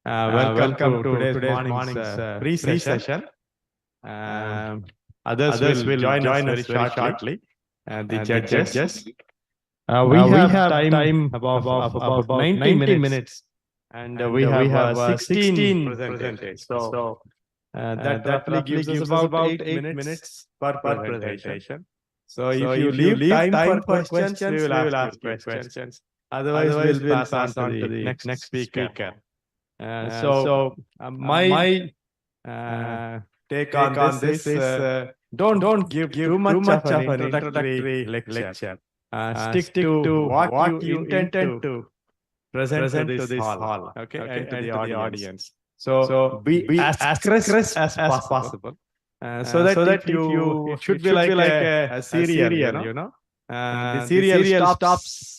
Welcome to today's morning's pre-session. Others will join us very shortly. The judges. We have time about 90 minutes, and we have 16 presenters. So that roughly gives us about 8 minutes per presentation. So if you leave time for questions, we will ask you questions. Otherwise, we'll pass on to the next speaker. My take on this is don't give too much of an introductory lecture. Stick to what you intend to present to this hall, okay, and to the audience. So be as crisp as possible. So that if you, it should be like a serial, the serial stops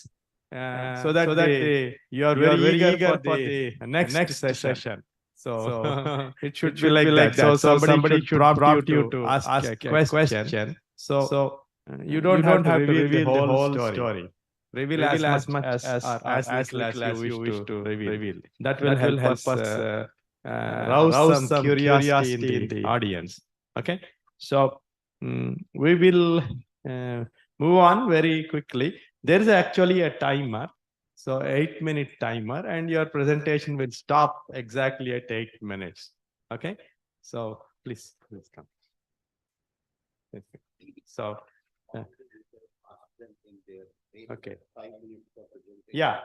so that you are very eager for the next session. So it should be like that. So somebody should prompt you to ask a question. So you don't have to reveal the whole story. Reveal as much as little as you wish to reveal. That will help us rouse some curiosity in the audience. Okay, so we will move on very quickly. There is actually a timer, so 8-minute timer, and your presentation will stop exactly at 8 minutes. Okay, so please come. So okay, yeah.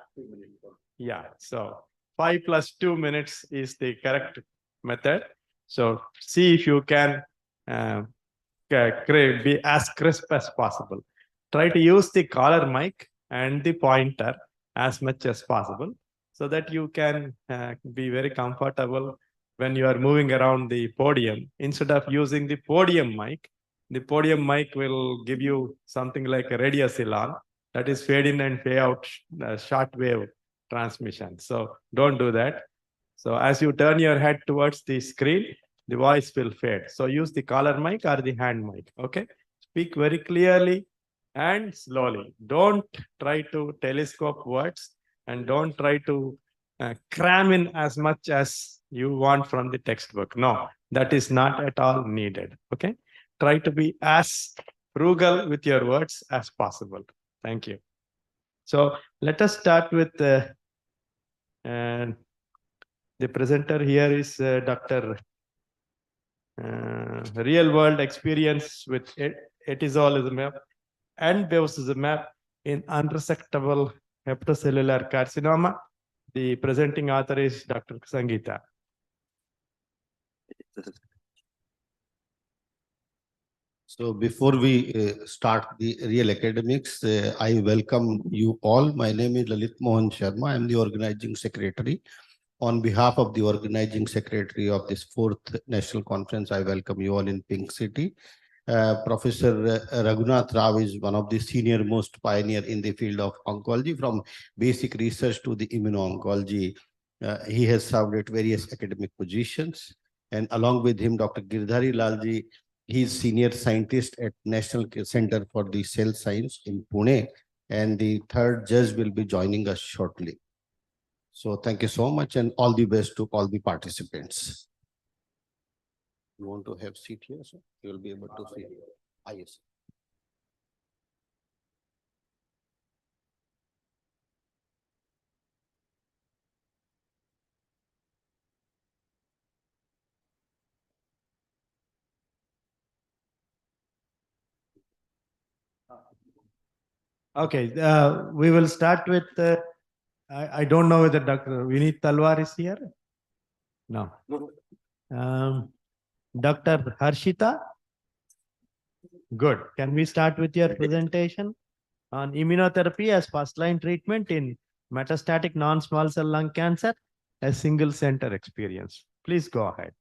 So 5 plus 2 minutes is the correct method. So see if you can be as crisp as possible. Try to use the collar mic and the pointer as much as possible so that you can be very comfortable when you are moving around the podium. Instead of using the podium mic will give you something like a radio salon, that is fade in and fade out short wave transmission. So don't do that. So as you turn your head towards the screen, the voice will fade. So use the collar mic or the hand mic. Okay. Speak very clearly and slowly. Don't try to telescope words and don't try to cram in as much as you want from the textbook. No, that is not at all needed. Okay. Try to be as frugal with your words as possible. Thank you. So let us start with the presenter here is Dr. Real world experience with etizolizumab and bevacizumab in unresectable hepatocellular carcinoma. The presenting author is Dr. Sangeeta. So before we start the real academics, I welcome you all. My name is Lalit Mohan Sharma. I am the organizing secretary. On behalf of the organizing secretary of this 4th National Conference, I welcome you all in Pink City. Professor Raghunath Rao is one of the senior most pioneer in the field of oncology, from basic research to the immuno-oncology. He has served at various academic positions. And along with him, Dr. Girdhari Lalji, he is senior scientist at National Center for the Cell Science in Pune. And the third judge will be joining us shortly. So thank you so much and all the best to all the participants. You want to have seat here, sir? You will be able to see. Yes. Okay, we will start with, I don't know whether Dr. Vineet Talwar is here. No. Dr. Harshita? Good. Can we start with your presentation on immunotherapy as first-line treatment in metastatic non-small cell lung cancer, a single center experience? Please go ahead.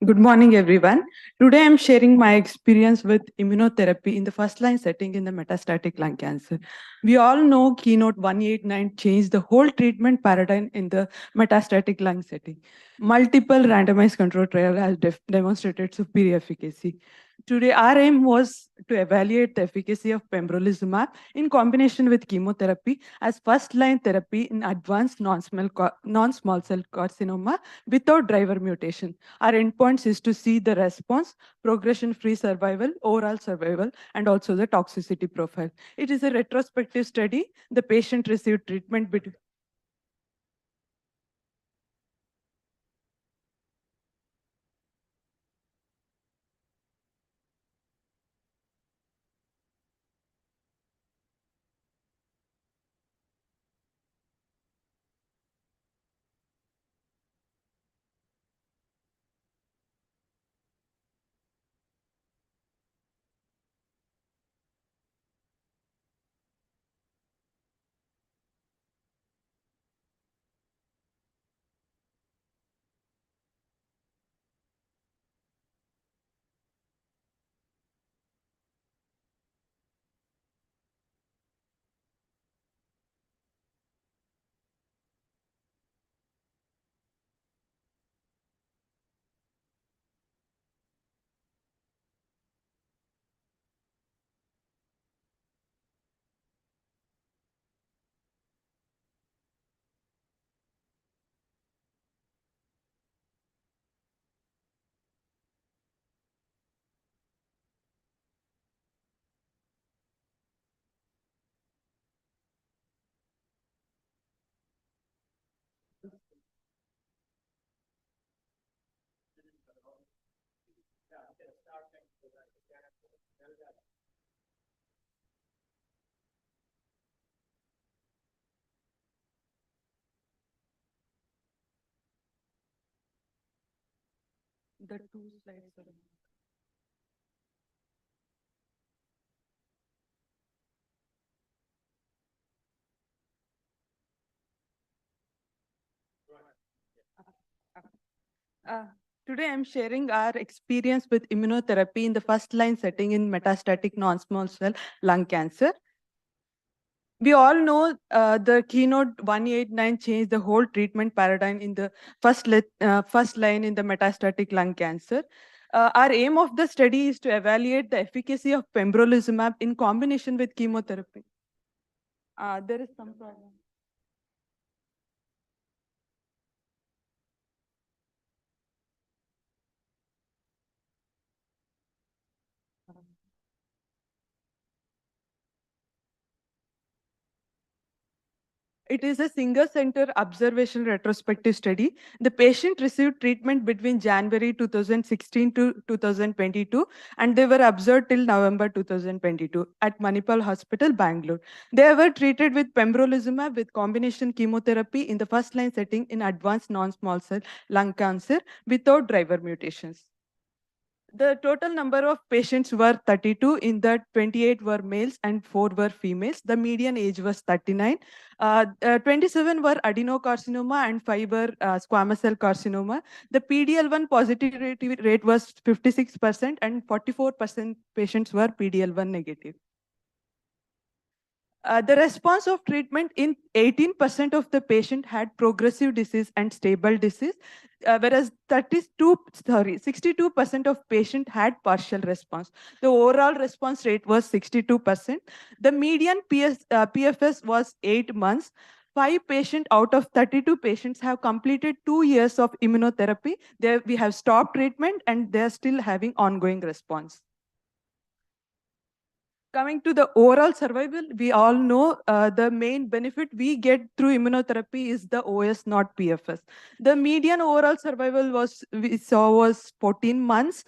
Good morning, everyone. Today, I'm sharing my experience with immunotherapy in the first-line setting in the metastatic lung cancer. We all know Keynote 189 changed the whole treatment paradigm in the metastatic lung setting. Multiple randomized control trial has demonstrated superior efficacy. Today, our aim was to evaluate the efficacy of pembrolizumab in combination with chemotherapy as first-line therapy in advanced non-small cell carcinoma without driver mutation. Our endpoints is to see the response, progression-free survival, overall survival, and also the toxicity profile. It is a retrospective study. The patient received treatment between the two slides. Uh, Today, I'm sharing our experience with immunotherapy in the first-line setting in metastatic non-small cell lung cancer. We all know the Keynote 189 changed the whole treatment paradigm in the first line in the metastatic lung cancer. Our aim of the study is to evaluate the efficacy of pembrolizumab in combination with chemotherapy. There is some problem. It is a single-center observational retrospective study. The patient received treatment between January 2016 to 2022, and they were observed till November 2022 at Manipal Hospital, Bangalore. They were treated with pembrolizumab with combination chemotherapy in the first-line setting in advanced non-small cell lung cancer without driver mutations. The total number of patients were 32. In that, 28 were males and 4 were females. The median age was 39. 27 were adenocarcinoma and 5 were squamous cell carcinoma. The PDL1 positivity rate was 56% and 44% patients were PDL1 negative. The response of treatment in 18% of the patient had progressive disease and stable disease, whereas 62% of patient had partial response. The overall response rate was 62%. The median PFS was 8 months. 5 patients out of 32 patients have completed 2 years of immunotherapy. We have stopped treatment and they're still having ongoing response. Coming to the overall survival, we all know the main benefit we get through immunotherapy is the OS, not PFS. The median overall survival we saw was 14 months.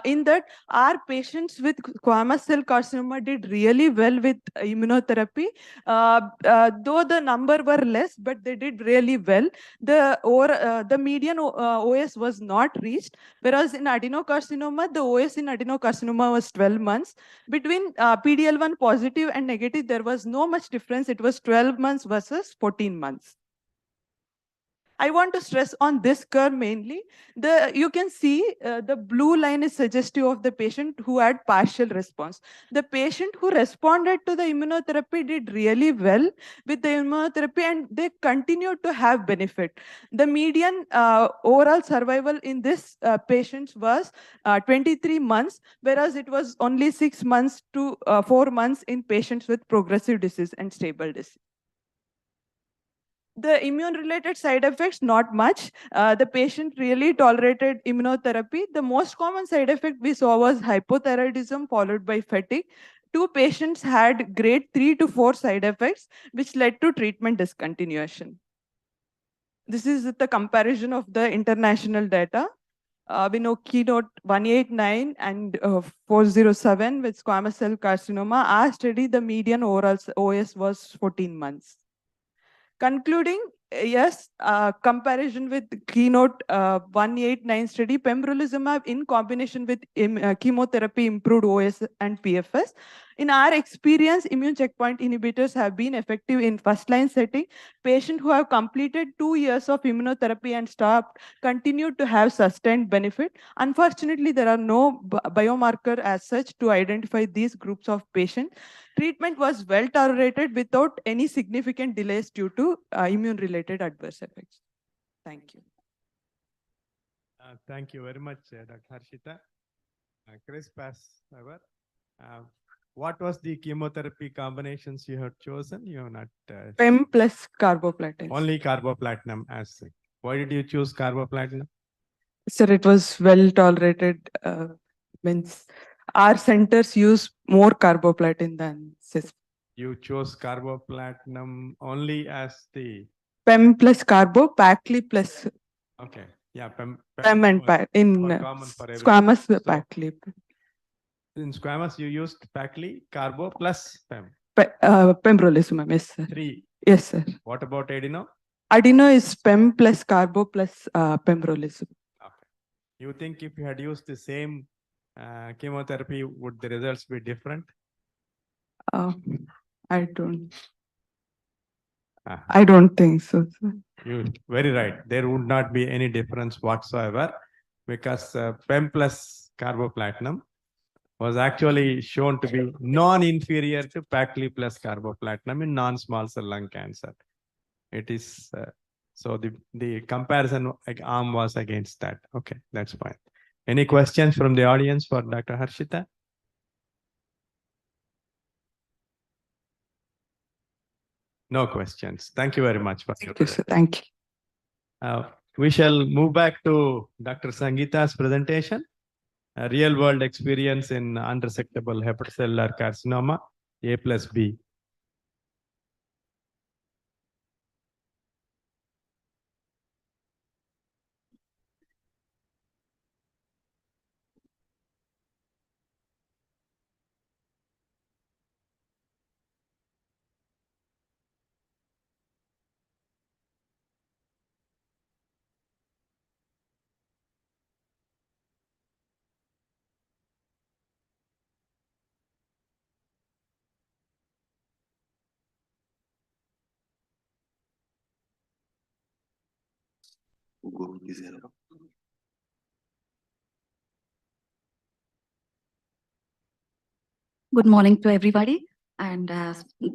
In that, our patients with squamous cell carcinoma did really well with immunotherapy. Though the number were less, but they did really well. The median OS was not reached, whereas in adenocarcinoma, the OS in adenocarcinoma was 12 months. Between PDL1 positive and negative, there was no much difference. It was 12 months versus 14 months. I want to stress on this curve mainly. You can see the blue line is suggestive of the patient who had partial response. The patient who responded to the immunotherapy did really well with the immunotherapy and they continued to have benefit. The median overall survival in this patients was 23 months, whereas it was only 6 months to 4 months in patients with progressive disease and stable disease. The immune-related side effects, not much. The patient really tolerated immunotherapy. The most common side effect we saw was hypothyroidism followed by fatigue. 2 patients had grade 3 to 4 side effects, which led to treatment discontinuation. This is the comparison of the international data. We know Keynote 189 and 407 with squamous cell carcinoma. Our study, the median overall OS was 14 months. Concluding, yes, comparison with Keynote 189 study, pembrolizumab in combination with chemotherapy improved OS and PFS. In our experience, immune checkpoint inhibitors have been effective in first-line setting. Patients who have completed 2 years of immunotherapy and stopped continue to have sustained benefit. Unfortunately, there are no biomarker as such to identify these groups of patients. Treatment was well tolerated without any significant delays due to immune-related adverse effects. Thank you. Thank you very much, Dr. Harshita. Crisp as ever. What was the chemotherapy combinations you have chosen? You have not. PEM plus carboplatin. Only carboplatinum as. Why did you choose carboplatinum? Sir, it was well tolerated. Means our centers use more carboplatin than cis. You chose carboplatinum only as the PEM plus carbo, Pacli plus. Okay. Yeah. PEM And in common for squamous Pacli. In squamous, you used Pacli, carbo plus PEM. Pembrolizumab, yes, sir. 3. Yes, sir. What about adeno? Adeno is PEM plus carbo plus pembrolizumab. Okay. You think if you had used the same chemotherapy, would the results be different? I don't think so, sir. You're very right. There would not be any difference whatsoever because PEM plus carboplatinum was actually shown to be non-inferior to Pacli plus carboplatinum in non-small cell lung cancer. It is so the comparison arm was against that. Okay, that's fine. Any questions from the audience for Dr. Harshita? No questions. Thank you very much. Thank you, sir. Thank you. We shall move back to Dr. Sangeeta's presentation. A real-world experience in unresectable hepatocellular carcinoma, A plus B. Good morning to everybody, and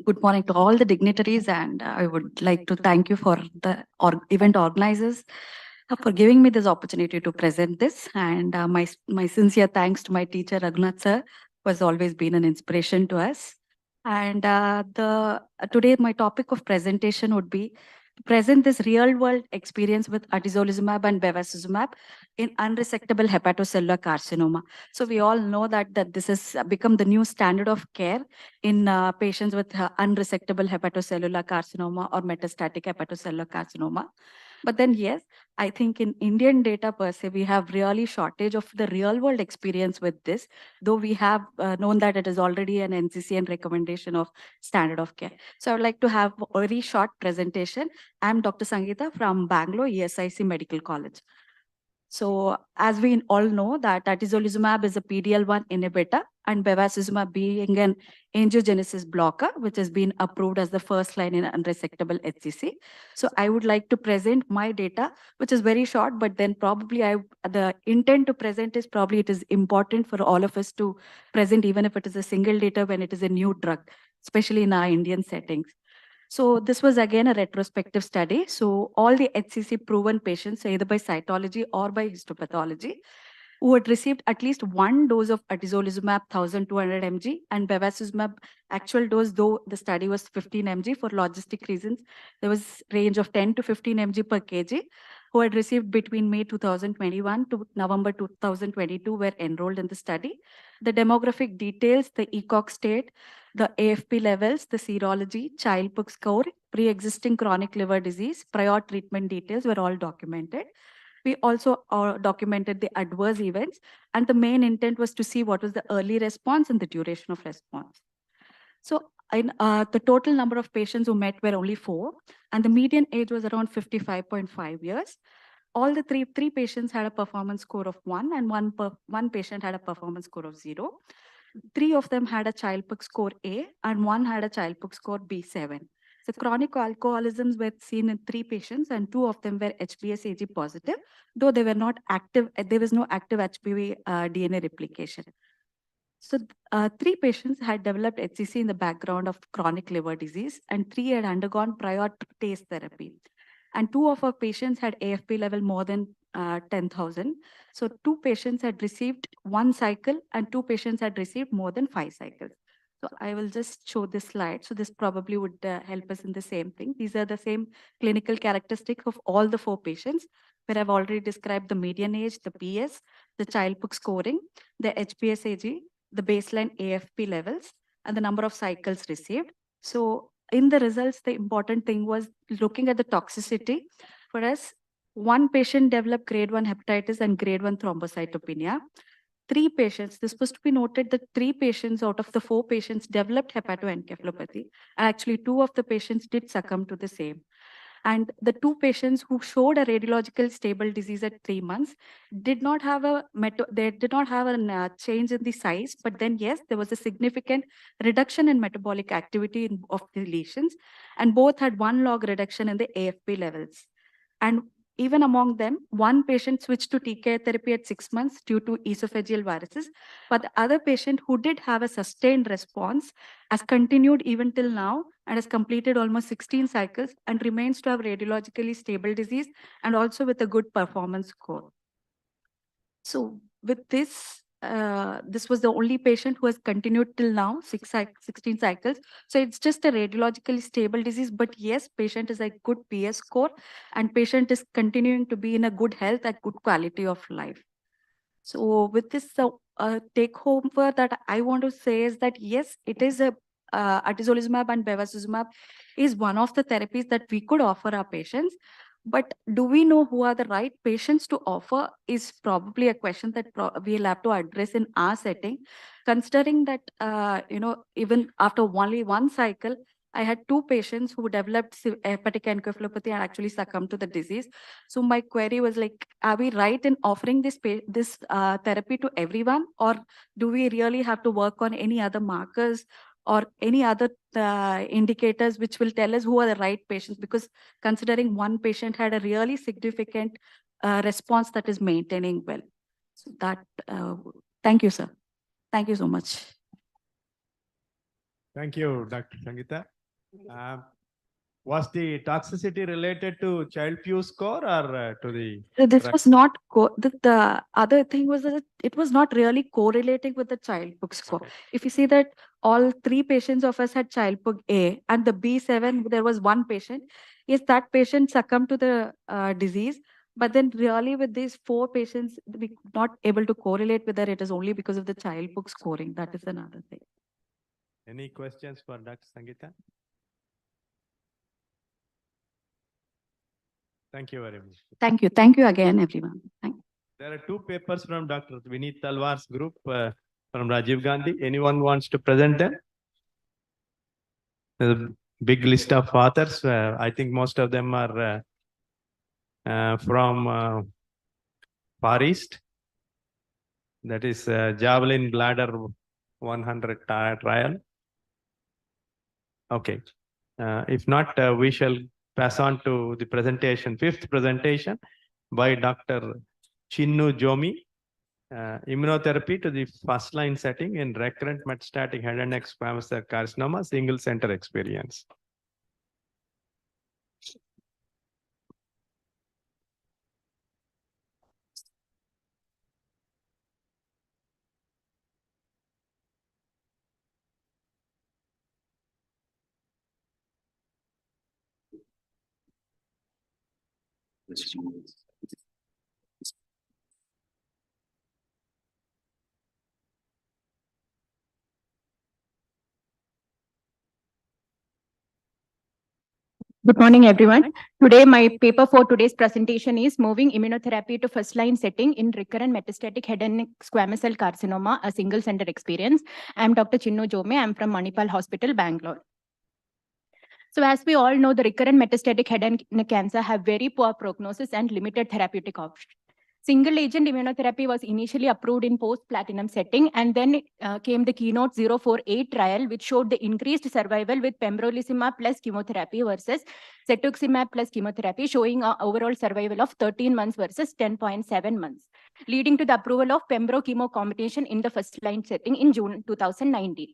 good morning to all the dignitaries. And I would like to thank you for the event organizers for giving me this opportunity to present this. And my sincere thanks to my teacher Raghunath sir, who has always been an inspiration to us. And today my topic of presentation would be to present this real-world experience with atezolizumab and bevacizumab in unresectable hepatocellular carcinoma. So we all know that this has become the new standard of care in patients with unresectable hepatocellular carcinoma or metastatic hepatocellular carcinoma. But then, yes, I think in Indian data per se, we have really shortage of the real world experience with this, though we have known that it is already an NCCN recommendation of standard of care. So I would like to have a very short presentation. I'm Dr. Sangeeta from Bangalore ESIC Medical College. So as we all know that atezolizumab is a PD-L1 inhibitor and bevacizumab being an angiogenesis blocker, which has been approved as the first line in unresectable HCC. So I would like to present my data, which is very short, but then probably the intent to present is probably it is important for all of us to present, even if it is a single data when it is a new drug, especially in our Indian settings. So this was again a retrospective study. So all the HCC proven patients, either by cytology or by histopathology, who had received at least one dose of atezolizumab 1200 mg and bevacizumab actual dose, though the study was 15 mg for logistic reasons, there was range of 10 to 15 mg per kg, who had received between May 2021 to November 2022 were enrolled in the study. The demographic details, the ECOG state, the AFP levels, the serology, child score, pre-existing chronic liver disease, prior treatment details were all documented. We also documented the adverse events, and the main intent was to see what was the early response and the duration of response. So the total number of patients who met were only 4, and the median age was around 55.5 years. All the three patients had a performance score of 1, and one patient had a performance score of 0. 3 of them had a Child-Pugh score A, and 1 had a Child-Pugh score B7. So chronic alcoholisms were seen in 3 patients, and 2 of them were HBsAg positive, though they were not active. There was no active HBV DNA replication. So 3 patients had developed HCC in the background of chronic liver disease, and 3 had undergone prior TACE therapy. And 2 of our patients had AFP level more than 10,000. So 2 patients had received 1 cycle, and 2 patients had received more than 5 cycles. So I will just show this slide. So this probably would help us in the same thing. These are the same clinical characteristics of all the 4 patients, where I've already described the median age, the PS, the Child-Pugh scoring, the HBsAg, the baseline AFP levels, and the number of cycles received. So in the results, the important thing was looking at the toxicity. For us, 1 patient developed grade 1 hepatitis and grade 1 thrombocytopenia. 3 patients, this was to be noted that 3 patients out of the 4 patients developed hepatoencephalopathy. Actually, 2 of the patients did succumb to the same. And the 2 patients who showed a radiological stable disease at 3 months did not have a change in the size, but then yes, there was a significant reduction in metabolic activity of the lesions, and both had 1 log reduction in the AFP levels. And even among them, 1 patient switched to TKI therapy at 6 months due to esophageal viruses, but the other patient who did have a sustained response has continued even till now and has completed almost 16 cycles and remains to have radiologically stable disease and also with a good performance score. So with this, this was the only patient who has continued till now, 16 cycles. So it's just a radiologically stable disease, but yes, patient is a good PS score and patient is continuing to be in a good health and good quality of life. So with this take home for that, I want to say is that yes, it is a atezolizumab and bevacizumab is one of the therapies that we could offer our patients. But do we know who are the right patients to offer is probably a question that we'll have to address in our setting, considering that, even after only 1 cycle, I had 2 patients who developed hepatic encephalopathy and actually succumbed to the disease. So my query was like, are we right in offering this therapy to everyone, or do we really have to work on any other markers or any other indicators which will tell us who are the right patients? Because considering 1 patient had a really significant response that is maintaining well. So that, thank you, sir. Thank you so much. Thank you, Dr. Sangeeta. Was the toxicity related to Child-Pugh score or to the? So this was not the other thing was that it was not really correlating with the Child-Pugh score. Okay. If you see that all 3 patients of us had Child-Pugh A and the B7, there was 1 patient. Yes, that patient succumbed to the disease. But then really with these 4 patients, we could not able to correlate whether it is only because of the Child-Pugh scoring. That is another thing. Any questions for Dr. Sangeeta? Thank you very much. Thank you. Thank you again, everyone. Thank you. There are two papers from Dr. Vineet Talwar's group from Rajiv Gandhi. Anyone wants to present them? There's a big list of authors. I think most of them are from Far East. That is Javelin Bladder 100 trial. Okay. If not, we shall pass on to the presentation, fifth presentation by Dr. Chinnu Jomi, immunotherapy to the first line setting in recurrent metastatic head and neck squamous cell carcinoma, single center experience. Good morning, everyone. Today, my paper for today's presentation is Moving Immunotherapy to First-Line Setting in Recurrent Metastatic Head and Neck Squamous Cell Carcinoma, a Single Center Experience. I am Dr. Chinnu Jomi. I am from Manipal Hospital, Bangalore. So as we all know, the recurrent metastatic head and neck cancer have very poor prognosis and limited therapeutic options. Single agent immunotherapy was initially approved in post-platinum setting, and then came the Keynote 048 trial, which showed the increased survival with pembrolizumab plus chemotherapy versus cetuximab plus chemotherapy, showing an overall survival of 13 months versus 10.7 months, leading to the approval of pembro-chemo combination in the first-line setting in June 2019.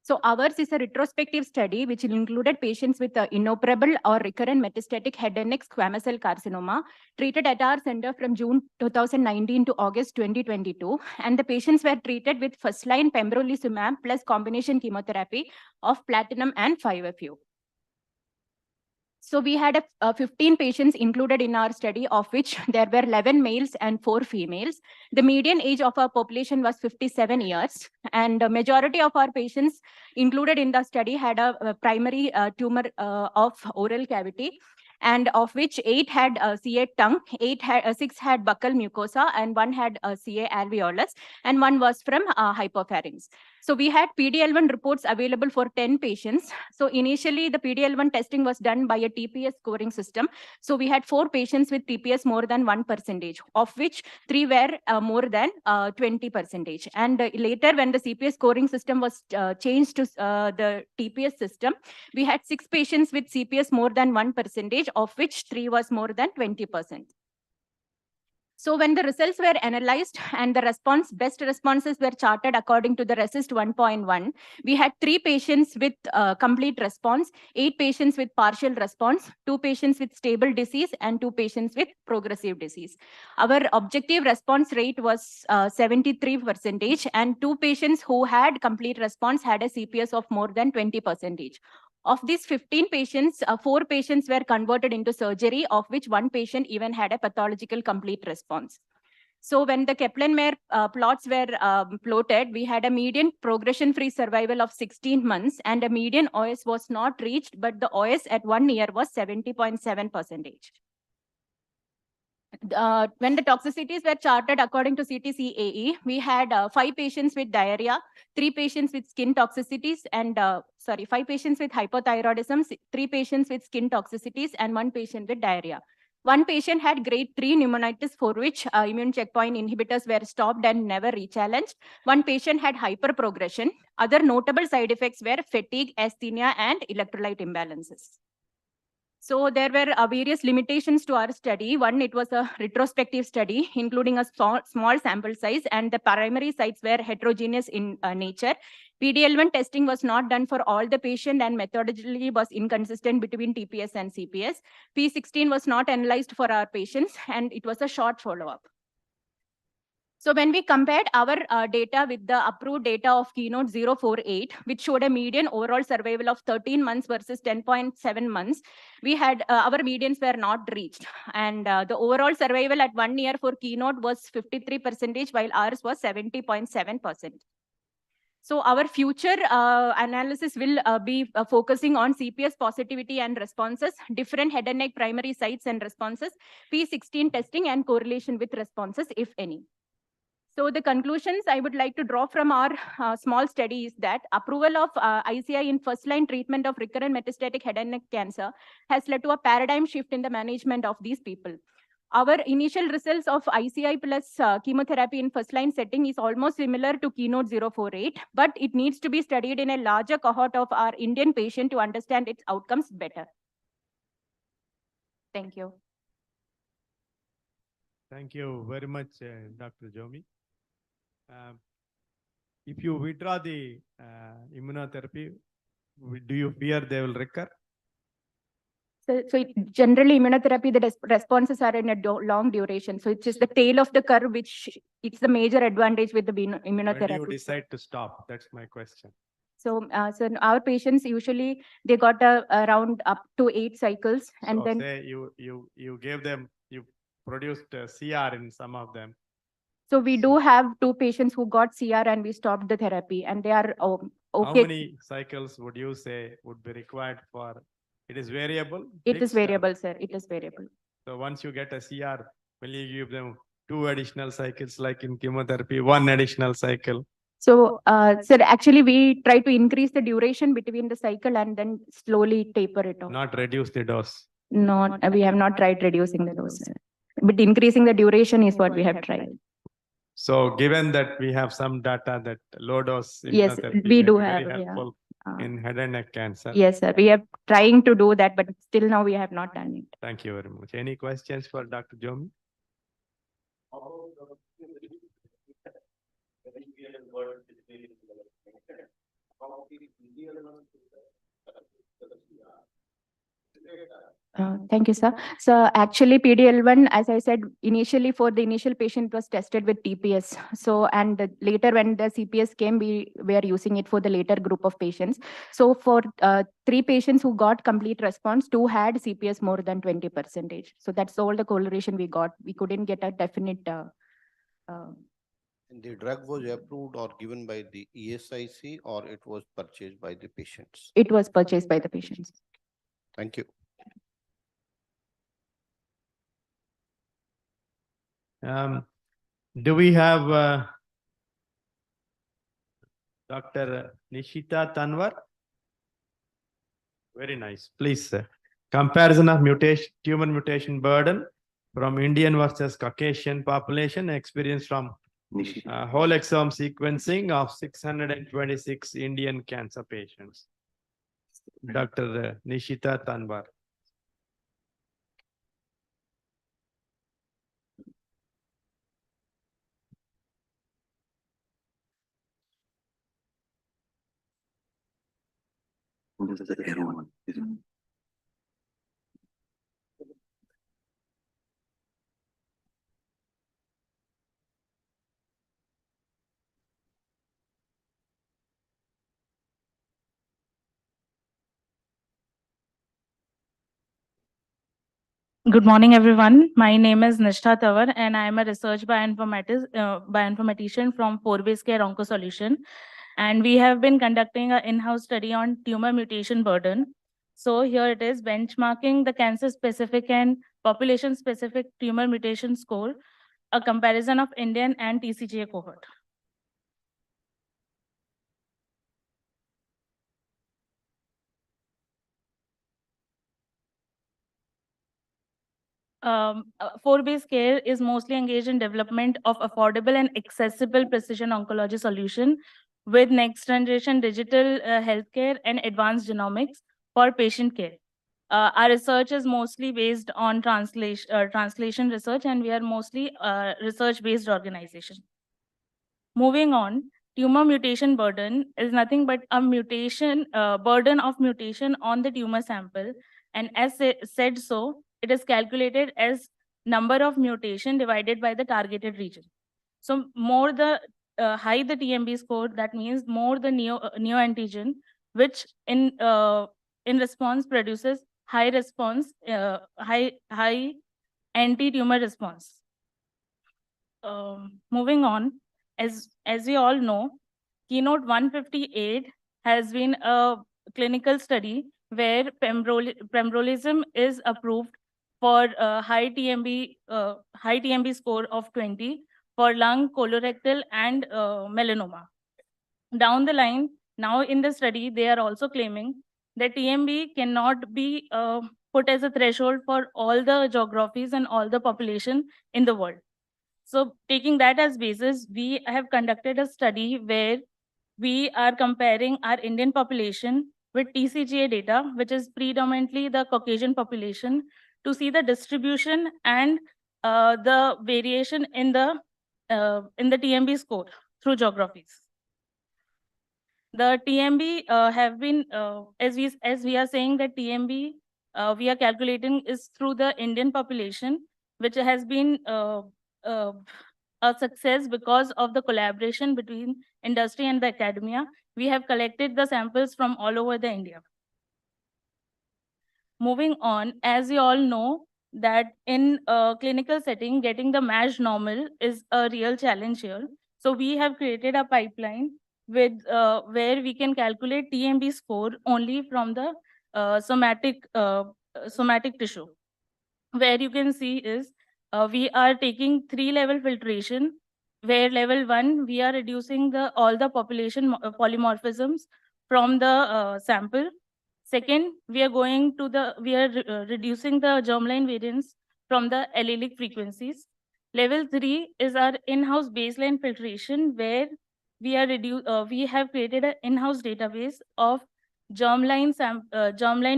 So ours is a retrospective study which included patients with inoperable or recurrent metastatic head and neck squamous cell carcinoma treated at our center from June 2019 to August 2022. And the patients were treated with first-line pembrolizumab plus combination chemotherapy of platinum and 5-FU. So we had 15 patients included in our study, of which there were 11 males and 4 females. The median age of our population was 57 years, and the majority of our patients included in the study had a primary tumor of oral cavity, and of which 8 had CA tongue, 6 had buccal mucosa, and 1 had CA alveolus, and 1 was from hypopharynx. So we had PD-L1 reports available for 10 patients. So initially, the PD-L1 testing was done by a TPS scoring system. So we had 4 patients with TPS more than 1%, of which 3 were more than 20%. And later, when the CPS scoring system was changed to the TPS system, we had 6 patients with CPS more than 1%, of which 3 was more than 20%. So when the results were analyzed and the best responses were charted according to the RECIST 1.1, we had 3 patients with complete response, 8 patients with partial response, 2 patients with stable disease, and 2 patients with progressive disease. Our objective response rate was 73%, and 2 patients who had complete response had a CPS of more than 20%. Of these 15 patients, 4 patients were converted into surgery, of which 1 patient even had a pathological complete response. So when the Kaplan-Meier plots were plotted, we had a median progression-free survival of 16 months, and a median OS was not reached, but the OS at 1 year was 70.7%. When the toxicities were charted according to CTCAE, we had 5 patients with diarrhea, 3 patients with skin toxicities, and 5 patients with hypothyroidism, 3 patients with skin toxicities, and 1 patient with diarrhea. 1 patient had grade 3 pneumonitis, for which immune checkpoint inhibitors were stopped and never rechallenged. 1 patient had hyperprogression. Other notable side effects were fatigue, asthenia, and electrolyte imbalances. So there were various limitations to our study. One, it was a retrospective study, including a small sample size, and the primary sites were heterogeneous in nature. PD-L1 testing was not done for all the patients, and methodology was inconsistent between TPS and CPS. P16 was not analyzed for our patients, and it was a short follow-up. So when we compared our data with the approved data of Keynote 048, which showed a median overall survival of 13 months versus 10.7 months, we had our medians were not reached. And the overall survival at 1 year for Keynote was 53%, while ours was 70.7%. So our future analysis will be focusing on CPS positivity and responses, different head and neck primary sites and responses, P16 testing and correlation with responses, if any. So the conclusions I would like to draw from our small study is that approval of ICI in first-line treatment of recurrent metastatic head and neck cancer has led to a paradigm shift in the management of these people. Our initial results of ICI plus chemotherapy in first-line setting is almost similar to Keynote 048, but it needs to be studied in a larger cohort of our Indian patient to understand its outcomes better. Thank you. Thank you very much, Dr. Jomi. If you withdraw the immunotherapy, do you fear they will recur? So generally immunotherapy, the responses are in a long duration. So it's just the tail of the curve, which it's the major advantage with the immunotherapy. When do you decide to stop? That's my question. So, so our patients usually they got around up to 8 cycles, and so then say you gave them, you produced CR in some of them. So we do have 2 patients who got CR and we stopped the therapy, and they are okay. How many cycles would you say would be required for? It is variable? It is variable, sir. It is variable. So once you get a CR, will you give them 2 additional cycles like in chemotherapy, 1 additional cycle? So, sir, actually we try to increase the duration between the cycle and then slowly taper it off. Not reduce the dose? No, we have not tried reducing the dose, sir. But increasing the duration is what we have tried. So given that we have some data that low dose Yes, immunotherapy we may do be have, very yeah. helpful in head and neck cancer. Yes, sir. We are trying to do that, but still now we have not done it. Thank you very much. Any questions for Dr. Jomi? Thank you, sir. So actually PDL1, as I said, initially for the initial patient was tested with TPS. So, and later when the CPS came, we were using it for the later group of patients. So for 3 patients who got complete response, 2 had CPS more than 20%. So that's all the correlation we got. We couldn't get a definite. And the drug was approved or given by the ESIC, or it was purchased by the patients? It was purchased by the patients. Thank you. Do we have Dr. Nishita Tanwar? Very nice. Please, comparison of tumor mutation burden from Indian versus Caucasian population experience from whole exome sequencing of 626 Indian cancer patients. Dr. Nishita Tanwar. This is the air one. Good morning, everyone. My name is Nishtha Tawar, and I am a research bioinformatician from Forbase Care OncoSolution. And we have been conducting an in-house study on tumor mutation burden. So here it is, benchmarking the cancer-specific and population-specific tumor mutation score, a comparison of Indian and TCGA cohort. Forbase Care is mostly engaged in development of affordable and accessible precision oncology solution with next generation digital healthcare and advanced genomics for patient care. Our research is mostly based on translation research, and we are mostly research-based organization. Moving on, tumor mutation burden is nothing but a mutation burden of mutation on the tumor sample, and as said so, it is calculated as number of mutation divided by the targeted region. So more the high the TMB score, that means more the neoantigen, which in response produces high response, high anti-tumor response. Moving on, as we all know, Keynote 158 has been a clinical study where pembrolizumab is approved for high TMB score of 20 for lung, colorectal, and melanoma. Down the line, now in the study, they are also claiming that TMB cannot be put as a threshold for all the geographies and all the population in the world. So taking that as basis, we have conducted a study where we are comparing our Indian population with TCGA data, which is predominantly the Caucasian population, to see the distribution and the variation in the TMB score through geographies. The TMB have been, as we are saying that TMB we are calculating is through the Indian population, which has been a success because of the collaboration between industry and the academia. We have collected the samples from all over the India. Moving on, as you all know, that in a clinical setting, getting the matched normal is a real challenge here. So we have created a pipeline with where we can calculate TMB score only from the somatic tissue. Where you can see is we are taking 3-level filtration, where level 1 we are reducing all the population polymorphisms from the sample. Second, we are reducing the germline variance from the allelic frequencies. Level 3 is our in-house baseline filtration, where we have created an in-house database of germline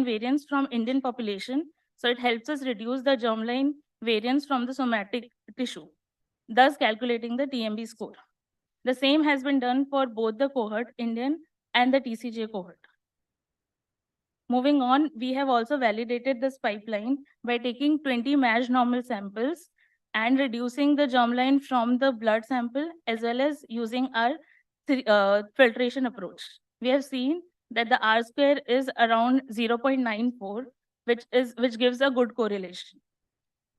variants from Indian population. So it helps us reduce the germline variance from the somatic tissue, thus calculating the TMB score. The same has been done for both the cohort, Indian and the TCGA cohort. Moving on, we have also validated this pipeline by taking 20 matched normal samples and reducing the germline from the blood sample, as well as using our filtration approach. We have seen that the R square is around 0.94, which gives a good correlation.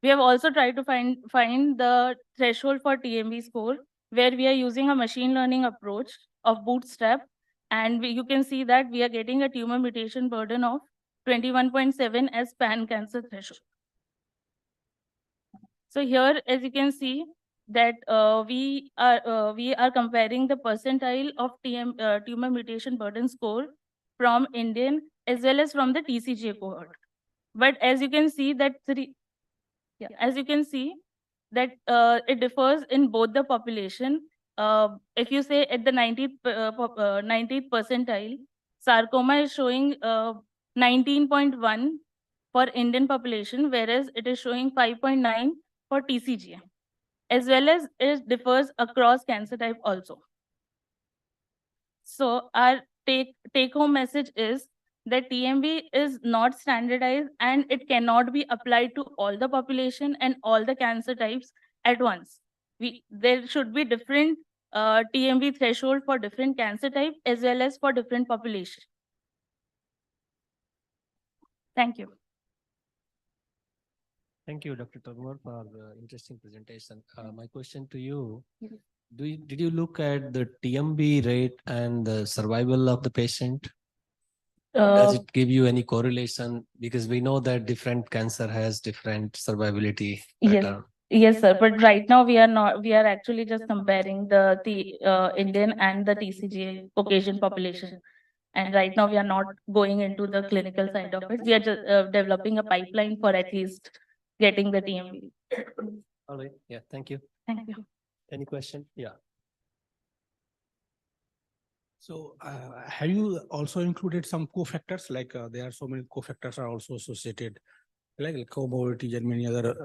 We have also tried to find the threshold for TMB score, where we are using a machine learning approach of bootstrap, and you can see that we are getting a tumor mutation burden of 21.7 as pan cancer threshold. So here, as you can see, that we are comparing the percentile of tumor mutation burden score from Indian as well as from the TCGA cohort. But as you can see that it differs in both the population. If you say at the 90th percentile, sarcoma is showing 19.1 for Indian population, whereas it is showing 5.9 for TCGA, as well as it differs across cancer type also. So our take-home message is that TMB is not standardized and it cannot be applied to all the population and all the cancer types at once. There should be different TMB threshold for different cancer type as well as for different population. Thank you. Thank you, Dr. Tagmar, for the interesting presentation. My question to you, did you look at the TMB rate and the survival of the patient? Does it give you any correlation? Because we know that different cancer has different survivability pattern. Yes, sir. But right now we are actually just comparing the Indian and the TCGA Caucasian population. And right now we are not going into the clinical side of it. We are just developing a pipeline for at least getting the TMB. All right. Yeah. Thank you. Thank you. Any question? Yeah. So have you also included some cofactors, like there are so many cofactors are also associated, like comorbidity and many other?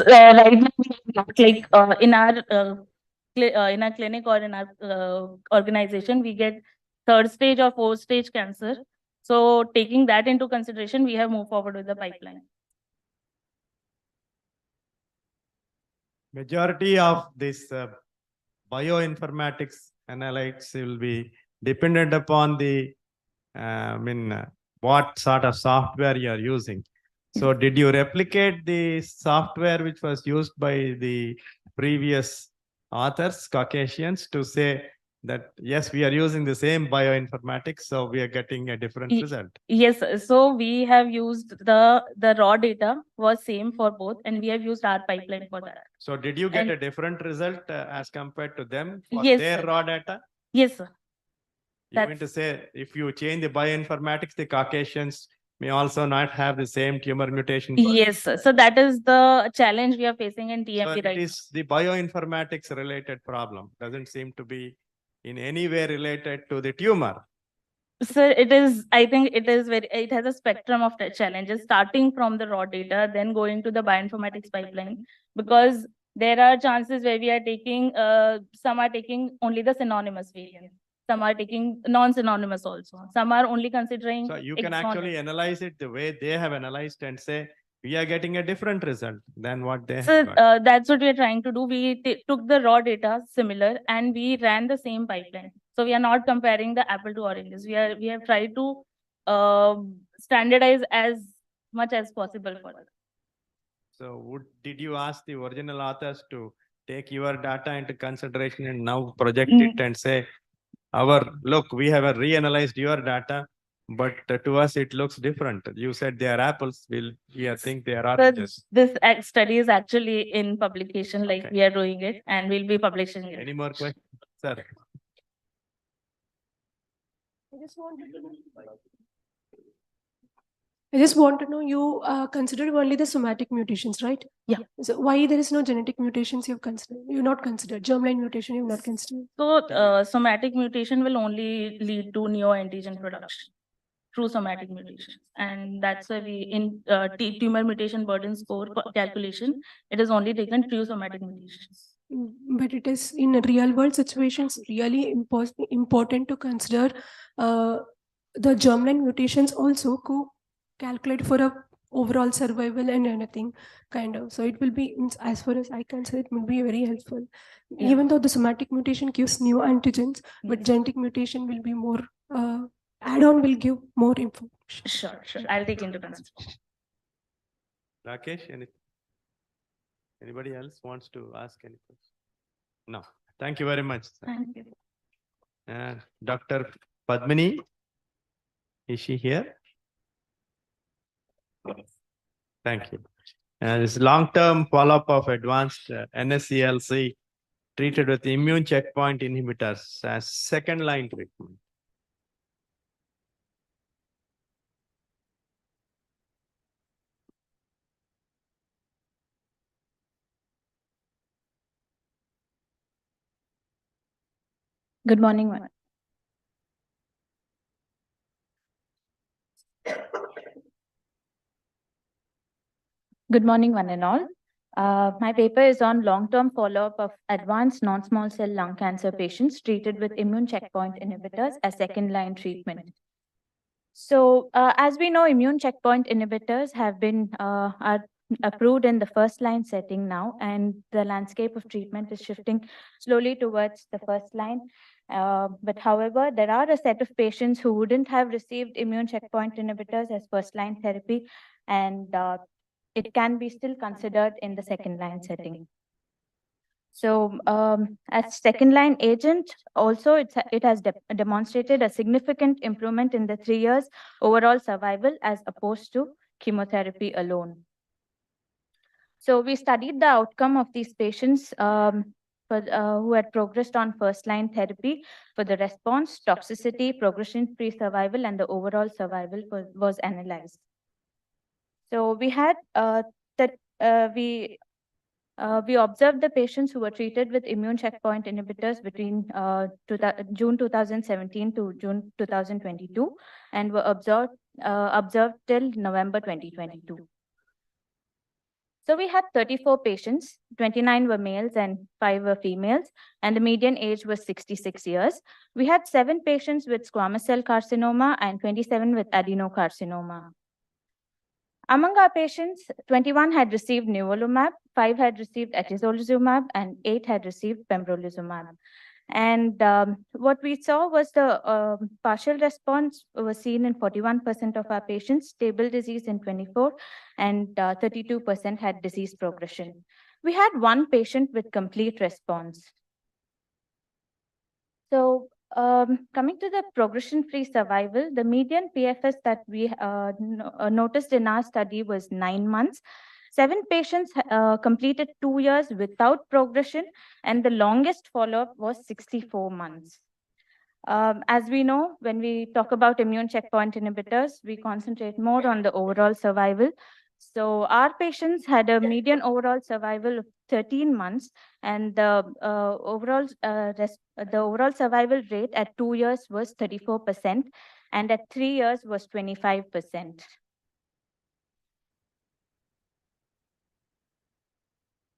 Right now, like in our clinic or in our organization, we get 3rd stage or 4th stage cancer. So taking that into consideration, we have moved forward with the pipeline. Majority of this bioinformatics analytes will be dependent upon the what sort of software you are using. So did you replicate the software which was used by the previous authors, Caucasians, to say that yes, we are using the same bioinformatics, so we are getting a different Ye- result. Yes, so we have used the raw data was same for both, and we have used our pipeline for that. So did you get And- a different result as compared to them for Yes, their sir. raw data? Yes, sir. You mean to say if you change the bioinformatics, the Caucasians may also not have the same tumor mutation? burden? Yes, sir. So that is the challenge we are facing in So TMP it right is the bioinformatics related problem. Doesn't seem to be in any way related to the tumor. now. So it is, I think it is it has a spectrum of the challenges, starting from the raw data, then going to the bioinformatics pipeline, because there are chances where we are taking, some are taking only the synonymous variant. Some are taking non-synonymous also. Some are only considering. So you can exon- actually analyze it the way they have analyzed and say, we are getting a different result than what they So have got. that's what we are trying to do. We took the raw data similar and we ran the same pipeline. So we are not comparing the apple to oranges. We have tried to standardize as much as possible for that. So did you ask the original authors to take your data into consideration and now project it and say, look, we have reanalyzed your data, but to us it looks different. You said they are apples, we think they are So oranges. this study is actually in publication, like Okay. we are doing it and we'll be publishing it. Any more questions? Sir, I just want to know, you considered only the somatic mutations, right? Yeah. So why there is no genetic mutations you've considered? You've not considered germline mutation. You've not considered. So somatic mutation will only lead to neoantigen production through somatic mutations. And that's why we, in tumor mutation burden score calculation, it is only taken through somatic mutations. But it is in real world situations really important to consider the germline mutations also calculate for a overall survival and anything kind of. So it will be, as far as I can say, it will be very helpful. Yeah. Even though the somatic mutation gives new antigens, but Yes. genetic mutation will be more, add-on will give more information. Sure. I'll take into consideration. Rakesh, anybody else wants to ask any question? No. Thank you very much. Sir. Thank you. Dr. Padmini, is she here? Thank you. This long-term follow-up of advanced NSCLC treated with immune checkpoint inhibitors as second-line treatment. Good morning. Good morning, one and all. My paper is on long-term follow-up of advanced non-small cell lung cancer patients treated with immune checkpoint inhibitors as second-line treatment. So, as we know, immune checkpoint inhibitors have been are approved in the first-line setting now, and the landscape of treatment is shifting slowly towards the first line. But however, there are a set of patients who wouldn't have received immune checkpoint inhibitors as first-line therapy, and it can be still considered in the second-line setting. So, as second-line agent, also it has demonstrated a significant improvement in the 3 years overall survival as opposed to chemotherapy alone. So we studied the outcome of these patients who had progressed on first-line therapy for the response, toxicity, progression-free survival, and the overall survival was analyzed. So we had we observed the patients who were treated with immune checkpoint inhibitors between June 2017 to June 2022 and were observed till November 2022. So we had 34 patients, 29 were males and 5 were females, and the median age was 66 years. We had 7 patients with squamous cell carcinoma and 27 with adenocarcinoma. Among our patients, 21 had received nivolumab, 5 had received atezolizumab, and 8 had received pembrolizumab. And what we saw was the partial response was seen in 41% of our patients, stable disease in 24, and 32% had disease progression. We had 1 patient with complete response. So coming to the progression-free survival, the median PFS that we noticed in our study was 9 months. 7 patients completed 2 years without progression, and the longest follow-up was 64 months. As we know, when we talk about immune checkpoint inhibitors, we concentrate more on the overall survival. So our patients had a median overall survival of 13 months, and the overall survival rate at 2 years was 34%, and at 3 years was 25%.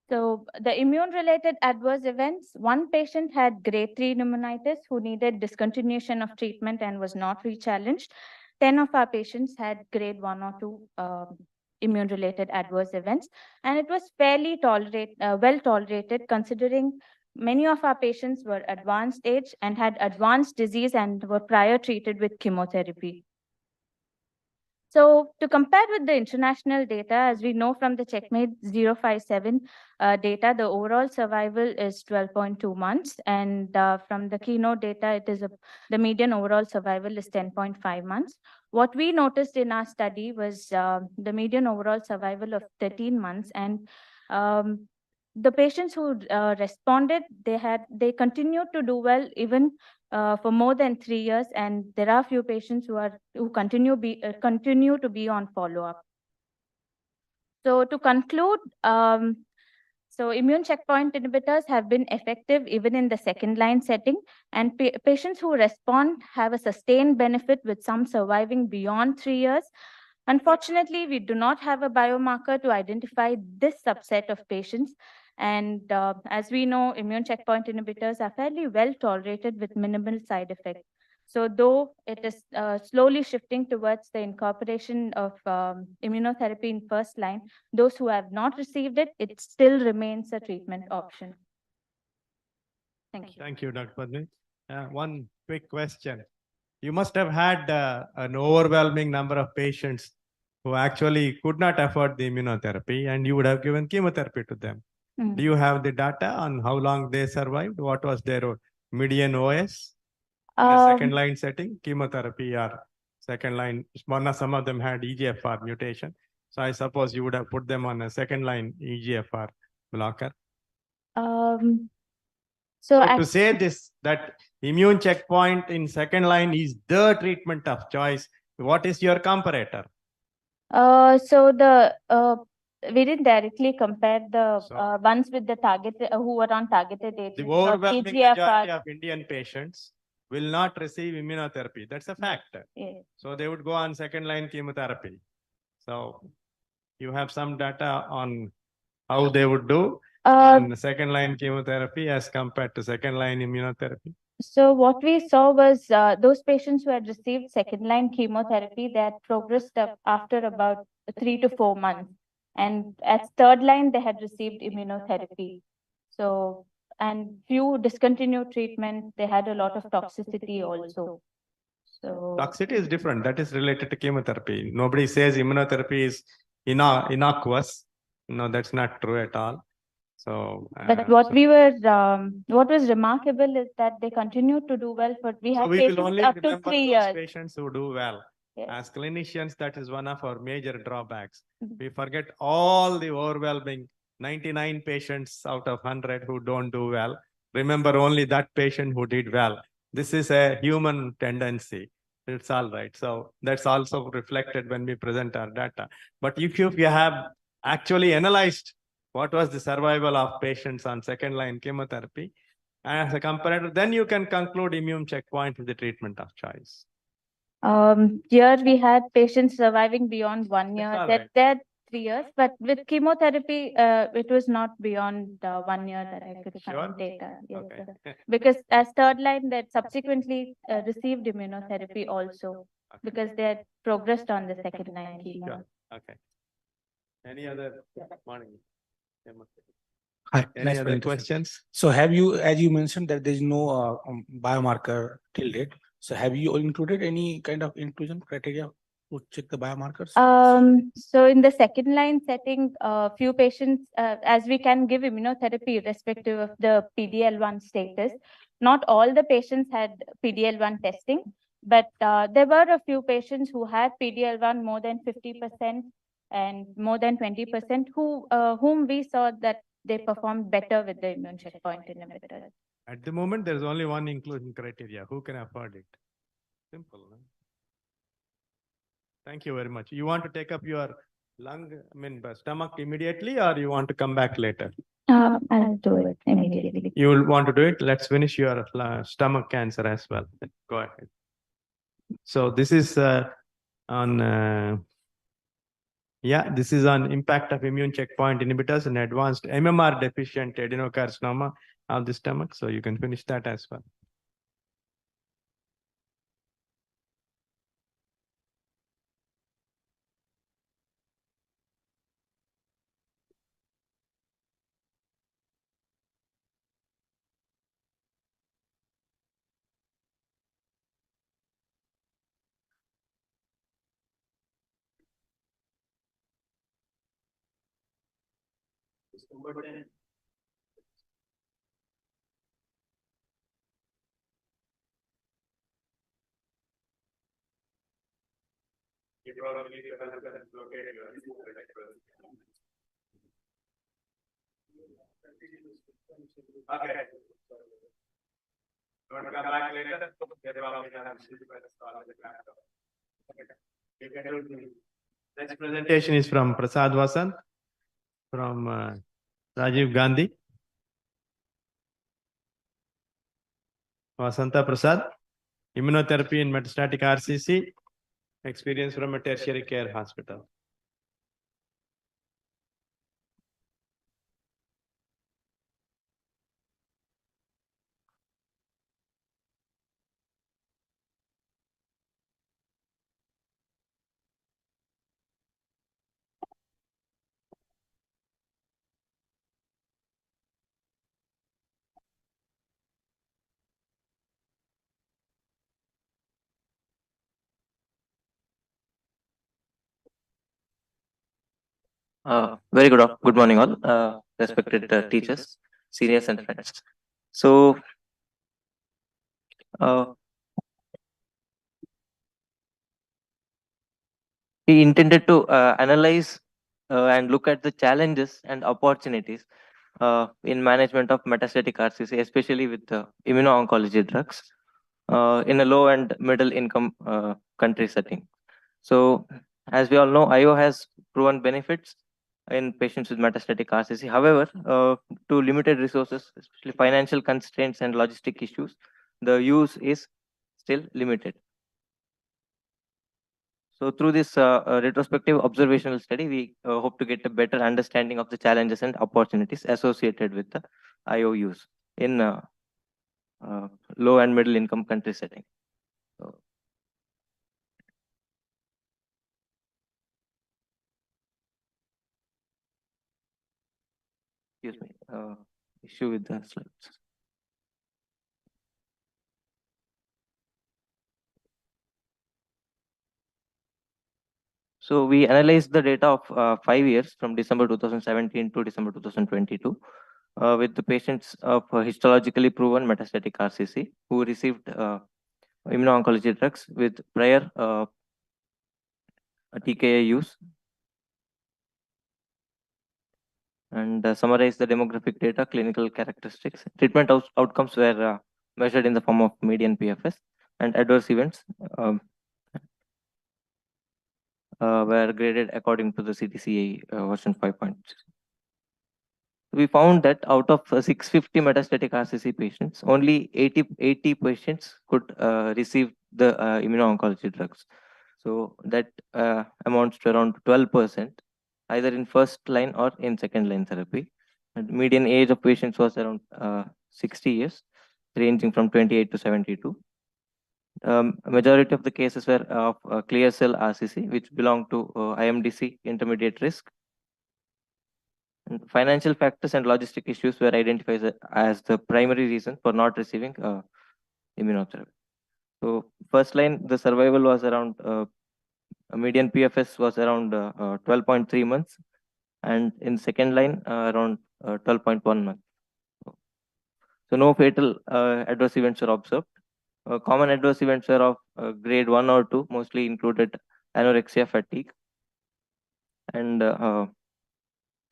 So the immune-related adverse events, 1 patient had grade 3 pneumonitis who needed discontinuation of treatment and was not re-challenged. 10 of our patients had grade 1 or 2 immune-related adverse events, and it was fairly well tolerated, considering many of our patients were advanced age and had advanced disease and were prior treated with chemotherapy. So to compare with the international data, as we know from the Checkmate 057 data, the overall survival is 12.2 months. And from the Keynote data, the median overall survival is 10.5 months. What we noticed in our study was the median overall survival of 13 months. And the patients who responded, they continued to do well even for more than 3 years, and there are few patients who continue to be on follow-up. So to conclude, so immune checkpoint inhibitors have been effective even in the second-line setting, and patients who respond have a sustained benefit with some surviving beyond 3 years. Unfortunately, we do not have a biomarker to identify this subset of patients. And as we know, immune checkpoint inhibitors are fairly well tolerated with minimal side effects. So though it is slowly shifting towards the incorporation of immunotherapy in first line, those who have not received it, it still remains a treatment option. Thank you. Thank you, Dr. Padmi. One quick question. You must have had an overwhelming number of patients who actually could not afford the immunotherapy, and you would have given chemotherapy to them. Do you have the data on how long they survived? What was their median OS in a second-line setting? Chemotherapy or second-line, some of them had EGFR mutation. So I suppose you would have put them on a second-line EGFR blocker. So to say this, that immune checkpoint in second line is the treatment of choice, what is your comparator? We didn't directly compare the ones with the targeted who were on targeted agents. The overwhelming majority of Indian patients will not receive immunotherapy. That's a fact. Yeah. So they would go on second line chemotherapy. So you have some data on how they would do on second line chemotherapy as compared to second line immunotherapy? So what we saw was those patients who had received second line chemotherapy that progressed up after about 3 to 4 months. And at third line, they had received immunotherapy. So, and few discontinued treatment, they had a lot of toxicity also. So toxicity is different. That is related to chemotherapy. Nobody says immunotherapy is innocuous. No, that's not true at all. So, but what was remarkable is that they continued to do well, but we have patients up to 3 years. Patients who do well. Yes. As clinicians, that is one of our major drawbacks. We forget all the overwhelming 99 patients out of 100 who don't do well. Remember only that patient who did well. This is a human tendency. It's all right. So that's also reflected when we present our data. But if you have actually analyzed what was the survival of patients on second line chemotherapy as a comparator, then you can conclude immune checkpoint is the treatment of choice. Here we had patients surviving beyond 1 year. That 3 years, but with chemotherapy, it was not beyond 1 year that I could find data. Yes, Okay. because as third line, that subsequently received immunotherapy also, because they had progressed on the second line chemo. Sure. Okay. Any other morning? Hi, Any other questions? So have you, as you mentioned that there is no biomarker till date, so have you included any kind of inclusion criteria to check the biomarkers? So in the second line setting, few patients, as we can give immunotherapy irrespective of the PD-L1 status, Not all the patients had PD-L1 testing, but there were a few patients who had PD-L1 more than 50% and more than 20% whom we saw that they performed better with the immune checkpoint inhibitor. At the moment, there is only one inclusion criteria. Who can afford it? Simple. No? Thank you very much. You want to take up your stomach immediately, or you want to come back later? I'll do it immediately. You will want to do it? Let's finish your stomach cancer as well. Go ahead. So this is on this is on impact of immune checkpoint inhibitors in advanced MMR deficient adenocarcinoma of the stomach. So you can finish that as well. Okay. You want to come back later? Next presentation is from Prasad Vasant from Rajiv Gandhi. Vasanta Prasad, immunotherapy in metastatic RCC, experience from a tertiary care hospital. Good morning, all respected teachers, seniors, and friends. So, we intended to analyze and look at the challenges and opportunities in management of metastatic RCC, especially with immuno-oncology drugs in a low and middle income country setting. So, as we all know, IO has proven benefits in patients with metastatic RCC. However, to limited resources, especially financial constraints and logistic issues, the use is still limited. So through this retrospective observational study, we hope to get a better understanding of the challenges and opportunities associated with the IO use in low and middle income country setting. So, excuse me, issue with the slides. So we analyzed the data of 5 years from December 2017 to December 2022 with the patients of histologically proven metastatic RCC who received immuno-oncology drugs with prior TKI use, and summarize the demographic data, clinical characteristics. Treatment outcomes were measured in the form of median PFS, and adverse events were graded according to the CTCAE version 5.6. We found that out of 650 metastatic RCC patients, only 80 patients could receive the immuno-oncology drugs. So that amounts to around 12%, either in first line or in second line therapy. And median age of patients was around 60 years, ranging from 28 to 72. Majority of the cases were of clear cell RCC, which belong to IMDC intermediate risk. And financial factors and logistic issues were identified as the primary reason for not receiving immunotherapy. So first line, the survival was around median PFS was around 12.3 months, and in second line around 12.1 months. So no fatal adverse events were observed. Common adverse events were of grade 1 or 2, mostly included anorexia, fatigue, and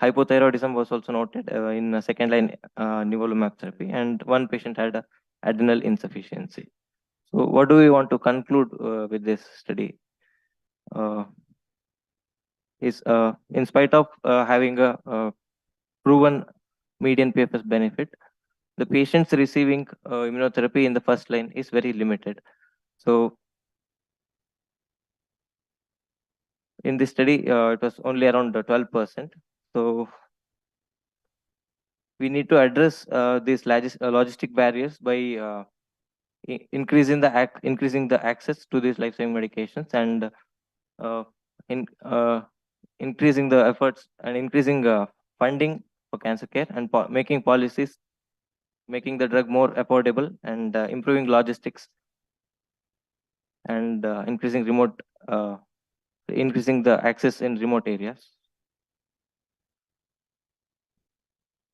hypothyroidism was also noted in second line nivolumab therapy, and one patient had adrenal insufficiency. So what do we want to conclude with this study? Is in spite of having a proven median PFS benefit, the patients receiving immunotherapy in the first line is very limited. So in this study, it was only around 12%. So we need to address these logistic barriers by increasing the access to these life-saving medications, and increasing the efforts and increasing funding for cancer care, and making policies, making the drug more affordable, and improving logistics, and increasing the access in remote areas.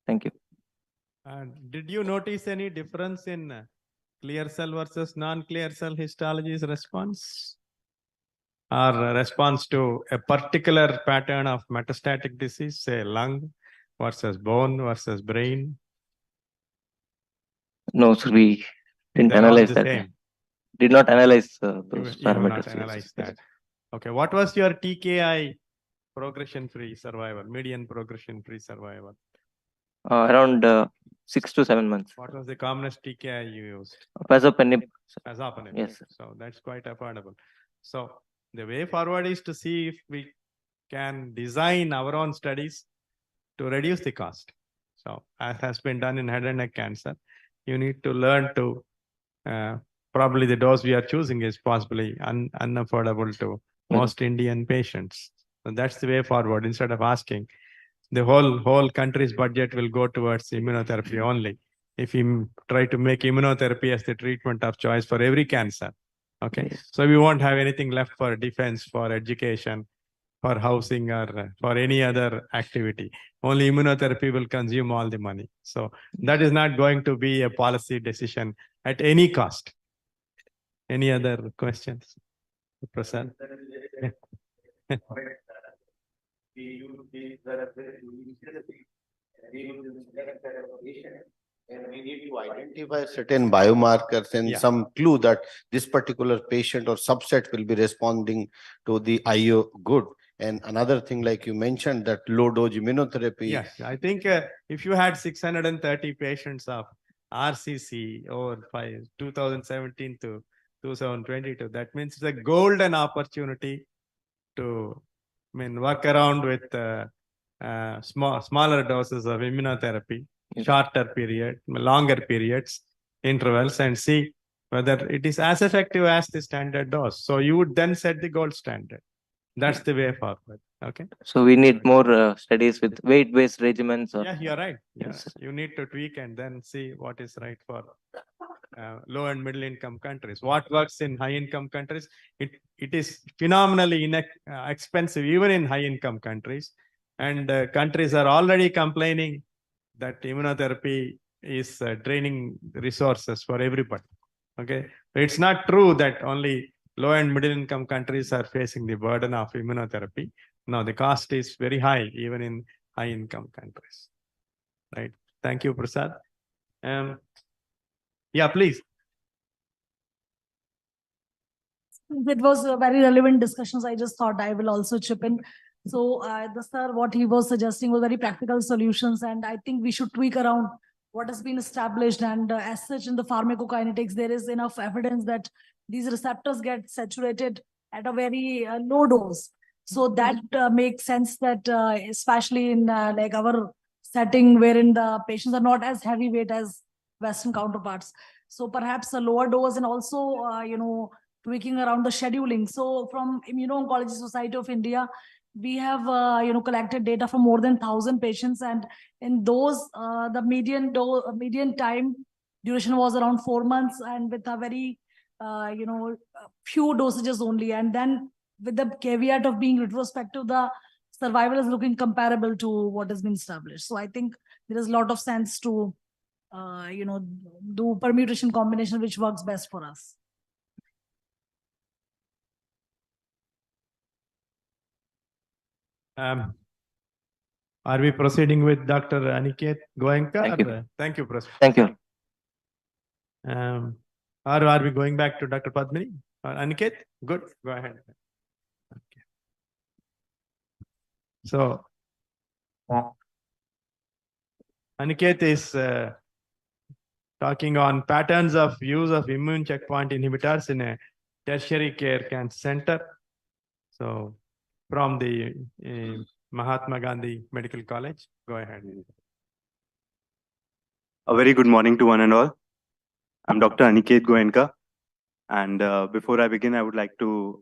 Thank you. Did you notice any difference in clear cell versus non-clear cell histologies response? Or response to a particular pattern of metastatic disease, say lung versus bone versus brain? No, sir, we didn't They're all analyze the that. same. Did not analyze You those have not parameters. analyzed that. Okay, what was your TKI progression-free survival, median progression-free survival? Around 6 to 7 months. What was the commonest TKI you used? Pazopanib. Pazopanib. Yes, sir. So that's quite affordable. So the way forward is to see if we can design our own studies to reduce the cost. So as has been done in head and neck cancer, you need to learn to probably the dose we are choosing is possibly unaffordable to most Indian patients. So that's the way forward. Instead of asking, the whole country's budget will go towards immunotherapy only. If you try to make immunotherapy as the treatment of choice for every cancer, okay? Yes. So we won't have anything left for defense, for education, for housing, or for any other activity. Only immunotherapy will consume all the money. So that is not going to be a policy decision at any cost. Any other questions? Prasad? Yeah. And we need to identify certain biomarkers and some clue that this particular patient or subset will be responding to the IO good. And another thing, like you mentioned, that low dose immunotherapy. Yes, I think if you had 630 patients of RCC over 2017 to 2022, that means it's a golden opportunity to work around with smaller doses of immunotherapy, shorter period, longer periods, intervals, and see whether it is as effective as the standard dose. So you would then set the gold standard. That's the way forward. Okay. So we need more studies with weight-based regimens. Yeah, you're right. Yes, you need to tweak and then see what is right for low and middle income countries. What works in high income countries, it is phenomenally expensive even in high income countries. And countries are already complaining that immunotherapy is draining resources for everybody. Okay, it's not true that only low and middle income countries are facing the burden of immunotherapy. No, the cost is very high even in high income countries. Right. Thank you, Prasad. Yeah, please. It was a very relevant discussions. I just thought I will also chip in. So the sir, what he was suggesting was very practical solutions, and I think we should tweak around what has been established. And as such, in the pharmacokinetics, there is enough evidence that these receptors get saturated at a very low dose. So that makes sense that especially in like our setting wherein the patients are not as heavyweight as Western counterparts. So perhaps a lower dose, and also, tweaking around the scheduling. So from Immuno-Oncology Society of India, we have, collected data from more than 1,000 patients. And in those, the median time duration was around 4 months, and with a very, few dosages only. And then with the caveat of being retrospective, the survival is looking comparable to what has been established. So I think there is a lot of sense to do permutation combination which works best for us. Are we proceeding with Dr. Aniket Goenka? Thank you. Thank you, Professor. Thank you. Or are we going back to Dr. Padmini? Aniket? Good. Go ahead. Okay. So, Aniket is talking on patterns of use of immune checkpoint inhibitors in a tertiary care cancer center. So, from the Mahatma Gandhi Medical College, go ahead. A very good morning to one and all. I'm Dr. Aniket Goenka. And before I begin, I would like to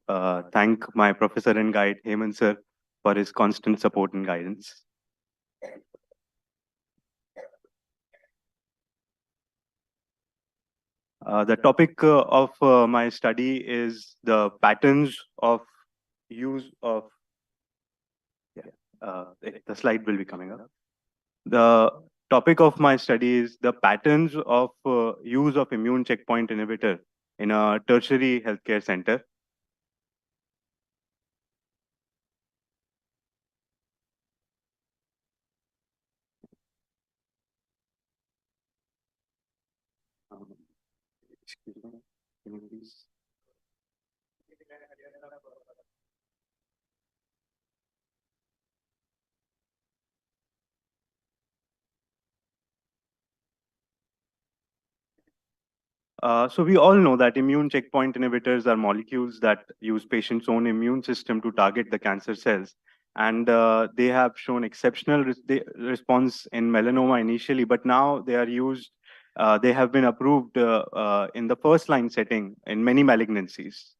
thank my professor and guide, Hemant sir, for his constant support and guidance. The topic of my study is the patterns of use of, the slide will be coming up. The topic of my study is the patterns of use of immune checkpoint inhibitor in a tertiary healthcare center. Excuse me, can you please? So we all know that immune checkpoint inhibitors are molecules that use patient's own immune system to target the cancer cells. And they have shown exceptional response in melanoma initially, but now they are used, they have been approved in the first line setting in many malignancies.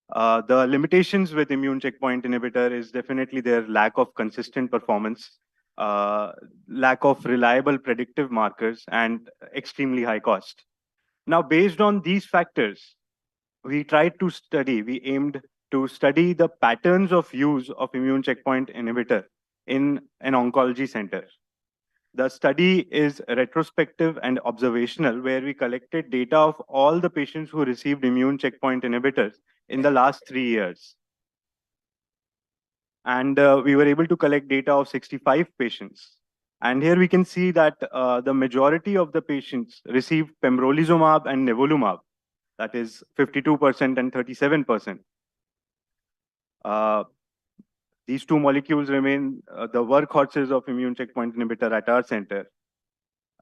The limitations with immune checkpoint inhibitor is definitely their lack of consistent performance, lack of reliable predictive markers, and extremely high cost. Now, based on these factors, we aimed to study the patterns of use of immune checkpoint inhibitor in an oncology center. The study is retrospective and observational, where we collected data of all the patients who received immune checkpoint inhibitors in the last 3 years. And we were able to collect data of 65 patients. And here we can see that the majority of the patients received pembrolizumab and nivolumab, that is 52% and 37%. These two molecules remain the workhorses of immune checkpoint inhibitor at our center.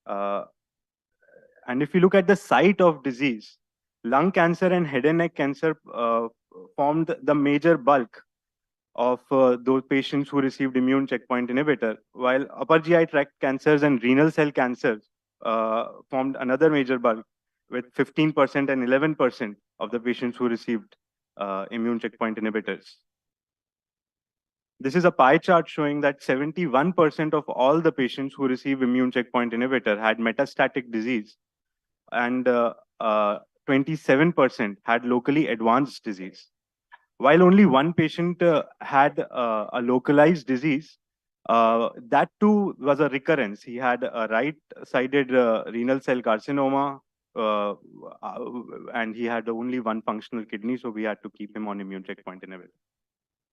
And if you look at the site of disease, lung cancer and head and neck cancer formed the major bulk of those patients who received immune checkpoint inhibitor, while upper GI tract cancers and renal cell cancers formed another major bulk, with 15% and 11% of the patients who received immune checkpoint inhibitors. This is a pie chart showing that 71% of all the patients who receive immune checkpoint inhibitor had metastatic disease, and 27% had locally advanced disease. While only one patient had a localized disease, that too was a recurrence. He had a right-sided renal cell carcinoma, and he had only one functional kidney, so we had to keep him on immune checkpoint inhibitor.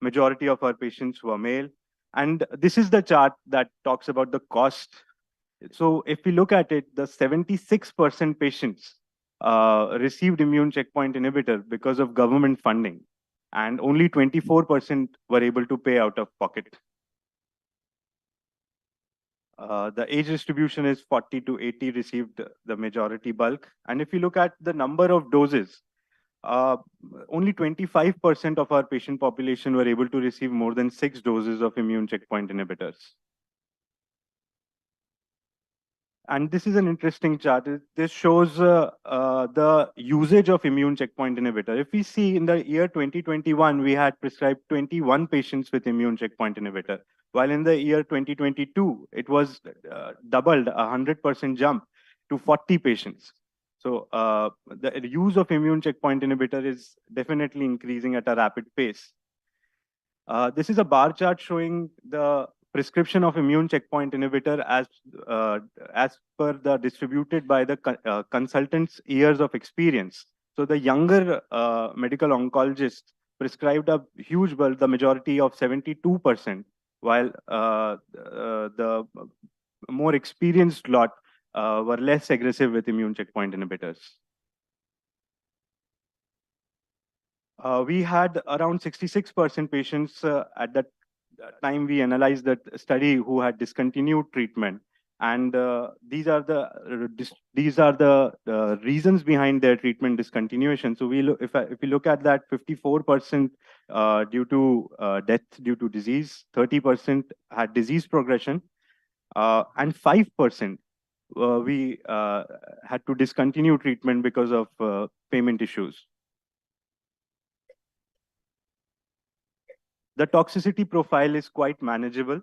Majority of our patients were male. And this is the chart that talks about the cost. So if we look at it, the 76% patients received immune checkpoint inhibitor because of government funding, and only 24% were able to pay out of pocket. The age distribution is 40 to 80 received the majority bulk. And if you look at the number of doses, only 25% of our patient population were able to receive more than 6 doses of immune checkpoint inhibitors. And this is an interesting chart. This shows the usage of immune checkpoint inhibitor. If we see in the year 2021, we had prescribed 21 patients with immune checkpoint inhibitor, while in the year 2022, it was doubled, 100% jump to 40 patients. So the use of immune checkpoint inhibitor is definitely increasing at a rapid pace. This is a bar chart showing the prescription of immune checkpoint inhibitor as per the distributed by the consultant's years of experience. So the younger medical oncologists prescribed a huge bulk, the majority of 72%, while the more experienced lot were less aggressive with immune checkpoint inhibitors. We had around 66% patients at that time we analyzed that study who had discontinued treatment, and these are the reasons behind their treatment discontinuation. So we look, if we look at that, 54% due to death due to disease, 30% had disease progression, and 5% we had to discontinue treatment because of payment issues. The toxicity profile is quite manageable.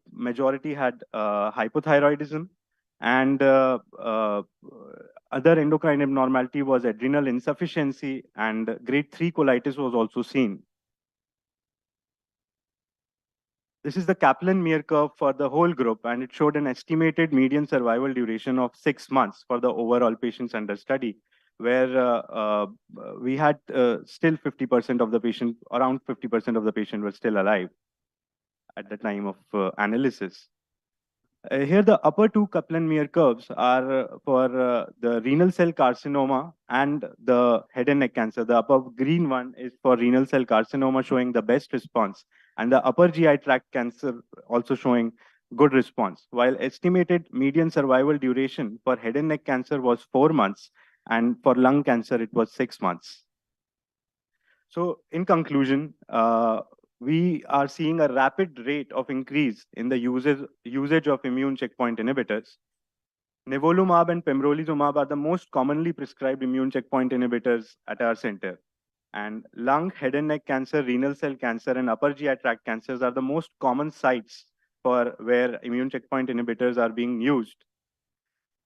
Majority had hypothyroidism, and other endocrine abnormality was adrenal insufficiency, and grade 3 colitis was also seen. This is the Kaplan-Meier curve for the whole group, and it showed an estimated median survival duration of 6 months for the overall patients under study, where we had still 50% of the patient, around 50% of the patient were still alive at the time of analysis. Here the upper two Kaplan-Meier curves are for the renal cell carcinoma and the head and neck cancer. The upper green one is for renal cell carcinoma, showing the best response, and the upper GI tract cancer also showing good response, while estimated median survival duration for head and neck cancer was 4 months, and for lung cancer it was 6 months. So in conclusion, we are seeing a rapid rate of increase in the usage of immune checkpoint inhibitors. Nivolumab and pembrolizumab are the most commonly prescribed immune checkpoint inhibitors at our center. And lung, head and neck cancer, renal cell cancer, and upper GI tract cancers are the most common sites for where immune checkpoint inhibitors are being used.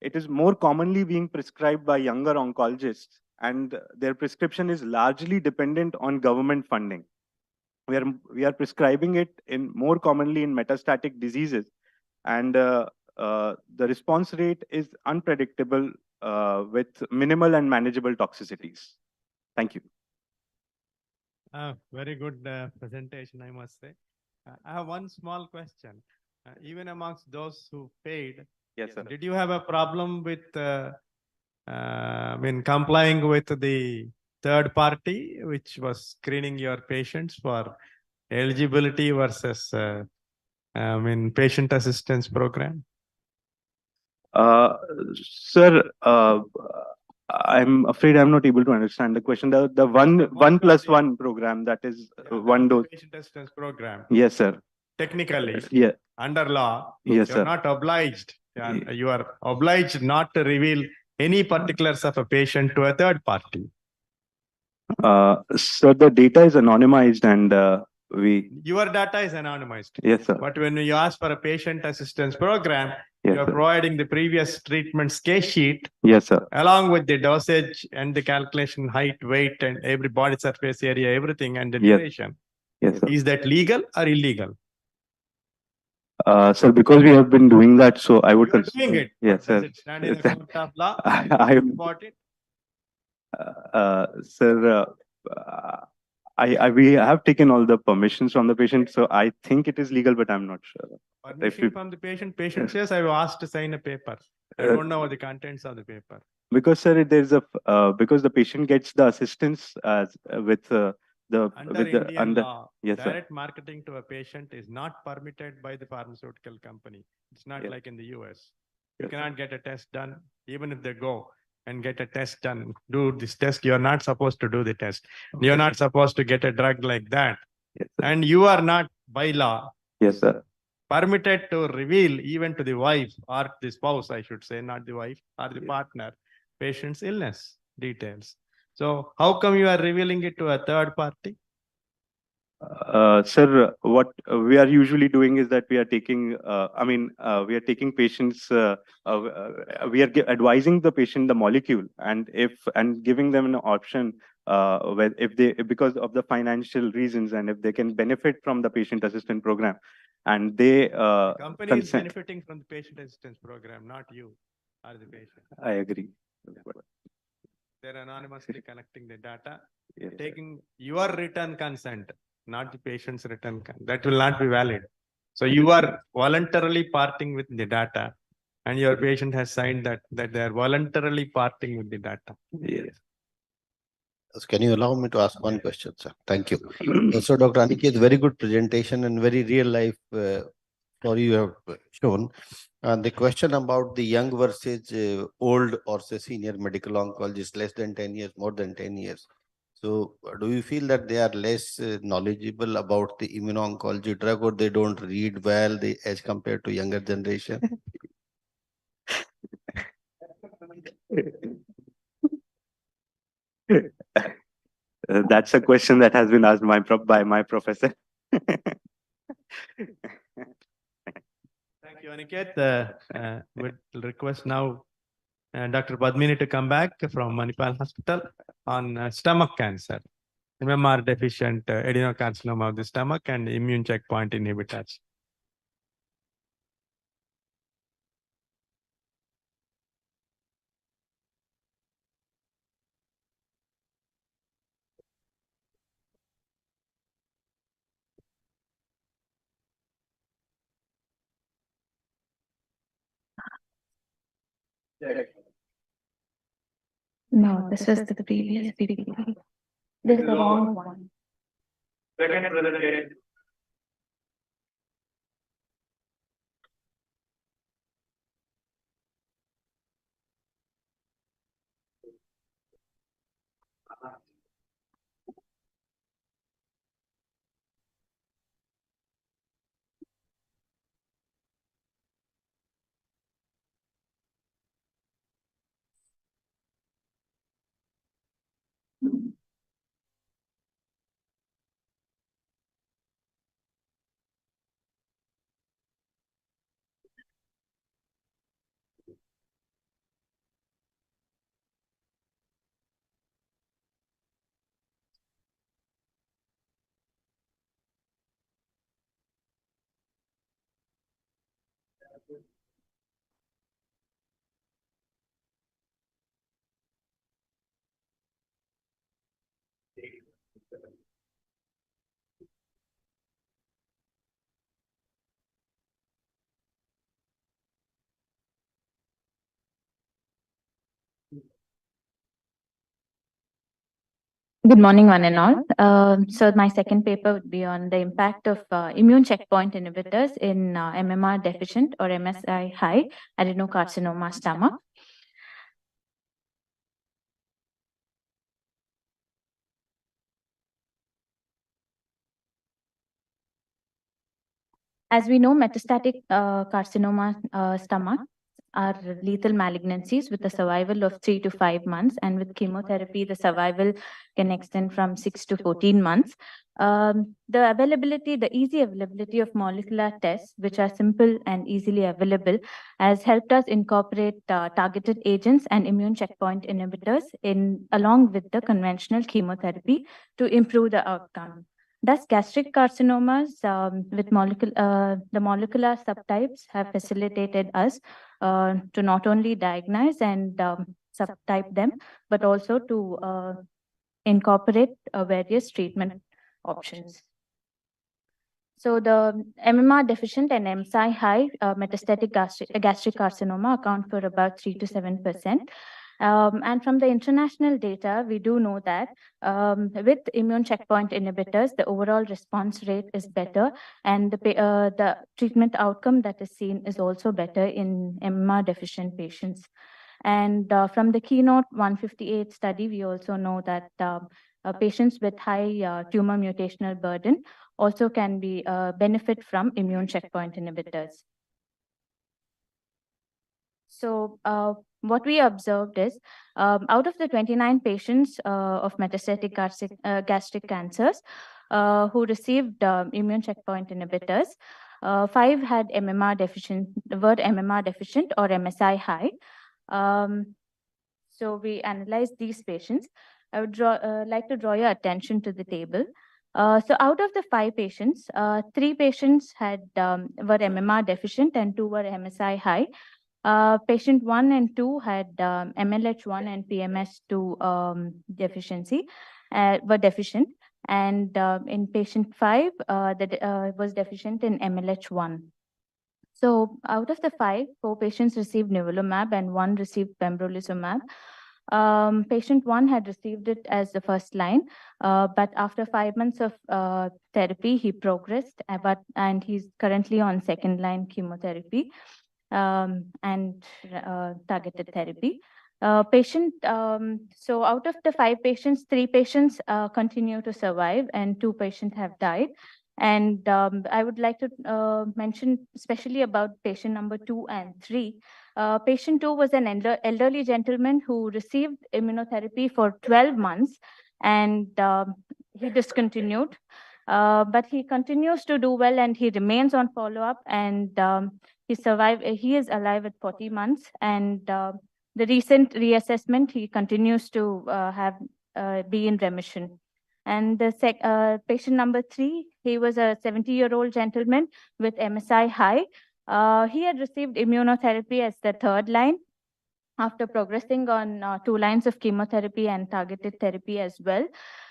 It is more commonly being prescribed by younger oncologists, and their prescription is largely dependent on government funding. We are prescribing it in more commonly in metastatic diseases, and the response rate is unpredictable with minimal and manageable toxicities. Thank you. Very good presentation, I must say. I have one small question. Even amongst those who paid, yes, sir. Did you have a problem with complying with the third party, which was screening your patients for eligibility versus patient assistance program? Sir, I'm afraid I'm not able to understand the question. The one plus one program, that is one dose. Patient assistance program. Yes, sir. Technically, yeah, under law, yes, you're sir. not obliged. You are obliged not to reveal any particulars of a patient to a third party. So the data is anonymized, and your data is anonymized. Yes, sir. But when you ask for a patient assistance program, yes, you are sir. providing the previous treatment's case sheet, Yes, sir. along with the dosage and the calculation, height, weight, and every body surface area, everything, and the Yes. duration. Yes, sir. Is that legal or illegal? Sir, because we have been doing that, so I would. You are doing it. Yes, Does sir. it stand in the court of law? I About it? Sir, we have taken all the permissions from the patient, so I think it is legal, but I'm not sure. Permission from the patient. Patient says, I was asked to sign a paper. I don't know the contents of the paper. Because, sir, there's a because the patient gets the assistance with Indian law, yes, direct marketing to a patient is not permitted by the pharmaceutical company. It's not like in the US. You cannot get a test done, even if they go and get a test done, do this test. You're not supposed to do the test. You're not supposed to get a drug like that. Yes, and you are not by law yes, sir. permitted to reveal even to the wife or the spouse, I should say, not the wife or the partner, patient's illness details. So how come you are revealing it to a third party? Sir, what we are usually doing is that we are taking, we are taking patients, we are advising the patient the molecule, and giving them an option because of the financial reasons, and if they can benefit from the patient assistance program, and they Company is consent. benefiting from the patient assistance program, not you or the patient. I agree. They're anonymously collecting the data, Yes. taking your written consent, not the patient's written consent. That will not be valid. So you are voluntarily parting with the data, and your patient has signed that they are voluntarily parting with the data. Yes. Can you allow me to ask one question, sir? Thank you. So, Dr. Aniket, very good presentation and very real life story you have shown. The question about the young versus old or say senior medical oncologist, less than 10 years, more than 10 years. So, do you feel that they are less knowledgeable about the immuno-oncology drug, or they don't read well as compared to younger generation? That's a question that has been asked by my professor. Thank you, Aniket. Would request now Dr. Padmini to come back from Manipal Hospital on stomach cancer, MMR deficient adenocarcinoma of the stomach and immune checkpoint inhibitors. No, this was the previous PPT. This is the wrong one. Second presentation. Good morning, one and all. So my second paper would be on the impact of immune checkpoint inhibitors in MMR deficient or MSI high adenocarcinoma stomach. As we know, metastatic carcinoma stomach are lethal malignancies with a survival of 3 to 5 months, and with chemotherapy, the survival can extend from 6 to 14 months. The easy availability of molecular tests, which are simple and easily available, has helped us incorporate targeted agents and immune checkpoint inhibitors along with the conventional chemotherapy to improve the outcome. Thus, gastric carcinomas with the molecular subtypes have facilitated us to not only diagnose and subtype them, but also to incorporate various treatment options. So the MMR deficient and MSI high metastatic gastric carcinoma account for about 3 to 7%. And from the international data, we do know that with immune checkpoint inhibitors, the overall response rate is better, and the treatment outcome that is seen is also better in MMR deficient patients. And from the Keynote 158 study, we also know that patients with high tumor mutational burden also can be benefit from immune checkpoint inhibitors. So what we observed is out of the 29 patients of metastatic gastric cancers who received immune checkpoint inhibitors, 5 had MMR deficient, were MMR deficient or MSI high. So we analyzed these patients, I would like to draw your attention to the table. So out of the 5 patients, 3 patients were MMR deficient and 2 were MSI high. Patient 1 and 2 had MLH1 and PMS2 deficiency, were deficient. And in patient 5, that was deficient in MLH1. So out of the 5, 4 patients received nivolumab and 1 received pembrolizumab. Patient 1 had received it as the first line, but after 5 months of therapy, he progressed, and he's currently on second line chemotherapy and targeted therapy. So out of the 5 patients, 3 patients continue to survive and 2 patients have died. And I would like to mention especially about patient number 2 and 3. Patient 2 was an elderly gentleman who received immunotherapy for 12 months and he discontinued. But he continues to do well and he remains on follow-up and he survived. He is alive at 40 months and the recent reassessment, he continues to be in remission. And the patient number 3, he was a 70-year-old gentleman with MSI high. He had received immunotherapy as the third line after progressing on 2 lines of chemotherapy and targeted therapy as well.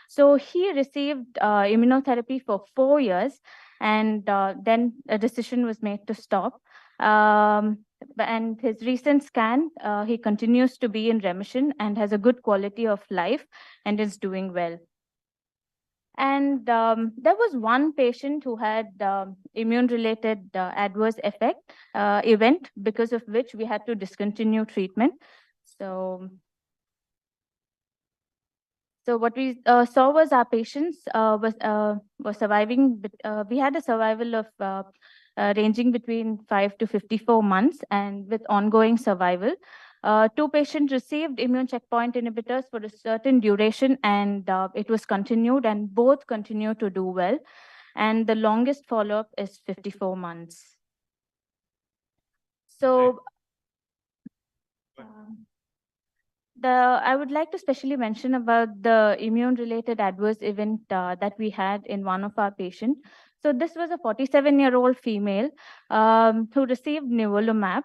So he received immunotherapy for 4 years and then a decision was made to stop. And his recent scan, he continues to be in remission and has a good quality of life and is doing well. And there was one patient who had immune-related adverse event, because of which we had to discontinue treatment. So what we saw was our patients was surviving. We had a survival of ranging between 5 to 54 months, and with ongoing survival. 2 patients received immune checkpoint inhibitors for a certain duration, and it was continued, and both continue to do well. And the longest follow-up is 54 months. So I would like to specially mention about the immune-related adverse event that we had in one of our patients. So this was a 47-year-old female who received nivolumab.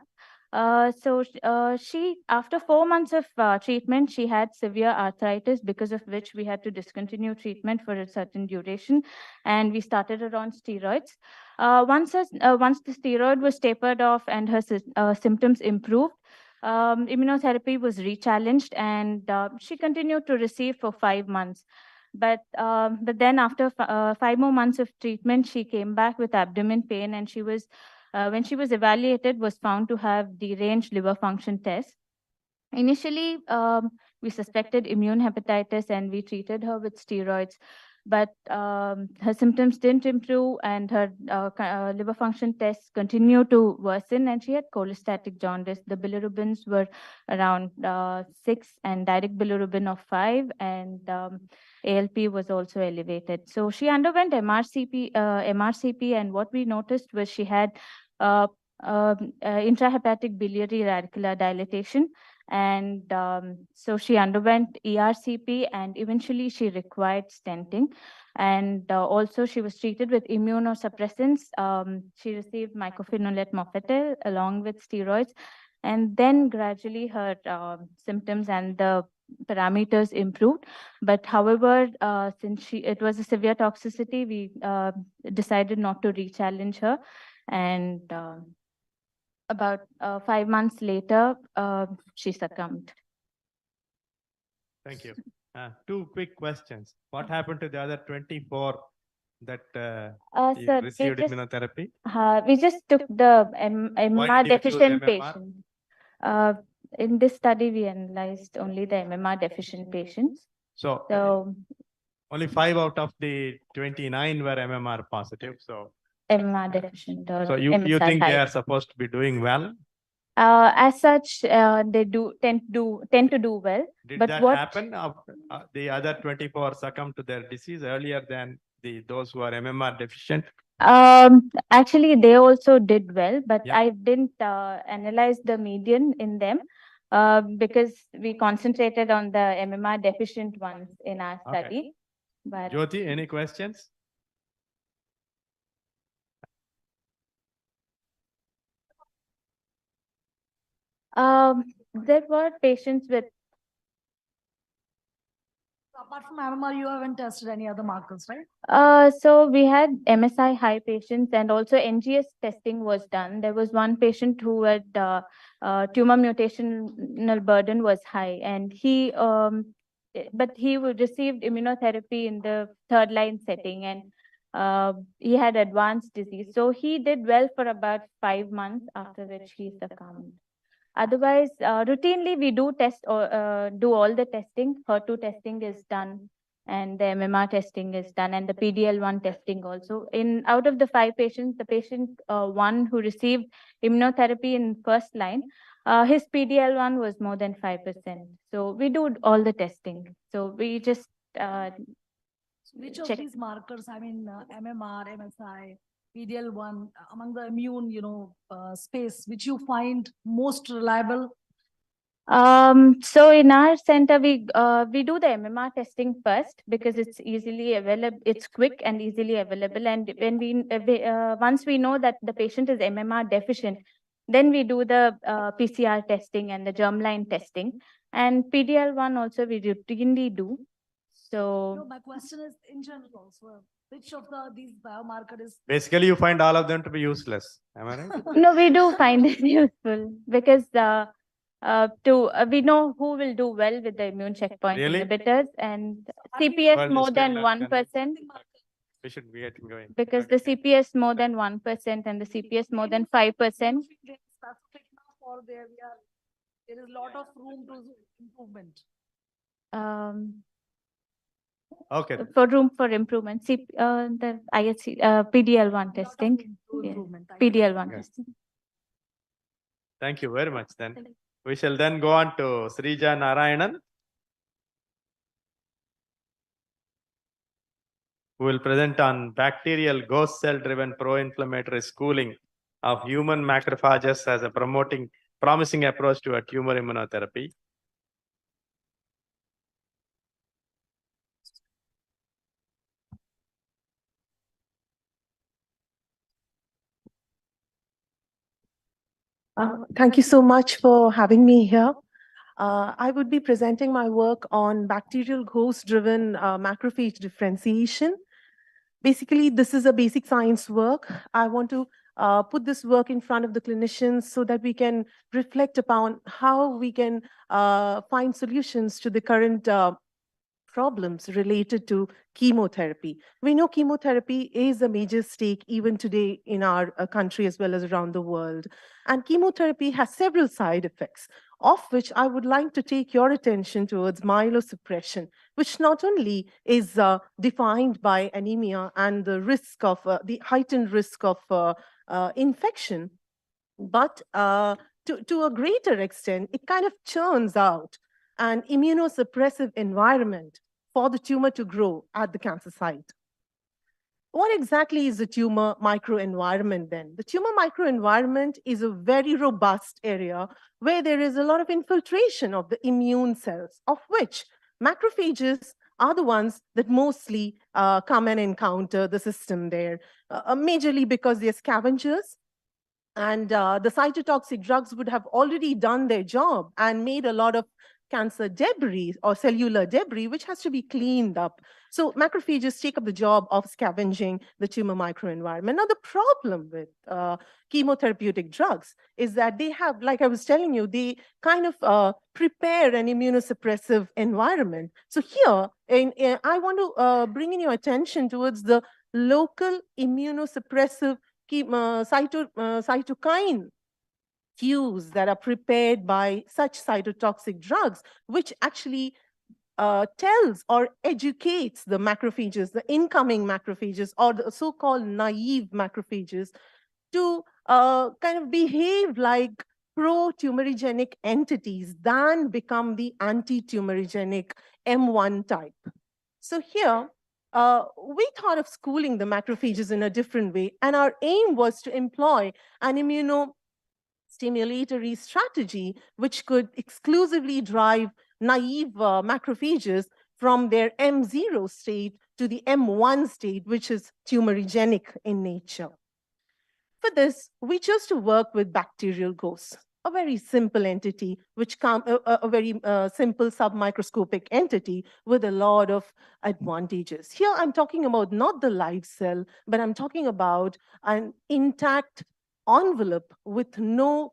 She, after 4 months of treatment, she had severe arthritis, because of which we had to discontinue treatment for a certain duration, and we started her on steroids. Once the steroid was tapered off and her symptoms improved, immunotherapy was rechallenged, and she continued to receive for 5 months. But then after 5 more months of treatment, she came back with abdomen pain, and she was, when she was evaluated, was found to have deranged liver function test. Initially, we suspected immune hepatitis and we treated her with steroids, but her symptoms didn't improve and her liver function tests continued to worsen, and she had cholestatic jaundice. The bilirubins were around 6 and direct bilirubin of 5, and ALP was also elevated. So she underwent MRCP, and what we noticed was she had intrahepatic biliary radicular dilatation. And so she underwent ERCP, and eventually she required stenting. And also she was treated with immunosuppressants. She received mycophenolate mofetil along with steroids. And then gradually her symptoms and the parameters improved. But however, since it was a severe toxicity, we decided not to re-challenge her. And about 5 months later, she succumbed. Thank you. 2 quick questions. What happened to the other 24 that received immunotherapy? We just took the MMR did you choose deficient MMR? patient. In this study, we analyzed only the MMR deficient patients. So only 5 out of the 29 were MMR positive. So MMR deficient. so you think they are supposed to be doing well? As such, they tend to do well. Did but that what happen? The other 24 succumbed to their disease earlier than those who are MMR deficient? Actually, they also did well, but Yeah. I didn't analyze the median in them. because we concentrated on the MMR deficient ones in our Okay. study. But Jyoti, any questions? there were patients with Apart from MMR, you haven't tested any other markers, right? so we had MSI high patients and also NGS testing was done. There was one patient who had tumor mutational burden was high, and but he received immunotherapy in the third line setting, and he had advanced disease. So he did well for about 5 months, after which he succumbed. Otherwise, routinely we do test or do all the testing. HER2 testing is done, and the MMR testing is done, and the PDL1 testing also. In out of the 5 patients, the patient one who received immunotherapy in first line, his PDL1 was more than 5%. So we do all the testing. So we just Which of check. these markers, I mean, MMR, MSI, PDL1, among the immune, space, which you find most reliable? So in our center, we do the MMR testing first because it's easily available, it's quick and easily available. And when once we know that the patient is MMR deficient, then we do the PCR testing and the germline testing. And PDL1 also we routinely do. No, So my question is in general also, which of these biomarker is? Basically, you find all of them to be useless. Am I right? no, we do find it useful because we know who will do well with the immune checkpoint Really? inhibitors, and Well, CPS more just than tell 1%, We should be getting going. because the CPS more than 1% and the CPS more than 5%. Specific now for there is a lot of room to improvement. Okay. For room for improvement, the IHC, PDL1 testing, yeah, PDL1 testing. Thank you very much then. We shall then go on to Srija Narayanan, who will present on bacterial ghost cell driven pro-inflammatory schooling of human macrophages as a promising approach to a tumor immunotherapy. Thank you so much for having me here. I would be presenting my work on bacterial ghost-driven macrophage differentiation. Basically, this is a basic science work. I want to put this work in front of the clinicians so that we can reflect upon how we can find solutions to the current problems related to chemotherapy. We know chemotherapy is a major stake even today in our country as well as around the world. And chemotherapy has several side effects, of which I would like to take your attention towards myelosuppression, which not only is defined by anemia and the risk of the heightened risk of infection, but to a greater extent, it kind of churns out an immunosuppressive environment for the tumor to grow at the cancer site. What exactly is the tumor microenvironment then? The tumor microenvironment is a very robust area where there is a lot of infiltration of the immune cells, of which macrophages are the ones that mostly come and encounter the system there, majorly because they're scavengers. And the cytotoxic drugs would have already done their job and made a lot of cancer debris or cellular debris, which has to be cleaned up. So macrophages take up the job of scavenging the tumor microenvironment. Now, the problem with chemotherapeutic drugs is that they have, like I was telling you, they kind of prepare an immunosuppressive environment. So here, I want to bring in your attention towards the local immunosuppressive cytokine cues that are prepared by such cytotoxic drugs, which actually tells or educates the macrophages, the incoming macrophages, or the so-called naive macrophages, to kind of behave like pro-tumorigenic entities than become the anti-tumorigenic M1 type. So here, we thought of schooling the macrophages in a different way, and our aim was to employ an stimulatory strategy, which could exclusively drive naive macrophages from their M0 state to the M1 state, which is tumorigenic in nature. For this, we chose to work with bacterial ghosts, a very simple entity, a very simple submicroscopic entity with a lot of advantages. Here, I'm talking about not the live cell, but I'm talking about an intact envelope with no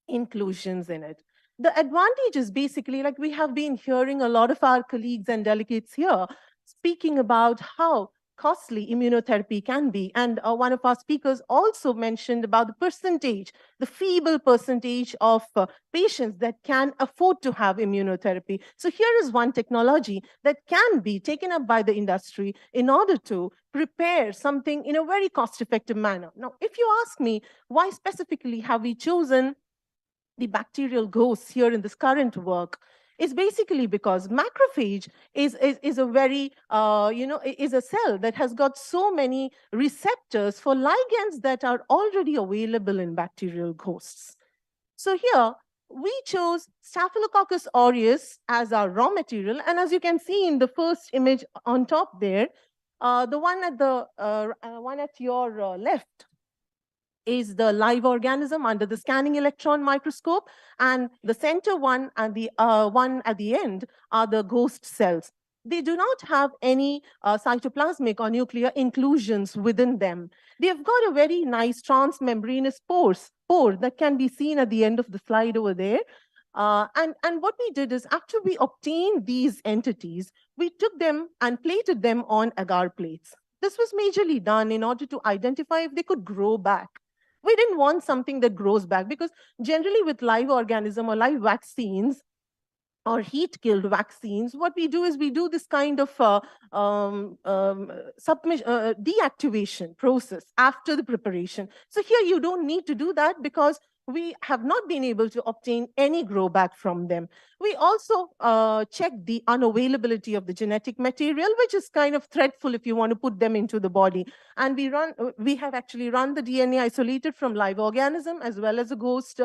inclusions in it. The advantage is basically, like we have been hearing a lot of our colleagues and delegates here speaking about how costly immunotherapy can be. And one of our speakers also mentioned about the percentage, the feeble percentage of patients that can afford to have immunotherapy. So here is one technology that can be taken up by the industry in order to prepare something in a very cost-effective manner. Now, if you ask me, why specifically have we chosen the bacterial ghosts here in this current work, is basically because macrophage is a very, is a cell that has got so many receptors for ligands that are already available in bacterial ghosts. So here, we chose Staphylococcus aureus as our raw material. And as you can see in the first image on top there, the one at your left is the live organism under the scanning electron microscope, and the center one and the one at the end are the ghost cells. They do not have any cytoplasmic or nuclear inclusions within them. They've got a very nice transmembranous pore that can be seen at the end of the slide over there. And what we did is, after we obtained these entities, we took them and plated them on agar plates. This was majorly done in order to identify if they could grow back. We didn't want something that grows back, because generally with live organism or live vaccines or heat-killed vaccines, what we do is we do this kind of deactivation process after the preparation. So here you don't need to do that, because we have not been able to obtain any grow back from them. We also checked the unavailability of the genetic material, which is kind of threatful if you want to put them into the body. And we have actually run the DNA isolated from live organism as well as the ghost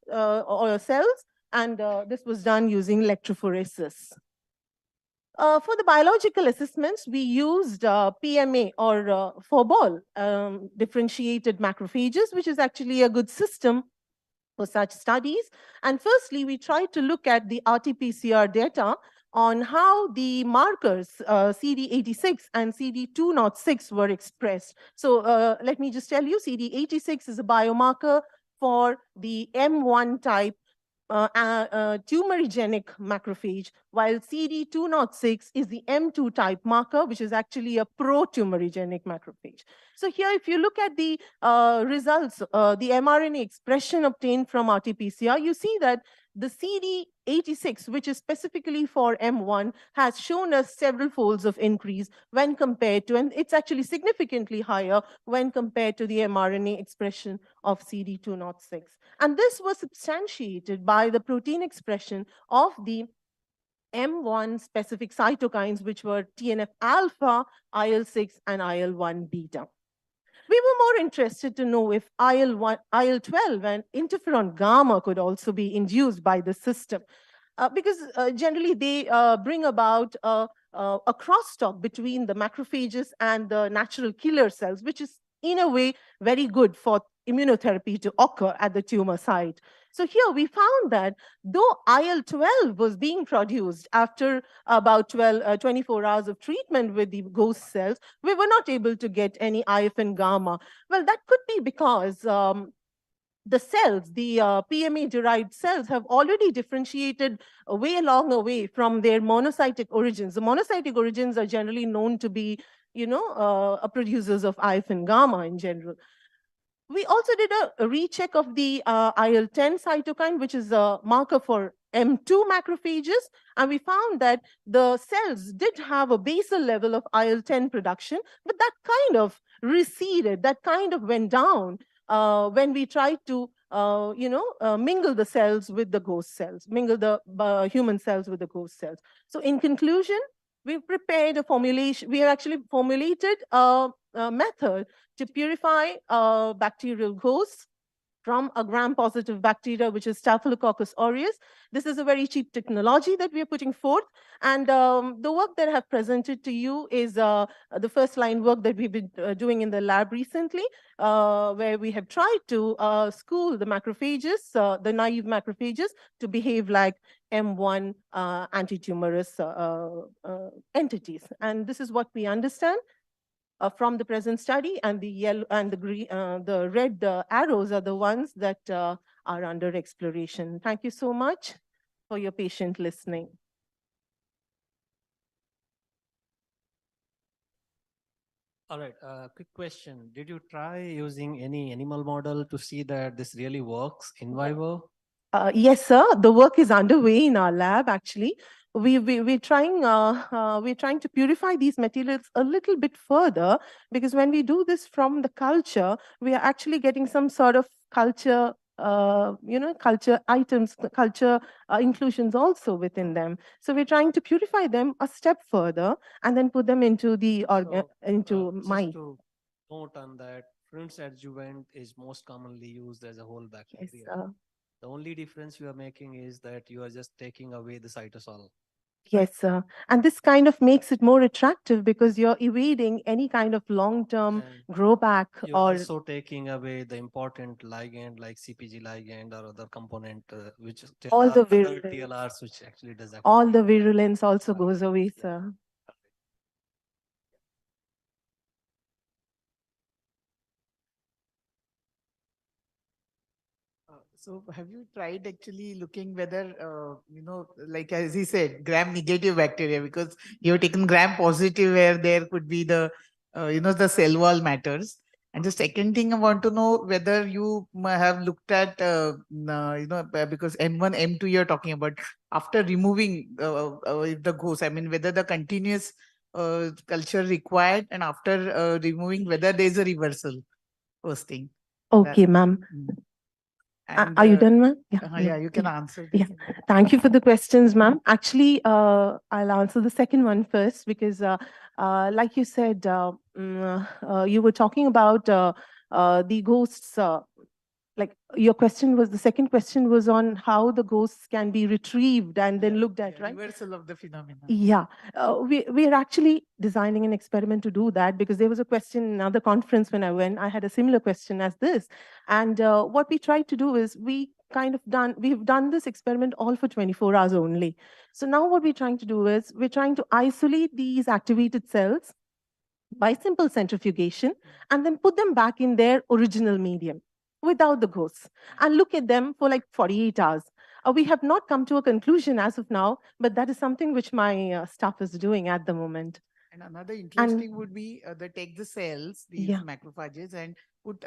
cells. And this was done using electrophoresis. For the biological assessments, we used PMA or FOBOL, differentiated macrophages, which is actually a good system for such studies. And firstly, we tried to look at the RT-PCR data on how the markers CD86 and CD206 were expressed. So let me just tell you, CD86 is a biomarker for the M1 type tumorigenic macrophage, while CD206 is the M2 type marker, which is actually a pro-tumorigenic macrophage. So here, if you look at the results, the mRNA expression obtained from RT-PCR, you see that the CD86, which is specifically for M1, has shown us several folds of increase when compared to, and it's actually significantly higher when compared to the mRNA expression of CD206. And this was substantiated by the protein expression of the M1 specific cytokines, which were TNF alpha, IL-6, and IL-1 beta. We were more interested to know if IL-12 and interferon gamma could also be induced by the system, because generally they bring about a crosstalk between the macrophages and the natural killer cells, which is in a way very good for immunotherapy to occur at the tumor site. So here we found that though IL-12 was being produced after about 24 hours of treatment with the ghost cells, we were not able to get any IFN gamma. Well, that could be because the cells, the PMA-derived cells, have already differentiated way along away from their monocytic origins. The monocytic origins are generally known to be, producers of IFN gamma in general. We also did a recheck of the IL-10 cytokine, which is a marker for M2 macrophages, and we found that the cells did have a basal level of IL-10 production, but that kind of receded, that kind of went down when we tried to mingle the cells with the ghost cells, mingle the human cells with the ghost cells. So in conclusion, we've prepared a formulation, we have actually formulated a method to purify bacterial ghosts from a gram-positive bacteria, which is Staphylococcus aureus. This is a very cheap technology that we are putting forth. And the work that I have presented to you is the first line work that we've been doing in the lab recently, where we have tried to school the macrophages, the naive macrophages, to behave like M1 antitumorous entities. And this is what we understand from the present study, and the yellow and the green, the red arrows are the ones that are under exploration. Thank you so much for your patient listening. All right, quick question. Did you try using any animal model to see that this really works in vivo? Yes, sir. The work is underway in our lab, actually. We're trying to purify these materials a little bit further, because when we do this from the culture, we are actually getting some sort of culture, culture items, culture inclusions also within them. So we're trying to purify them a step further and then put them into the mice. Just to note on that, Front's adjuvant is most commonly used as a whole bacteria. Yes, sir. The only difference you are making is that you are just taking away the cytosol. Yes, sir. And this kind of makes it more attractive because you're evading any kind of long-term grow back You're or also taking away the important ligand like CPG ligand or other component, which is all the other virulence. TLRs, which actually does All the virulence also goes away, sir. So have you tried actually looking whether, like as he said, gram-negative bacteria, because you have taken gram-positive where there could be the, the cell wall matters. And the second thing I want to know whether you have looked at, because M1, M2 you're talking about, after removing the ghost, I mean, whether the continuous culture required, and after removing, whether there's a reversal, first thing. Okay, ma'am. And, Are you done, ma'am? yeah, you can answer. Yeah. Thank you for the questions, ma'am. Actually, I'll answer the second one first because, like you said, you were talking about the ghosts. Like your question was, the second question was on how the ghosts can be retrieved and then looked at, right? Reversal of the phenomena. Yeah, we are actually designing an experiment to do that, because there was a question in another conference when I went. I had a similar question as this, and what we tried to do is we've done this experiment all for 24 hours only. So now what we're trying to do is we're trying to isolate these activated cells by simple centrifugation and then put them back in their original medium without the ghosts and look at them for like 48 hours. We have not come to a conclusion as of now, but that is something which my staff is doing at the moment. And another interesting would be they take the cells, these Yeah. macrophages, and put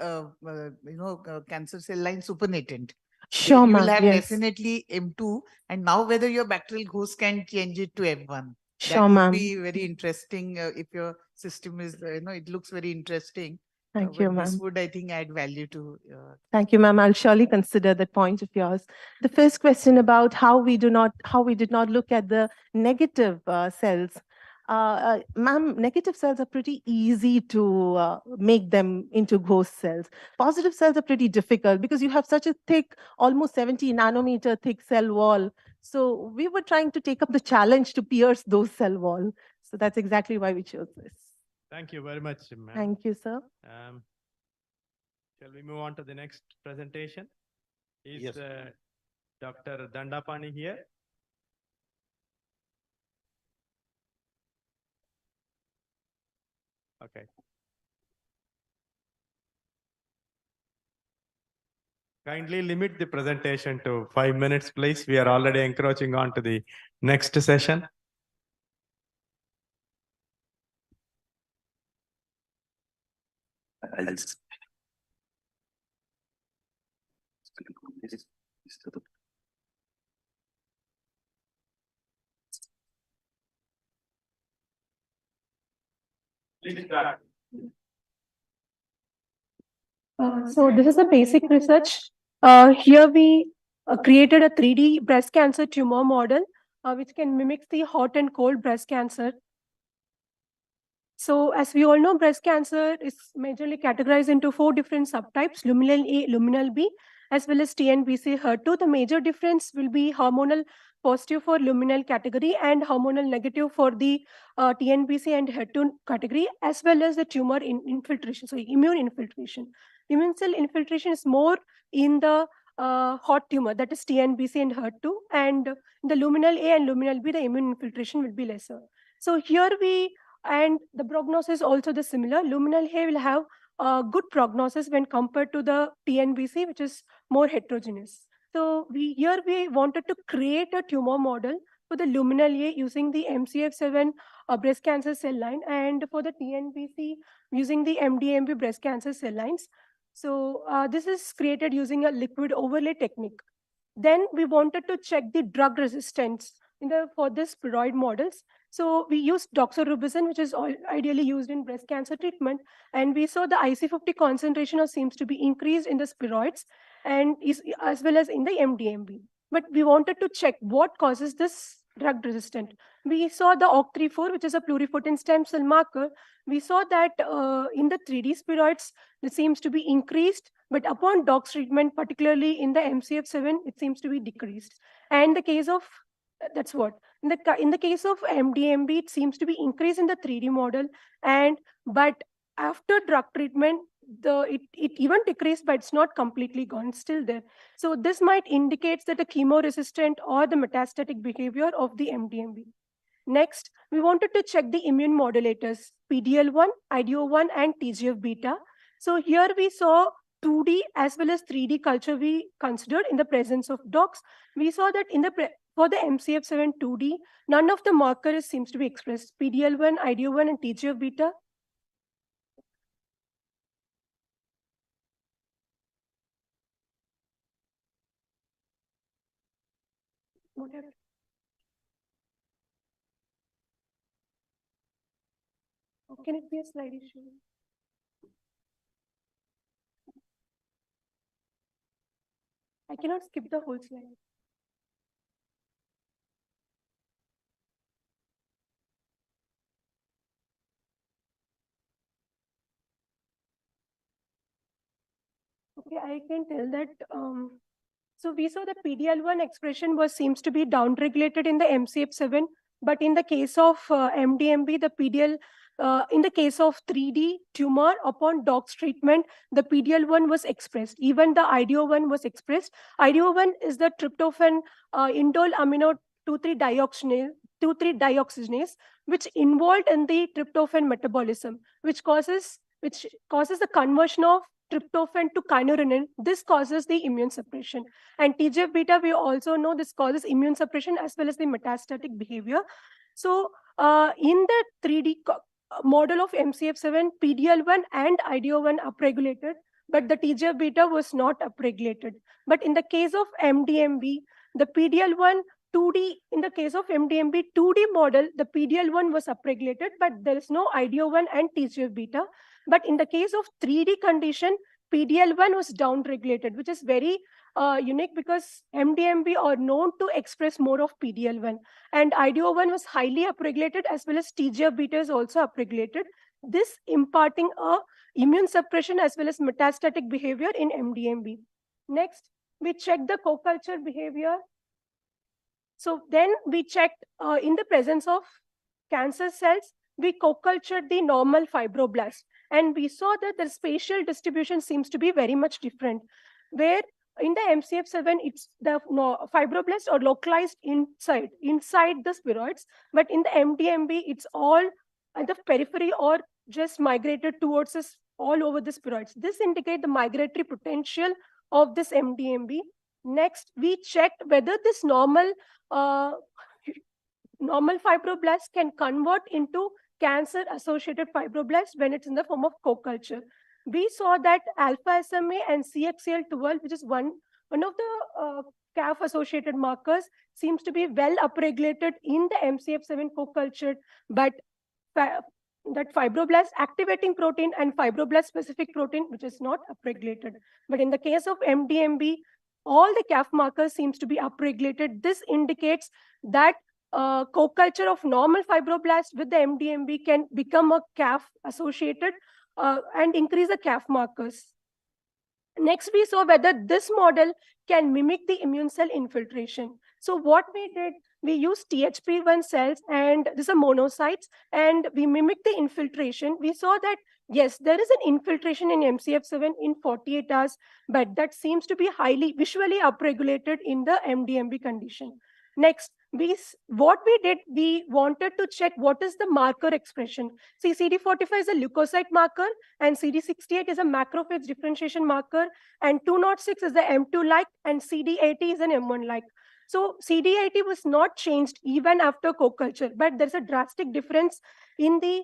cancer cell line supernatant. Sure, You will ma'am, have yes. definitely M2, and now whether your bacterial host can change it to M1. Sure, That would ma'am. be very interesting if your system is, it looks very interesting. Thank you, This ma'am. would, I think, add value to. Thank you, ma'am. I'll surely consider that point of yours. The first question about how we did not look at the negative cells. Ma'am, negative cells are pretty easy to make them into ghost cells. Positive cells are pretty difficult because you have such a thick, almost 70 nanometer thick cell wall. So we were trying to take up the challenge to pierce those cell wall. So that's exactly why we chose this. Thank you very much, ma'am. Thank you, sir. Shall we move on to the next presentation? Is Yes. Dr. Dandapani here? Okay. Kindly limit the presentation to 5 minutes, please. We are already encroaching on to the next session. I'll just. So this is a basic research. Here we created a 3D breast cancer tumor model, which can mimic the hot and cold breast cancer. So as we all know, breast cancer is majorly categorized into 4 different subtypes, luminal A, luminal B, as well as TNBC, HER2. The major difference will be hormonal positive for luminal category and hormonal negative for the TNBC and HER2 category, as well as the tumor infiltration, so immune infiltration. Immune cell infiltration is more in the hot tumor, that is TNBC and HER2, and in the luminal A and luminal B, the immune infiltration will be lesser. So here and the prognosis also the similar. Luminal A will have a good prognosis when compared to the TNBC, which is more heterogeneous. So we wanted to create a tumor model for the luminal A using the MCF7 breast cancer cell line, and for the TNBC using the MDMB breast cancer cell lines. So this is created using a liquid overlay technique. Then we wanted to check the drug resistance for the spheroid models. So we used doxorubicin, which is ideally used in breast cancer treatment, and we saw the IC50 concentration seems to be increased in the spheroids and as well as in the MDMB. But we wanted to check what causes this drug resistant. We saw the OCT34, which is a pluripotent stem cell marker. We saw that in the 3D spheroids, it seems to be increased, but upon dox treatment, particularly in the MCF7, it seems to be decreased. And the case of that's what in the case of MDMB, it seems to be increased in the 3D model, but after drug treatment, it even decreased, but it's not completely gone, it's still there. So this might indicate that the chemo-resistant or the metastatic behavior of the MDMB. Next, we wanted to check the immune modulators, PDL1, IDO1, and TGF-beta. So here we saw 2D as well as 3D culture we considered in the presence of dox. We saw that for the MCF7 2D, none of the markers seems to be expressed, PDL1, IDO1, and TGF-beta. What happened? Can it be a slide issue? I cannot skip the whole slide. Okay, I can tell that. So we saw the PDL1 expression seems to be downregulated in the MCF7, but in the case of MDMB, the PDL, in the case of 3D tumor upon dox treatment, the PDL1 was expressed. Even the IDO1 was expressed. IDO1 is the tryptophan indole amino 2,3-dioxygenase, which involved in the tryptophan metabolism, which causes the conversion of tryptophan to kynurenine. This causes the immune suppression. And TGF-beta, we also know this causes immune suppression as well as the metastatic behavior. So in the 3D model of MCF7, PDL1 and IDO1 upregulated, but the TGF-beta was not upregulated. But in the case of MDMB, the PDL1 2D, in the case of MDMB 2D model, the PDL1 was upregulated, but there is no IDO1 and TGF-beta. But in the case of 3D condition, PDL1 was downregulated, which is very unique because MDMB are known to express more of PDL1. And IDO1 was highly upregulated as well as TGF-beta is also upregulated. This imparting a immune suppression as well as metastatic behavior in MDMB. Next, we checked the co-culture behavior. So then we checked in the presence of cancer cells, we co-cultured the normal fibroblast. And we saw that the spatial distribution seems to be very much different, where in the MCF7, it's the fibroblasts are localized inside the spheroids, but in the MDMB, it's all at the periphery or just migrated towards us all over the spheroids. This indicates the migratory potential of this MDMB. Next, we checked whether this normal fibroblasts can convert into cancer-associated fibroblasts when it's in the form of co-culture. We saw that alpha SMA and CXCL12, which is one of the CAF-associated markers, seems to be well upregulated in the MCF7 co-culture, but that fibroblast activating protein and fibroblast-specific protein, which is not upregulated. But in the case of MDMB, all the CAF markers seems to be upregulated. This indicates that co-culture of normal fibroblast with the MDMB can become a CAF associated and increase the CAF markers. Next, we saw whether this model can mimic the immune cell infiltration. So what we did, we used THP1 cells, and these are monocytes, and we mimicked the infiltration. We saw that, yes, there is an infiltration in MCF7 in 48 hours, but that seems to be highly visually upregulated in the MDMB condition. Next, what we did, we wanted to check what is the marker expression. See, CD45 is a leukocyte marker, and CD68 is a macrophage differentiation marker, and 206 is the M2-like, and CD80 is an M1-like. So CD80 was not changed even after co-culture, but there's a drastic difference in the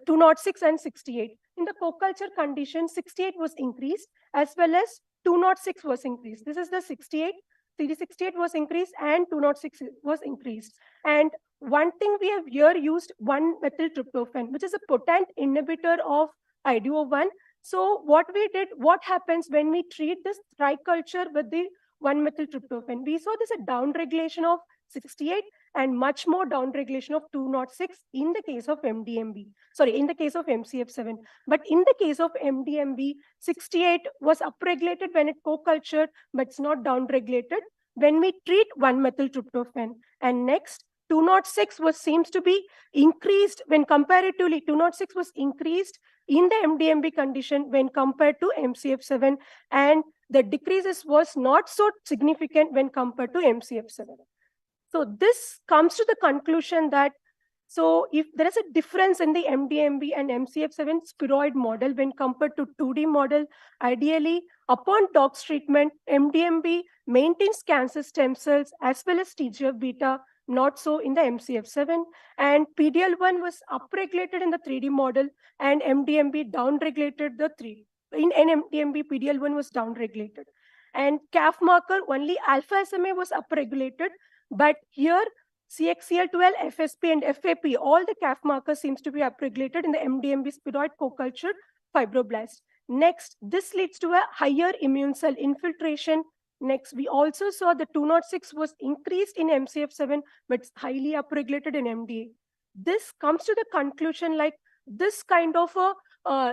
206 and 68. In the co-culture condition, 68 was increased as well as 206 was increased. This is the 68. CD68 was increased and 206 was increased. And one thing we have here used 1-methyltryptophan, which is a potent inhibitor of IDO1. So what we did, what happens when we treat this triculture with the 1-methyltryptophan? We saw this a downregulation of 68 and much more downregulation of 206 in the case of MDMB. Sorry, in the case of MCF7. But in the case of MDMB, 68 was upregulated when it co-cultured, but it's not downregulated when we treat 1-methyltryptophan. And next, 206 seems to be increased when comparatively, 206 was increased in the MDMB condition when compared to MCF7, and the decreases was not so significant when compared to MCF7. So this comes to the conclusion that, so if there is a difference in the MDMB and MCF7 spheroid model when compared to 2D model, ideally upon tox treatment, MDMB maintains cancer stem cells as well as TGF-beta, not so in the MCF7, and PDL1 was upregulated in the 3D model and MDMB downregulated the 3D. In MDMB, PDL1 was downregulated. And CAF marker, only alpha SMA was upregulated, but here CXCL12, FSP, and FAP, all the CAF markers seems to be upregulated in the MDMB spheroid co-cultured fibroblast. Next, this leads to a higher immune cell infiltration. Next, we also saw the 206 was increased in MCF7, but it's highly upregulated in MDA. This comes to the conclusion like this kind of a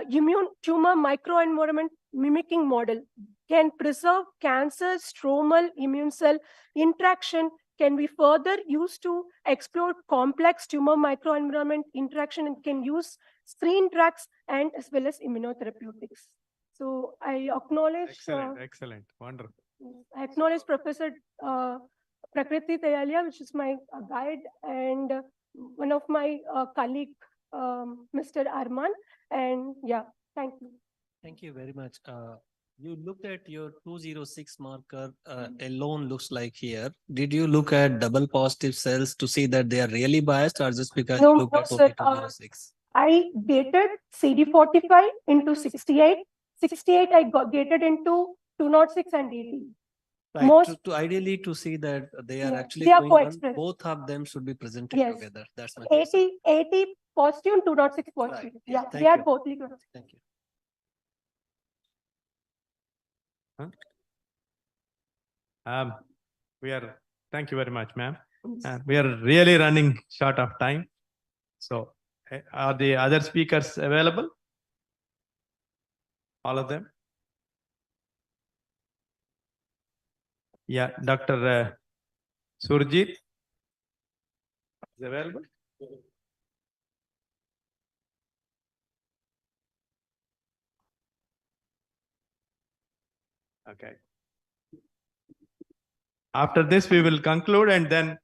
immune tumor microenvironment mimicking model can preserve cancer stromal immune cell interaction, can be further used to explore complex tumor microenvironment interaction, and can use screen drugs and as well as immunotherapeutics. So I acknowledge. Excellent. Wonderful. I acknowledge Professor Prakriti Tayalia, which is my guide, and one of my colleague, Mr. Arman. And yeah, thank you. Thank you very much. You looked at your 206 marker alone, looks like here. Did you look at double positive cells to see that they are really biased, or just because you looked at only 206? I gated CD45 into 68. 68 I gated into 206 and 80. Right. To ideally to see that they are actually they are going on, co-expressed. both of them should be presented together. That's my 80 positive and 206 positive. Right. Yeah, Thank they are you. both equal. Thank you. Thank you very much, ma'am. We are really running short of time. So are the other speakers available? All of them? Yeah, Dr. Surjit is available. Okay. After this, we will conclude, and then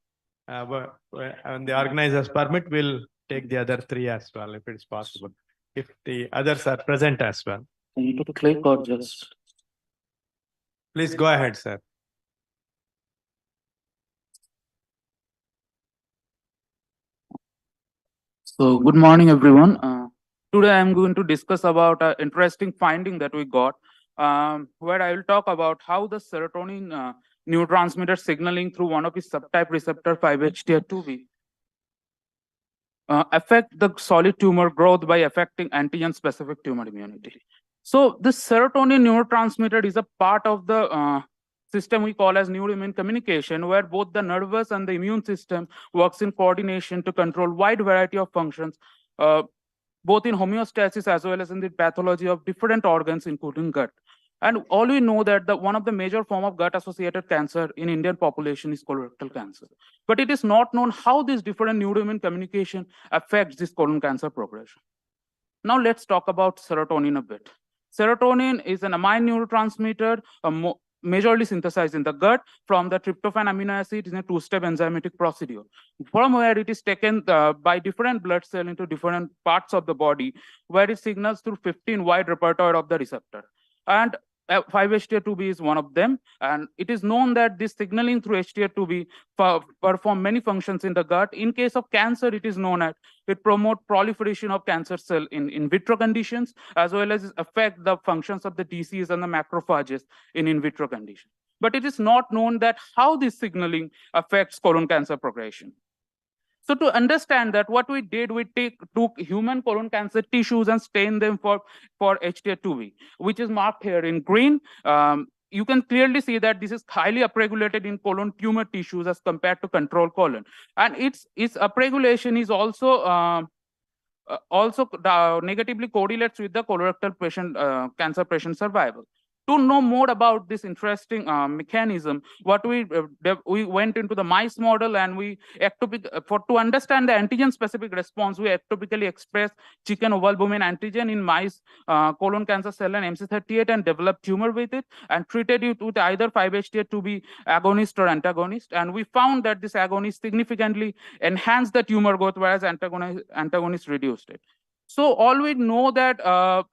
on the organizer's permit, we'll take the other three as well, if it's possible, if the others are present as well. I need to click or just. Please go ahead, sir. So good morning, everyone. Today I'm going to discuss about an interesting finding that we got, where I will talk about how the serotonin neurotransmitter signaling through one of its subtype receptor 5-HT2B affect the solid tumor growth by affecting antigen-specific tumor immunity. So this serotonin neurotransmitter is a part of the system we call as neuroimmune communication, where both the nervous and the immune system works in coordination to control wide variety of functions, both in homeostasis as well as in the pathology of different organs, including gut. And all we know that one of the major form of gut-associated cancer in Indian population is colorectal cancer. But it is not known how this different neuroimmune communication affects this colon cancer progression. Now let's talk about serotonin a bit. Serotonin is an amine neurotransmitter, majorly synthesized in the gut from the tryptophan amino acid in a two-step enzymatic procedure, from where it is taken by different blood cells into different parts of the body, where it signals through 15 wide repertoire of the receptor. And 5-HT2B is one of them. And it is known that this signaling through HT2B perform many functions in the gut. In case of cancer, it is known as it promotes proliferation of cancer cell in vitro conditions, as well as affect the functions of the DCs and the macrophages in vitro conditions. But it is not known that how this signaling affects colon cancer progression. So to understand that, what we did, we took human colon cancer tissues and stained them for HT2B, which is marked here in green. You can clearly see that this is highly upregulated in colon tumor tissues as compared to control colon. And its upregulation is also negatively correlates with the colorectal patient cancer patient survival. To know more about this interesting mechanism, what we went into the mice model, and we to understand the antigen-specific response, we ectopically expressed chicken ovalbumin antigen in mice colon cancer cell line MC38 and developed tumor with it, and treated it with either 5-HT2B agonist or antagonist. And we found that this agonist significantly enhanced the tumor growth, whereas antagonist reduced it. So all we know that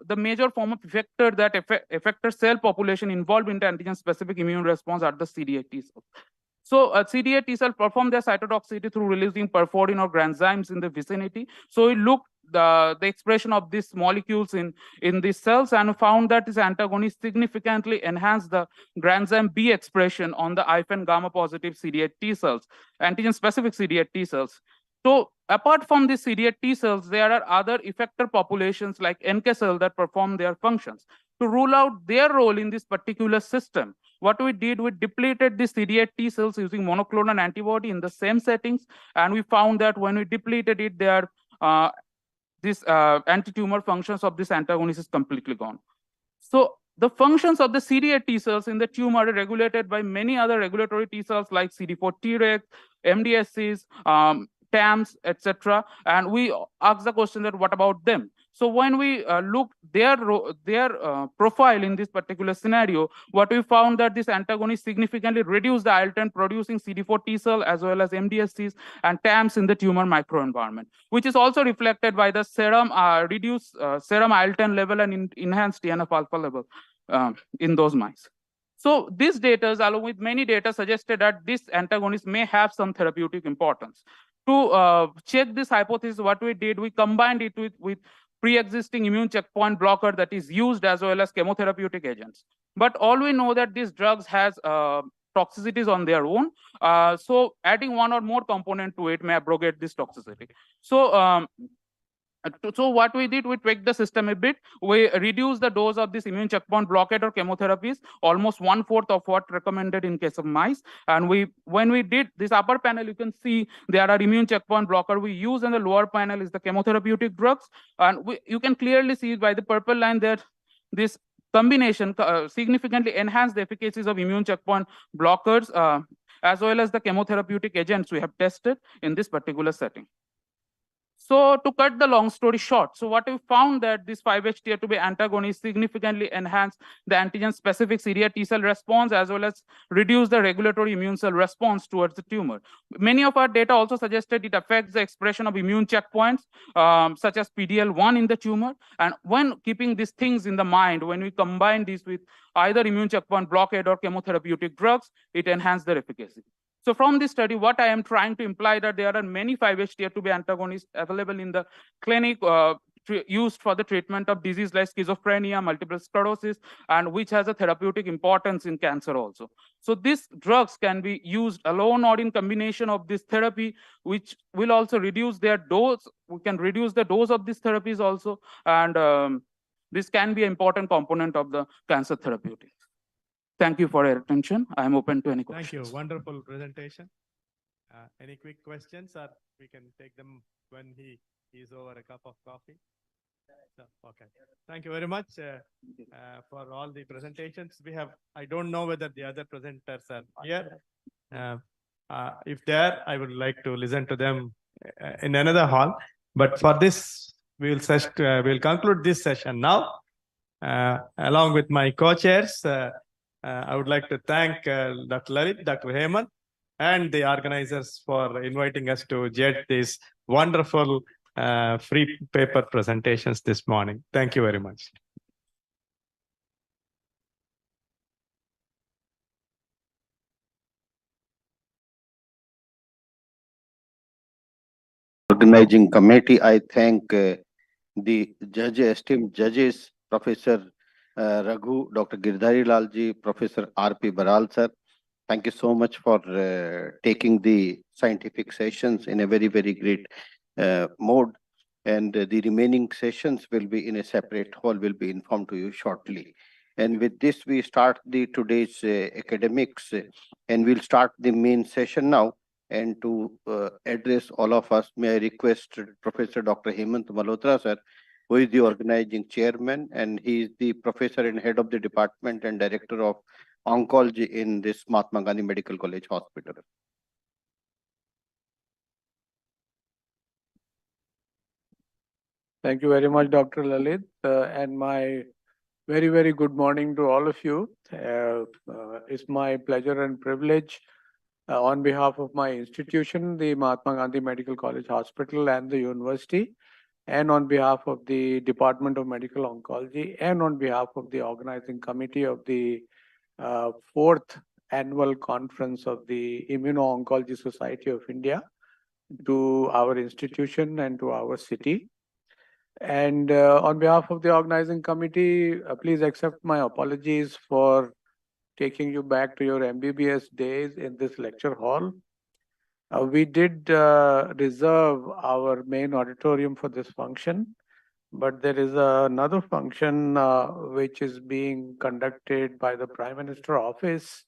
the major form of effector that effector cell population involved in the antigen-specific immune response are the CD8 T cells. So CD8 T cells perform their cytotoxicity through releasing perforin or granzymes in the vicinity. So we looked the expression of these molecules in these cells and found that this antagonist significantly enhanced the granzyme B expression on the IFN gamma positive CD8 T cells, antigen-specific CD8 T cells. So apart from the CD8 T cells, there are other effector populations like NK cells that perform their functions. To rule out their role in this particular system, what we did, we depleted the CD8 T cells using monoclonal antibody in the same settings, and we found that when we depleted it, their anti-tumor functions of this antagonist is completely gone. So the functions of the CD8 T cells in the tumor are regulated by many other regulatory T cells like CD4 Tregs, MDSCs, TAMs, etc. And we asked the question that what about them? So when we looked their profile in this particular scenario, what we found that this antagonist significantly reduced the IL-10 producing CD4 T cell as well as MDSCs and TAMs in the tumor microenvironment, which is also reflected by the serum reduced serum IL-10 level and enhanced TNF-alpha level in those mice. So these data, along with many data, suggested that this antagonist may have some therapeutic importance. To check this hypothesis, what we did, we combined it with pre-existing immune checkpoint blocker that is used as well as chemotherapeutic agents. But all we know that these drugs has toxicities on their own. So adding one or more component to it may abrogate this toxicity. So what we did, we tweaked the system a bit. We reduced the dose of this immune checkpoint blockade or chemotherapies, almost 1/4 of what recommended in case of mice. And when we did this upper panel, you can see there are immune checkpoint blocker we use, and the lower panel is the chemotherapeutic drugs. And you can clearly see by the purple line that this combination significantly enhanced the efficacies of immune checkpoint blockers as well as the chemotherapeutic agents we have tested in this particular setting. So to cut the long story short, so what we found that this 5-HT2B antagonist significantly enhanced the antigen-specific CD8 T cell response as well as reduce the regulatory immune cell response towards the tumor. Many of our data also suggested it affects the expression of immune checkpoints such as PDL1 in the tumor. And when keeping these things in the mind, when we combine these with either immune checkpoint blockade or chemotherapeutic drugs, it enhanced their efficacy. So from this study, what I am trying to imply that there are many 5-HT2B antagonists available in the clinic used for the treatment of disease like schizophrenia, multiple sclerosis, and which has a therapeutic importance in cancer also. So these drugs can be used alone or in combination of this therapy, which will also reduce their dose. We can reduce the dose of these therapies also, and this can be an important component of the cancer therapeutics. Thank you for your attention. I am open to any questions. Thank you. Wonderful presentation. Any quick questions, or we can take them when he is over a cup of coffee? So, okay. Thank you very much for all the presentations. I don't know whether the other presenters are here. If they are, I would like to listen to them in another hall. But for this, we'll conclude this session now. Along with my co-chairs, I would like to thank Dr. Lalit, Dr. Hemant, and the organizers for inviting us to judge these wonderful free paper presentations this morning. Thank you very much. Organizing committee, I thank the esteemed judges, Professor Raghu, Dr. Girdhari Lalji, Professor R.P. Baral sir. Thank you so much for taking the scientific sessions in a very, very great mode. And the remaining sessions will be in a separate hall, will be informed to you shortly. And with this, we start today's academics, and we'll start the main session now. And to address all of us, may I request Professor Dr. Hemant Malhotra, sir, who is the organizing chairman, and he is the professor and head of the department and director of oncology in this Mahatma Gandhi Medical College Hospital. Thank you very much, Dr. Lalit, and my very, very good morning to all of you. It's my pleasure and privilege on behalf of my institution, the Mahatma Gandhi Medical College Hospital and the university, and on behalf of the Department of Medical Oncology, and on behalf of the organizing committee of the 4th annual conference of the Immuno-Oncology Society of India, to our institution and to our city. And on behalf of the organizing committee, please accept my apologies for taking you back to your MBBS days in this lecture hall. We did reserve our main auditorium for this function, but there is another function which is being conducted by the Prime Minister office,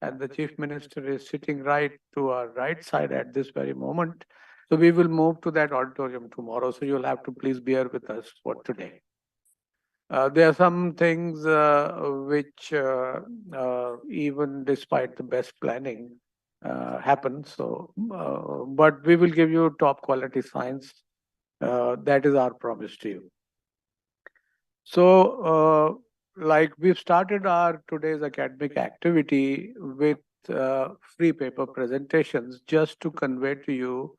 and the Chief Minister is sitting right to our right side at this very moment. So we will move to that auditorium tomorrow. So you'll have to please bear with us for today. There are some things which, even despite the best planning, happen. So, but we will give you top quality science. That is our promise to you. So, like we've started our today's academic activity with free paper presentations, just to convey to you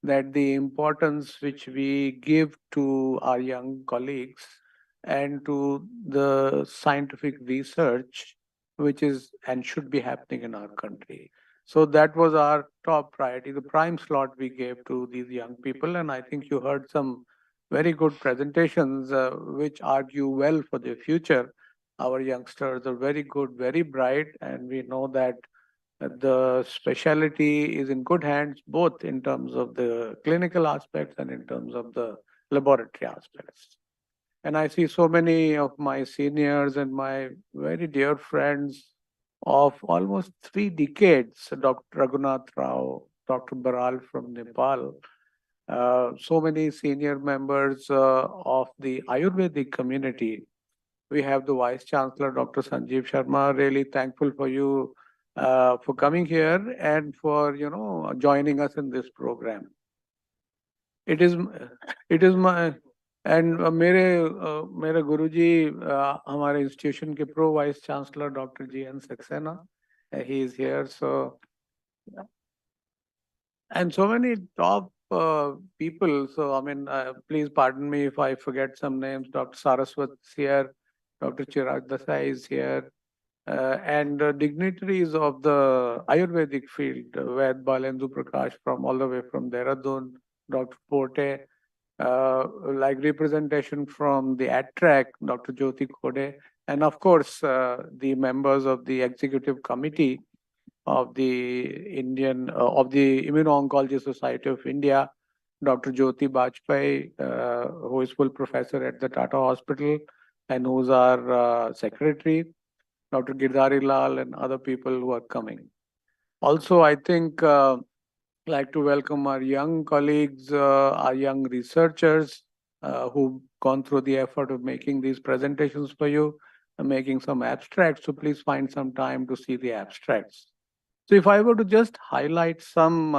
that the importance which we give to our young colleagues and to the scientific research which is and should be happening in our country. So that was our top priority, the prime slot we gave to these young people. And I think you heard some very good presentations which argue well for the future. Our youngsters are very good, very bright, and we know that the specialty is in good hands, both in terms of the clinical aspects and in terms of the laboratory aspects. And I see so many of my seniors and my very dear friends of almost 3 decades, Dr. Raghunath Rao, Dr. Baral from Nepal, so many senior members of the Ayurvedic community. We have the Vice Chancellor, Dr. Sanjeev Sharma. Really thankful for you for coming here and for joining us in this program. It is my and मेरे गुरुजी हमारे institution के pro Vice Chancellor Dr. G.N. Saxena. He is here. So and so many top people. So I mean, please pardon me if I forget some names. Dr. Saraswat is here. Dr. Chirag Desai is here. And dignitaries of the Ayurvedic field, Ved Balendu Prakash from all the way from Dehradun, Dr. Porte, like representation from the ATRAC, Dr. Jyoti Khode, and of course, the members of the executive committee of the of the Immuno-Oncology Society of India, Dr. Jyoti Bajpai, who is full professor at the Tata Hospital and who's our secretary. Dr. Girdhari Lal and other people who are coming. Also, I think like to welcome our young colleagues, our young researchers who've gone through the effort of making these presentations for you and making some abstracts. So please find some time to see the abstracts. So if I were to just highlight some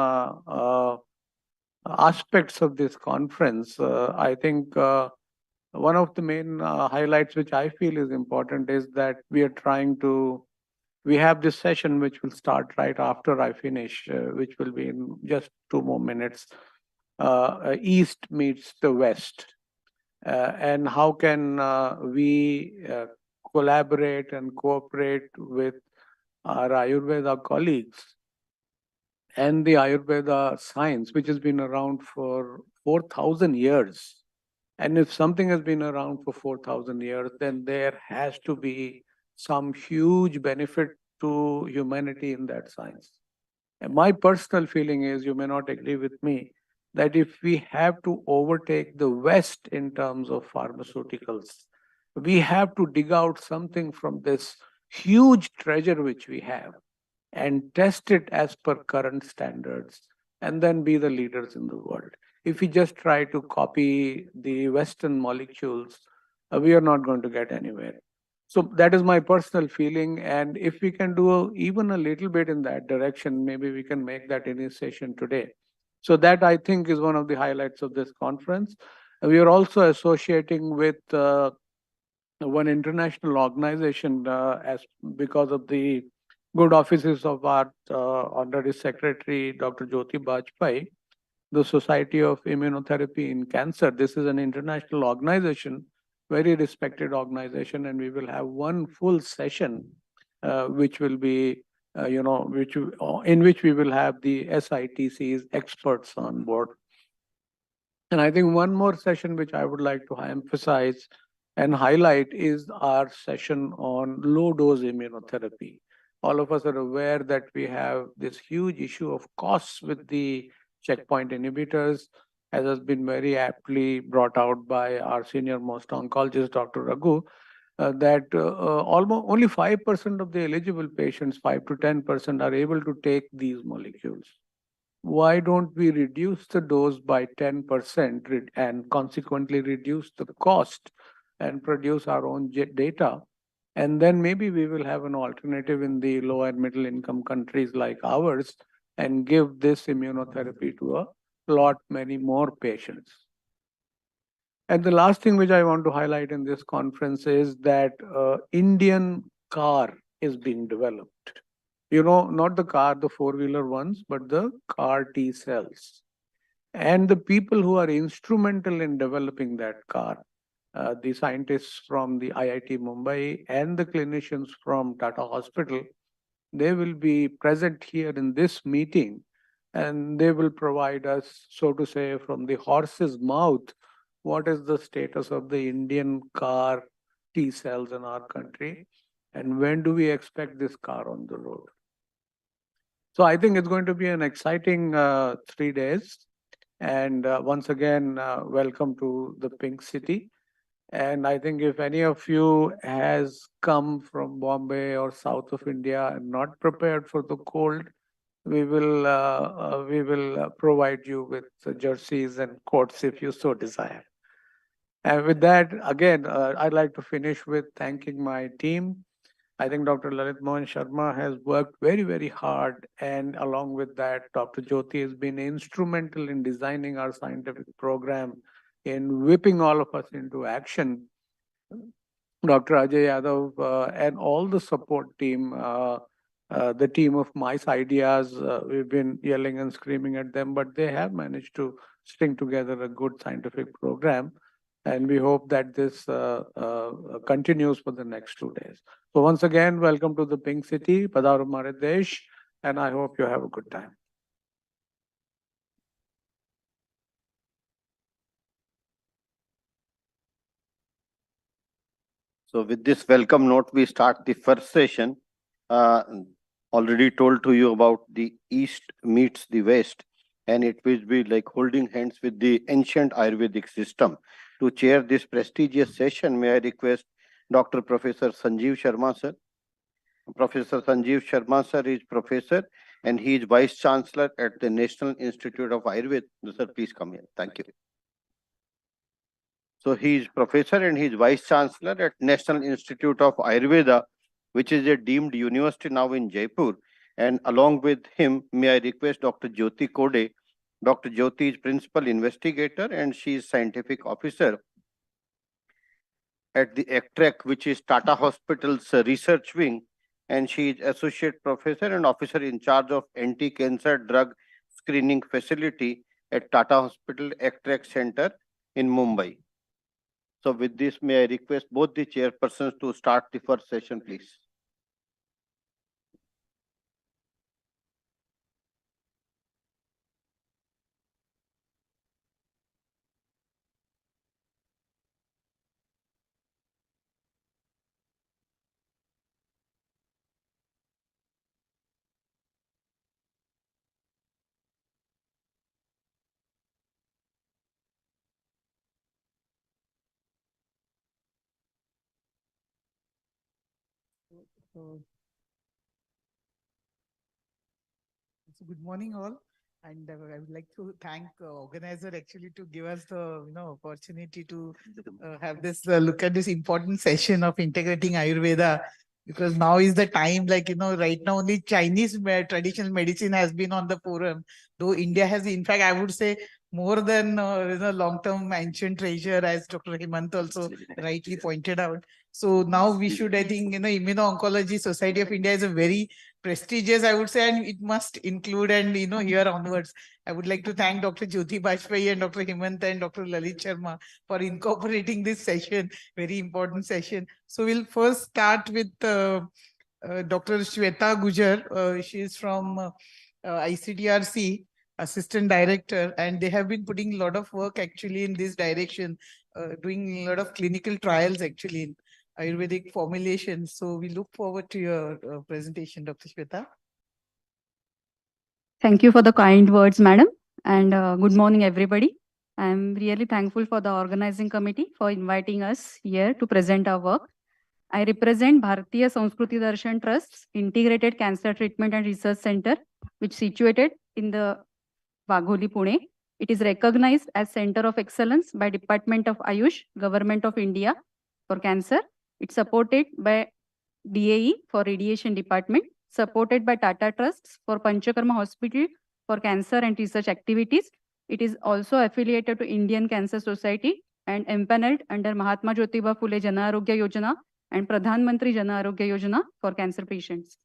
aspects of this conference, I think one of the main highlights which I feel is important is that we have this session which will start right after I finish, which will be in just 2 more minutes. East meets the West. And how can we collaborate and cooperate with our Ayurveda colleagues and the Ayurveda science, which has been around for 4,000 years. And if something has been around for 4,000 years, then there has to be some huge benefit to humanity in that science. And my personal feeling is, you may not agree with me, that if we have to overtake the West in terms of pharmaceuticals, we have to dig out something from this huge treasure which we have and test it as per current standards and then be the leaders in the world. If we just try to copy the Western molecules, we are not going to get anywhere. So that is my personal feeling. And if we can do even a little bit in that direction, maybe we can make that initiation today. So that, I think, is one of the highlights of this conference. We are also associating with one international organization as because of the good offices of our Honorary Secretary, Dr. Jyoti Bajpai, the Society of Immunotherapy in Cancer. This is an international organization, very respected organization, and we will have one full session, which will be, in which we will have the SITC's experts on board. And I think one more session which I would like to emphasize and highlight is our session on low-dose immunotherapy. All of us are aware that we have this huge issue of costs with the checkpoint inhibitors, as has been very aptly brought out by our senior most oncologist, Dr. Raghu, that almost only 5% of the eligible patients, 5 to 10%, are able to take these molecules. Why don't we reduce the dose by 10% and consequently reduce the cost and produce our own data? And then maybe we will have an alternative in the low and middle income countries like ours and give this immunotherapy to a lot many more patients. And the last thing which I want to highlight in this conference is that Indian car is being developed. You know, not the car, the four-wheeler ones, but the CAR T cells. And the people who are instrumental in developing that car, the scientists from the IIT Mumbai and the clinicians from Tata Hospital, they will be present here in this meeting, and they will provide us, so to say, from the horse's mouth, what is the status of the Indian CAR T cells in our country, and when do we expect this car on the road. So I think it's going to be an exciting 3 days. And once again, welcome to the Pink City. And I think if any of you has come from Bombay or south of India and not prepared for the cold, we will provide you with jerseys and coats if you so desire. And with that, again, I'd like to finish with thanking my team. I think Dr. Lalit Mohan Sharma has worked very, very hard. And along with that, Dr. Jyoti has been instrumental in designing our scientific program, in whipping all of us into action. Dr. Ajay Yadav and all the support team, the team of Mice Ideas, we've been yelling and screaming at them, but they have managed to string together a good scientific program. And we hope that this continues for the next 2 days. So once again, welcome to the Pink City, Padaru Maridesh, and I hope you have a good time. So with this welcome note, we start the first session. Already told to you about the East meets the West, and it will be like holding hands with the ancient Ayurvedic system. To chair this prestigious session, may I request Dr. Professor Sanjeev Sharma, sir. Professor Sanjeev Sharma sir is professor and he is Vice Chancellor at the National Institute of Ayurveda. Sir, please come here. Thank you. So he is professor and he is Vice Chancellor at National Institute of Ayurveda, which is a deemed university now in Jaipur. And along with him, may I request Dr. Jyoti Kode. Dr. Jyoti is Principal Investigator and she is Scientific Officer at the ECTREC, which is Tata Hospital's research wing. And she is Associate Professor and Officer in charge of Anti-Cancer Drug Screening Facility at Tata Hospital ECTREC Center in Mumbai. So with this, may I request both the chairpersons to start the first session, please. So good morning all, and I would like to thank organizer actually to give us the opportunity to have this look at this important session of integrating Ayurveda, because now is the time, like right now only Chinese traditional medicine has been on the forum, though India has, in fact I would say, more than long-term ancient treasure, as Dr. Hemant also rightly pointed out. So now we should, I think, Immuno-Oncology Society of India is a very prestigious, I would say, and it must include, and here onwards, I would like to thank Dr. Jyoti Bajpayee and Dr. Hemant and Dr. Lalit Sharma for incorporating this session, very important session. So we'll first start with Dr. Shweta Gujar. She is from ICDRC, Assistant Director, and they have been putting a lot of work actually in this direction, doing a lot of clinical trials actually in Ayurvedic formulations. So we look forward to your presentation, Dr. Shweta. Thank you for the kind words, madam. And good morning, everybody. I'm really thankful for the organizing committee for inviting us here to present our work. I represent Bharatiya Sanskruti Darshan Trust's Integrated Cancer Treatment and Research Center, which is situated in the Wagholi, Pune. It is recognized as Center of Excellence by Department of Ayush, Government of India for cancer. It's supported by DAE for Radiation Department, supported by Tata Trusts for Panchakarma Hospital for cancer and research activities. It is also affiliated to Indian Cancer Society and empaneled under Mahatma Jyotiba Phule Jana Arogya Yojana and Pradhan Mantri Jana Arogya Yojana for cancer patients.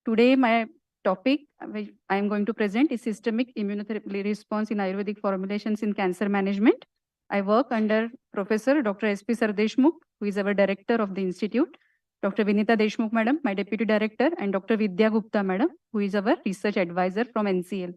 Today, my topic which I am going to present is systemic immunotherapy response in Ayurvedic formulations in cancer management. I work under Professor Dr. S.P. Sardeshmukh, who is our director of the institute, Dr. Vinita Deshmukh, madam, my deputy director, and Dr. Vidya Gupta, madam, who is our research advisor from NCL.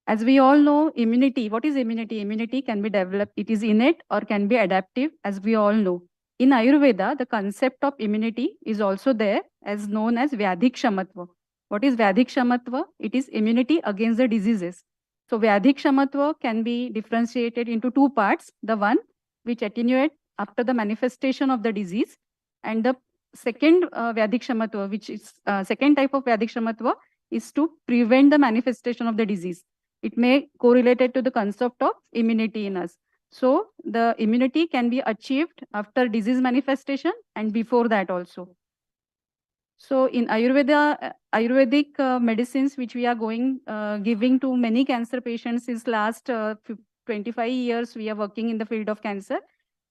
As we all know, immunity, what is immunity? Immunity can be developed, it is innate or can be adaptive, as we all know. In Ayurveda, the concept of immunity is also there, as known as Vyadhik Shamatva. What is Vyadhik Shamatva? It is immunity against the diseases. So Vyadhik Shamatva can be differentiated into two parts. The one which attenuate after the manifestation of the disease, and the second Vyadhik Shamatva, which is second type of Vyadhik Shamatva, is to prevent the manifestation of the disease. It may correlated to the concept of immunity in us. So the immunity can be achieved after disease manifestation and before that also. So in Ayurveda, Ayurvedic medicines which we are giving to many cancer patients since last 25 years, we are working in the field of cancer.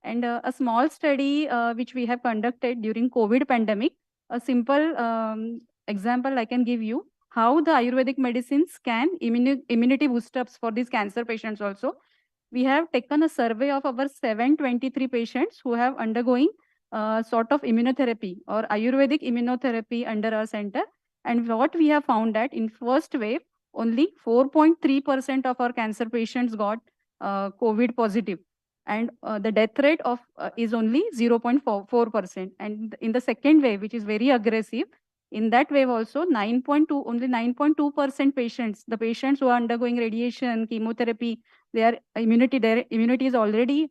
And a small study which we have conducted during COVID pandemic, a simple example I can give you, how the Ayurvedic medicines can immunity boost-ups for these cancer patients also. We have taken a survey of our 723 patients who have undergoing sort of immunotherapy or Ayurvedic immunotherapy under our center. And what we have found that in first wave, only 4.3% of our cancer patients got COVID positive. And the death rate of is only 0.4%. And in the second wave, which is very aggressive, in that wave also only 9.2% patients, the patients who are undergoing radiation, chemotherapy, their immunity is already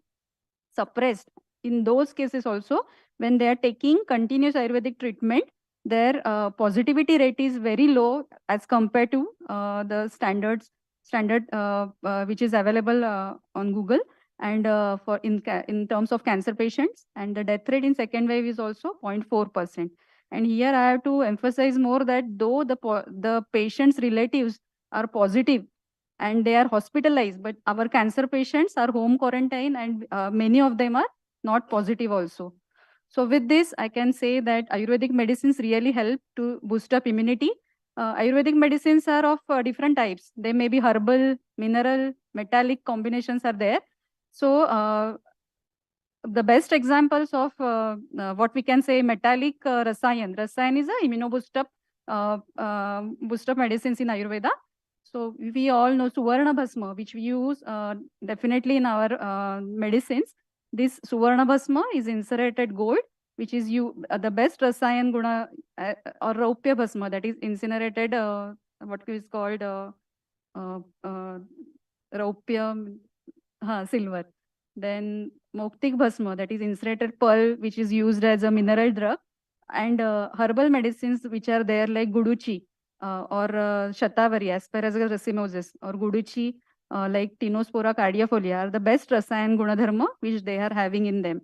suppressed. In those cases also, when they are taking continuous Ayurvedic treatment, their positivity rate is very low as compared to the standard which is available on Google. And for in terms of cancer patients, and the death rate in second wave is also 0.4%. And here I have to emphasize more that though the patient's relatives are positive and they are hospitalized, but our cancer patients are home quarantine, and many of them are not positive also. So with this, I can say that Ayurvedic medicines really help to boost up immunity. Ayurvedic medicines are of different types. They may be herbal, mineral, metallic combinations are there. So the best examples of what we can say metallic rasayan. Rasayan is a immunoboost up medicines in Ayurveda. So we all know Suvarna Bhasma, which we use definitely in our medicines. This Suvarna Bhasma is inserated gold, which is the best Rasayan Guna or Raupya Bhasma, that is incinerated, what is called Raupya, silver. Then Moktik Bhasma, that is inserated pearl, which is used as a mineral drug. And herbal medicines which are there like Guduchi or Shatavari, Asparagus racemosus, or Guduchi like Tinospora cardiafolia are the best Rasayan Gunadharma which they are having in them.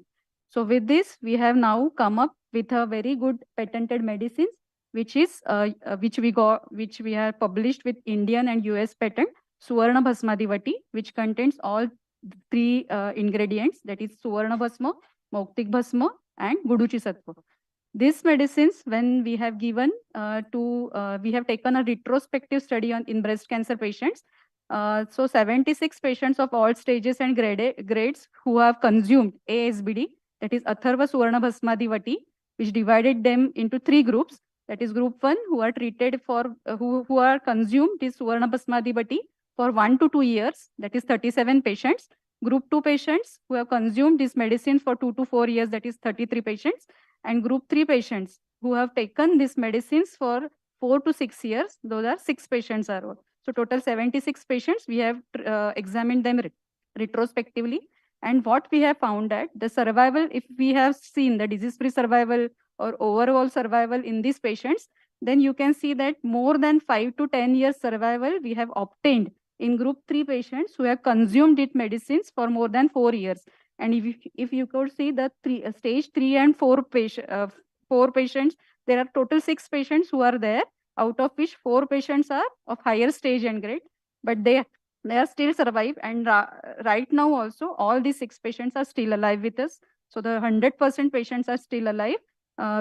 So with this, we have now come up with a very good patented medicines, which we have published with Indian and US patent, Suvarna Bhasmadivati, which contains all three ingredients, that is Suvarna Bhasma, Moktik Bhasma, and Guduchi Sattva. These medicines, when we have given we have taken a retrospective study in breast cancer patients. So 76 patients of all stages and grades who have consumed ASBD, that is Atharva Suvarna Bhasmadivati, which divided them into 3 groups. That is group 1, who are treated for, who are consumed this Suvarna Bhasmadivati for 1 to 2 years, that is 37 patients. Group 2 patients who have consumed this medicine for 2 to 4 years, that is 33 patients. And group 3 patients who have taken these medicines for 4 to 6 years, those are 6 patients are. So total 76 patients, we have examined them retrospectively. And what we have found that the survival, if we have seen the disease-free survival or overall survival in these patients, then you can see that more than 5 to 10 years survival we have obtained in group 3 patients who have consumed it medicines for more than 4 years. And if you could see the stage 3 and 4 patients, there are total 6 patients who are there, out of which 4 patients are of higher stage and grade, but they are still survive. And right now also, all these 6 patients are still alive with us. So the 100% patients are still alive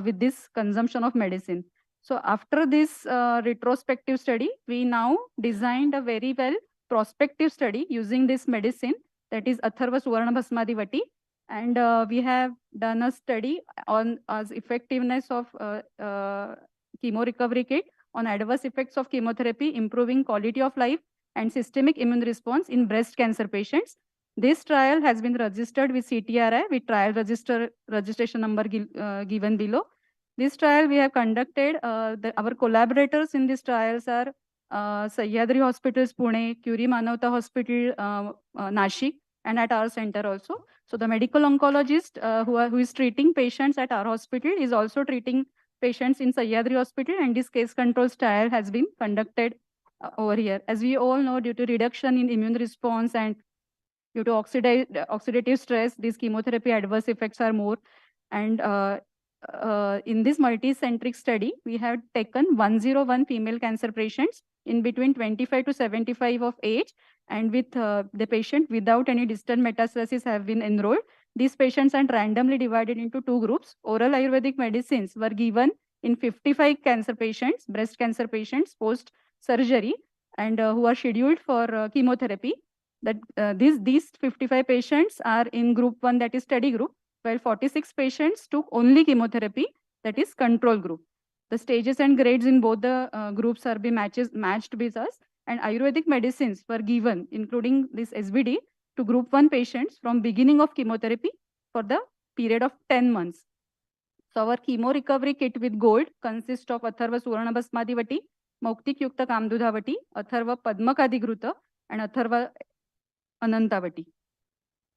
with this consumption of medicine. So after this retrospective study, we now designed a very well prospective study using this medicine, that is Atharva Suvarna Bhasmadivati. And we have done a study on as effectiveness of chemo recovery kit on adverse effects of chemotherapy, improving quality of life and systemic immune response in breast cancer patients. This trial has been registered with CTRI with trial registration number given below. This trial we have conducted, our collaborators in these trials are Sahyadri Hospitals, Pune, Curie Manavta Hospital, Nashik, and at our center also. So the medical oncologist who is treating patients at our hospital is also treating patients in Sahyadri Hospital, and this case control trial has been conducted over here. As we all know, due to reduction in immune response and due to oxidative stress, these chemotherapy adverse effects are more. And in this multi-centric study, we have taken 101 female cancer patients in between 25 to 75 of age, and with the patient without any distant metastasis have been enrolled. These patients are randomly divided into 2 groups. Oral Ayurvedic medicines were given in 55 cancer patients, breast cancer patients post-surgery, and who are scheduled for chemotherapy. That these 55 patients are in group 1, that is study group, while 46 patients took only chemotherapy, that is control group. The stages and grades in both the groups are matched with us, and Ayurvedic medicines were given, including this SBD, to group 1 patients from beginning of chemotherapy for the period of 10 months. So our chemo recovery kit with gold consists of Atharva Suvarna Bhasmadivati, Moktik Yukta Kamdudhavati, Atharva Padmakadhigruta, and Atharva Anantavati.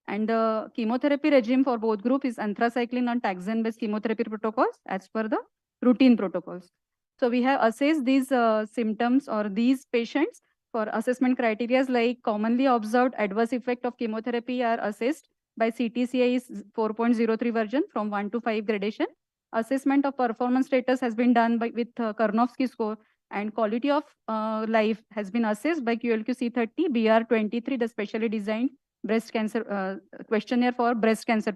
And the chemotherapy regime for both groups is anthracycline and taxane-based chemotherapy protocols as per the routine protocols. So we have assessed these symptoms or these patients for assessment criteria like commonly observed adverse effect of chemotherapy are assessed by CTCI is 4.03 version from 1 to 5 gradation. Assessment of performance status has been done with Karnofsky score, and quality of life has been assessed by QLQ C30 BR23, the specially designed breast cancer questionnaire for breast cancer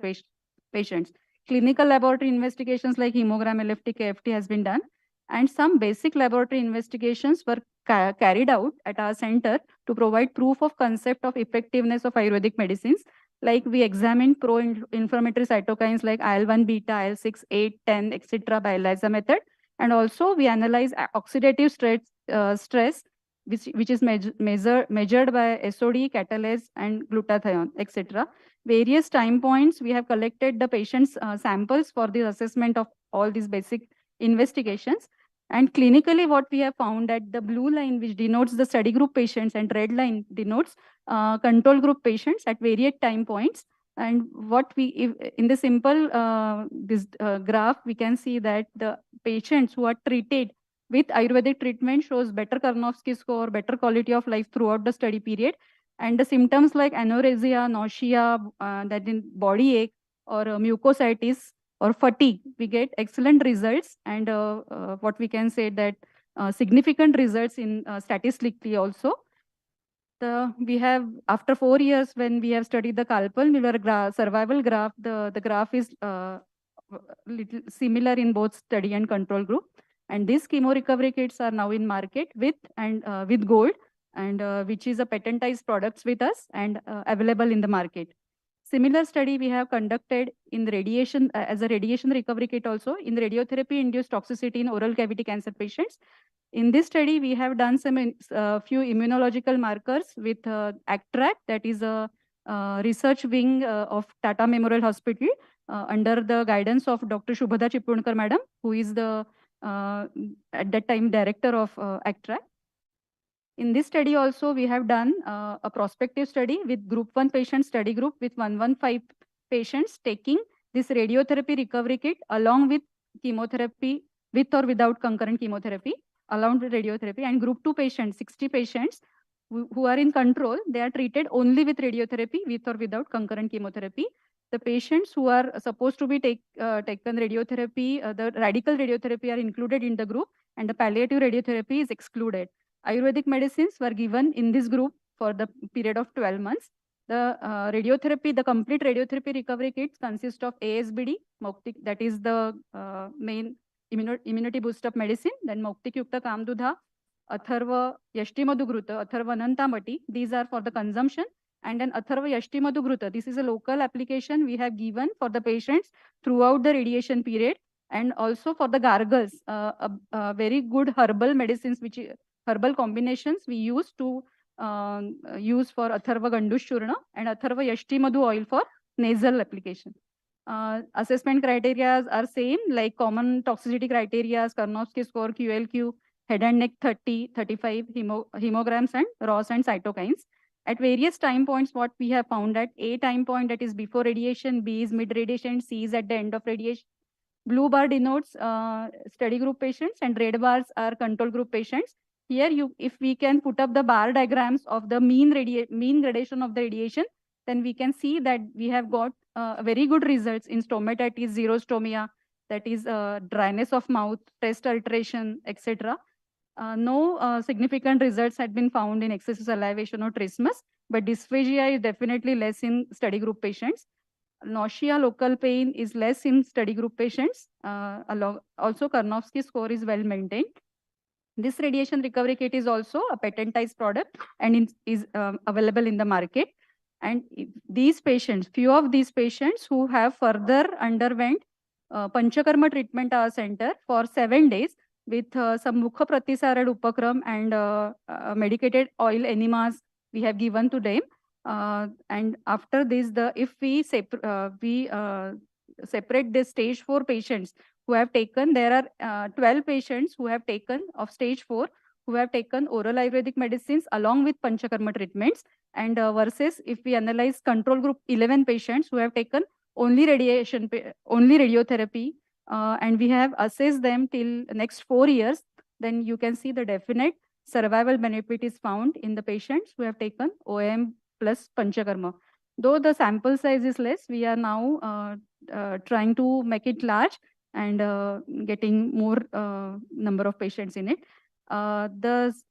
patients. Clinical laboratory investigations like hemogram, LFT, KFT has been done, and some basic laboratory investigations were carried out at our center to provide proof of concept of effectiveness of Ayurvedic medicines. Like we examined pro-inflammatory cytokines like IL-1 beta, IL-6, 8, 10, etc. by ELISA method. And also we analyze oxidative stress which is measured by SOD, catalase, and glutathione, etc. Various time points, we have collected the patient's samples for the assessment of all these basic investigations. And clinically, what we have found that the blue line, which denotes the study group patients, and red line denotes control group patients at various time points. And what we, in the simple graph, we can see that the patients who are treated with Ayurvedic treatment shows better Karnofsky score, better quality of life throughout the study period. And the symptoms like anorexia, nausea, that in body ache, or mucositis, or fatigue, we get excellent results. And what we can say that significant results in statistically also. We have, after 4 years, when we have studied the Kalpal survival graph, the graph is little similar in both study and control group. And these chemo recovery kits are now in market with gold, and which is a patentized products with us and available in the market. Similar study we have conducted in the radiation as a radiation recovery kit also in the radiotherapy induced toxicity in oral cavity cancer patients. In this study, we have done some few immunological markers with ACTRAC, that is a research wing of Tata Memorial Hospital under the guidance of Dr. Shubhada Chipundkar madam, who is the at that time director of ACTRAC. In this study also, we have done a prospective study with group 1 patient study group with 115 patients taking this radiotherapy recovery kit along with chemotherapy, with or without concurrent chemotherapy, along with radiotherapy, and group 2 patients, 60 patients who are in control, they are treated only with radiotherapy with or without concurrent chemotherapy. The patients who are supposed to be taken radiotherapy, the radical radiotherapy are included in the group, and the palliative radiotherapy is excluded. Ayurvedic medicines were given in this group for the period of 12 months. The radiotherapy, the complete radiotherapy recovery kits consist of ASBD, Moktik, that is the main immunity boost up medicine, then Moktik Yukta Kamdudha, Atharva Yashtimadugruta, Atharva Nantamati, these are for the consumption. And then Atharva Yashtimadugruta, this is a local application we have given for the patients throughout the radiation period, and also for the gargles, very good herbal medicines, which herbal combinations we use to use for Atharva Gandush Churna and Atharva Yashti Madhu oil for nasal application. Assessment criteria are same like common toxicity criteria, Karnofsky score, QLQ, head and neck 30, 35, hemograms and ROS and cytokines. At various time points, what we have found at A time point, that is before radiation, B is mid radiation, C is at the end of radiation. Blue bar denotes study group patients and red bars are control group patients. Here, if we can put up the bar diagrams of the mean gradation of the radiation, then we can see that we have got very good results in stomatitis, xerostomia, that is dryness of mouth, test alteration, etc. No significant results had been found in excessive salivation or trismus, but dysphagia is definitely less in study group patients. Nausea, local pain is less in study group patients. Also, Karnofsky score is well maintained. This radiation recovery kit is also a patentized product and is available in the market. And these patients, few of these patients who have further underwent Panchakarma treatment at our center for 7 days with some Mukha Pratisarad Upakram and medicated oil enemas we have given to them. And after this, if we separate the stage 4 patients who have taken, there are 12 patients who have taken of stage 4 who have taken oral Ayurvedic medicines along with Panchakarma treatments, and versus if we analyze control group 11 patients who have taken only radiotherapy and we have assessed them till next 4 years, then you can see the definite survival benefit is found in the patients who have taken OM plus Panchakarma. Though the sample size is less, we are now trying to make it large and getting more number of patients in it. As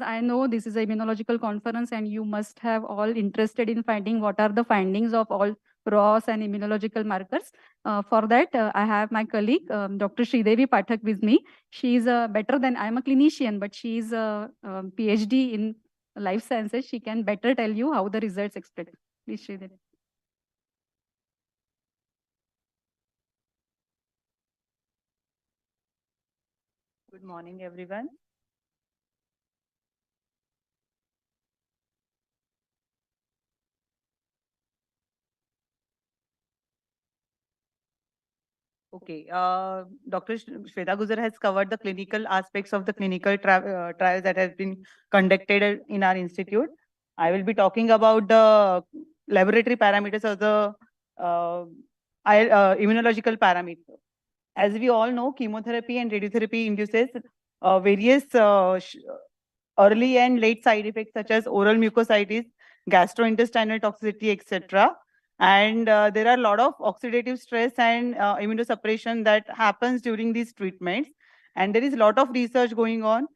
I know, this is an immunological conference and you must have all interested in finding what are the findings of all ROS and immunological markers. For that, I have my colleague, Dr. Sridevi Pathak with me. She is better than, I'm a clinician, but she is a PhD in life sciences. She can better tell you how the results expected. Please, Sridevi. Good morning, everyone. Okay, Dr. Shweta Gujar has covered the clinical aspects of the clinical trials that have been conducted in our institute. I will be talking about the laboratory parameters of the immunological parameters. As we all know, chemotherapy and radiotherapy induces various early and late side effects such as oral mucositis, gastrointestinal toxicity, etc. And there are a lot of oxidative stress and immunosuppression that happens during these treatments. And there is a lot of research going on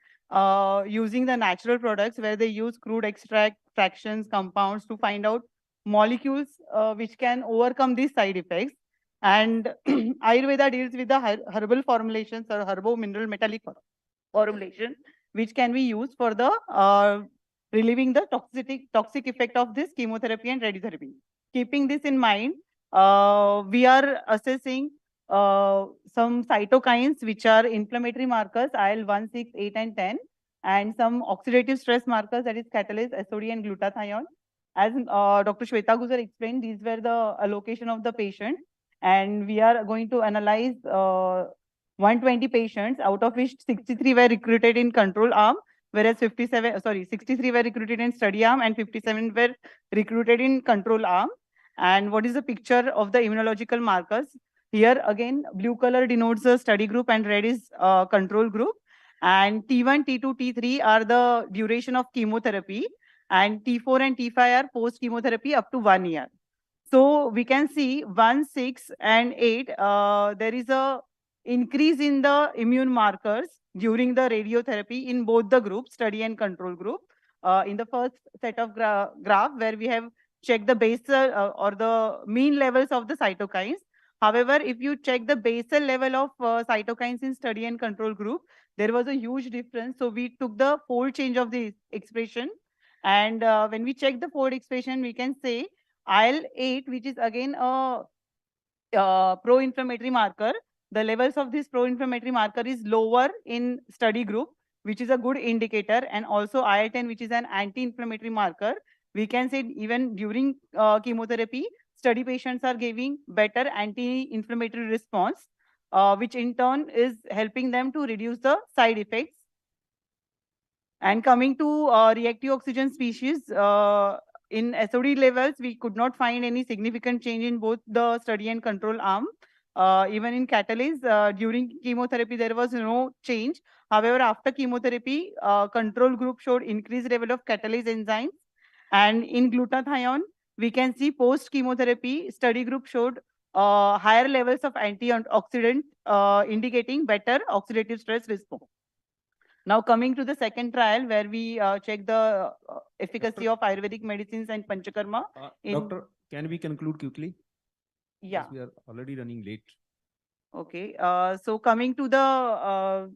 using the natural products where they use crude extract, fractions, compounds to find out molecules which can overcome these side effects. And Ayurveda deals with the herbal formulations or herbo-mineral metallic formulation, which can be used for the relieving the toxic effect of this chemotherapy and radiotherapy. Keeping this in mind, we are assessing some cytokines which are inflammatory markers, IL-1, 6, 8, and 10, and some oxidative stress markers, that is catalase, SOD, and glutathione. As Dr. Shweta Gujar explained, these were the allocation of the patient, and we are going to analyze 120 patients, out of which 63 were recruited in control arm, whereas 63 were recruited in study arm and 57 were recruited in control arm. And what is the picture of the immunological markers? Here again, blue color denotes the study group and red is control group. And T1, T2, T3 are the duration of chemotherapy, and T4 and T5 are post chemotherapy up to 1 year. So we can see 1, 6, and 8, there is a increase in the immune markers during the radiotherapy in both the groups, study and control group. In the first set of graph where we have checked the basal or the mean levels of the cytokines. However, if you check the basal level of cytokines in study and control group, there was a huge difference. So we took the fold change of the expression. And when we check the fold expression, we can say IL-8, which is again a pro-inflammatory marker. The levels of this pro-inflammatory marker is lower in study group, which is a good indicator, and also IL-10, which is an anti-inflammatory marker. We can say even during chemotherapy, study patients are giving better anti-inflammatory response, which in turn is helping them to reduce the side effects. And coming to reactive oxygen species, in SOD levels, we could not find any significant change in both the study and control arm. Even in catalase, during chemotherapy, there was no change. However, after chemotherapy, control group showed increased level of catalase enzymes. And in glutathione, we can see post-chemotherapy, study group showed higher levels of antioxidant, indicating better oxidative stress response. Now coming to the second trial where we check the efficacy of Ayurvedic medicines and Panchakarma. Doctor, can we conclude quickly? Yeah. Because we are already running late. Okay. So coming to the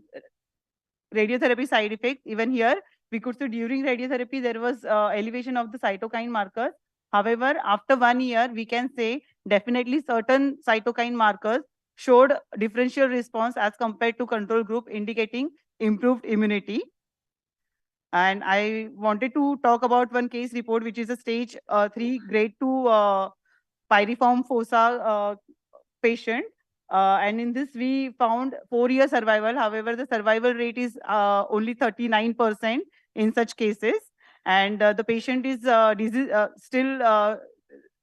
radiotherapy side effects, even here, we could see during radiotherapy, there was elevation of the cytokine markers. However, after 1 year, we can say definitely certain cytokine markers showed differential response as compared to control group, indicating improved immunity. And I wanted to talk about one case report, which is a stage 3 grade 2 pyriform fossa patient. And in this, we found 4-year survival. However, the survival rate is only 39% in such cases. And the patient is still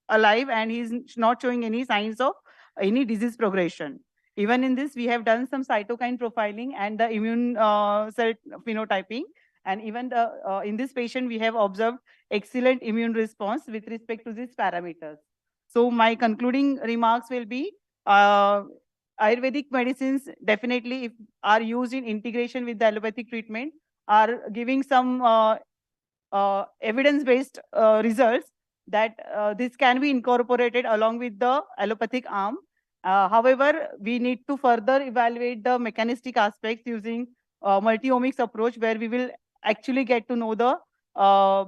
alive and he's not showing any signs of any disease progression. Even in this, we have done some cytokine profiling and the immune cell phenotyping. And even in this patient, we have observed excellent immune response with respect to these parameters. So my concluding remarks will be, Ayurvedic medicines definitely, if are used in integration with the allopathic treatment, are giving some evidence-based results that this can be incorporated along with the allopathic arm. However, we need to further evaluate the mechanistic aspects using multi-omics approach, where we will actually get to know the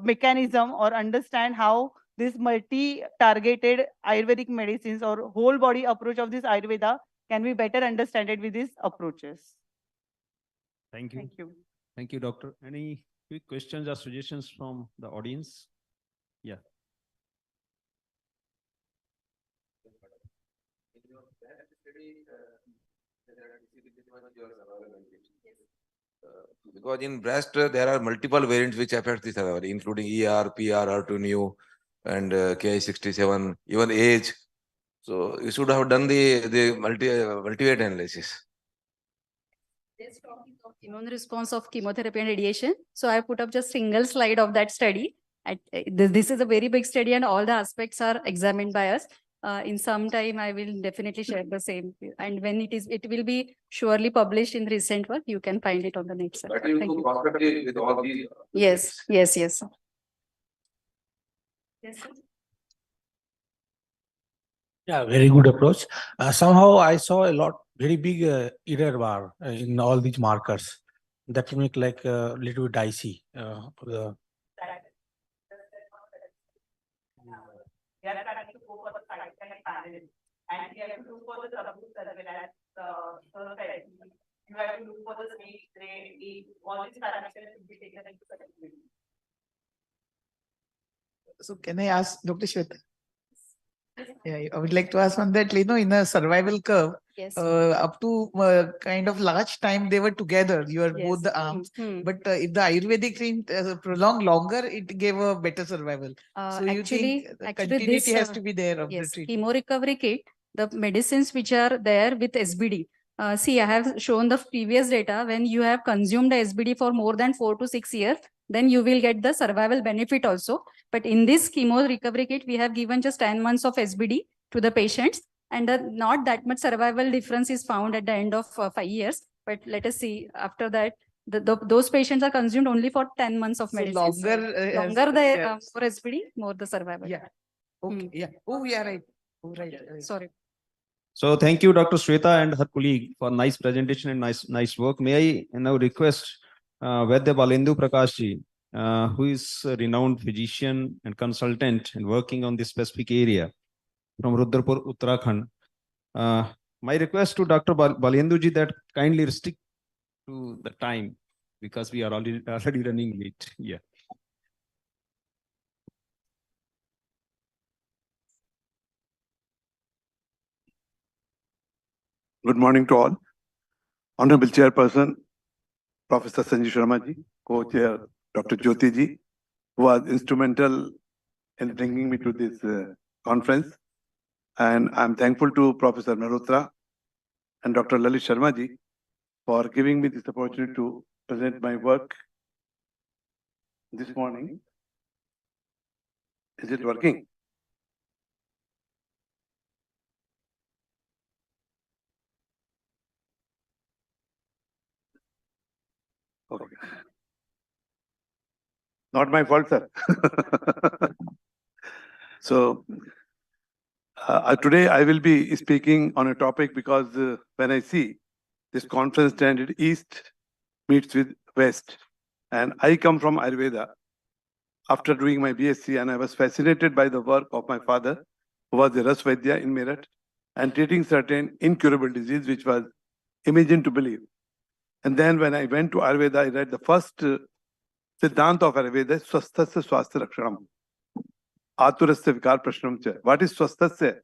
mechanism or understand how this multi-targeted Ayurvedic medicines or whole body approach of this Ayurveda can be better understood with these approaches. Thank you. Thank you. Thank you, doctor. Any quick questions or suggestions from the audience? Yeah. Because in breast, there are multiple variants which affect the survival, including ER, PR, HER2/neu, and Ki67, even age. So you should have done the multivariate analysis. This topic of immune response of chemotherapy and radiation. So I put up just single slide of that study. This is a very big study and all the aspects are examined by us. In some time, I will definitely share the same. And when it will be surely published in recent work. You can find it on the next slide. But you do prospectively with all these. Yes. Yes, sir. Yes, sir. Yeah, very good approach. Somehow I saw a very big error bar in all these markers. That will make like a little bit dicey. They are trying to go for the cytokine and panel. And we have to look for the subgroups as well as therapy. You have to look for the speed, grade, age, all these parameters should be taken into consideration. So can I ask Dr. Shweta? Yeah, I would like to ask on that, in a survival curve, yes. Up to kind of large time they were together, both the arms. But if the Ayurvedic treatment prolonged longer, it gave a better survival. So you think the continuity has to be there of the treatment? Chemo recovery kit, the medicines which are there with SBD. See, I have shown the previous data. When you have consumed the SBD for more than 4 to 6 years, then you will get the survival benefit also. But in this chemo recovery kit, we have given just 10 months of SBD to the patients, and not that much survival difference is found at the end of 5 years. But let us see, after that, those patients are consumed only for 10 months of medicine. Longer the for SBD, more the survival. Yeah. Okay. Yeah. Oh, yeah, right. Oh, right. Sorry. So thank you, Dr. Shweta and her colleague for nice presentation and nice work. May I now request Vaidya Balendu Prakashji, who is a renowned physician and consultant and working on this specific area from Rudrapur, Uttarakhand. My request to Dr. Balenduji that kindly restrict to the time because we are already running late. Yeah. Good morning to all. Honorable Chairperson, Professor Sanjeev Sharma ji, Co-Chair Dr. Jyoti ji, who was instrumental in bringing me to this conference. And I'm thankful to Professor Malhotra and Dr. Lalit Sharma ji for giving me this opportunity to present my work this morning. Is it working? Okay. Not my fault, sir. So today I will be speaking on a topic because when I see this conference standard East meets with West, and I come from Ayurveda after doing my BSc, and I was fascinated by the work of my father, who was a Ras Vaidya in Meerut, and treating certain incurable disease, which was imagined to believe. And then when I went to Ayurveda, I read the first Siddhant of Ayurveda, Swasthasya Swasthya Rakshanam. Aturasya Vikar Prashanam Cha. What is Swasthasya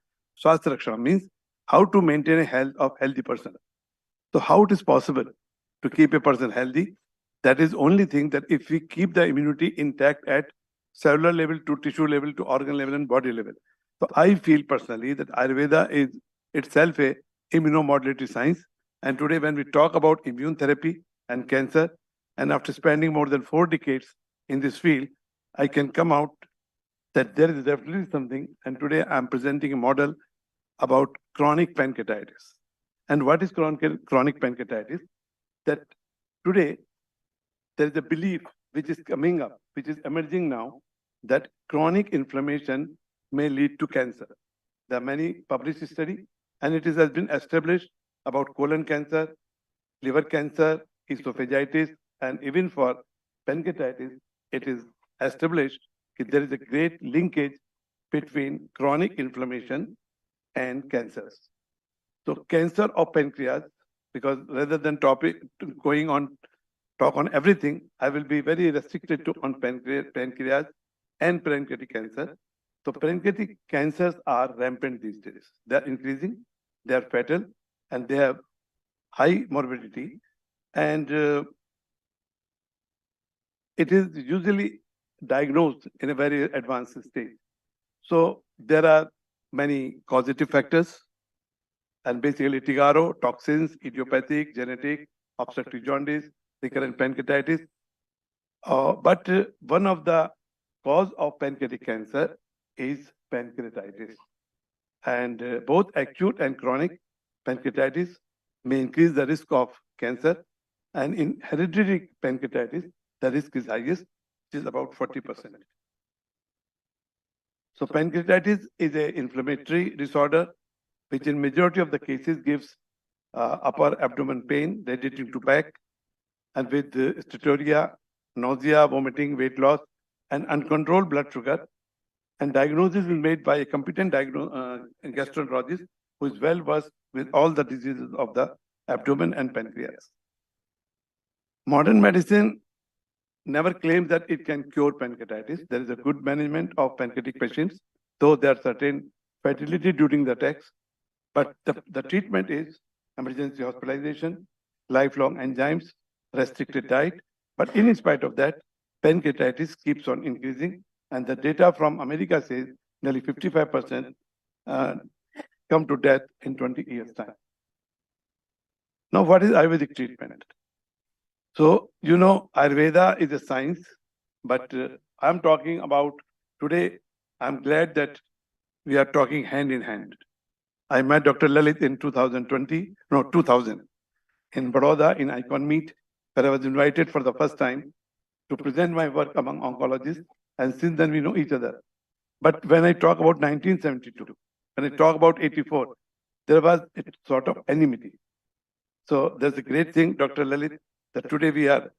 Swasthya Rakshanam? Means how to maintain a health of healthy person. So how it is possible to keep a person healthy? That is only thing that if we keep the immunity intact at cellular level to tissue level to organ level and body level. So I feel personally that Ayurveda is itself a immunomodulatory science. And today, when we talk about immune therapy and cancer, and after spending more than 4 decades in this field, I can come out that there is definitely something. And today, I'm presenting a model about chronic pancreatitis. And what is chronic pancreatitis? That today, there is a belief which is coming up, which is emerging now, that chronic inflammation may lead to cancer. There are many published studies, and it has been established about colon cancer, liver cancer, esophagitis, and even for pancreatitis, it is established that there is a great linkage between chronic inflammation and cancers. So cancer of pancreas, because rather than talk on everything, I will be very restricted to on pancreas and pancreatic cancer. So pancreatic cancers are rampant these days. They are increasing, they are fatal, and they have high morbidity. And it is usually diagnosed in a very advanced stage. So there are many causative factors, and basically Tigaro, toxins, idiopathic, genetic, obstructive jaundice, recurrent pancreatitis. But one of the cause of pancreatic cancer is pancreatitis. And both acute and chronic pancreatitis may increase the risk of cancer. And in hereditary pancreatitis, the risk is highest, which is about 40%. So pancreatitis is an inflammatory disorder, which in majority of the cases gives upper abdomen pain radiating to back, and with steatorrhea, nausea, vomiting, weight loss, and uncontrolled blood sugar. And diagnosis is made by a competent gastroenterologist who is well versed with all the diseases of the abdomen and pancreas. Modern medicine never claims that it can cure pancreatitis. There is a good management of pancreatic patients, though there are certain fatality during the attacks. But the treatment is emergency hospitalization, lifelong enzymes, restricted diet. But in spite of that, pancreatitis keeps on increasing. And the data from America says nearly 55% come to death in 20 years' time. Now, what is Ayurvedic treatment? So, you know, Ayurveda is a science, but I'm talking about today, I'm glad that we are talking hand in hand. I met Dr. Lalit in 2000, in Baroda in ICON Meet, where I was invited for the first time to present my work among oncologists. And since then, we know each other. But when I talk about 1972, when I talk about 84, there was a sort of enmity. So there's a great thing, Dr. Lalit, that today we are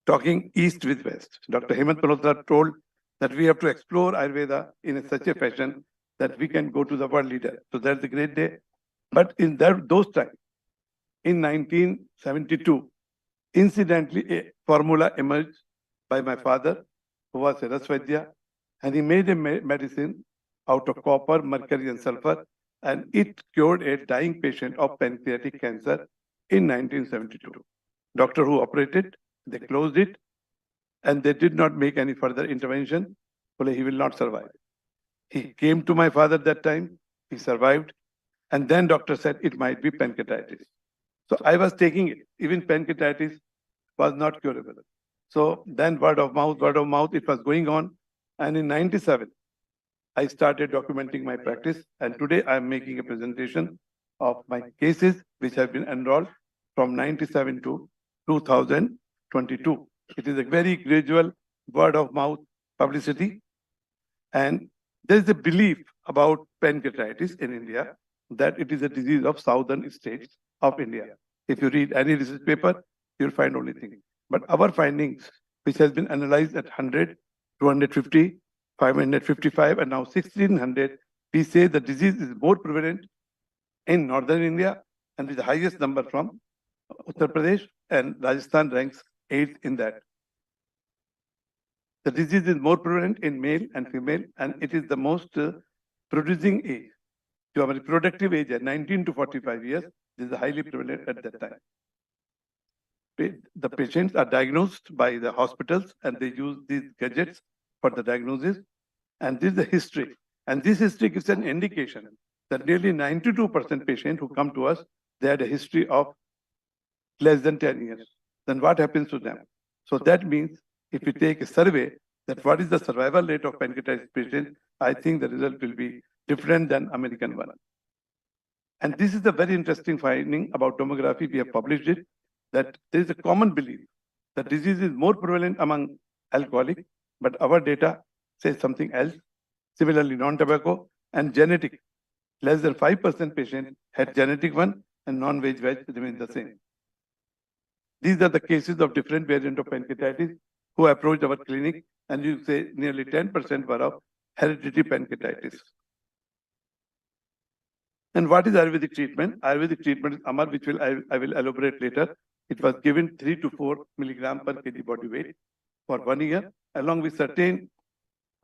talking east with west. Dr. Hemant Malhotra told that we have to explore Ayurveda in such a fashion that we can go to the world leader. So that's a great day. But in those times, in 1972, incidentally, a formula emerged by my father, who was a Rasvaidya, and he made a medicine out of copper, mercury, and sulfur, and it cured a dying patient of pancreatic cancer in 1972. Doctor who operated, they closed it, and they did not make any further intervention. Well, he will not survive. He came to my father that time, he survived, and then doctor said it might be pancreatitis. So I was taking it. Even pancreatitis was not curable. So then word of mouth, it was going on. And in 97, I started documenting my practice. And today I'm making a presentation of my cases which have been enrolled from 97 to 2022. It is a very gradual word of mouth publicity. And there is a belief about pancreatitis in India that it is a disease of southern states of India. If you read any research paper, you'll find only thing. But our findings, which has been analyzed at 100, 250, 555, and now 1600, we say the disease is more prevalent in northern India and with the highest number from Uttar Pradesh, and Rajasthan ranks 8th in that. The disease is more prevalent in male and female, and it is the most producing age. To our reproductive age at 19 to 45 years, this is highly prevalent at that time. The patients are diagnosed by the hospitals, and they use these gadgets for the diagnosis. And this is the history. And this history gives an indication that nearly 92% patients who come to us, they had a history of less than 10 years. Then what happens to them? So that means if we take a survey that what is the survival rate of pancreatitis patients, I think the result will be different than American one. And this is a very interesting finding about tomography. We have published it, that there is a common belief that disease is more prevalent among alcoholic, but our data says something else. Similarly, non-tobacco and genetic. Less than 5% patients had genetic one, and non-veg remains the same. These are the cases of different variants of pancreatitis who approached our clinic, and you say nearly 10% were of hereditary pancreatitis. And what is Ayurvedic treatment? Ayurvedic treatment is Amar, which I will elaborate later. It was given 3 to 4 milligram per kg body weight for 1 year, along with certain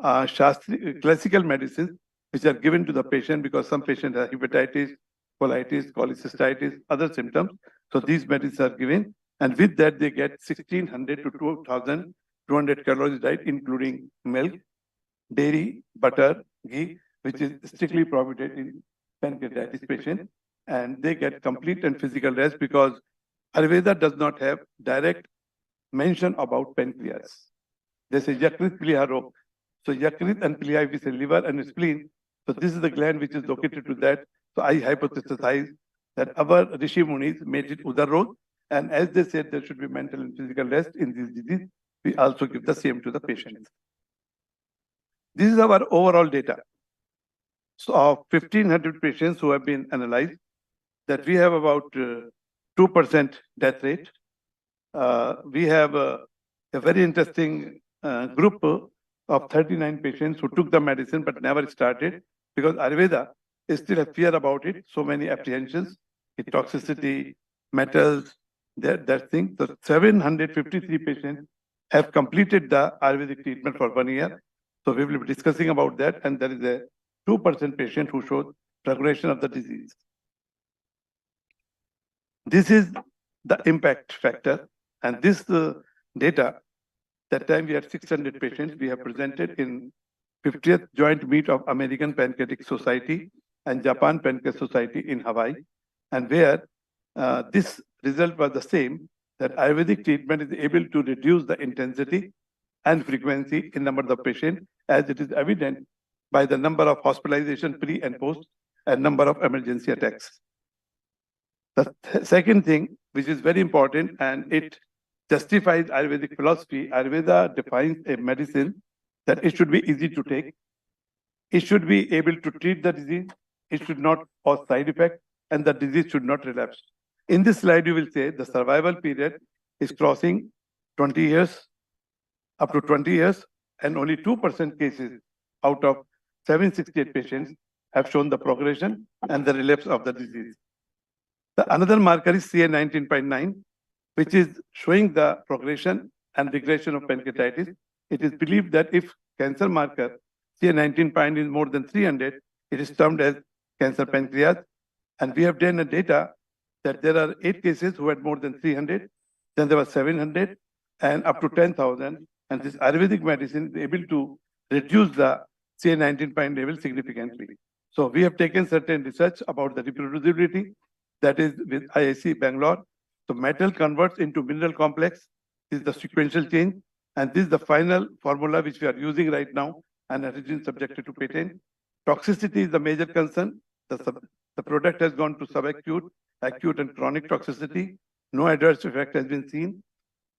classical medicines which are given to the patient because some patients have hepatitis, colitis, cholecystitis, other symptoms. So these medicines are given, and with that they get 1600 to 2200 calories diet, including milk, dairy, butter, ghee, which is strictly prohibited in pancreatitis patients, and they get complete and physical rest because Ayurveda does not have direct mention about pancreas. They say Yakrit Pliha Rog. So Yakrit and Pliha, we say liver and spleen. So this is the gland which is located to that. So I hypothesize that our Rishi Munis made it Udar Rog, and as they said there should be mental and physical rest in this disease, we also give the same to the patients. This is our overall data. So of 1500 patients who have been analyzed, that we have about 2% death rate. We have a very interesting group of 39 patients who took the medicine but never started because Ayurveda is still a fear about it. So many apprehensions, toxicity, metals, that thing. So 753 patients have completed the Ayurvedic treatment for 1 year. So we will be discussing about that, and there is a 2% patient who showed progression of the disease. This is the impact factor, and this data, that time we had 600 patients, we have presented in 50th joint meet of American Pancreatic Society and Japan Pancreas Society in Hawaii, and where this result was the same, that Ayurvedic treatment is able to reduce the intensity and frequency in number of patients, as it is evident by the number of hospitalization pre and post and number of emergency attacks. The second thing, which is very important, and it justifies Ayurvedic philosophy, Ayurveda defines a medicine that it should be easy to take, it should be able to treat the disease, it should not cause side effects, and the disease should not relapse. In this slide, you will say the survival period is crossing 20 years, up to 20 years, and only 2% cases out of 768 patients have shown the progression and the relapse of the disease. Another marker is CA19.9, which is showing the progression and regression of pancreatitis. It is believed that if cancer marker CA19.9 is more than 300, it is termed as cancer pancreas. And we have done a data that there are 8 cases who had more than 300, then there were 700, and up to 10,000. And this Ayurvedic medicine is able to reduce the CA19.9 level significantly. So we have taken certain research about the reproducibility, that is with IIC Bangalore. So metal converts into mineral complex. This is the sequential change. And this is the final formula which we are using right now, and it has been subjected to patent. Toxicity is the major concern. The product has gone to subacute, acute, and chronic toxicity. No adverse effect has been seen.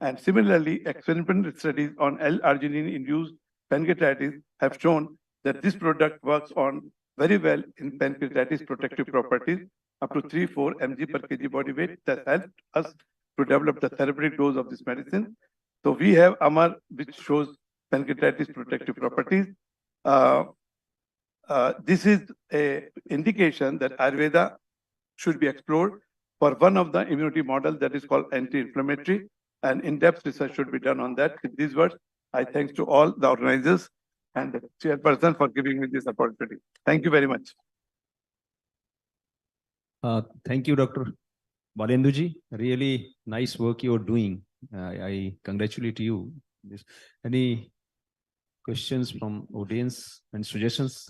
And similarly, experimental studies on L-arginine-induced pancreatitis have shown that this product works on very well in pancreatitis protective properties, up to 3-4 mg per kg body weight. That helped us to develop the therapeutic dose of this medicine. So we have Amar, which shows pancreatitis protective properties. This is an indication that Ayurveda should be explored for one of the immunity models that is called anti-inflammatory, and in-depth research should be done on that. With these words, I thank to all the organizers and the chairperson for giving me this opportunity. Thank you very much. Thank you, Dr. Balenduji. Really nice work you're doing. I congratulate you. Any questions from audience and suggestions?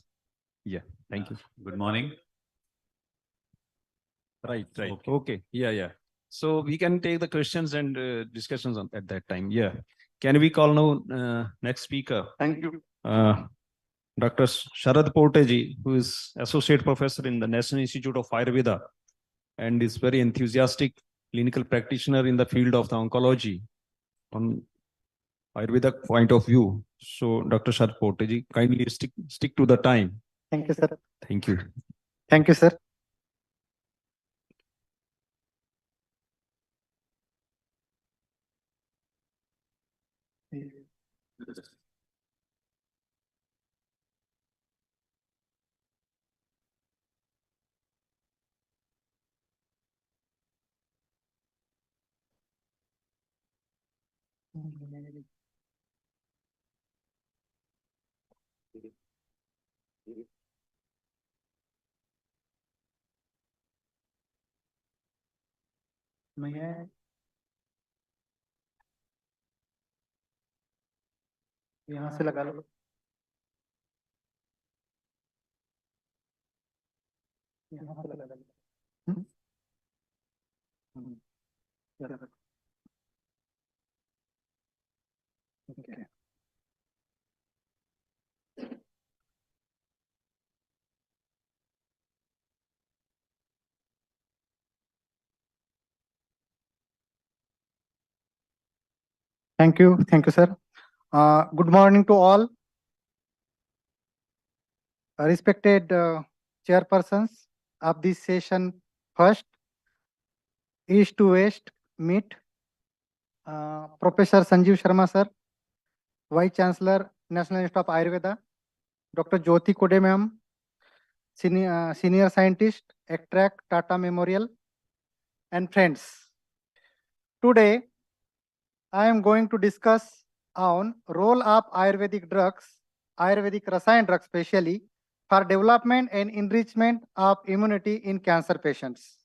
Yeah, thank you. Good morning. Right. Okay. Yeah. So we can take the questions and discussions at that time. Yeah. Can we call now next speaker? Thank you. Dr. Sharad Porteji, who is Associate Professor in the National Institute of Ayurveda and is very enthusiastic clinical practitioner in the field of the oncology on Ayurveda point of view. So Dr. Sharad Porteji, kindly stick to the time. Thank you, sir. Thank you. Thank you, sir. मैं यहाँ से लगा लो यहाँ से लगा लो जरा okay Thank you, sir. Good morning to all. Respected chairpersons of this session. First, East to West meet Professor Sanjeev Sharma, sir, Vice Chancellor, National Institute of Ayurveda, Dr. Jyoti Kode ma'am, Senior Scientist, Extract, Tata Memorial, and friends. Today, I am going to discuss on role of Ayurvedic drugs, Ayurvedic Rasayan drugs especially, for development and enrichment of immunity in cancer patients.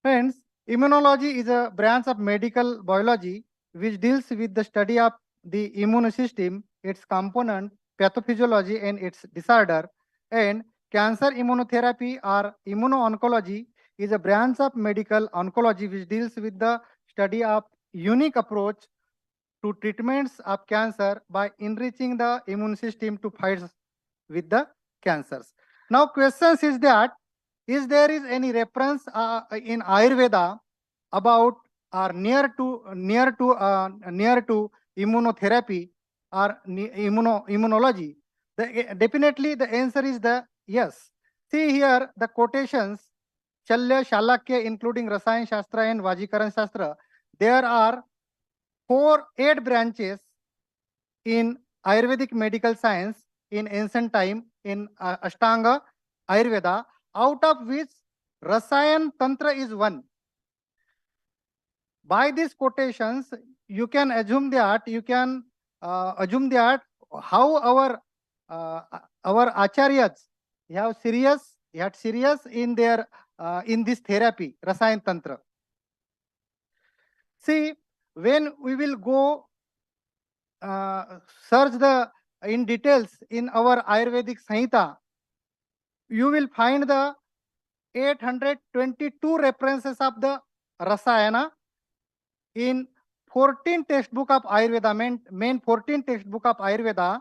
Friends, immunology is a branch of medical biology which deals with the study of the immune system, its component, pathophysiology and its disorder. And cancer immunotherapy or immuno-oncology is a branch of medical oncology which deals with the study of unique approach to treatments of cancer by enriching the immune system to fight with the cancers. Now, questions is that, is there is any reference in Ayurveda about or near to immunotherapy or immunology? Definitely the answer is the yes. See here the quotations, Chalya, Shalakya, including Rasayan Shastra and Vajikaran Shastra. There are 8 branches in Ayurvedic medical science in ancient time in Ashtanga Ayurveda, out of which Rasayan Tantra is one. By these quotations, you can assume that how our acharyas had serious in their in this therapy, Rasayan Tantra. See, when we will go search in details in our Ayurvedic Samhita, you will find the 822 references of the Rasayana in 14 textbook of Ayurveda, main 14 textbook of Ayurveda.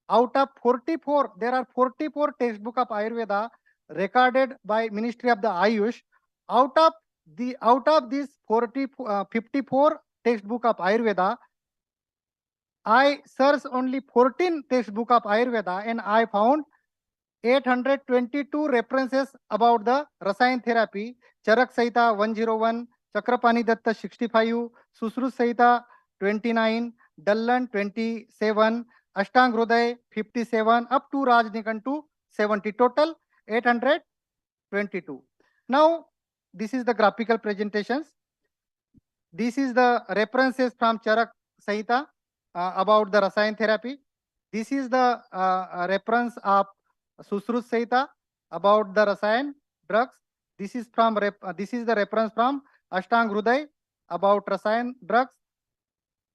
Out of 44, there are 44 textbook of Ayurveda recorded by Ministry of the Ayush. Out of these 54 textbook of Ayurveda, I searched only 14 textbook of Ayurveda and I found 822 references about the Rasayan therapy. Charak Sahita 101, Chakrapani Datta 65, Susrut Sahita 29, Dallan 27, Ashtang Hruday 57, up to Rajnikantu 70, total 822. Now, this is the graphical presentations. This is the references from Charak Sahita about the Rasayan therapy. This is the reference of Susrut Sahita about the Rasayan drugs. This is the reference from Ashtang Hruday about Rasayan drugs.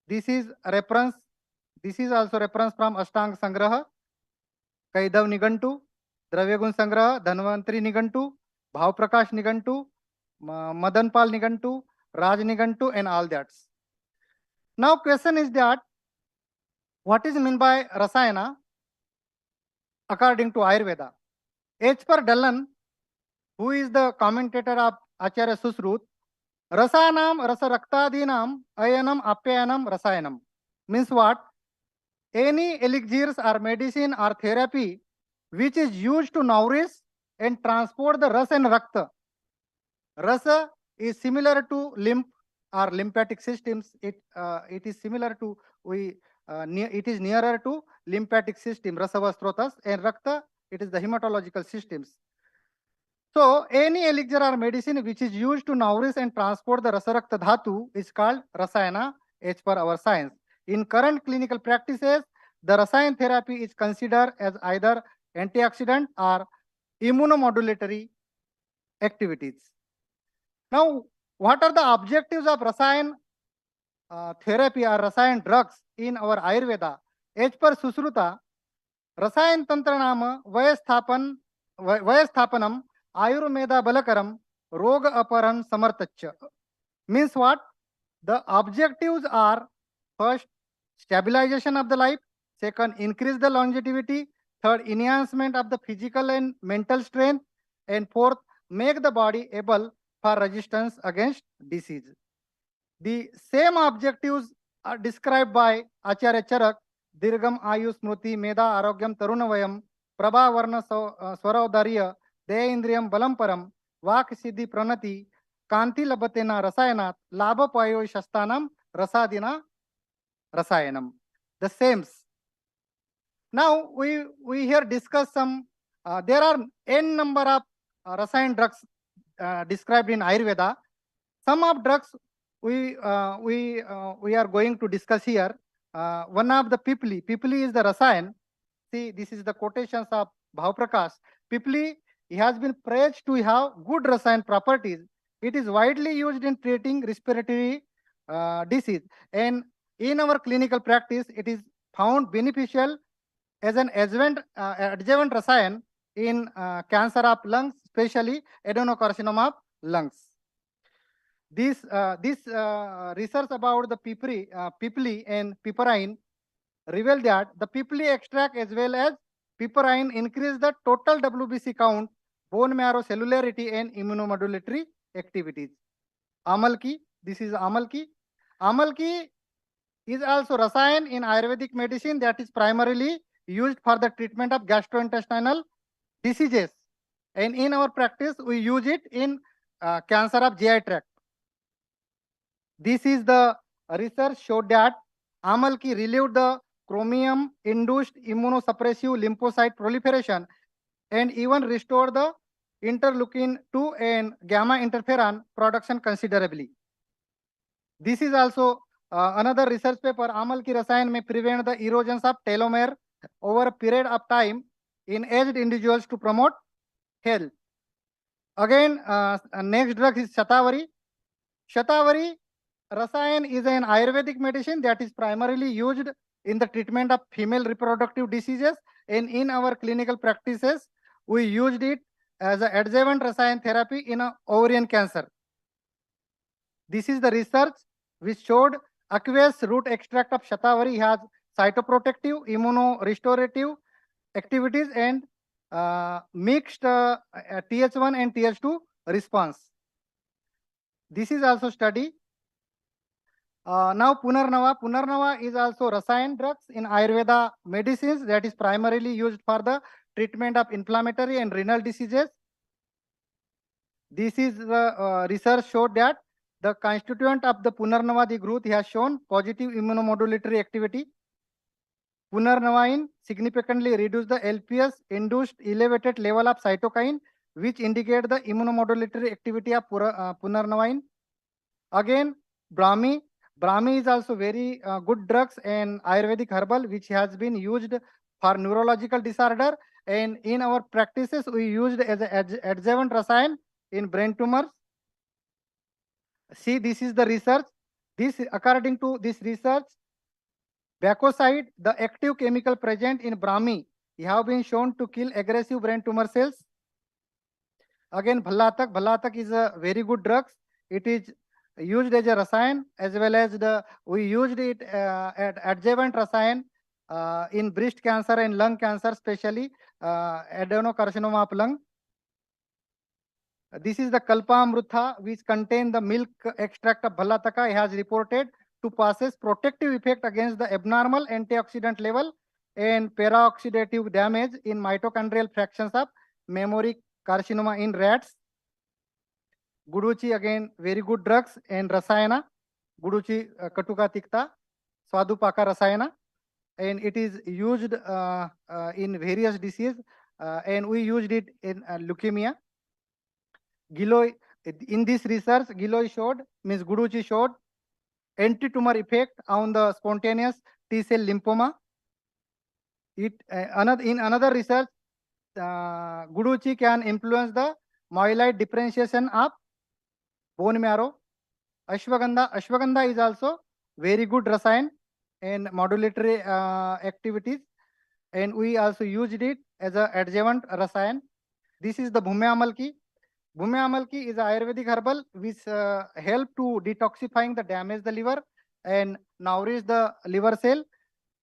This is also reference from Ashtang Sangraha, Kaidav Nigantu, Dravyagun Sangraha, Dhanvantri Nigantu, Bhav Prakash Nigantu, Madanpal Nigantu, Raj Nigantu, and all that. Now, question is that what is meant by Rasayana according to Ayurveda? As per Dallan, who is the commentator of Acharya Susrut, Rasanam Rasaraktadinam Ayanam Apyanam Rasayanam. Means what? Any elixirs or medicine or therapy which is used to nourish and transport the ras and rakta. Rasa is similar to lymph or lymphatic systems. It is similar to it is nearer to lymphatic system, rasavastrotas, and rakta, it is the hematological systems. So any elixir or medicine which is used to nourish and transport the rasarakta dhatu is called rasayana as per our science. In current clinical practices, the rasayan therapy is considered as either antioxidant or immunomodulatory activities. Now, what are the objectives of rasayan therapy or rasayan drugs in our Ayurveda? As per Susruta, rasayan tantra nama vayasthapanam Ayurveda balakaram roga aparan samartachya. Means what? The objectives are first, stabilization of the life, second, increase the longevity, third, enhancement of the physical and mental strength, and fourth, make the body able for resistance against disease. The same objectives are described by Acharya Charak, Dirgam Ayu Smruti Meda Arogyam Tarunavayam Prabha Varna Swarodariya Deyendriyam Balamparam Vak Siddhi Pranati Kanti Labatena Rasayanat Labha Payo Shastanam Rasadina Rasayanam. The same. Now we here discuss some. There are n number of rasayan drugs described in Ayurveda. Some of drugs we are going to discuss here. One of the Pipli. Pipli is the rasayan. See, this is the quotations of Bhav Prakash. Pipli has been praised to have good rasayan properties. It is widely used in treating respiratory disease, and in our clinical practice, it is found beneficial as an adjuvant rasayan in cancer of lungs, especially adenocarcinoma of lungs. This research about the pipli and piperine reveal that the pipli extract as well as piperine increase the total WBC count, bone marrow cellularity, and immunomodulatory activities. Amalki, this is Amalki. Amalki is also rasayan in Ayurvedic medicine that is primarily used for the treatment of gastrointestinal diseases. And in our practice, we use it in cancer of GI tract. This is the research showed that Amalki relieved the chromium-induced immunosuppressive lymphocyte proliferation and even restored the interleukin-2 and gamma interferon production considerably. This is also another research paper. Amalki rasayan may prevent the erosions of telomere over a period of time in aged individuals to promote health. Again, next drug is Shatavari. Shatavari rasayan is an Ayurvedic medicine that is primarily used in the treatment of female reproductive diseases, and in our clinical practices, we used it as an adjuvant rasayan therapy in ovarian cancer. This is the research which showed aqueous root extract of Shatavari has cytoprotective, immunorestorative activities and mixed TH1 and TH2 response. This is also study. Now Punarnava. Punarnava is also rasayan drugs in Ayurveda medicines that is primarily used for the treatment of inflammatory and renal diseases. This is the research showed that the constituent of the Punarnavadi growth has shown positive immunomodulatory activity. Punarnavain significantly reduce the LPS induced elevated level of cytokine, which indicate the immunomodulatory activity of Punarnavain. Again, Brahmi. Brahmi is also very good drugs and Ayurvedic herbal, which has been used for neurological disorder. And in our practices, we used as an adjuvant rasayan in brain tumors. See, this is the research. This, according to this research, bacoside, the active chemical present in Brahmi, have been shown to kill aggressive brain tumor cells. Again, Bhallatak is a very good drug. It is used as a rasayan as well as we used it at adjuvant rasayan in breast cancer and lung cancer, especially adenocarcinoma of lung. This is the Kalpamrutha, which contain the milk extract of Bhallataka. It has reported to possess protective effect against the abnormal antioxidant level and peroxidative damage in mitochondrial fractions of memory carcinoma in rats. Guduchi, again, very good drugs and rasayana. Guduchi Katuka Tikta, Swadupaka rasayana. And it is used in various diseases, and we used it in leukemia. Giloy, in this research, Giloy showed, means Guduchi showed, anti-tumor effect on the spontaneous T-cell lymphoma. In another research, Guduchi can influence the myeloid differentiation of bone marrow. Ashwagandha is also very good rasayan and modulatory activities, and we also used it as a adjuvant rasayan. This is the Bhume Amalki. Bhume Amalki is an Ayurvedic herbal which help to detoxifying the damage the liver and nourish the liver cell.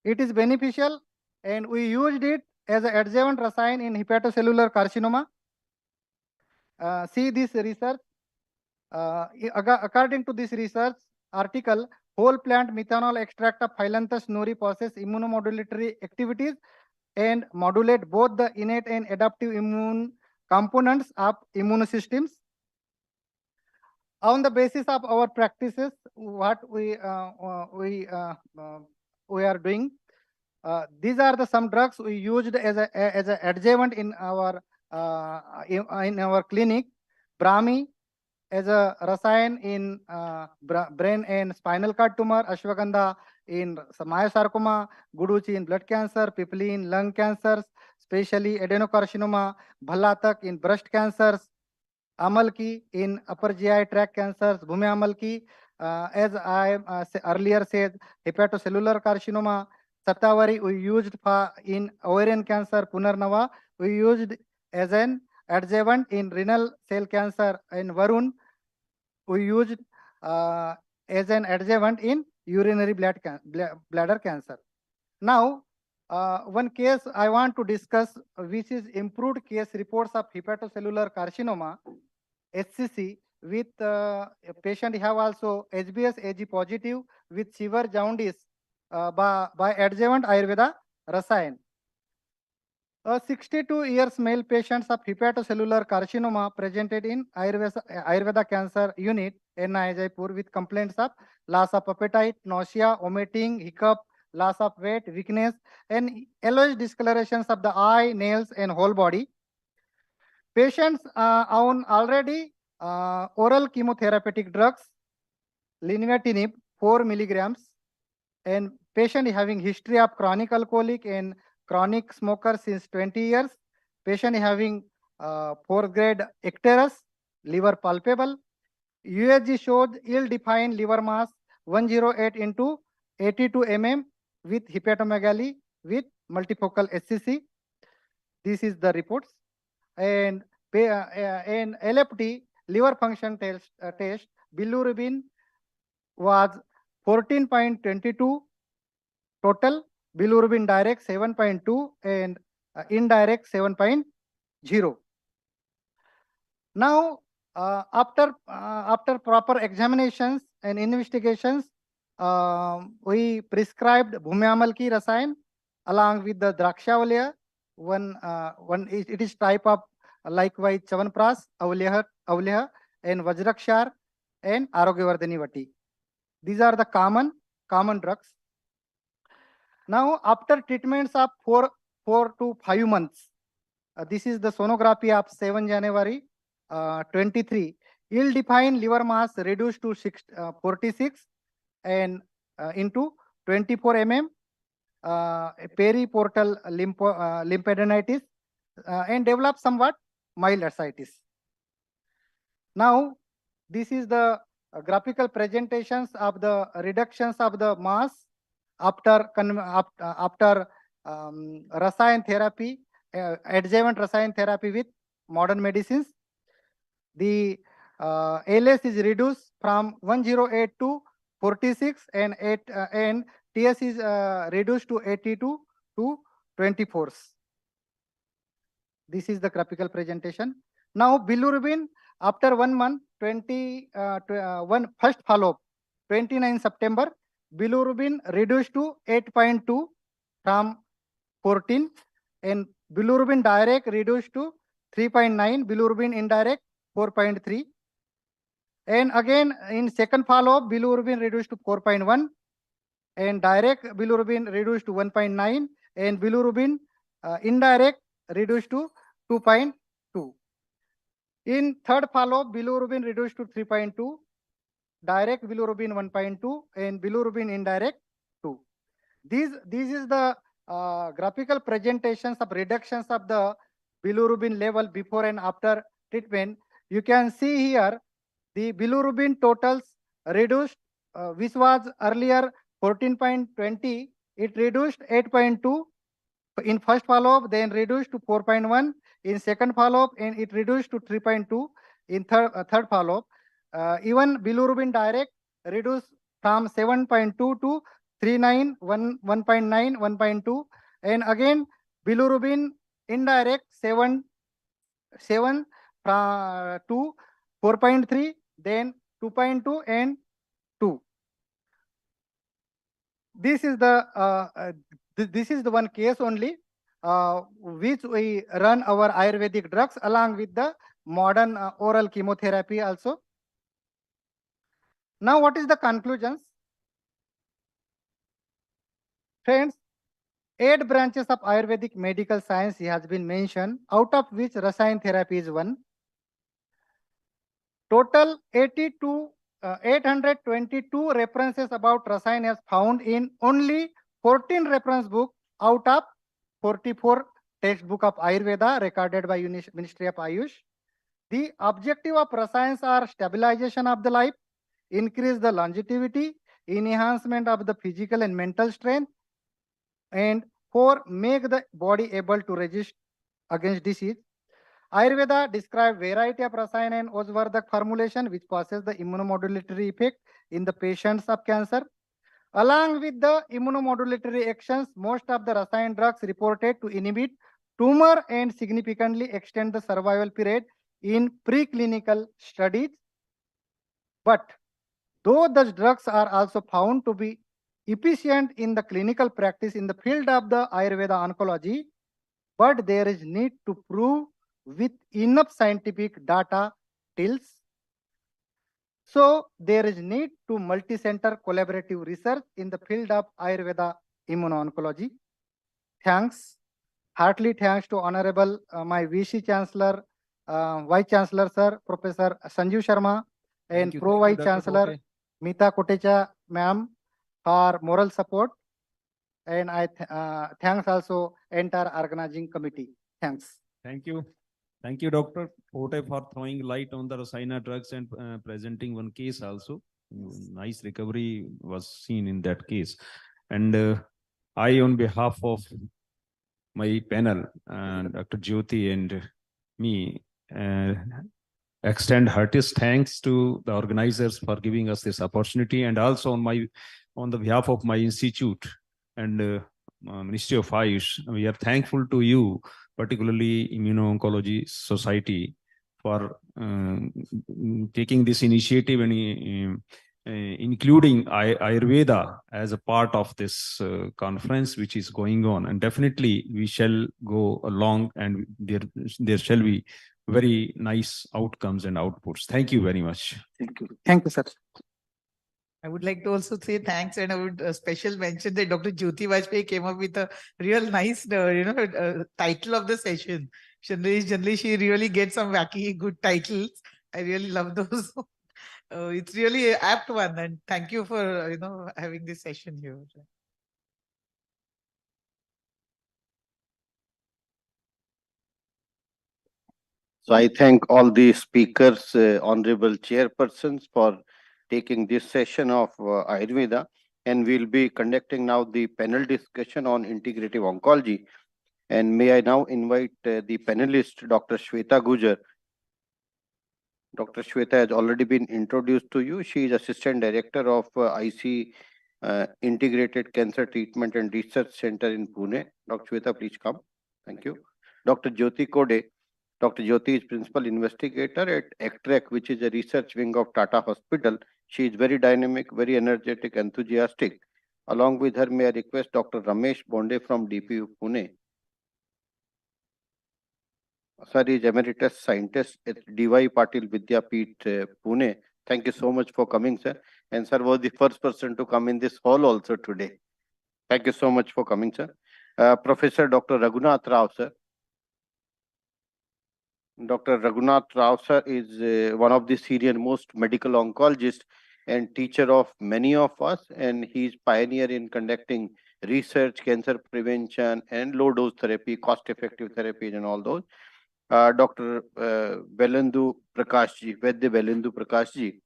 It is beneficial, and we used it as an adjuvant rasayan in hepatocellular carcinoma. See this research. According to this research article, whole plant methanol extract of Phyllanthus nori possess immunomodulatory activities and modulate both the innate and adaptive immune components of immune systems. On the basis of our practices, what we are doing, these are the some drugs we used as a adjuvant in our clinic. Brahmi as a rasayan in brain and spinal cord tumor, ashwagandha in myosarcoma, guduchi in blood cancer, pipli in lung cancers, especially adenocarcinoma, bhallatak in breast cancers, amalki in upper GI tract cancers, bhume amalki, as I earlier said, hepatocellular carcinoma, satavari we used for in ovarian cancer, punarnava we used as an adjuvant in renal cell cancer, and varun we used as an adjuvant in urinary bladder cancer. Now, one case I want to discuss, which is improved case reports of hepatocellular carcinoma, HCC, with a patient have also HBS AG positive with severe jaundice by adjuvant Ayurveda rasayan. A 62 years male patients of hepatocellular carcinoma presented in Ayurveda Cancer Unit, NI Jaipur, with complaints of loss of appetite, nausea, vomiting, hiccup, loss of weight, weakness, and yellowish discolorations of the eye, nails, and whole body. Patients on already oral chemotherapeutic drugs, lenvatinib 4 milligrams, and patient having history of chronic alcoholic and chronic smoker since 20 years. Patient having 4th grade icterus, liver palpable. USG showed ill-defined liver mass 108 into 82 mm with hepatomegaly with multifocal SCC. This is the reports. And LFT, liver function test, bilirubin was 14.22 total, bilirubin direct 7.2 and indirect 7.0. Now, after proper examinations and investigations, we prescribed Bhume Amalki rasayan along with the Drakshavalya. It is type of likewise Chavanpras, Avleha, and Vajrakshar, and Arogyavardhani Vati. These are the common drugs. Now, after treatments of 4 to 5 months, this is the sonography of 7 January 23. Ill-defined liver mass reduced to 46 and into 24 mm, periportal lymphadenitis, and developed somewhat mild ascites. Now, this is the graphical presentations of the reductions of the mass after rasayan therapy, adjuvant rasayan therapy with modern medicines. the ALS is reduced from 108 to 46 and TS is reduced to 82 to 24. This is the graphical presentation. Now bilirubin after 1 month, first follow-up, 29 September, bilirubin reduced to 8.2 from 14 and bilirubin direct reduced to 3.9, bilirubin indirect 4.3. And again in second follow-up, bilirubin reduced to 4.1 and direct bilirubin reduced to 1.9 and bilirubin indirect reduced to 2.2. In third follow-up, bilirubin reduced to 3.2, direct bilirubin 1.2 and bilirubin indirect 2. This is the graphical presentations of reductions of the bilirubin level before and after treatment. You can see here the bilirubin totals reduced, which was earlier 14.20, it reduced 8.2 in first follow-up, then reduced to 4.1 in second follow-up, and it reduced to 3.2 in third follow-up. Even bilirubin direct reduced from 7.2 to 3.9, 1.9, 1.2, and again bilirubin indirect 7 to 4.3, then 2.2 and 2. This is the one case only which we run our Ayurvedic drugs along with the modern oral chemotherapy also. Now, what is the conclusions? Friends, 8 branches of Ayurvedic medical science has been mentioned, out of which Rasayan therapy is one. Total 822 references about Rasayan has found in only 14 reference books out of 44 textbook of Ayurveda recorded by Ministry of Ayush. The objective of Rasayans are stabilization of the life, increase the longevity, enhancement of the physical and mental strength, and 4, make the body able to resist against disease. Ayurveda describes variety of Rasayan and Osvardak formulation which causes the immunomodulatory effect in the patients of cancer. Along with the immunomodulatory actions, most of the Rasayan drugs reported to inhibit tumor and significantly extend the survival period in preclinical studies. But though the drugs are also found to be efficient in the clinical practice in the field of the Ayurveda oncology, but there is need to prove with enough scientific data tills. So there is need to multi-center collaborative research in the field of Ayurveda immuno-oncology. Thanks. Heartily thanks to Honorable my VC Chancellor, Vice Chancellor Sir, Professor Sanjeev Sharma, and Pro Vice Chancellor Meeta Kotecha Ma'am for moral support. And I thanks also entire organizing committee. Thanks. Thank you. Thank you, Dr. Pote, for throwing light on the Rasayana drugs and presenting one case also. Nice recovery was seen in that case. And I, on behalf of my panel, Dr. Jyoti and me, extend heartiest thanks to the organizers for giving us this opportunity, and also on the behalf of my institute and Ministry of Ayush, we are thankful to you, particularly Immuno-Oncology Society, for taking this initiative and including Ayurveda as a part of this conference which is going on. And definitely we shall go along, and there shall be very nice outcomes and outputs. Thank you very much. Thank you. Thank you, sir. I would like to also say thanks, and I would special mention that Dr. Jyoti Vajpayee came up with a real nice, title of the session. Generally, she really gets some wacky good titles. I really love those. It's really an apt one, and thank you for having this session here. So I thank all the speakers, honorable chairpersons, for taking this session of Ayurveda, and we'll be conducting now the panel discussion on integrative oncology. And may I now invite the panelist, Dr. Shweta Gujar, Dr. Shweta has already been introduced to you. She is Assistant Director of IC Integrated Cancer Treatment and Research Center in Pune. Dr. Shweta, please come. Thank you. Dr. Jyoti Kode. Dr. Jyoti is Principal Investigator at ECTREC, which is a research wing of Tata Hospital. She is very dynamic, very energetic, enthusiastic. Along with her, may I request Dr. Ramesh Bonde from DPU Pune. Sir is Emeritus Scientist at DY Patil Vidyapeeth, Pune. Thank you so much for coming, sir. And sir was the first person to come in this hall also today. Thank you so much for coming, sir. Professor Dr. Raghunath Rao, sir. Dr. Raghunath Rao, sir, is one of the senior most medical oncologists and teacher of many of us, and he is pioneer in conducting research, cancer prevention, and low-dose therapy, cost-effective therapies, and all those. Dr. Balendu Prakashji, Vaidya Balendu Prakashji.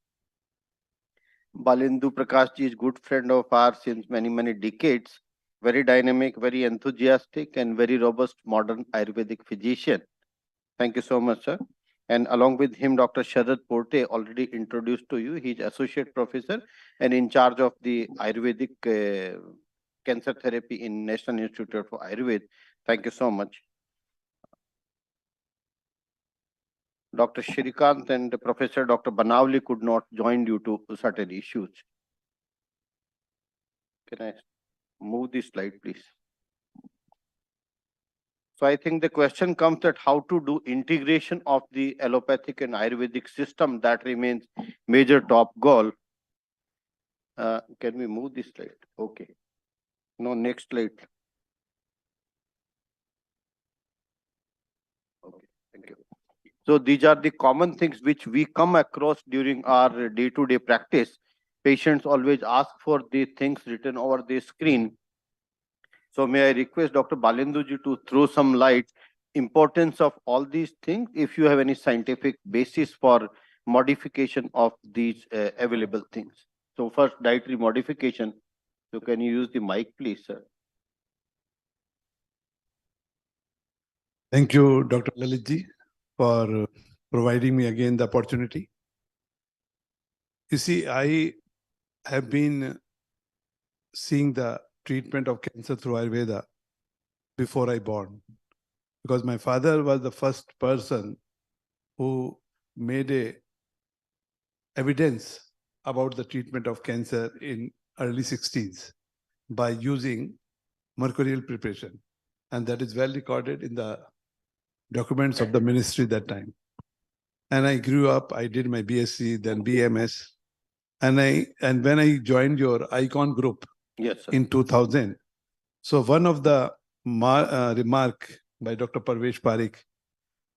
Balendu Prakashji is good friend of ours since many decades. Very dynamic, very enthusiastic, and very robust modern Ayurvedic physician. Thank you so much, sir. And along with him, Dr. Sharad Porte, already introduced to you. He's Associate Professor and in charge of the Ayurvedic cancer therapy in National Institute for Ayurveda. Thank you so much. Dr. Shrikant and Professor Dr. Banavli could not join due to certain issues. Can I move this slide, please? So I think the question comes that how to do integration of the allopathic and Ayurvedic system. That remains major top goal. Can we move this slide? Okay. No, next slide. Okay, thank you. So these are the common things which we come across during our day-to-day practice. Patients always ask for the things written over the screen. So may I request Dr. Balenduji to throw some light importance of all these things, if you have any scientific basis for modification of these available things. So first, dietary modification. So can you use the mic, please, sir? Thank you, Dr. Lalitji, for providing me again the opportunity. You see, I have been seeing the treatment of cancer through Ayurveda before I born, because my father was the first person who made a evidence about the treatment of cancer in early 60s by using mercurial preparation, and that is well recorded in the documents of the ministry that time. And I grew up, I did my BSc, then BMS, and when I joined your IOSICON group, yes, sir, in 2000, so one of the remark by Dr. Parvesh Parikh,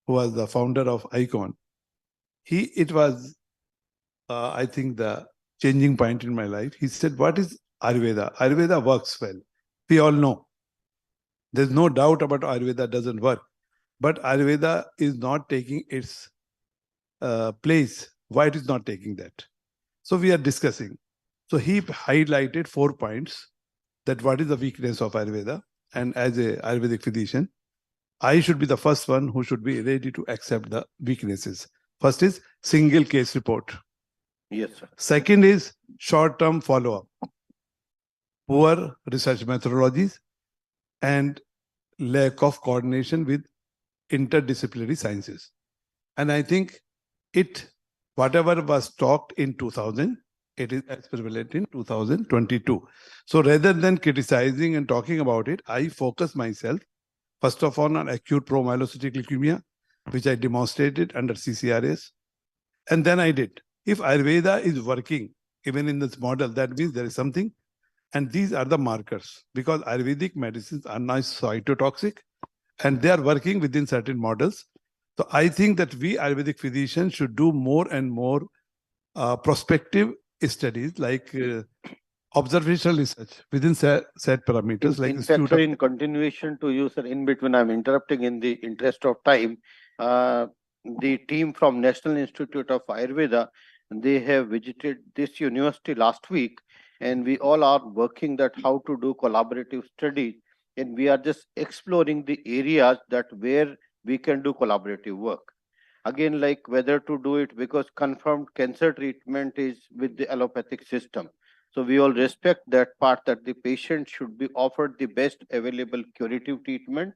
who was the founder of IOSICON, it was, I think, the changing point in my life. He said, what is Ayurveda? Ayurveda works well. We all know. There's no doubt about Ayurveda doesn't work. But Ayurveda is not taking its place. Why it is not taking that? So we are discussing. So he highlighted 4 points that what is the weakness of Ayurveda. And as a Ayurvedic physician, I should be the first one who should be ready to accept the weaknesses. First is single case report. Yes, sir. Second is short-term follow-up, poor research methodologies, and lack of coordination with interdisciplinary sciences. And I think whatever was talked in 2000, it is as prevalent in 2022. So rather than criticizing and talking about it, I focus myself, first of all, on acute promyelocytic leukemia, which I demonstrated under CCRS. And then I did. If Ayurveda is working, even in this model, that means there is something. And these are the markers, because Ayurvedic medicines are not cytotoxic and they are working within certain models. So I think that we Ayurvedic physicians should do more and more prospective studies, like observational research within set parameters. In fact, sir, in continuation to you, sir, in between, I'm interrupting in the interest of time. The team from National Institute of Ayurveda, they have visited this university last week, and we all are working that how to do collaborative studies, and we are just exploring the areas that where we can do collaborative work. Again, like whether to do it, because confirmed cancer treatment is with the allopathic system. So we all respect that part, that the patient should be offered the best available curative treatment.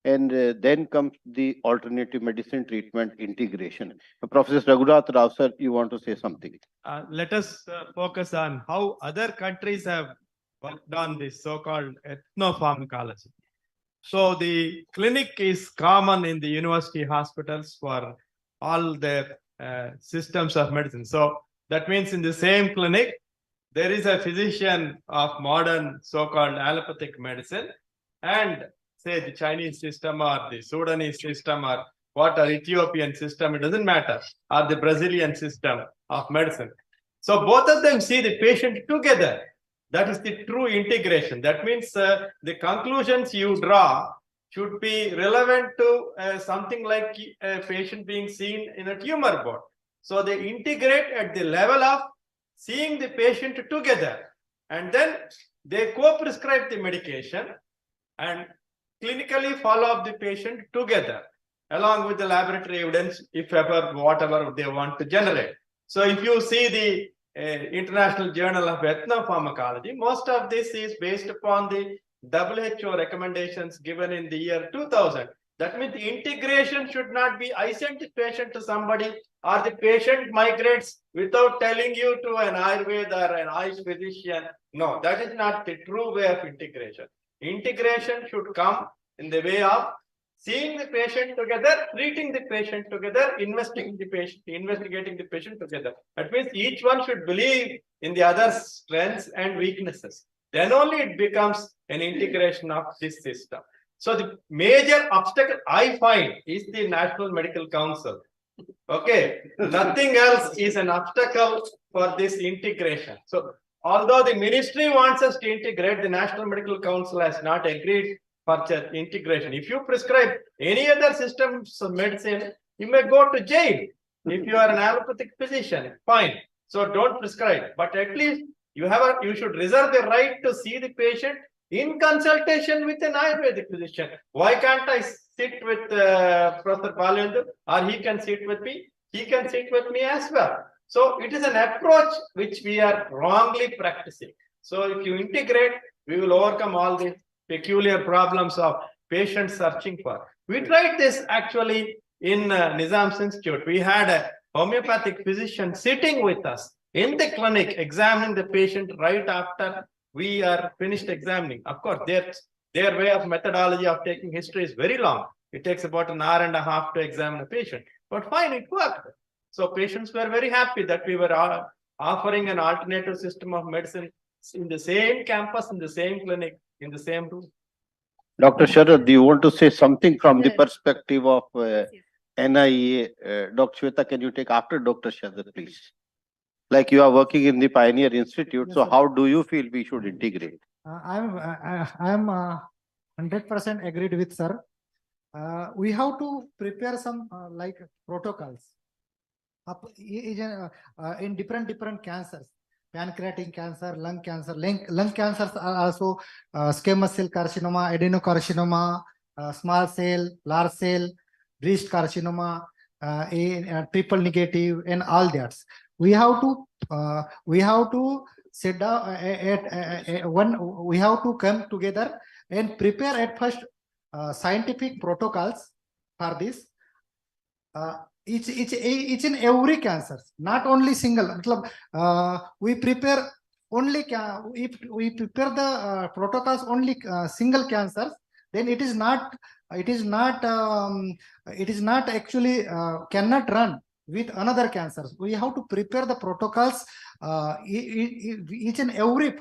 And then comes the alternative medicine treatment integration. Professor Raghunath Rao, sir, you want to say something? Let us focus on how other countries have worked on this so-called ethnopharmacology. So the clinic is common in the university hospitals for all their systems of medicine. So that means in the same clinic, there is a physician of modern so-called allopathic medicine, and say the Chinese system or the Sudanese system or what, or Ethiopian system, it doesn't matter, or the Brazilian system of medicine. So both of them see the patient together. That is the true integration. That means the conclusions you draw should be relevant to something like a patient being seen in a tumor board. So they integrate at the level of seeing the patient together, and then they co-prescribe the medication and clinically follow up the patient together along with the laboratory evidence, if ever, whatever they want to generate. So if you see the International Journal of Ethnopharmacology, most of this is based upon the WHO recommendations given in the year 2000. That means the integration should not be, I sent the patient to somebody, or the patient migrates without telling you to an Ayurveda or an Ayush physician. No, that is not the true way of integration. Integration should come in the way of seeing the patient together, treating the patient together, investigating the patient together. That means each one should believe in the other's strengths and weaknesses. Then only it becomes an integration of this system. So the major obstacle I find is the National Medical Council. Okay, nothing else is an obstacle for this integration. So although the ministry wants us to integrate, the National Medical Council has not agreed for integration. If you prescribe any other systems of medicine, you may go to jail. If you are an allopathic physician, fine. So don't prescribe, but at least you should reserve the right to see the patient in consultation with an Ayurvedic physician. Why can't I sit with Professor Palendu, or he can sit with me? He can sit with me as well. So it is an approach which we are wrongly practicing. So if you integrate, we will overcome all the peculiar problems of patients searching for. We tried this actually in Nizam's Institute. We had a homeopathic physician sitting with us in the clinic, examining the patient right after we are finished examining. Of course, their way of methodology of taking history is very long. It takes about an hour and a half to examine a patient. But fine, it worked. So patients were very happy that we were offering an alternative system of medicine in the same campus, in the same clinic, in the same room. Dr. Sharad, do you want to say something from the perspective of NIA? Dr. Shweta, can you take after Dr. Sharad, please? Like you are working in the Pioneer Institute, so how do you feel we should integrate? I'm 100% agreed with sir. We have to prepare some like protocols in different cancers. Pancreatic cancer, lung cancer. Lung cancers are also squamous cell carcinoma, adenocarcinoma, small cell, large cell, breast carcinoma, triple negative, and all that. We have to sit down we have to come together and prepare at first scientific protocols for this. Each and every cancer, not only single. We prepare only if we prepare the protocols only single cancers, then it is not actually cannot run with another cancers. We have to prepare the protocols each and every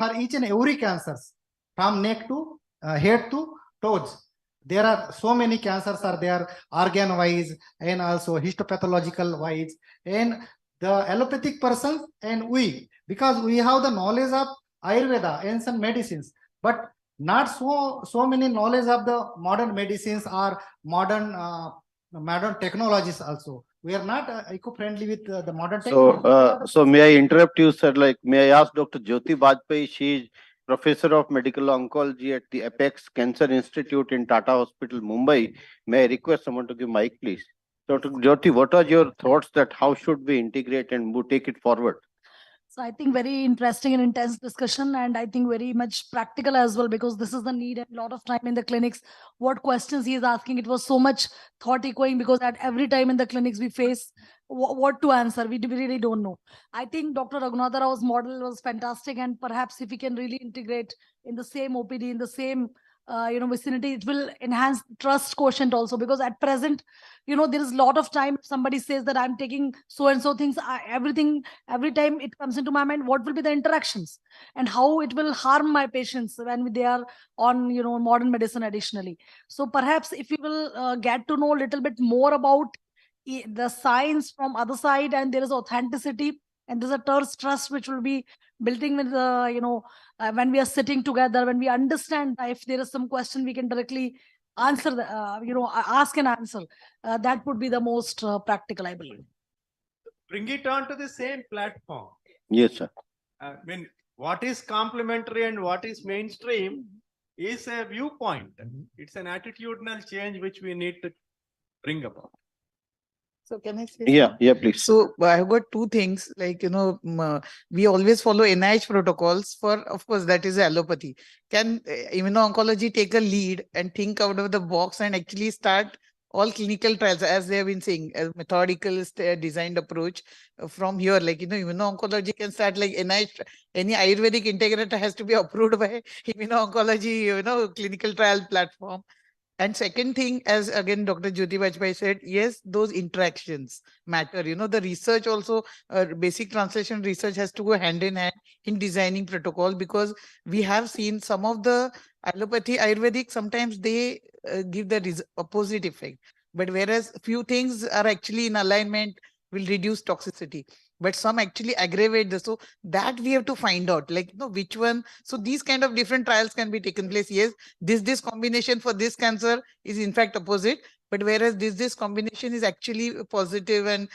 cancers, from neck to head to toes. There are so many cancers are there, organ wise and also histopathological wise, and the allopathic persons and we, because we have the knowledge of Ayurveda and some medicines, but not so many knowledge of the modern medicines or modern technologies also. We are not eco-friendly with the modern technology. So may I interrupt you, sir? Like, may I ask Dr. Jyoti Bajpai? She is Professor of Medical Oncology at the Apex Cancer Institute in Tata Hospital, Mumbai. May I request someone to give mic, please? Dr. Jyoti, what are your thoughts that how should we integrate and take it forward? So I think very interesting and intense discussion, and I think very much practical as well, because this is the need and a lot of time in the clinics. What questions he is asking, it was so much thought echoing, because at every time in the clinics we face what to answer. We really don't know. I think Dr. Raghunatha Rao's model was fantastic, and perhaps if we can really integrate in the same OPD, in the same vicinity, it will enhance trust quotient also, because at present, there is a lot of time somebody says that I'm taking so and so things, everything, every time it comes into my mind, what will be the interactions and how it will harm my patients when they are on modern medicine additionally. So perhaps if we will get to know a little bit more about the science from other side, and there is authenticity and there's a trust which will be building with when we are sitting together, when we understand if there is some question we can directly answer ask and answer, that would be the most practical, I believe. Bring it on to the same platform. Yes, sir. I mean, what is complementary and what is mainstream is a viewpoint. It's an attitudinal change which we need to bring about. So can I say? Yeah, please. So I've got two things, like, we always follow NIH protocols for, of course, that is allopathy. Can immuno-oncology take a lead and think out of the box and actually start all clinical trials, as they have been saying, a methodical designed approach from here? Like, immuno-oncology can start like NIH, any Ayurvedic integrator has to be approved by immuno-oncology, clinical trial platform. And second thing, as again Dr. Jyoti Bajpai said, yes, those interactions matter. The research also, basic translation research has to go hand in hand in designing protocol, because we have seen some of the allopathy, Ayurvedic, sometimes they give the opposite effect. But whereas few things are actually in alignment, will reduce toxicity, but some actually aggravate this. So that we have to find out, like, which one. So these kind of different trials can be taken place. Yes, this combination for this cancer is in fact opposite, but whereas this combination is actually positive and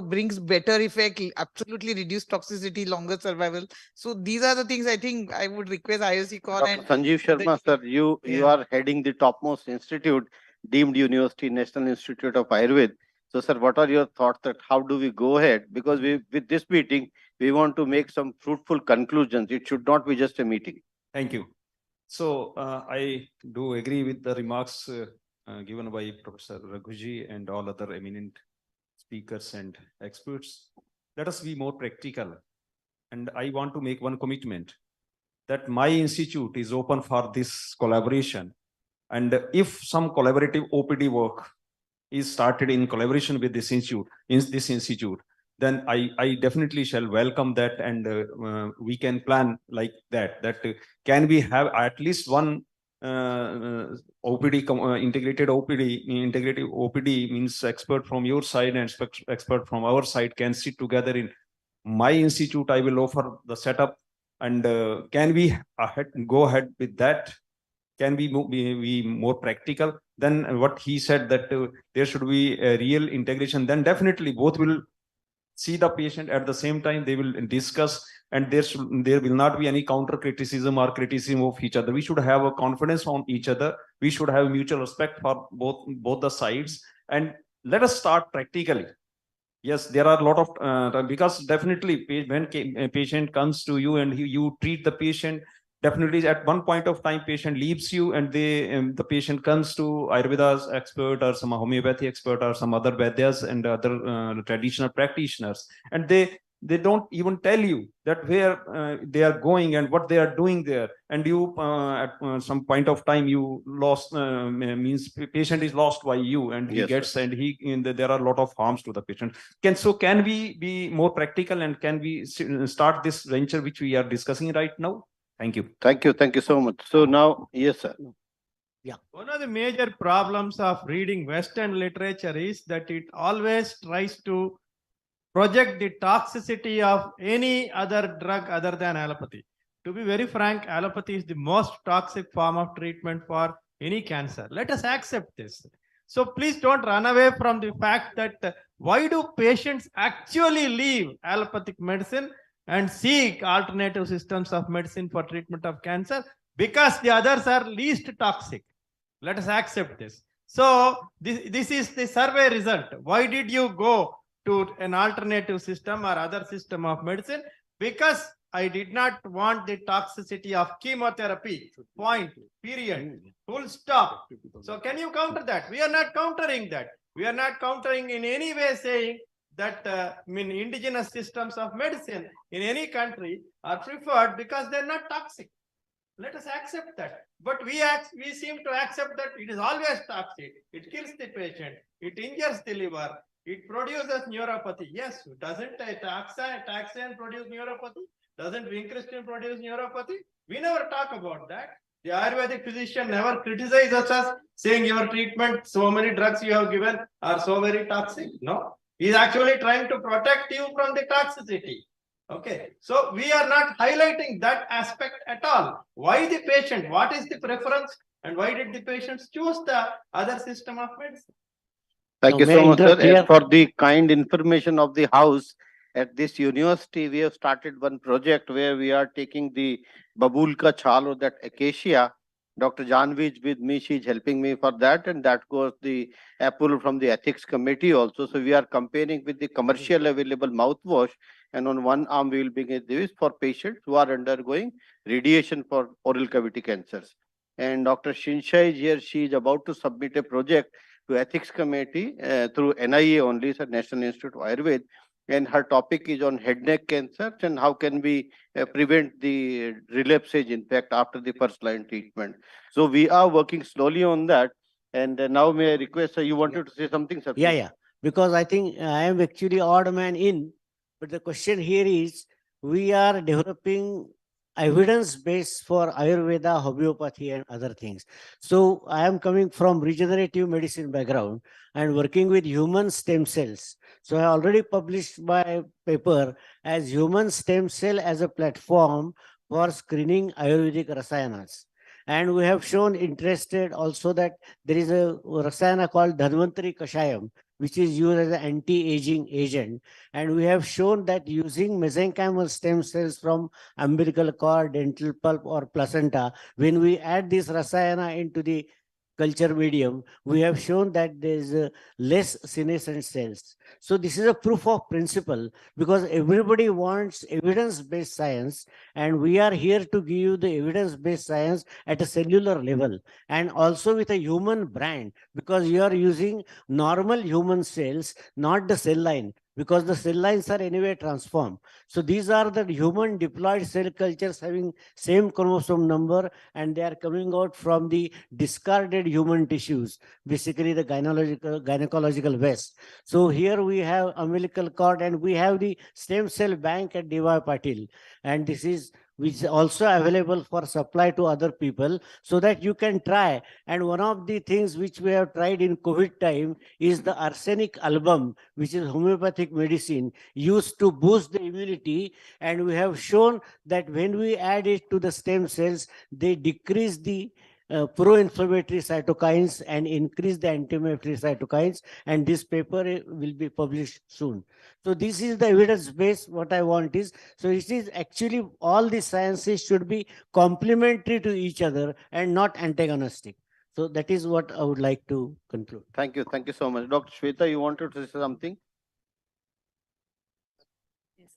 brings better effect, absolutely reduced toxicity, longer survival. So these are the things I think I would request IOSICON Dr. and Sanjeev Sharma, sir, you are heading the topmost institute, deemed university, National Institute of Ayurveda. So, sir, what are your thoughts that how do we go ahead? Because with this meeting, we want to make some fruitful conclusions. It should not be just a meeting. Thank you. So I do agree with the remarks given by Professor Raghuji and all other eminent speakers and experts. Let us be more practical. And I want to make one commitment that my institute is open for this collaboration. And if some collaborative OPD work is started in collaboration with this institute, then I definitely shall welcome that, and we can plan like that. Can we have at least one OPD, integrated OPD? Integrated OPD means expert from your side and expert from our side can sit together in my institute. I will offer the setup, and can we go ahead with that? Can we be more practical? Then what he said, that there should be a real integration, then definitely both will see the patient at the same time, they will discuss, and there will not be any counter criticism or criticism of each other. We should have a confidence on each other. We should have mutual respect for both the sides, and let us start practically. Yes, there are a lot of because definitely when a patient comes to you and you treat the patient, definitely at one point of time patient leaves you, and the patient comes to Ayurveda's expert or some homeopathy expert or some other Vaidyas and other traditional practitioners, and they don't even tell you that where they are going and what they are doing there, and you at some point of time you lost, means patient is lost by you, and he gets, and there are a lot of harms to the patient. Can we be more practical, and can we start this venture which we are discussing right now? Thank you. Thank you so much. So now, yes, sir. Yeah. One of the major problems of reading Western literature is that it always tries to project the toxicity of any other drug other than allopathy. To be very frank, allopathy is the most toxic form of treatment for any cancer. Let us accept this. So please don't run away from the fact that why do patients actually leave allopathic medicine and seek alternative systems of medicine for treatment of cancer? Because the others are least toxic. Let us accept this. So this is the survey result. Why did you go to an alternative system or other system of medicine? Because I did not want the toxicity of chemotherapy. Point. Period. Full stop. So can you counter that? We are not countering that. We are not countering in any way saying that indigenous systems of medicine in any country are preferred because they're not toxic. Let us accept that. But we seem to accept that it is always toxic. It kills the patient. It injures the liver. It produces neuropathy. Yes, doesn't taxane produce neuropathy? Doesn't vincristine produce neuropathy? We never talk about that. The Ayurvedic physician never criticizes us saying your treatment, so many drugs you have given are so very toxic. No, he is actually trying to protect you from the toxicity. Okay, so we are not highlighting that aspect at all. Why the patient? What is the preference? And why did the patients choose the other system of medicine? Thank you so much, sir. As for the kind information of the house, at this university, we have started one project where we are taking the babul ka chhal or that acacia. Dr. Janvi is with me. She is helping me for that. And that goes the approval from the ethics committee also. So we are comparing with the commercial available mouthwash. And on one arm, we will bring this for patients who are undergoing radiation for oral cavity cancers. And Dr. Shinsha is here. She is about to submit a project to ethics committee through NIA only, so National Institute of Ayurveda. And her topic is on head neck cancer and how can we prevent the relapsage impact after the first line treatment. So we are working slowly on that. And now may I request, you wanted to say something, sir? Yeah. Because I think I am actually odd man in, but the question here is, we are developing evidence base for Ayurveda, homeopathy and other things. So I am coming from regenerative medicine background and working with human stem cells. So I already published my paper as human stem cell as a platform for screening Ayurvedic rasayanas. And we have shown interested also that there is a rasayana called Dhanvantari Kashayam, which is used as an anti-aging agent. And we have shown that using mesenchymal stem cells from umbilical cord, dental pulp or placenta, when we add this rasayana into the culture medium, we have shown that there is less senescent cells. So this is a proof of principle because everybody wants evidence-based science, and we are here to give you the evidence-based science at a cellular level and also with a human brand, because you are using normal human cells, not the cell line, because the cell lines are anyway transformed. So these are the human diploid cell cultures having same chromosome number, and they are coming out from the discarded human tissues, basically the gynecological waste. So here we have umbilical cord and we have the stem cell bank at D.Y. Patil, and this is which is also available for supply to other people so that you can try. And one of the things which we have tried in COVID time is the arsenic album, which is homeopathic medicine used to boost the immunity. And we have shown that when we add it to the stem cells, they decrease the pro-inflammatory cytokines and increase the anti-inflammatory cytokines, and this paper will be published soon. So this is the evidence base. What I want is, so it is actually all the sciences should be complementary to each other and not antagonistic. So that is what I would like to conclude. Thank you so much. Dr. Shweta, you wanted to say something? Yes,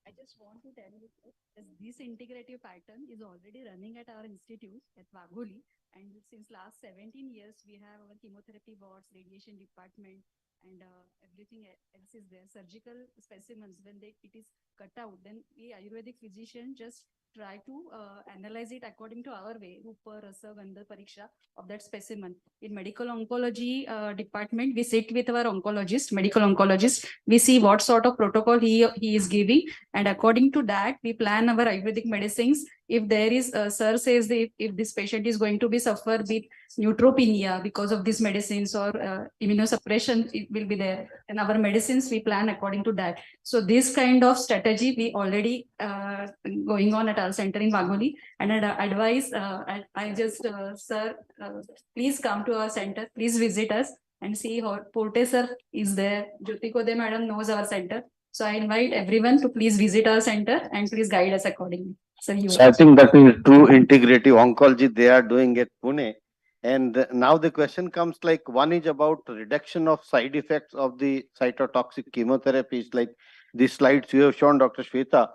I just want to tell you that this integrative pattern is already running at our institute at Wagholi, and since last 17 years we have our chemotherapy wards, radiation department, and everything else is there. Surgical specimens, when it is cut out, then we Ayurvedic physician just try to analyze it according to our way, Rupa, Rasa, Gandha, Pariksha of that specimen. In medical oncology department, we sit with our oncologist, medical oncologist. We see what sort of protocol he is giving, and according to that, we plan our Ayurvedic medicines. If there is, sir says if this patient is going to be suffer with neutropenia because of these medicines or immunosuppression, it will be there. And our medicines, we plan according to that. So this kind of strategy, we already going on at our center in Wagholi. And I'd advise, I just, sir, please come to our center, please visit us and see how Porte sir is there. Jyoti Kode madam knows our center. So I invite everyone to please visit our center and please guide us accordingly. So I think that is true integrative oncology they are doing at Pune. And now the question comes like, one is about reduction of side effects of the cytotoxic chemotherapies, like the slides you have shown, Dr. Shweta.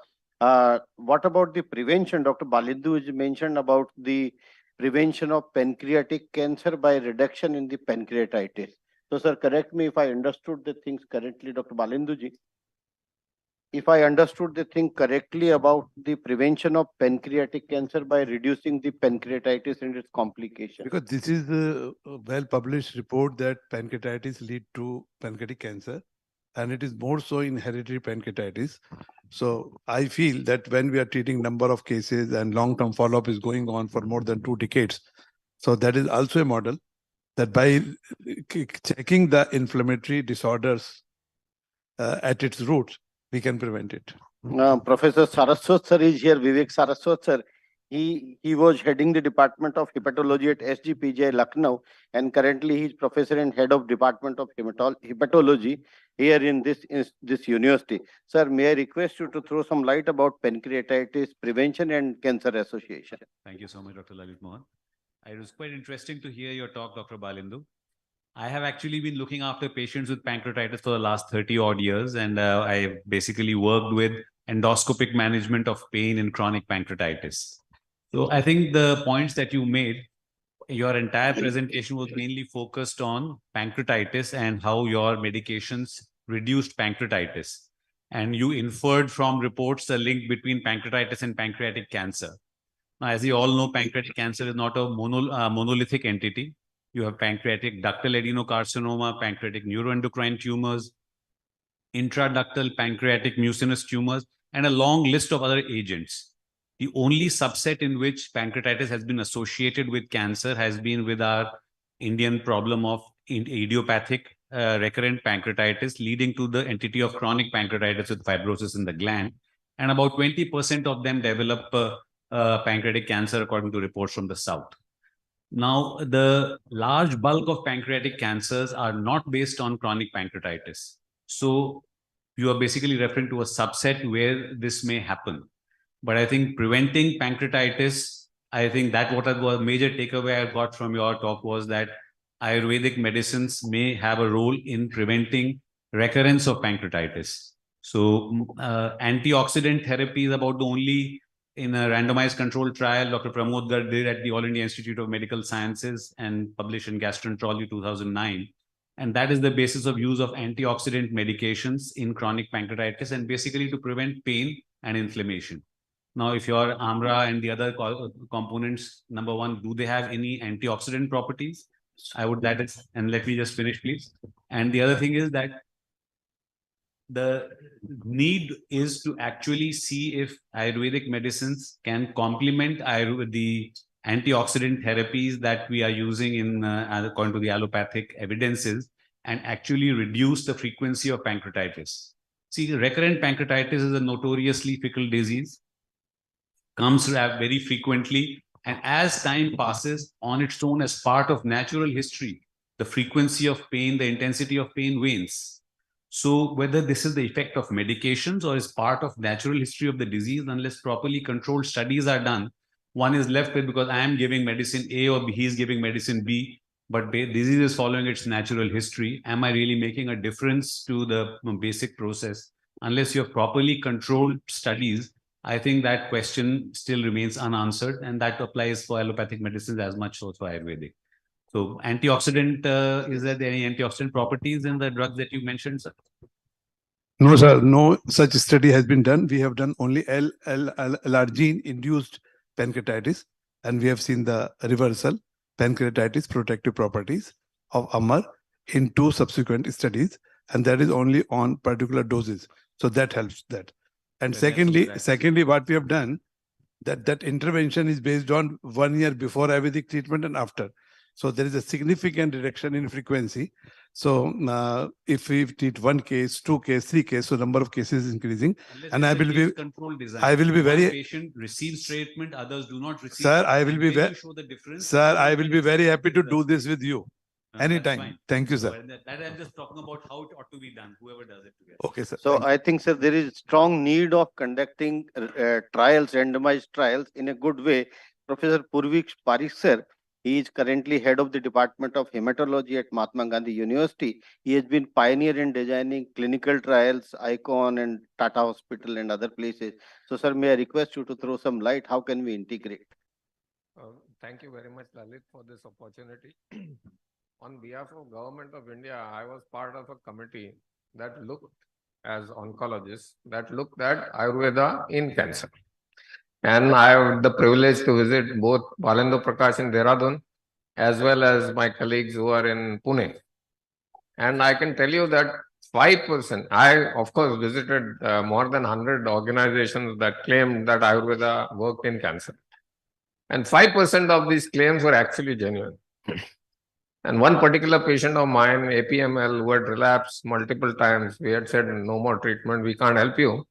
What about the prevention? Dr. Balindu has mentioned about the prevention of pancreatic cancer by reduction in the pancreatitis. So, sir, correct me if I understood the things correctly, Dr. Balindu. If I understood the thing correctly about the prevention of pancreatic cancer by reducing the pancreatitis and its complications. Because this is a well-published report that pancreatitis lead to pancreatic cancer, and it is more so in hereditary pancreatitis. So I feel that when we are treating number of cases and long-term follow-up is going on for more than 2 decades, so that is also a model that by checking the inflammatory disorders at its roots, we can prevent it. Professor Saraswat sir is here, Vivek Saraswat sir. He was heading the Department of Hepatology at SGPJ Lucknow, and currently he is professor and head of Department of Hepatology here in this university. Sir, may I request you to throw some light about pancreatitis prevention and cancer association? Thank you so much, Dr. Lalit Mohan. It was quite interesting to hear your talk, Dr. Balindu. I have actually been looking after patients with pancreatitis for the last 30 odd years, and I basically worked with endoscopic management of pain in chronic pancreatitis. So I think the points that you made, your entire presentation was mainly focused on pancreatitis and how your medications reduced pancreatitis. And you inferred from reports the link between pancreatitis and pancreatic cancer. Now, as you all know, pancreatic cancer is not a monolithic entity. You have pancreatic ductal adenocarcinoma, pancreatic neuroendocrine tumors, intraductal pancreatic mucinous tumors, and a long list of other agents. The only subset in which pancreatitis has been associated with cancer has been with our Indian problem of idiopathic recurrent pancreatitis, leading to the entity of chronic pancreatitis with fibrosis in the gland. And about 20% of them develop pancreatic cancer, according to reports from the South. Now, the large bulk of pancreatic cancers are not based on chronic pancreatitis. So you are basically referring to a subset where this may happen. But I think preventing pancreatitis, I think that what was a major takeaway I got from your talk was that Ayurvedic medicines may have a role in preventing recurrence of pancreatitis. So antioxidant therapy is about the only, in a randomized controlled trial, Dr. Pramod Garg did at the All India Institute of Medical Sciences and published in Gastroenterology 2009. And that is the basis of use of antioxidant medications in chronic pancreatitis, and basically to prevent pain and inflammation. Now, if your AMRA and the other components, number one, do they have any antioxidant properties? I would, that is, and let me just finish, please. And the other thing is that the need is to actually see if Ayurvedic medicines can complement the antioxidant therapies that we are using in according to the allopathic evidences, and actually reduce the frequency of pancreatitis. See, recurrent pancreatitis is a notoriously fickle disease, comes very frequently, and as time passes on its own as part of natural history, the frequency of pain, the intensity of pain wanes. So whether this is the effect of medications or is part of natural history of the disease, unless properly controlled studies are done, one is left with, because I am giving medicine A or B, he is giving medicine B, but disease is following its natural history. Am I really making a difference to the basic process? Unless you have properly controlled studies, I think that question still remains unanswered, and that applies for allopathic medicines as much as for Ayurvedic. So antioxidant, is there any antioxidant properties in the drugs that you mentioned, sir? No, sir, no such study has been done. We have done only L-arginine-induced pancreatitis, and we have seen the reversal pancreatitis protective properties of AMR in 2 subsequent studies, and that is only on particular doses. So that helps that. And secondly, what we have done, that intervention is based on 1 year before Ayurvedic treatment and after. So there is a significant reduction in frequency. So if we treat 1 case, 2 cases, 3 cases, so number of cases is increasing. Unless And I will be One patient receives treatment, others do not receive. Sir, I will be very very happy to do this with you anytime. Thank you, sir. That I'm just talking about how it ought to be done, whoever does it together. Okay, sir. So I think, sir, there is strong need of conducting trials, randomized trials in a good way. Professor Purvik Parikh, sir, He is currently head of the Department of Hematology at Mahatma Gandhi University. He has been pioneer in designing clinical trials, IOSICON and Tata Hospital and other places. So, sir, may I request you to throw some light? How can we integrate? Thank you very much, Lalit, for this opportunity. On behalf of Government of India, I was part of a committee that looked, as oncologists, that looked at Ayurveda in cancer. And I have the privilege to visit both Balindu Prakash in Dehradun, as well as my colleagues who are in Pune. And I can tell you that 5%, I of course visited more than 100 organizations that claimed that Ayurveda worked in cancer. And 5% of these claims were actually genuine. And one particular patient of mine, APML, who had relapsed multiple times, we had said, no more treatment, we can't help you.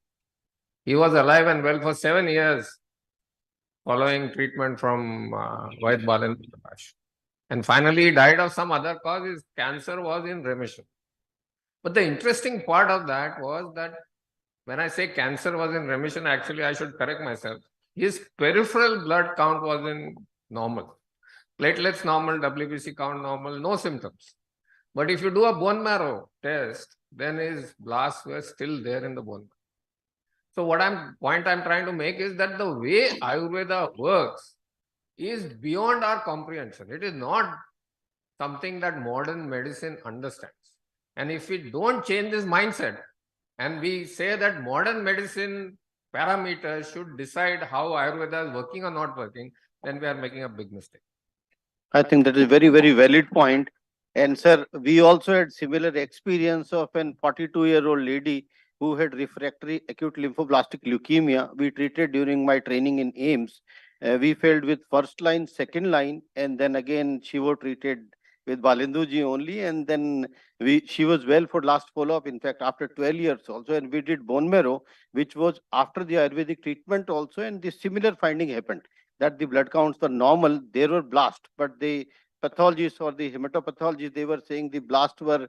He was alive and well for 7 years following treatment from Vaid Balindu Prakash. And finally, he died of some other cause. His cancer was in remission. But the interesting part of that was that when I say cancer was in remission, actually I should correct myself. His peripheral blood count was in normal. Platelets normal, WBC count normal, no symptoms. But if you do a bone marrow test, then his blasts were still there in the bone marrow. So point I'm trying to make is that the way Ayurveda works is beyond our comprehension. It is not something that modern medicine understands. And if we don't change this mindset and we say that modern medicine parameters should decide how Ayurveda is working or not working, then we are making a big mistake. I think that is a very, very valid point. And sir, we also had similar experience of an 42-year-old lady who had refractory acute lymphoblastic leukemia. We treated during my training in AIMS. We failed with first line, second line, and then again she was treated with Balinduji only, and then she was well for last follow-up, in fact, after 12 years also, and we did bone marrow, which was after the Ayurvedic treatment also, and the similar finding happened, that the blood counts were normal, there were blasts, but the pathologists or the hematopathologists, they were saying the blasts were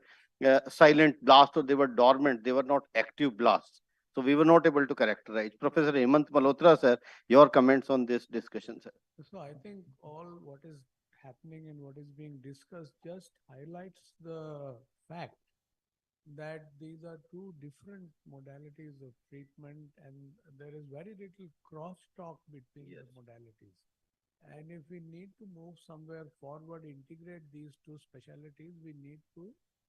silent blasts or they were dormant, they were not active blasts. So we were not able to characterize. Professor Hemant Malhotra, sir, your comments on this discussion, sir. So I think all what is happening and what is being discussed just highlights the fact that these are two different modalities of treatment and there is very little crosstalk between the modalities. And if we need to move somewhere forward, integrate these two specialties, we need to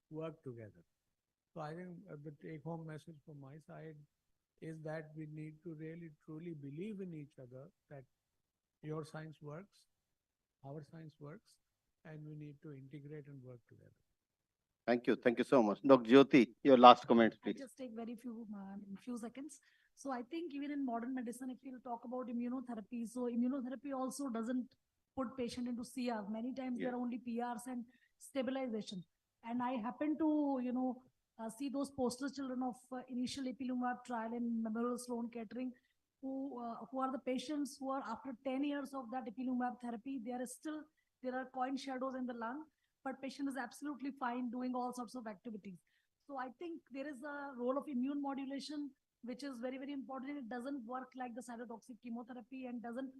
work together. So I think the take-home message from my side is that we need to really truly believe in each other, that your science works, our science works, and we need to integrate and work together. Thank you. Thank you so much. Dr. Jyoti, your last comments, please. I'll just take very few seconds. So I think even in modern medicine, if you talk about immunotherapy, so immunotherapy also doesn't put patient into CR. Many times there are only PRs and stabilization. And I happen to, see those poster children of initial ipilimumab trial in Memorial Sloan Kettering, who are the patients who are after 10 years of that ipilimumab therapy, there are coin shadows in the lung, but patient is absolutely fine doing all sorts of activities. So I think there is a role of immune modulation, which is very, very important. It doesn't work like the cytotoxic chemotherapy and doesn't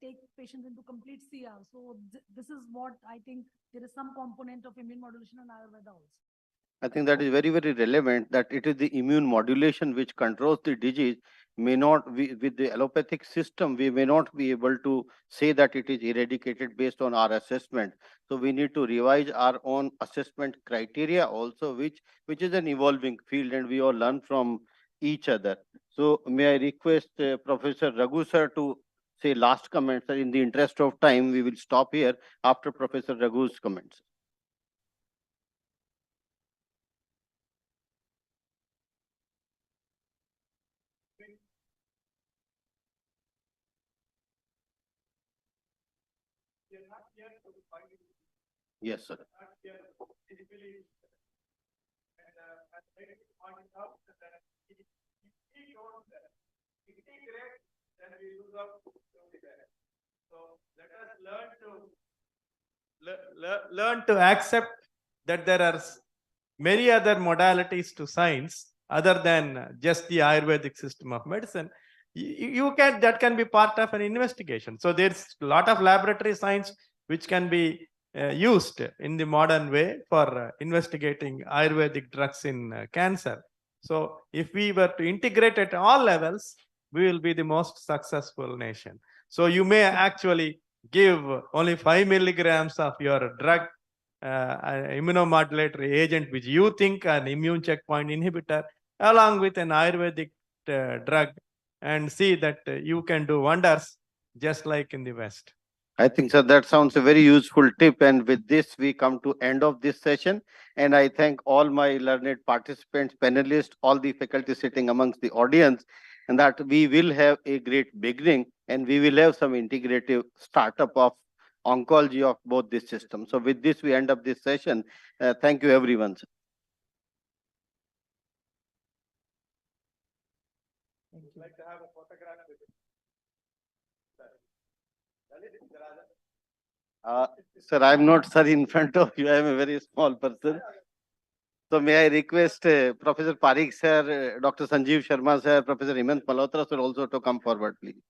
take patients into complete CR. So this is what I think there is some component of immune modulation in Ayurveda also. I think that is very, very relevant, that it is the immune modulation which controls the disease. May not with the allopathic system, we may not be able to say that it is eradicated based on our assessment. So we need to revise our own assessment criteria also, which is an evolving field, and we all learn from each other. So may I request Professor Raghu sir to say last comments. In the interest of time, we will stop here after Professor Raghu's comments. Yes, sir. Learn to accept that there are many other modalities to science other than just the Ayurvedic system of medicine. That can be part of an investigation. So there's a lot of laboratory science which can be used in the modern way for investigating Ayurvedic drugs in cancer. So if we were to integrate at all levels, we will be the most successful nation. So you may actually give only 5 milligrams of your drug, immunomodulatory agent, which you think an immune checkpoint inhibitor, along with an Ayurvedic drug, and see that you can do wonders just like in the West. I think, sir, that sounds a very useful tip. And with this, we come to end of this session. And I thank all my learned participants, panelists, all the faculty sitting amongst the audience, and that we will have a great beginning and we will have some integrative startup of oncology of both these systems. So with this, we end up this session. Thank you, everyone. Sir. Like to have a photograph with Sir, I'm not, sir, in front of you. I am a very small person. So may I request Professor Parikh, sir, Dr. Sanjeev Sharma, sir, Professor Hemant Malhotra, sir, also to come forward, please.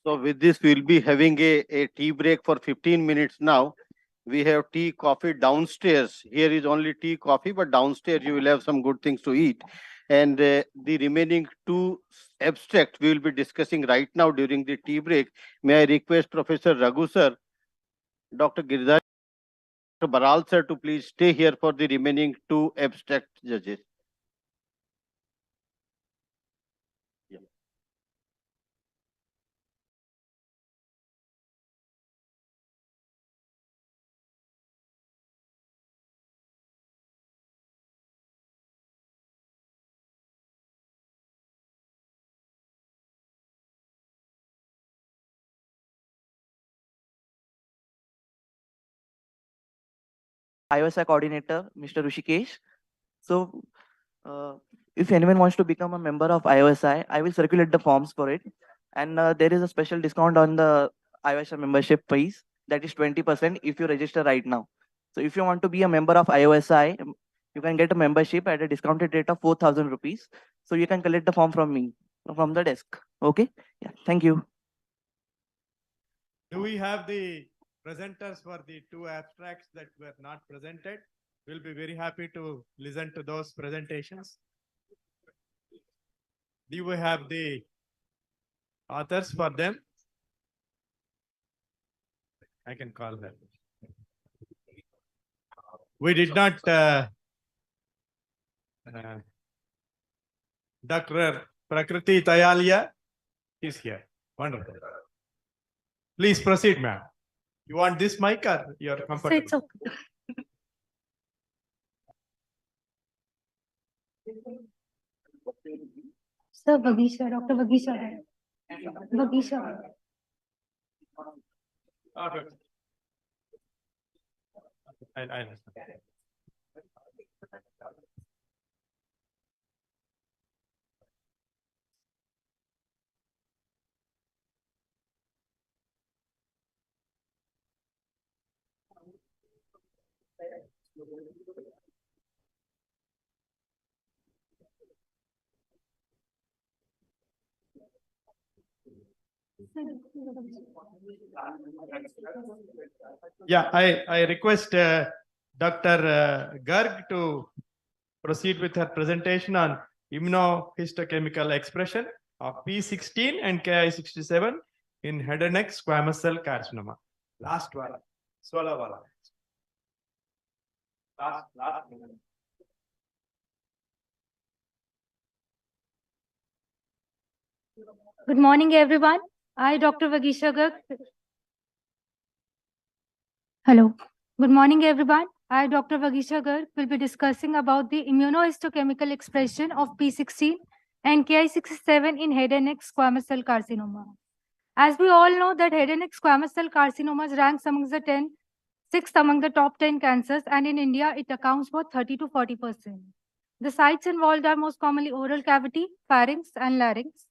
So with this, we'll be having a tea break for 15 minutes now. We have tea, coffee downstairs. Here is only tea, coffee, but downstairs you will have some good things to eat. And the remaining two abstracts we will be discussing right now during the tea break. May I request Professor Raghu sir, Dr. Girdhar, Dr. Baral sir to please stay here for the remaining two abstract judges. IOSA coordinator, Mr. Rishikesh. So, if anyone wants to become a member of IOSI, I will circulate the forms for it. And there is a special discount on the IOSA membership fees. That is 20% if you register right now. So if you want to be a member of IOSI, you can get a membership at a discounted rate of 4,000 rupees. So you can collect the form from me, from the desk. Okay? Yeah. Thank you. Do we have the presenters for the two abstracts that were not presented? We'll be very happy to listen to those presentations. Do we have the authors for them? I can call them. We did not, Dr. Prakriti Tayalia is here. Wonderful. Please proceed, ma'am. You want this mic or you're comfortable? It's okay. Sir, Vagisha, Dr. Vagisha. Vagisha. Okay. I understand. Yeah, I request Dr. Garg to proceed with her presentation on immunohistochemical expression of P16 and Ki67 in head and neck squamous cell carcinoma. Last one. Swallow wala. Last minute. Good morning, everyone. I, Dr. Vagisha Garg. Hello. Good morning, everyone. I, Dr. Vagisha Garg, will be discussing about the immunohistochemical expression of P16 and Ki67 in head and neck squamous cell carcinoma. As we all know that head and neck squamous cell carcinomas ranks among the sixth among the top 10 cancers, and in India, it accounts for 30 to 40%. The sites involved are most commonly oral cavity, pharynx, and larynx.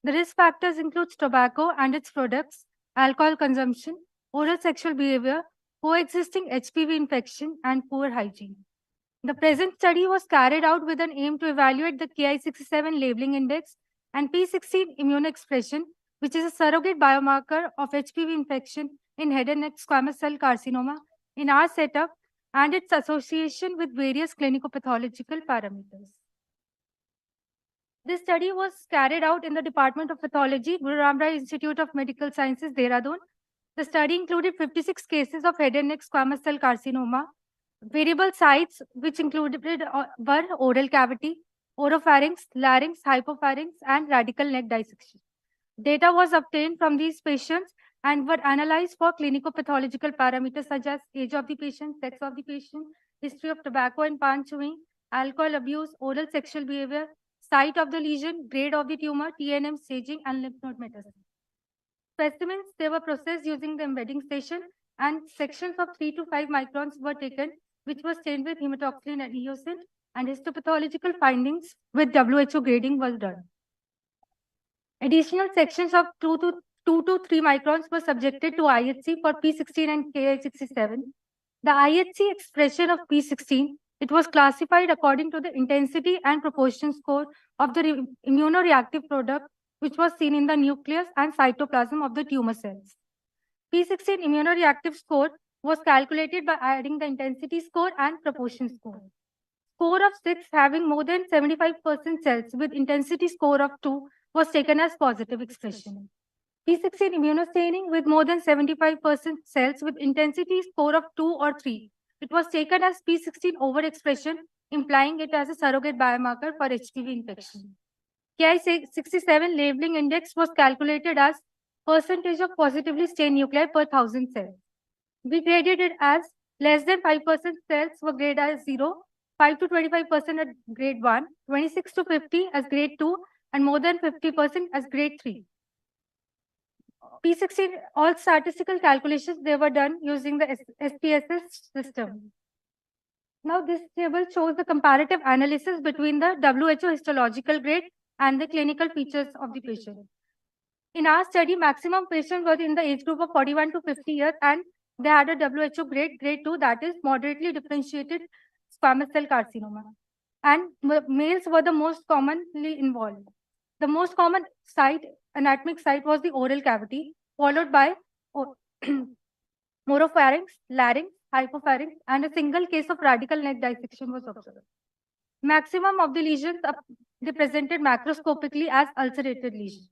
The risk factors include tobacco and its products, alcohol consumption, oral sexual behavior, coexisting HPV infection, and poor hygiene. The present study was carried out with an aim to evaluate the Ki67 labeling index and P16 immunoexpression, which is a surrogate biomarker of HPV infection in head and neck squamous cell carcinoma in our setup, and its association with various clinicopathological parameters. This study was carried out in the Department of Pathology, Guru Ram Rai Institute of Medical Sciences, Dehradun. The study included 56 cases of head and neck squamous cell carcinoma. Variable sites, which included were oral cavity, oropharynx, larynx, hypopharynx, and radical neck dissection. Data was obtained from these patients and were analyzed for clinicopathological parameters such as age of the patient, sex of the patient, history of tobacco and pan chewing, alcohol abuse, oral sexual behavior, site of the lesion, grade of the tumor, TNM staging, and lymph node metastasis. Specimens, they were processed using the embedding station, and sections of 3 to 5 microns were taken, which was stained with hematoxylin and eosin, and histopathological findings with WHO grading was done. Additional sections of 2 to 3 microns were subjected to IHC for P16 and Ki67. The IHC expression of P16, it was classified according to the intensity and proportion score of the immunoreactive product, which was seen in the nucleus and cytoplasm of the tumor cells. P16 immunoreactive score was calculated by adding the intensity score and proportion score. Score of 6 having more than 75% cells with intensity score of 2 was taken as positive expression. P16 immunostaining with more than 75% cells with intensity score of 2 or 3. It was taken as P16 overexpression, implying it as a surrogate biomarker for HPV infection. Ki67 labeling index was calculated as percentage of positively stained nuclei per 1,000 cells. We graded it as less than 5% cells were graded as 0, 5 to 25% at grade 1, 26 to 50 as grade 2, and more than 50% as grade 3. P16, all statistical calculations, they were done using the SPSS system. Now this table shows the comparative analysis between the WHO histological grade and the clinical features of the patient. In our study, maximum patients were in the age group of 41 to 50 years, and they had a WHO grade 2, that is moderately differentiated squamous cell carcinoma. And males were the most commonly involved. The most common site, anatomic site, was the oral cavity, followed by oropharynx, larynx, hypopharynx, and a single case of radical neck dissection was observed. Maximum of the lesions they presented macroscopically as ulcerated lesions.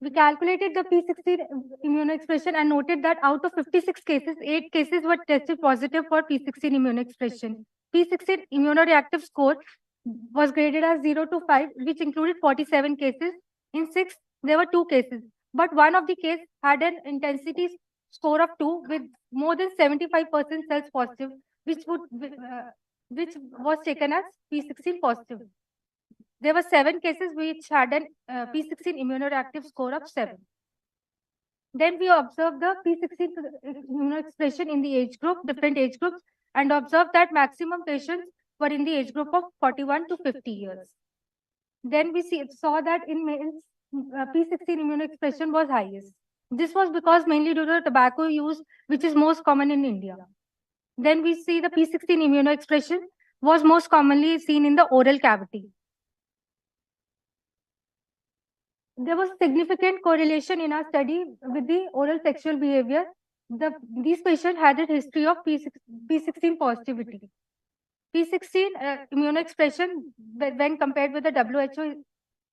We calculated the P16 immunoexpression and noted that out of 56 cases, 8 cases were tested positive for P16 immunoexpression. P16 immunoreactive score was graded as 0 to 5, which included 47 cases. In 6, there were 2 cases, but one of the cases had an intensity score of 2 with more than 75% cells positive, which was taken as P16 positive. There were 7 cases which had an P16 immunoreactive score of 7. Then we observed the P16 immunoexpression in the age group, different age groups, and observed that maximum patients were in the age group of 41 to 50 years. Then we saw that in males, P16 immunoexpression was highest. This was because mainly due to tobacco use, which is most common in India. Then we see the P16 immunoexpression was most commonly seen in the oral cavity. There was significant correlation in our study with the oral sexual behavior. These patients had a history of P16 positivity. P16 immunoexpression when compared with the WHO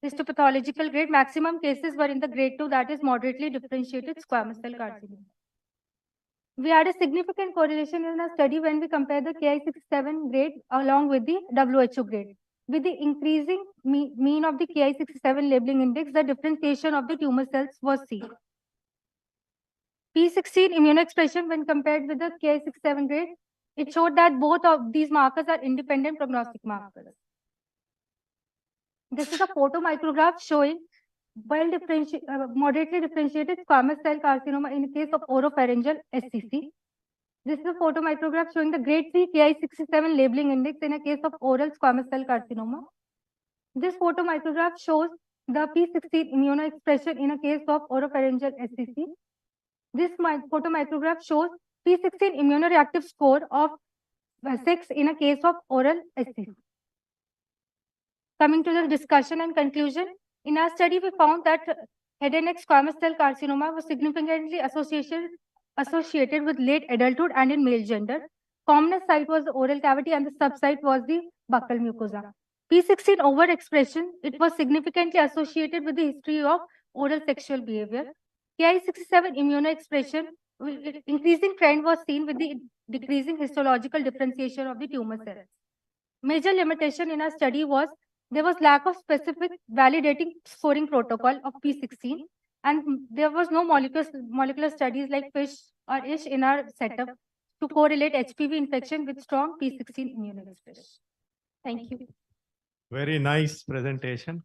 histopathological grade, maximum cases were in the grade 2, that is moderately differentiated squamous cell carcinoma. We had a significant correlation in our study when we compared the Ki67 grade along with the WHO grade. With the increasing mean of the Ki67 labeling index, the differentiation of the tumor cells was seen. P16 immunoexpression when compared with the Ki67 grade, it showed that both of these markers are independent prognostic markers. This is a photomicrograph showing moderately differentiated squamous cell carcinoma in case of oropharyngeal SCC. This is a photomicrograph showing the grade 3 Ki67 labeling index in a case of oral squamous cell carcinoma. This photomicrograph shows the P16 immunoexpression in a case of oropharyngeal SCC. This photomicrograph shows P16 immunoreactive score of 6 in a case of oral SCC. Coming to the discussion and conclusion, in our study, we found that head and neck squamous cell carcinoma was significantly associated with late adulthood and in male gender. Commonest site was the oral cavity and the subsite was the buccal mucosa. P16 overexpression, it was significantly associated with the history of oral sexual behavior. Ki67 immunoexpression, increasing trend was seen with the decreasing histological differentiation of the tumor cells. Major limitation in our study was there was lack of specific validating scoring protocol of P16, and there was no molecular studies like FISH or ISH in our setup to correlate HPV infection with strong P16 immunoexpression. Thank you. Very nice presentation.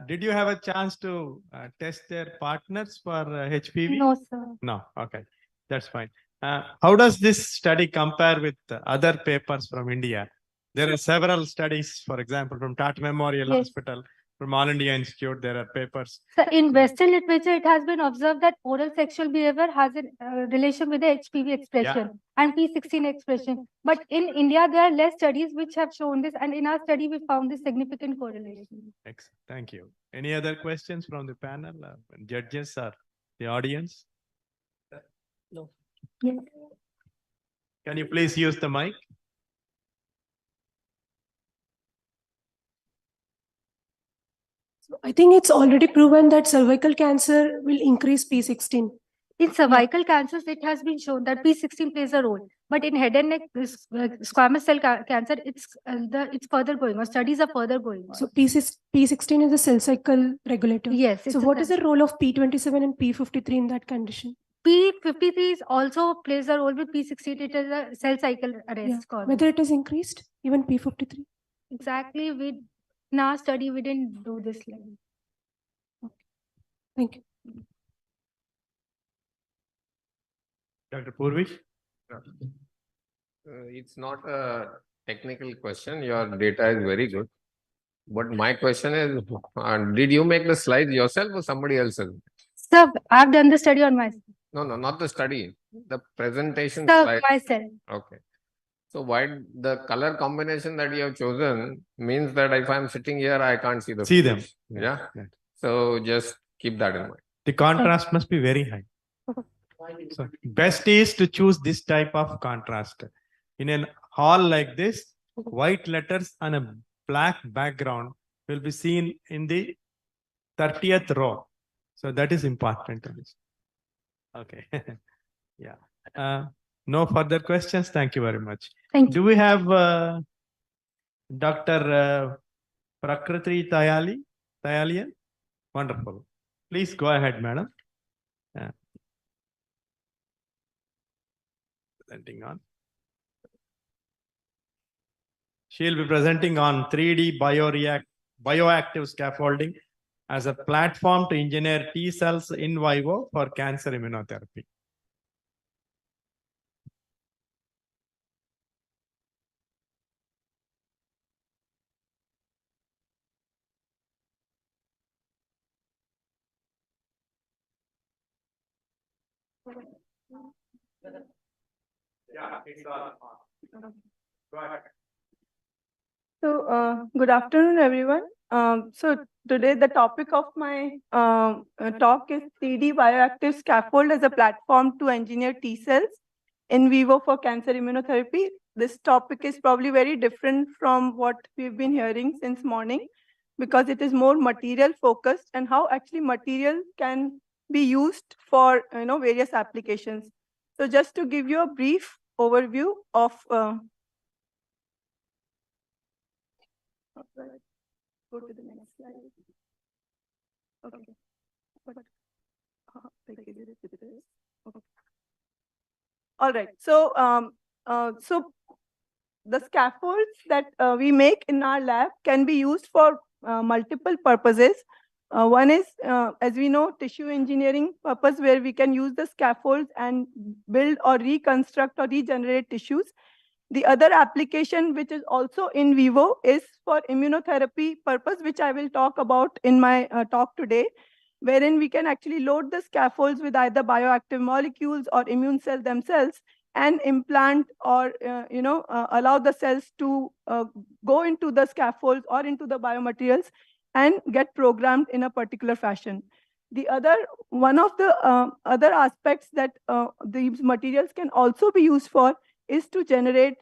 Did you have a chance to test their partners for HPV? No, sir. No, okay, that's fine. How does this study compare with other papers from India? There are several studies, for example, from Tata Memorial Yes. Hospital, from All India Institute, there are papers. So in Western literature, it has been observed that oral sexual behavior has a relation with the HPV expression and P16 expression. But in India, there are less studies which have shown this, and in our study, we found this significant correlation. Excellent. Thank you. Any other questions from the panel, judges, or the audience? No. Yes. Can you please use the mic? I think it's already proven that cervical cancer will increase P16. In cervical cancers, it has been shown that P16 plays a role. But in head and neck squamous cell cancer, it's further going on. Studies are further going on. So P16 is a cell cycle regulator. Yes. So what is the role of P27 and P53 in that condition? P53 also plays a role with P16. It is a cell cycle arrest. Yeah. Whether it is increased, even P53? Exactly. In our study, we didn't do this level. Okay. Thank you. Dr. Purvish? It's not a technical question. Your data is very good. But my question is, did you make the slides yourself or somebody else? Sir, I've done the study on myself. No, not the study. The presentation Sir, slide. myself. Okay. So why the color combination that you have chosen means that if I'm sitting here, I can't see the them. fish. Yeah. So just keep that in mind. The contrast must be very high. So best is to choose this type of contrast. In a hall like this, white letters on a black background will be seen in the 30th row. So that is important. Okay. Yeah. No further questions. Thank you very much. Thank you. Do we have Dr. Prakriti Tayalian? Wonderful. Please go ahead, madam. Presenting on. She'll be presenting on 3D bioactive scaffolding as a platform to engineer T cells in vivo for cancer immunotherapy. Yeah, it's on. Go ahead. So, good afternoon, everyone. So today the topic of my talk is 3D bioactive scaffold as a platform to engineer T cells in vivo for cancer immunotherapy. this topic is probably very different from what we've been hearing since morning, because it is more material focused and how actually material can be used for various applications. So just to give you a brief overview of go to the next slide. Okay. Okay. All right. So the scaffolds that we make in our lab can be used for multiple purposes. One is, as we know, tissue engineering purpose, where we can use the scaffolds and build or reconstruct or regenerate tissues. The other application, which is also in vivo, is for immunotherapy purpose, which I will talk about in my talk today, wherein we can actually load the scaffolds with either bioactive molecules or immune cells themselves and implant or allow the cells to go into the scaffolds or into the biomaterials and get programmed in a particular fashion. The other one of the other aspects that these materials can also be used for is to generate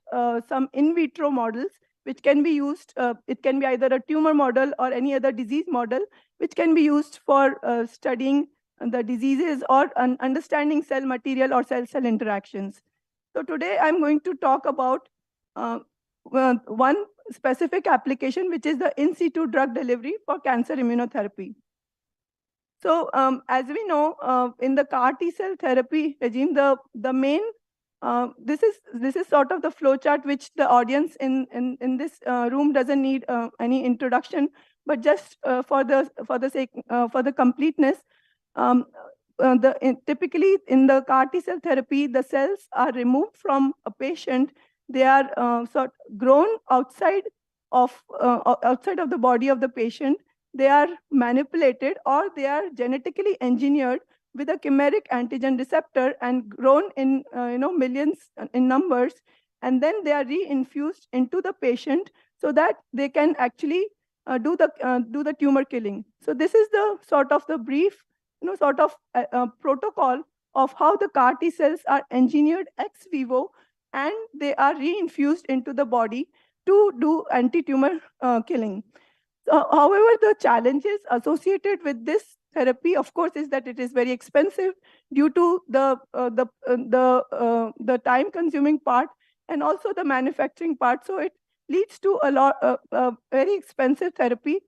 some in vitro models, which can be used. It can be either a tumor model or any other disease model, which can be used for studying the diseases or understanding cell material or cell-cell interactions. So today I'm going to talk about one specific application, which is the in situ drug delivery for cancer immunotherapy. So as we know, in the CAR T cell therapy regime, the main this is sort of the flow chart, which the audience in this room doesn't need any introduction, but just for the sake for the completeness, typically in the CAR T cell therapy, the cells are removed from a patient. They are sort grown outside of the body of the patient. They are manipulated or they are genetically engineered with a chimeric antigen receptor and grown in millions in numbers, and then they are reinfused into the patient so that they can actually do the tumor killing. So this is the sort of the brief sort of protocol of how the CAR T cells are engineered ex vivo and they are reinfused into the body to do anti-tumor killing. However, the challenges associated with this therapy, of course, is that it is very expensive due to the time-consuming part and also the manufacturing part. So it leads to a very expensive therapy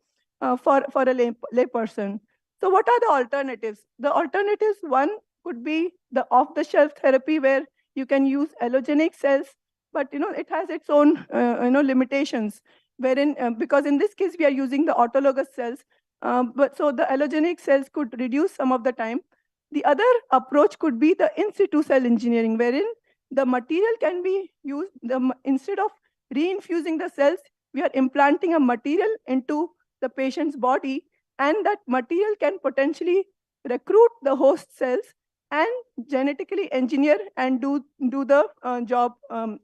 for a lay person. So what are the alternatives? The alternatives, one could be the off-the-shelf therapy, where you can use allogenic cells, but it has its own limitations. Wherein, because in this case we are using the autologous cells, but so the allogenic cells could reduce some of the time. The other approach could be the in situ cell engineering, wherein the material can be used. Instead of reinfusing the cells, we are implanting a material into the patient's body, and that material can potentially recruit the host cells and genetically engineer and do the job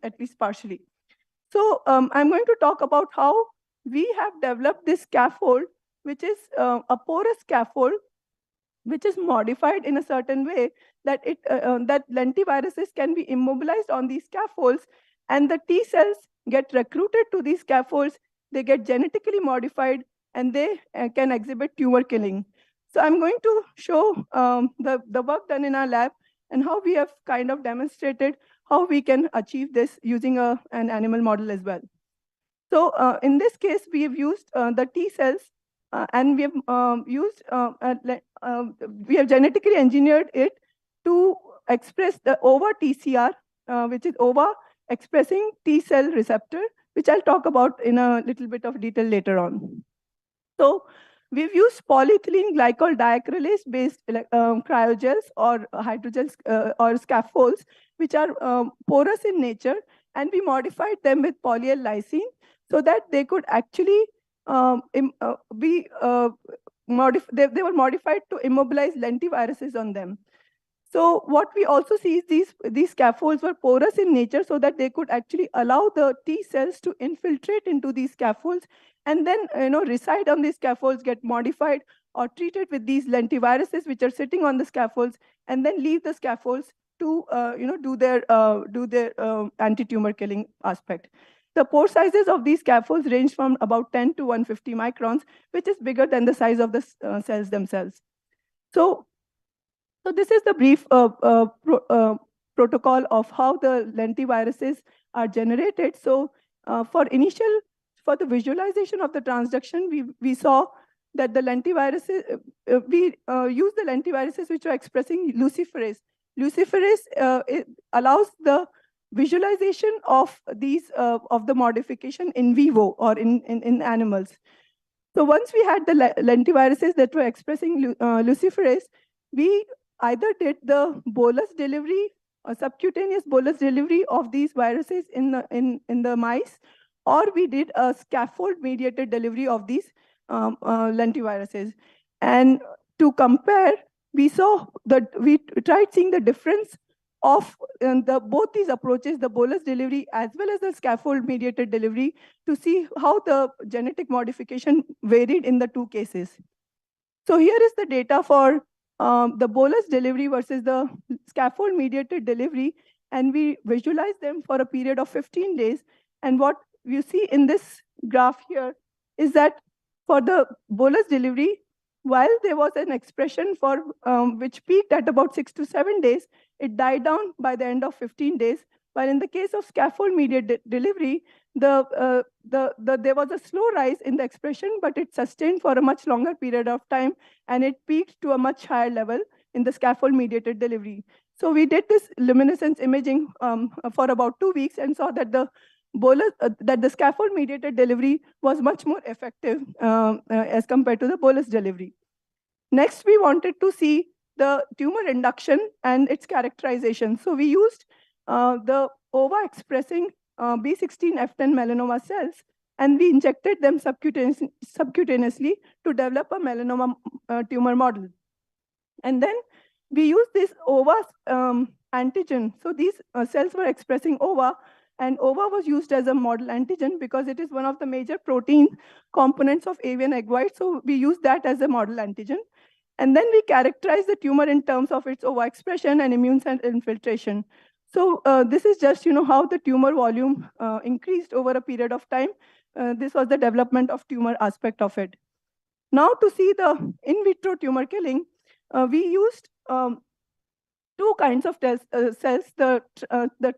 at least partially. So I'm going to talk about how we have developed this scaffold, which is a porous scaffold, which is modified in a certain way that that lentiviruses can be immobilized on these scaffolds, and the T cells get recruited to these scaffolds. They get genetically modified, and they can exhibit tumor killing. So I'm going to show the work done in our lab and how we have kind of demonstrated how we can achieve this using an animal model as well. So in this case, we have used the T cells, and we have we have genetically engineered it to express the OVA TCR, which is OVA expressing T cell receptor, which I'll talk about in a little bit of detail later on. So we've used polyethylene glycol diacrylase based cryogels or hydrogels or scaffolds, which are porous in nature, and we modified them with polyl lysine so that they could actually they were modified to immobilize lentiviruses on them. So what we also see is these scaffolds were porous in nature so that they could actually allow the T cells to infiltrate into these scaffolds and then reside on these scaffolds, get modified or treated with these lentiviruses which are sitting on the scaffolds, and then leave the scaffolds to do their anti-tumor killing aspect. The pore sizes of these scaffolds range from about 10 to 150 microns, which is bigger than the size of the cells themselves. So this is the brief protocol of how the lentiviruses are generated. So for the visualization of the transduction, we saw that the lentiviruses, we use the lentiviruses which are expressing luciferase. Luciferase allows the visualization of these of the modification in vivo or in animals. So once we had the lentiviruses that were expressing luciferase, we either did the bolus delivery or subcutaneous bolus delivery of these viruses in the mice, or we did a scaffold-mediated delivery of these lentiviruses. And to compare, we tried seeing the difference of both these approaches, the bolus delivery as well as the scaffold-mediated delivery, to see how the genetic modification varied in the two cases. So here is the data for the bolus delivery versus the scaffold-mediated delivery, and we visualize them for a period of 15 days. And what you see in this graph here is that for the bolus delivery, while there was an expression for which peaked at about 6 to 7 days, it died down by the end of 15 days. While in the case of scaffold-mediated delivery, there was a slow rise in the expression, but it sustained for a much longer period of time, and it peaked to a much higher level in the scaffold-mediated delivery. So we did this luminescence imaging for about 2 weeks and saw that the scaffold-mediated delivery was much more effective as compared to the bolus delivery. Next, we wanted to see the tumor induction and its characterization. So we used the OVA-expressing B16F10 melanoma cells, and we injected them subcutaneously to develop a melanoma tumor model. And then we used this OVA antigen. So these cells were expressing OVA, and OVA was used as a model antigen because it is one of the major protein components of avian egg white. So we used that as a model antigen. And then we characterized the tumor in terms of its OVA expression and immune cell infiltration. So this is just how the tumor volume increased over a period of time. This was the development of tumor aspect of it. Now to see the in vitro tumor killing, we used two kinds of cells, the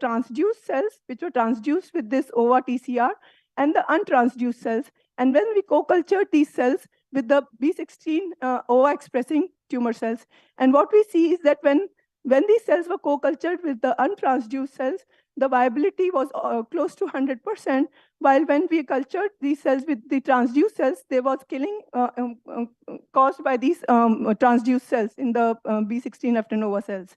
transduced cells, which were transduced with this OVA TCR, and the untransduced cells. And when we co-cultured these cells with the B16 OVA expressing tumor cells, and what we see is that when these cells were co-cultured with the untransduced cells, the viability was close to 100%, while when we cultured these cells with the transduced cells, there was killing caused by these transduced cells in the B16F10 OVA cells.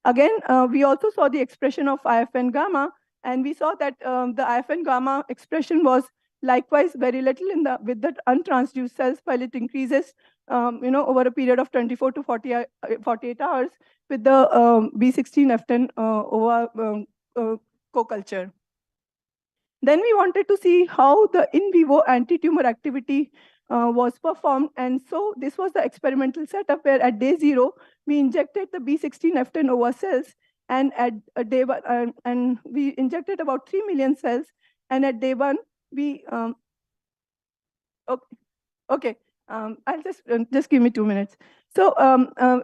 Again, we also saw the expression of IFN gamma, and we saw that the IFN gamma expression was likewise very little with the untransduced cells, while it increases over a period of 24 to 48 hours with the B16F10 OVA co-culture. Then we wanted to see how the in vivo anti-tumor activity was performed. And so this was the experimental setup where at day 0, we injected the B16F10 OVA cells, and at day 1, and we injected about 3 million cells. And at day 1, we, I'll just give me 2 minutes. So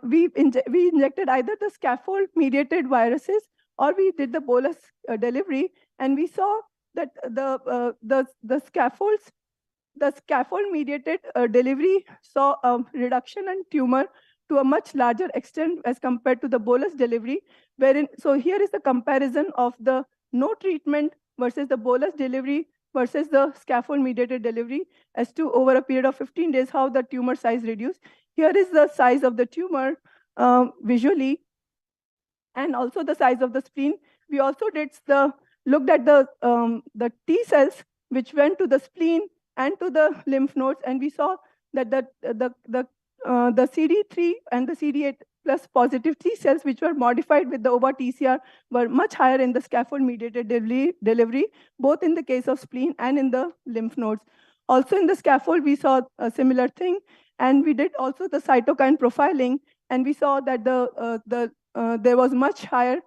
we injected either the scaffold-mediated viruses, or we did the bolus delivery, and we saw that the scaffold-mediated delivery saw a reduction in tumor to a much larger extent as compared to the bolus delivery. So here is the comparison of the no treatment versus the bolus delivery versus the scaffold-mediated delivery as to over a period of 15 days how the tumor size reduced. Here is the size of the tumor visually, and also the size of the spleen. We also looked at the T cells which went to the spleen and to the lymph nodes, and we saw that the CD3 and the CD8 plus positive T cells, which were modified with the OVA TCR, were much higher in the scaffold-mediated delivery, both in the case of spleen and in the lymph nodes. Also in the scaffold, we saw a similar thing, and we did also the cytokine profiling, and we saw that the there was much higher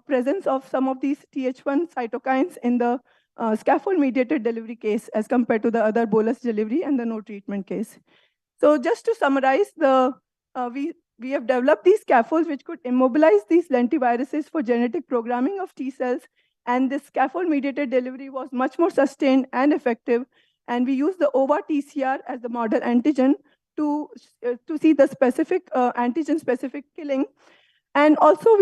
presence of some of these Th1 cytokines in the scaffold-mediated delivery case as compared to the other bolus delivery and the no treatment case. So just to summarize, we have developed these scaffolds which could immobilize these lentiviruses for genetic programming of T cells, and this scaffold-mediated delivery was much more sustained and effective. And we use the OVA TCR as the model antigen to see the specific antigen-specific killing. And also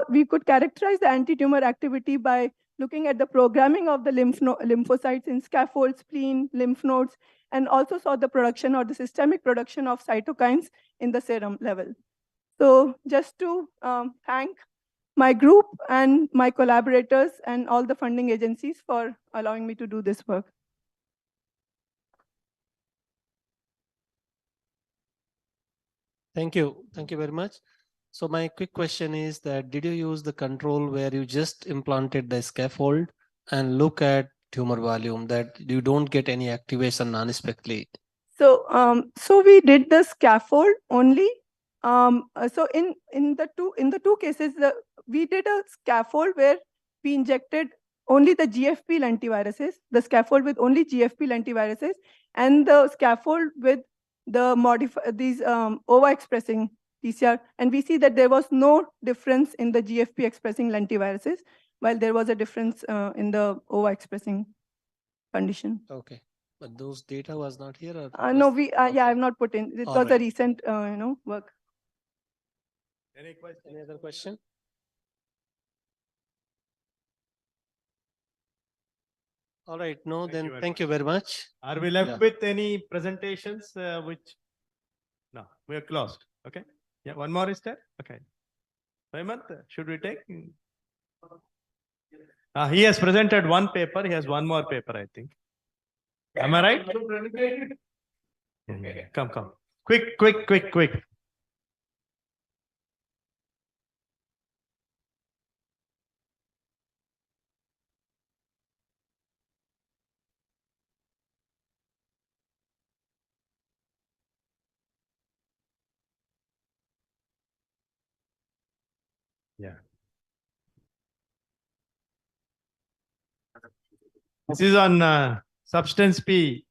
we could characterize the anti-tumor activity by looking at the programming of the lymphocytes in scaffold, spleen, lymph nodes, and also saw the production or the systemic production of cytokines in the serum level. So just to thank my group and my collaborators and all the funding agencies for allowing me to do this work. Thank you. Thank you very much. So my quick question is that did you use the control where you just implanted the scaffold and look at tumor volume that you don't get any activation non-spectally? So we did the scaffold only. So in the two cases, we did a scaffold where we injected only the GFP lentiviruses, the scaffold with only GFP lentiviruses, and the scaffold with these OVA expressing TCR. And we see that there was no difference in the GFP expressing lentiviruses, while there was a difference in the OVA expressing condition. Okay. But those data was not here? No, yeah, I've not put in. It was a recent, work. Any other question? All right. No, then thank you very much. Are we left with any presentations which? No, we are closed. Okay. Yeah, one more is there. Okay. Hemant, should we take? He has presented one paper. He has one more paper, I think. Am I right? Yeah. Come. Quick. Yeah. This is on substance P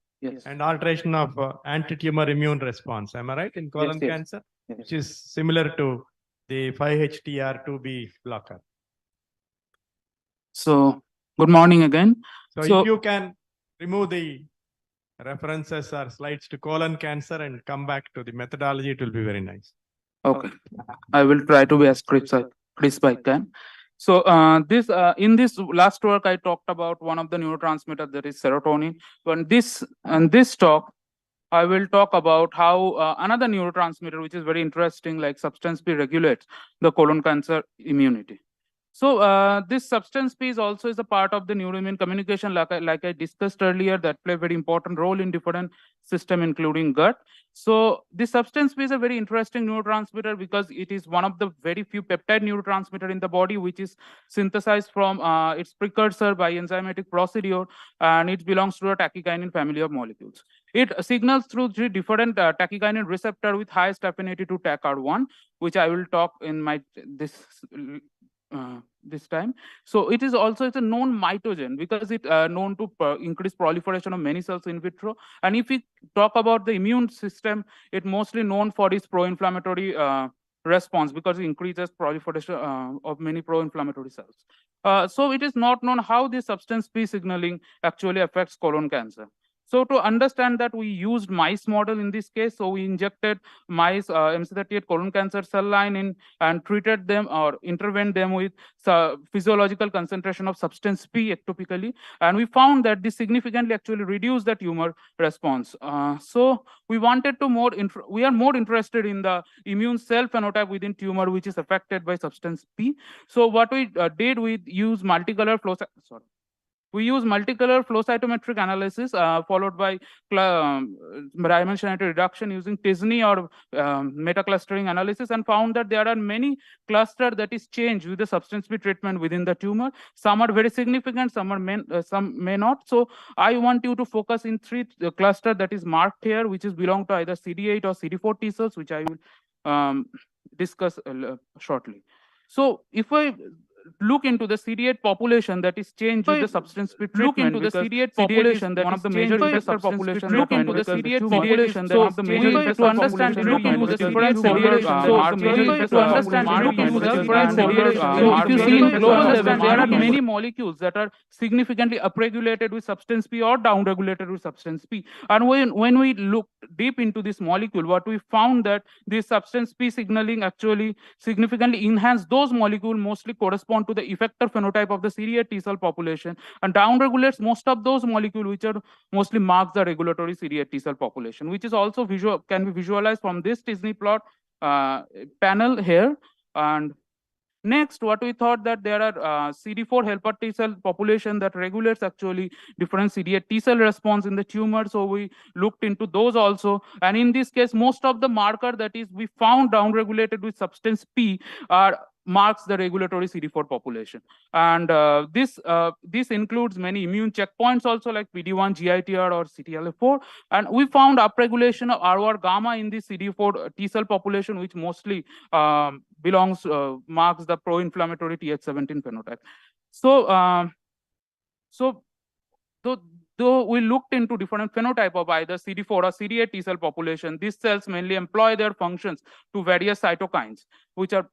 and alteration of anti-tumor immune response. Am I right? In colon cancer, which is similar to the 5-HTR2B blocker. So, good morning again. So if you can remove the references or slides to colon cancer and come back to the methodology, it will be very nice. Okay, I will try to be as crisp as I can. So in this last work, I talked about one of the neurotransmitters, that is serotonin. But this talk, I will talk about how another neurotransmitter, which is very interesting, like substance P, regulates the colon cancer immunity. So this substance P is also a part of the neuroimmune communication, like I discussed earlier, that play a very important role in different systems, including gut. So this substance P is a very interesting neurotransmitter because it is one of the very few peptide neurotransmitter in the body which is synthesized from its precursor by enzymatic procedure, and it belongs to a tachykinin family of molecules. It signals through 3 different tachykinin receptor with highest affinity to TACR1, which I will talk in this time. So it is also a known mitogen because it known to increase proliferation of many cells in vitro. And if we talk about the immune system, it mostly known for its pro-inflammatory response because it increases proliferation of many pro-inflammatory cells. So it is not known how this substance P signaling actually affects colon cancer. So to understand that, we used mice model in this case. So we injected mice MC38 colon cancer cell line in and treated them or intervened them with physiological concentration of substance P ectopically. And we found that this significantly actually reduced the tumor response. So we wanted to we are more interested in the immune cell phenotype within tumor, which is affected by substance P. So what we did, we used multicolor flow cytometric analysis followed by dimensionality reduction using t-SNE or metaclustering analysis, and found that there are many clusters that is changed with the substance P treatment within the tumor. Some are very significant, some may not. So I want you to focus in 3 clusters that is marked here, which is belong to either CD8 or CD4 T cells, which I will discuss shortly. So if I look into the CD8 population that is changed with the substance P treatment, look into the CD8 population that one of the major effector population. Look into the CD8 population that one of the major effector to understand and look into the different formulation. So to understand and look into the different formulation. So if you see in global level, there are many molecules that are significantly upregulated with substance P or downregulated with substance P. And when we look deep into this molecule, what we found that this substance P signaling actually significantly enhance those molecules mostly correspond to the effector phenotype of the CD8 T cell population and downregulates most of those molecules which are mostly marks the regulatory CD8 T cell population, which is also can be visualized from this Disney plot panel here. And next, what we thought that there are CD4 helper T cell population that regulates actually different CD8 T cell response in the tumor. So we looked into those also. And in this case, most of the marker that is we found downregulated with substance P are marks the regulatory CD4 population. And this includes many immune checkpoints also like PD-1, GITR or CTLA4. And we found upregulation of ROR gamma in the CD4 T cell population, which mostly marks the pro-inflammatory Th17 phenotype. So though we looked into different phenotype of either CD4 or CD8 T cell population, these cells mainly employ their functions to various cytokines, which are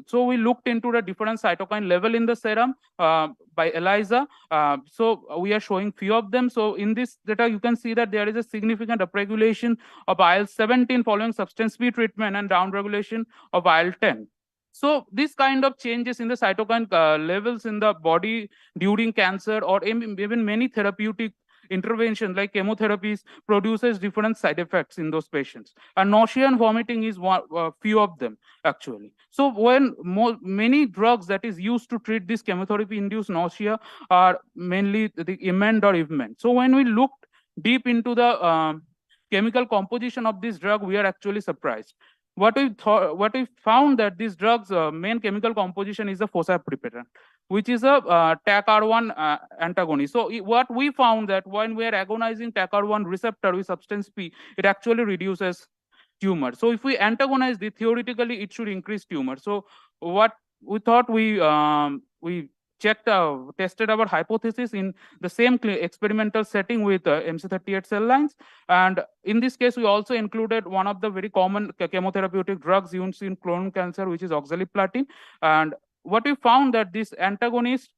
so we looked into the different cytokine level in the serum by ELISA. So we are showing few of them. So in this data, you can see that there is a significant upregulation of IL-17 following substance P treatment and downregulation of IL-10. So this kind of changes in the cytokine levels in the body during cancer or even many therapeutic interventions like chemotherapies produces different side effects in those patients. And nausea and vomiting is few of them actually. So when many drugs that is used to treat this chemotherapy-induced nausea are mainly the Emend or Ivment. So when we looked deep into the chemical composition of this drug, we are actually surprised. What we found that these drugs' main chemical composition is a fosaprepitant, which is a TACR1 antagonist. So what we found that when we are agonizing TACR1 receptor with substance P, it actually reduces tumor. So if we antagonize it, theoretically it should increase tumor. So what we thought we tested our hypothesis in the same experimental setting with MC38 cell lines. And in this case, we also included one of the very common chemotherapeutic drugs used in colon cancer, which is oxaliplatin. And what we found that this antagonist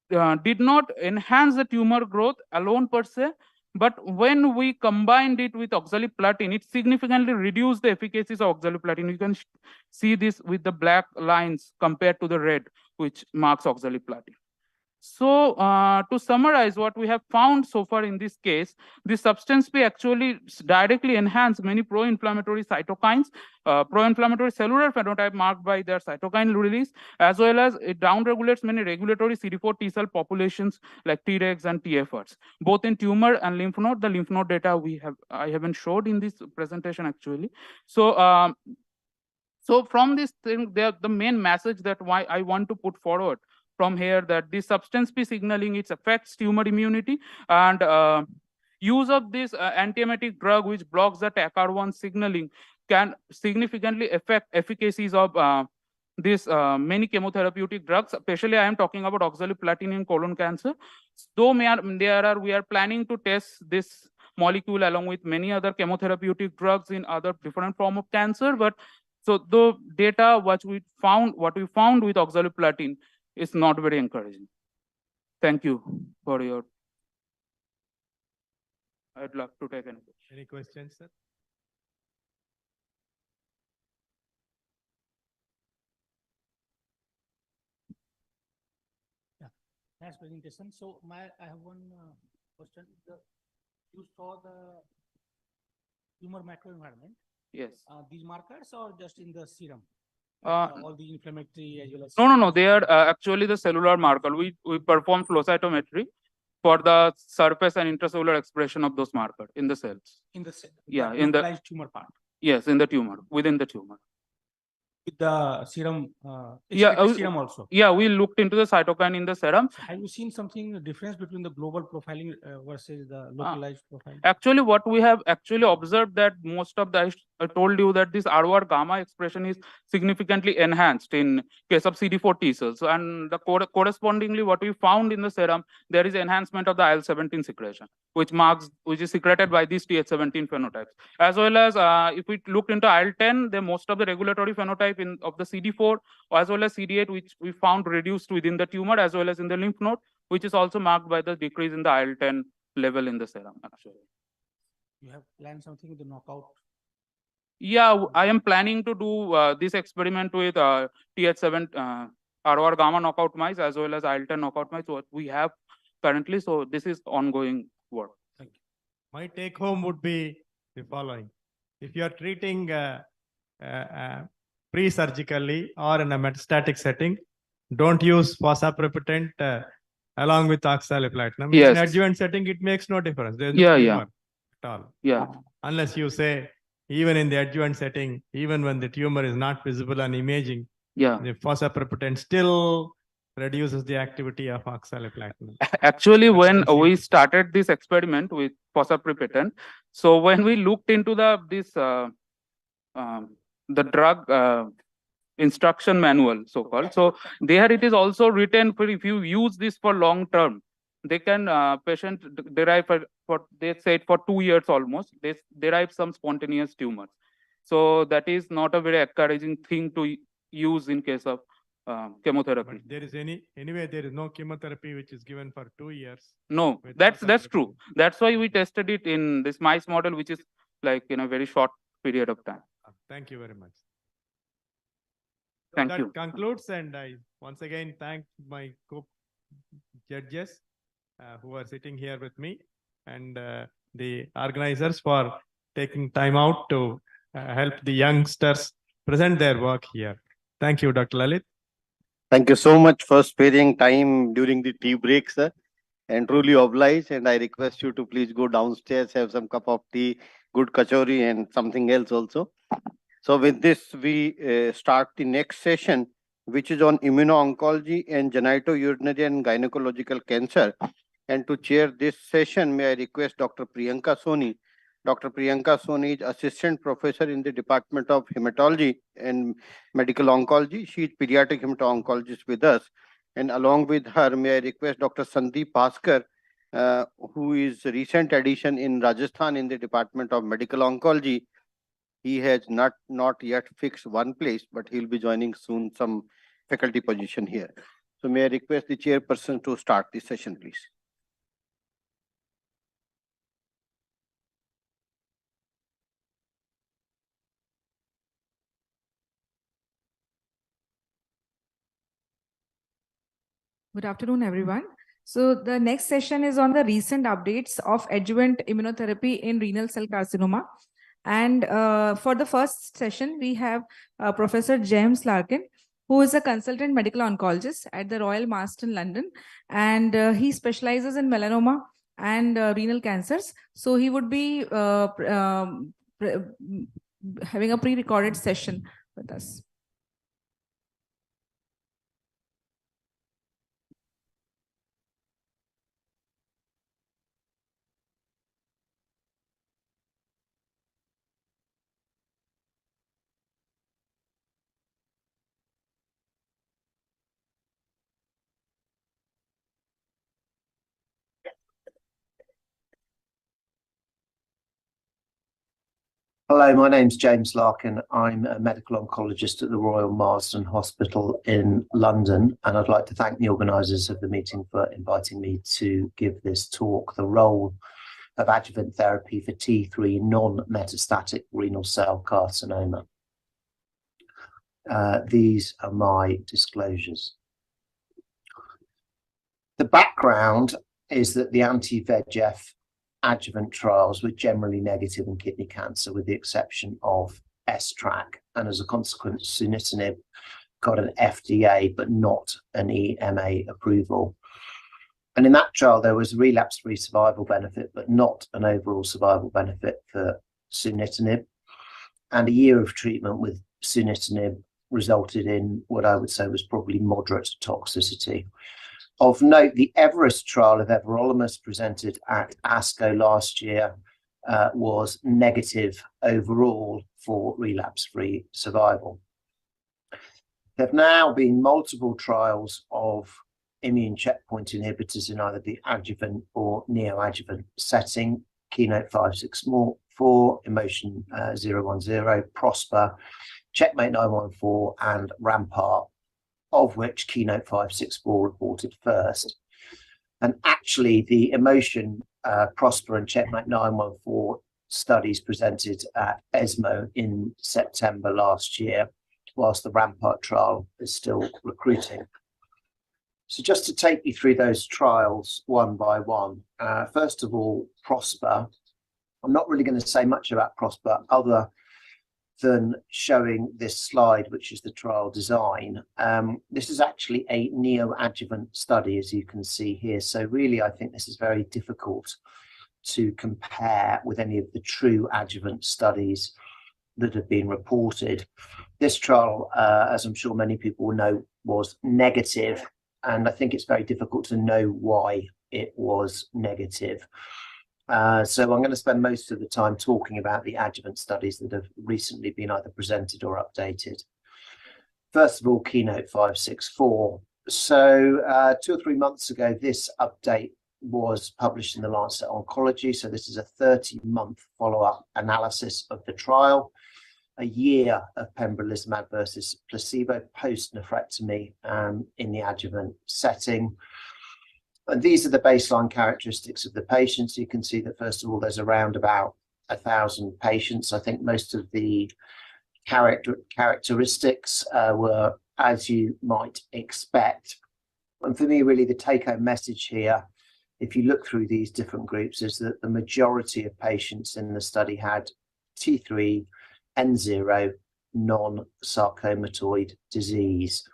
did not enhance the tumor growth alone per se, but when we combined it with oxaliplatin, it significantly reduced the efficacies of oxaliplatin. You can see this with the black lines compared to the red, which marks oxaliplatin. So to summarize what we have found so far in this case, this substance P actually directly enhance many pro-inflammatory cytokines, pro-inflammatory cellular phenotype marked by their cytokine release, as well as it downregulates many regulatory CD4 T cell populations like Tregs and TFRs, both in tumor and lymph node. The lymph node data I haven't showed in this presentation actually. So so from this thing, the main message that why I want to put forward from here that this substance P signaling, it affects tumor immunity, and use of this antiemetic drug which blocks the TACR1 signaling can significantly affect efficacies of this many chemotherapeutic drugs. Especially I am talking about oxaliplatin in colon cancer. Though we are planning to test this molecule along with many other chemotherapeutic drugs in other different form of cancer, but so the data what we found with oxaliplatin is not very encouraging. Thank you for your. I'd love to take any questions. Any questions, sir? Yeah, nice presentation. So I have one question. You saw the tumor microenvironment. Yes. These markers or just in the serum? All the inflammatory as well as. No. They are actually the cellular marker. We perform flow cytometry for the surface and intracellular expression of those markers in the cells. In the cell. Yeah, in the tumor part. Yes, in the tumor, within the tumor. with the serum, Yeah, expected serum also. yeah, we looked into the cytokine in the serum. So have you seen something difference between the global profiling versus the localized profiling? Actually, what we have actually observed that most of the, I told you that this ROR gamma expression is significantly enhanced in case of CD4 T cells. And the correspondingly, what we found in the serum, there is enhancement of the IL-17 secretion, which is secreted by these TH17 phenotypes. As well as if we look into IL-10, then most of the regulatory phenotype of the CD4 as well as CD8, which we found reduced within the tumor as well as in the lymph node, which is also marked by the decrease in the IL-10 level in the serum, actually. You have planned something with the knockout? Yeah, I am planning to do this experiment with TH7 ROR gamma knockout mice as well as IL-10 knockout mice, what we have currently. So this is ongoing work. Thank you. My take home would be the following. If you are treating pre-surgically or in a metastatic setting, don't use fosaprepitant along with oxaliplatinum. Yes. In adjuvant setting, it makes no difference. There's no Yeah, tumor yeah. at all. Yeah. Unless you say, even in the adjuvant setting, even when the tumor is not visible on imaging, Yeah. the fosaprepitant still reduces the activity of oxaliplatinum. Actually, when we started this experiment with fosaprepitant, so when we looked into the drug instruction manual, so-called, so there it is also written for if you use this for long term, they can patient derive for they said for 2 years almost, they derive some spontaneous tumors. So that is not a very encouraging thing to use in case of chemotherapy. But there is anyway, there is no chemotherapy which is given for 2 years. No, that's true. That's why we tested it in this mice model, which is like in a very short period of time. Thank you very much. Thank That you. concludes, and I once again thank my co-judges who are sitting here with me, and the organizers for taking time out to help the youngsters present their work here. Thank you, Dr. Lalit. Thank you so much for sparing time during the tea break, sir, and truly obliged. And I request you to please go downstairs, have some cup of tea, good kachori, and something else also. So with this, we start the next session, which is on immuno-oncology and genitourinary and gynecological cancer. And to chair this session, may I request Dr. Priyanka Soni. Dr. Priyanka Soni is Assistant Professor in the Department of Hematology and Medical Oncology. She is pediatric hemato-oncologist with us. And along with her, may I request Dr. Sandeep Bhaskar, who is a recent addition in Rajasthan in the Department of Medical Oncology. He has not yet fixed one place, but he'll be joining soon some faculty position here. So may I request the chairperson to start the session, please. Good afternoon, everyone. So the next session is on the recent updates of adjuvant immunotherapy in renal cell carcinoma. And for the first session, we have Professor James Larkin, who is a consultant medical oncologist at the Royal Marsden, London. And he specializes in melanoma and renal cancers. So he would be having a pre-recorded session with us. Hello, my name's James Larkin. I'm a medical oncologist at the Royal Marsden Hospital in London, and I'd like to thank the organisers of the meeting for inviting me to give this talk, The Role of Adjuvant Therapy for T3 Non-Metastatic Renal Cell Carcinoma. These are my disclosures. The background is that the anti-VEGF adjuvant trials were generally negative in kidney cancer, with the exception of S-TRAC, and as a consequence, sunitinib got an FDA but not an EMA approval. And in that trial, there was relapse-free survival benefit, but not an overall survival benefit for sunitinib. And a year of treatment with sunitinib resulted in what I would say was probably moderate toxicity. Of note, the Everest trial of everolimus presented at ASCO last year was negative overall for relapse-free survival. There have now been multiple trials of immune checkpoint inhibitors in either the adjuvant or neoadjuvant setting, Keynote 564, Emotion 010, Prosper, Checkmate 914, and Rampart, of which Keynote 564 reported first. And actually, the Emotion, Prosper, and Checkmate 914 studies presented at ESMO in September last year, whilst the Rampart trial is still recruiting. So just to take you through those trials one by one. First of all, Prosper. I'm not really going to say much about Prosper other than showing this slide, which is the trial design. This is actually a neoadjuvant study, as you can see here. So really, I think this is very difficult to compare with any of the true adjuvant studies that have been reported. This trial, as I'm sure many people know, was negative, and I think it's very difficult to know why it was negative. So I'm going to spend most of the time talking about the adjuvant studies that have recently been either presented or updated. First of all, Keynote 564. So 2 or 3 months ago, this update was published in the Lancet Oncology. So this is a 30-month follow-up analysis of the trial, a year of pembrolizumab versus placebo post-nephrectomy in the adjuvant setting. And these are the baseline characteristics of the patients. You can see that, first of all, there's around about 1,000 patients. I think most of the characteristics were as you might expect. And for me, really, the take-home message here, if you look through these different groups, is that the majority of patients in the study had T3, N0, non-sarcomatoid disease.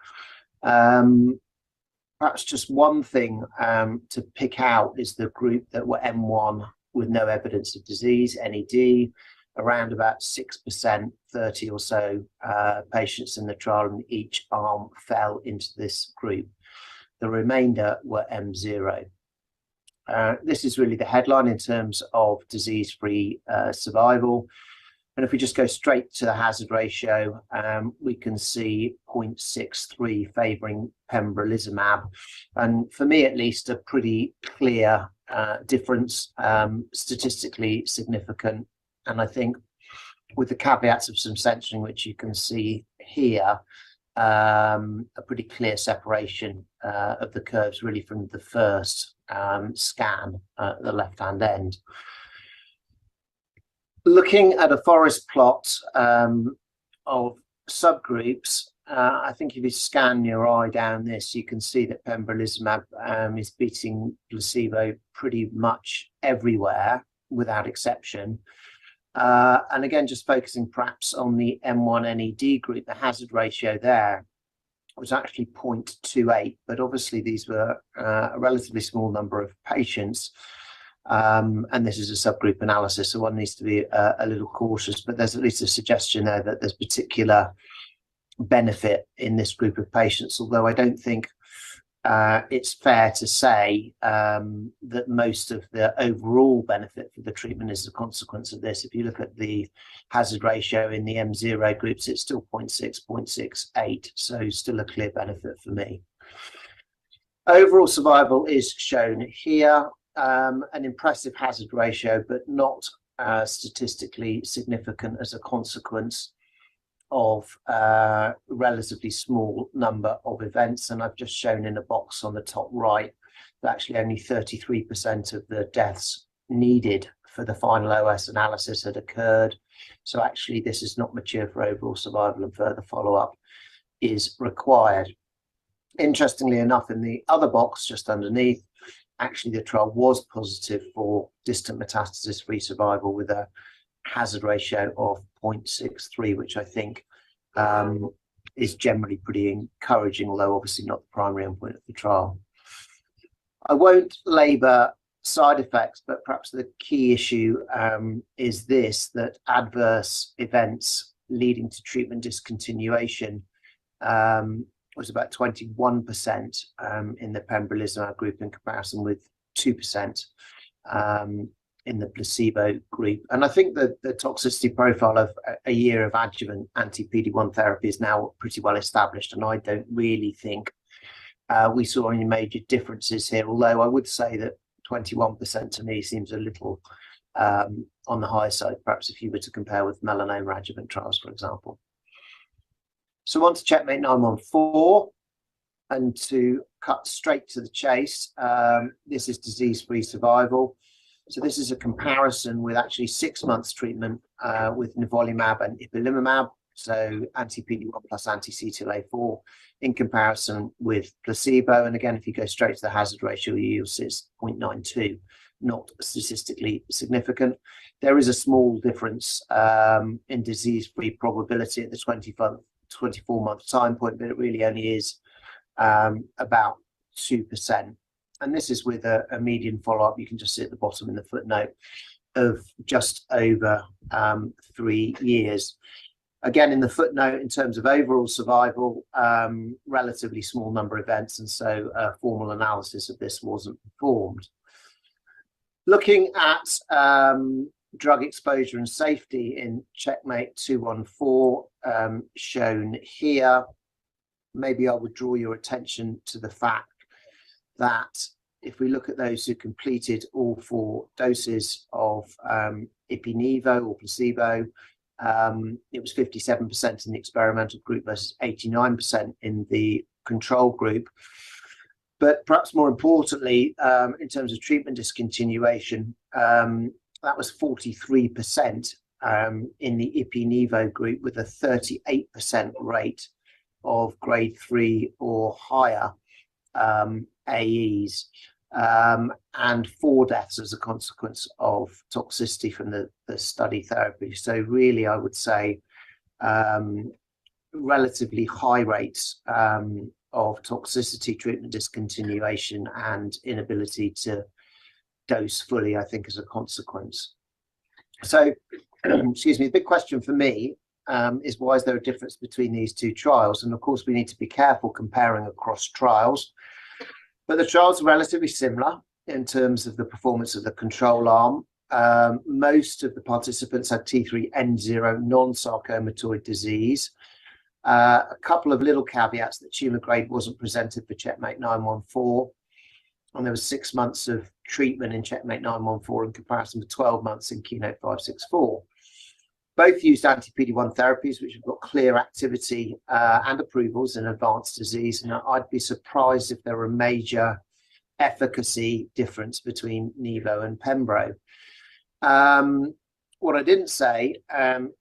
Perhaps just one thing to pick out is the group that were M1 with no evidence of disease, NED, around about 6%, 30 or so patients in the trial in each arm fell into this group. The remainder were M0. This is really the headline in terms of disease-free survival. And if we just go straight to the hazard ratio, we can see 0.63 favouring pembrolizumab. And for me, at least, a pretty clear difference, statistically significant. And I think with the caveats of some censoring, which you can see here, a pretty clear separation of the curves really from the first scan at the left-hand end. Looking at a forest plot of subgroups, I think if you scan your eye down this, you can see that pembrolizumab is beating placebo pretty much everywhere without exception. And again, just focusing perhaps on the M1 NED group, the hazard ratio there was actually 0.28, but obviously these were a relatively small number of patients. And this is a subgroup analysis, so one needs to be a little cautious, but there's at least a suggestion there that there's particular benefit in this group of patients, although I don't think it's fair to say that most of the overall benefit for the treatment is a consequence of this. If you look at the hazard ratio in the M0 groups, it's still 0.6, 0.68, so still a clear benefit for me. Overall survival is shown here. An impressive hazard ratio, but not statistically significant as a consequence of a relatively small number of events. And I've just shown in a box on the top right that actually only 33% of the deaths needed for the final OS analysis had occurred. So actually this is not mature for overall survival, and further follow-up is required. Interestingly enough, in the other box just underneath, actually the trial was positive for distant metastasis-free survival with a hazard ratio of 0.63, which I think is generally pretty encouraging, although obviously not the primary endpoint of the trial. I won't labour side effects, but perhaps the key issue is this, that adverse events leading to treatment discontinuation was about 21% in the pembrolizumab group in comparison with 2% in the placebo group. And I think that the toxicity profile of a year of adjuvant anti-PD-1 therapy is now pretty well established, and I don't really think we saw any major differences here, although I would say that 21% to me seems a little on the high side, perhaps if you were to compare with melanoma adjuvant trials, for example. So on to Checkmate 914, and to cut straight to the chase, this is disease-free survival. So this is a comparison with actually 6 months treatment with nivolumab and ipilimumab, so anti-PD-1 plus anti-CTLA-4 in comparison with placebo. And again, if you go straight to the hazard ratio, you'll see it's 0.92, not statistically significant. There is a small difference in disease-free probability at the 24-month time point, but it really only is about 2%. And this is with a median follow-up, you can just see at the bottom in the footnote, of just over 3 years. Again, in the footnote, in terms of overall survival, relatively small number of events, and so a formal analysis of this wasn't performed. Looking at drug exposure and safety in Checkmate 214, shown here, maybe I would draw your attention to the fact that if we look at those who completed all 4 doses of ipi/nivo or placebo, it was 57% in the experimental group versus 89% in the control group. But perhaps more importantly, in terms of treatment discontinuation, that was 43% in the ipi/nivo group, with a 38% rate of grade 3 or higher AEs, and 4 deaths as a consequence of toxicity from the study therapy. So really, I would say relatively high rates of toxicity, treatment discontinuation, and inability to dose fully, I think, as a consequence. So, excuse me, the big question for me is, why is there a difference between these 2 trials? And of course, we need to be careful comparing across trials, but the trials are relatively similar in terms of the performance of the control arm. Most of the participants had T3N0 non-sarcomatoid disease. A couple of little caveats: that tumor grade wasn't presented for Checkmate 914, and there was 6 months of treatment in Checkmate 914 in comparison to 12 months in Keynote 564. Both used anti-PD-1 therapies, which have got clear activity and approvals in advanced disease, and I'd be surprised if there were a major efficacy difference between Nivo and Pembro. What I didn't say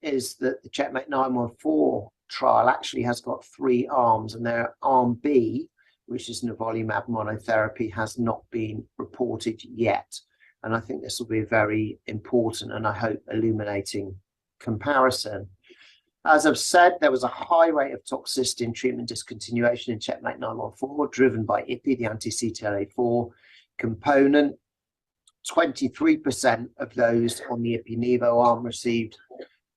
is that the Checkmate 914 trial actually has got 3 arms, and their arm B, which is nivolumab monotherapy, has not been reported yet. And I think this will be a very important, and I hope illuminating, comparison. As I've said, there was a high rate of toxicity and treatment discontinuation in Checkmate 914, driven by IPI, the anti-CTLA-4 component. 23% of those on the ipi/nivo arm received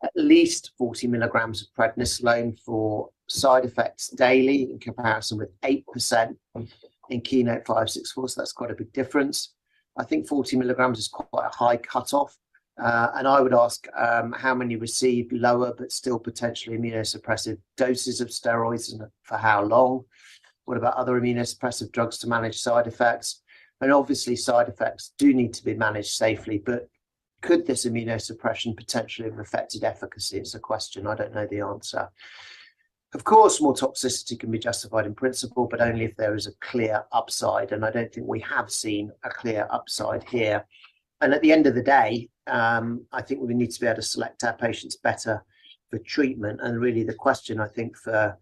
at least 40 milligrams of prednisolone for side effects daily, in comparison with 8% in Keynote 564. So that's quite a big difference. I think 40 milligrams is quite a high cutoff. And I would ask how many received lower but still potentially immunosuppressive doses of steroids, and for how long? What about other immunosuppressive drugs to manage side effects? And obviously side effects do need to be managed safely, but could this immunosuppression potentially have affected efficacy? It's a question. I don't know the answer. Of course, more toxicity can be justified in principle, but only if there is a clear upside. And I don't think we have seen a clear upside here. And at the end of the day, I think we need to be able to select our patients better for treatment. And really the question, I think, for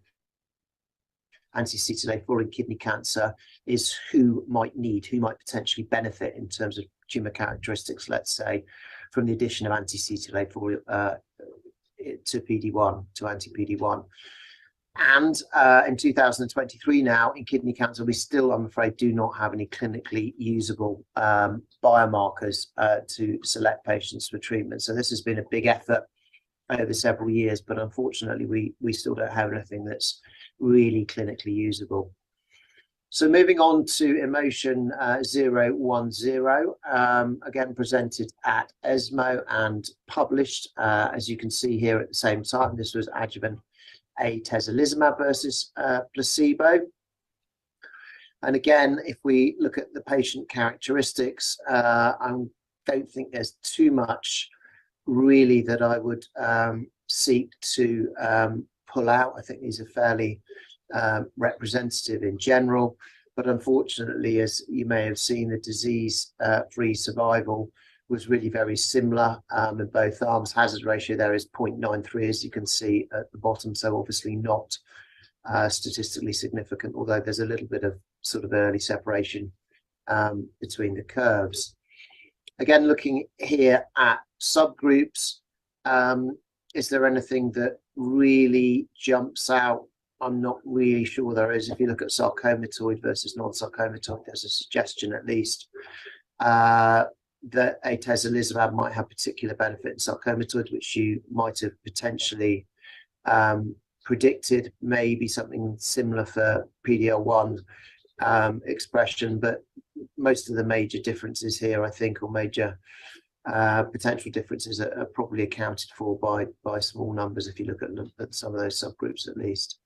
anti-CTLA-4 in kidney cancer is who might potentially benefit in terms of tumor characteristics, let's say, from the addition of anti-CTLA-4 to PD-1, to anti-PD-1. And in 2023 now, in kidney cancer, we still, I'm afraid, do not have any clinically usable biomarkers to select patients for treatment. So this has been a big effort over several years, but unfortunately, we still don't have anything that's really clinically usable. So moving on to Emotion 010, again presented at ESMO and published, as you can see here at the same time. This was adjuvant atezolizumab versus placebo. And again, if we look at the patient characteristics, I don't think there's too much really that I would seek to pull out. I think these are fairly representative in general, but unfortunately, as you may have seen, the disease-free survival was really very similar in both arms. Hazard ratio there is 0.93, as you can see at the bottom, so obviously not statistically significant, although there's a little bit of sort of early separation between the curves. Again, looking here at subgroups, is there anything that really jumps out? I'm not really sure there is. If you look at sarcomatoid versus non-sarcomatoid, there's a suggestion at least that atezolizumab might have particular benefit in sarcomatoid, which you might have potentially predicted, maybe something similar for PD-L1 expression, but most of the major differences here, I think, or major potential differences are probably accounted for by small numbers if you look at some of those subgroups at least.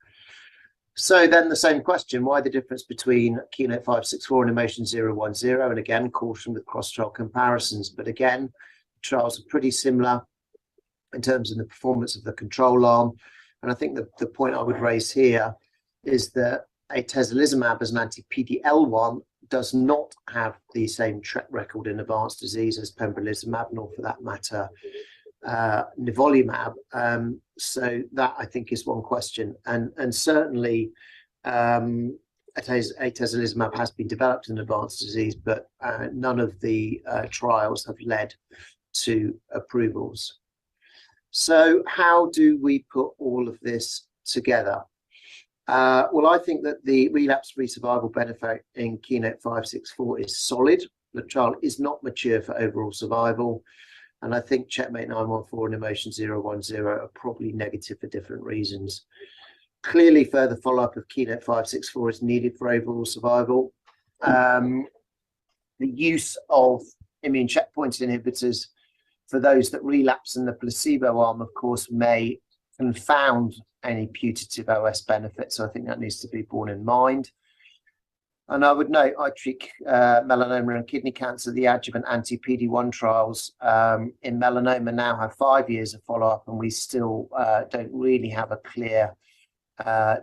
So then the same question, why the difference between Keynote 564 and Emotion 010? And again, caution with cross-trial comparisons, but again, trials are pretty similar in terms of the performance of the control arm. And I think the point I would raise here is that atezolizumab as an anti-PD-L1 does not have the same track record in advanced disease as pembrolizumab, nor for that matter nivolumab. So that I think is one question, and certainly atezolizumab has been developed in advanced disease, but none of the trials have led to approvals. So how do we put all of this together? Well, I think that the relapse-free survival benefit in Keynote 564 is solid. The trial is not mature for overall survival. And I think Checkmate 914 and Emotion 010 are probably negative for different reasons. Clearly, further follow-up of Keynote 564 is needed for overall survival. The use of immune checkpoint inhibitors for those that relapse in the placebo arm, of course, may confound any putative OS benefit. So I think that needs to be borne in mind. And I would note, I treat melanoma and kidney cancer. The adjuvant anti-PD-1 trials in melanoma now have 5 years of follow-up, and we still don't really have a clear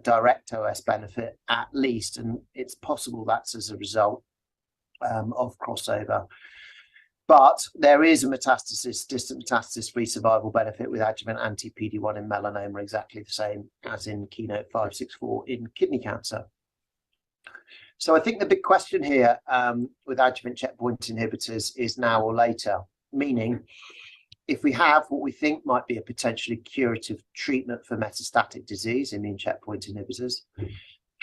direct OS benefit, at least. And it's possible that's as a result of crossover. But there is a distant metastasis-free survival benefit with adjuvant anti-PD-1 in melanoma, exactly the same as in Keynote 564 in kidney cancer. So I think the big question here with adjuvant checkpoint inhibitors is now or later, meaning if we have what we think might be a potentially curative treatment for metastatic disease, immune checkpoint inhibitors,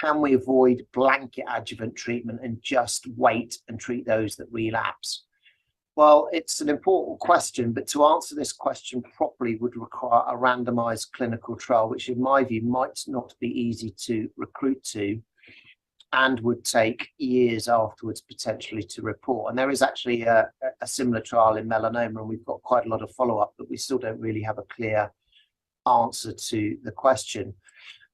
can we avoid blanket adjuvant treatment and just wait and treat those that relapse? Well, it's an important question, but to answer this question properly would require a randomized clinical trial, which in my view might not be easy to recruit to and would take years afterwards potentially to report. And there is actually a similar trial in melanoma, and we've got quite a lot of follow-up, but we still don't really have a clear answer to the question.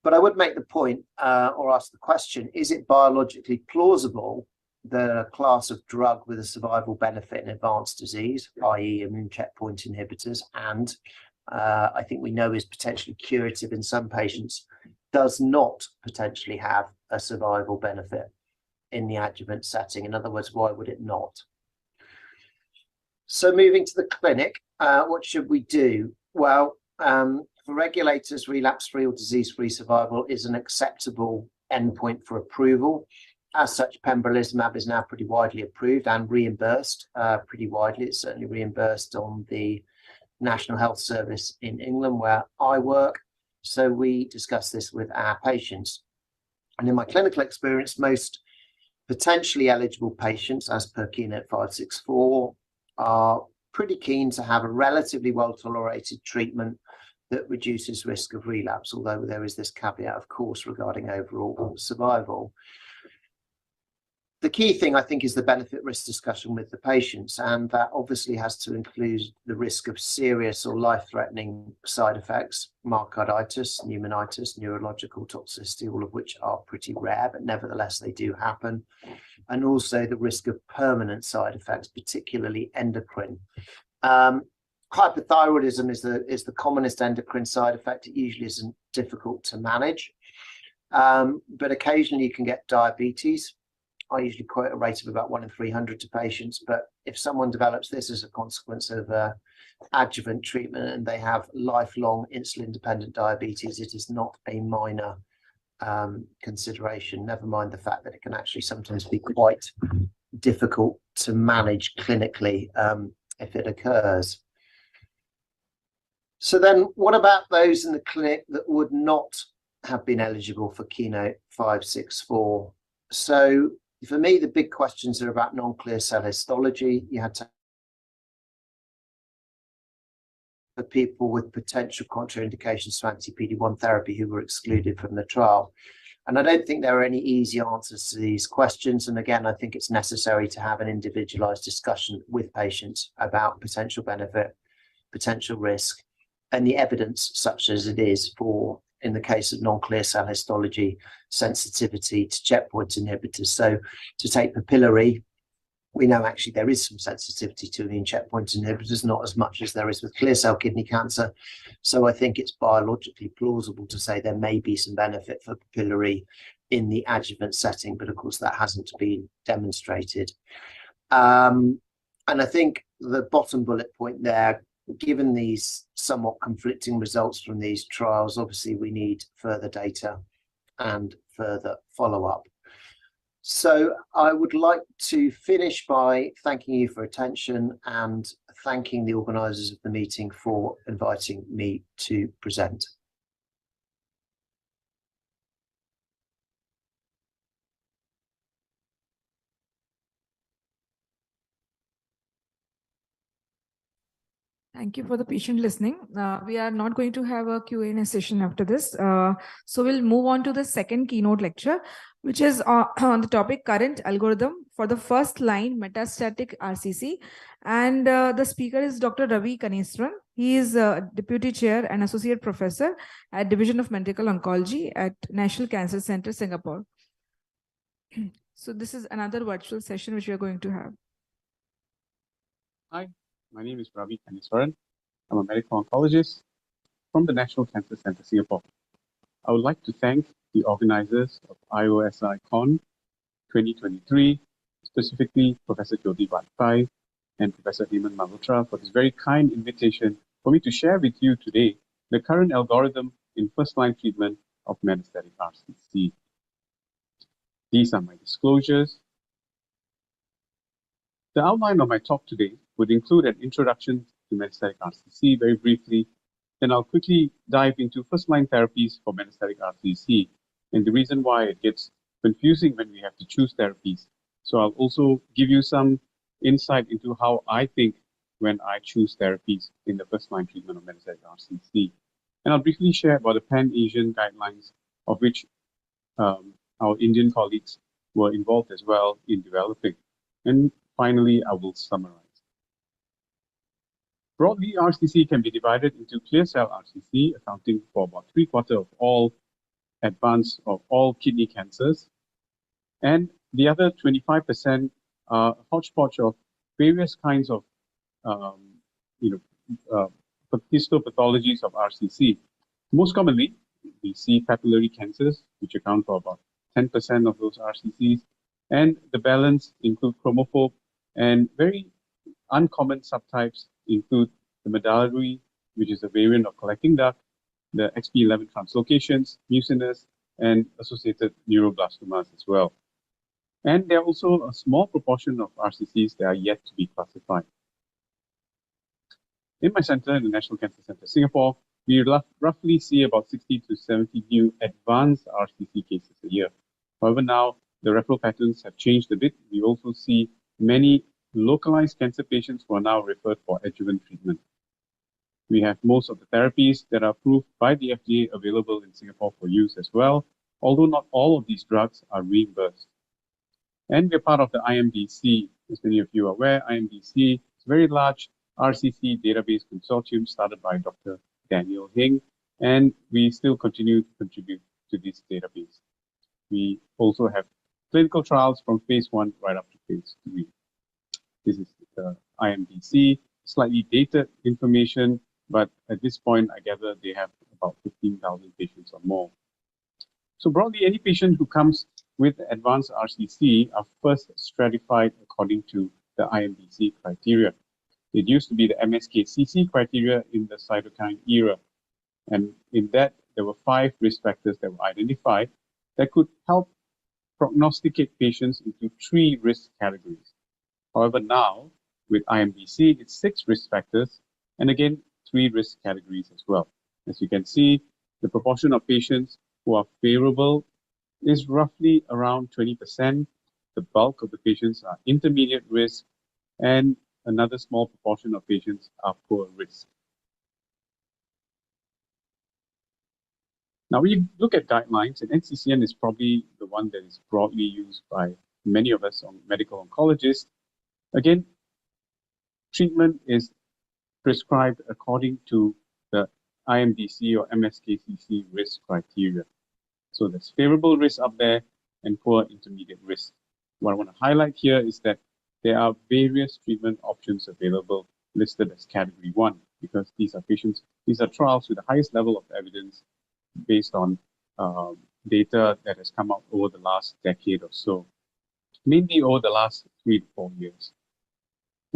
But I would make the point or ask the question, is it biologically plausible that a class of drug with a survival benefit in advanced disease, i.e. immune checkpoint inhibitors, and I think we know is potentially curative in some patients, does not potentially have a survival benefit in the adjuvant setting? In other words, why would it not? So moving to the clinic, what should we do? Well, for regulators, relapse-free or disease-free survival is an acceptable endpoint for approval. As such, pembrolizumab is now pretty widely approved and reimbursed pretty widely. It's certainly reimbursed on the National Health Service in England, where I work. So we discuss this with our patients. And in my clinical experience, most potentially eligible patients, as per Keynote 564, are pretty keen to have a relatively well-tolerated treatment that reduces risk of relapse, although there is this caveat, of course, regarding overall survival. The key thing, I think, is the benefit risk discussion with the patients, and that obviously has to include the risk of serious or life-threatening side effects, myocarditis, pneumonitis, neurological toxicity, all of which are pretty rare, but nevertheless they do happen, and also the risk of permanent side effects, particularly endocrine. Hypothyroidism is the commonest endocrine side effect. It usually isn't difficult to manage, but occasionally you can get diabetes. I usually quote a rate of about 1 in 300 to patients, but if someone develops this as a consequence of adjuvant treatment and they have lifelong insulin-dependent diabetes, it is not a minor consideration, never mind the fact that it can actually sometimes be quite difficult to manage clinically if it occurs. So then what about those in the clinic that would not have been eligible for Keynote 564? So for me, the big questions are about non-clear cell histology. You had to for people with potential contraindications to anti-PD-1 therapy who were excluded from the trial. And I don't think there are any easy answers to these questions. And again, I think it's necessary to have an individualized discussion with patients about potential benefit, potential risk, and the evidence, such as it is for, in the case of non-clear cell histology, sensitivity to checkpoint inhibitors. So to take papillary, we know actually there is some sensitivity to immune checkpoint inhibitors, not as much as there is with clear cell kidney cancer. So I think it's biologically plausible to say there may be some benefit for papillary in the adjuvant setting, but of course that hasn't been demonstrated. And I think the bottom bullet point there, given these somewhat conflicting results from these trials, obviously we need further data and further follow-up. So I would like to finish by thanking you for attention and thanking the organisers of the meeting for inviting me to present. Thank you for the patient listening. We are not going to have a Q&A session after this. So we'll move on to the second keynote lecture, which is on the topic current algorithm for the first line metastatic RCC. And the speaker is Dr. Ravi Kaneswaran. He is Deputy Chair and Associate Professor at Division of Medical Oncology at National Cancer Center, Singapore. So this is another virtual session which we are going to have. Hi. My name is Ravi Kaneswaran. I'm a medical oncologist from the National Cancer Center, Singapore. I would like to thank the organizers of IOSICON 2023, specifically Professor Jyoti Vajpayee and Professor Hemant Malhotra for this very kind invitation for me to share with you today the current algorithm in first-line treatment of metastatic RCC. These are my disclosures. The outline of my talk today would include an introduction to metastatic RCC very briefly. Then I'll quickly dive into first-line therapies for metastatic RCC and the reason why it gets confusing when we have to choose therapies. So I'll also give you some insight into how I think when I choose therapies in the first-line treatment of metastatic RCC. And I'll briefly share about the Pan-Asian guidelines of which our Indian colleagues were involved as well in developing. And finally, I will summarize. Broadly, RCC can be divided into clear cell RCC, accounting for about 3/4 of all advanced of all kidney cancers, and the other 25% are a hodgepodge of various kinds of histopathologies of RCC. Most commonly, we see papillary cancers, which account for about 10% of those RCCs, and the balance include chromophobe, and very uncommon subtypes include the medullary, which is a variant of collecting duct, the XP11 translocations, mucinous, and associated neuroblastomas as well. And there are also a small proportion of RCCs that are yet to be classified. In my center, in the National Cancer Center, Singapore, we roughly see about 60 to 70 new advanced RCC cases a year. However, now the referral patterns have changed a bit. We also see many localized cancer patients who are now referred for adjuvant treatment. We have most of the therapies that are approved by the FDA available in Singapore for use as well, although not all of these drugs are reimbursed. And we're part of the IMDC, as many of you are aware. IMDC is a very large RCC database consortium started by Dr. Daniel Hing, and we still continue to contribute to this database. We also have clinical trials from phase 1 right up to phase 3. This is the IMDC, slightly dated information, but at this point, I gather they have about 15,000 patients or more. So broadly, any patient who comes with advanced RCC are first stratified according to the IMDC criteria. It used to be the MSK-CC criteria in the cytokine era. And in that, there were 5 risk factors that were identified that could help prognosticate patients into 3 risk categories. However, now with IMDC, it's 6 risk factors, and again, 3 risk categories as well. As you can see, the proportion of patients who are favorable is roughly around 20%. The bulk of the patients are intermediate risk, and another small proportion of patients are poor risk. Now, we look at guidelines, and NCCN is probably the one that is broadly used by many of us medical oncologists. Again, treatment is prescribed according to the IMDC or MSK-CC risk criteria. So there's favorable risk up there and poor intermediate risk. What I want to highlight here is that there are various treatment options available listed as category 1, because these are trials with the highest level of evidence based on data that has come out over the last decade or so, mainly over the last 3 to 4 years.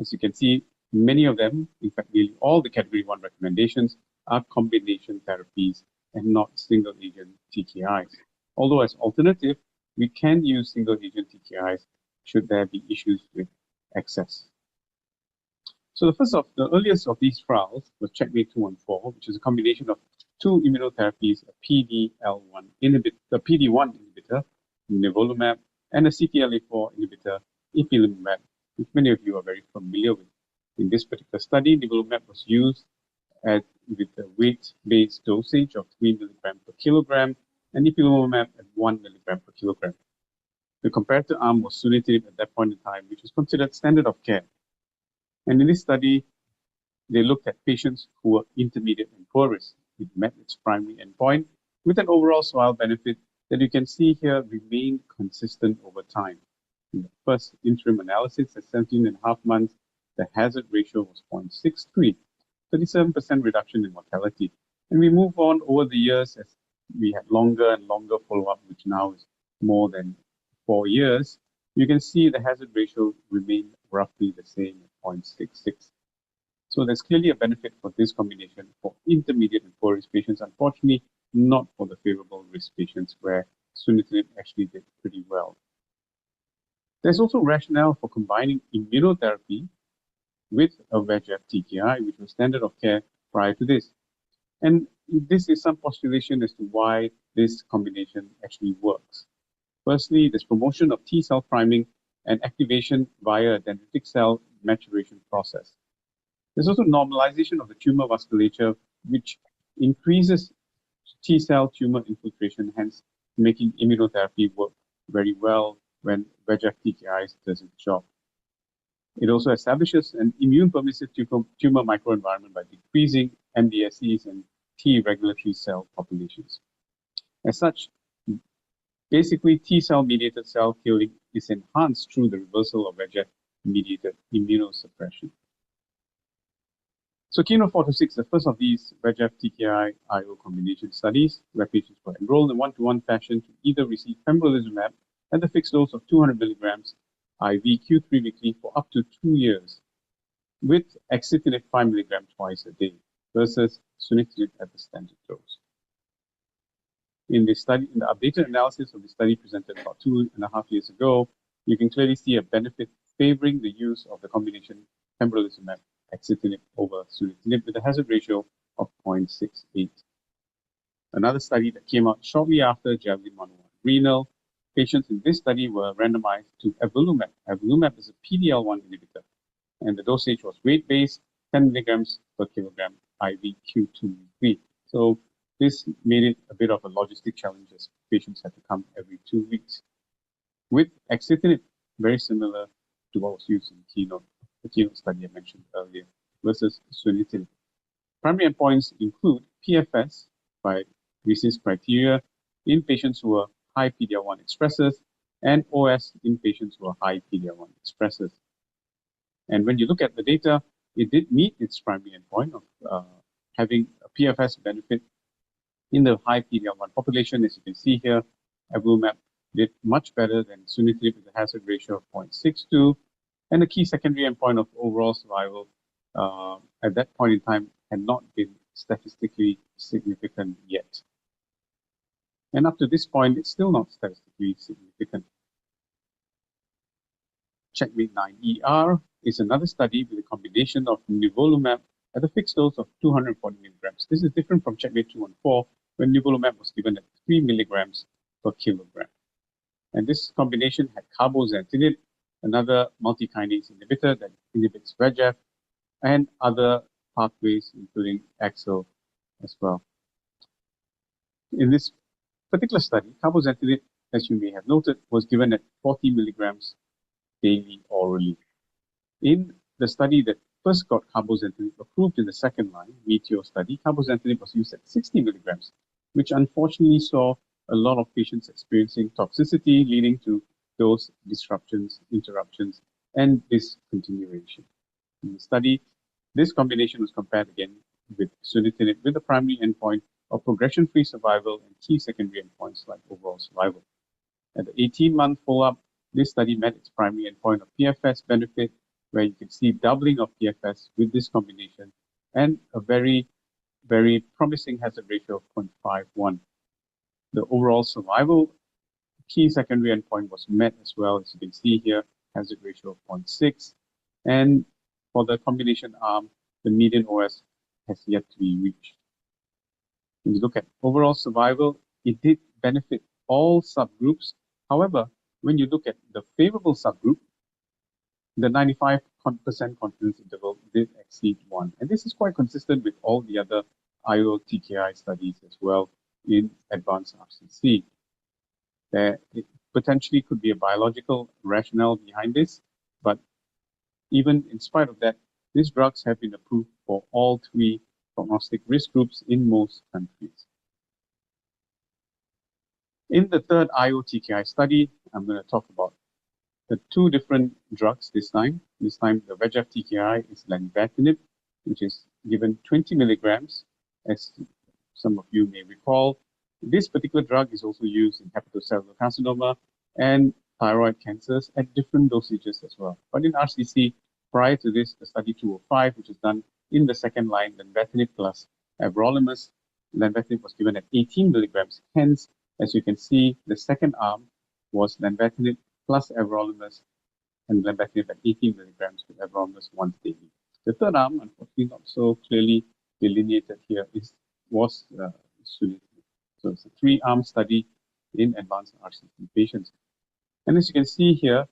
As you can see, many of them, in fact, nearly all the category 1 recommendations are combination therapies and not single agent TKIs. Although as alternative, we can use single agent TKIs should there be issues with access. So the earliest of these trials was Checkmate 214, which is a combination of 2 immunotherapies, a PD-L1 inhibitor, a PD-1 inhibitor, nivolumab, and a CTLA-4 inhibitor, ipilimumab, which many of you are very familiar with. In this particular study, nivolumab was used with a weight-based dosage of 3 milligram per kilogram, and ipilimumab at 1 milligram per kilogram. The comparator arm was sunitinib at that point in time, which was considered standard of care. And in this study, they looked at patients who were intermediate and poor risk. It met its primary endpoint with an overall survival benefit that you can see here remained consistent over time. In the first interim analysis at 17.5 months, the hazard ratio was 0.63, 37% reduction in mortality. And we move on over the years as we had longer and longer follow-up, which now is more than 4 years. You can see the hazard ratio remained roughly the same at 0.66. So there's clearly a benefit for this combination for intermediate and poor risk patients, unfortunately not for the favorable risk patients where sunitinib actually did pretty well. There's also rationale for combining immunotherapy with a VEGF TKI, which was standard of care prior to this. And this is some postulation as to why this combination actually works. Firstly, there's promotion of T cell priming and activation via a dendritic cell maturation process. There's also normalization of the tumor vasculature, which increases T cell tumor infiltration, hence making immunotherapy work very well when VEGF TKIs does its job. It also establishes an immune permissive tumor microenvironment by decreasing MDSCs and T regulatory cell populations. As such, basically T cell mediated cell killing is enhanced through the reversal of VEGF mediated immunosuppression. So KEYNOTE-426, the first of these VEGF TKI IO combination studies, where patients were enrolled in one-to-one fashion to either receive pembrolizumab at the fixed dose of 200 milligrams IV Q3 weekly for up to 2 years, with axitinib 5 milligrams twice a day versus sunitinib at the standard dose. In the study, in the updated analysis of the study presented about 2.5 years ago, you can clearly see a benefit favoring the use of the combination pembrolizumab axitinib over sunitinib with a hazard ratio of 0.68. Another study that came out shortly after Javelin 101 renal, patients in this study were randomized to avelumab. Avelumab is a PD-L1 inhibitor, and the dosage was weight-based, 10 milligrams per kilogram IV Q2 So this made it a bit of a logistic challenge as patients had to come every 2 weeks. With axitinib, very similar to what was used in the keynote study I mentioned earlier, versus sunitinib. Primary endpoints include PFS by RECIST criteria in patients who are high PD-L1 expressors and OS in patients who are high PD-L1 expressors. And when you look at the data, it did meet its primary endpoint of having a PFS benefit in the high PD-L1 population. As you can see here, avelumab did much better than sunitinib with a hazard ratio of 0.62, and the key secondary endpoint of overall survival at that point in time had not been statistically significant yet. And up to this point, it's still not statistically significant. Checkmate 9ER is another study with a combination of nivolumab at a fixed dose of 240 milligrams. This is different from Checkmate 214, when nivolumab was given at 3 milligrams per kilogram. And this combination had cabozantinib, another multi-kinase inhibitor that inhibits VEGF, and other pathways, including AXL as well. In this particular study, cabozantinib, as you may have noted, was given at 40 milligrams daily orally. In the study that first got cabozantinib approved in the second line, METEOR study, cabozantinib was used at 60 milligrams, which unfortunately saw a lot of patients experiencing toxicity, leading to dose disruptions, interruptions, and discontinuation. In the study, this combination was compared again with sunitinib with the primary endpoint of progression-free survival and key secondary endpoints like overall survival. At the 18-month follow-up, this study met its primary endpoint of PFS benefit, where you can see doubling of PFS with this combination and a very, very promising hazard ratio of 0.51. The overall survival key secondary endpoint was met as well, as you can see here, hazard ratio of 0.6. And for the combination arm, the median OS has yet to be reached. When you look at overall survival, it did benefit all subgroups. However, when you look at the favorable subgroup, the 95% confidence interval did exceed 1. And this is quite consistent with all the other IO-TKI studies as well in advanced RCC. There potentially could be a biological rationale behind this, but even in spite of that, these drugs have been approved for all 3 prognostic risk groups in most countries. In the third IO-TKI study, I'm going to talk about the 2 different drugs this time. This time, the VEGF TKI is lenvatinib, which is given 20 milligrams, as some of you may recall. This particular drug is also used in hepatocellular carcinoma and thyroid cancers at different dosages as well. But in RCC, prior to this, the study 205, which is done in the second line, lenvatinib plus everolimus, lenvatinib was given at 18 milligrams. Hence, as you can see, the second arm was lenvatinib plus everolimus and lenvatinib at 18 milligrams with everolimus once daily. The third arm, unfortunately not so clearly delineated here, was sunitinib. So it's a 3-arm study in advanced RCC patients. And as you can see here,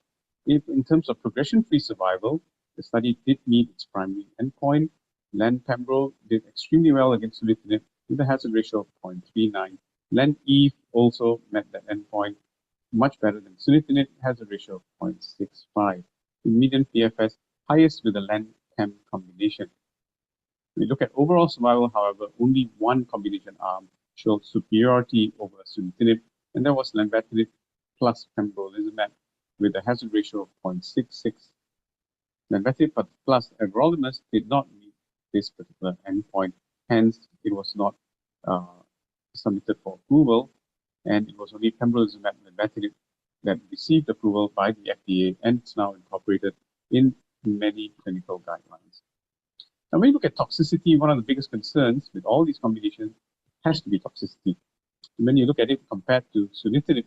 if in terms of progression-free survival, the study did meet its primary endpoint. Len-Pembro did extremely well against sunitinib with a hazard ratio of 0.39. Len-Eve also met that endpoint much better than sunitinib, hazard ratio of 0.65. The median PFS highest with the Len-Pem combination. We look at overall survival, however, only one combination arm showed superiority over sunitinib, and that was lenvatinib plus pembrolizumab with a hazard ratio of 0.66. Lenvatinib plus everolimus did not meet this particular endpoint, hence it was not submitted for approval, and it was only pembrolizumab and lenvatinib that received approval by the FDA, and it's now incorporated in many clinical guidelines. Now, when you look at toxicity, one of the biggest concerns with all these combinations has to be toxicity. When you look at it compared to sunitinib,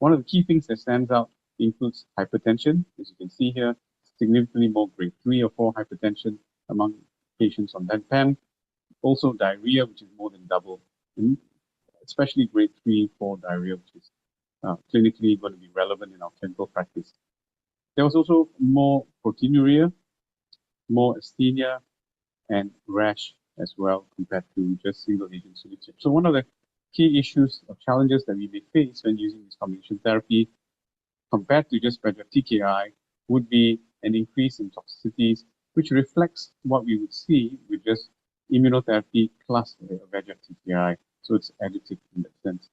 one of the key things that stands out includes hypertension. As you can see here, significantly more grade 3 or 4 hypertension among patients on Len-Pem. Also diarrhea, which is more than double, and especially grade 3, 4 diarrhea, which is clinically going to be relevant in our clinical practice. There was also more proteinuria, more asthenia, and rash as well compared to just single agent sunitinib. So one of the key issues or challenges that we may face when using this combination therapy compared to just VEGF TKI would be an increase in toxicities, which reflects what we would see with just immunotherapy plus VEGF TKI. So it's additive in that sense.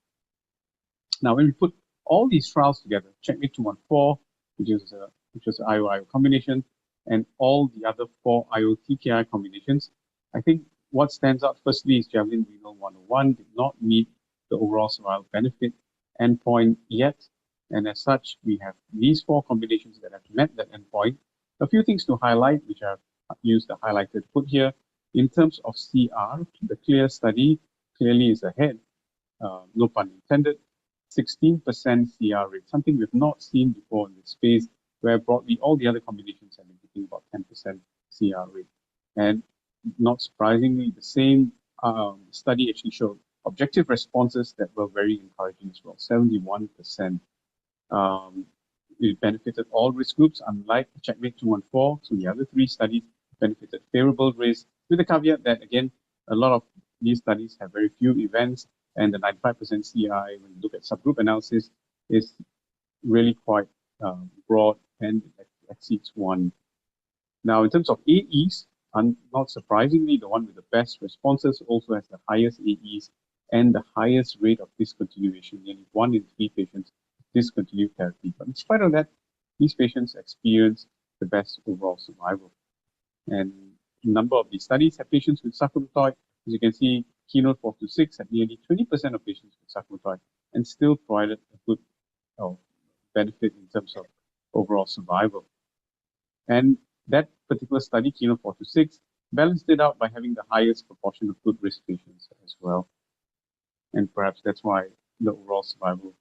Now, when we put all these trials together, CheckMate 214, which is an IO-IO combination, and all the other 4 IO-TKI combinations, I think what stands out firstly is Javelin Renal 101 did not meet the overall survival benefit endpoint yet. And as such, we have these 4 combinations that have met that endpoint. A few things to highlight, which I've used the highlighted put here. In terms of CR, the CLEAR study clearly is ahead, no pun intended. 16% CR rate, something we've not seen before in this space, where broadly all the other combinations have been hitting about 10% CR rate. And not surprisingly, the same study actually showed objective responses that were very encouraging as well, 71%. It benefited all risk groups, unlike CheckMate 214. So the other 3 studies benefited favorable risk, with the caveat that, again, a lot of these studies have very few events, and the 95% CI, when you look at subgroup analysis, is really quite broad and exceeds 1. Now, in terms of AEs, not surprisingly, the one with the best responses also has the highest AEs and the highest rate of discontinuation. Nearly 1 in 3 patients discontinued therapy. But in spite of that, these patients experience the best overall survival. And a number of these studies have patients with sarcomatoid. As you can see, Keynote 426 had nearly 20% of patients with sarcomatoid and still provided a good benefit in terms of overall survival. And that particular study, Keynote 426, balanced it out by having the highest proportion of good risk patients as well. And perhaps that's why the overall survival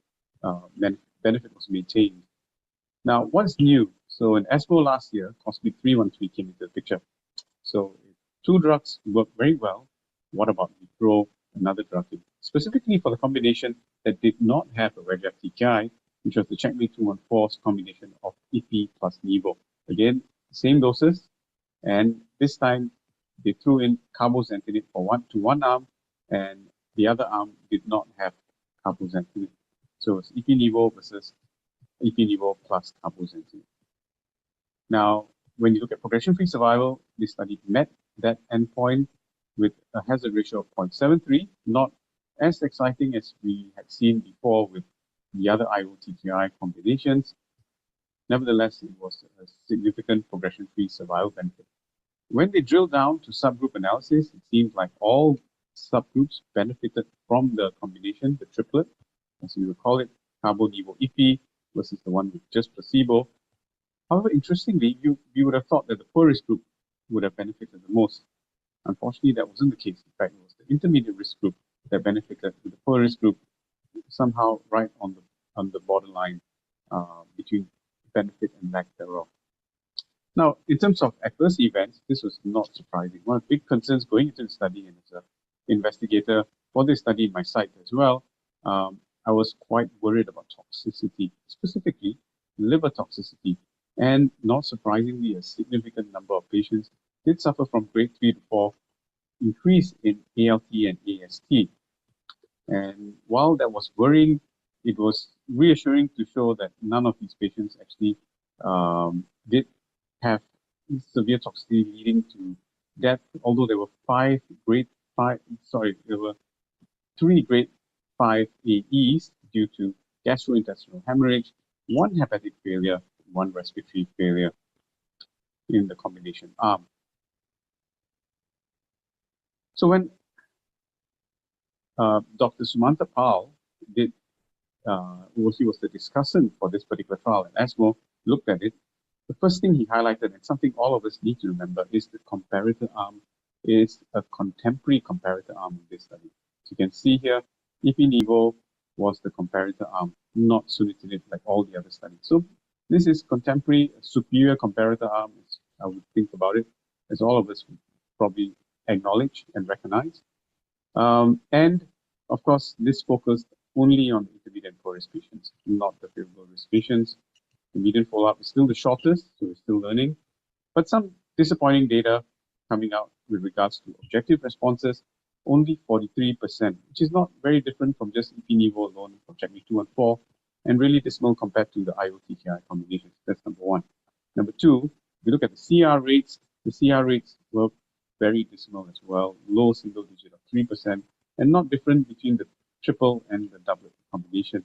benefit was maintained. Now, what's new? So in ESMO last year, COSMIC 313 came into the picture. So if 2 drugs work very well, what about we throw another drug in? Specifically for the combination that did not have a VEGF TKI, which was the CheckMate 214's combination of Ipi plus Nivo. Again, same doses, and this time they threw in cabozantinib for one arm, and the other arm did not have cabozantinib. So it's Ipi-Nivo versus Ipi-Nivo plus cabozantinib. Now, when you look at progression-free survival, this study met that endpoint with a hazard ratio of 0.73, not as exciting as we had seen before with the other IO-TKI combinations. Nevertheless, it was a significant progression-free survival benefit. When they drilled down to subgroup analysis, it seems like all subgroups benefited from the combination, the triplet, as you would call it, Cabo-Nivo-Ipi versus the one with just placebo. However, interestingly, you would have thought that the poor risk group would have benefited the most. Unfortunately, that wasn't the case. In fact, it was the intermediate risk group that benefited, with the poor risk group somehow right on the borderline between benefit and lack thereof. Now, in terms of adverse events, this was not surprising. One of the big concerns going into the study, and as an investigator for this study in my site as well, I was quite worried about toxicity, specifically liver toxicity. And not surprisingly, a significant number of patients did suffer from grade 3 to 4 increase in ALT and AST. And while that was worrying, it was reassuring to show that none of these patients actually did have severe toxicity leading to death, although there were 3 grade 5 AEs due to gastrointestinal hemorrhage, 1 hepatic failure, 1 respiratory failure in the combination arm. So when Dr. Sumanta Pal did, he was the discussant for this particular trial, and ESMO looked at it, the first thing he highlighted, and something all of us need to remember, is the comparator arm is a contemporary comparator arm in this study. So you can see here, Ipi-Nivo was the comparator arm, not sunitinib like all the other studies. So this is contemporary, superior comparator arm, as I would think about it, as all of us would probably acknowledge and recognize. And of course, this focused only on intermediate and poor risk patients, not the favorable risk patients. The median follow-up is still the shortest, so we're still learning. But some disappointing data coming out with regards to objective responses, only 43%, which is not very different from just EP-NIVO alone for CheckMate 2 and 4, and really dismal compared to the IO-TKI combinations. That's number one. Number two, we look at the CR rates. The CR rates were very dismal as well, low single digit of 3%, and not different between the triple and the doublet combination.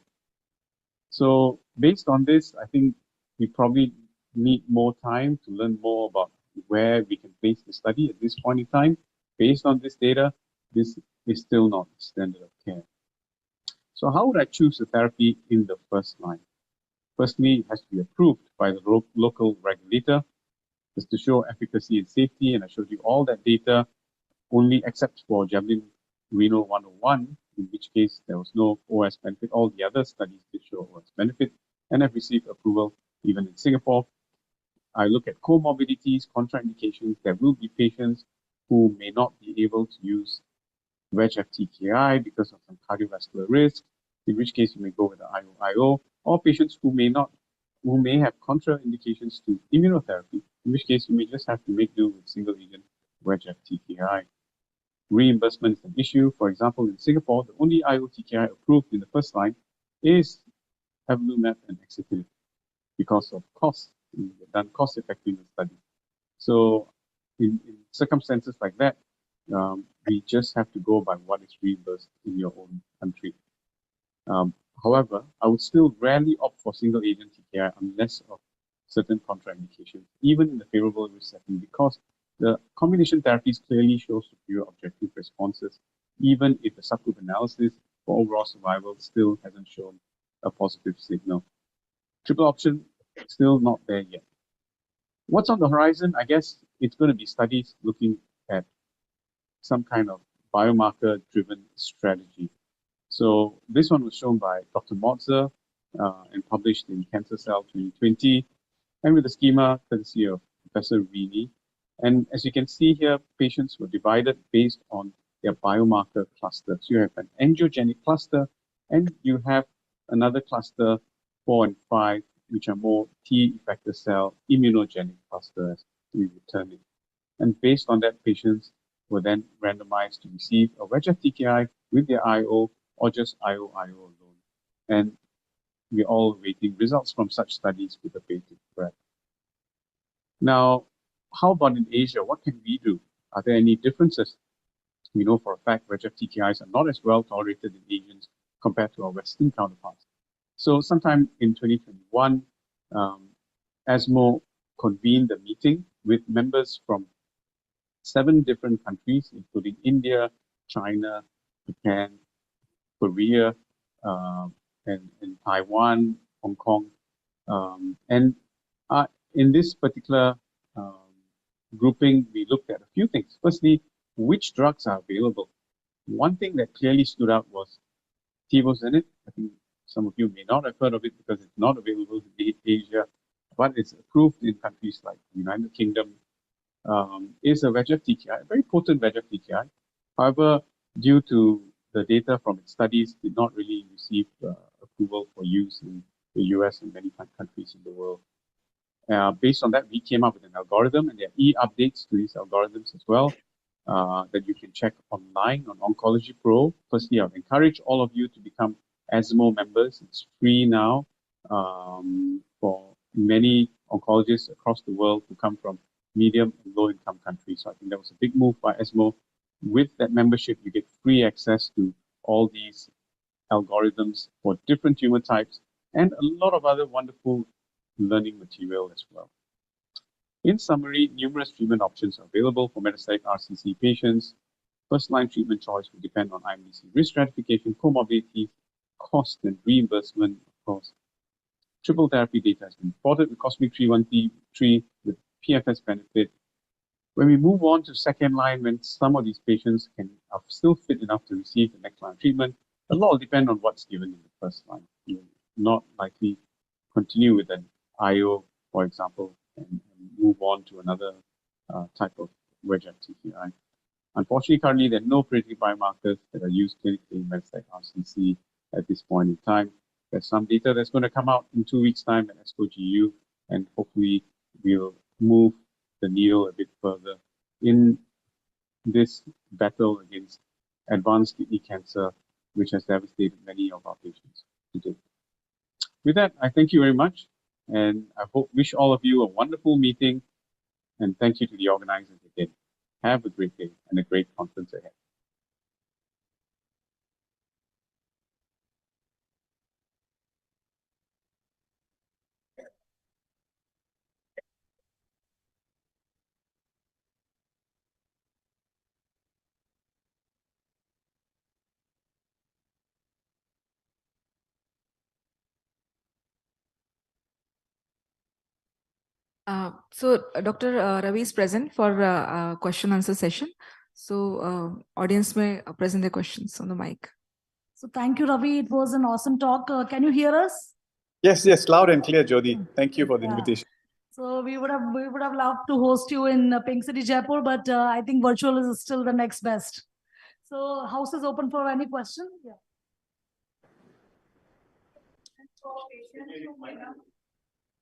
So based on this, I think we probably need more time to learn more about where we can place the study at this point in time. Based on this data, this is still not standard of care. So how would I choose a therapy in the first line? Firstly, it has to be approved by the local regulator, just to show efficacy and safety, and I showed you all that data, only except for Javelin Renal 101, in which case there was no OS benefit. All the other studies did show OS benefit and have received approval even in Singapore. I look at comorbidities, contraindications. There will be patients who may not be able to use VEGF TKI because of some cardiovascular risk, in which case you may go with the IO, or patients who may have contraindications to immunotherapy, in which case you may just have to make do with single agent VEGF TKI. Reimbursement is an issue. For example, in Singapore, the only IO TKI approved in the first line is avelumab and axitinib because of cost. We've done cost effectiveness study. So in circumstances like that, we just have to go by what is reimbursed in your own country. However, I would still rarely opt for single agent TKI unless of certain contraindications, even in the favorable risk setting, because the combination therapies clearly show superior objective responses, even if the subgroup analysis for overall survival still hasn't shown a positive signal. Triple option, still not there yet. What's on the horizon? I guess it's going to be studies looking at some kind of biomarker-driven strategy. So this one was shown by Dr. Motzer and published in Cancer Cell 2020, and with a schema courtesy of Professor Rini. And as you can see here, patients were divided based on their biomarker cluster. So you have an angiogenic cluster, and you have another cluster, 4 and 5, which are more T effector cell immunogenic clusters, we would term it. And based on that, patients were then randomized to receive a VEGF TKI with their IO or just IO alone. And we're all waiting results from such studies with a bated breath. Now, how about in Asia? What can we do? Are there any differences? We know for a fact VEGF TKIs are not as well tolerated in Asians compared to our Western counterparts. So sometime in 2021, ESMO convened a meeting with members from 7 different countries, including India, China, Japan, Korea, and Taiwan, Hong Kong. In this particular grouping, we looked at a few things. Firstly, which drugs are available? One thing that clearly stood out was tivozanib. I think some of you may not have heard of it because it's not available in Asia, but it's approved in countries like the United Kingdom. Is a VEGF TKI, a very potent VEGF TKI. However, due to the data from its studies, did not really receive approval for use in the US and many countries in the world. Based on that, we came up with an algorithm, and there are e-updates to these algorithms as well that you can check online on Oncology Pro. Firstly, I would encourage all of you to become ESMO members. It's free now for many oncologists across the world who come from medium and low-income countries. So I think that was a big move by ESMO. With that membership, you get free access to all these algorithms for different tumor types and a lot of other wonderful learning material as well. In summary, numerous treatment options are available for metastatic RCC patients. First-line treatment choice will depend on IMDC risk stratification, comorbidity, cost, and reimbursement, of course. Triple therapy data has been reported with COSMIC 313 with PFS benefit. When we move on to second line, when some of these patients are still fit enough to receive the next line treatment, a lot will depend on what's given in the first line. You're not likely continue with an IO, for example, and move on to another type of VEGF TKI. Unfortunately, currently, there are no predictive biomarkers that are used clinically in metastatic RCC at this point in time. There's some data that's going to come out in 2 weeks' time at ASCO-GU, and hopefully we'll move the needle a bit further in this battle against advanced kidney cancer, which has devastated many of our patients today. With that, I thank you very much, and I wish all of you a wonderful meeting, and thank you to the organizers again. Have a great day and a great conference ahead. Dr. Ravi is present for question answer session. So audience may present their questions on the mic. So thank you, Ravi. It was an awesome talk. Can you hear us? Yes, loud and clear, Jyoti. Thank you for the invitation. So we would have loved to host you in Pink City, Jaipur, but I think virtual is still the next best. So house is open for any question. Yeah.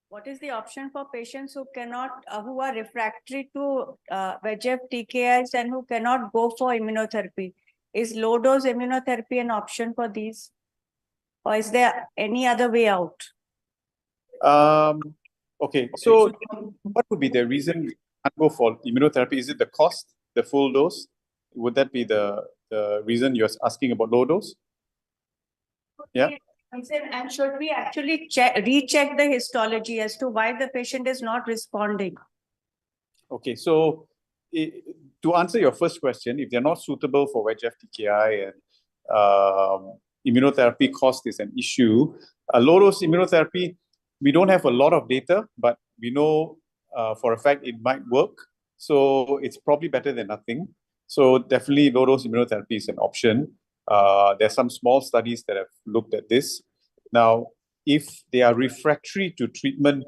What is the option for patients who cannot, who are refractory to VEGF TKIs and who cannot go for immunotherapy? Is low dose immunotherapy an option for these? Or is there any other way out? Okay, so what would be the reason we can't go for immunotherapy? Is it the cost, the full dose? Would that be the reason you're asking about low dose? Yeah. And should we actually recheck the histology as to why the patient is not responding? Okay, so to answer your first question, if they're not suitable for VEGF TKI and immunotherapy cost is an issue, a low-dose immunotherapy, we don't have a lot of data, but we know for a fact it might work. So it's probably better than nothing. So definitely low-dose immunotherapy is an option. There's some small studies that have looked at this. Now, if they are refractory to treatment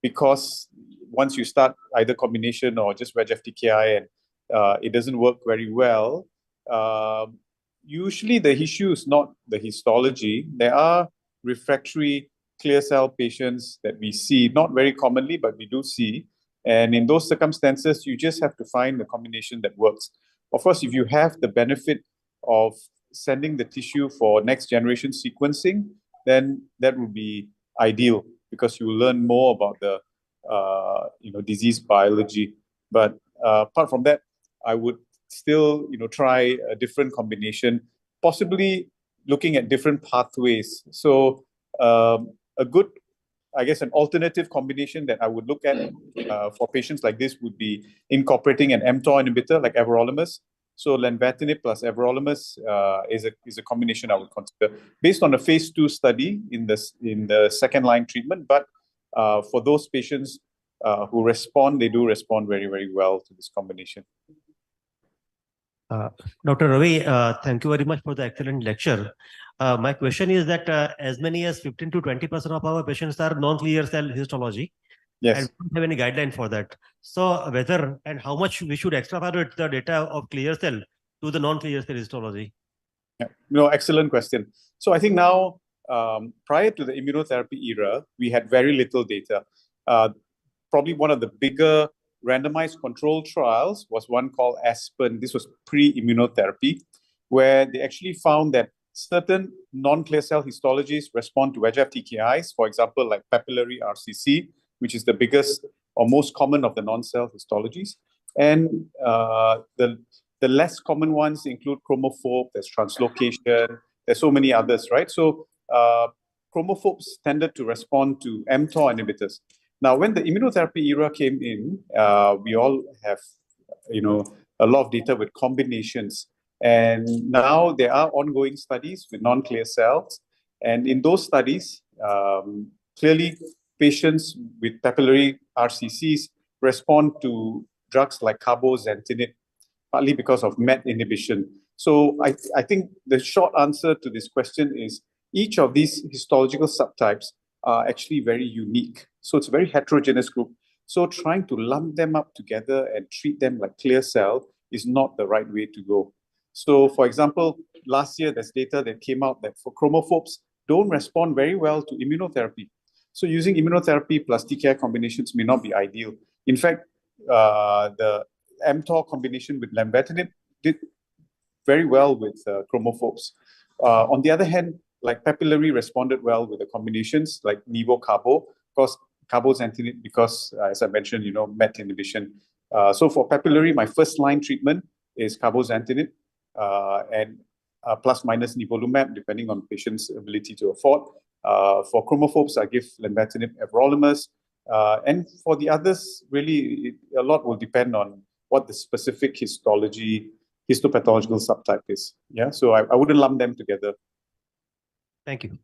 because once you start either combination or just VEGF TKI and it doesn't work very well, usually the issue is not the histology. There are refractory clear cell patients that we see, not very commonly, but we do see. And in those circumstances, you just have to find the combination that works. Of course, if you have the benefit of sending the tissue for next generation sequencing, then that would be ideal because you will learn more about the disease biology. But apart from that, I would still try a different combination, possibly looking at different pathways. So a good, I guess, an alternative combination that I would look at for patients like this would be incorporating an mTOR inhibitor like everolimus. So lenvatinib plus everolimus is a combination I would consider based on a phase 2 study in the second line treatment. But for those patients who respond, they do respond very, very well to this combination. Dr. Ravi, thank you very much for the excellent lecture. My question is that as many as 15 to 20% of our patients are non-clear cell histology. Yes. And we don't have any guideline for that. So whether and how much we should extrapolate the data of clear cell to the non-clear cell histology? Yeah. No, excellent question. So I think now, prior to the immunotherapy era, we had very little data. Probably one of the bigger randomized controlled trials was one called ASPEN. This was pre-immunotherapy, where they actually found that certain non-clear cell histologies respond to VEGF TKIs, for example, like papillary RCC, which is the biggest or most common of the non-cell histologies. And the less common ones include chromophobe, there's translocation, there's so many others, right? So chromophobes tended to respond to mTOR inhibitors. Now, when the immunotherapy era came in, we all have, a lot of data with combinations. And now there are ongoing studies with non-clear cells. And in those studies, clearly patients with papillary RCCs respond to drugs like cabozantinib, partly because of MET inhibition. So I think the short answer to this question is each of these histological subtypes are actually very unique. So it's a very heterogeneous group. So trying to lump them up together and treat them like clear cell is not the right way to go. So for example, last year there's data that came out that for chromophobes don't respond very well to immunotherapy. So using immunotherapy plus TKI combinations may not be ideal. In fact, the mTOR combination with lenvatinib did very well with chromophobes. On the other hand, like papillary responded well with the combinations like nivo-carbo, of course, cabozantinib because, as I mentioned, MET inhibition. So for papillary, my first line treatment is cabozantinib and plus minus nivolumab, depending on patient's ability to afford. For chromophobes, I give lenvatinib, everolimus. And for the others, really, a lot will depend on what the specific histopathological subtype is. Yeah, so I wouldn't lump them together. Thank you.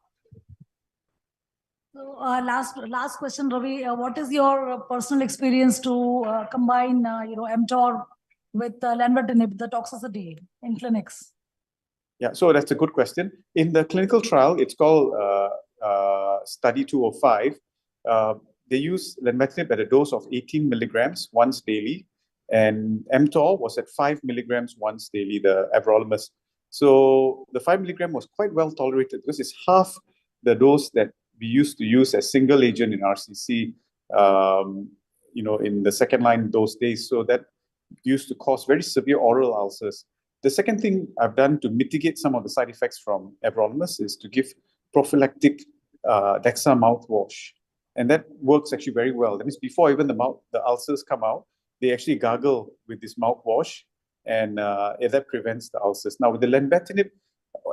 So last question, Ravi. What is your personal experience to combine, mTOR with lenvatinib, the toxicity in clinics? Yeah, so that's a good question. In the clinical trial, it's called Study 205. They use lenvatinib at a dose of 18 milligrams once daily, and mTOR was at 5 milligrams once daily, the everolimus. So the 5 milligram was quite well tolerated because it's half the dose that we used to use as single agent in RCC, in the second line those days. So that used to cause very severe oral ulcers. The second thing I've done to mitigate some of the side effects from everolimus is to give prophylactic DEXA mouthwash. And that works actually very well. That means before even the ulcers come out, they actually gargle with this mouthwash, and that prevents the ulcers. Now, with the lenvatinib,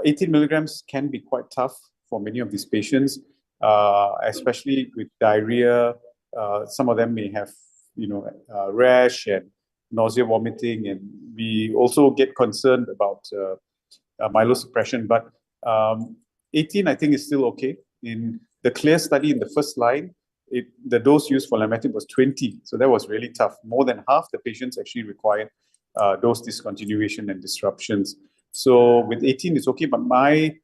18 milligrams can be quite tough for many of these patients, especially with diarrhea. Some of them may have, rash and nausea, vomiting, and we also get concerned about myelosuppression. But 18, I think, is still okay. In the CLEAR study in the first line, the dose used for lenvatinib was 20. So that was really tough. More than half the patients actually required dose discontinuation and disruptions. So with 18, it's okay. But my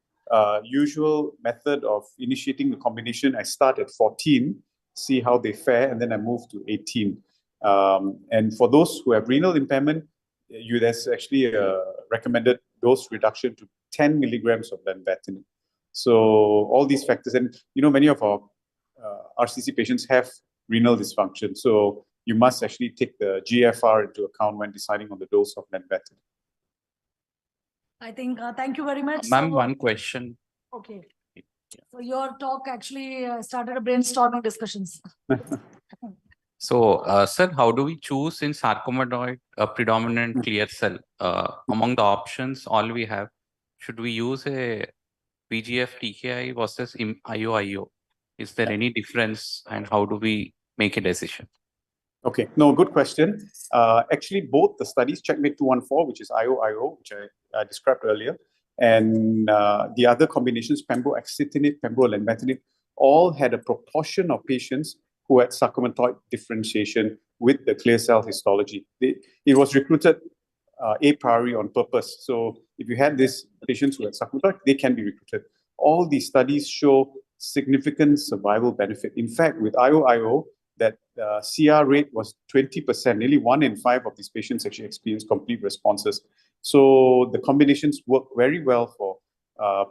usual method of initiating the combination, I start at 14, see how they fare, and then I move to 18. And for those who have renal impairment, there's actually a recommended dose reduction to 10 milligrams of lenvatinib. So all these factors, and many of our RCC patients have renal dysfunction. So you must actually take the GFR into account when deciding on the dose of lenvatinib. I think, thank you very much. Ma'am, So- one question. Okay. So your talk actually started a brainstorming discussions. So, sir, how do we choose in sarcomatoid a predominant clear cell? Among the options, all we have, should we use a VGF TKI versus IO? Is there any difference, and how do we make a decision? Okay, no, good question. Actually, both the studies, Checkmate 214, which is IO, which I described earlier, and the other combinations, pembrolizumab, pembrolizumab, all had a proportion of patients who had sarcomatoid differentiation with the clear cell histology. It was recruited a priori on purpose. So if you had these patients who had sarcomatoid, they can be recruited. All these studies show significant survival benefit. In fact, with IO, that CR rate was 20%. Nearly 1 in 5 of these patients actually experienced complete responses. So the combinations work very well for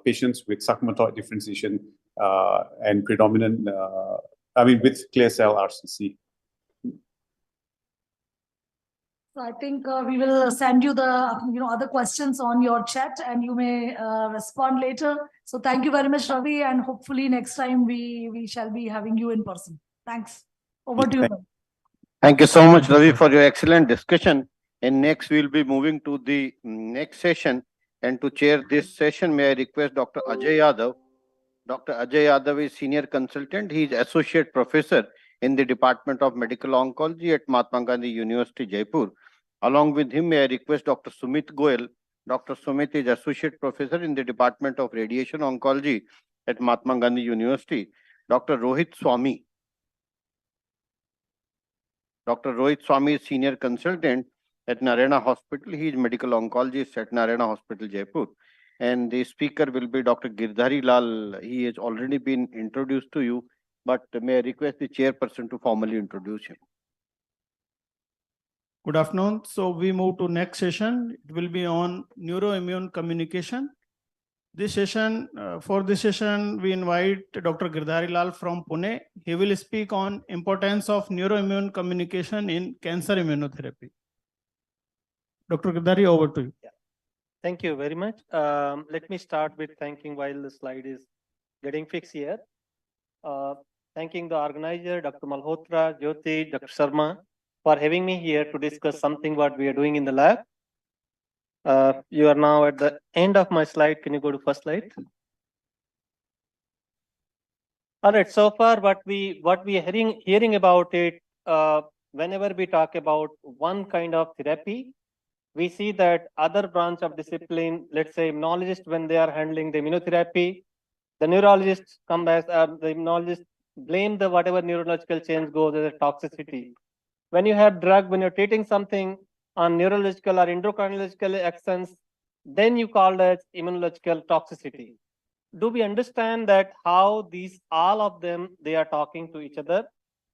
patients with sarcomatoid differentiation and predominant, with clear cell RCC. So I think we will send you the other questions on your chat, and you may respond later. So thank you very much, Ravi, and hopefully next time we shall be having you in person. Thanks. Over to you. Thank you so much, Ravi, for your excellent discussion. And next, we'll be moving to the next session. And to chair this session, may I request Dr. Ajay Yadav. Dr. Ajay Yadav is Senior Consultant. He is Associate Professor in the Department of Medical Oncology at Mahatma Gandhi University, Jaipur. Along with him, may I request Dr. Sumit Goel. Dr. Sumit is Associate Professor in the Department of Radiation Oncology at Mahatma Gandhi University. Dr. Rohit Swami. Dr. Rohit Swami is Senior Consultant at Narayana Hospital. He is Medical Oncologist at Narayana Hospital, Jaipur. And the speaker will be Dr. Girdhari Lal. He has already been introduced to you, but may I request the chairperson to formally introduce him. Good afternoon. So we move to next session. It will be on neuroimmune communication. For this session, we invite Dr. Girdhari Lal from Pune. He will speak on importance of neuroimmune communication in cancer immunotherapy. Dr. Girdhari, over to you. Thank you very much. Let me start with thanking while the slide is getting fixed here. Thanking the organizer, Dr. Malhotra, Jyoti, Dr. Sharma, for having me here to discuss something what we are doing in the lab. You are now at the end of my slide. Can you go to first slide? All right. So far, what we are hearing about it, whenever we talk about one kind of therapy, we see that other branch of discipline, let's say immunologists, when they are handling the immunotherapy, the neurologists come as the immunologists blame the whatever neurological change goes as a toxicity. When you have drug, when you're treating something on neurological or endocrinological actions, then you call that immunological toxicity. Do we understand that how these all of them they are talking to each other?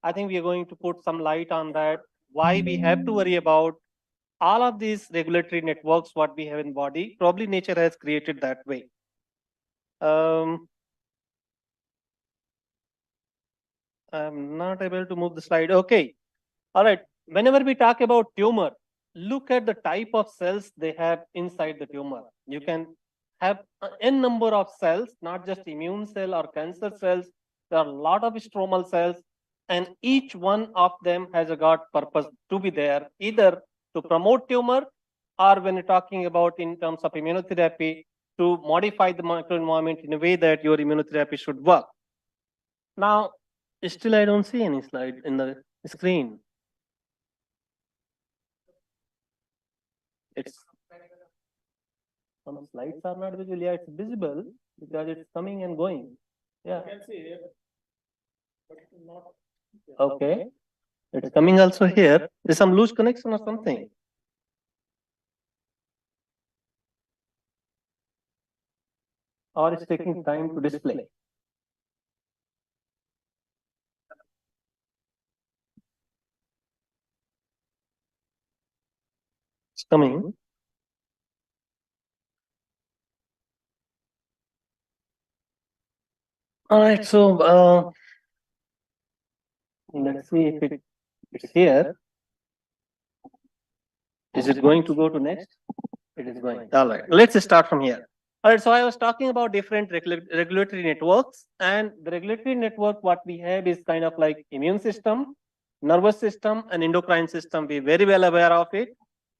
I think we are going to put some light on that. Why we have to worry about all of these regulatory networks what we have in body. Probably nature has created that way. I'm not able to move the slide. Okay. All right. Whenever we talk about tumor, look at the type of cells they have inside the tumor. You can have n number of cells, not just immune cell or cancer cells. There are a lot of stromal cells, and each one of them has a got purpose to be there, either to promote tumor, or when you're talking about in terms of immunotherapy, to modify the microenvironment in a way that your immunotherapy should work. Now, still I don't see any slide in the screen. It's some slides are not visible. Yeah, it's visible because it's coming and going. Yeah. You can see here. Okay. It's coming also here. There's some loose connection or something. Or it's taking time to display. It's coming. All right, so let's see if it's here. Is it going to go to next? It is going. All right, let's start from here. All right, so I was talking about different regulatory networks, and the regulatory network, what we have is kind of like immune system, nervous system, and endocrine system. We're very well aware of it.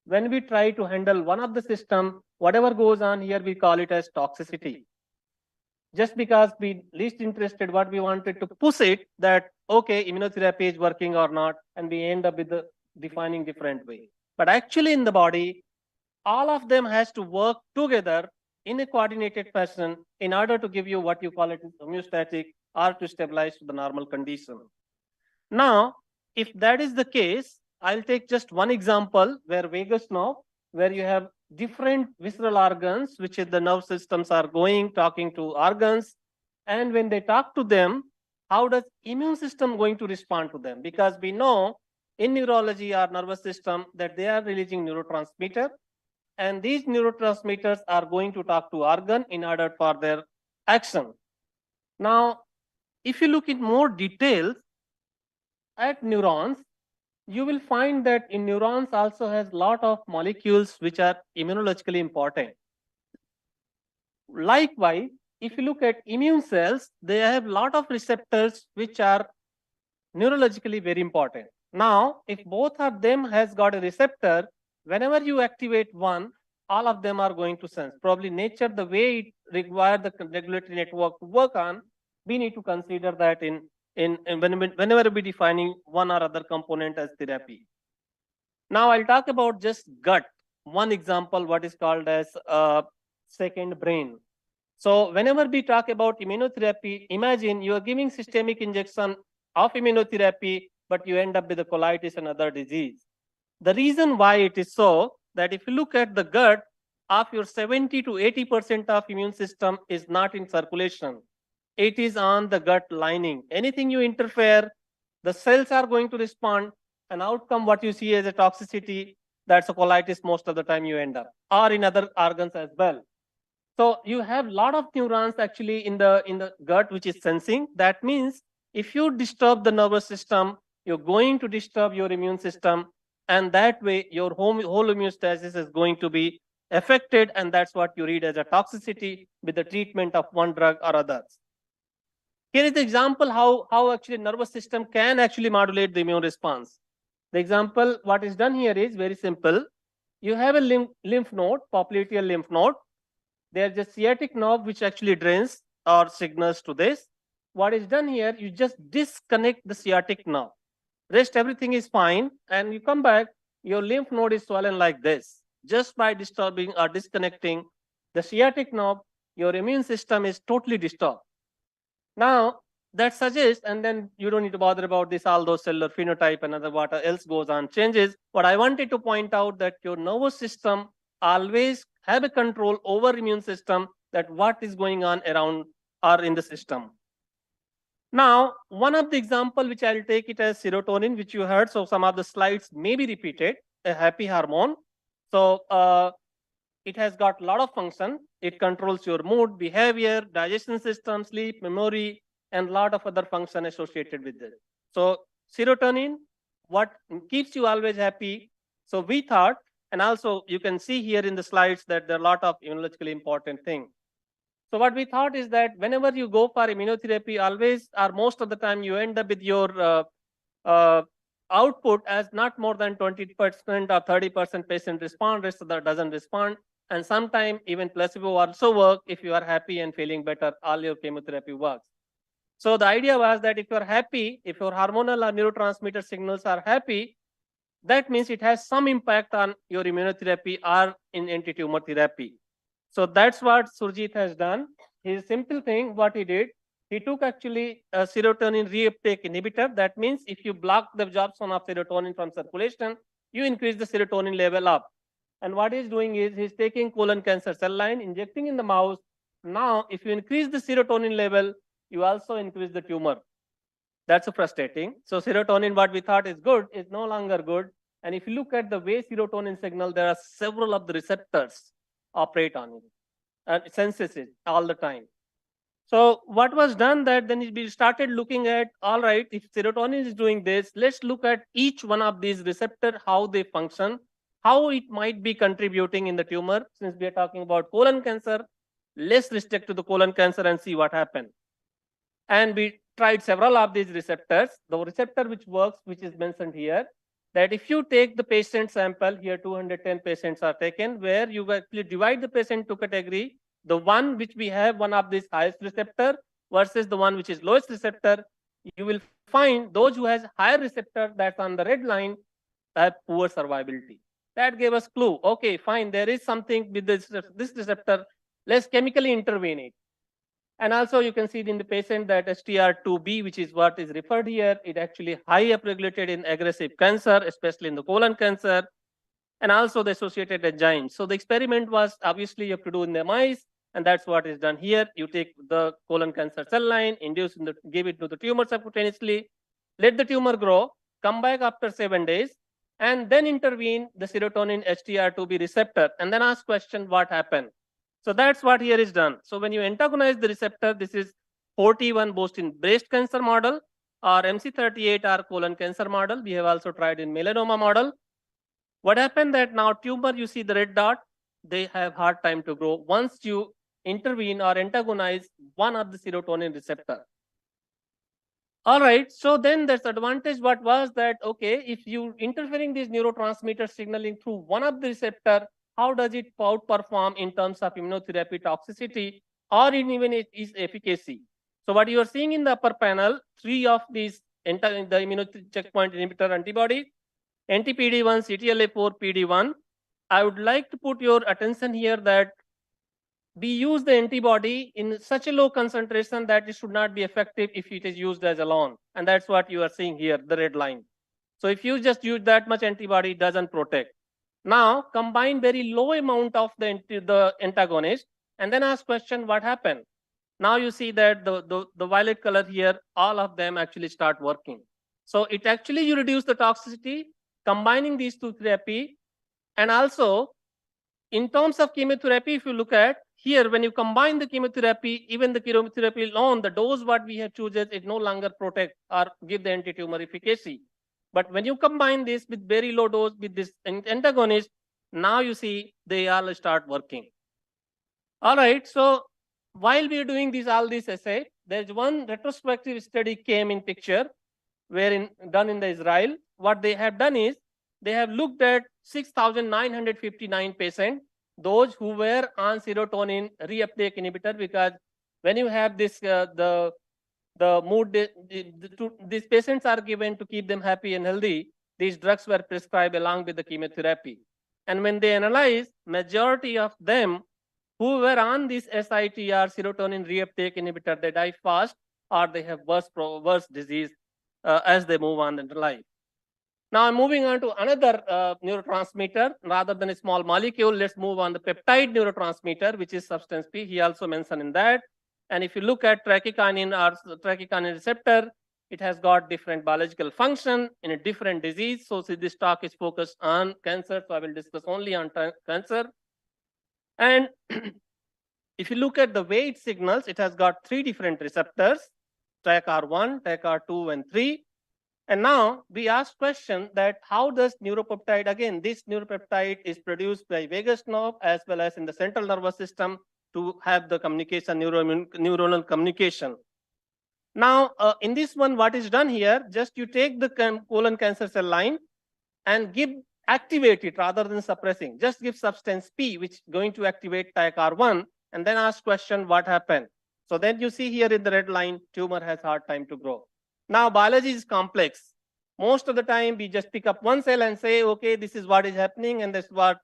When we try to handle one of the system, whatever goes on here, we call it as toxicity. Just because we least interested what we wanted to push it that, okay, immunotherapy is working or not, and we end up with the defining different way. But actually in the body, all of them has to work together in a coordinated fashion in order to give you what you call it homeostatic or to stabilize to the normal condition. Now, if that is the case, I'll take just one example where vagus nerve, where you have different visceral organs, which is the nerve systems are going, talking to organs. And when they talk to them, how does immune system going to respond to them? Because we know in neurology or nervous system that they are releasing neurotransmitter. And these neurotransmitters are going to talk to organ in order for their action. Now, if you look in more details at neurons, you will find that in neurons also has lot of molecules which are immunologically important. Likewise, if you look at immune cells, they have lot of receptors which are neurologically very important. Now, if both of them has got a receptor, whenever you activate one, all of them are going to sense. Probably nature, the way it requires the regulatory network to work on, we need to consider that whenever we defining one or other component as therapy. Now I'll talk about just gut. One example, what is called as second brain. So whenever we talk about immunotherapy, imagine you are giving systemic injection of immunotherapy, but you end up with a colitis and other disease. The reason why it is so, that if you look at the gut, of your 70 to 80% of immune system is not in circulation. It is on the gut lining. Anything you interfere, the cells are going to respond. An outcome, what you see as a toxicity, that's a colitis most of the time you end up, or in other organs as well. So you have a lot of neurons actually in the gut which is sensing. That means if you disturb the nervous system, you're going to disturb your immune system. and that way your whole homeostasis is going to be affected, and that's what you read as a toxicity with the treatment of one drug or others. Here is the example how actually nervous system can actually modulate the immune response. The example, what is done here is very simple. You have a lymph node, popliteal lymph node. There's a sciatic nerve which actually drains or signals to this. What is done here, you just disconnect the sciatic nerve. Rest everything is fine, and you come back, your lymph node is swollen like this. Just by disturbing or disconnecting the sciatic nerve, your immune system is totally disturbed. Now, that suggests, and then you don't need to bother about this, all those cellular phenotype and other what else goes on changes. But I wanted to point out that your nervous system always have a control over immune system, that what is going on around or in the system. Now, one of the example which I'll take it as serotonin, which you heard. So some of the slides may be repeated, a happy hormone. So it has got a lot of function. It controls your mood, behavior, digestion system, sleep, memory, and a lot of other function associated with it. So serotonin, what keeps you always happy. So we thought, and also you can see here in the slides that there are a lot of immunologically important things. So what we thought is that whenever you go for immunotherapy, always or most of the time you end up with your output as not more than 20% or 30% patient respond, rest of that doesn't respond. And sometimes even placebo also work. If you are happy and feeling better, all your chemotherapy works. So the idea was that if you're happy, if your hormonal or neurotransmitter signals are happy, that means it has some impact on your immunotherapy or in anti-tumor therapy. So that's what Surjit has done. His simple thing, what he did, he took actually a serotonin reuptake inhibitor. That means if you block the absorption of serotonin from circulation, you increase the serotonin level up. And what he's doing is he's taking colon cancer cell line, injecting in the mouse. Now, if you increase the serotonin level, you also increase the tumor. That's frustrating. So serotonin, what we thought is good, is no longer good. And if you look at the way serotonin signal, there are several of the receptors operate on it and senses it all the time. So what was done that then we started looking at, all right, if serotonin is doing this, let's look at each one of these receptors, how they function, how it might be contributing in the tumor. Since we are talking about colon cancer, let's restrict to the colon cancer and see what happens. And we tried several of these receptors. The receptor which works, which is mentioned here, that if you take the patient sample, here 210 patients are taken, where you actually divide the patient to category, the one which we have one of these highest receptor versus the one which is lowest receptor, you will find those who has higher receptor, that's on the red line, have poor survivability. That gave us clue. Okay, fine, there is something with this receptor, let's chemically intervene it. And also you can see in the patient that STR2B, which is what is referred here, it actually high upregulated in aggressive cancer, especially in the colon cancer, and also the associated enzymes. So the experiment was obviously you have to do in the mice, and that's what is done here. You take the colon cancer cell line, induce in the, give it to the tumor subcutaneously, let the tumor grow, come back after 7 days, and then intervene the serotonin STR2B receptor, and then ask question what happened. So that's what here is done. So when you antagonize the receptor, this is 41 both in breast cancer model or MC38 or colon cancer model. We have also tried in melanoma model. What happened that now tumor, you see the red dot, they have hard time to grow once you intervene or antagonize one of the serotonin receptor. All right, so then there's advantage what was that, okay, if you interfering these neurotransmitter signaling through one of the receptor, how does it outperform in terms of immunotherapy toxicity or in even its efficacy? So what you are seeing in the upper panel, 3 of these enter in the immuno checkpoint inhibitor antibodies, anti-PD1, CTLA4, PD1. I would like to put your attention here that we use the antibody in such a low concentration that it should not be effective if it is used as alone. And that's what you are seeing here, the red line. So if you just use that much antibody, it doesn't protect. Now combine very low amount of the antagonist and then ask question what happened. Now you see that the violet color here, all of them actually start working. So it actually you reduce the toxicity, combining these two therapy. And also in terms of chemotherapy, if you look at here, when you combine the chemotherapy, even the chemotherapy alone, the dose what we have chosen, it no longer protect or give the anti-tumor efficacy. But when you combine this with very low dose with this antagonist, now you see they all start working. All right, so while we are doing all these assay, there's one retrospective study came in picture, done in the Israel. What they have done is they have looked at 6,959 patients, those who were on serotonin reuptake inhibitor, because when you have this, the mood, these patients are given to keep them happy and healthy. These drugs were prescribed along with the chemotherapy. And when they analyze, majority of them who were on this SITR, serotonin reuptake inhibitor, they die fast or they have worse disease as they move on in life. Now I'm moving on to another neurotransmitter. Rather than a small molecule, let's move on the peptide neurotransmitter, which is substance P. He also mentioned in that. And if you look at trachykinin or trachykinin receptor, it has got different biological function in a different disease. So this talk is focused on cancer. So I will discuss only on cancer. And if you look at the way it signals, it has got 3 different receptors, TACR1, TACR2, and 3. And now we ask question that how does neuropeptide, again, this neuropeptide is produced by vagus nerve as well as in the central nervous system to have the communication, neuronal communication. Now, in this one, what is done here, just you take the colon cancer cell line and activate it rather than suppressing. Just give substance P, which is going to activate TACR1, and then ask question what happened. So then you see here in the red line, tumor has hard time to grow. Now, biology is complex. Most of the time, we just pick up one cell and say, okay, this is what is happening, and this is what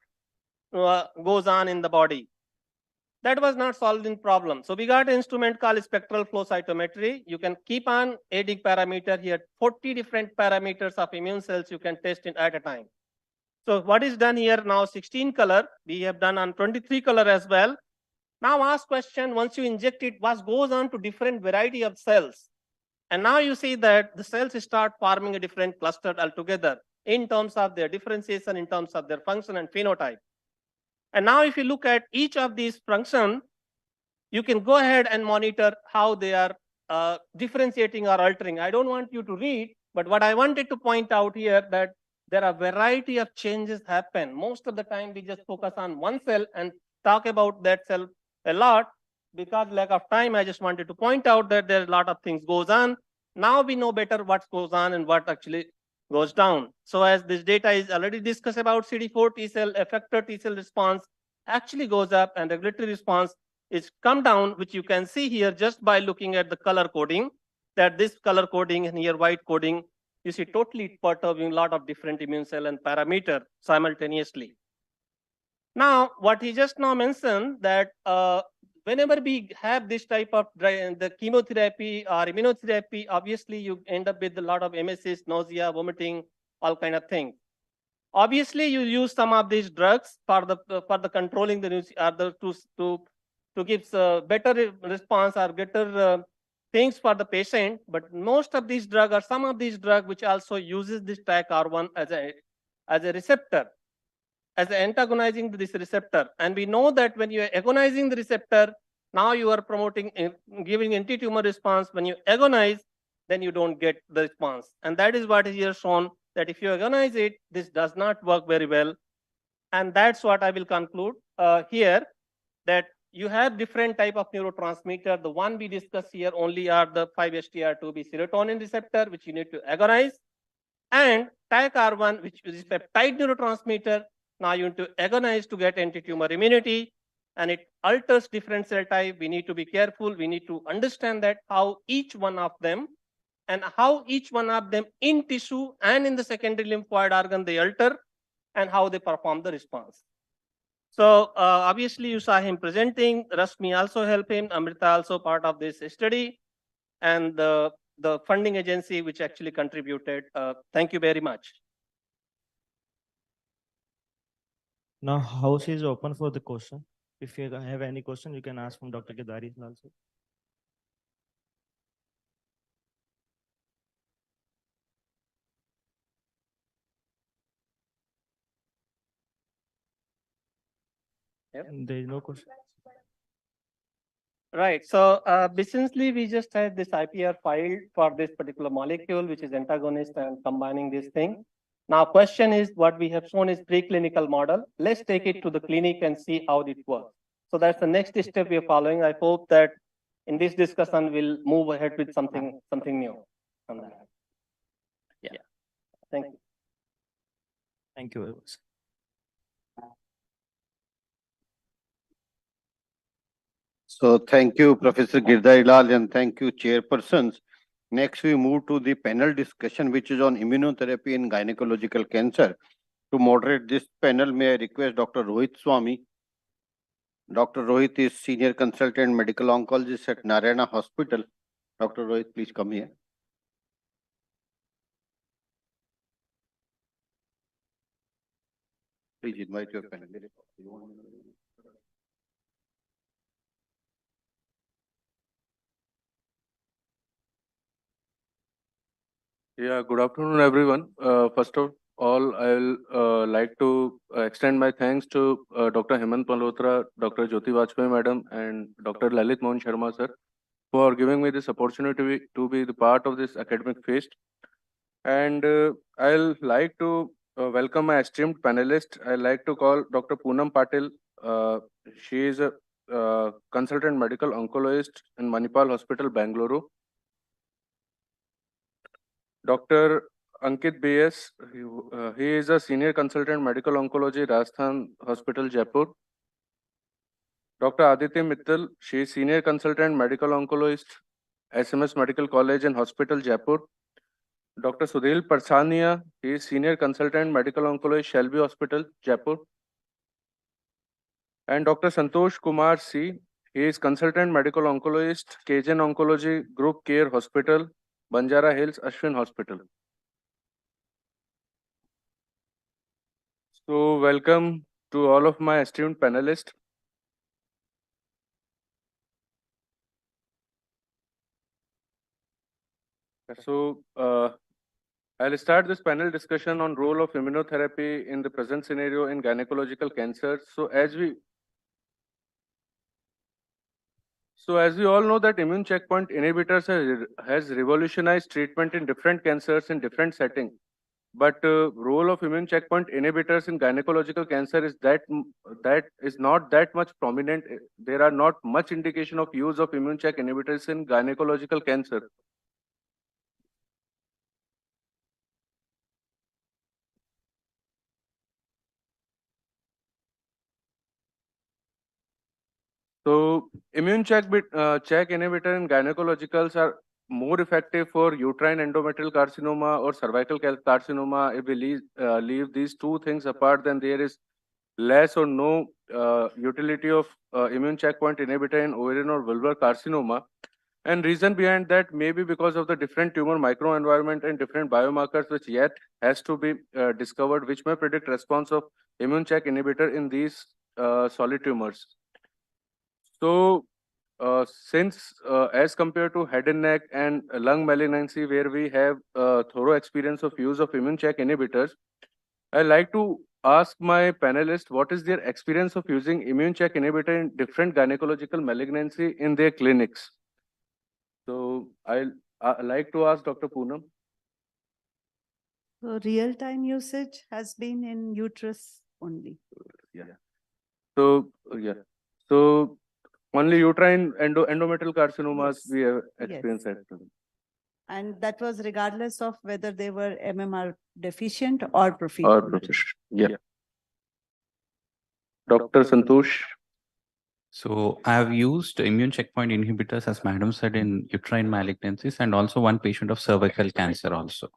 goes on in the body. That was not solving problem. So we got an instrument called spectral flow cytometry. You can keep on adding parameter here, 40 different parameters of immune cells you can test at a time. So what is done here now, 16 color, we have done on 23 color as well. Now ask question, once you inject it, what goes on to different variety of cells? And now you see that the cells start forming a different cluster altogether in terms of their differentiation, in terms of their function and phenotype. And now if you look at each of these functions, you can go ahead and monitor how they are differentiating or altering. I don't want you to read, but what I wanted to point out here that there are variety of changes happen. Most of the time we just focus on one cell and talk about that cell a lot. Because lack of time, I just wanted to point out that there are a lot of things goes on. Now we know better what goes on and what actually goes down. So as this data is already discussed about CD4 T cell, effector T cell response actually goes up and regulatory response is come down, which you can see here just by looking at the color coding, that this color coding and here white coding, you see totally perturbing a lot of different immune cell and parameter simultaneously. Now, what he just now mentioned that whenever we have this type of the chemotherapy or immunotherapy, obviously you end up with a lot of emesis, nausea, vomiting, all kind of things. Obviously, you use some of these drugs for the controlling the to give better response or better things for the patient. But most of these drugs or some of these drugs which also uses this TACR1 as a receptor, as antagonizing this receptor. And we know that when you are agonizing the receptor, now you are promoting, giving anti-tumor response. When you agonize, then you don't get the response. And that is what is here shown, that if you agonize it, this does not work very well. And that's what I will conclude here, that you have different type of neurotransmitter. The one we discuss here only are the 5-HTR2B serotonin receptor, which you need to agonize, and TACR1, which is peptide neurotransmitter. Now you need to agonize to get anti-tumor immunity, and it alters different cell type. We need to be careful. We need to understand that how each one of them and how each one of them in tissue and in the secondary lymphoid organ they alter and how they perform the response. So obviously you saw him presenting. Rashmi also helped him. Amrita also part of this study, and the funding agency which actually contributed. Thank you very much. Now house is open for the question. If you have any question, you can ask from Dr. Kedari also. Yep. There is no question. Right. So recently we just had this IPR filed for this particular molecule, which is antagonist and combining this thing. Now question is what we have shown is preclinical model. Let's take it to the clinic and see how it works. So that's the next step we are following. I hope that in this discussion we'll move ahead with something new on that. Yeah. Thank you. Thank you very much. So thank you, Professor Girdharilal, and thank you, chairpersons. Next, we move to the panel discussion, which is on immunotherapy in gynecological cancer. To moderate this panel, may I request Dr. Rohit Swami. Dr. Rohit is Senior Consultant Medical Oncologist at Narayana Hospital. Dr. Rohit, please come here. Please invite your panel. Yeah, good afternoon, everyone. First of all, I'll like to extend my thanks to Dr. Hemant Malhotra, Dr. Jyoti Vajpayee Madam, and Dr. Lalit Mohan Sharma Sir for giving me this opportunity to be the part of this academic feast. And I'll like to welcome my esteemed panelist. I'd like to call Dr. Poonam Patil. She is a consultant medical oncologist in Manipal Hospital, Bangalore. Dr. Ankit BS, he is a senior consultant medical oncology, Rajasthan Hospital, Jaipur. Dr. Aditi Mittal, she is senior consultant medical oncologist, SMS Medical College and Hospital, Jaipur. Dr. Sudhil Parsania, he is senior consultant medical oncologist, Shelby Hospital, Jaipur. And Dr. Santosh Kumar C, he is consultant medical oncologist, Cajun Oncology Group Care Hospital, Banjara Hills, Ashwin Hospital. So welcome to all of my esteemed panelists. So I'll start this panel discussion on role of immunotherapy in the present scenario in gynecological cancer. So as we all know that immune checkpoint inhibitors has revolutionized treatment in different cancers in different settings. But role of immune checkpoint inhibitors in gynecological cancer is that is not that much prominent. There are not much indication of use of immune check inhibitors in gynecological cancer. So immune check inhibitor in gynecologicals are more effective for uterine endometrial carcinoma or cervical carcinoma. If we leave these two things apart, then there is less or no utility of immune checkpoint inhibitor in ovarian or vulvar carcinoma. And reason behind that may be because of the different tumor microenvironment and different biomarkers which yet has to be discovered, which may predict response of immune check inhibitor in these solid tumors. So since as compared to head and neck and lung malignancy, where we have thorough experience of use of immune check inhibitors, I like to ask my panelists what is their experience of using immune check inhibitor in different gynecological malignancy in their clinics. So I like to ask Dr. Poonam. So real-time usage has been in uterus only. Yeah. So So only uterine endometrial carcinomas we have experienced at present. And that was regardless of whether they were MMR deficient or proficient. Yeah. Dr. Santosh. So I have used immune checkpoint inhibitors, as Madam said, in uterine malignancies and also one patient of cervical cancer also.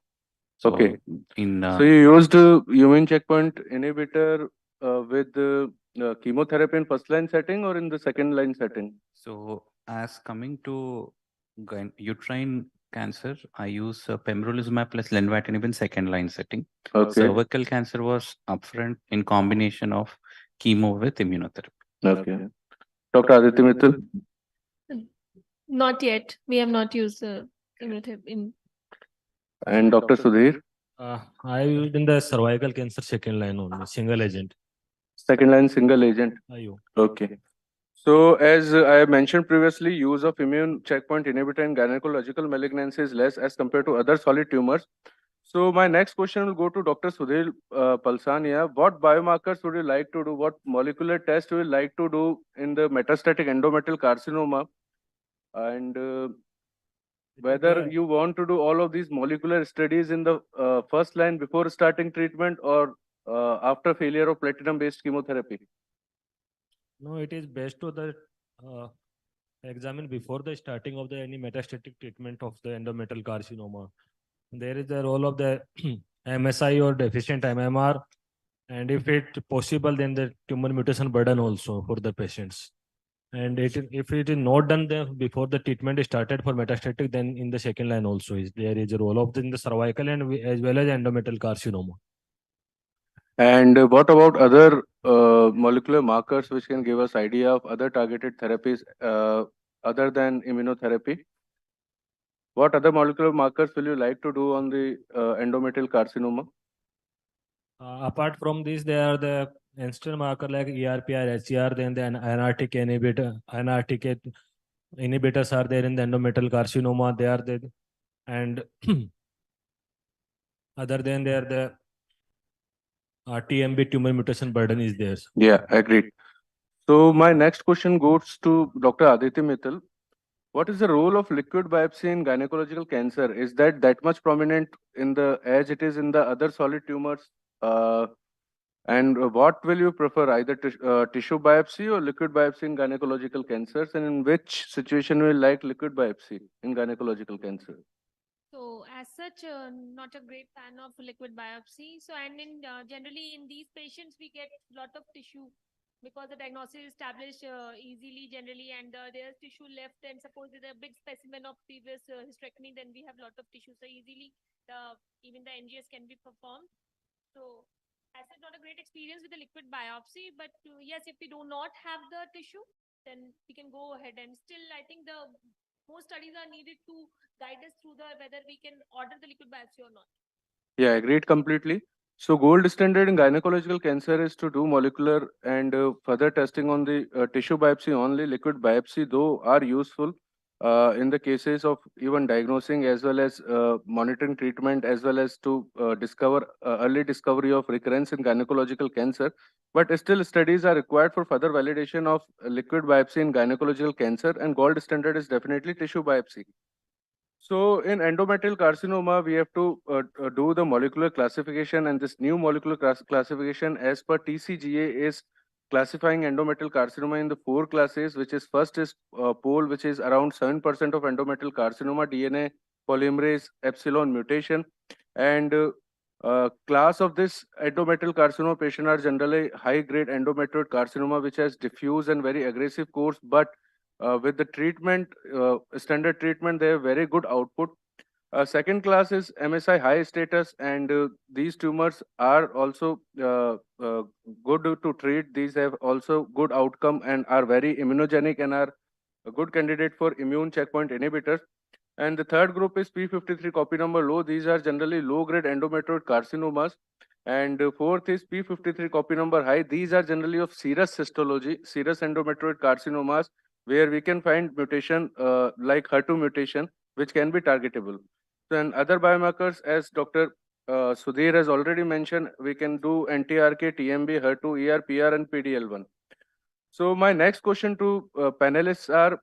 So Okay. In So you used immune checkpoint inhibitor with chemotherapy in first line setting or in the second line setting? So as coming to uterine cancer, I use pembrolizumab plus lenvatinib in second line setting. Okay. Cervical cancer was upfront in combination of chemo with immunotherapy. Okay. Dr. Aditi Mittal. Not yet. We have not used immunotherapy in. And Dr. Sudhir. I used in the cervical cancer second line only, single agent. Second line single agent. IO. Okay. So as I mentioned previously, use of immune checkpoint inhibitor in gynecological malignancy is less as compared to other solid tumors. So my next question will go to Dr. Sudhir Palsania. What biomarkers would you like to do? What molecular test would you like to do in the metastatic endometrial carcinoma? And whether you want to do all of these molecular studies in the first line before starting treatment or after failure of platinum-based chemotherapy? No, it is best to the examine before the starting of the any metastatic treatment of the endometrial carcinoma. There is the role of the MSI or deficient MMR, and if it possible, then the tumor mutation burden also for the patients. And if it is not done before the treatment is started for metastatic, then in the second line also there is a role of in the cervical and as well as endometrial carcinoma. And what about other molecular markers which can give us idea of other targeted therapies other than immunotherapy? What other molecular markers will you like to do on the endometrial carcinoma? Apart from this, there are the instant marker like ERPR, HER, then the NRTK inhibitors are there in the endometrial carcinoma. They are there, and other than there, the TMB tumor mutation burden is there. Yeah, agreed. So my next question goes to Dr. Aditi Mittal. What is the role of liquid biopsy in gynecological cancer? Is that much prominent in the as it is in the other solid tumors? And what will you prefer, either tissue biopsy or liquid biopsy in gynecological cancers? And in which situation will you like liquid biopsy in gynecological cancer? So as such, not a great fan of liquid biopsy. So and in generally in these patients, we get lot of tissue because the diagnosis is established easily generally, and there's tissue left. And suppose there's a big specimen of previous hysterectomy, then we have lot of tissue. So easily, even the NGS can be performed. So as such, not a great experience with the liquid biopsy. But yes, if we do not have the tissue, then we can go ahead. And still, I think the more studies are needed to guide us through the whether we can order the liquid biopsy or not. Yeah, agreed completely. So gold standard in gynecological cancer is to do molecular and further testing on the tissue biopsy only. Liquid biopsy though are useful in the cases of even diagnosing as well as monitoring treatment as well as to discover early discovery of recurrence in gynecological cancer. But still studies are required for further validation of liquid biopsy in gynecological cancer, and gold standard is definitely tissue biopsy. So in endometrial carcinoma, we have to do the molecular classification, and this new molecular classification as per TCGA is classifying endometrial carcinoma in the 4 classes, which is first is POL, which is around 7% of endometrial carcinoma, DNA polymerase epsilon mutation. And class of this endometrial carcinoma patient are generally high-grade endometrioid carcinoma, which has diffuse and very aggressive course, but with the treatment, standard treatment, they have very good output. Second class is MSI high status, and these tumors are also good to treat. These have also good outcome and are very immunogenic and are a good candidate for immune checkpoint inhibitors. And the third group is P53 copy number low. These are generally low-grade endometrioid carcinomas. And fourth is P53 copy number high. These are generally of serous histology, serous endometrioid carcinomas, where we can find mutation like HER2 mutation, which can be targetable. Then other biomarkers, as Dr. Sudhir has already mentioned, we can do NTRK, TMB, HER2, ER, PR, and PDL1. So my next question to panelists are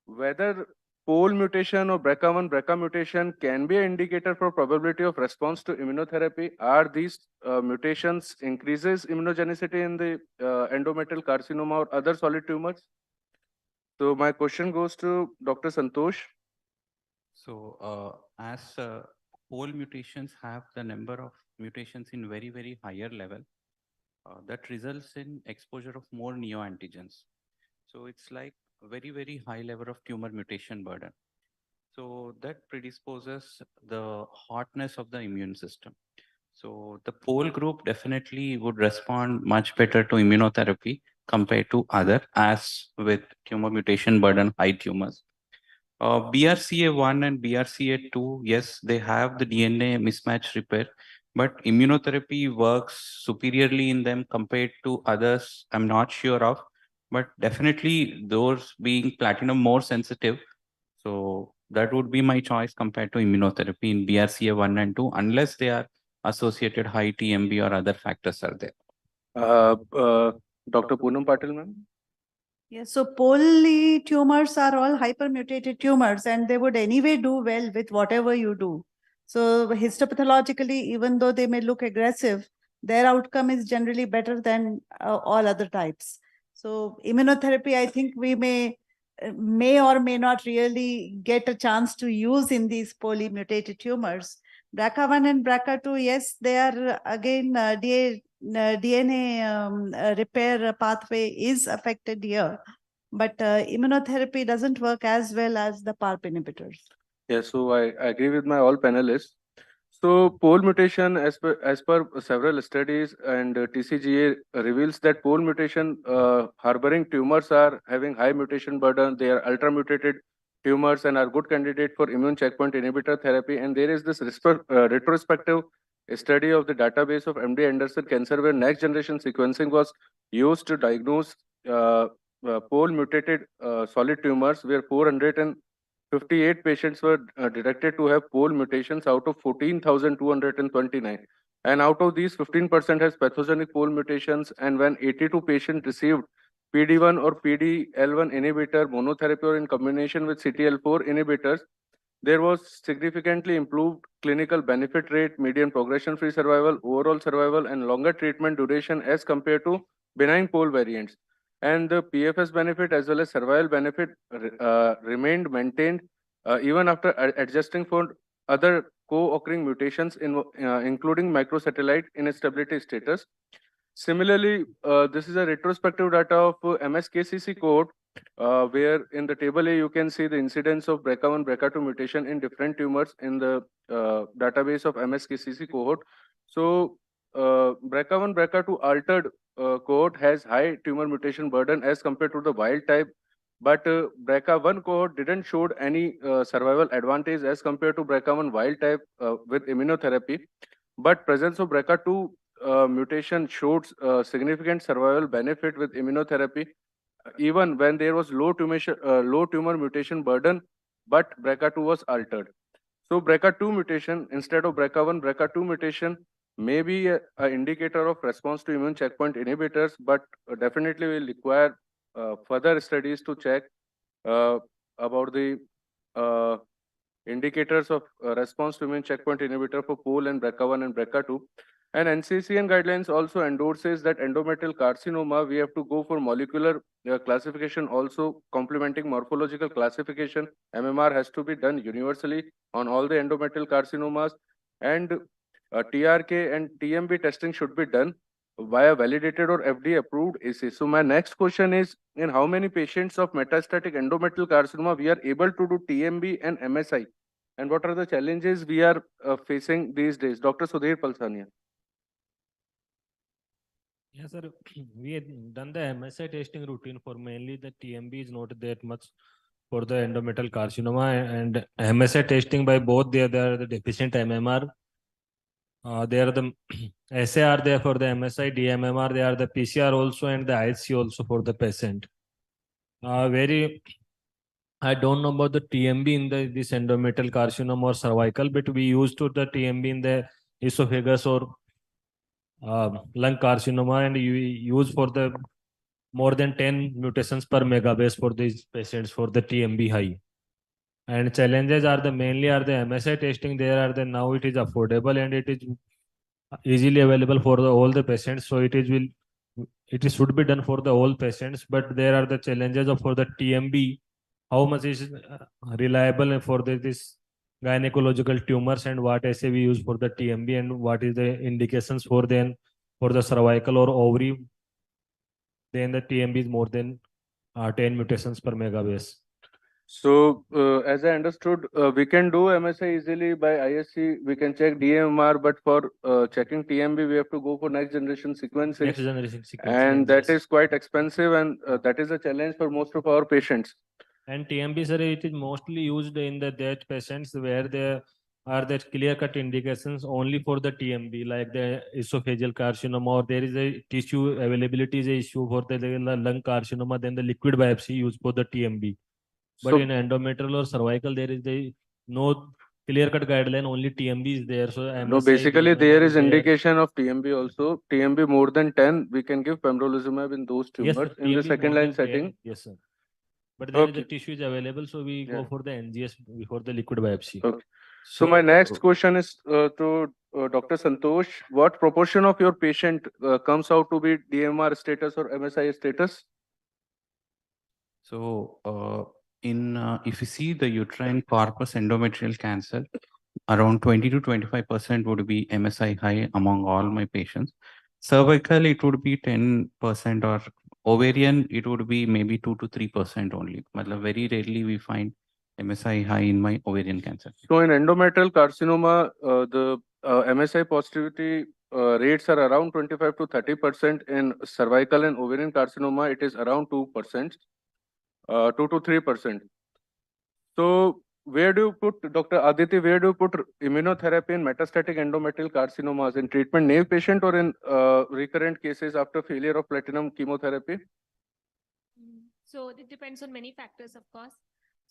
whether POL mutation or BRCA1, BRCA mutation can be an indicator for probability of response to immunotherapy. Are these mutations increases immunogenicity in the endometrial carcinoma or other solid tumors? So my question goes to Dr. Santosh. So as POL mutations have the number of mutations in very higher level, that results in exposure of more neoantigens. So it's like a very high level of tumor mutation burden. So that predisposes the hotness of the immune system. So the POL group definitely would respond much better to immunotherapy compared to other, as with tumor mutation burden high tumors. BRCA1 and BRCA2, yes, they have the DNA mismatch repair, but immunotherapy works superiorly in them compared to others. I'm not sure of. but definitely those being platinum more sensitive. So that would be my choice compared to immunotherapy in BRCA1 and 2, unless they are associated high TMB or other factors are there. Dr. Poonam Patil, ma'am? Yes, so poly tumors are all hypermutated tumors and they would anyway do well with whatever you do. So histopathologically, even though they may look aggressive, their outcome is generally better than all other types. So immunotherapy, I think we may or may not really get a chance to use in these polymutated tumors. BRCA1 and BRCA2, yes, they are again DNA repair pathway is affected here, but immunotherapy doesn't work as well as the PARP inhibitors. Yeah, so I agree with my all panelists. So pole mutation, as per several studies and TCGA reveals that pole mutation harboring tumors are having high mutation burden. They are ultra mutated tumors and are good candidate for immune checkpoint inhibitor therapy. And there is this retrospective study of the database of MD Anderson cancer where next generation sequencing was used to diagnose pole mutated solid tumors where 458 patients were detected to have pole mutations out of 14,229. And out of these, 15% has pathogenic pole mutations. And when 82 patients received PD-1 or PD-L1 inhibitor monotherapy or in combination with CTL4 inhibitors, there was significantly improved clinical benefit rate, median progression-free survival, overall survival, and longer treatment duration as compared to benign pole variants. And the PFS benefit as well as survival benefit remained maintained even after adjusting for other co-occurring mutations including microsatellite instability status. Similarly, this is a retrospective data of MSKCC cohort where in the table A you can see the incidence of BRCA1, BRCA2 mutation in different tumors in the database of MSKCC cohort. So BRCA1, BRCA2 altered cohort has high tumor mutation burden as compared to the wild type, but BRCA1 cohort didn't show any survival advantage as compared to BRCA1 wild type with immunotherapy, but presence of BRCA2 mutation showed significant survival benefit with immunotherapy, even when there was low tumor mutation burden, but BRCA2 was altered. So BRCA2 mutation instead of BRCA1, BRCA2 mutation may be an indicator of response to immune checkpoint inhibitors, but definitely will require further studies to check about the indicators of response to immune checkpoint inhibitor for pole and BRCA1 and BRCA2. And NCCN guidelines also endorses that endometrial carcinoma, we have to go for molecular classification, also complementing morphological classification. MMR has to be done universally on all the endometrial carcinomas, and TRK and TMB testing should be done via validated or FDA approved assay. So my next question is, in how many patients of metastatic endometrial carcinoma we are able to do TMB and MSI? And what are the challenges we are facing these days? Dr. Sudhir Palsania. Yes, sir. We had done the MSI testing routine for mainly the TMB is not that much for the endometrial carcinoma, and MSI testing by both they are the deficient MMR. They are the SA are there for the MSI, DMMR, they are the PCR also and the IC also for the patient. I don't know about the TMB in this endometrial carcinoma or cervical, but we used to the TMB in the esophagus or lung carcinoma, and you use for the more than 10 mutations per megabase for these patients for the TMB high. And challenges are the mainly are the MSI testing. There are the now it is affordable and it is easily available for all the patients. So it should be done for the all patients. But there are the challenges of for the TMB. How much is reliable for this gynecological tumors, and what assay we use for the TMB, and what is the indications for then for the cervical or ovary? Then the TMB is more than 10 mutations per megabase. So as I understood, we can do MSI easily by ISC. We can check DMR, but for checking TMB, we have to go for next generation sequencing. Next generation sequencing, and that is quite expensive, and that is a challenge for most of our patients. And TMB, sir, it is mostly used in the death patients where are there clear-cut indications only for the TMB, like the esophageal carcinoma, or there is a tissue availability is a issue for the lung carcinoma, then the liquid biopsy used for the TMB. But So- in endometrial or cervical, there is no clear-cut guideline, only TMB is there. So No, MSI, basically DMMR there is there. indication of TMB also. TMB more than 10, we can give pembrolizumab in those Yes, tumors sir, in the TMB second more line than 10. setting. Yes, sir. But then the Okay. tissue is available, so we Yeah. go for the NGS before the liquid biopsy. Okay. So my next question is to Dr. Santosh. What proportion of your patient comes out to be DMR status or MSI status? So, if you see the uterine corpus endometrial cancer, around 20 to 25% would be MSI high among all my patients. Cervical, it would be 10%, or ovarian, it would be maybe 2 to 3% only. Matlab, very rarely we find MSI high in my ovarian cancer. So in endometrial carcinoma, the MSI positivity rates are around 25 to 30%. In cervical and ovarian carcinoma, it is around 2%, 2 to 3%. So where do you put, Dr. Aditi, where do you put immunotherapy in metastatic endometrial carcinomas? In treatment naive patient or in recurrent cases after failure of platinum chemotherapy? So it depends on many factors, of course.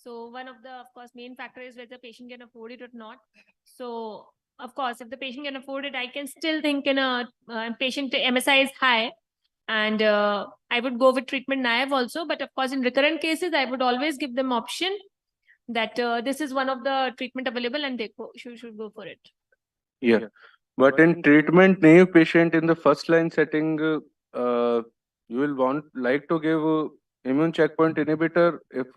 So one of the, of course, main factor is whether the patient can afford it or not. So of course, if the patient can afford it, I can still think in a patient MSI is high, and I would go with treatment naive also. But of course, in recurrent cases, I would always give them option that this is one of the treatment available, and they should go for it. Yeah. But in treatment naive patient in the first line setting, you will like to give immune checkpoint inhibitor if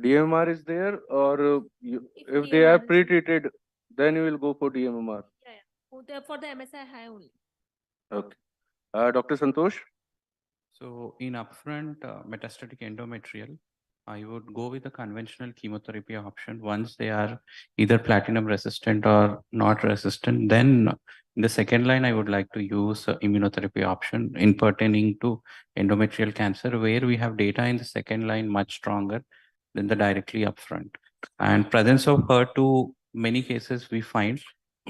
DMR is there, or if they are pre-treated, then you will go for DMR. For the MSI high only. Okay. Dr. Santosh? So in upfront metastatic endometrial, I would go with the conventional chemotherapy option once they are either platinum resistant or not resistant. Then in the second line, I would like to use immunotherapy option in pertaining to endometrial cancer, where we have data in the second line much stronger than the directly upfront. And presence of HER2, many cases we find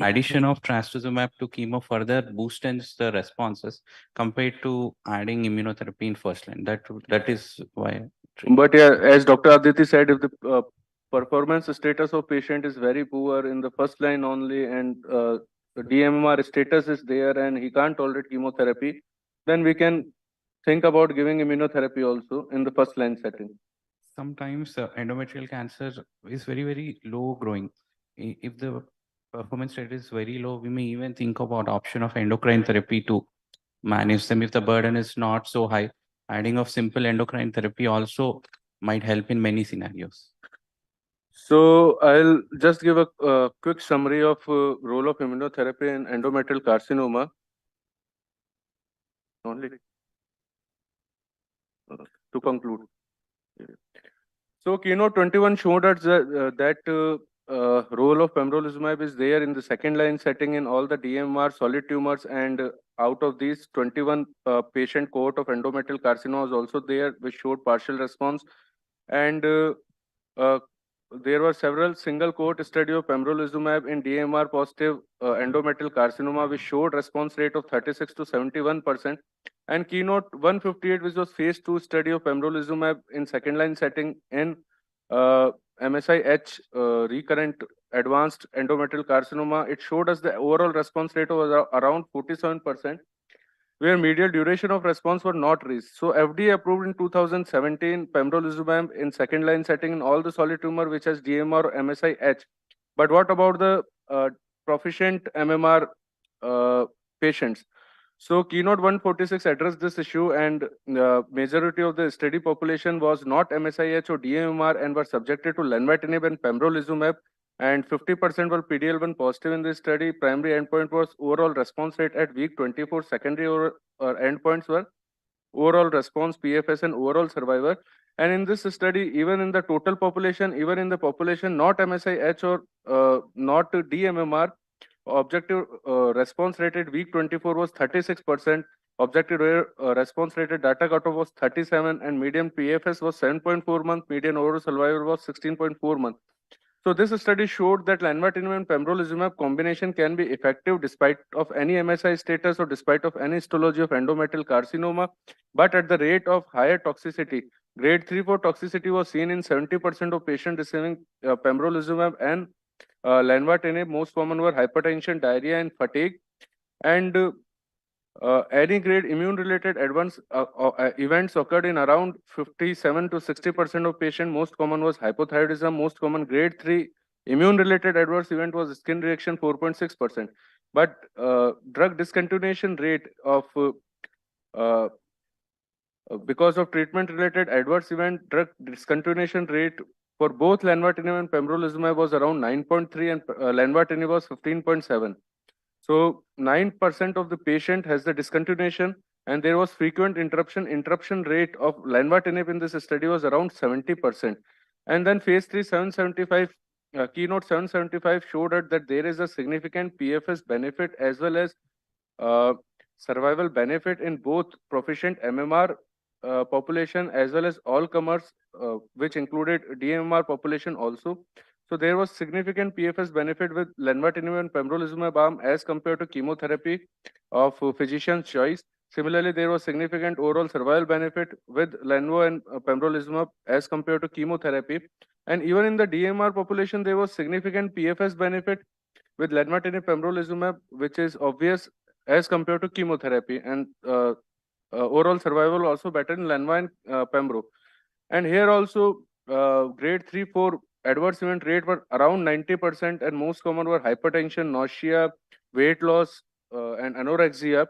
addition of trastuzumab to chemo further boosts the responses compared to adding immunotherapy in first line. That is why. But yeah, as Dr. Aditi said, if the performance status of patient is very poor in the first line only, and the DMR status is there and he can't tolerate chemotherapy, then we can think about giving immunotherapy also in the first line setting. Sometimes endometrial cancer is very, very low growing. If the performance rate is very low, we may even think about option of endocrine therapy to manage them. If the burden is not so high, adding of simple endocrine therapy also might help in many scenarios. So I'll just give a quick summary of role of immunotherapy in endometrial carcinoma. Only to conclude. So Keynote 21 showed us that role of pembrolizumab is there in the second line setting in all the DMR solid tumors, and out of these 21 patient cohort of endometrial carcinoma was also there, which showed partial response. And there were several single cohort study of pembrolizumab in DMR positive endometrial carcinoma, which showed response rate of 36 to 71%. And Keynote 158, which was phase 2 study of pembrolizumab in second line setting in MSI-H recurrent advanced endometrial carcinoma, it showed us the overall response rate was around 47%, where median duration of response were not reached. So FDA approved in 2017 pembrolizumab in second line setting in all the solid tumor which has DMR or MSI-H. But what about the proficient MMR patients? So Keynote 146 addressed this issue, and majority of the study population was not MSI-H or DMR and were subjected to lenvatinib and pembrolizumab, and 50% were PD-L1 positive in this study. Primary endpoint was overall response rate at week 24. Secondary endpoints were overall response, PFS, and overall survivor. And in this study, even in the total population, even in the population not MSI-H or not DMMR, objective response rate at week 24 was 36%. Objective response rate at data cutoff was 37, and median PFS was 7.4 months. Median overall survivor was 16.4 months. So this study showed that lenvatinib and pembrolizumab combination can be effective despite of any MSI status or despite of any histology of endometrial carcinoma, but at the rate of higher toxicity. Grade 3-4 toxicity was seen in 70% of patients receiving pembrolizumab and lenvatinib. Most common were hypertension, diarrhea, and fatigue. And any grade immune-related adverse events occurred in around 57 to 60% of patients. Most common was hypothyroidism. Most common grade 3 immune-related adverse event was skin reaction, 4.6%. But drug discontinuation rate of because of treatment-related adverse event, drug discontinuation rate for both lenvatinib and pembrolizumab was around 9.3 and lenvatinib was 15.7. So 9% of the patient has the discontinuation, and there was frequent interruption. Interruption rate of lenvatinib in this study was around 70%. And then phase 3 775, keynote 775 showed that there is a significant PFS benefit as well as survival benefit in both proficient MMR population as well as all comers, which included DMR population also. So there was significant PFS benefit with lenvatinib and pembrolizumab arm as compared to chemotherapy of physician's choice. Similarly, there was significant overall survival benefit with lenvo and pembrolizumab as compared to chemotherapy. And even in the DMR population, there was significant PFS benefit with lenvatinib pembrolizumab, which is obvious as compared to chemotherapy. And overall survival also better in lenva and pembro. And here also grade 3-4 adverse event rate were around 90%, and most common were hypertension, nausea, weight loss, and anorexia.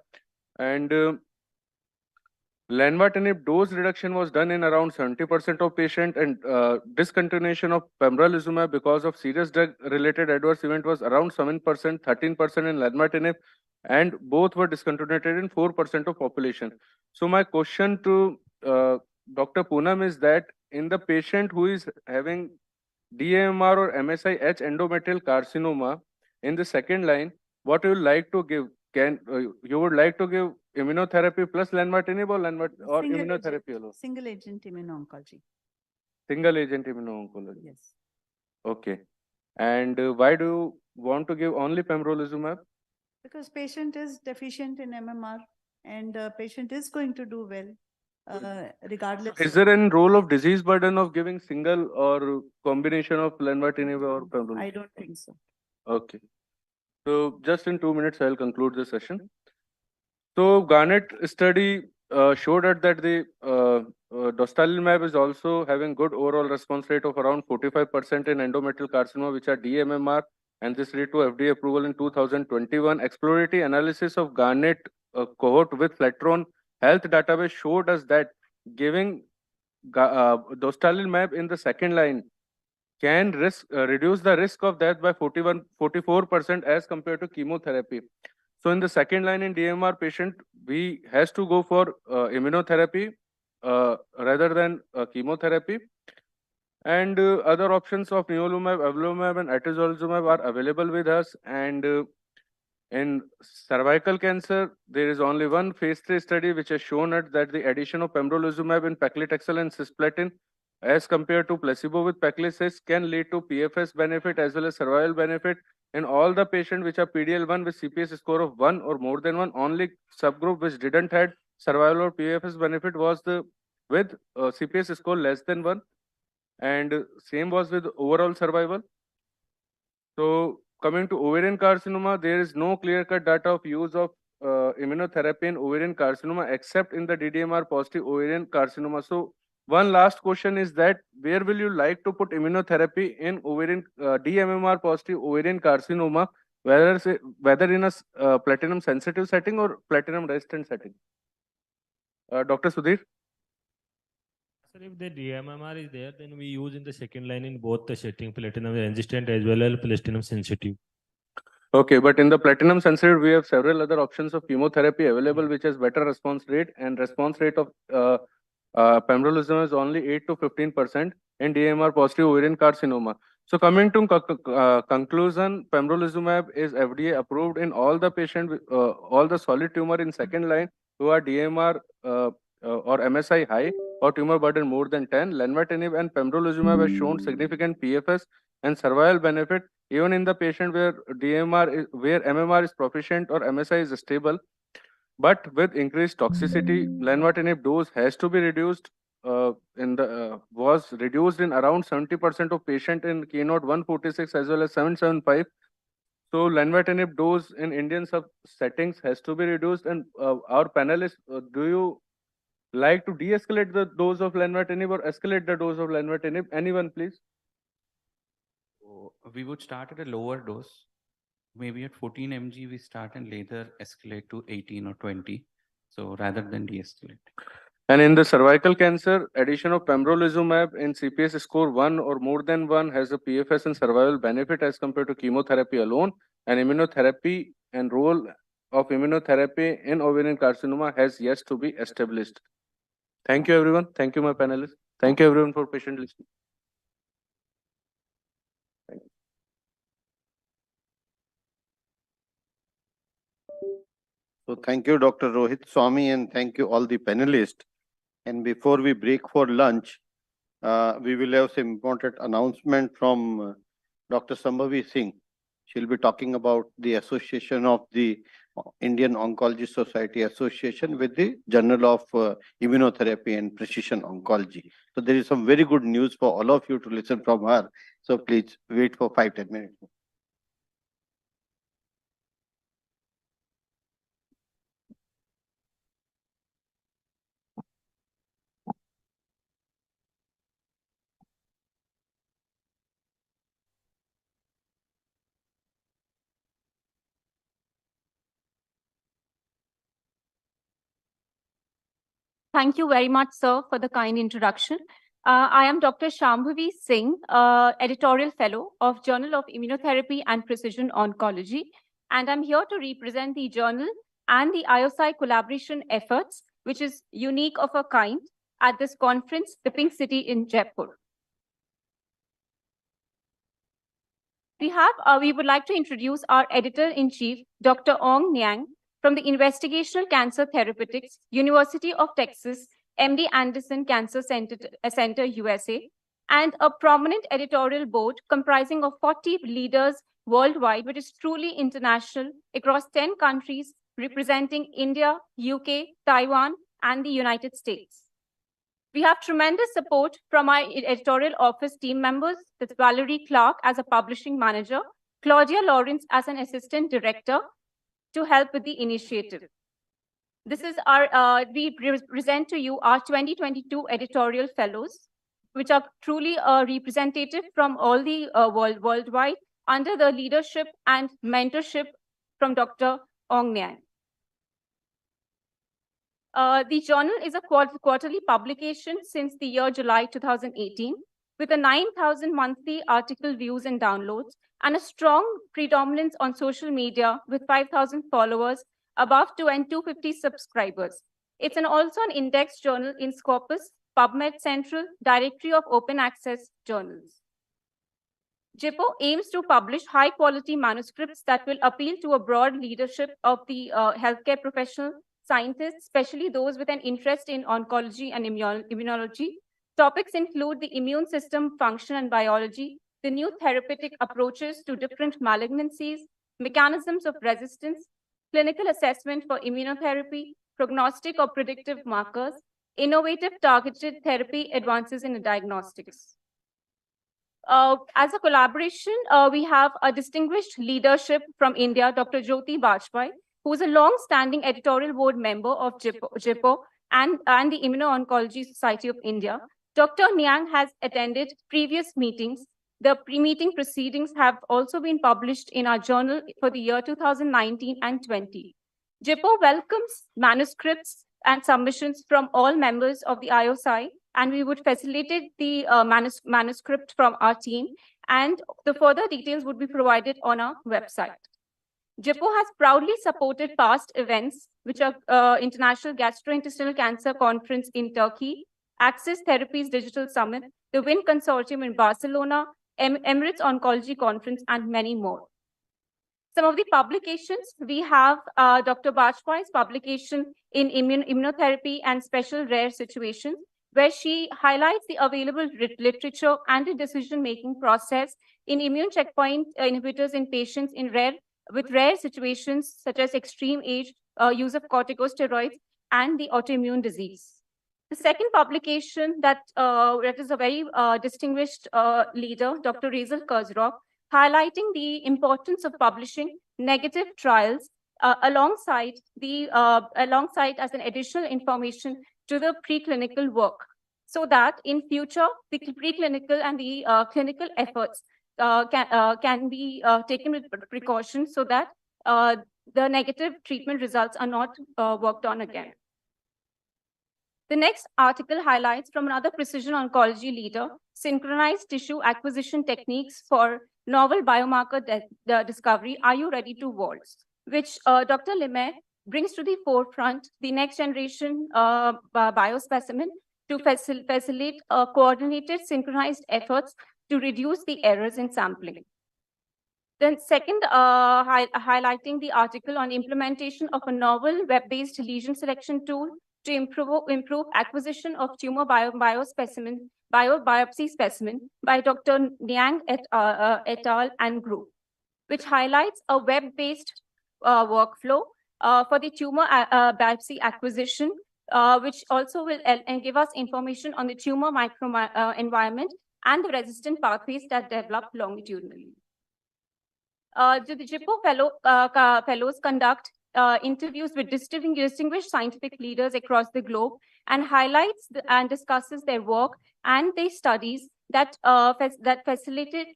And lenvatinib dose reduction was done in around 70% of patients, and discontinuation of pembrolizumab because of serious drug-related adverse event was around 7%, 13% in lenvatinib, and both were discontinued in 4% of population. So my question to Dr. Poonam is that in the patient who is having DMR or MSI-H endometrial carcinoma in the second line, what you would like to give? Can you would like to give immunotherapy plus lenvatinib or immunotherapy alone? Single agent immuno-oncology. Single agent immuno-oncology. Yes. Okay. And why do you want to give only pembrolizumab? Because patient is deficient in MMR and patient is going to do well regardless. Is there any role of disease burden of giving single or combination of lenvatinib or pembrolizumab? I don't think so. Okay. So just in 2 minutes, I'll conclude the session. So Garnet study showed that the dostarlimab is also having good overall response rate of around 45% in endometrial carcinoma, which are DMMR, and this led to FDA approval in 2021. Exploratory analysis of Garnet cohort with Flatron Health database showed us that giving dostarlimab in the second line can reduce the risk of death by 44% as compared to chemotherapy. So in the second line in DMR patient, we has to go for immunotherapy rather than chemotherapy. And other options of nivolumab, avelumab, and atezolizumab are available with us. And in cervical cancer, there is only one phase 3 study which has shown that the addition of pembrolizumab in paclitaxel and cisplatin as compared to placebo with paclitaxel can lead to PFS benefit as well as survival benefit in all the patients which are PDL1 with CPS score of 1 or more than 1. Only subgroup which didn't had survival or PFS benefit was the with CPS score less than 1, and same was with overall survival. So coming to ovarian carcinoma, there is no clear-cut data of use of immunotherapy in ovarian carcinoma except in the DDMR positive ovarian carcinoma. So one last question is that where will you like to put immunotherapy in ovarian DMMR positive ovarian carcinoma, whether in a platinum sensitive setting or platinum resistant setting? Dr. Sudhir? Sir, if the DMMR is there, then we use in the second line in both the setting, platinum resistant as well as platinum sensitive. Okay, but in the platinum sensitive, we have several other options of chemotherapy available, which has better response rate, and response rate of pembrolizumab is only 8 to 15% in DMR positive ovarian carcinoma. So coming to conclusion, pembrolizumab is FDA approved in all the patients, all the solid tumor in second line who are DMR or MSI high or tumor burden more than 10. Lenvatinib and pembrolizumab has shown significant PFS and survival benefit even in the patient where where MMR is proficient or MSI is stable. But with increased toxicity, lenvatinib dose has to be reduced. Was reduced in around 70% of patient in keynote 146 as well as 775. So lenvatinib dose in Indian sub settings has to be reduced. And our panelists, do you like to de-escalate the dose of lenvatinib or escalate the dose of lenvatinib? Anyone, please? So we would start at a lower dose. Maybe at 14 mg we start and later escalate to 18 or 20. So rather than de-escalate. And in the cervical cancer, addition of pembrolizumab in CPS score 1 or more than 1 has a PFS and survival benefit as compared to chemotherapy alone. And immunotherapy and role of immunotherapy in ovarian carcinoma has yet to be established. Thank you, everyone. Thank you, my panelists. Thank you, everyone, for patient listening. Thank you. So thank you, Dr. Rohit Swami, and thank you all the panelists. And before we break for lunch, we will have some important announcement from Dr. Sambhavi Singh. She'll be talking about the association of the Indian Oncology Society Association with the Journal of Immunotherapy and Precision Oncology. So there is some very good news for all of you to listen from her. So please wait for 5-10 minutes. Thank you very much, sir, for the kind introduction. I am Dr. Shambhavi Singh, editorial fellow of Journal of Immunotherapy and Precision Oncology, and I'm here to represent the journal and the IOSI collaboration efforts, which is unique of a kind at this conference, the Pink City in Jaipur. We would like to introduce our editor-in-chief, Dr. Ong Niang, from the Investigational Cancer Therapeutics, University of Texas, MD Anderson Cancer Center, USA, and a prominent editorial board comprising of 40 leaders worldwide, which is truly international, across 10 countries, representing India, UK, Taiwan, and the United States. We have tremendous support from our editorial office team members. That's Valerie Clark as a publishing manager, Claudia Lawrence as an assistant director, to help with the initiative. This is our, we present to you our 2022 editorial fellows, which are truly representative from all the worldwide under the leadership and mentorship from Dr. Ong Niang. The journal is a quarterly publication since the year July 2018, with a 9,000 monthly article views and downloads, and a strong predominance on social media with 5,000 followers, above 250 subscribers. It's also an index journal in Scopus, PubMed Central, Directory of Open Access Journals. JIPO aims to publish high-quality manuscripts that will appeal to a broad leadership of the healthcare professional scientists, especially those with an interest in oncology and immunology. Topics include the immune system function and biology, the new therapeutic approaches to different malignancies, mechanisms of resistance, clinical assessment for immunotherapy, prognostic or predictive markers, innovative targeted therapy advances in diagnostics. As a collaboration, we have a distinguished leadership from India, Dr. Jyoti Bajpai, who is a long-standing editorial board member of JIPO and the Immuno-Oncology Society of India. Dr. Niang has attended previous meetings. The pre-meeting proceedings have also been published in our journal for the year 2019 and 20. JIPO welcomes manuscripts and submissions from all members of the IOSI, and we would facilitate the manuscript from our team, and the further details would be provided on our website. JIPO has proudly supported past events, which are International Gastrointestinal Cancer Conference in Turkey, Access Therapies Digital Summit, the WIN Consortium in Barcelona, Emirates Oncology Conference, and many more. Some of the publications, we have Dr. Bajpai's publication in immunotherapy and special rare situations, where she highlights the available literature and the decision-making process in immune checkpoint inhibitors in patients with rare situations such as extreme age, use of corticosteroids, and the autoimmune disease. The second publication that is a very distinguished leader, Dr. Razel Kurzrock, highlighting the importance of publishing negative trials alongside as an additional information to the preclinical work, so that in future the preclinical and the clinical efforts can be taken with precaution, so that the negative treatment results are not worked on again. The next article highlights from another precision oncology leader, synchronized tissue acquisition techniques for novel biomarker discovery. Are you ready to waltz? Which Dr. Limay brings to the forefront the next generation biospecimen to facilitate coordinated synchronized efforts to reduce the errors in sampling. Then second, highlighting the article on implementation of a novel web-based lesion selection tool to improve acquisition of tumor biopsy specimen by Dr. Niang et al. And group, which highlights a web-based workflow for the tumor biopsy acquisition, which also will give us information on the tumor microenvironment and the resistant pathways that develop longitudinally. The Jaipur fellows conduct interviews with distinguished scientific leaders across the globe and highlights and discusses their work and their studies that facilitate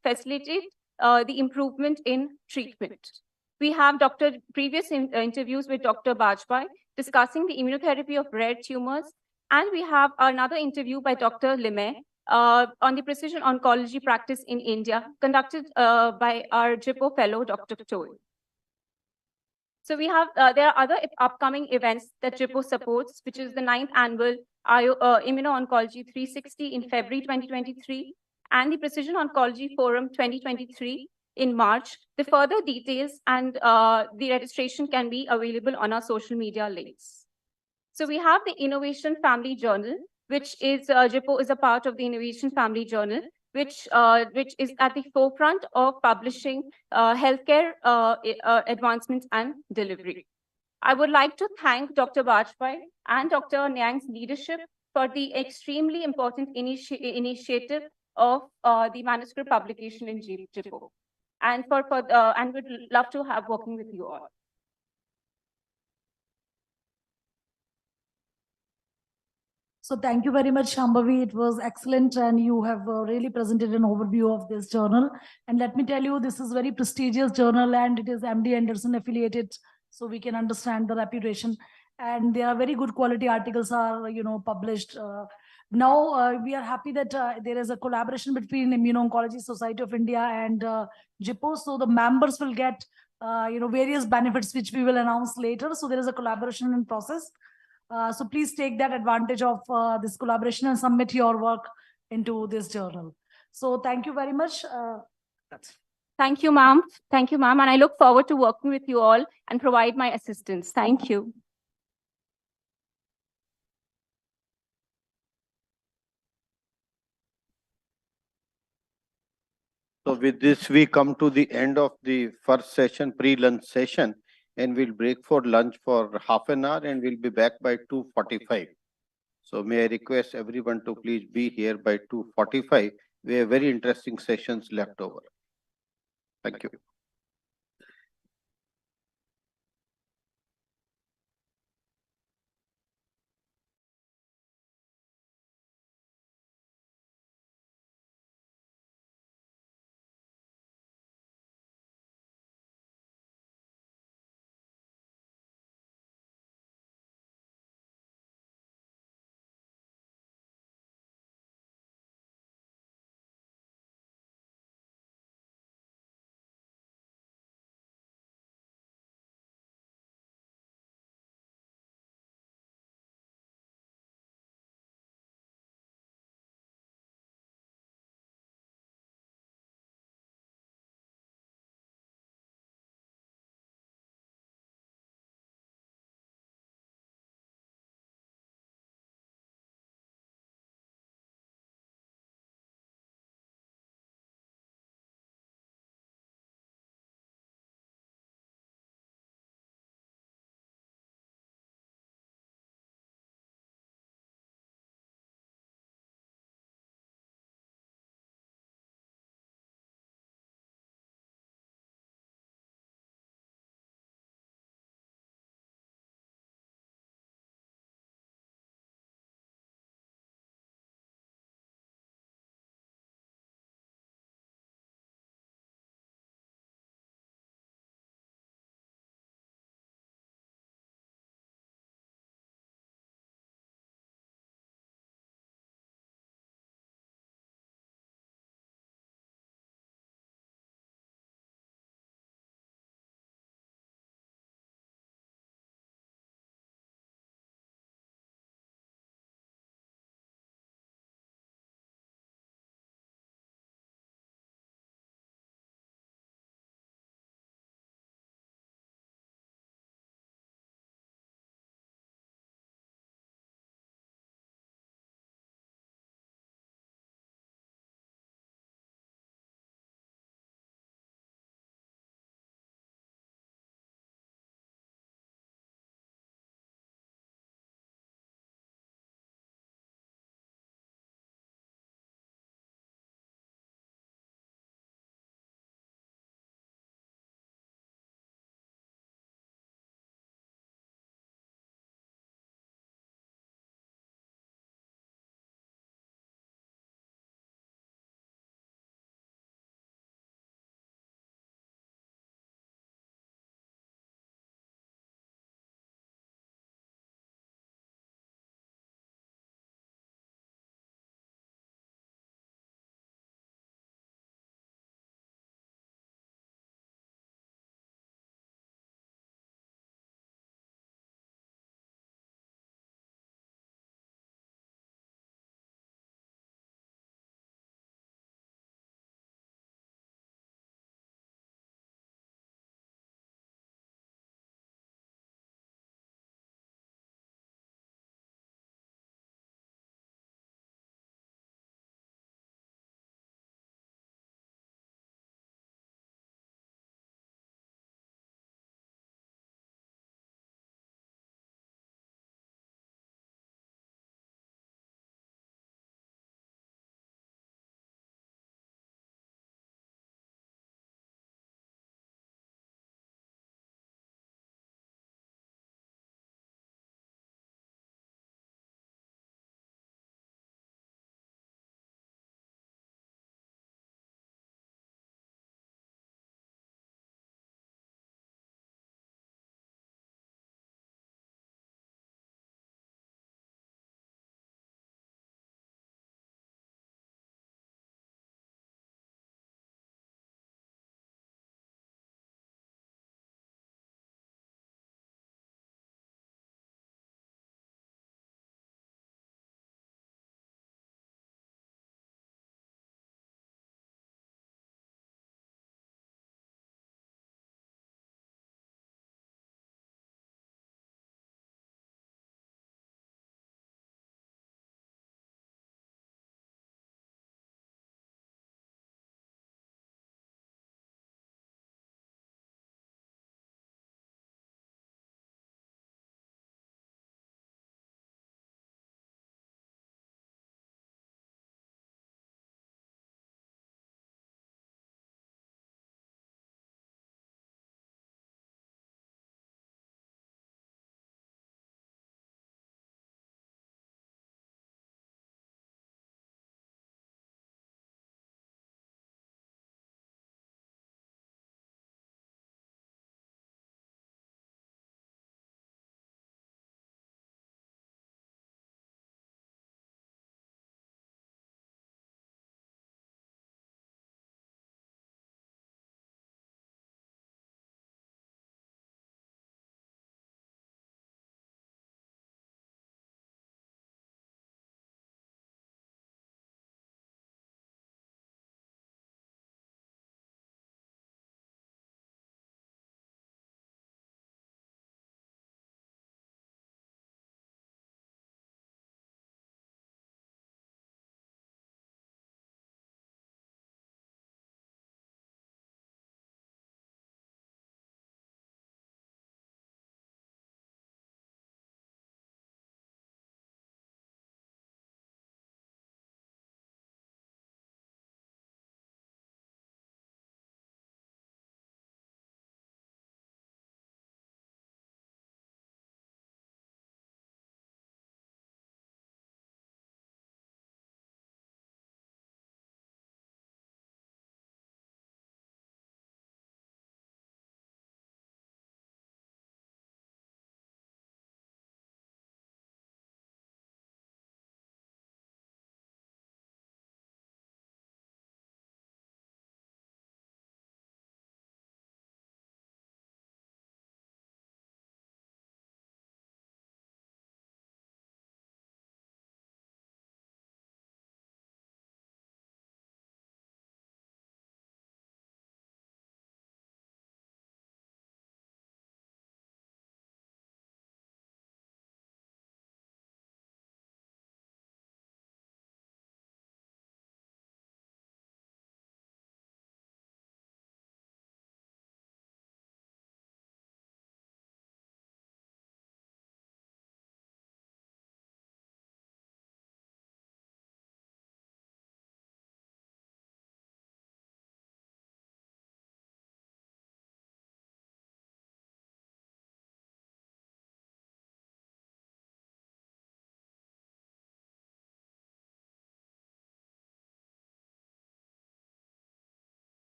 the improvement in treatment. We have previous interviews with Dr. Bajpai discussing the immunotherapy of rare tumors, and we have another interview by Dr. Limay on the precision oncology practice in India, conducted by our Jaipur fellow, Dr. Toy. So we have, there are other upcoming events that Jaipur supports, which is the 9th annual Immuno-Oncology 360 in February 2023, and the Precision Oncology Forum 2023 in March. The further details and the registration can be available on our social media links. So we have the Innovation Family Journal, which is, Jaipur is a part of the Innovation Family Journal, which is at the forefront of publishing healthcare advancements and delivery. I would like to thank Dr. Bajpai and Dr. Niang's leadership for the extremely important initiative of the manuscript publication in Jaipur, and and would love to have working with you all. So thank you very much, Shambhavi. It was excellent, and you have really presented an overview of this journal. And let me tell you, this is very prestigious journal, and it is MD Anderson affiliated, so we can understand the reputation. And there are very good quality articles are published. Now we are happy that there is a collaboration between Immuno-Oncology Society of India and Jaipur, so the members will get various benefits which we will announce later. So there is a collaboration in process. So please take that advantage of this collaboration and submit your work into this journal. So thank you very much. Thank you, ma'am. Thank you, ma'am. And I look forward to working with you all and provide my assistance. Thank you. So with this, we come to the end of the first session, pre-lunch session, and we'll break for lunch for half an hour, and we'll be back by 2:45. So may I request everyone to please be here by 2:45. We have very interesting sessions left over. Thank you.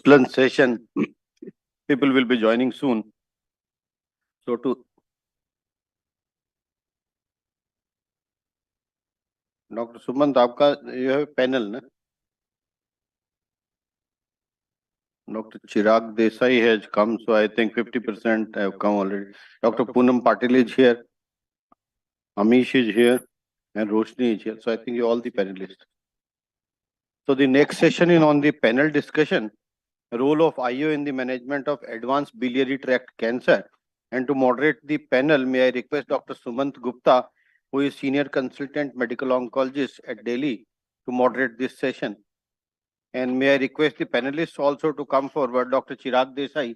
post-lunch session. People will be joining soon. So Dr. Sumant, you have a panel, na? Dr. Chirag Desai has come, so I think 50% have come already. Dr. Poonam Patil is here, Amish is here, and Roshni is here. So I think you all the panelists. So the next session is on the panel discussion, role of IO in the management of advanced biliary tract cancer. And to moderate the panel, may I request Dr. Sumant Gupta, who is Senior Consultant Medical Oncologist at Delhi, to moderate this session. And may I request the panelists also to come forward. Dr. Chirag Desai,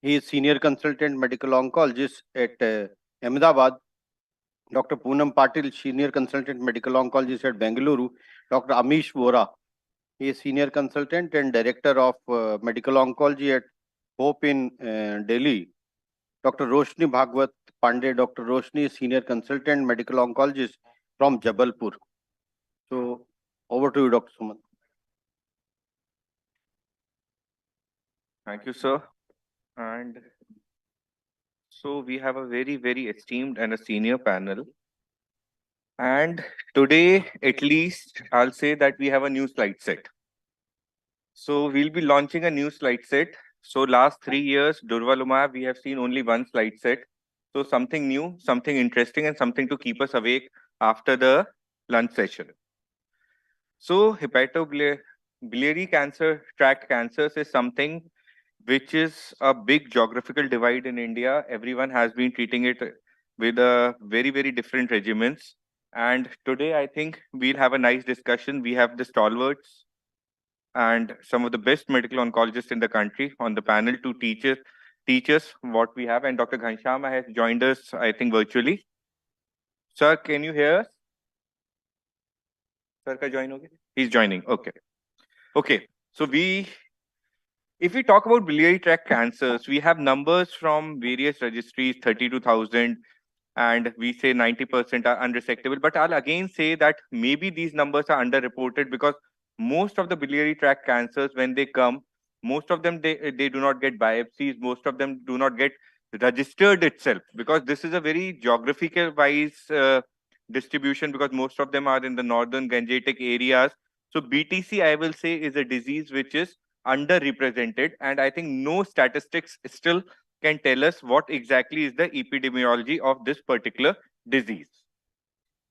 he is Senior Consultant Medical Oncologist at Ahmedabad. Dr. Poonam Patil, Senior Consultant Medical Oncologist at Bengaluru. Dr. Amish Vora, he is Senior Consultant and Director of Medical Oncology at Hope in Delhi. Dr. Roshni Bhagwat Pandey, Dr. Roshni is Senior Consultant Medical Oncologist from Jabalpur. So over to you, Dr. Sumant. Thank you, sir. And so we have a very, very esteemed and a senior panel. And today, at least, I'll say that we have a new slide set. So we'll be launching a new slide set. So last 3 years, Durvalumab, we have seen only one slide set. So something new, something interesting, and something to keep us awake after the lunch session. So hepatobiliary cancer, tract cancers is something which is a big geographical divide in India. Everyone has been treating it with a very, very different regimens. And today, I think we'll have a nice discussion. We have the stalwarts and some of the best medical oncologists in the country on the panel to teach us what we have. And Dr. Ghanshyam has joined us, I think, virtually. Sir, can you hear us? Sir, ka join hoge? He's joining. Okay. Okay. So if we talk about biliary tract cancers, we have numbers from various registries, 32,000, and we say 90% are unresectable. But I'll again say that maybe these numbers are underreported because most of the biliary tract cancers, when they come, most of them, they do not get biopsies. Most of them do not get registered itself because this is a very geographical wise distribution because most of them are in the northern Gangetic areas. So BTC, I will say, is a disease which is underrepresented, and I think no statistics still can tell us what exactly is the epidemiology of this particular disease.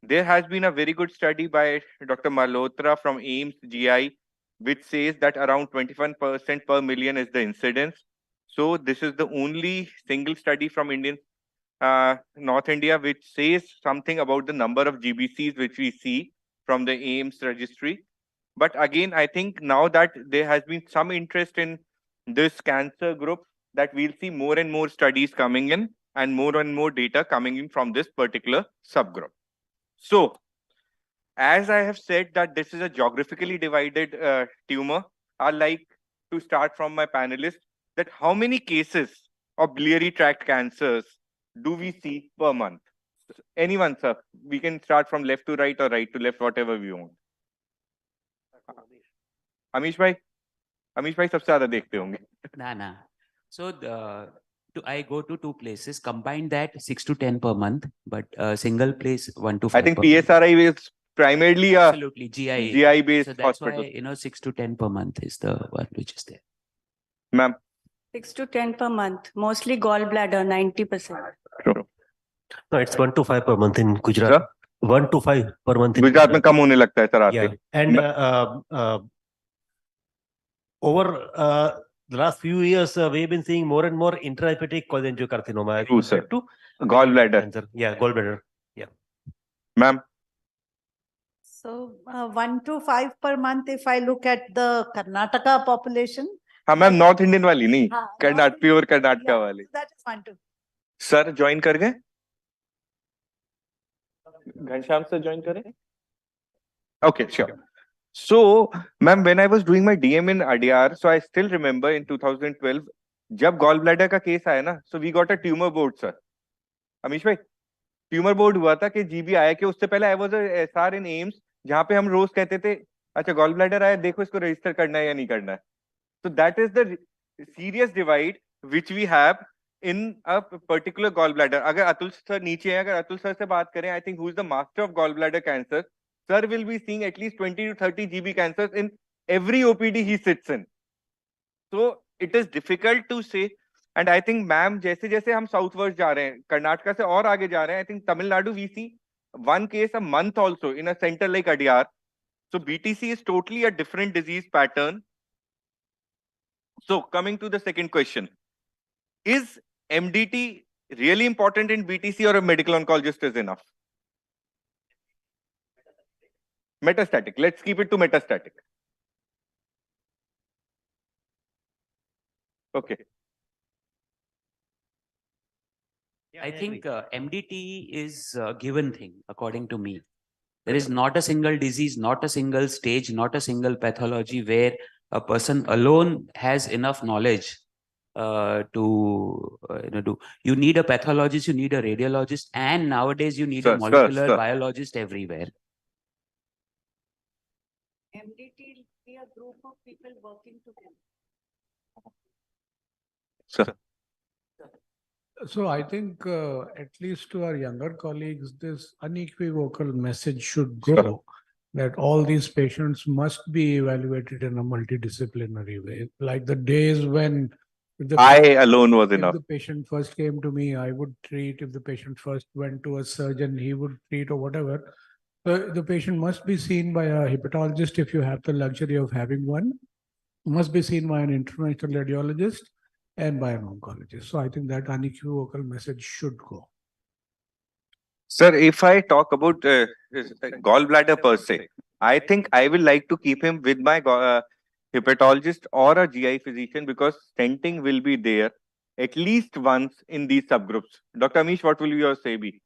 There has been a very good study by Dr. Malhotra from AIIMS GI, which says that around 21% per million is the incidence. So this is the only single study from North India which says something about the number of GBCs which we see from the AIIMS registry. But again, I think now that there has been some interest in this cancer group, that we'll see more and more studies coming in and more data coming in from this particular subgroup. So, as I have said that this is a geographically divided tumor, I'd like to start from my panelists that how many cases of biliary tract cancers do we see per month? Anyone, sir? We can start from left to right or right to left, whatever we want. Amish bhai सबसे ज़्यादा देखते होंगे. ना. So I go to 2 places, combine that 6 to 10 per month, but single place 1 to 5. I think PSRI is primarily absolutely GI based so that's hospital. Why 6 to 10 per month is the one which is there. Ma'am. 6 to 10 per month, mostly gallbladder, 90%. No, it's 1 to 5 per month in Gujarat. 1 to 5 per month in Gujarat में कम होने लगता है sir आते. And over the last few years, we've been seeing more and more intrahepatic cholangiocarcinoma. True, sir. To gallbladder. Cancer. Yeah, gallbladder. Yeah. Ma'am. So 1 to 5 per month if I look at the Karnataka population. हाँ ma'am north Indian वाली नहीं pure Karnataka वाली. That is 1 to. Sir join कर गए? Ghanshyam sir join करें? Okay, sure. So, ma'am, when I was doing my DM in Adyar, so I still remember in 2012, जब gallbladder का case आया ना, so we got a tumor board, sir. Amish भाई, tumor board हुआ था कि GB आया कि उससे पहले I was a SR in AIIMS, जहाँ पे हम रोज कहते थे, अच्छा gallbladder आया, देखो इसको register करना है या नहीं करना है. So that is the serious divide which we have in a particular gallbladder. अगर अतुल sir नीचे हैं, अगर अतुल sir से बात करें, I think who is the master of gallbladder cancer, sir will be seeing at least 20 to 30 GB cancers in every OPD he sits in. So it is difficult to say. And I think ma'am, जैसे जैसे हम southwards जा रहे हैं, कर्नाटका से और आगे जा रहे हैं, I think Tamil Nadu we see one case a month also in a center like Adyar. So BTC is totally a different disease pattern. So coming to the second question, is MDT really important in BTC or a medical oncologist is enough? Metastatic. Let's keep it to metastatic. Okay. I think MDT is a given thing, according to me. There is not a single disease, not a single stage, not a single pathology where a person alone has enough knowledge you need a pathologist, you need a radiologist, and nowadays you need a molecular biologist everywhere. MDT will be a group of people working together. Sir. So I think at least to our younger colleagues, this unequivocal message should go that all these patients must be evaluated in a multidisciplinary way. Like the days when I alone was enough. If the patient first came to me, I would treat. If the patient first went to a surgeon, he would treat or whatever. The patient must be seen by a hepatologist if you have the luxury of having one. Must be seen by an interventional radiologist and by an oncologist. So I think that unequivocal message should go. Sir, if I talk about gallbladder per se, I think I will like to keep him with my hepatologist or a GI physician because stenting will be there at least once in these subgroups. Dr. Amish, what will your say be?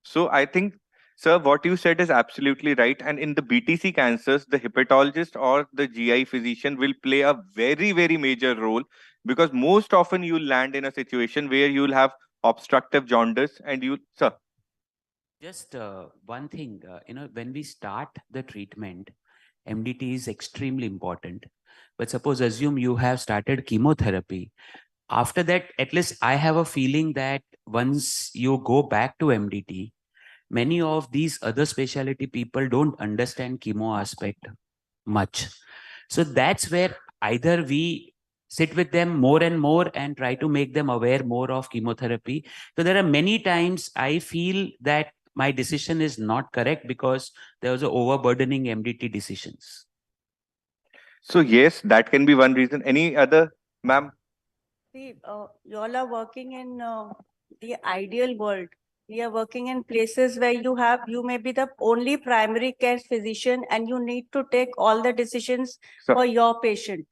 So I think, sir, what you said is absolutely right. And in the BTC cancers, the hepatologist or the GI physician will play a very, very major role because most often you'll land in a situation where you'll have obstructive jaundice and you, sir. Just one thing, when we start the treatment, MDT is extremely important. But suppose assume you have started chemotherapy. After that, at least I have a feeling that once you go back to MDT, many of these other specialty people don't understand chemo aspect much. So that's where either we sit with them more and more and try to make them aware more of chemotherapy. So there are many times I feel that my decision is not correct because there was a overburdening MDT decisions. So yes, that can be one reason. Any other, ma'am? See, you all are working in the ideal world. We are working in places where you may be the only primary care physician and you need to take all the decisions for your patient.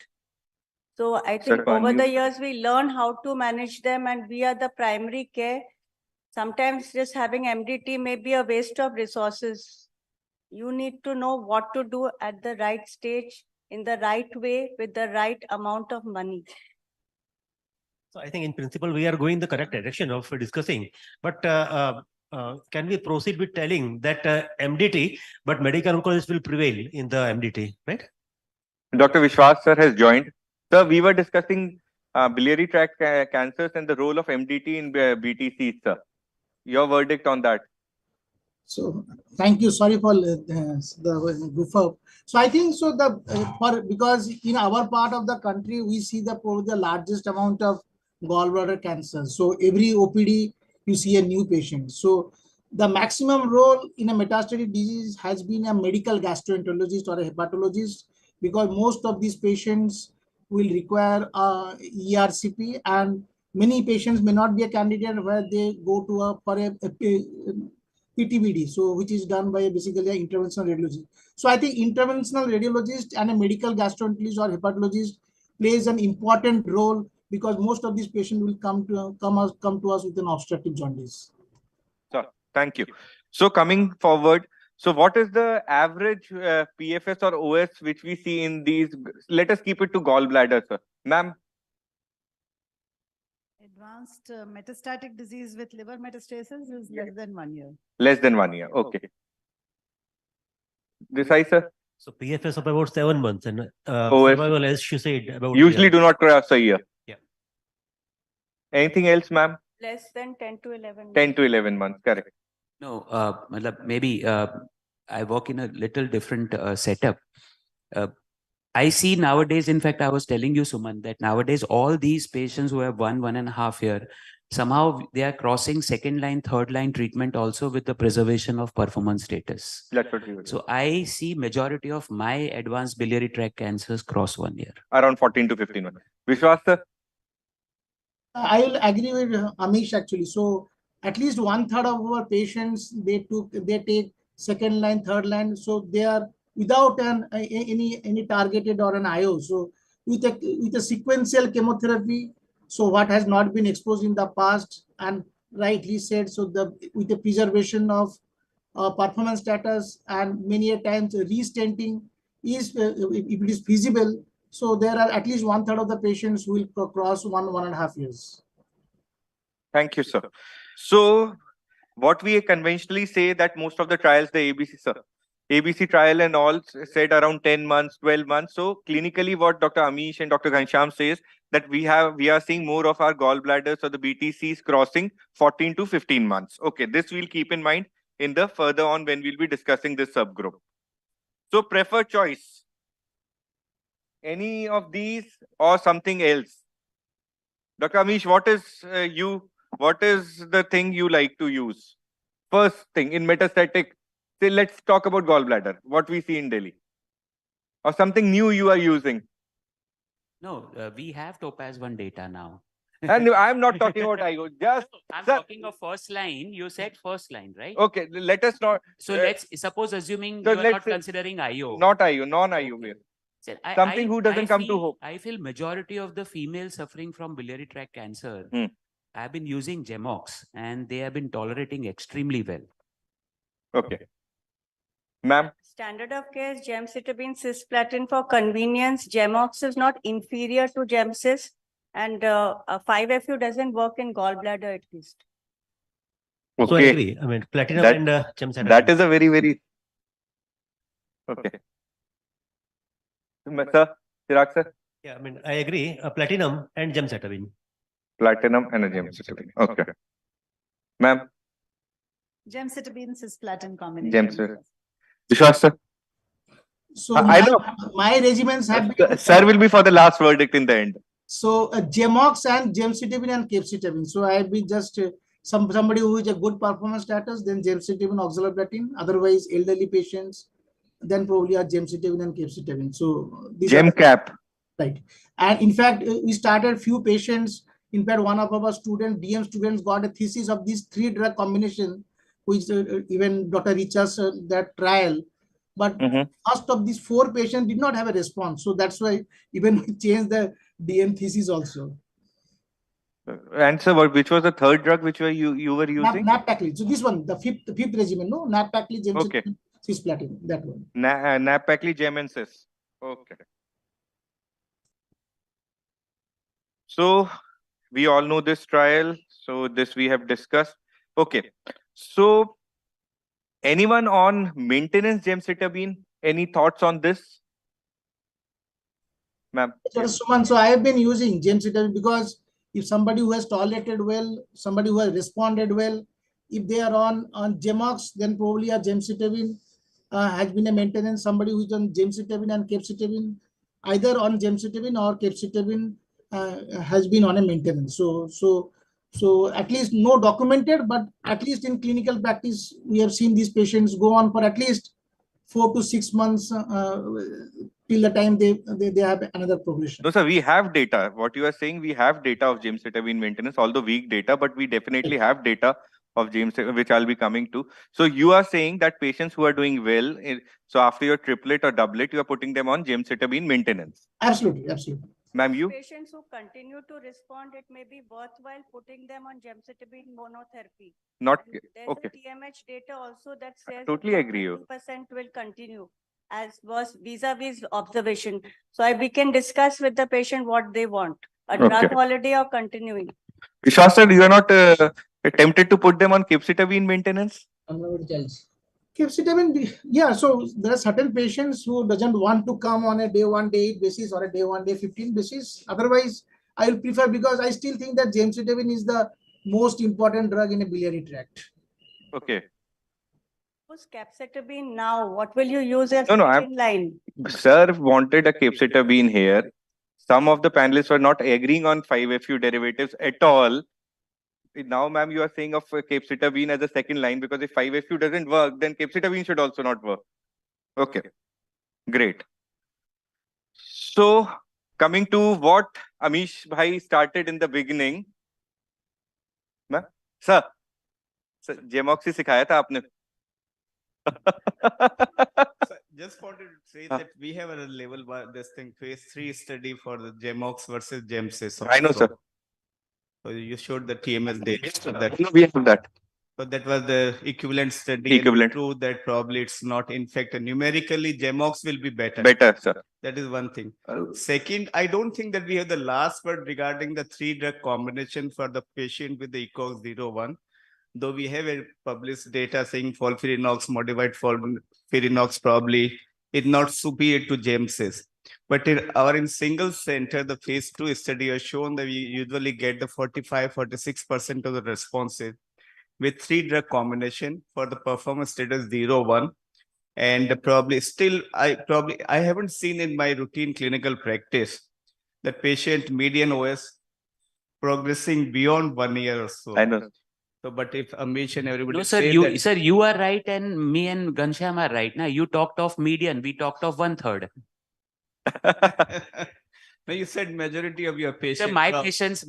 So I think over the years, we learn how to manage them and we are the primary care. Sometimes just having MDT may be a waste of resources. You need to know what to do at the right stage, in the right way, with the right amount of money. So I think in principle, we are going the correct direction of discussing, but can we proceed with telling that MDT, but medical oncologist will prevail in the MDT, right? Dr. Vishwas sir has joined. Sir, we were discussing biliary tract cancers and the role of MDT in BTC, sir. Your verdict on that? So thank you. Sorry for the goof up. So I think so because in our part of the country we see probably the largest amount of gallbladder cancer. So every OPD you see a new patient. So the maximum role in a metastatic disease has been a medical gastroenterologist or a hepatologist because most of these patients will require ERCP and many patients may not be a candidate where they go to a PTBD, so which is done by basically an interventional radiologist. So I think interventional radiologist and a medical gastroenterologist or hepatologist plays an important role because most of these patients will come to us with an obstructive jaundice. Sir, thank you. So coming forward, so what is the average PFS or OS which we see in these? Let us keep it to gallbladder, sir. Ma'am. Advanced metastatic disease with liver metastasis is less than 1 year. Less than 1 year. Okay. Desai, sir. So PFS of about 7 months and OS. survival, as you said, about Usually do not cross a year. Yeah. Anything else, ma'am? Less than 10 to 11. 10 to 11 months, correct. No, maybe I work in a little different setup. I see nowadays, in fact, I was telling you, Suman, that nowadays all these patients who have 1.5 year, somehow they are crossing second line, third line treatment also with the preservation of performance status. That's what we were. So I see majority of my advanced biliary tract cancers cross 1 year. Around 14 to 15 months. Vishwas, sir? I will agree with Amish actually. So at least 1/3 of our patients, they take second line, third line. So they are without any targeted or an IO. So with a sequential chemotherapy, so what has not been exposed in the past and rightly said, so with the preservation of performance status and many a times restenting is, if it is feasible, so there are at least 1/3 of the patients who will cross 1.5 years. Thank you, sir. So what we conventionally say that most of the trials, the ABC trial and all said around 10 months, 12 months. So clinically what Dr. Amish and Dr. Ghanshyam says that we are seeing more of our gallbladders or the BTCs crossing 14 to 15 months. Okay, this we'll keep in mind in the further on when we'll be discussing this subgroup. So preferred choice. Any of these or something else? Dr. Amish, what is the thing you like to use? First thing in metastatic, say let's talk about gallbladder, what we see in Delhi. Or something new you are using. No, we have Topaz 1 data now. And I'm not talking about IO, just I'm talking of first line. You said first line, right? okay, let us not. So let's suppose assuming so you are let's not say- considering IO. Not IO, non-IO. Sir, Something who doesn't come to feel- hope. I feel majority of the females suffering from biliary tract cancer have been using Gemox and they have been tolerating extremely well. Okay. Ma'am? Standard of care is gemcitabine cisplatin for convenience. Gemox is not inferior to Gemcis, and 5-FU doesn't work in gallbladder at least. So I agree. I mean, platinum That- and gemcitabine. That is a very okay. Sir, Chirag sir? Yeah, I mean, I agree. Platinum and gemcitabine. Platinum and a gemcitabine. Okay. Ma'am? Gemcitabine cisplatin combination. Gemcitabine. Vishwas sir? So I know. my regimens have been, Sir will be for the last verdict in the end. so Gemox and gemcitabine and capecitabine. So I have been just somebody who is a good performance status, then gemcitabine, oxaliplatin. Otherwise, elderly patients, then probably are gemcitabine and capecitabine. So these are GemCap. right. And in fact, we started few patients. In fact, one of our students, DM students, got a thesis of these 3 drug combination, which even Dr. Richards that trial. But first of these 4 patients did not have a response. So that's why even we changed the DM thesis also. And sir, which was the third drug which you were using? Nab-paclitaxel. So this one, the fifth regimen, no? Nab-paclitaxel, Okay. cisplatin, that one. Nab-paclitaxel, Gem and Cis. Okay. So we all know this trial. So this we have discussed. Okay. So anyone on maintenance gemcitabine? Any thoughts on this? Ma'am. Suman, so I have been using gemcitabine because if somebody who has tolerated well, somebody who has responded well, if they are on Gemox, then probably a gemcitabine has been a maintenance. Somebody who is on gemcitabine and capecitabine, either on gemcitabine or capecitabine has been on a maintenance. So at least no documented, but at least in clinical practice, we have seen these patients go on for at least 4 to 6 months till the time they have another progression. No, sir, we have data. What you are saying, we have data of gemcitabine maintenance, although weak data, but we definitely have data of gemcitabine, which I'll be coming to. So you are saying that patients who are doing well, so after your triplet or doublet, you are putting them on gemcitabine maintenance. Absolutely, absolutely. Ma'am, you? Patients who continue to respond, it may be worthwhile putting them on gemcitabine monotherapy. Not There's okay. a TMH data also that says Totally agree. 2% will continue as was vis-a-vis observation. So we can discuss with the patient what they want, a drug Okay. holiday or continuing. Vishwas sir, you are not tempted to put them on capecitabine maintenance? Capecitabine, yeah, so there are certain patients who doesn't want to come on a day 1, day 8 basis or a day 1, day 15 basis. Otherwise, I will prefer, because I still think that gemcitabine is the most important drug in a biliary tract. Okay. Use capecitabine now. What will you use as No, second line? Sir wanted a capecitabine here. Some of the panelists were not agreeing on 5-FU derivatives at all. Now, ma'am, you are saying of capecitabine as a second line, because if 5-FU doesn't work, then capecitabine should also not work. Okay, great. So, coming to what Amish bhai started in the beginning. Ma'am, sir, Gemoxy सिखाया था आपने. Just wanted to say that we have a level one, this thing, phase 3 study for the Gemox versus Gemsys. I know, sir. So you showed the TMS data. So that, No, we have that. So that was the equivalent study. Equivalent. And we proved that probably it's not. In fact, numerically, Gemox will be better. Better, sir. That is one thing. Second, I don't think that we have the last word regarding the 3-drug combination for the patient with the ECOG 01. Though we have a published data saying FOLFIRINOX, modified FOLFIRINOX probably is not superior to Gemsys. But in single center, the phase 2 study has shown that we usually get the 45-46% of the responses with 3-drug combination for the performance status 0-1. And probably still, I haven't seen in my routine clinical practice that patient median OS progressing beyond 1 year or so. I know. So, but if Amish and everybody No, sir, say you, that, sir, you are right, and me and Ghanshyam are right. Now you talked of median, we talked of 1/3. no, you said majority of your patients. So my patients,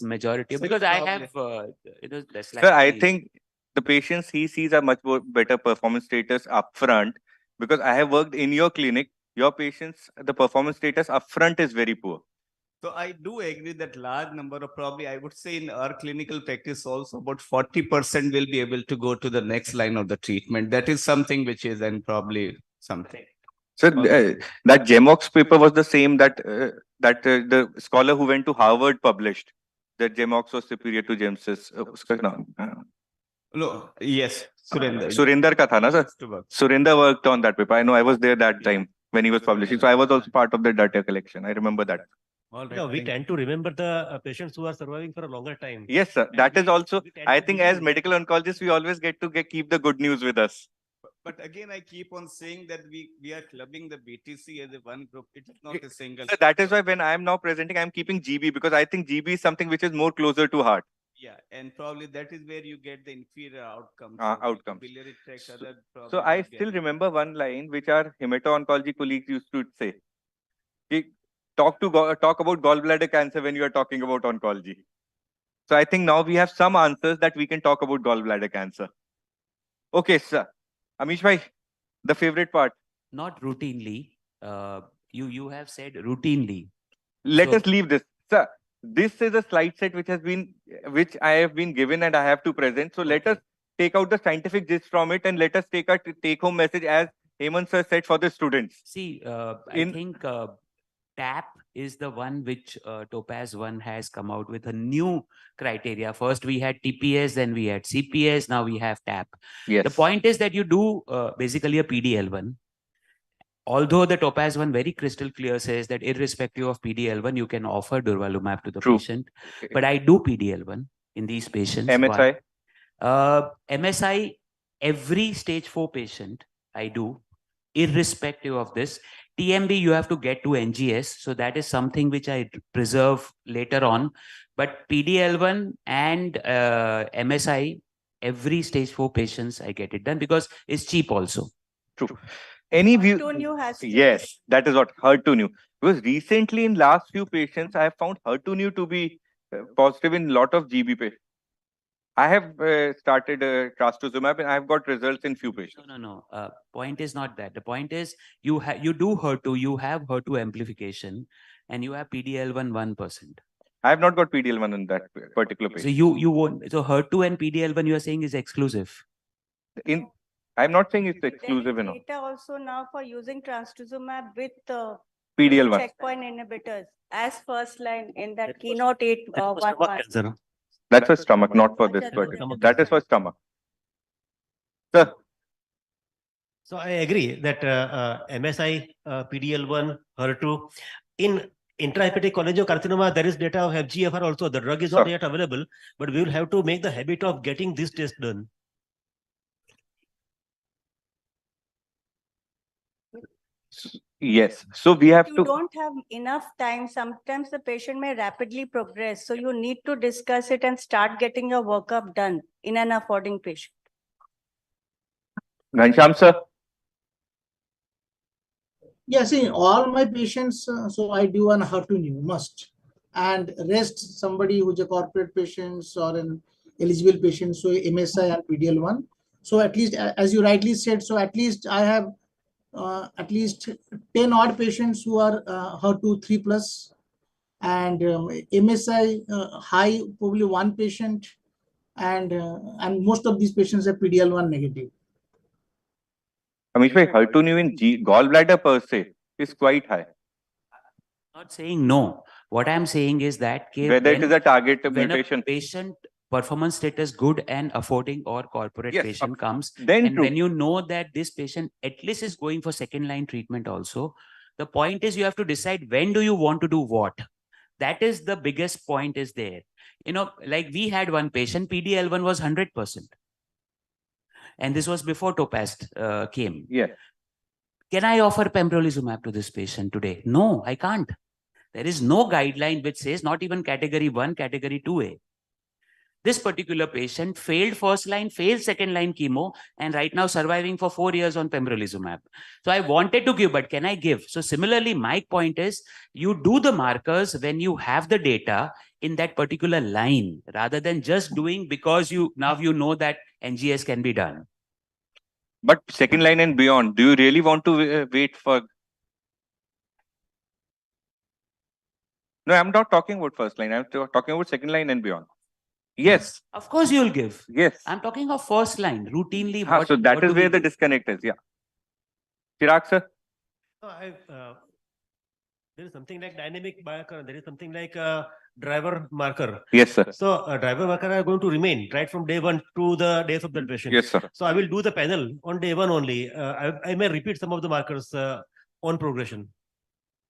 majority, So because you I probably- have, less Sir, I likely- think the patients he sees are much more better performance status upfront, because I have worked in your clinic. Your patients, the performance status upfront is very poor. So I do agree that large number of, probably I would say in our clinical practice also about 40% will be able to go to the next line of the treatment. That is something which is and probably something. So that Gemox paper was the same that the scholar who went to Harvard published, that Gemox was superior to Gemsys. Uska naam? No, yes, Surinder. Surinder ka tha na, sir? Surinder worked on that paper. I know, I was there that time when he was publishing. So I was also part of the data collection. I remember that. All right. No, we tend to remember the patients who are surviving for a longer time. Yes, sir. That is also, I think as medical oncologists, we always get to keep the good news with us. But again, I keep on saying that we are clubbing the BTC as a one group. It is not a single. So that is why when I am now presenting, I am keeping GB, because I think GB is something which is more closer to heart. Yeah, and probably that is where you get the inferior outcomes. Outcomes. Biliary tract, other So I still remember one line which our hemato-oncology colleagues used to say. Talk about gallbladder cancer when you are talking about oncology. So I think now we have some answers that we can talk about gallbladder cancer. Okay, sir. Amish bhai, the favorite part. Not routinely. You have said routinely. Let us leave this. Sir, this is a slide set which I have been given and I have to present. So let us take out the scientific gist from it and let us take a take-home message as Hemant sir said for the students. See, I think TAP is the one which Topaz 1 has come out with a new criteria. First we had TPS, then we had CPS, now we have TAP. Yes. The point is that you do basically a PDL1. Although the Topaz 1 very crystal clear says that irrespective of PDL1, you can offer durvalumab to the patient. But I do PDL1 in these patients. MSI? MSI, every stage 4 patient, I do, irrespective of this. TMB, you have to get to NGS. So that is something which I preserve later on. But PDL1 and MSI, every stage 4 patients, I get it done because it's cheap also. True. Any view? HER2/neu has to Yes, that is what HER2/neu. Because recently in last few patients, I have found HER2/neu to be positive in lot of GB patients. I have started trastuzumab and I have got results in few patients. No. Point is not that. The point is you do HER2, you have HER2 amplification, and you have PDL1 1%. I have not got PDL1 in that particular patient. So you won't. So HER2 and PDL1 you are saying is exclusive. I'm not saying it's exclusive enough. Data also now for using trastuzumab with PDL1 checkpoint inhibitors as first line in that keynote 811. That's for stomach, not for this particular. That is for stomach. Sir, So I agree that MSI, PD-L1, HER2, in intrahepatic cholangiocarcinoma, there is data of FGFR also. The drug is not yet available, but we will have to make the habit of getting this test done. Yes. So we have You to. don't have enough time. Sometimes the patient may rapidly progress. So you need to discuss it and start getting your workup done in an affording patient. Ghanshyam sir. Yeah, see, all my patients, so I do an HER2/neu must, and rest somebody who's a corporate patients or an eligible patient, so MSI and PDL1. So at least, as you rightly said, so at least I have at least 10 odd patients who are HER2 3+, and MSI high, probably one patient, and most of these patients are PDL1 negative. Amish bhai, HER2/neu in gallbladder per se is quite high. Not saying no. What I'm saying is that Whether it is a target when mutation. a patient performance status good and affording or corporate Yes, patient comes, then and true. when you know that this patient at least is going for second line treatment also, the point is you have to decide when do you want to do what. That is the biggest point is there. You know, like we had one patient, PD-L1 was 100%. And this was before Topaz came. Yeah. Can I offer pembrolizumab to this patient today? No, I can't. There is no guideline which says not even category 1, category 2A. This particular patient failed first line, failed second line chemo, and right now surviving for 4 years on pembrolizumab. So I wanted to give, but can I give? So similarly, my point is you do the markers when you have the data in that particular line, rather than just doing because you know that NGS can be done. But second line and beyond, do you really want to wait for? No, I'm not talking about first line. I'm talking about second line and beyond. Yes. Of course you'll give. Yes. I'm talking of first line, routinely. So that is where the disconnect is. Yeah. Chirag sir. There is something like dynamic biomarker. There is something like driver marker. Yes, sir. So driver marker are going to remain right from day 1 to the days of the patient. Yes, sir. So I will do the panel on day 1 only. I may repeat some of the markers on progression.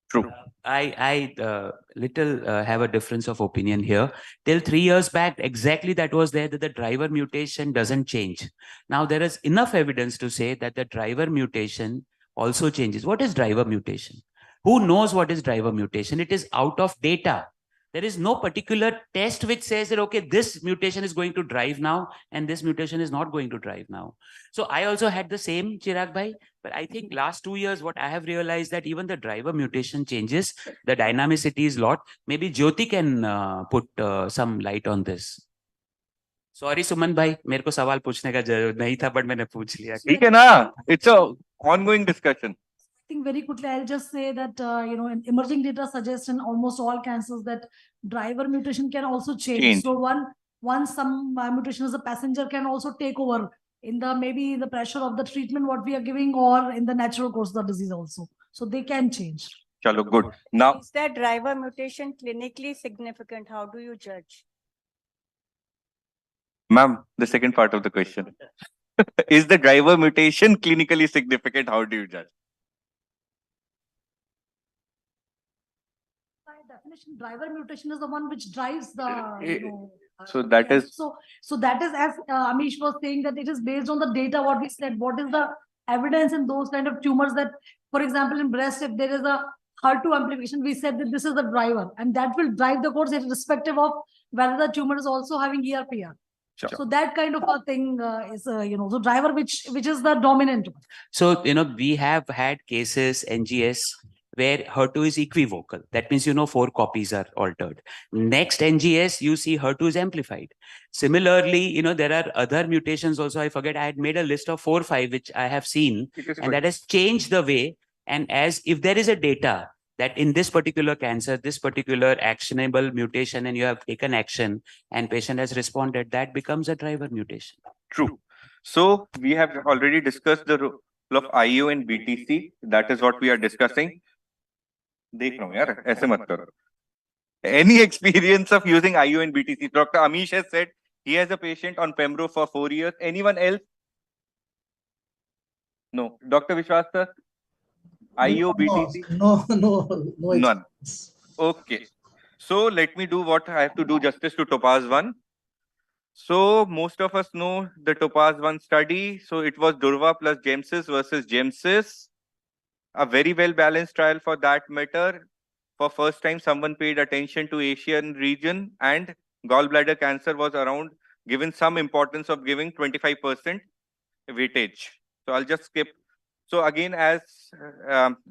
True. I have a difference of opinion here. Till 3 years back, exactly that was there, that the driver mutation doesn't change. Now there is enough evidence to say that the driver mutation also changes. What is driver mutation? Who knows what is driver mutation? It is out of data. There is no particular test which says that, okay, this mutation is going to drive now and this mutation is not going to drive now. So I also had the same, Chirag bhai, but I think last 2 years, what I have realized that even the driver mutation changes, the dynamicity is lot. Maybe Jyoti can put some light on this. Sorry, Suman bhai, मेरे को सवाल पूछने का जरूरत नहीं था, but मैंने पूछ लिया. ठीक है ना? It's a ongoing discussion. I think very quickly, I'll just say that, emerging data suggests in almost all cancers that driver mutation can also change. So once some mutation as a passenger can also take over in the maybe the pressure of the treatment what we are giving or in the natural course of the disease also. So they can change. Chalo, good. Now, is that driver mutation clinically significant? How do you judge? ma'am, the second part of the question. Is the driver mutation clinically significant? How do you judge? Definition, driver mutation is the one which drives the so that is so that is, as Amish was saying, that it is based on the data what we said, what is the evidence in those kind of tumors that, for example, in breast, if there is a HER2 amplification, we said that this is the driver and that will drive the course irrespective of whether the tumor is also having ERPR. Sure. So that kind of a thing is so driver which is the dominant one. So we have had cases NGS where HER2 is equivocal. That means 4 copies are altered. Next NGS, you see HER2 is amplified. Similarly, there are other mutations also. I forget, I had made a list of 4 or 5 which I have seen, and that has changed the way. And as if there is a data that in this particular cancer, this particular actionable mutation, and you have taken action and patient has responded, that becomes a driver mutation. True. So we have already discussed the role of IO and BTC. That is what we are discussing. Any experience of using IO and BTC? Dr. Amish has said he has a patient on Pembro for 4 years. Anyone else? No. Dr. Vishwas, sir? IO, BTC? No, None. Okay. So let me do what I have to do justice to Topaz 1. So most of us know the Topaz 1 study. So it was Durva plus Gemsys versus Gemsys. A very well balanced trial for that matter. For first time, someone paid attention to Asian region, and gallbladder cancer was around, given some importance of giving 25% weightage. So I'll just skip. So again, as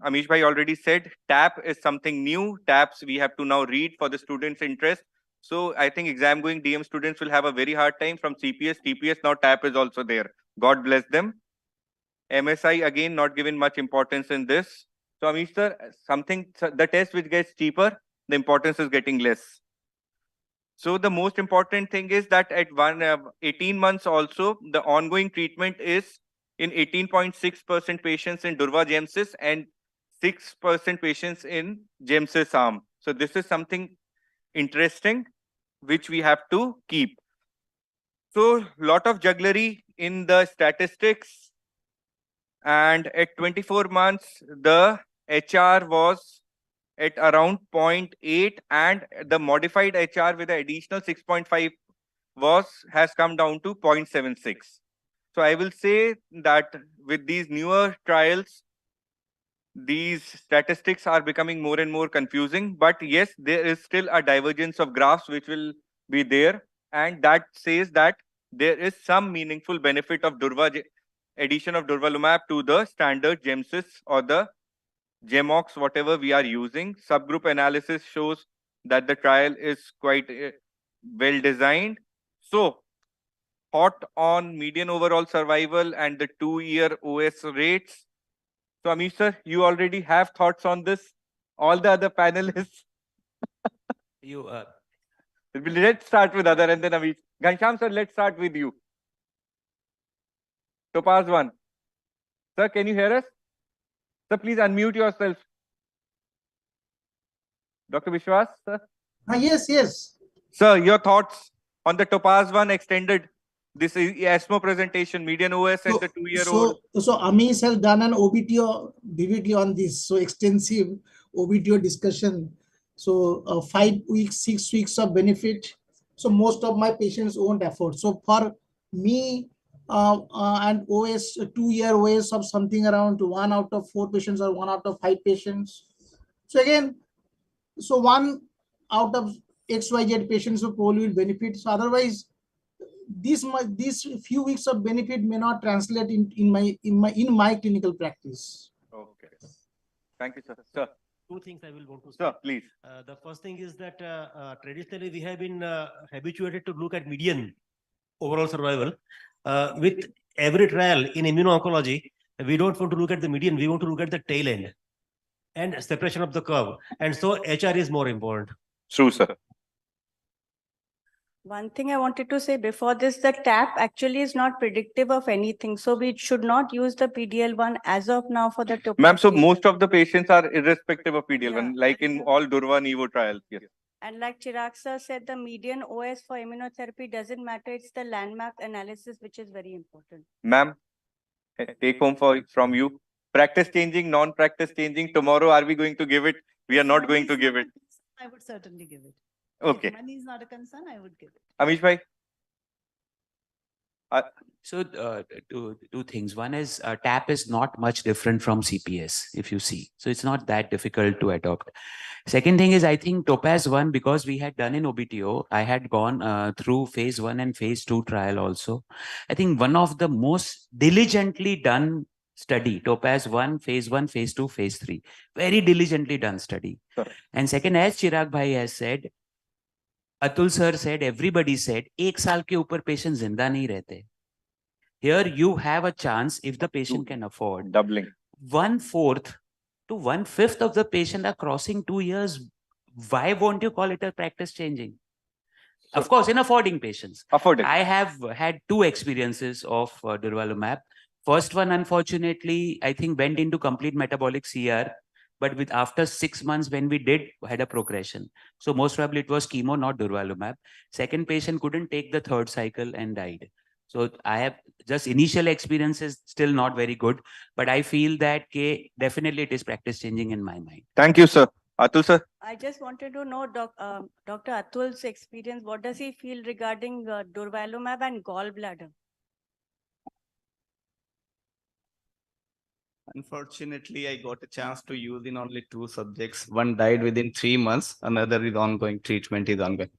Amish Bhai already said, TAP is something new. TAPs we have to now read for the students' interest. So I think exam going DM students will have a very hard time from CPS, TPS. Now TAP is also there. God bless them. MSI again not given much importance in this. So Amish sir, the test which gets cheaper, the importance is getting less. So the most important thing is that at 18 months also, the ongoing treatment is in 18.6% patients in Durva Gemsys and 6% patients in Gemsys arm. So this is something interesting which we have to keep. So lot of jugglery in the statistics, and at 24 months, the HR was at around 0.8, and the modified HR with the additional 6.5 has come down to 0.76. So I will say that with these newer trials, these statistics are becoming more and more confusing. But yes, there is still a divergence of graphs which will be there, and that says that there is some meaningful benefit of addition of durvalumab to the standard Gemsys or the Gemox, whatever we are using. Subgroup analysis shows that the trial is quite well designed. So hot on median overall survival and the 2-year OS rates. So Amish sir, you already have thoughts on this. All the other panelists. Let's start with other and then Amish. Ghanshyam sir, let's start with you. Topaz 1. Sir, can you hear us? Sir, please unmute yourself. Dr. Vishwas, sir? Yes. Sir, your thoughts on the Topaz 1 extended, this is ESMO presentation, median OS and the 2-year-old. So Amish has done an OBTO vividly on this, so extensive OBTO discussion. So 5 weeks, 6 weeks of benefit. So most of my patients won't afford. So for me, and OS, 2-year OS of something around 1 out of 4 patients or 1 out of 5 patients. So again, so 1 out of XYZ patients who probably will benefit. So otherwise, these few weeks of benefit may not translate in my clinical practice. Okay. Thank you, sir. Sir. Two things I will want to say. Sir, please. The first thing is that traditionally we have been habituated to look at median overall survival. With every trial in immuno-oncology, we don't want to look at the median, we want to look at the tail end and separation of the curve. And so HR is more important. True, sir. One thing I wanted to say before this, the TAP actually is not predictive of anything. So we should not use the PDL1 as of now for the Topaz. Ma'am, so most of the patients are irrespective of PDL1, like in all Durva and Evo trials. Yes. And like Chirag sir said, the median OS for immunotherapy doesn't matter. It's the landmark analysis, which is very important. Ma'am, take home from you. Practice changing, non-practice changing. Tomorrow, are we going to give it? We are not going to give it. I would certainly give it. Okay. If money is not a concern, I would give it. Amish bhai? So two things. One is TAP is not much different from CPS, if you see. So it's not that difficult to adopt. Second thing is, I think Topaz 1, because we had done in OBTO, I had gone through phase 1 and phase 2 trial also. I think one of the most diligently done study, Topaz 1, phase 2, phase 3. Very diligently done study. Sure. And second, as Chirag Bhai has said, Atul sir said, everybody said, 1 साल के ऊपर patient जिंदा नहीं रहते. Here you have a chance, if the patient can afford, doubling. 1/4 to 1/5 of the patient are crossing 2 years. Why won't you call it a practice changing? So, of course, in affording patients. Affording. I have had 2 experiences of durvalumab. First one, unfortunately, I think went into complete metabolic CR. But after 6 months, when we had a progression. So most probably it was chemo, not durvalumab. Second patient couldn't take the 3rd cycle and died. So I have just initial experience is still not very good, but I feel that definitely it is practice changing in my mind. Thank you, sir. Atul, sir. I just wanted to know Dr. Atul's experience. What does he feel regarding durvalumab and gallbladder? Unfortunately, I got a chance to use in only 2 subjects. One died within 3 months, another is ongoing, treatment is ongoing.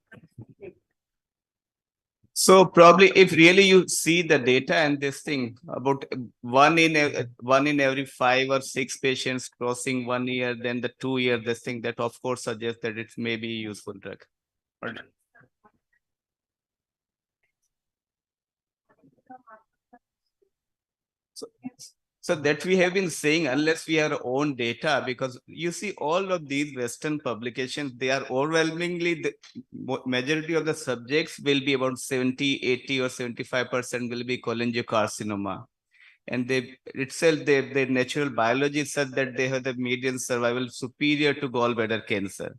So probably if really you see the data and this thing about one in every 5 or 6 patients crossing 1 year, then the 2 year, this thing that of course suggests that it may be a useful drug. Right. So that we have been saying, unless we have our own data, because you see all of these Western publications, they are overwhelmingly, the majority of the subjects will be about 70, 80 or 75% will be cholangiocarcinoma. And they itself, their natural biology is such that they have the median survival superior to gallbladder cancer.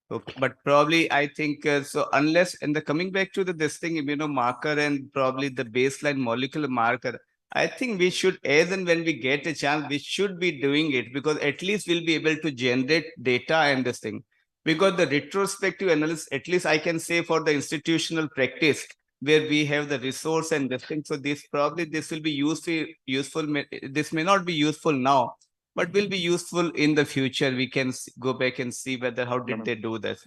But probably I think so unless and the coming back to this thing immunomarker and probably the baseline molecular marker, I think we should, as and when we get a chance, we should be doing it, because at least we'll be able to generate data and this thing. Because the retrospective analysis, at least I can say for the institutional practice where we have the resource and this thing. So this will be useful. This may not be useful now, but will be useful in the future. We can go back and see whether how did they do this,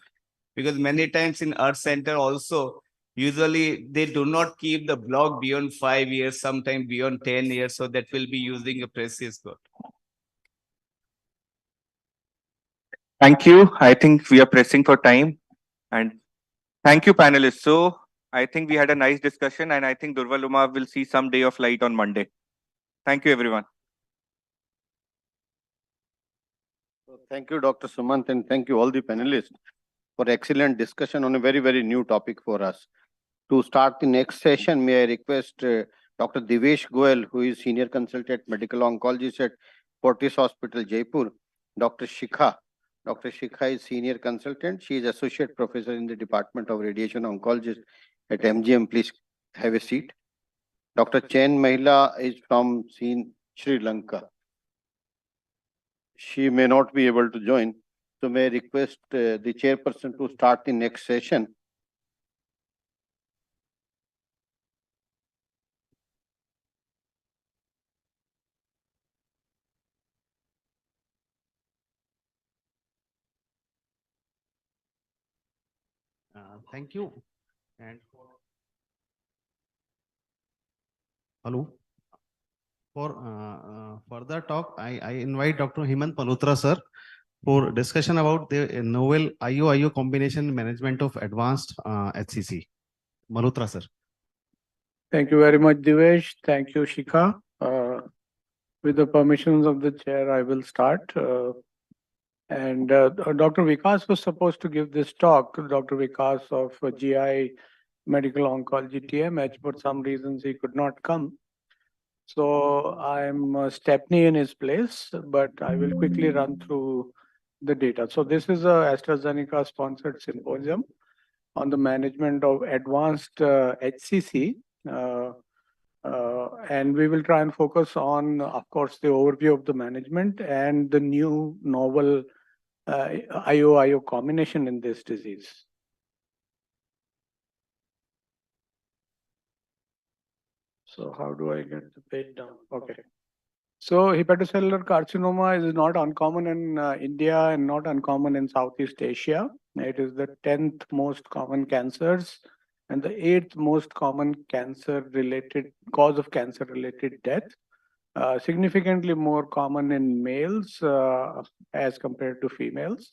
because many times in our center also, usually they do not keep the block beyond 5 years, sometimes beyond 10 years. So that will be using a precious code. Thank you. I think we are pressing for time, and thank you, panelists. So I think we had a nice discussion, and I think durvalumab will see some day of light on Monday. Thank you, everyone. Thank you, Dr. Sumant, and thank you all the panelists for excellent discussion on a very, very new topic for us. To start the next session, may I request Dr. Divesh Goel, who is Senior Consultant Medical Oncologist at Fortis Hospital, Jaipur. Dr. Shikha. Dr. Shikha is Senior Consultant. She is Associate Professor in the Department of Radiation Oncology at MGM. Please have a seat. Dr. Chen Mahila is from Sri Lanka. She may not be able to join. So may I request the chairperson to start the next session. Thank you. And hello. For further talk, I invite Dr. Hemant Palhotra, sir, for discussion about the novel IO-IO combination management of advanced HCC. Malhotra, sir. Thank you very much, Divesh. Thank you, Shikha. With the permissions of the chair, I will start. Dr. Vikas was supposed to give this talk, Dr. Vikas of GI Medical Oncology TMH, but some reasons he could not come. So I'm Stepney in his place, but I will quickly run through the data. So this is a AstraZeneca sponsored symposium on the management of advanced HCC. And we will try and focus on, of course, the overview of the management and the new novel IO-IO combination in this disease. So how do I get the page down? Okay. So hepatocellular carcinoma is not uncommon in India and not uncommon in Southeast Asia. It is the 10th most common cancers and the 8th most common cause of cancer-related death. Significantly more common in males as compared to females.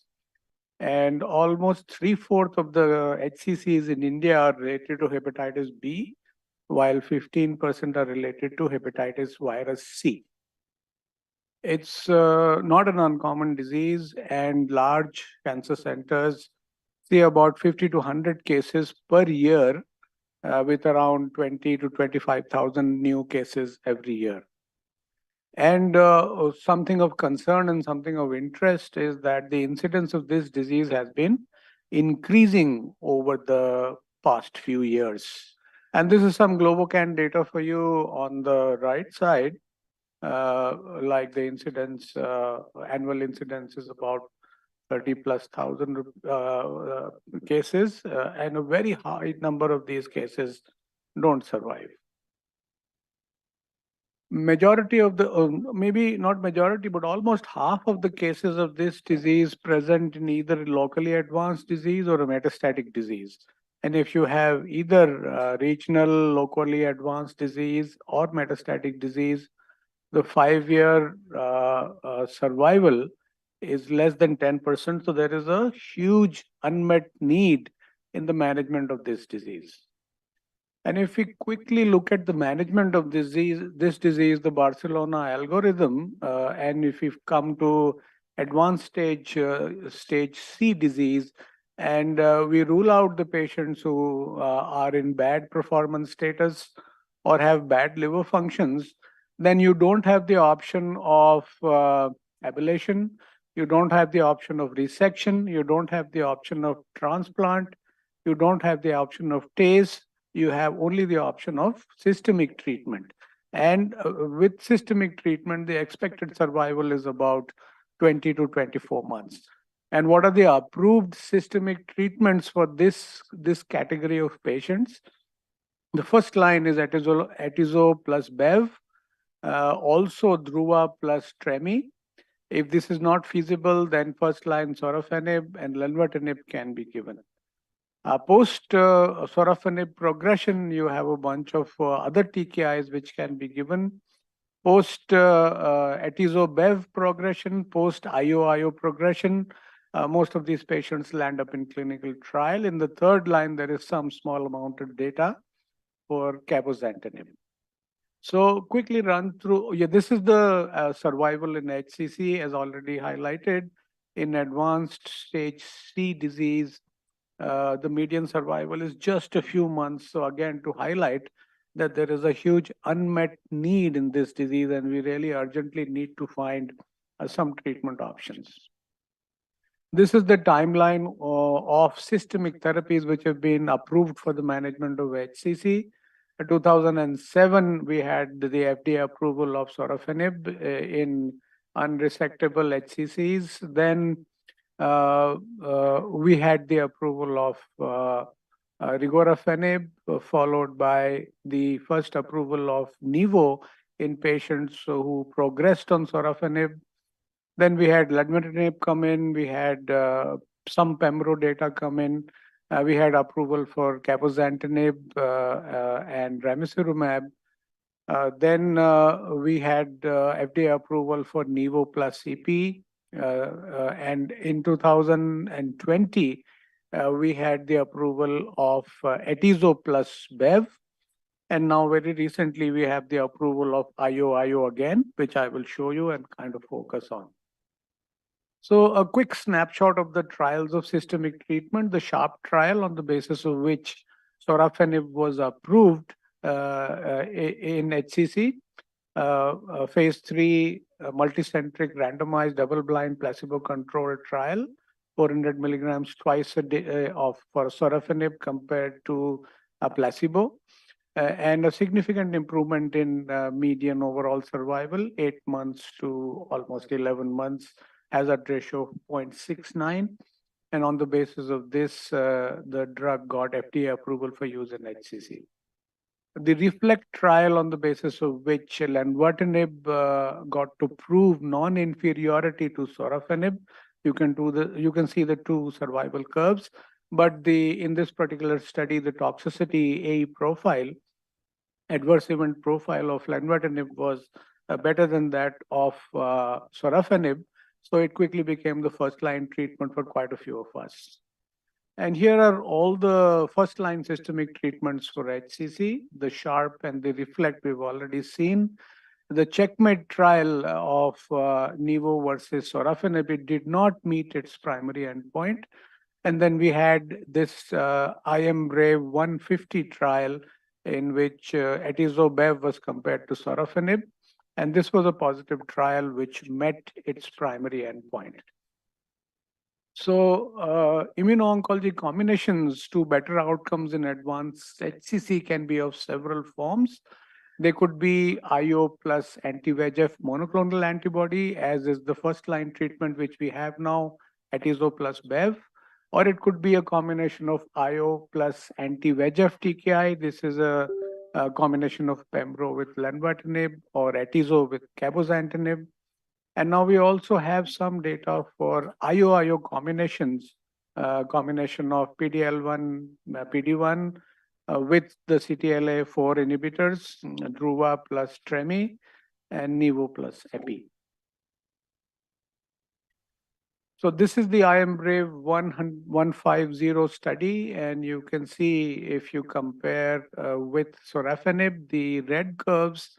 And almost 3/4 of the HCCs in India are related to hepatitis B, while 15% are related to hepatitis virus C. It's not an uncommon disease, and large cancer centers see about 50 to 100 cases per year with around 20 to 25,000 new cases every year. And something of concern and something of interest is that the incidence of this disease has been increasing over the past few years. And this is some Globocan data for you on the right side. Like the incidence, annual incidence is about 30,000+ cases, and a very high number of these cases don't survive. Majority of the, maybe not majority, but almost half of the cases of this disease present in either locally advanced disease or a metastatic disease. And if you have either regional, locally advanced disease or metastatic disease, the 5-year survival is less than 10%. So there is a huge unmet need in the management of this disease. And if we quickly look at the management of this disease, the Barcelona algorithm, and if we come to advanced stage C disease, and we rule out the patients who are in bad performance status or have bad liver functions, then you don't have the option of ablation, you don't have the option of resection, you don't have the option of transplant, you don't have the option of TACE, you have only the option of systemic treatment. And with systemic treatment, the expected survival is about 20 to 24 months. And what are the approved systemic treatments for this category of patients? The first line is Atizo plus Bev, also Druva plus Tremi. If this is not feasible, then first line sorafenib and lenvatinib can be given. Post sorafenib progression, you have a bunch of other TKIs which can be given. Post Atizo-Bev progression, post IO progression, most of these patients land up in clinical trial. In the third line, there is some small amount of data for cabozantinib. So quickly run through, this is the survival in HCC as already highlighted. In advanced stage C disease, the median survival is just a few months. So again, to highlight that there is a huge unmet need in this disease and we really urgently need to find some treatment options. This is the timeline of systemic therapies which have been approved for the management of HCC. In 2007, we had the FDA approval of sorafenib in unresectable HCCs. Then we had the approval of regorafenib, followed by the first approval of Nivo in patients who progressed on sorafenib. Then we had lenvatinib come in, we had some pembro data come in, we had approval for cabozantinib and ramucirumab. Then we had FDA approval for Nivo plus CP. And in 2020, we had the approval of Atizo plus Bev. And now very recently, we have the approval of IO again, which I will show you and kind of focus on. So a quick snapshot of the trials of systemic treatment, the SHARP trial on the basis of which sorafenib was approved in HCC. Phase 3 multicentric randomized double-blind placebo-controlled trial, 400 milligrams twice a day for sorafenib compared to a placebo, and a significant improvement in median overall survival, 8 months to almost 11 months, hazard ratio of 0.69. And on the basis of this, the drug got FDA approval for use in HCC. The REFLECT trial on the basis of which lenvatinib got to prove non-inferiority to sorafenib. You can see the two survival curves, but in this particular study, the toxicity AE profile, adverse event profile of lenvatinib was better than that of sorafenib. So it quickly became the first line treatment for quite a few of us. And here are all the first line systemic treatments for HCC, the SHARP and the REFLECT we've already seen. The CheckMate trial of Nivo versus sorafenib did not meet its primary endpoint. And then we had this IM-BRAVE 150 trial in which Atizo-Bev was compared to sorafenib. And this was a positive trial which met its primary endpoint. So immuno-oncology combinations to better outcomes in advanced HCC can be of several forms. They could be IO plus anti-VEGF monoclonal antibody, as is the first line treatment which we have now, Atezo plus Bev. Or it could be a combination of IO plus anti-VEGF TKI. This is a combination of Pembro with lenvatinib or Atezo with cabozantinib. And now we also have some data for IO-IO combinations, combination of PD-L1, PD-1 with the CTLA-4 inhibitors, Druva plus Tremi, and Nivo plus Epi. So this is the IMBRAVE 150 study, and you can see if you compare with sorafenib, the red curves,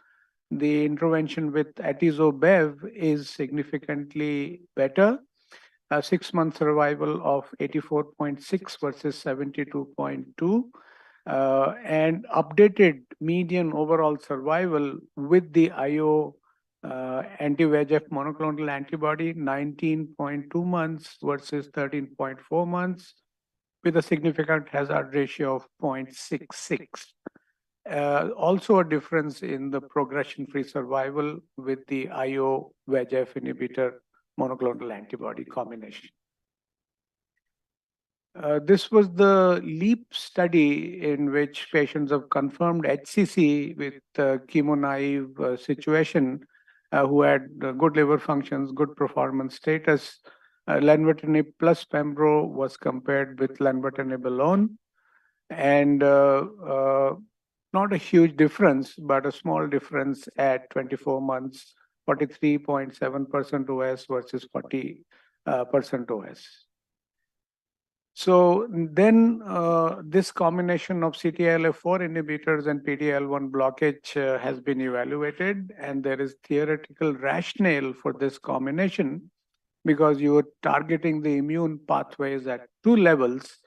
the intervention with Atezo-Bev is significantly better. 6-month survival of 84.6 versus 72.2. And updated median overall survival with the IO anti-VEGF monoclonal antibody, 19.2 months versus 13.4 months, with a significant hazard ratio of 0.66. Also a difference in the progression-free survival with the IO VEGF inhibitor monoclonal antibody combination. This was the LEAP study in which patients of confirmed HCC with chemo-naive situation who had good liver functions, good performance status. Lenvatinib plus Pembro was compared with lenvatinib alone. And not a huge difference, but a small difference at 24 months, 43.7% OS versus 40% OS. So then this combination of CTLA-4 inhibitors and PD-L1 blockage has been evaluated, and there is theoretical rationale for this combination because you are targeting the immune pathways at 2 levels,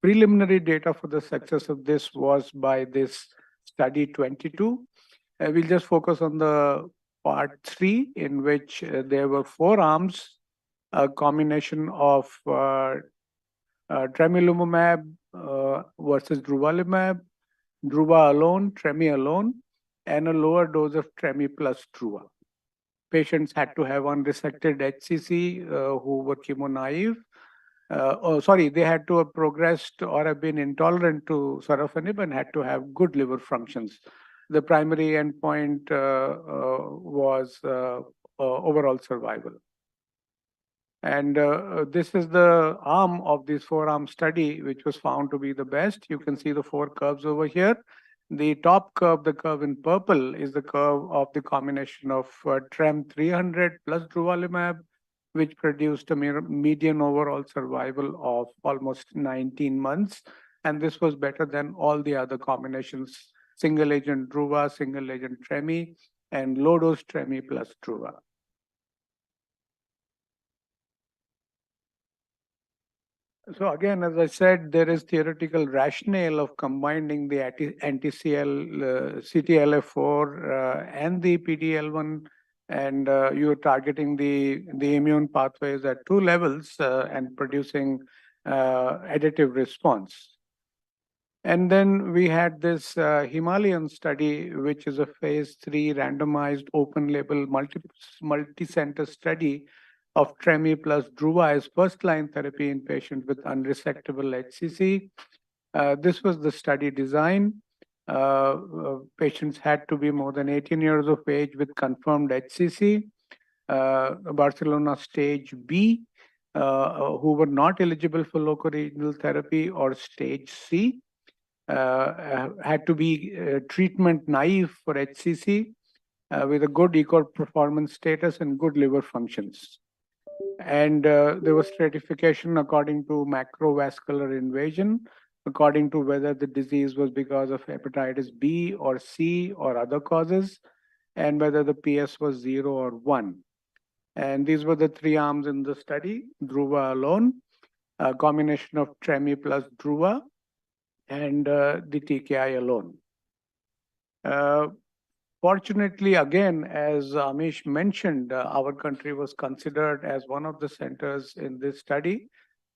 preliminary data for the success of this was by this study 22. We'll just focus on the part 3, in which there were 4 arms, a combination of tremelimumab versus durvalumab, Druva alone, Tremi alone, and a lower dose of Tremi plus Druva. Patients had to have unresected HCC who were chemo-naive. They had to have progressed or have been intolerant to sorafenib and had to have good liver functions. The primary endpoint was overall survival. And this is the arm of this 4-arm study, which was found to be the best. You can see the 4 curves over here. The top curve, the curve in purple, is the curve of the combination of Trem 300 plus durvalumab, which produced a median overall survival of almost 19 months. And this was better than all the other combinations, single agent Druva, single agent Tremi, and low dose Tremi plus Druva. So again, as I said, there is theoretical rationale of combining the CTLA-4 and the PD-L1, and you're targeting the immune pathways at 2 levels and producing additive response. And then we had this Himalayan study, which is a phase 3 randomized open label multi-center study of Tremi plus Druva as first-line therapy in patients with unresectable HCC. This was the study design. Patients had to be more than 18 years of age with confirmed HCC, Barcelona stage B, who were not eligible for locoregional therapy, or stage C, had to be treatment naive for HCC with a good ECOG performance status and good liver functions. And there was stratification according to macrovascular invasion, according to whether the disease was because of hepatitis B or C or other causes, and whether the PS was 0 or 1. And these were the 3 arms in the study: Druva alone, a combination of Tremi plus Druva, and the TKI alone. Fortunately, again, as Amish mentioned, our country was considered as one of the centers in this study,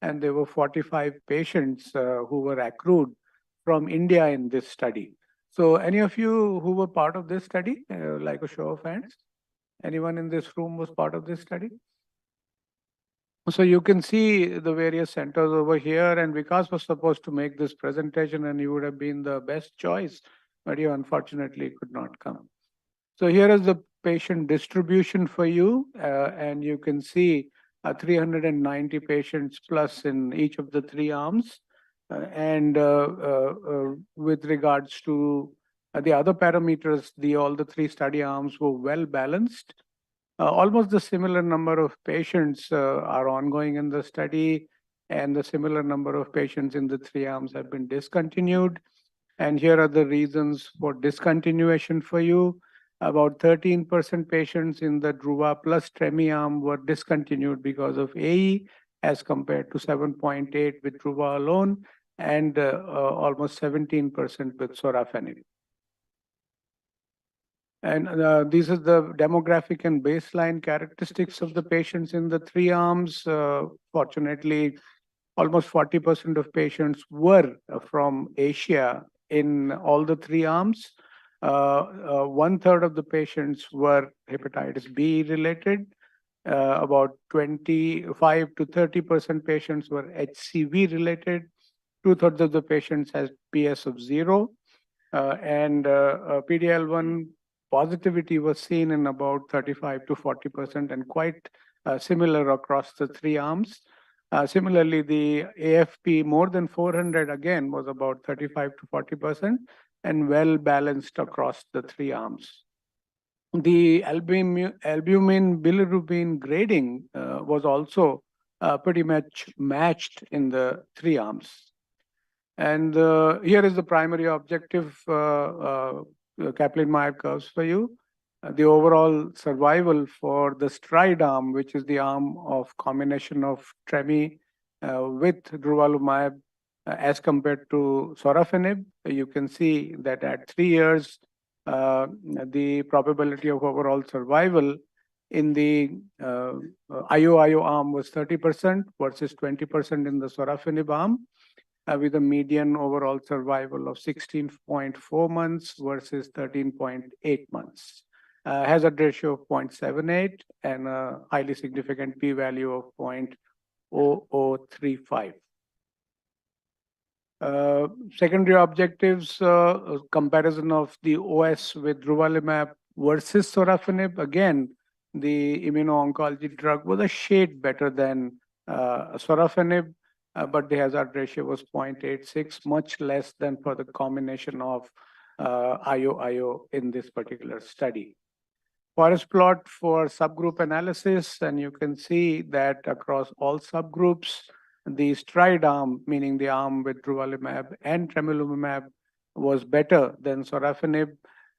and there were 45 patients who were accrued from India in this study. So any of you who were part of this study, like a show of hands? Anyone in this room was part of this study? So you can see the various centers over here, and Vikas was supposed to make this presentation and he would have been the best choice, but he unfortunately could not come. So here is the patient distribution for you, and you can see 390 patients plus in each of the three arms. With regards to the other parameters, all the three study arms were well balanced. Almost the similar number of patients are ongoing in the study, and the similar number of patients in the three arms have been discontinued. And here are the reasons for discontinuation for you. About 13% patients in the Druva plus Tremi arm were discontinued because of AE, as compared to 7.8 with Druva alone, and almost 17% with sorafenib. And these are the demographic and baseline characteristics of the patients in the three arms. Fortunately, almost 40% of patients were from Asia in all the three arms. 1/3 of the patients were hepatitis B related. About 25 to 30% patients were HCV related. 2/3 of the patients has PS of 0. PD-L1 positivity was seen in about 35 to 40% and quite similar across the three arms. Similarly, the AFP more than 400 again was about 35 to 40% and well balanced across the three arms. The albumin bilirubin grading was also pretty much matched in the three arms. And here is the primary objective Kaplan-Meier curves for you. The overall survival for the STRIDE arm, which is the arm of combination of Tremi with durvalumab as compared to sorafenib. You can see that at 3 years, the probability of overall survival in the IO arm was 30% versus 20% in the sorafenib arm, with a median overall survival of 16.4 months versus 13.8 months. Hazard ratio of 0.78 and a highly significant p-value of 0.0035. Secondary objectives, comparison of the OS with durvalumab versus sorafenib. Again, the immuno-oncology drug was a shade better than sorafenib, but the hazard ratio was 0.86, much less than for the combination of IO in this particular study. Forest plot for subgroup analysis, and you can see that across all subgroups, the STRIDE arm, meaning the arm with durvalumab and tremelimumab, was better than sorafenib.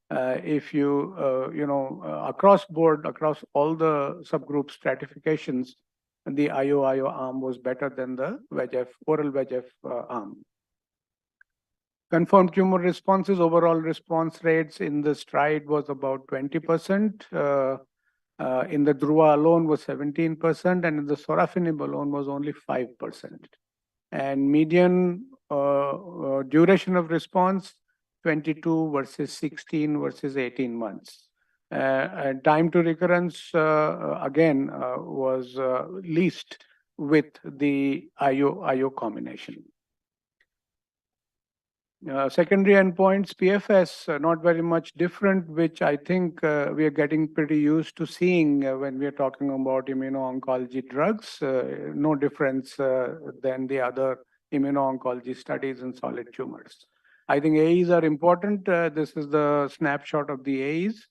If you, across board, across all the subgroup stratifications, the IO arm was better than the oral VEGF arm. Confirmed tumor responses, overall response rates in the STRIDE was about 20%. In the Druva alone was 17%, and in the sorafenib alone was only 5%. And median duration of response, 22 versus 16 versus 18 months. And time to recurrence, again, was least with the IO combination. Secondary endpoints, PFS, not very much different, which I think we are getting pretty used to seeing when we are talking about immuno-oncology drugs. No difference than the other immuno-oncology studies in solid tumors. I think AEs are important. This is the snapshot of the AEs.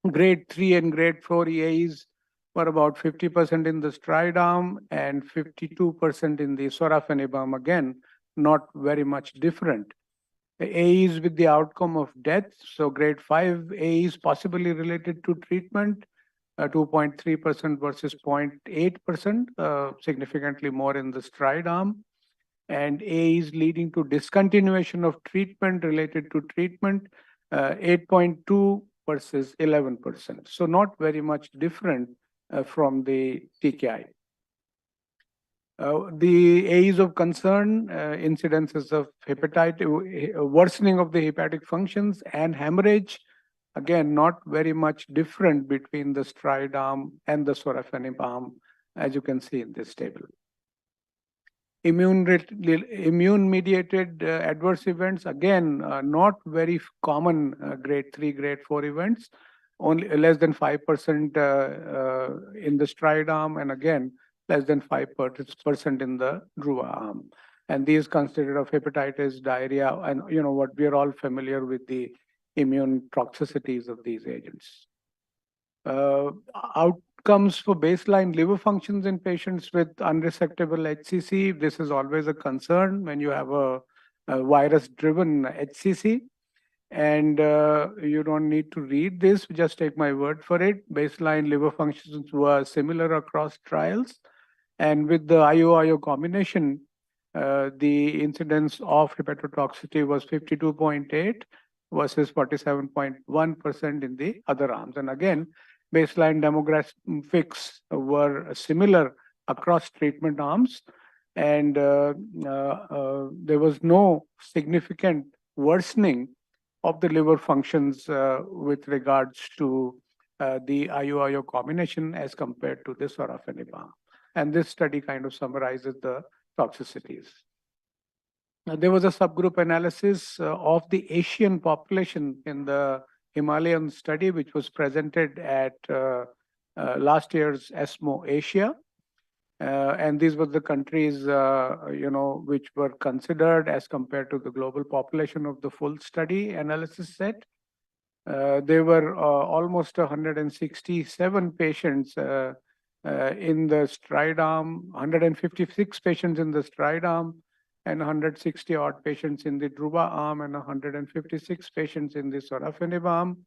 Grade 3 and grade 4 AEs were about 50% in the STRIDE arm and 52% in the sorafenib arm. Again, not very much different. The AEs with the outcome of death, so grade 5 AEs possibly related to treatment, 2.3% versus 0.8%, significantly more in the STRIDE arm. And AEs leading to discontinuation of treatment related to treatment, 8.2 versus 11%. So not very much different from the TKI. The AEs of concern, incidences of hepatitis, worsening of the hepatic functions and hemorrhage, again, not very much different between the stride arm and the sorafenib arm, as you can see in this table. Immune-mediated adverse events, again, not very common grade 3, grade 4 events, only less than 5% in the stride arm, and again, less than 5% in the druva arm. And these considered of hepatitis, diarrhea, and what we are all familiar with the immune toxicities of these agents. Outcomes for baseline liver functions in patients with unresectable HCC. This is always a concern when you have a virus-driven HCC. And you don't need to read this, just take my word for it. Baseline liver functions were similar across trials. And with the IO-IO combination, the incidence of hepatotoxicity was 52.8 versus 47.1% in the other arms. And again, baseline demographics were similar across treatment arms. And there was no significant worsening of the liver functions with regards to the IO-IO combination as compared to the sorafenib arm. And this study kind of summarizes the toxicities. There was a subgroup analysis of the Asian population in the Himalayan study, which was presented at last year's ESMO Asia. And these were the countries, which were considered as compared to the global population of the full study analysis set. There were almost 167 patients in the stride arm, 156 patients in the stride arm, and 160 odd patients in the druva arm, and 156 patients in the sorafenib arm.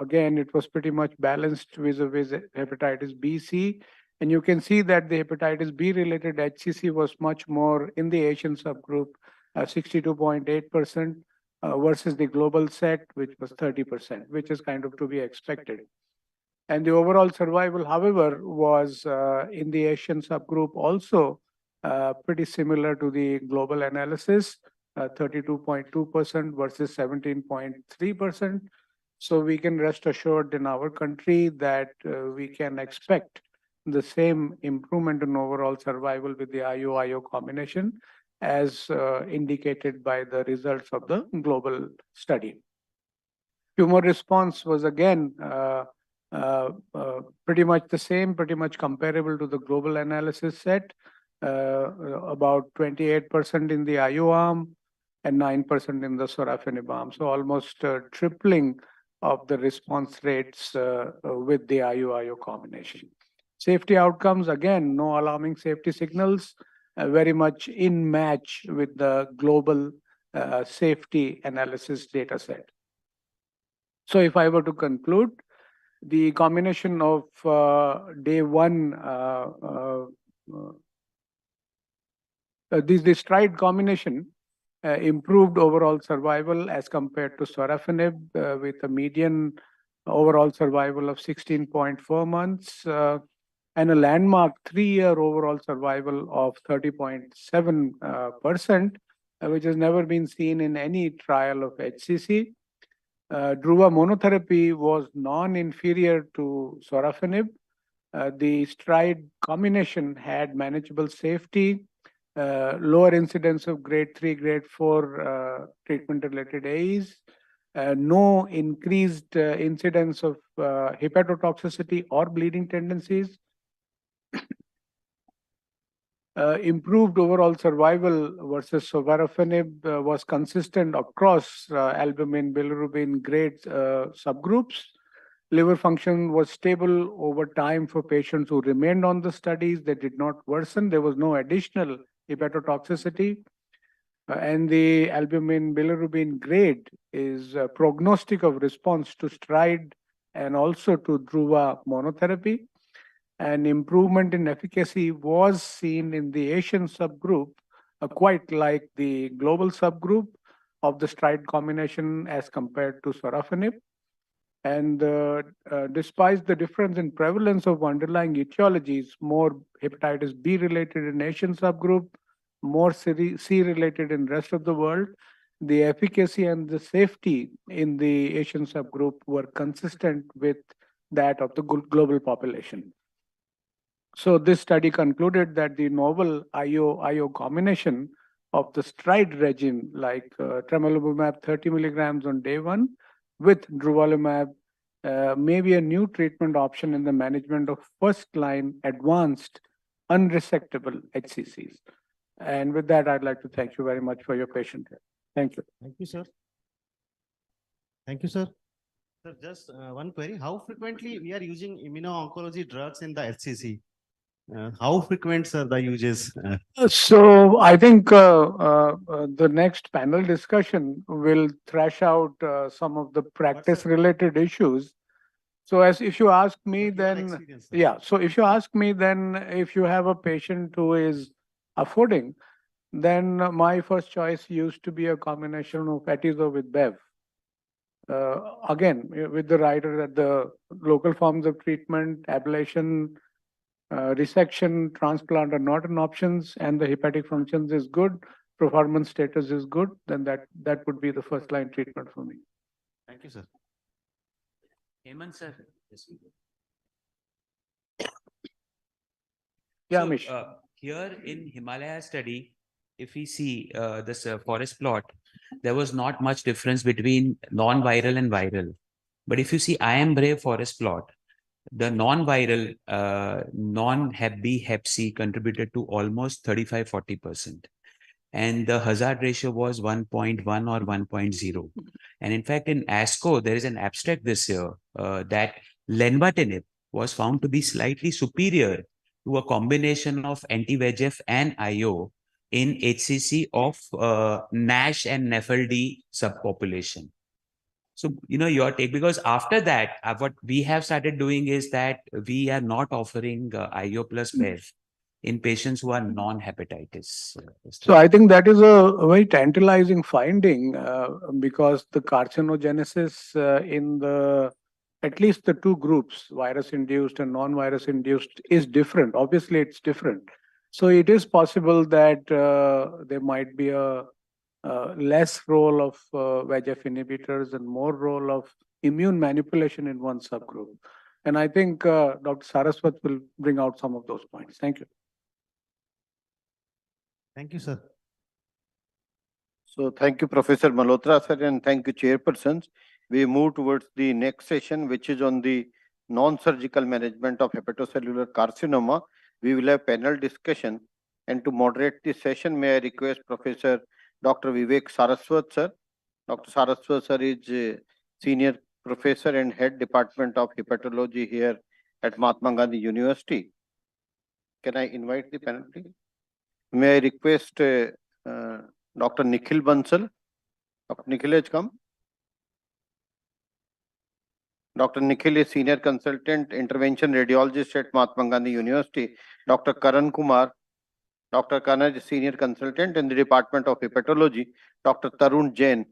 Again, it was pretty much balanced vis-a-vis hepatitis B, C. And you can see that the hepatitis B related HCC was much more in the Asian subgroup, 62.8% versus the global set, which was 30%, which is kind of to be expected. And the overall survival, however, was in the Asian subgroup also pretty similar to the global analysis, 32.2% versus 17.3%. So we can rest assured in our country that we can expect the same improvement in overall survival with the IO-IO combination as indicated by the results of the global study. Tumor response was again pretty much the same, pretty much comparable to the global analysis set, about 28% in the IO arm and 9% in the sorafenib arm. So almost tripling of the response rates with the IO-IO combination. Safety outcomes, again, no alarming safety signals, very much in match with the global safety analysis data set. So if I were to conclude, the combination of day one, the stride combination improved overall survival as compared to sorafenib with a median overall survival of 16.4 months and a landmark 3-year overall survival of 30.7%, which has never been seen in any trial of HCC. Druva monotherapy was non-inferior to sorafenib. The stride combination had manageable safety, lower incidence of grade 3, grade 4 treatment-related AEs, no increased incidence of hepatotoxicity or bleeding tendencies, improved overall survival versus sorafenib was consistent across albumin, bilirubin grade subgroups. Liver function was stable over time for patients who remained on the studies. They did not worsen. There was no additional hepatotoxicity. And the albumin bilirubin grade is prognostic of response to stride and also to druva monotherapy. And improvement in efficacy was seen in the Asian subgroup, quite like the global subgroup, of the stride combination as compared to sorafenib. And despite the difference in prevalence of underlying etiologies, more hepatitis B related in Asian subgroup, more C related in rest of the world, the efficacy and the safety in the Asian subgroup were consistent with that of the global population. So this study concluded that the novel IO combination of the stride regime, like tremelimumab 30 milligrams on day 1 with durvalumab, may be a new treatment option in the management of first-line advanced unresectable HCCs. And with that, I'd like to thank you very much for your patience. Thank you. Thank you, sir. Thank you, sir. Sir, just one query. How frequently we are using immuno-oncology drugs in the HCC? How frequent, sir, the uses? So I think the next panel discussion will thrash out some of the practice-related issues. So as if you ask me, then yeah. So if you ask me, then if you have a patient who is affording, then my first choice used to be a combination of Atizo with Bev. Again, with the rider that the local forms of treatment, ablation, resection, transplant are not an options, and the hepatic functions is good, performance status is good, then that would be the first line treatment for me. Thank you, sir. Hemant, sir. Yeah, So, Amish. Here in Himalaya study, if we see this forest plot, there was not much difference between non-viral and viral. But if you see IMBRAVE forest plot, the non-viral, non-Hep B, Hep C contributed to almost 35-40%. And the hazard ratio was 1.1 or 1.0. And in fact, in ASCO, there is an abstract this year that lenvatinib was found to be slightly superior to a combination of anti-VEGF and IO in HCC of NASH and NEFLD subpopulation. So, your take, because after that, what we have started doing is that we are not offering IO plus BEV in patients who are non-hepatitis. So I think that is a very tantalizing finding because the carcinogenesis in at least the two groups, virus-induced and non-virus induced, is different. Obviously, it's different. So it is possible that there might be a less role of VEGF inhibitors and more role of immune manipulation in one subgroup. And I think Dr. Saraswat will bring out some of those points. Thank you. Thank you, sir. So thank you, Professor Malhotra, sir, and thank you, chairpersons. We move towards the next session, which is on the non-surgical management of hepatocellular carcinoma. We will have panel discussion. And to moderate this session, may I request Professor Dr. Vivek Saraswat, sir. Dr. Saraswat, sir, is a senior professor and head department of hepatology here at Mahatma Gandhi University. Can I invite the panel, please? May I request Dr. Nikhil Bansal? Dr. Nikhil has come. Dr. Nikhil is senior consultant intervention radiologist at Mahatma Gandhi University. Dr. Karan Kumar. Dr. Karan is senior consultant in the Department of Hepatology. Dr. Tarun Jain.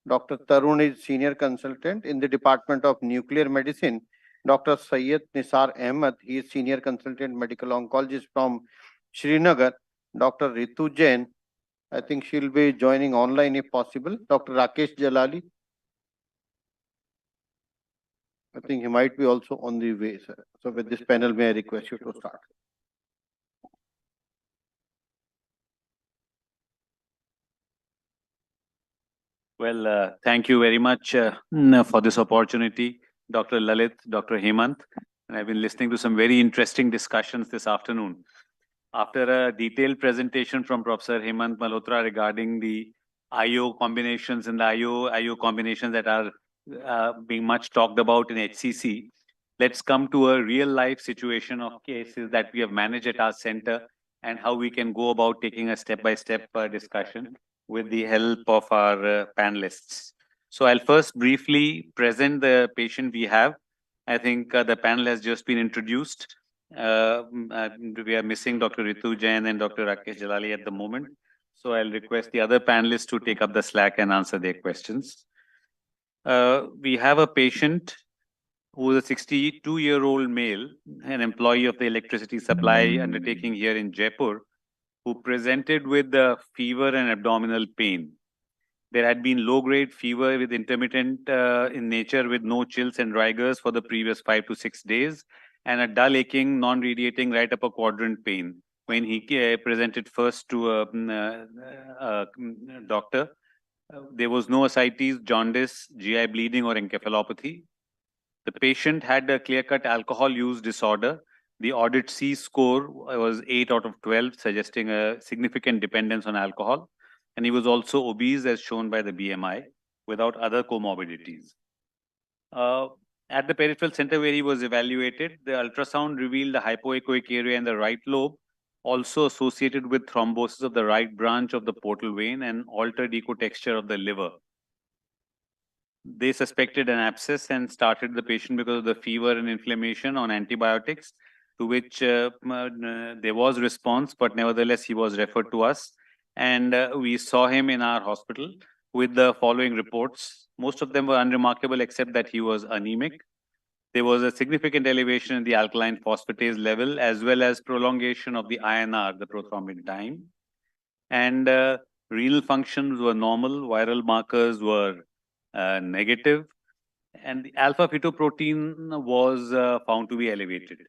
Dr. Tarun is senior consultant in the Department of Nuclear Medicine. Dr. Syed Nisar Ahmed, he is senior consultant medical oncologist from Srinagar. Dr. Ritu Jain, I think she'll be joining online if possible. Dr. Rakesh Jalali, I think he might be also on the way, sir. So with this panel, may I request you to start? Well, thank you very much for this opportunity, Dr. Lalit, Dr. Hemant. And I've been listening to some very interesting discussions this afternoon. After a detailed presentation from Professor Hemant Malhotra regarding the IO combinations and the IO combinations that are being much talked about in HCC, let's come to a real life situation of cases that we have managed at our center and how we can go about taking a step-by-step discussion with the help of our panelists. So I'll first briefly present the patient we have. I think the panel has just been introduced. We are missing Dr. Ritu Jain and Dr. Rakesh Jalali at the moment. So I'll request the other panelists to take up the slack and answer their questions. We have a patient who is a 62-year-old male, an employee of the electricity supply undertaking here in Jaipur, who presented with fever and abdominal pain. There had been low-grade fever with intermittent in nature with no chills and rigors for the previous 5 to 6 days, and a dull aching, non-radiating right upper quadrant pain. When he presented first to a doctor, there was no ascites, jaundice, GI bleeding or encephalopathy. The patient had a clear-cut alcohol use disorder. The audit C score was 8 out of 12, suggesting a significant dependence on alcohol. And he was also obese as shown by the BMI without other comorbidities. At the peripheral center where he was evaluated, the ultrasound revealed a hypoechoic area in the right lobe, also associated with thrombosis of the right branch of the portal vein and altered ecotexture of the liver. They suspected an abscess and started the patient because of the fever and inflammation on antibiotics, to which there was response, but nevertheless he was referred to us. And we saw him in our hospital with the following reports. Most of them were unremarkable except that he was anemic. There was a significant elevation in the alkaline phosphatase level as well as prolongation of the INR, the prothrombin time. And renal functions were normal, viral markers were negative, and the alpha-fetoprotein was found to be elevated.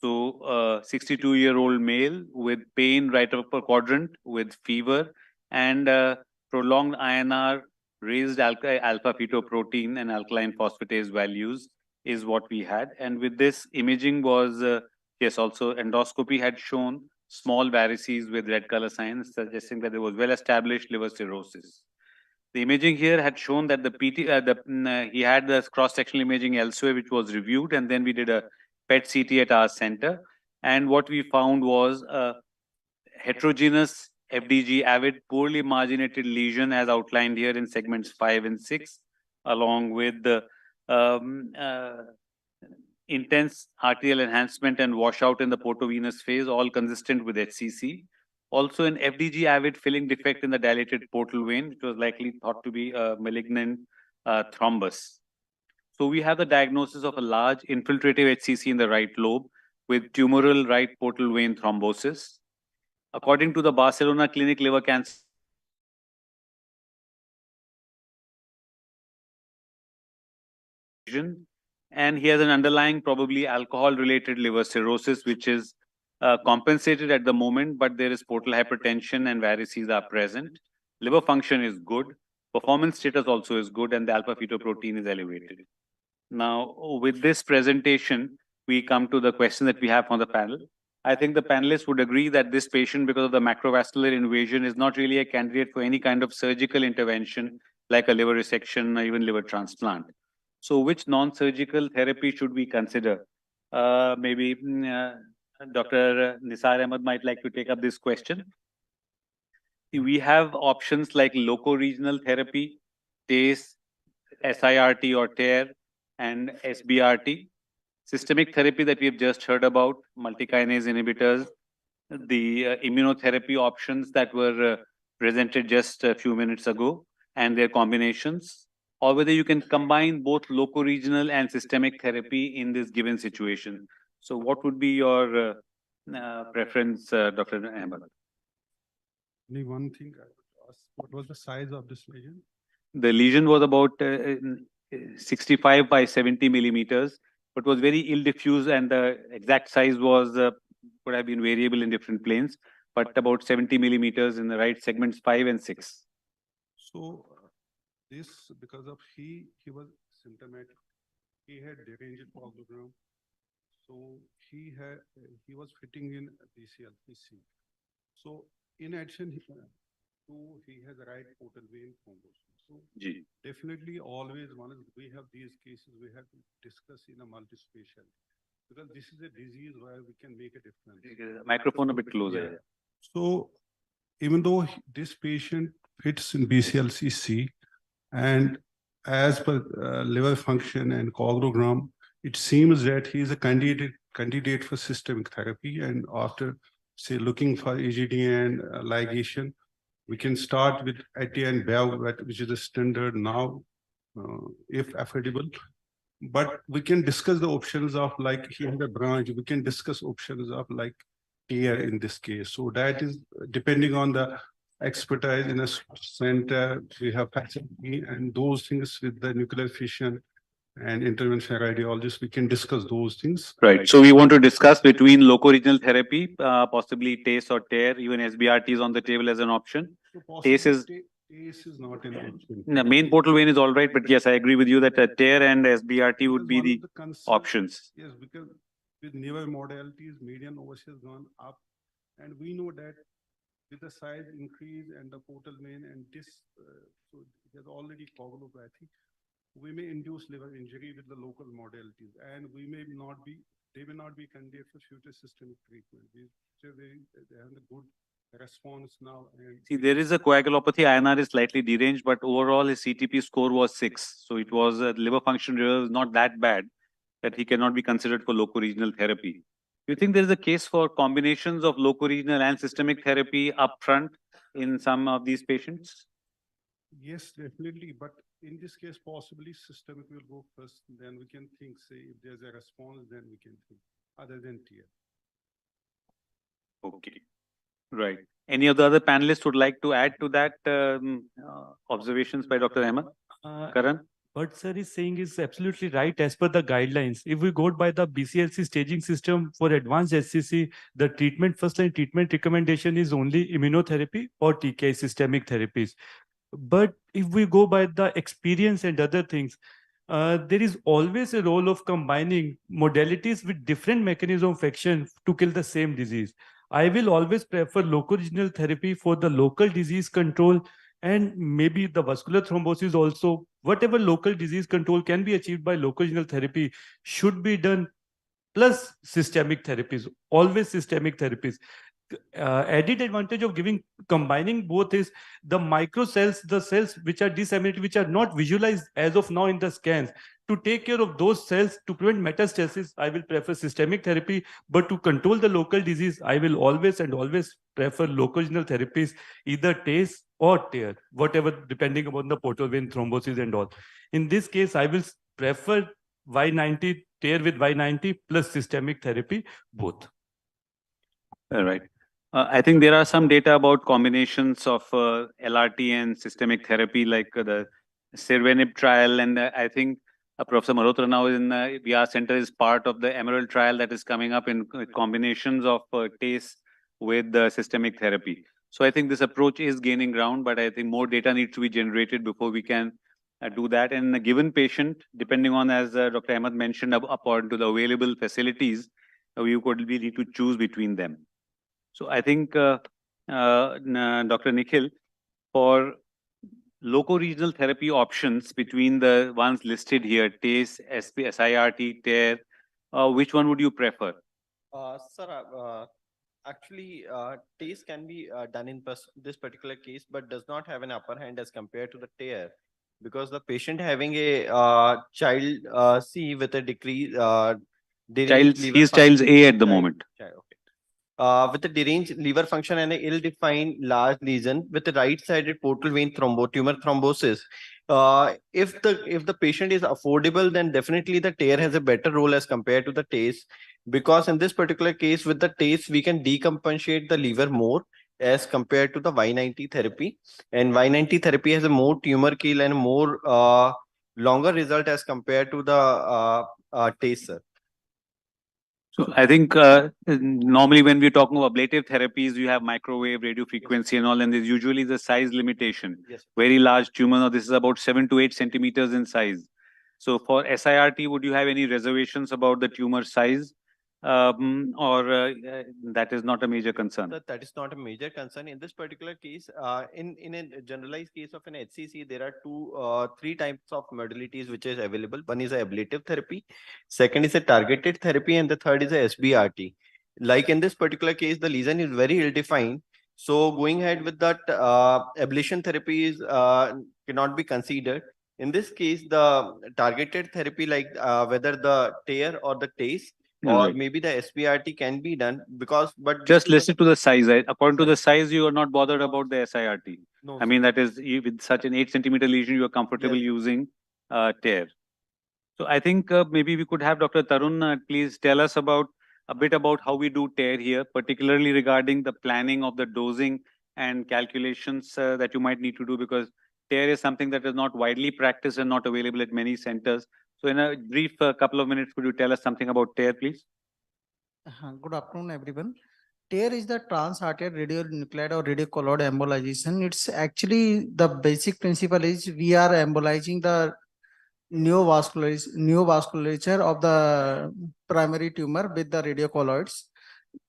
So 62-year-old male with pain right upper quadrant with fever and prolonged INR, raised alpha-fetoprotein and alkaline phosphatase values is what we had. And with this imaging was, yes, also endoscopy had shown small varices with red color signs, suggesting that there was well-established liver cirrhosis. The imaging here had shown that he had the cross-sectional imaging elsewhere, which was reviewed, and then we did a PET CT at our center. And what we found was a heterogeneous FDG avid poorly marginated lesion as outlined here in segments 5 and 6, along with the intense arterial enhancement and washout in the portovenous phase, all consistent with HCC. Also an FDG avid filling defect in the dilated portal vein, which was likely thought to be a malignant thrombus. So we have the diagnosis of a large infiltrative HCC in the right lobe with tumoral right portal vein thrombosis. According to the Barcelona Clinic Liver Cancer, and he has an underlying probably alcohol-related liver cirrhosis, which is compensated at the moment, but there is portal hypertension and varices are present. Liver function is good. Performance status also is good, and the alpha-fetoprotein is elevated. Now, with this presentation, we come to the question that we have from the panel. I think the panelists would agree that this patient, because of the macrovascular invasion, is not really a candidate for any kind of surgical intervention, like a liver resection or even liver transplant. So which non-surgical therapy should we consider? Maybe Dr. Nisar Ahmed might like to take up this question. We have options like loco-regional therapy, TACE, SIRT or TARE, and SBRT. Systemic therapy that we have just heard about, multikinase inhibitors, the immunotherapy options that were presented just a few minutes ago, and their combinations, or whether you can combine both loco-regional and systemic therapy in this given situation. So what would be your preference, Dr. Ahmed? Only one thing I would ask, what was the size of this lesion? The lesion was about 65 by 70 millimeters, but was very ill diffused, and the exact size was could have been variable in different planes, but about 70 millimeters in the right segments 5 and 6. So this, because of he was symptomatic, he had deranged coglogram, so he was fitting in BCLPC. So in addition, he has right portal vein thrombosis. So definitely always we have these cases, we have to discuss in a multi-special, because this is a disease where we can make a difference. Microphone a bit closer. Yeah. So even though this patient fits in BCLCC, and as per liver function and coglogram, it seems that he is a candidate for systemic therapy, and after say looking for EGD and ligation, We can start with AT and BEV, which is the standard now, if affordable. But we can discuss the options of like here in the branch, we can discuss options of like tier in this case. So that is depending on the expertise in a center, we have facility and those things with the nuclear fission and intervention radiologists, we can discuss those things. Right. So we want to discuss between loco-regional therapy, possibly TACE or TARE, even SBRT is on the table as an option. TACE is not an option. the main portal vein is all right, but yes, I agree with you that TARE and SBRT would be the options. Yes, because with newer modalities, median OS has gone up, and we know that with the size increase and the portal vein and this, so it has already coagulopathy, we may induce liver injury with the local modalities, and we may not be, they may not be candidate for future systemic treatment. They have a good response now. And See, there is a coagulopathy. INR is slightly deranged, but overall his CTP score was 6. So it was liver function was not that bad that he cannot be considered for loco-regional therapy. Do you think there is a case for combinations of loco-regional and systemic therapy upfront in some of these patients? Yes, definitely. But in this case, possibly systemic will go first. Then we can think, say, if there's a response, then we can think other than TR. Okay. Right. Any of the other panelists would like to add to that observations by Dr. Ahmed? Karan? What sir is saying is absolutely right as per the guidelines. If we go by the BCLC staging system for advanced HCC, the first line treatment recommendation is only immunotherapy or TKI systemic therapies. But if we go by the experience and other things, there is always a role of combining modalities with different mechanism of action to kill the same disease. I will always prefer loco-regional therapy for the local disease control and maybe the vascular thrombosis also. Whatever local disease control can be achieved by loco-regional therapy should be done plus systemic therapies, always systemic therapies. Added advantage of combining both is the microcells, the cells which are disseminated, which are not visualized as of now in the scans. To take care of those cells, to prevent metastasis, I will prefer systemic therapy. But to control the local disease, I will always prefer loco-regional therapies, either TACE or TARE, whatever, depending upon the portal vein thrombosis and all. In this case, I will prefer Y90, TARE with Y90 plus systemic therapy, both. All right. I think there are some data about combinations of LRT and systemic therapy, like the Cervenib trial, and I think Professor Malhotra now in VR Center is part of the Emerald trial that is coming up in combinations of TACE with the systemic therapy. So I think this approach is gaining ground, but I think more data needs to be generated before we can do that. And in a given patient, depending on, as Dr. Ahmed mentioned, upon to the available facilities, we need to choose between them. So I think, Dr. Nikhil, for loco-regional therapy options between the ones listed here, TACE, SIRT, TARE, which one would you prefer? Sir, actually, TACE can be done in this particular case, but does not have an upper hand as compared to the TARE, because the patient having a child C with a decrease. He's child's A at the moment. With a deranged liver function and an ill-defined large lesion with a right-sided portal vein tumor thrombosis. If the patient is affordable, then definitely the TARE has a better role as compared to the TACE, because in this particular case with the TACE we can decompensate the liver more as compared to the Y90 therapy, and Y90 therapy has a more tumor kill and more longer result as compared to the TACE, sir. So I think normally when we're talking about ablative therapies, you have microwave, radio frequency and all, and there's usually the size limitation. Yes. Very large tumor. Now this is about 7 to 8 centimeters in size. So for SIRT, would you have any reservations about the tumor size? Or that is not a major concern? That is not a major concern. In this particular case, in a generalized case of an HCC, there are three types of modalities which is available. One is a ablative therapy, second is a targeted therapy, and the third is a SBRT. Like in this particular case, the lesion is very ill-defined. So going ahead with that ablation therapy is cannot be considered. In this case, the targeted therapy, like whether the TARE or the TACE, or Right. maybe the SBRT can be done because, but Just listen to the size. According to the size, you are not bothered No, about the SIRT. No, I mean, that is with such an 8 centimeter lesion, you are comfortable Yes. using tear. So I think maybe we could have Dr. Tarun please tell us about a bit about how we do tear here, particularly regarding the planning of the dosing and calculations that you might need to do, because tear is something that is not widely practiced and not available at many centers. So in a brief couple of minutes, could you tell us something about tear, please? Good afternoon, everyone. TARE is the trans-arterial radionuclide or radiocolloid embolization. It's actually the basic principle is we are embolizing the neovasculature of the primary tumor with the radiocolloids.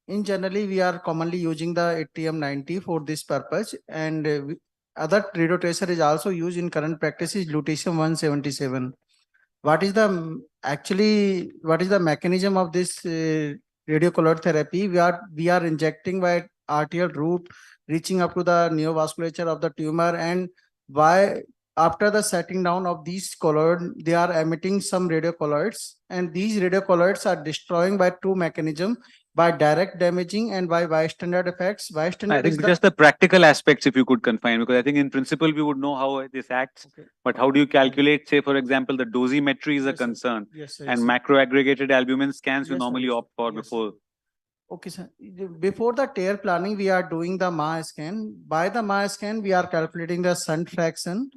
In generally, we are commonly using the ATM-90 for this purpose, and other radiotracer is also used in current practice is lutetium-177. What is the mechanism of this radiocolloid therapy? We are injecting by arterial route, reaching up to the neovasculature of the tumor, and by after the setting down of these colloid, they are emitting some radiocolloids, and these radiocolloids are destroying by two mechanisms, by direct damaging and by bystander effects. Bystander I think is just the practical aspects, if you could confine, because I think in principle we would know how this acts, but how do you calculate, say, for example, the dosimetry is a concern, Yes, sir, and yes, sir. macro aggregated albumin scans you Yes, sir, normally yes, opt for yes, sir. before. Okay, sir. Before the tear planning, we are doing the MA scan. By the MA scan, we are calculating the shunt fraction.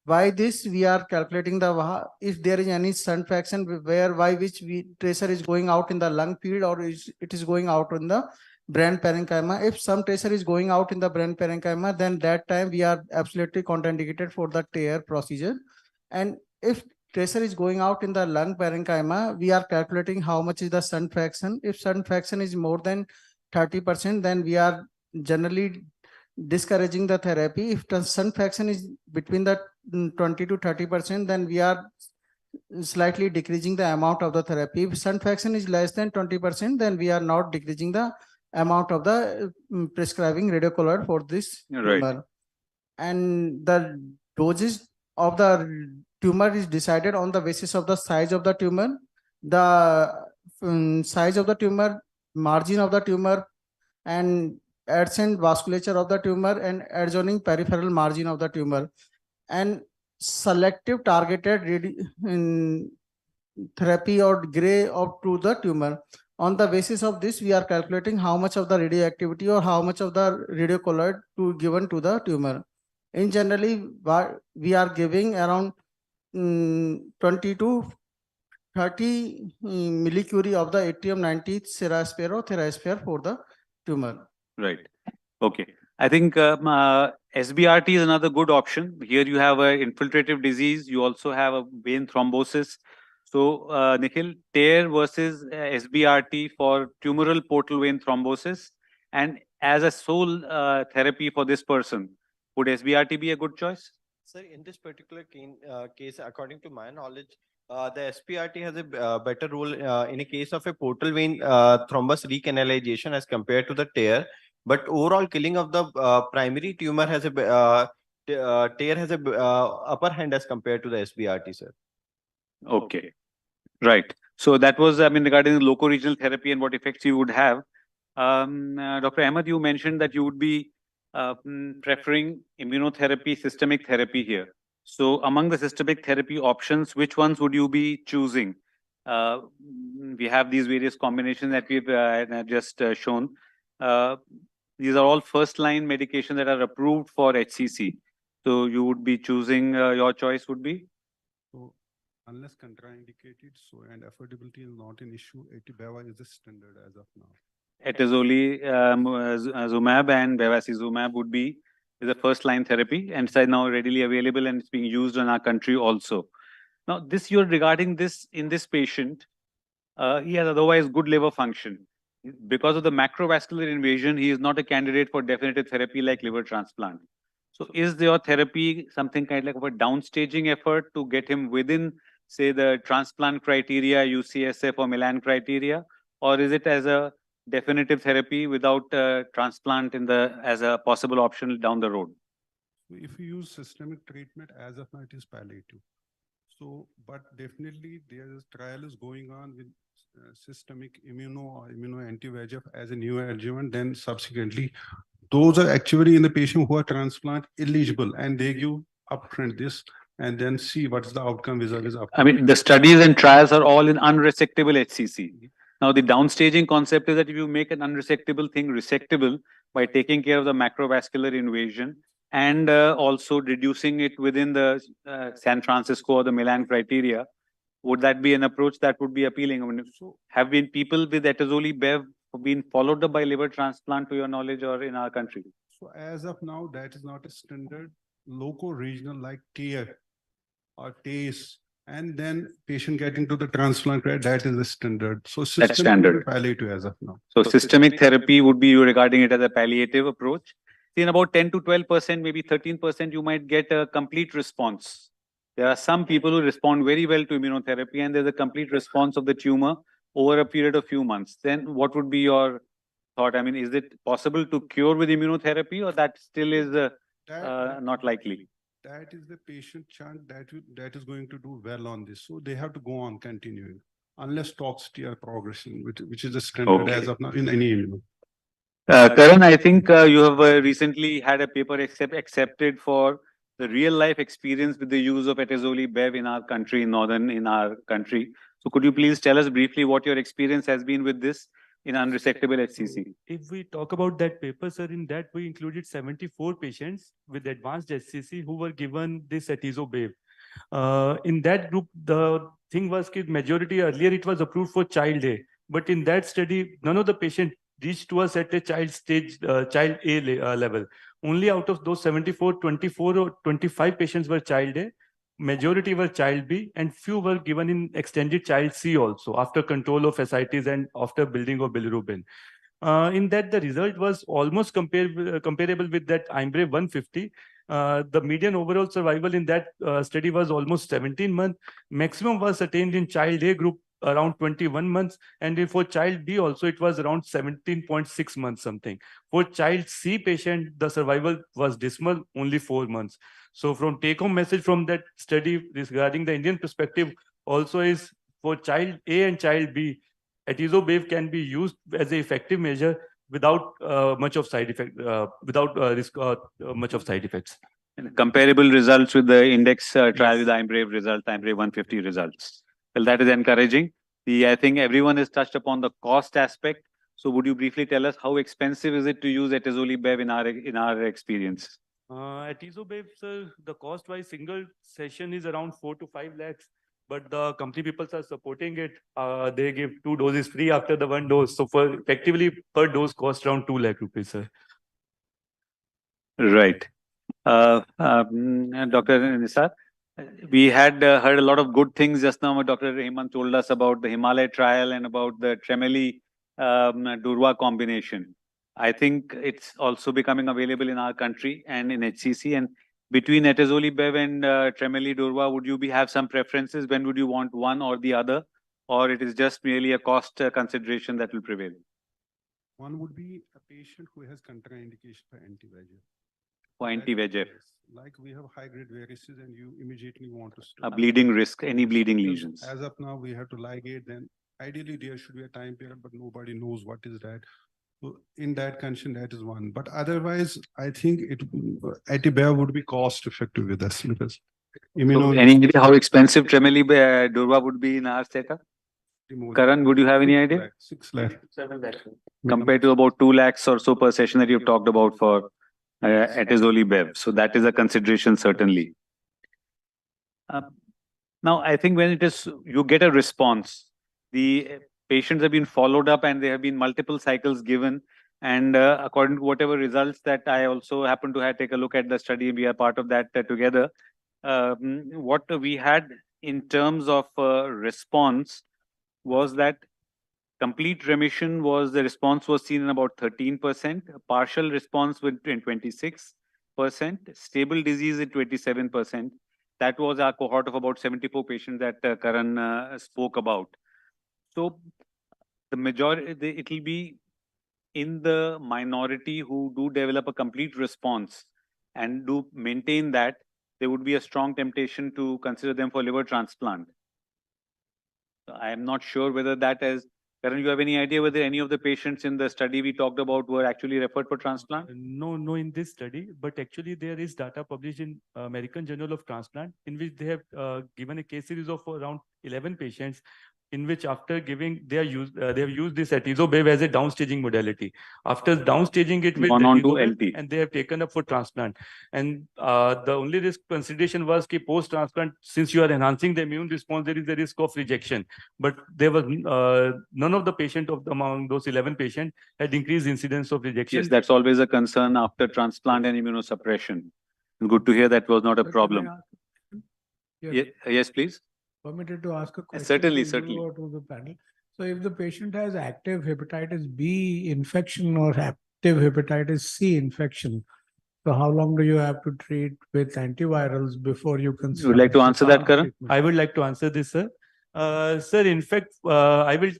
By this, we are calculating the if there is any shunt fraction by which tracer is going out in the lung field or it is going out in the brain parenchyma. If some tracer is going out in the brain parenchyma, then that time we are absolutely contraindicated for the tear procedure. And if tracer is going out in the lung parenchyma, we are calculating how much is the shunt fraction. If shunt fraction is more than 30%, then we are generally discouraging the therapy. If the shunt fraction is between the 20 to 30%, then we are slightly decreasing the amount of the therapy. If shunt fraction is less than 20%, then we are not decreasing the amount of the prescribing radiocolloid for this Right. tumor. And the doses of the tumor is decided on the basis of the size of the tumor, the size of the tumor, margin of the tumor, and adjacent vasculature of the tumor, and adjoining peripheral margin of the tumor, and selective targeted therapy or gray up to the tumor. On the basis of this, we are calculating how much of the radioactivity or how much of the radiocolloid to given to the tumor. In generally, we are giving around 20 to 30 millicurie of the ATM-90 Cerasphere or Therasphere for the tumor. Right. Okay. I think SBRT is another good option. Here you have an infiltrative disease. You also have a vein thrombosis. So, Nikhil, tear versus SBRT for tumoral portal vein thrombosis, and as a sole therapy for this person, would SBRT be a good choice? Sir, in this particular case, according to my knowledge, the SPRT has a better role in a case of a portal vein thrombus recanalization as compared to the tear. But overall killing of the primary tumor has a tear has a upper hand as compared to the SBRT, sir. Okay, right. So that was, I mean, regarding the loco-regional therapy and what effects you would have. Dr. Ahmed, you mentioned that you would be preferring immunotherapy, systemic therapy here. So among the systemic therapy options, which ones would you be choosing? We have these various combinations that we've just shown. These are all first-line medications that are approved for HCC. So you would be choosing, your choice would be? So unless contraindicated, so and affordability is not an issue, AT-Beva is the standard as of now. Atezolizumab and bevacizumab would be the first-line therapy, and it's now readily available and it's being used in our country also. Now, this year regarding this in this patient, he has otherwise good liver function. Because of the macrovascular invasion, he is not a candidate for definitive therapy like liver transplant. So is your therapy something kind of like a downstaging effort to get him within, say, the transplant criteria, UCSF or Milan criteria, or is it as a definitive therapy without transplant in the as a possible option down the road? So if you use systemic treatment, as of now, it is palliative. So, but definitely there is trial is going on with systemic immuno or immuno anti-VEGF as a neoadjuvant, then subsequently, those are actually in the patient who are transplant eligible, and they give upfront this and then see what's the outcome vis-a-vis. I mean, the studies and trials are all in unresectable HCC. Now, the downstaging concept is that if you make an unresectable thing resectable by taking care of the macrovascular invasion and also reducing it within the San Francisco or the Milan criteria, would that be an approach that would be appealing? I mean, have been people with atazoli bev been followed up by liver transplant to your knowledge or in our country? So as of now, that is not a standard local regional like tier or TACE, and then patient getting to the transplant, right? That is the standard. So That's standard. palliative as of now. So systemic therapy would be you regarding it as a palliative approach. In about 10 to 12%, maybe 13%, you might get a complete response. There are some people who respond very well to immunotherapy and there's a complete response of the tumor over a period of few months. Then what would be your thought? I mean, is it possible to cure with immunotherapy or that still is not likely? That is the patient chunk that is going to do well on this. So they have to go on continuing unless toxicity are progressing, which is the standard as of now in any immuno. Karan, I think you have recently had a paper accepted for the real life experience with the use of atazoli bev in our country, in our country. So could you please tell us briefly what your experience has been with this in unresectable HCC? If we talk about that paper, sir, in that we included 74 patients with advanced HCC who were given this atazobave. In that group, the thing was that majority earlier it was approved for child A, but in that study, none of the patients reached to us at a child stage, child A level. Only out of those 74, 24 or 25 patients were child A. Majority were child B and few were given in extended child C also after control of ascites and after building of bilirubin. In that the result was almost comparable with that IMBRAVE 150. The median overall survival in that study was almost 17 months. Maximum was attained in child A group around 21 months, and for child B also it was around 17.6 months something. For child C patient, the survival was dismal, only 4 months. So from take-home message from that study regarding the Indian perspective also is for child A and child B, atazobave can be used as an effective measure without much of side effect, without risk much of side effects. And comparable results with the index trial with the IMBRAVE result, IMBRAVE 150 results. Well, that is encouraging. I think everyone has touched upon the cost aspect. So would you briefly tell us how expensive is it to use atazoli bev in our experience? Atazobave, sir, the cost wise single session is around 4 to 5 lakhs, but the company people are supporting it. They give 2 doses free after the 1 dose. So for effectively per dose cost around 2 lakh rupees, sir. Right. Dr. Nisar, we had heard a lot of good things just now. Dr. Hemant told us about the Himalaya trial and about the Tremeli Durva combination. I think it's also becoming available in our country and in HCC. And between atazoli bev and Tremeli Durva, would you have some preferences? When would you want one or the other? Or it is just merely a cost consideration that will prevail? One would be a patient who has contraindication for anti-VEGF. For anti-VEGF. Like we have high-grade varices and you immediately want to stop. A bleeding risk, any bleeding lesions. As of now, we have to ligate, then ideally there should be a time period, but nobody knows what is that. So in that condition, that is one. But otherwise, I think anti-bev would be cost effective with us because So any idea how expensive Tremeli Durva would be in our setup? Karan, would you have any idea? 6 lakhs. 7 lakhs. Compared to about 2 lakhs or so per session that you've talked about for atazoli bev. So that is a consideration certainly. Now, I think when you get a response, the patients have been followed up and there have been multiple cycles given. And according to whatever results that I also happen to take a look at the study, we are part of that together. What we had in terms of response was that complete remission the response was seen in about 13%, partial response in 26%, stable disease in 27%. That was our cohort of about 74 patients that Karan spoke about. So the majority, it will be in the minority who do develop a complete response and do maintain that, there would be a strong temptation to consider them for liver transplant. I am not sure whether that is, Karan, you have any idea whether any of the patients in the study we talked about were actually referred for transplant? No, in this study, but actually there is data published in American Journal of Transplant in which they have given a case series of around 11 patients in which after giving they have used this atezolizumab as a downstaging modality. After downstaging it with Gone on to atezolizumab, LT. and they have taken up for transplant. And the only risk consideration was that post-transplant, since you are enhancing the immune response, there is a risk of rejection. But there was none of the patient among those 11 patients had increased incidence of rejection. Yes, that's always a concern after transplant and immunosuppression. Good to hear that was not a problem. Yes, please. Permitted to ask a question? Certainly, to you certainly. or to the panel. So if the patient has active hepatitis B infection or active hepatitis C infection, so how long do you have to treat with antivirals before you can Would you like to answer that, Karan? I would like to answer this, sir. Sir, in fact, I will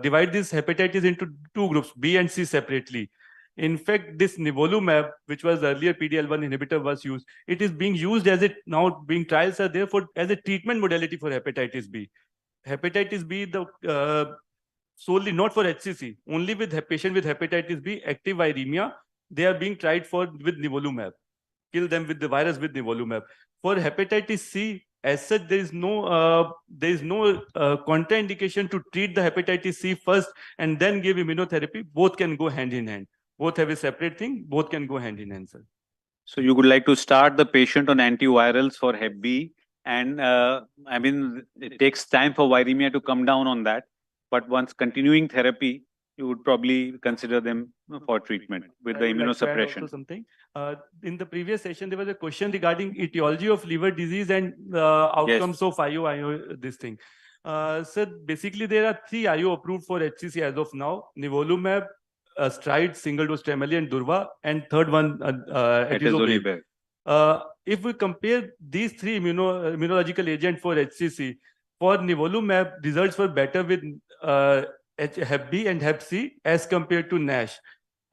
divide this hepatitis into two groups, B and C separately. In fact, this nivolumab, which was earlier PD-L1 inhibitor, was used. It is being used as it now being trials are therefore as a treatment modality for hepatitis B. Hepatitis B, solely not for HCC, only with patient with hepatitis B, active viremia, they are being tried with nivolumab. Kill them with the virus with nivolumab. For hepatitis C, as such, there is no contraindication to treat the hepatitis C first and then give immunotherapy. Both can go hand in hand. Both have a separate thing. Both can go hand in hand, sir. So you would like to start the patient on antivirals for Hep B, and I mean, it takes time for viremia to come down on that. But once continuing therapy, you would probably consider them for treatment with the I would like to add immunosuppression. also something. In the previous session, there was a question regarding etiology of liver disease and outcomes of IO, this thing. So basically, there are 3 IO approved for HCC as of now: nivolumab, Stride, single dose Tremelie, and Durva, and third one, atezolizumab. If we compare these 3 immunological agents for HCC, for nivolumab, results were better with Hep B and Hep C as compared to NASH.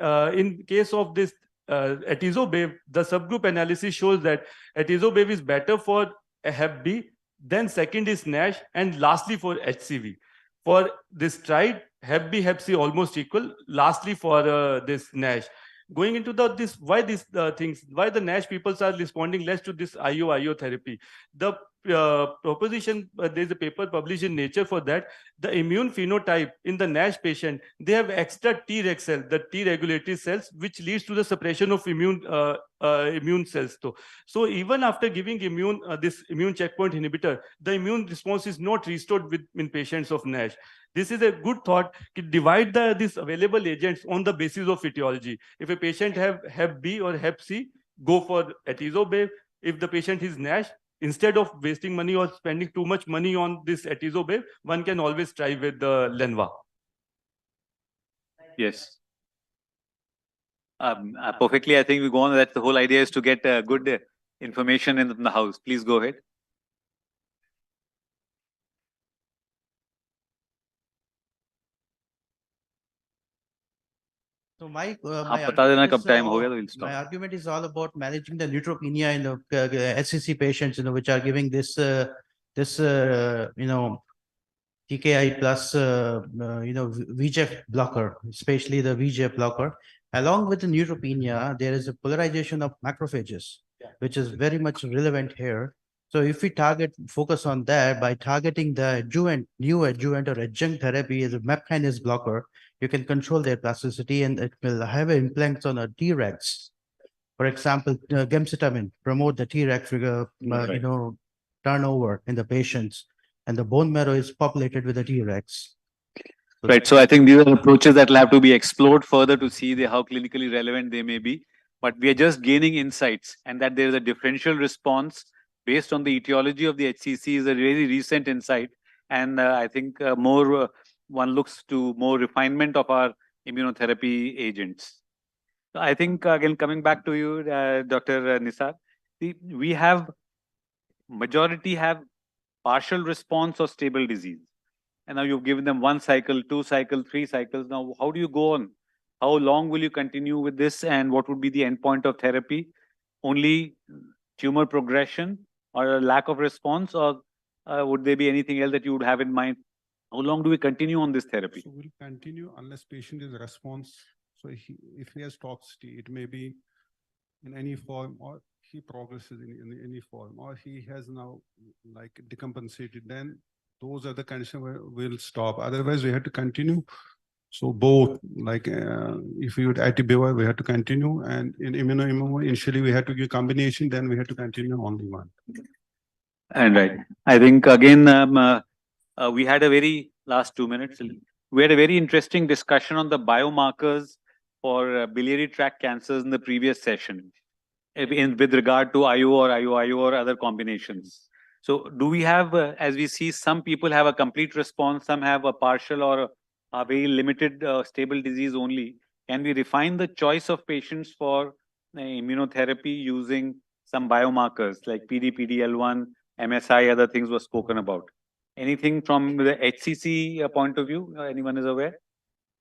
In case of this atezolizumab, the subgroup analysis shows that atezolizumab is better for Hep B, then second is NASH, and lastly for HCV. For this Stride, Hep B, Hep C almost equal. Lastly for this NASH. Going into why the NASH people are responding less to this IO therapy. The proposition, there's a paper published in Nature for that. The immune phenotype in the NASH patient, they have extra Treg cells, the T regulatory cells, which leads to the suppression of immune cells. So even after giving this immune checkpoint inhibitor, the immune response is not restored in patients of NASH. This is a good thought to divide these available agents on the basis of etiology. If a patient have Hep B or Hep C, go for atezolizumab. If the patient is NASH, instead of wasting money or spending too much money on this atezolizumab, one can always try with the Lenva. Yes. Perfectly, I think we go on. That the whole idea is to get good information in the house. Please go ahead. So my argument is all about managing the neutropenia in the HCC patients, which are giving this TKI plus VEGF blocker, especially the VEGF blocker. Along with the neutropenia, there is a polarization of macrophages, which is very much relevant here. So if we focus on that by targeting the new adjuvant or adjunct therapy as a MEP kinase blocker, you can control their plasticity and it will have an influence on a Tregs. For example, gemcitabine promote the Treg turnover in the patients, and the bone marrow is populated with the Tregs. Right. So I think these are approaches that will have to be explored further to see how clinically relevant they may be. But we are just gaining insights, and that there is a differential response based on the etiology of the HCC is a very recent insight. And I think one looks to more refinement of our immunotherapy agents. So I think, again, coming back to you, Dr. Nisar, majority have partial response or stable disease. And now you've given them 1 cycle, 2 cycles, 3 cycles. Now, how do you go on? How long will you continue with this? And what would be the endpoint of therapy? Only tumor progression or a lack of response, or Would there be anything else that you would have in mind? How long do we continue on this therapy? So we'll continue unless patient is response. So if he has toxicity, it may be in any form, or he progresses in any form, or he has now like decompensated, then those are the conditions where we'll stop. Otherwise, we have to continue. So both, like if we would anti-BIVA, we have to continue, and in immuno initially we had to give combination, then we had to continue only one. And right, I think again we had a very last 2 minutes. We had a very interesting discussion on the biomarkers for biliary tract cancers in the previous session, with regard to IO or IOIO or other combinations. So do we have, as we see, some people have a complete response, some have a partial or a very limited stable disease only. Can we refine the choice of patients for immunotherapy using some biomarkers like PD, PD-L1, MSI, other things were spoken about? Anything from the HCC point of view, anyone is aware?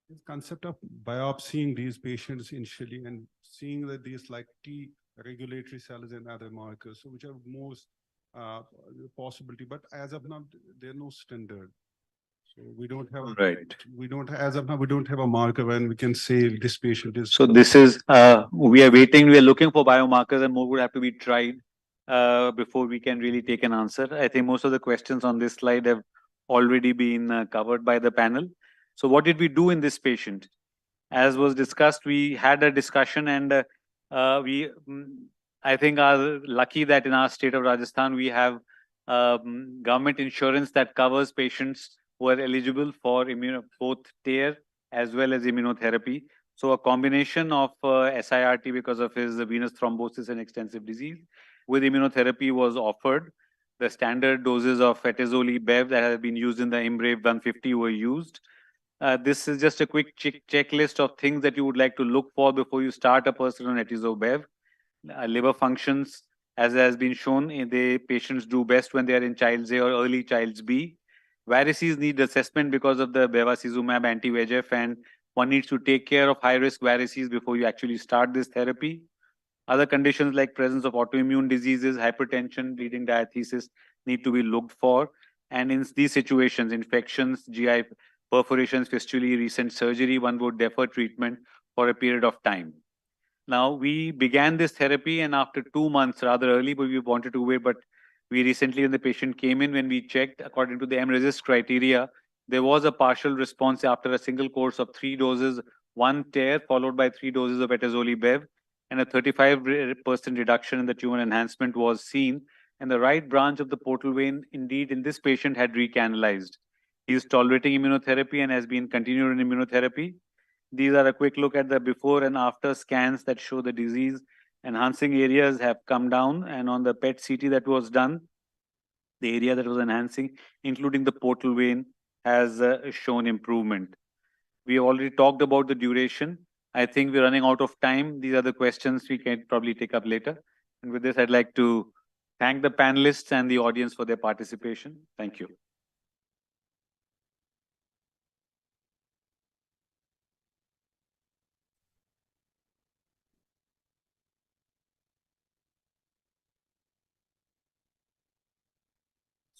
This concept of biopsying these patients initially and seeing that these like T regulatory cells and other markers, so which are most possibility, but as of now, there are no standard. So we don't have, as of now, we don't have a marker when we can say this patient is. So this is, we are waiting, we are looking for biomarkers, and more would have to be tried before we can really take an answer. I think most of the questions on this slide have already been covered by the panel. So what did we do in this patient? As was discussed, we had a discussion, and I think are lucky that in our state of Rajasthan, we have government insurance that covers patients who are eligible for both TARE as well as immunotherapy. So a combination of SIRT because of his venous thrombosis and extensive disease with immunotherapy was offered. The standard doses of Fetazoli Bev that have been used in the IMBRAVE 150 were used. This is just a quick checklist of things that you would like to look for before you start a person on Atezo-Bev. Liver functions, as has been shown, the patients do best when they are in Child's A or early Child's B. Varices need assessment because of the bevacizumab anti-VEGF, and one needs to take care of high-risk varices before you actually start this therapy. Other conditions like presence of autoimmune diseases, hypertension, bleeding diathesis need to be looked for. And in these situations, infections, GI perforations, fistulae, recent surgery, one would defer treatment for a period of time. Now, we began this therapy, and after 2 months, rather early, but we wanted to wait, but we recently, when the patient came in, when we checked, according to the MRESIST criteria, there was a partial response after a single course of 3 doses, 1 TARE, followed by 3 doses of Etazoli Bev, and a 35% reduction in the tumor enhancement was seen. And the right branch of the portal vein, indeed, in this patient had recanalized. He is tolerating immunotherapy and has been continued in immunotherapy. These are a quick look at the before and after scans that show the disease enhancing areas have come down, and on the PET CT that was done, the area that was enhancing, including the portal vein, has shown improvement. We already talked about the duration. I think we're running out of time. These are the questions we can probably take up later. And with this, I'd like to thank the panelists and the audience for their participation. Thank you.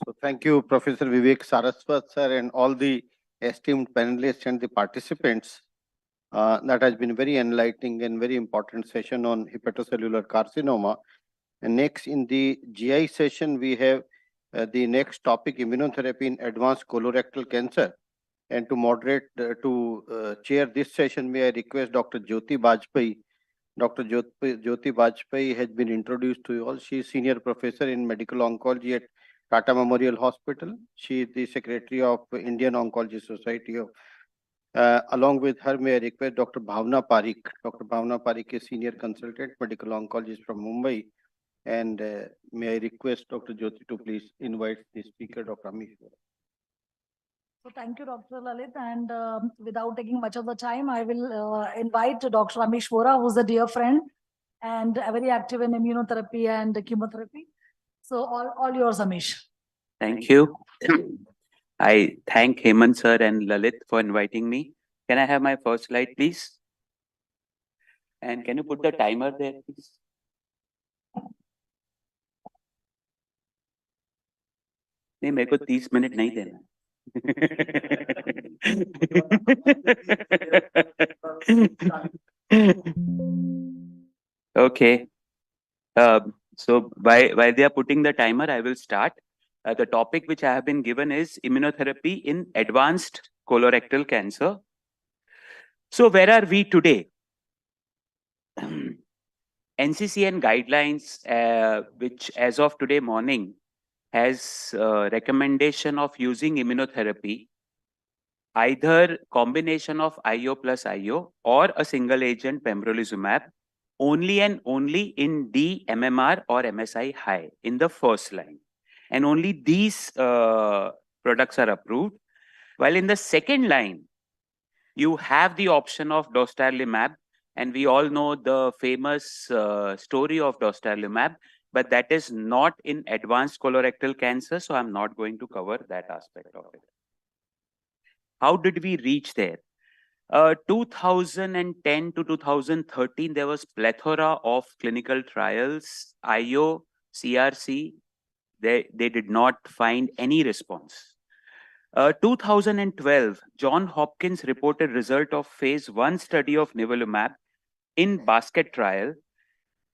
So thank you, Professor Vivek Saraswat, sir, and all the esteemed panelists and the participants. That has been very enlightening and very important session on hepatocellular carcinoma. And next in the GI session, we have the next topic, immunotherapy in advanced colorectal cancer. And to moderate, chair this session, may I request Dr. Jyoti Bajpai. Dr. Jyoti Bajpai has been introduced to you all. She is senior professor in medical oncology at Tata Memorial Hospital. She is the secretary of Indian Oncology Society. Along with her, may I request Dr. Bhavna Parikh. Dr. Bhavna Parikh is senior consultant, medical oncologist from Mumbai. And may I request Dr. Jyoti to please invite the speaker, Dr. Amish. So thank you, Dr. Lalit. And without taking much of the time, I will invite Dr. Amish Vora, who's a dear friend and very active in immunotherapy and chemotherapy. So all yours, Amish. Thank you. I thank Hemant sir and Lalit for inviting me. Can I have my first slide, please? And can you put the timer there, please? नहीं मेरे को 30 minute नहीं देना Okay. So while they are putting the timer, I will start. The topic which I have been given is immunotherapy in advanced colorectal cancer. So where are we today? NCCN guidelines, which as of today morning has recommendation of using immunotherapy, either combination of IO plus IO or a single agent pembrolizumab, only and only in dMMR or MSI high in the first line. And only these products are approved. While in the second line, you have the option of dostarlimab, and we all know the famous story of dostarlimab, but that is not in advanced colorectal cancer, so I'm not going to cover that aspect of it. How did we reach there? 2010 to 2013, there was plethora of clinical trials, IO, CRC. They did not find any response. 2012, John Hopkins reported result of phase 1 study of nivolumab in basket trial.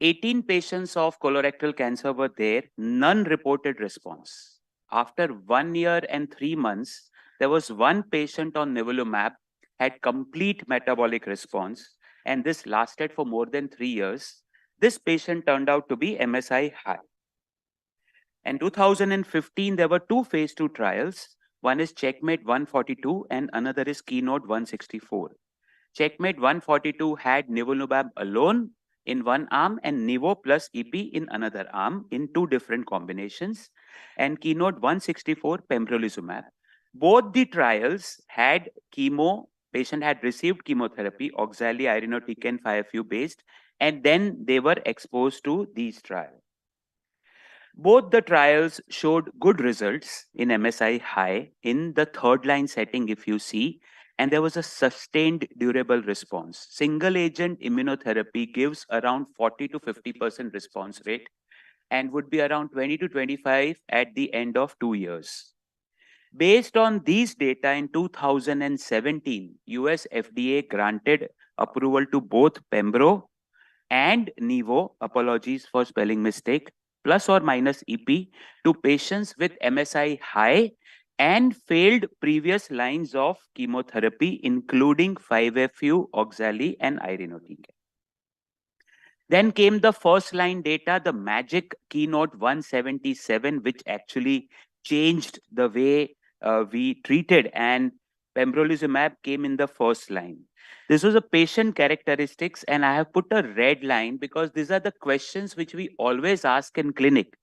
18 patients of colorectal cancer were there, none reported response. After 1 year and 3 months, there was one patient on nivolumab had complete metabolic response, and this lasted for more than 3 years. This patient turned out to be MSI high. In 2015, there were 2 phase 2 trials. One is Checkmate 142 and another is Keynote 164. Checkmate 142 had nivolumab alone in one arm and nivo plus EP in another arm in 2 different combinations, and Keynote 164 pembrolizumab. Both the trials had chemo, patient had received chemotherapy, oxaliirinotecan 5-FU based, and then they were exposed to these trials. Both the trials showed good results in MSI high in the third line setting, if you see, and there was a sustained durable response. Single agent immunotherapy gives around 40 to 50% response rate and would be around 20 to 25 at the end of 2 years. Based on these data in 2017, US FDA granted approval to both Pembro and Nivo, apologies for spelling mistake, plus or minus EP to patients with MSI high and failed previous lines of chemotherapy, including 5-FU, oxali, and irinotecan. Then came the first line data, the magic Keynote 177, which actually changed the way we treated, and pembrolizumab came in the first line. This was a patient characteristics, and I have put a red line because these are the questions which we always ask in clinic.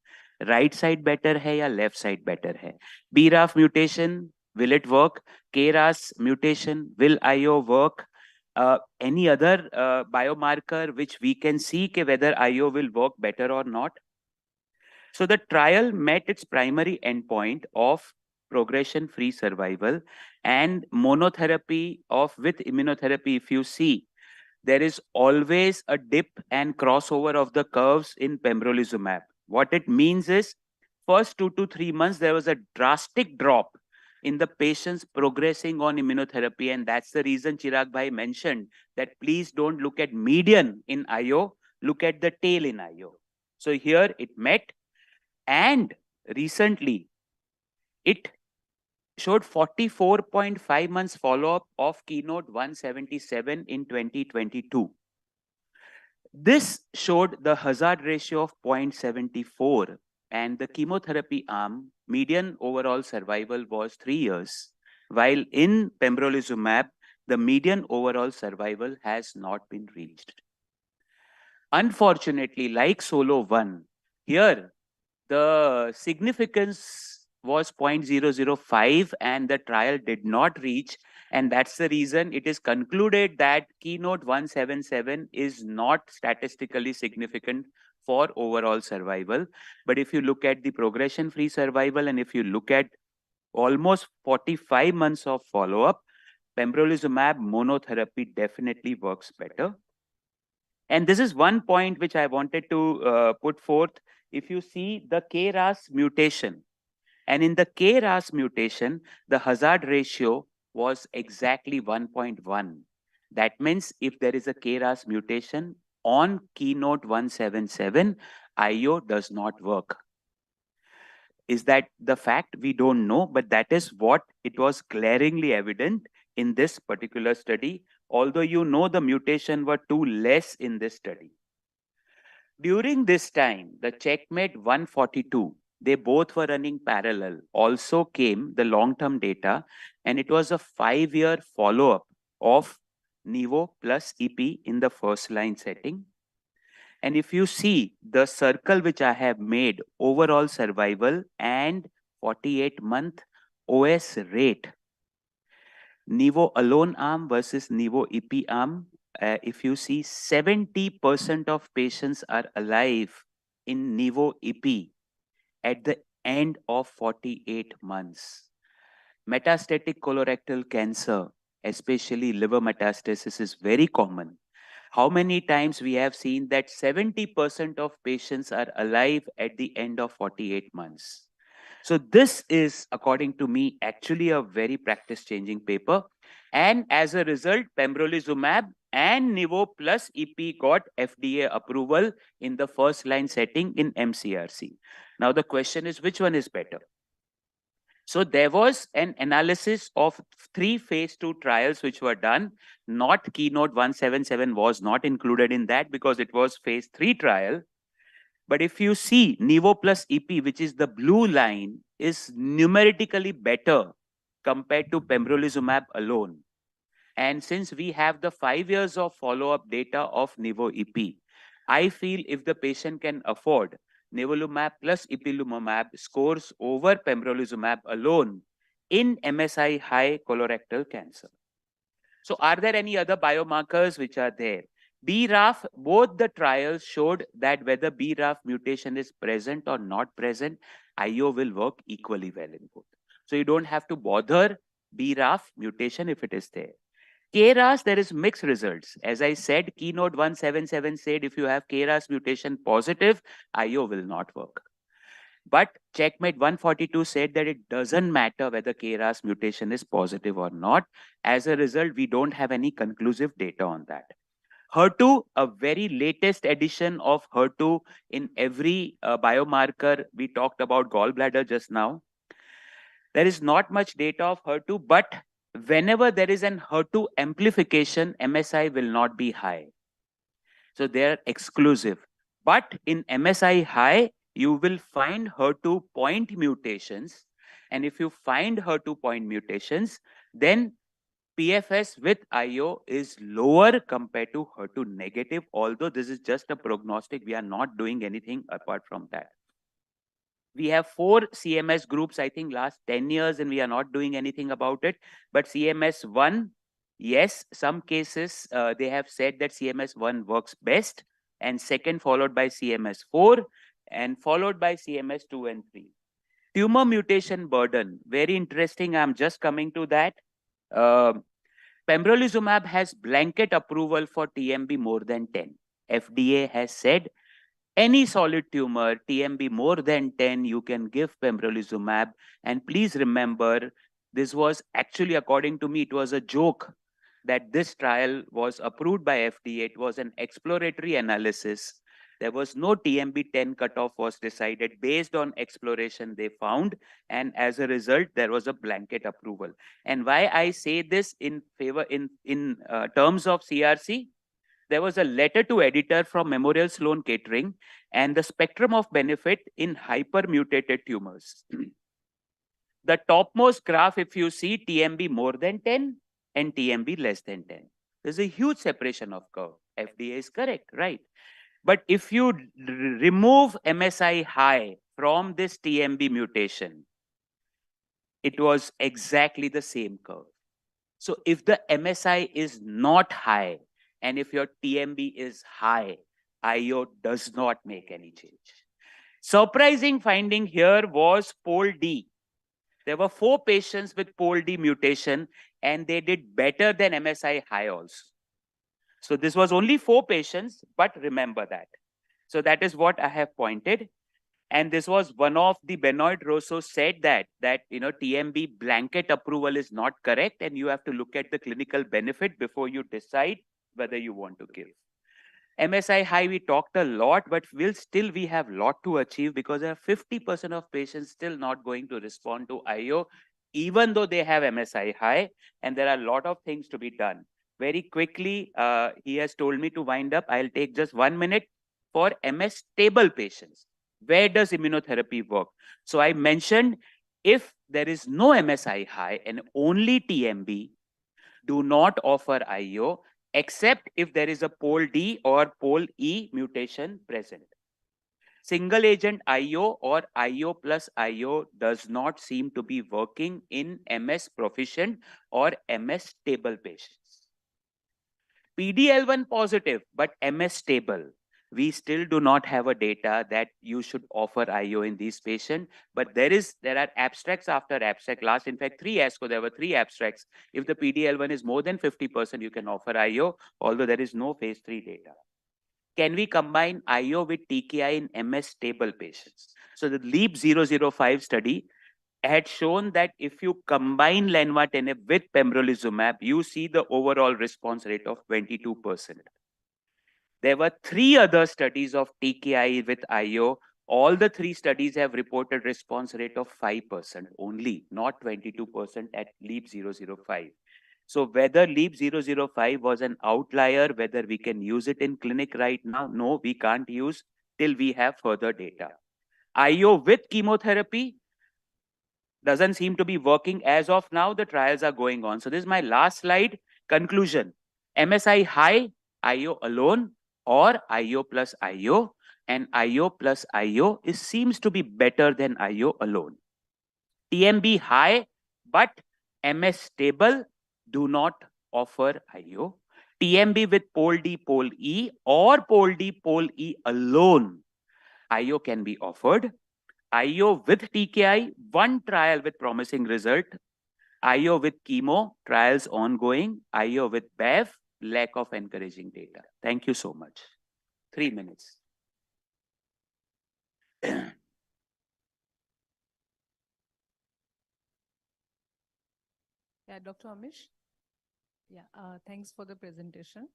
Right side better hai ya left side better hai? BRAF mutation, will it work? KRAS mutation, will IO work? Any other biomarker which we can see whether IO will work better or not? So the trial met its primary endpoint of progression-free survival, and monotherapy with immunotherapy, if you see, there is always a dip and crossover of the curves in pembrolizumab. What it means is, first 2 to 3 months, there was a drastic drop in the patients progressing on immunotherapy, and that's the reason Chirag Bhai mentioned that please don't look at median in IO, look at the tail in IO. So here it met, and recently it showed 44.5 months follow-up of Keynote 177 in 2022. This showed the hazard ratio of 0.74, and the chemotherapy arm median overall survival was 3 years, while in pembrolizumab, the median overall survival has not been reached. Unfortunately, like Solo 1, here the significance was 0.005 and the trial did not reach, and that's the reason it is concluded that Keynote 177 is not statistically significant for overall survival. But if you look at the progression-free survival and if you look at almost 45 months of follow-up, pembrolizumab monotherapy definitely works better. And this is one point which I wanted to put forth. If you see the KRAS mutation, And in the KRAS mutation, the hazard ratio was exactly 1.1. That means if there is a KRAS mutation on Keynote 177, IO does not work. Is that the fact? We don't know, but that is what it was glaringly evident in this particular study, although you know the mutation were too less in this study. During this time, the Checkmate 142, they both were running parallel. Also came the long-term data, and it was a 5-year follow-up of Nivo plus EP in the first line setting. And if you see the circle which I have made, overall survival and 48-month OS rate, Nivo alone arm versus Nivo EP arm, if you see 70% of patients are alive in Nivo EP at the end of 48 months. Metastatic colorectal cancer, especially liver metastasis, is very common. How many times we have seen that 70% of patients are alive at the end of 48 months. So this is, according to me, actually a very practice-changing paper. And as a result, pembrolizumab and Nivo plus EP got FDA approval in the first line setting in MCRC. Now the question is, which one is better? So there was an analysis of 3 phase 2 trials which were done. Not Keynote 177 was not included in that because it was phase 3 trial. But if you see Nivo plus EP, which is the blue line, is numerically better compared to pembrolizumab alone. And since we have the 5 years of follow-up data of Nivo EP, I feel if the patient can afford, nivolumab plus ipilimumab scores over pembrolizumab alone in MSI high colorectal cancer. So are there any other biomarkers which are there? BRAF, both the trials showed that whether BRAF mutation is present or not present, IO will work equally well in both. So you don't have to bother BRAF mutation if it is there. KRAS, there is mixed results. As I said, Keynote 177 said if you have KRAS mutation positive, IO will not work. But Checkmate 142 said that it doesn't matter whether KRAS mutation is positive or not. As a result, we don't have any conclusive data on that. HER2, a very latest addition of HER2 in every biomarker. We talked about gallbladder just now. There is not much data of HER2, but whenever there is an HER2 amplification, MSI will not be high. So they are exclusive. But in MSI high, you will find HER2 point mutations. And if you find HER2 point mutations, then PFS with IO is lower compared to HER2 negative, although this is just a prognostic. We are not doing anything apart from that. We have 4 CMS groups, I think, last 10 years, and we are not doing anything about it. But CMS 1, yes, some cases they have said that CMS 1 works best, and second followed by CMS 4, and followed by CMS 2 and 3. Tumor mutation burden, very interesting. I'm just coming to that. Pembrolizumab has blanket approval for TMB more than 10. FDA has said any solid tumor, TMB more than 10, you can give pembrolizumab. And please remember, this was actually, according to me, it was a joke that this trial was approved by FDA. It was an exploratory analysis. There was no TMB 10 cutoff was decided based on exploration they found. And as a result, there was a blanket approval. And why I say this in favor in terms of CRC, there was a letter to editor from Memorial Sloan Kettering and the spectrum of benefit in hypermutated tumors. The topmost graph, if you see TMB more than 10 and TMB less than 10, there's a huge separation of curve. FDA is correct, right? But if you remove MSI high from this TMB mutation, it was exactly the same curve. So if the MSI is not high, and if your TMB is high, IO does not make any change. Surprising finding here was POL-D. There were 4 patients with POL-D mutation, and they did better than MSI high also. So this was only 4 patients, but remember that. So that is what I have pointed. And this was one of the Benoit Rousseau said that TMB blanket approval is not correct, and you have to look at the clinical benefit before you decide whether you want to give. MSI high, we talked a lot, but we have a lot to achieve, because there are 50% of patients still not going to respond to IO, even though they have MSI high, and there are a lot of things to be done. Very quickly, he has told me to wind up. I'll take just 1 minute. For MS stable patients, where does immunotherapy work? So I mentioned, if there is no MSI high and only TMB, do not offer IO, except if there is a pol D or pol E mutation present. Single agent IO or IO plus IO does not seem to be working in MS proficient or MS stable patients. PD-L1 positive, but MS stable. We still do not have a data that you should offer IO in these patients, but there are abstracts after abstract. Last, in fact, 3 ASCO, there were 3 abstracts. If the PD-L1 is more than 50%, you can offer IO, although there is no phase 3 data. Can we combine IO with TKI in MS stable patients? So the LEAP-005 study had shown that if you combine lenvatinib with pembrolizumab, you see the overall response rate of 22%. There were 3 other studies of TKI with IO. All the 3 studies have reported response rate of 5% only, not 22% at LEAP-005. So whether LEAP-005 was an outlier, whether we can use it in clinic right now, no, we can't use till we have further data. IO with chemotherapy doesn't seem to be working as of now. The trials are going on. So this is my last slide. Conclusion: MSI high, IO alone, or IO plus IO, and IO plus IO seems to be better than IO alone. TMB high, but MS stable, do not offer IO. TMB with pol D, pol E, or pol D, pol E alone, IO can be offered. IO with TKI, 1 trial with promising result. IO with chemo, trials ongoing. IO with BEV, lack of encouraging data. Thank you so much. 3 minutes. Yeah, Dr. Amish. Yeah, thanks for the presentation.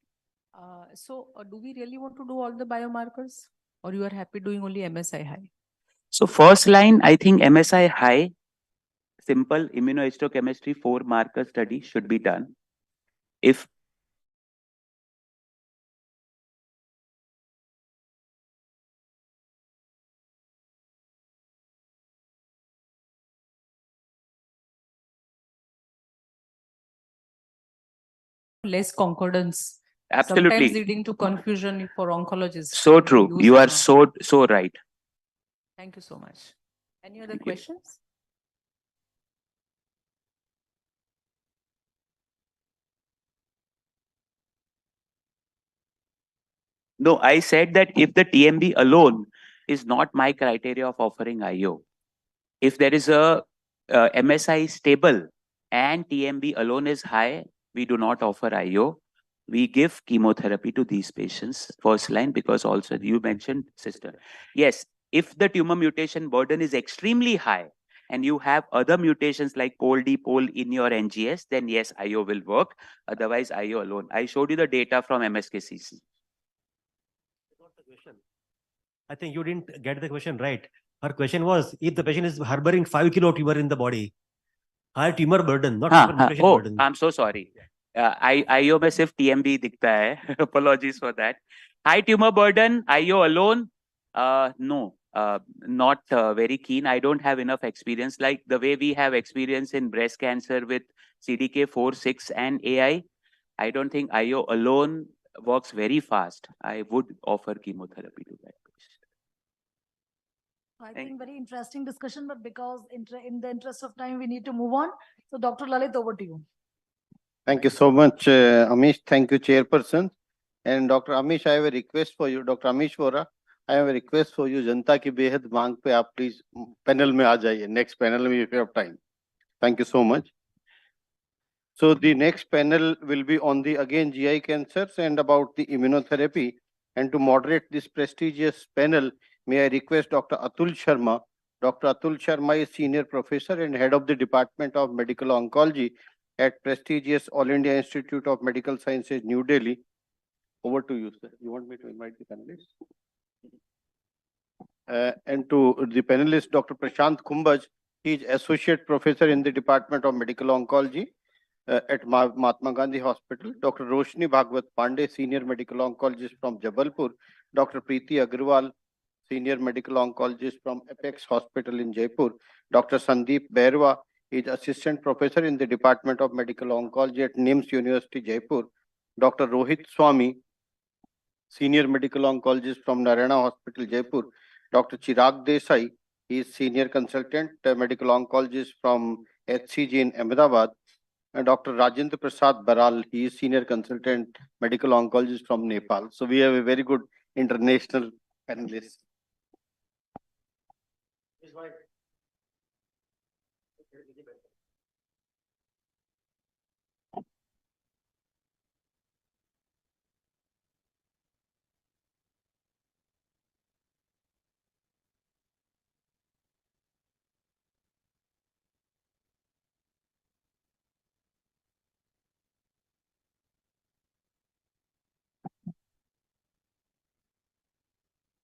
Do we really want to do all the biomarkers, or you are happy doing only MSI high? So first line, I think MSI high, simple immunohistochemistry 4 marker study should be done. If less concordance. Absolutely. Sometimes leading to confusion for oncologists. So true. Use You or are not. so right. Thank you so much. Any other questions? No, I said that if the TMB alone is not my criteria of offering IO, if there is a MSI stable and TMB alone is high, we do not offer IO. We give chemotherapy to these patients first line, because also you mentioned, sister. Yes, if the tumor mutation burden is extremely high and you have other mutations like pol D, pol in your NGS, then yes, IO will work. Otherwise, IO alone. I showed you the data from MSKCC. I think you didn't get the question right. Her question was, if the patient is harboring 5 kilo tumor in the body, high tumor burden, not tumor mutation burden. I'm so sorry. IO में सिर्फ TMB दिखता है. Apologies for that. High tumor burden, IO alone, no, not very keen. I don't have enough experience. Like the way we have experience in breast cancer with CDK4, 6 and AI, I don't think IO alone works very fast. I would offer chemotherapy to that patient. I think very interesting discussion, but because in the interest of time, we need to move on. So Dr. Lalit, over to you. Thank you so much, Amish. Thank you, Chairperson. And Dr. Amish, I have a request for you. Dr. Amish Vora, I have a request for you. जनता की बेहद मांग पे आप please panel में आ जाइए. Next panel में if you have time. Thank you so much. So the next panel will be on the again GI cancers and about the immunotherapy. And to moderate this prestigious panel, May I request Dr. Atul Sharma. Dr. Atul Sharma is Senior Professor and Head of the Department of Medical Oncology at prestigious All India Institute of Medical Sciences, New Delhi. Over to you, sir. You want me to invite the panelists? And to the panelist, Dr. Prashant Kumbhaj. He is Associate Professor in the Department of Medical Oncology at Mahatma Gandhi Hospital. Dr. Roshni Bhagwat Pandey, Senior Medical Oncologist from Jabalpur. Dr. Preeti Agrawal, Senior Medical Oncologist from Apex Hospital in Jaipur. Dr. Sandeep Bairwa is Assistant Professor in the Department of Medical Oncology at NIMS University, Jaipur. Dr. Rohit Swami, Senior Medical Oncologist from Narayana Hospital, Jaipur. Dr. Chirag Desai, he is Senior Consultant Medical Oncologist from HCG in Ahmedabad. And Dr. Rajendra Prasad Baral, he is Senior Consultant Medical Oncologist from Nepal. So we have a very good international panelist.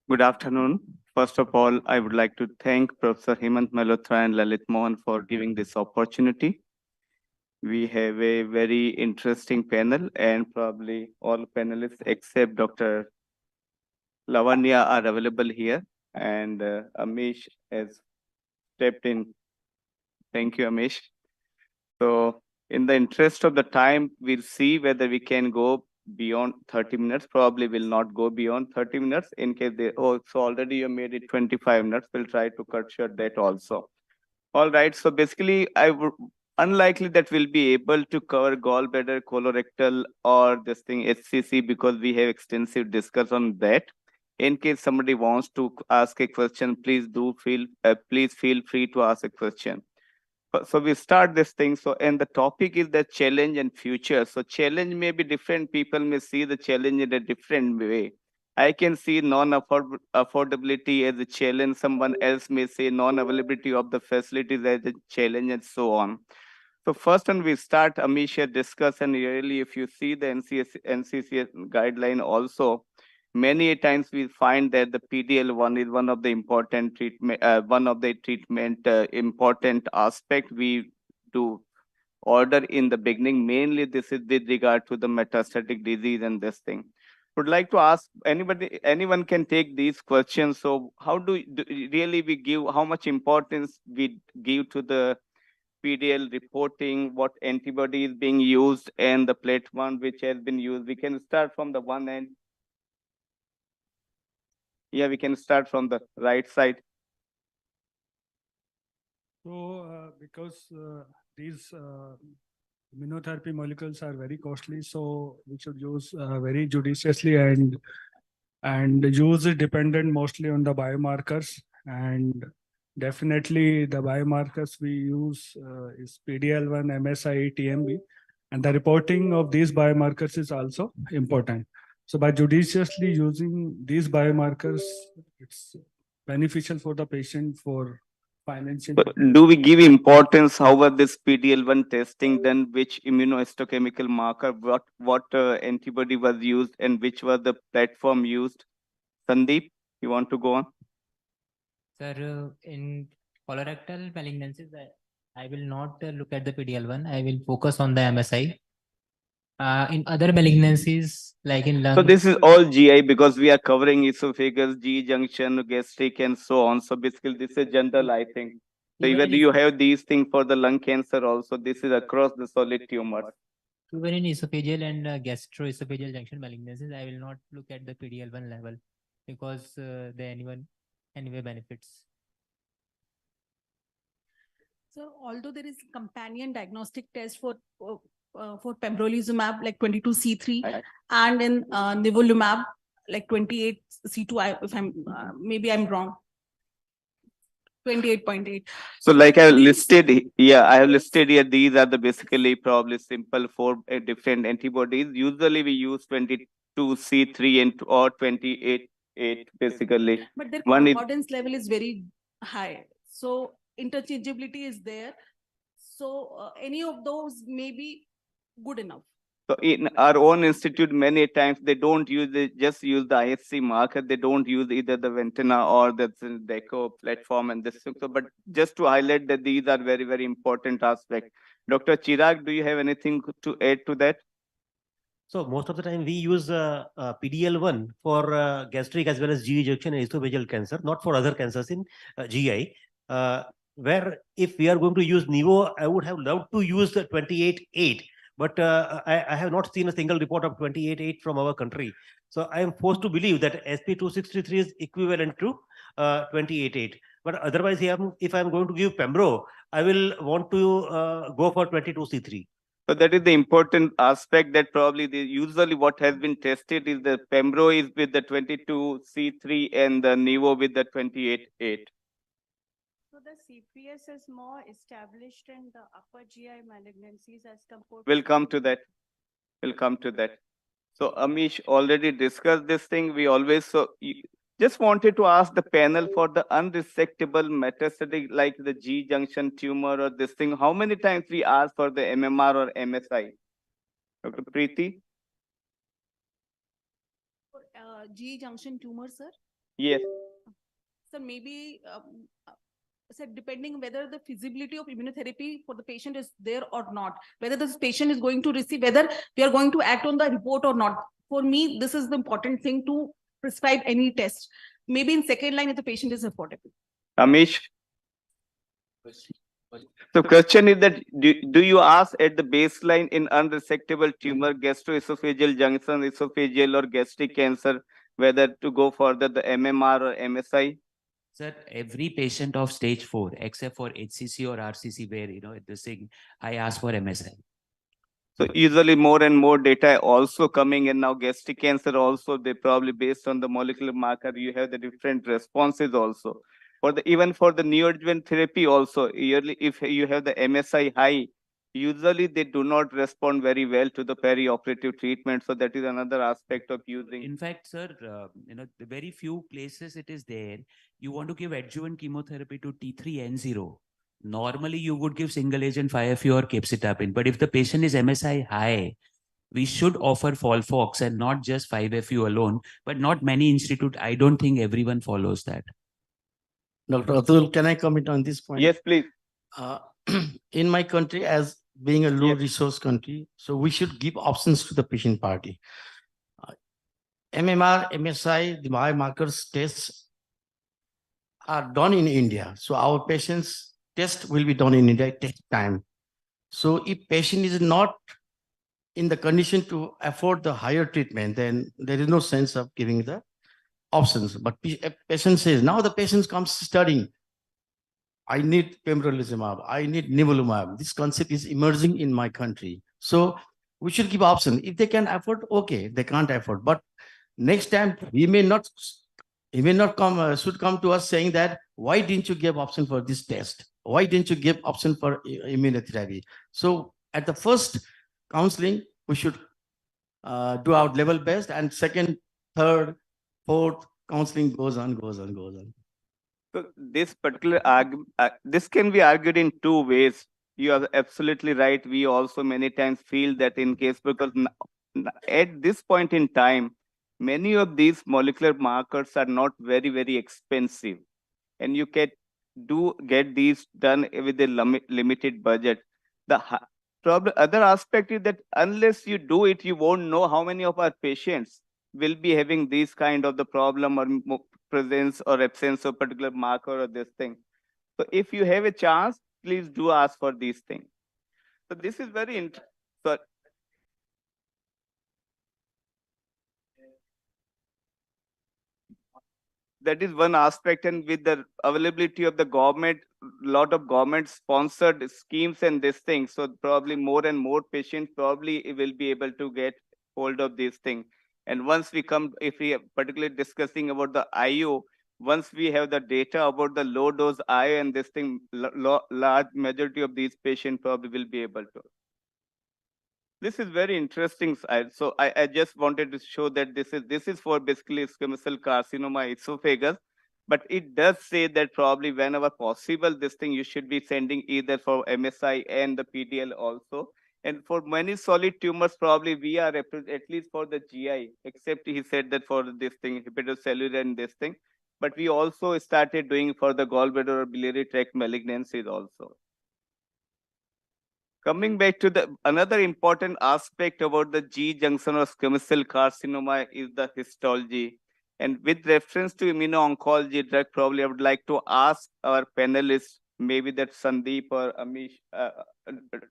Good afternoon. First of all, I would like to thank Professor Hemant Malhotra and Lalit Mohan for giving this opportunity. We have a very interesting panel, and probably all panelists except Dr. Lavanya are available here, and Amish has stepped in. Thank you, Amish. So in the interest of the time, we'll see whether we can go beyond 30 minutes. Probably will not go beyond 30 minutes. In case they, oh, so already you made it 25 minutes. We'll try to cut short that also. All right. So basically, I would unlikely that we'll be able to cover gallbladder, colorectal, or this thing HCC because we have extensive discussion on that. In case somebody wants to ask a question, please feel free to ask a question. So we start this thing. So, and the topic is the challenge and future. So challenge may be different. People may see the challenge in a different way. I can see non-affordability as a challenge. Someone else may say non-availability of the facilities as a challenge and so on. So first when we start, Amisha discuss, and really if you see the NCCS guideline also, many times we find that the PDL1 is one of the important treatment, important aspect we do order in the beginning. Mainly this is with regard to the metastatic disease and this thing. Would like to ask anyone can take these questions. So how really we give, how much importance we give to the PDL reporting, what antibody is being used, and the platform which has been used? We can start from the one end. Yeah, we can start from the right side. So, because these immunotherapy molecules are very costly, so we should use very judiciously and use it dependent mostly on the biomarkers. And definitely the biomarkers we use is PDL1, MSI, TMB, and the reporting of these biomarkers is also important. So by judiciously using these biomarkers, it's beneficial for the patient for financial. But do we give importance how this PDL1 testing done, which immunohistochemical marker, what antibody was used, and which was the platform used? Sandeep, you want to go on? Sir, in colorectal malignancies, I will not look at the PDL1. I will focus on the MSI. In other malignancies, like in lung. So this is all GI because we are covering esophagus, G junction, gastric, and so on. So basically, this is general, I think. So even you have these things for the lung cancer also. This is across the solid tumor. Even in esophageal and gastroesophageal junction malignancies, I will not look at the PDL1 level because they anyway benefits. So although there is companion diagnostic test for pembrolizumab like 22C3 and in nivolumab like 28C2, if I'm maybe I'm wrong. 28.8. So like I listed, yeah, I have listed here, these are the basically probably simple for different antibodies. Usually we use 22C3 and or 28 8 basically. But their One is concordance level is very high. So interchangeability is there. So any of those may be good enough. so in our own institute, many times they don't use just use the ISC marker. They don't use either the Ventana or the DECO platform and this. So, but just to highlight that these are very, very important aspects. Dr. Chirag, do you have anything to add to that? So most of the time we use PDL1 for gastric as well as GE junction and esophageal cancer, not for other cancers in GI. Where if we are going to use Nivo, I would have loved to use the 28.8, but I have not seen a single report of 28.8 from our country. So I am forced to believe that SP263 is equivalent to 28.8. But otherwise, if I am going to give Pembro, I will want to go for 22C3. So that is the important aspect that probably usually what has been tested is the Pembro is with the 22C3 and the Nivo with the 28.8. So the CPS is more established in the upper GI malignancies as compared We'll come to that. We'll come to that. So Amish already discussed this thing. We always just wanted to ask the panel for the unresectable metastatic like the G junction tumor or this thing. How many times we ask for the MMR or MSI? Dr. Preeti? G junction tumor, sir? Yes. So maybe, sir, depending whether the feasibility of immunotherapy for the patient is there or not, whether this patient is going to receive, whether we are going to act on the report or not. For me, this is the important thing to prescribe any test. Maybe in second line if the patient is affordable. Amish? So question is that do you ask at the baseline in unresectable tumor, gastroesophageal junction, esophageal or gastric cancer, whether to go for the MMR or MSI? Sir, every patient of stage 4, except for HCC or RCC, where, this thing, I ask for MSI. So usually more and more data also coming in now, gastric cancer also, they probably based on the molecular marker, you have the different responses also. Even for the neoadjuvant therapy also, yearly, if you have the MSI high, usually they do not respond very well to the perioperative treatment. So that is another aspect of using. In fact, sir, the very few places it is there, you want to give adjuvant chemotherapy to T3N0. Normally, you would give single agent 5FU or capecitabine. But if the patient is MSI high, we should offer Folfox and not just 5FU alone. But not many institutes, I don't think everyone follows that. Dr. Atul, can I comment on this point? Yes, please. In my country, as being a low resource country, so we should give options to the patient party. MMR, MSI, the biomarkers tests are done in India. So our patients test will be done in India, it takes time. So if patient is not in the condition to afford the higher treatment, then there is no sense of giving the options. But a patient says, now the patient comes studying, I need pembrolizumab, I need nivolumab. This concept is emerging in my country. So we should give option. If they can afford, okay, they can't afford. But next time he may not come, should come to us saying that, why didn't you give option for this test? Why didn't you give option for immunotherapy? So at the first counseling, we should do our level best, and second, third, fourth counseling goes on. So this particular argument, this can be argued in two ways. You are absolutely right. We also many times feel that in case, because at this point in time, many of these molecular markers are not very, very expensive. And you can get these done with a limited budget. The other aspect is that unless you do it, you won't know how many of our patients will be having these kind of the problem or presence or absence of particular marker or this thing. So if you have a chance, please do ask for these things. So this is very interesting. That is one aspect, and with the availability of the government, lot of government sponsored schemes and this thing, so probably more and more patients probably will be able to get hold of these things. And once we come, if we are particularly discussing about the IO, once we have the data about the low dose IO and this thing, large majority of these patients probably will be able to. This is very interesting. So I just wanted to show that this is for basically squamous cell carcinoma esophagus, but it does say that probably whenever possible, this thing you should be sending either for MSI and the PDL also. And for many solid tumors, probably we are at least for the GI, except he said that for this thing, hepatocellular and this thing. But we also started doing for the gallbladder or biliary tract malignancies also. Coming back to the another important aspect about the G junction or squamous cell carcinoma is the histology. And with reference to immuno-oncology drug, probably I would like to ask our panelists, maybe that Sandeep or Amish,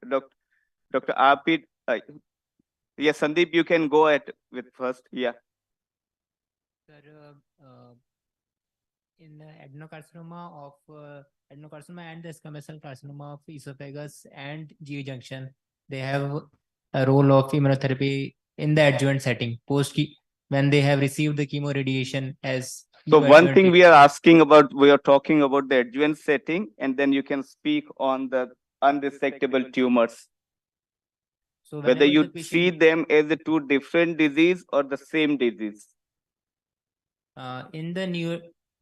Dr. Arpit. Yeah, Sandeep, you can go ahead with first. Yeah. Sir, in adenocarcinoma and the squamous cell carcinoma of esophagus and GE junction, they have a role of immunotherapy in the adjuvant setting when they have received the chemoradiation as. So one thing we are asking about, we are talking about the adjuvant setting, and then you can speak on the unresectable tumors. So whether you see them as the two different disease or the same disease.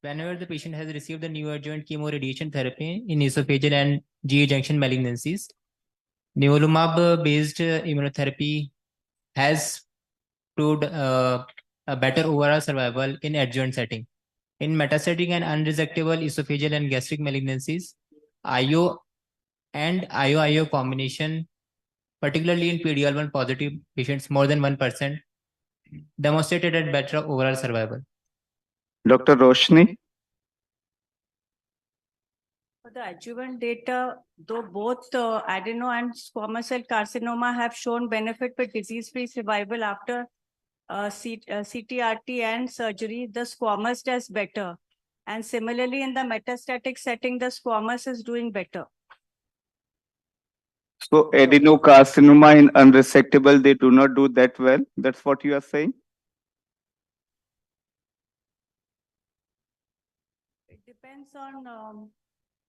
Whenever the patient has received the neoadjuvant chemoradiation therapy in esophageal and GE junction malignancies, nivolumab-based immunotherapy has proved a better overall survival in adjuvant setting. In metastatic and unresectable esophageal and gastric malignancies, IO and IO combination, particularly in PD-L1 positive patients, more than 1%, demonstrated a better overall survival. Dr. Roshni? For the adjuvant data, though both adeno and squamous cell carcinoma have shown benefit with disease-free survival after CTRT and surgery, the squamous does better. And similarly, in the metastatic setting, the squamous is doing better. So adenocarcinoma in unresectable, they do not do that well. That's what you are saying? It depends on,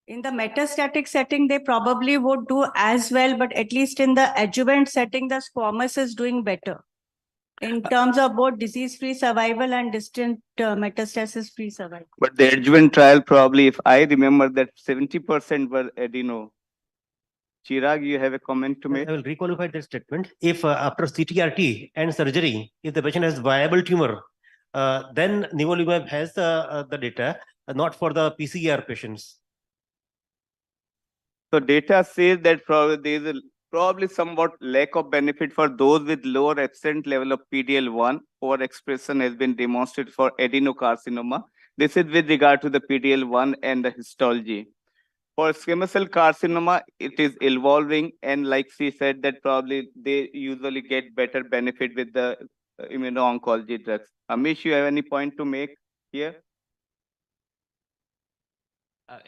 in the metastatic setting, they probably would do as well, but at least in the adjuvant setting, the squamous is doing better in terms of both disease-free survival and distant metastasis-free survival. But the adjuvant trial, probably, if I remember that 70% were adeno. Chirag, you have a comment to make? I will requalify that statement. If after CTRT and surgery, if the patient has viable tumor, then nivolumab has the data, not for the PCR patients. So data says that probably there is probably somewhat lack of benefit for those with lower absent level of PDL1 overexpression has been demonstrated for adenocarcinoma. This is with regard to the PDL1 and the histology. For squamous cell carcinoma, it is evolving, and like she said, that probably they usually get better benefit with the immuno-oncology drugs. Amish, you have any point to make here?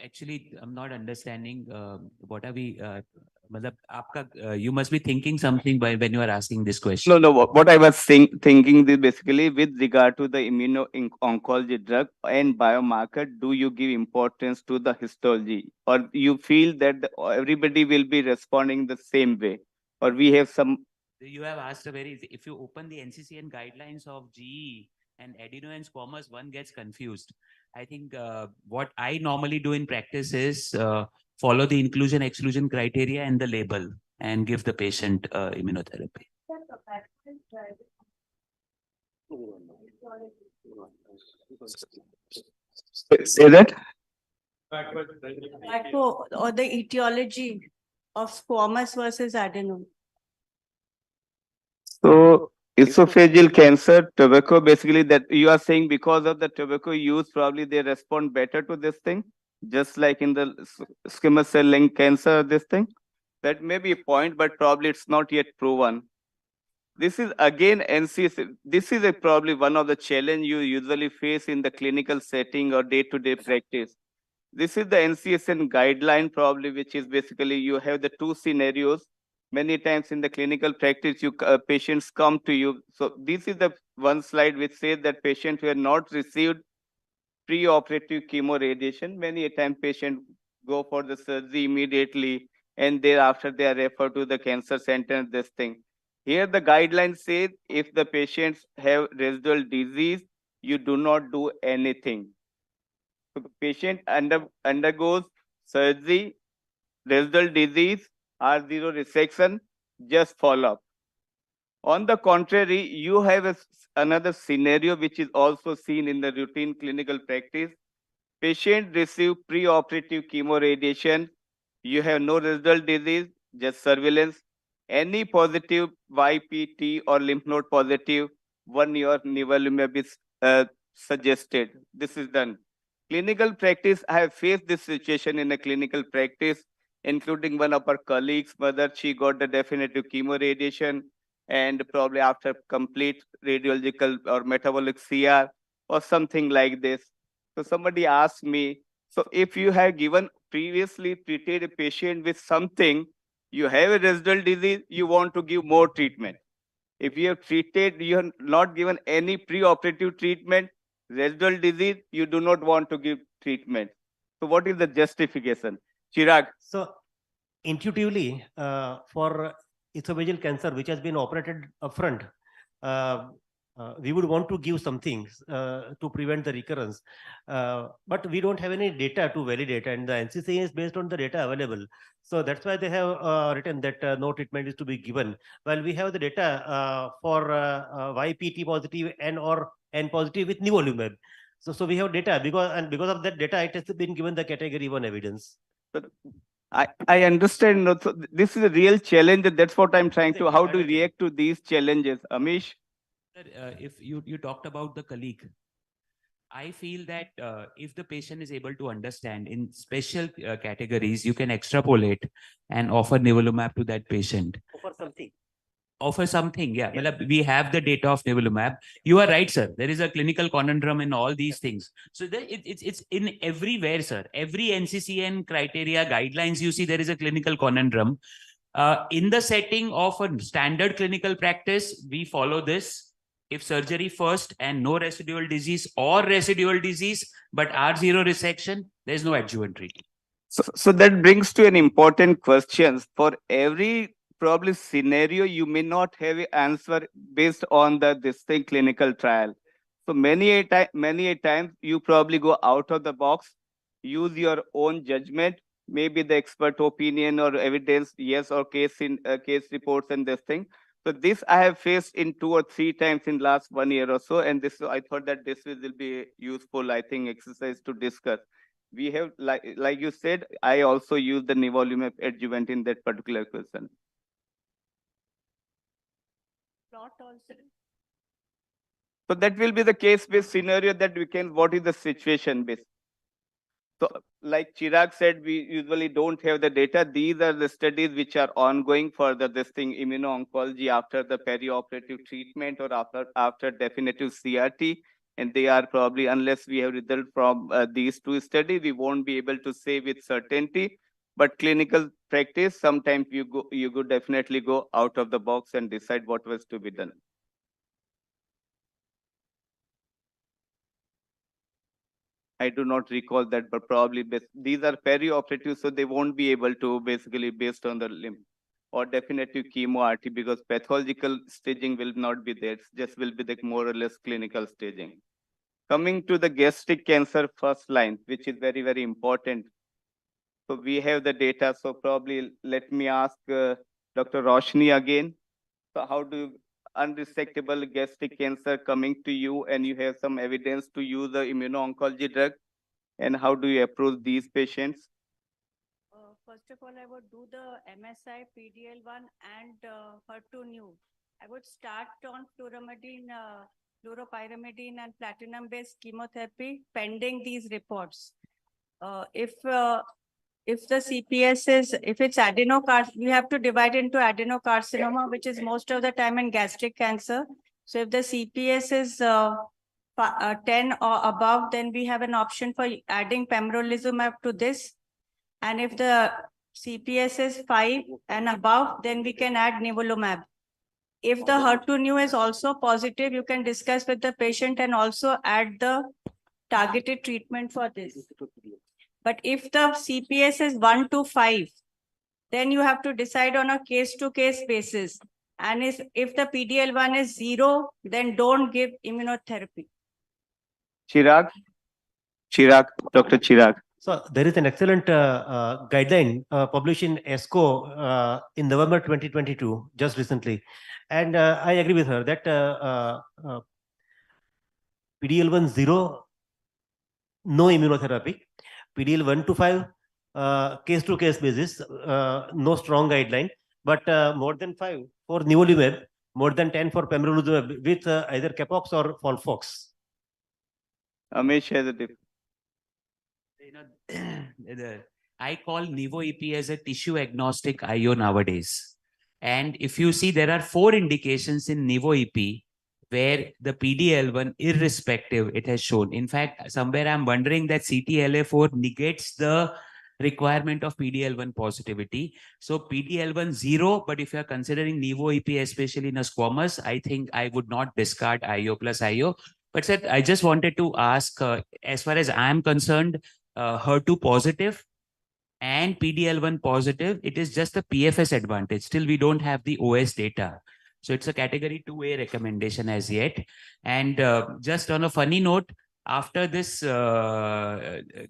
Actually, I'm not understanding what are we. You must be thinking something when you are asking this question. No. What I was thinking this basically with regard to the immuno-oncology drug and biomarker, do you give importance to the histology, or you feel that everybody will be responding the same way, or we have some? You have asked a very. If you open the NCCN guidelines of GE and adeno and squamous, one gets confused. I think what I normally do in practice is follow the inclusion-exclusion criteria and the label and give the patient immunotherapy. Say that? Or the etiology of squamous versus adeno. So esophageal cancer, tobacco, basically that you are saying because of the tobacco use, probably they respond better to this thing, just like in the squamous cell lung cancer, this thing. That may be a point, but probably it's not yet proven. This is again NCS. This is probably one of the challenge you usually face in the clinical setting or day-to-day practice. This is the NCSN guideline probably, which is basically you have the two scenarios. Many times in the clinical practice, patients come to you. So this is the one slide which says that patients who have not received pre-operative chemoradiation, many a time patients go for the surgery immediately, and thereafter they are referred to the cancer center, this thing. Here the guidelines say if the patients have residual disease, you do not do anything. So the patient undergoes surgery, residual disease, R0 resection, just follow up. On the contrary, you have another scenario which is also seen in the routine clinical practice. Patient receive preoperative chemoradiation. You have no residual disease, just surveillance. Any positive YPT or lymph node positive, 1 year nivolumab is suggested. This is done. Clinical practice, I have faced this situation in a clinical practice, including one of our colleagues' mother. She got the definitive chemoradiation, and probably after complete radiological or metabolic CR or something like this. So somebody asked me, so if you have given previously treated a patient with something, you have a residual disease, you want to give more treatment. If you have treated, you have not given any preoperative treatment, residual disease, you do not want to give treatment. So what is the justification? Chirag. So intuitively, for esophageal cancer, which has been operated upfront, we would want to give something to prevent the recurrence. But we don't have any data to validate, and the NCCN is based on the data available. So that's why they have written that no treatment is to be given. While we have the data for YPT positive and or N positive with nivolumab. So we have data because of that data, it has been given the category 1 evidence. I understand. No, so this is a real challenge. That's what I'm trying to. How to react to these challenges, Amish? If you talked about the colleague, I feel that if the patient is able to understand in special categories, you can extrapolate and offer nivolumab to that patient. Offer something, yeah. We have the data of nivolumab. You are right, sir. There is a clinical conundrum in all these things. So it's in everywhere, sir. Every NCCN criteria guidelines, you see there is a clinical conundrum. In the setting of a standard clinical practice, we follow this. If surgery first and no residual disease or residual disease, but R0 resection, there is no adjuvant treatment. So that brings to an important question. For every probably scenario, you may not have an answer based on this thing clinical trial. So many a time you probably go out of the box, use your own judgment, maybe the expert opinion or evidence, yes, or case reports and this thing. So this I have faced in 2 or 3 times in last 1 year or so, and this I thought that this will be useful, I think, exercise to discuss. We have, like you said, I also use the nivolumab adjuvant in that particular question. So that will be the case-based scenario that we can, what is the situation based. So like Chirag said, we usually don't have the data. These are the studies which are ongoing for this thing, immuno-oncology after the perioperative treatment or after definitive CRT. And they are probably, unless we have result from these 2 studies, we won't be able to say with certainty. But clinical practice, sometimes you could definitely go out of the box and decide what was to be done. I do not recall that, but probably these are perioperative, so they won't be able to basically based on the limb or definitive chemo RT, because pathological staging will not be there. It just will be the more or less clinical staging. Coming to the gastric cancer first line, which is very, very important. So we have the data. So probably let me ask Dr. Roshni again. So how do unresectable gastric cancer coming to you and you have some evidence to use the immuno-oncology drug, and how do you approach these patients? First of all, I would do the MSI, PDL1 and HER2 new. I would start on fluoropyrimidine and platinum-based chemotherapy pending these reports. If the CPS is, if it's adenocarcinoma, we have to divide into adenocarcinoma, which is most of the time in gastric cancer. So if the CPS is 10 or above, then we have an option for adding pembrolizumab to this. And if the CPS is 5 and above, then we can add nivolumab. If the HER2 new is also positive, you can discuss with the patient and also add the targeted treatment for this. But if the CPS is 1 to 5, then you have to decide on a case-to-case basis. And if the PDL1 is 0, then don't give immunotherapy. Chirag, Dr. Chirag. So there is an excellent guideline published in ESCO in November 2022, just recently. And I agree with her that PDL1 0, no immunotherapy. PDL1 to 5, case-to-case basis, no strong guideline. But more than 5 for nivolumab, more than 10 for pembrolizumab with either Capox or Folfox. Amish has a different. I call Nivo EP as a tissue agnostic IO nowadays. And if you see, there are 4 indications in Nivo EP where the PDL1 irrespective it has shown. In fact, somewhere I'm wondering that CTLA4 negates the requirement of PDL1 positivity. So PDL1 0, but if you're considering Nivo EP, especially in a squamous, I think I would not discard IO plus IO. But sir, I just wanted to ask, as far as I'm concerned, HER2 positive and PDL1 positive, it is just the PFS advantage. Still, we don't have the OS data. So it's a category 2A recommendation as yet. And just on a funny note, after this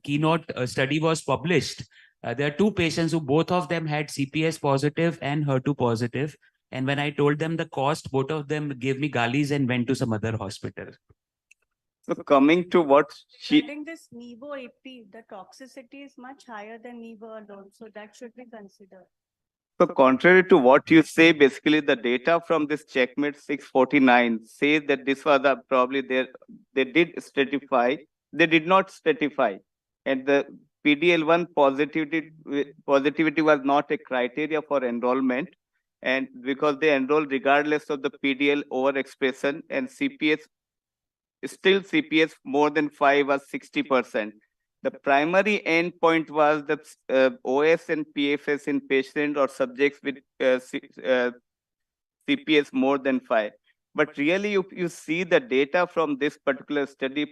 keynote study was published, there are 2 patients who both of them had CPS positive and HER2 positive. And when I told them the cost, both of them gave me galis and went to some other hospital. So coming to what Regarding this Nivo EP, the toxicity is much higher than Nivo alone, so that should be considered. So contrary to what you say, basically the data from this checkmate 649 says that this was probably they did stratify, they did not stratify, and the PDL1 positivity was not a criteria for enrollment, and because they enrolled regardless of the PDL overexpression, and CPS more than 5 was 60%. The primary endpoint was the OS and PFS in patients or subjects with CPS more than 5. But really, you see the data from this particular study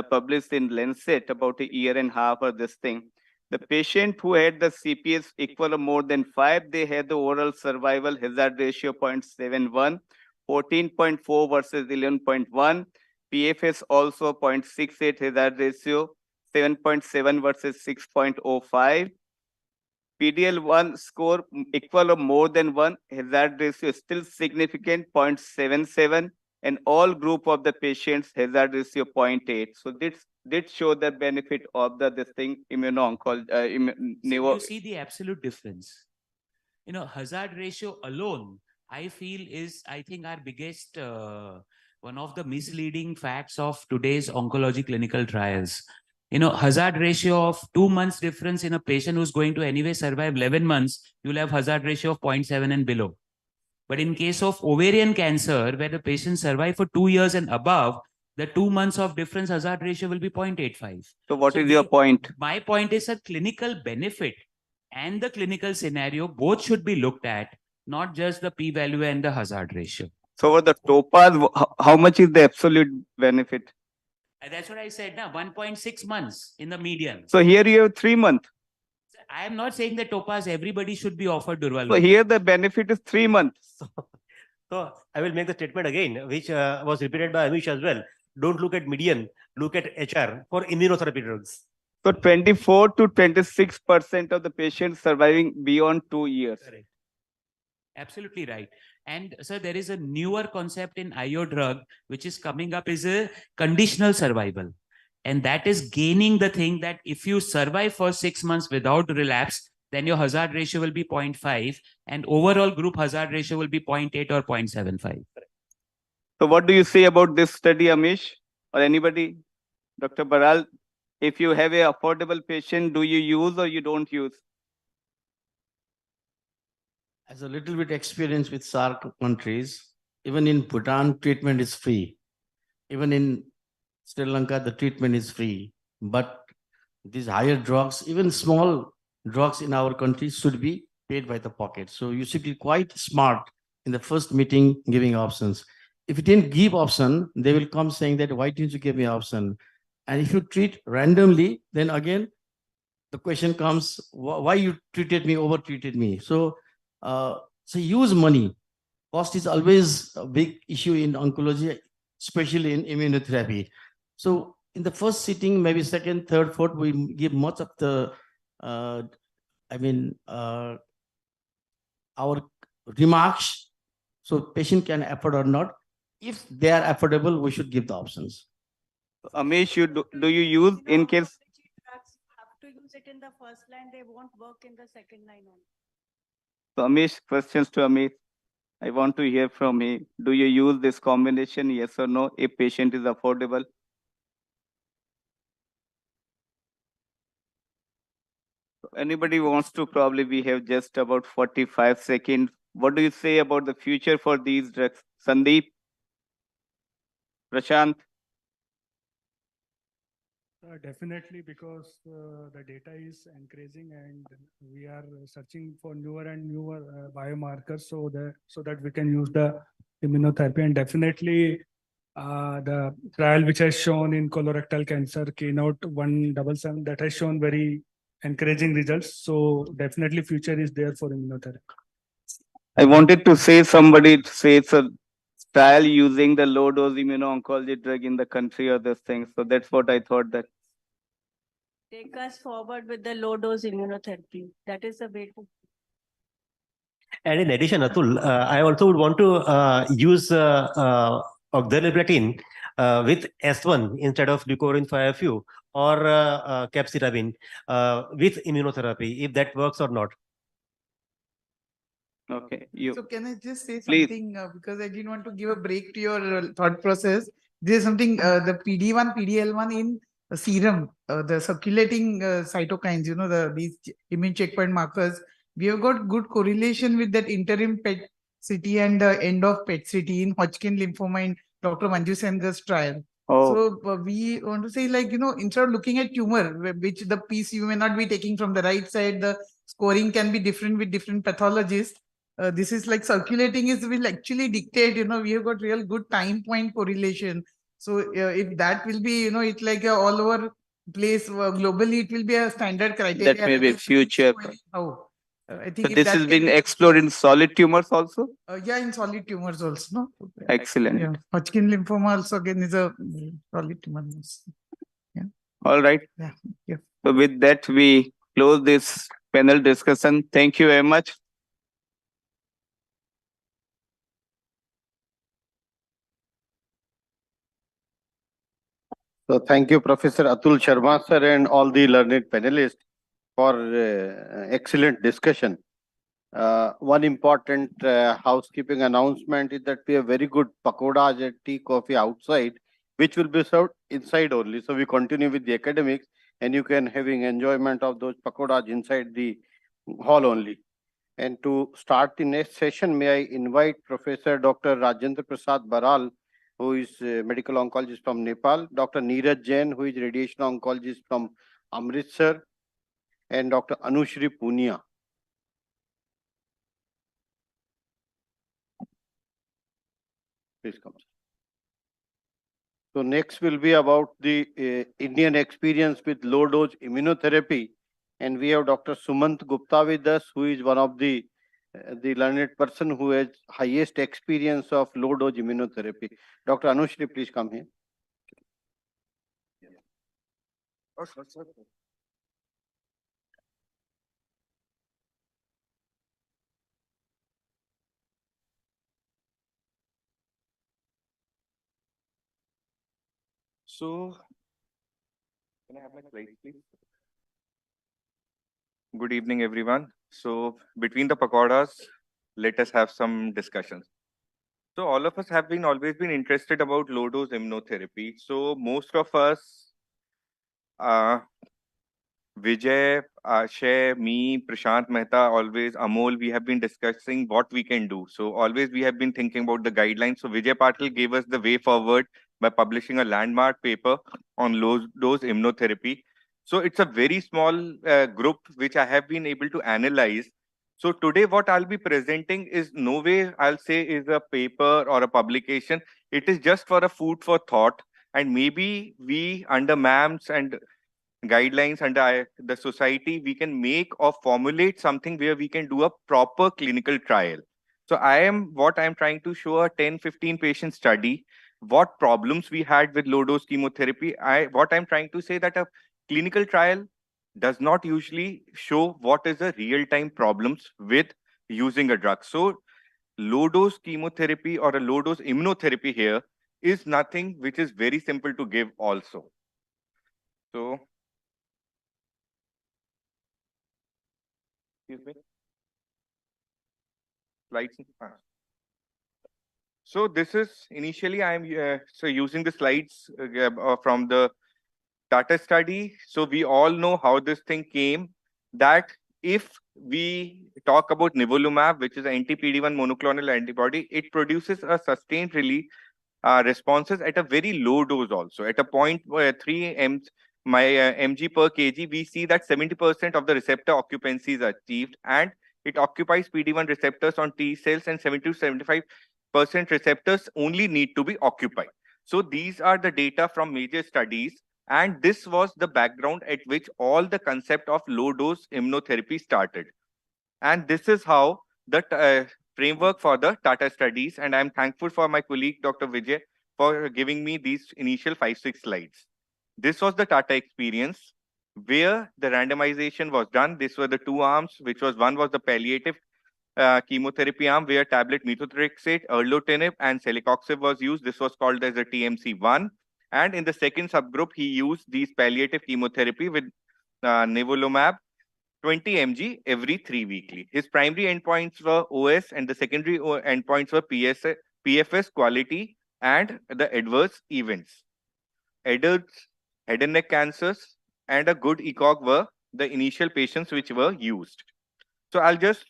published in Lancet about a year and a half or this thing. The patient who had the CPS equal or more than 5, they had the overall survival hazard ratio 0.71, 14.4 versus 11.1. PFS also 0.68 hazard ratio, 7.7 versus 6.05. PDL1 score equal or more than 1, hazard ratio is still significant, 0.77, and all group of the patients hazard ratio 0.8. So this did show the benefit of this thing immuno-oncology. So you see the absolute difference. You know, hazard ratio alone, I feel is, I think, our biggest one of the misleading facts of today's oncology clinical trials. You know, hazard ratio of 2 months difference in a patient who's going to anyway survive 11 months, you'll have hazard ratio of 0.7 and below. But in case of ovarian cancer, where the patient survive for 2 years and above, the 2 months of difference hazard ratio will be 0.85. So what is your point? My point is a clinical benefit and the clinical scenario both should be looked at, not just the p-value and the hazard ratio. So for the TOPAZ, how much is the absolute benefit? And that's what I said now, 1.6 months in the median. So here you have 3 months. I am not saying that TOPAZ everybody should be offered Durval. So here the benefit is 3 months. So I will make the statement again, which was repeated by Amish as well. Don't look at median, look at HR for immunotherapy drugs. So 24 to 26% of the patients surviving beyond 2 years. Correct. Absolutely right. And sir, there is a newer concept in IO drug, which is coming up, is a conditional survival. And that is gaining the thing that if you survive for 6 months without relapse, then your hazard ratio will be 0.5 and overall group hazard ratio will be 0.8 or 0.75. So what do you say about this study, Amish, or anybody? Dr. Baral, if you have an affordable patient, do you use or you don't use? As a little bit experience with SARC countries, even in Bhutan, treatment is free. Even in Sri Lanka, the treatment is free. But these higher drugs, even small drugs in our country should be paid by the pocket. So you should be quite smart in the first meeting giving options. If you didn't give option, they will come saying that, why didn't you give me option? And if you treat randomly, then again, the question comes, why you treated me, over treated me? So use money Cost is always a big issue in oncology, especially in immunotherapy. So in the first sitting, maybe second, third, fourth, we give much of the, our remarks, so patient can afford or not. If they are affordable, we should give the options. Amish, do you use in case? Have to use it in the first line, they won't work in the second line only. So Amish, questions to Amish. I want to hear from him. Do you use this combination, yes or no, if patient is affordable? Anybody wants to, probably we have just about 45 seconds. What do you say about the future for these drugs? Sandeep? Prashant? Definitely, because the data is increasing and we are searching for newer and newer biomarkers so that we can use the immunotherapy. And definitely the trial which has shown in colorectal cancer, Keynote 177, that has shown very encouraging results. So definitely future is there for immunotherapy. I wanted to say somebody says a trial using the low dose immuno-oncology drug in the country or this thing. So that's what I thought that. Take us forward with the low dose immunotherapy. That is the way to. And in addition, Atul, I also would want to use oxaliplatin with S1 instead of leucovorin 5-FU or capecitabine with immunotherapy, if that works or not. Okay, you. So can I just say Please. something, because I didn't want to give a break to your thought process. There's something, the PD-1, PD-L1 in serum, the circulating cytokines, these immune checkpoint markers, we have got good correlation with that interim PET-CT and end of PET-CT in Hodgkin lymphoma in Dr. Manju Sengar's trial. Oh. So we want to say, like, instead of looking at tumor, which the piece you may not be taking from the right side, the scoring can be different with different pathologists. This is like circulating will actually dictate, we have got real good time point correlation. So if that will be, it's like a all over place globally, it will be a standard criteria. That may be future. How? I So think if this that is can being be- explored in solid tumors also? Yeah, in solid tumors also, no? Excellent. Yeah, Hodgkin lymphoma also again is a solid tumor. Yeah. All right. Yeah. Yeah. So with that, we close this panel discussion. Thank you very much. So thank you, Professor Atul Sharma, sir, and all the learned panelists for excellent discussion. One important housekeeping announcement is that we have very good pakodas and tea, coffee outside, which will be served inside only. So we continue with the academics, and you can having enjoyment of those pakodas inside the hall only. And to start the next session, may I invite Professor Dr. Rajendra Prasad Baral, who is a medical oncologist from Nepal, Dr. Neeraj Jain, who is radiation oncologist from Amritsar, and Dr. Anushri Punia. Please come. So next will be about the Indian experience with low dose immunotherapy. And we have Dr. Sumant Gupta with us, who is one of the learned person who has highest experience of low dose immunotherapy. Dr. Anushri, please come here. So, can I have my slides, please? Good evening, everyone. So, between the pakoras, let us have some discussions. So, all of us have always been interested about low dose immunotherapy. So, most of us, Vijay, Ashay, me, Prashant Mehta, always Amol, we have been discussing what we can do. So always we have been thinking about the guidelines. So Vijay Patil gave us the way forward by publishing a landmark paper on low dose immunotherapy. So it's a very small group which I have been able to analyze. So today what I'll be presenting is no way I'll say is a paper or a publication. It is just for a food for thought. And maybe we under MAMS and guidelines under the society, we can make or formulate something where we can do a proper clinical trial. So what I'm trying to show a 10-15 patient study, what problems we had with low dose chemotherapy. What I'm trying to say that a clinical trial does not usually show what is the real time problems with using a drug. So low dose chemotherapy or a low dose immunotherapy here is nothing which is very simple to give also. So, excuse me. Slides. So this is initially I'm using the slides from the Tata study. So we all know how this thing came, that if we talk about nivolumab, which is an anti-PD-1 monoclonal antibody, it produces a sustained release responses at a very low dose also. At a 0.3 mg per kg, we see that 70% of the receptor occupancy is achieved, and it occupies PD-1 receptors on T cells, and 70 to 75% receptors only need to be occupied. So these are the data from major studies, and this was the background at which all the concept of low dose immunotherapy started. And this is how the framework for the Tata studies. And I'm thankful for my colleague, Dr. Vijay, for giving me these initial 5-6 slides. This was the Tata experience where the randomization was done. These were the two arms, which was one was the palliative chemotherapy arm where tablet methotrexate, erlotinib, and celecoxib was used. This was called as a TMC1. And in the second subgroup, he used these palliative chemotherapy with nivolumab 20 mg every 3 weekly. His primary endpoints were OS and the secondary endpoints were PFS quality and the adverse events. Adults, head and neck cancers, and a good ECOG were the initial patients which were used. So I'll just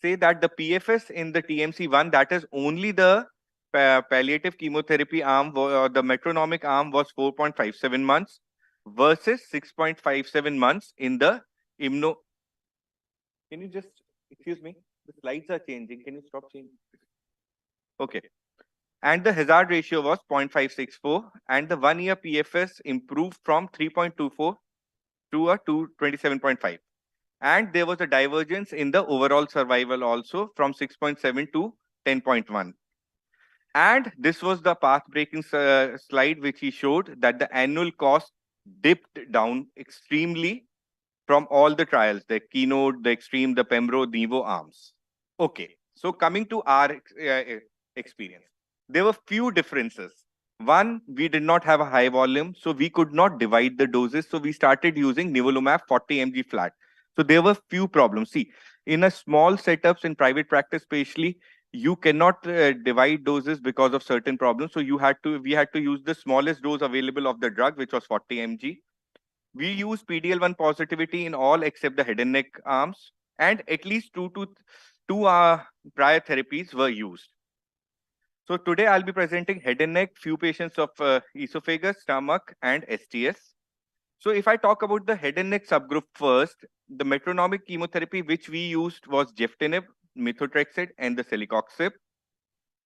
say that the PFS in the TMC1, that is only the palliative chemotherapy arm, or the metronomic arm, was 4.57 months versus 6.57 months in the immuno. Can you just, excuse me, the slides are changing. Can you stop changing? Okay. And the hazard ratio was 0.564, and the 1 year PFS improved from 3.24 to a 27.5. And there was a divergence in the overall survival also from 6.7 to 10.1. And this was the path-breaking slide which he showed, that the annual cost dipped down extremely from all the trials, the Keynote, the Extreme, the Pembro, Nivo arms. Okay, so coming to our experience, there were few differences. One, we did not have a high volume, so we could not divide the doses. So we started using nivolumab 40 mg flat. So there were few problems. See, in a small setups in private practice, especially, you cannot divide doses because of certain problems. So we had to use the smallest dose available of the drug, which was 40 mg. We use PDL1 positivity in all except the head and neck arms, and at least two prior therapies were used. So today I'll be presenting head and neck, few patients of esophagus, stomach, and STS. So if I talk about the head and neck subgroup first, the metronomic chemotherapy which we used was geftinib, methotrexate, and the celecoxib.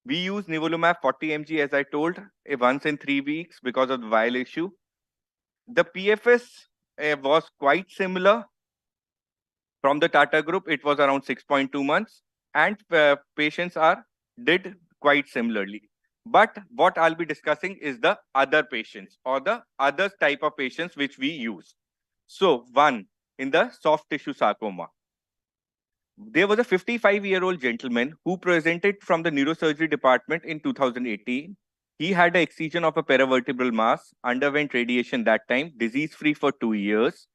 We use nivolumab 40 mg, as I told, once in 3 weeks because of the vial issue. The PFS was quite similar. From the Tata group, it was around 6.2 months, and patients did quite similarly. But what I'll be discussing is the other patients or the other type of patients which we use. So one, in the soft tissue sarcoma, there was a 55-year-old gentleman who presented from the neurosurgery department in 2018. He had an excision of a paravertebral mass, underwent radiation that time, disease-free for 2 years,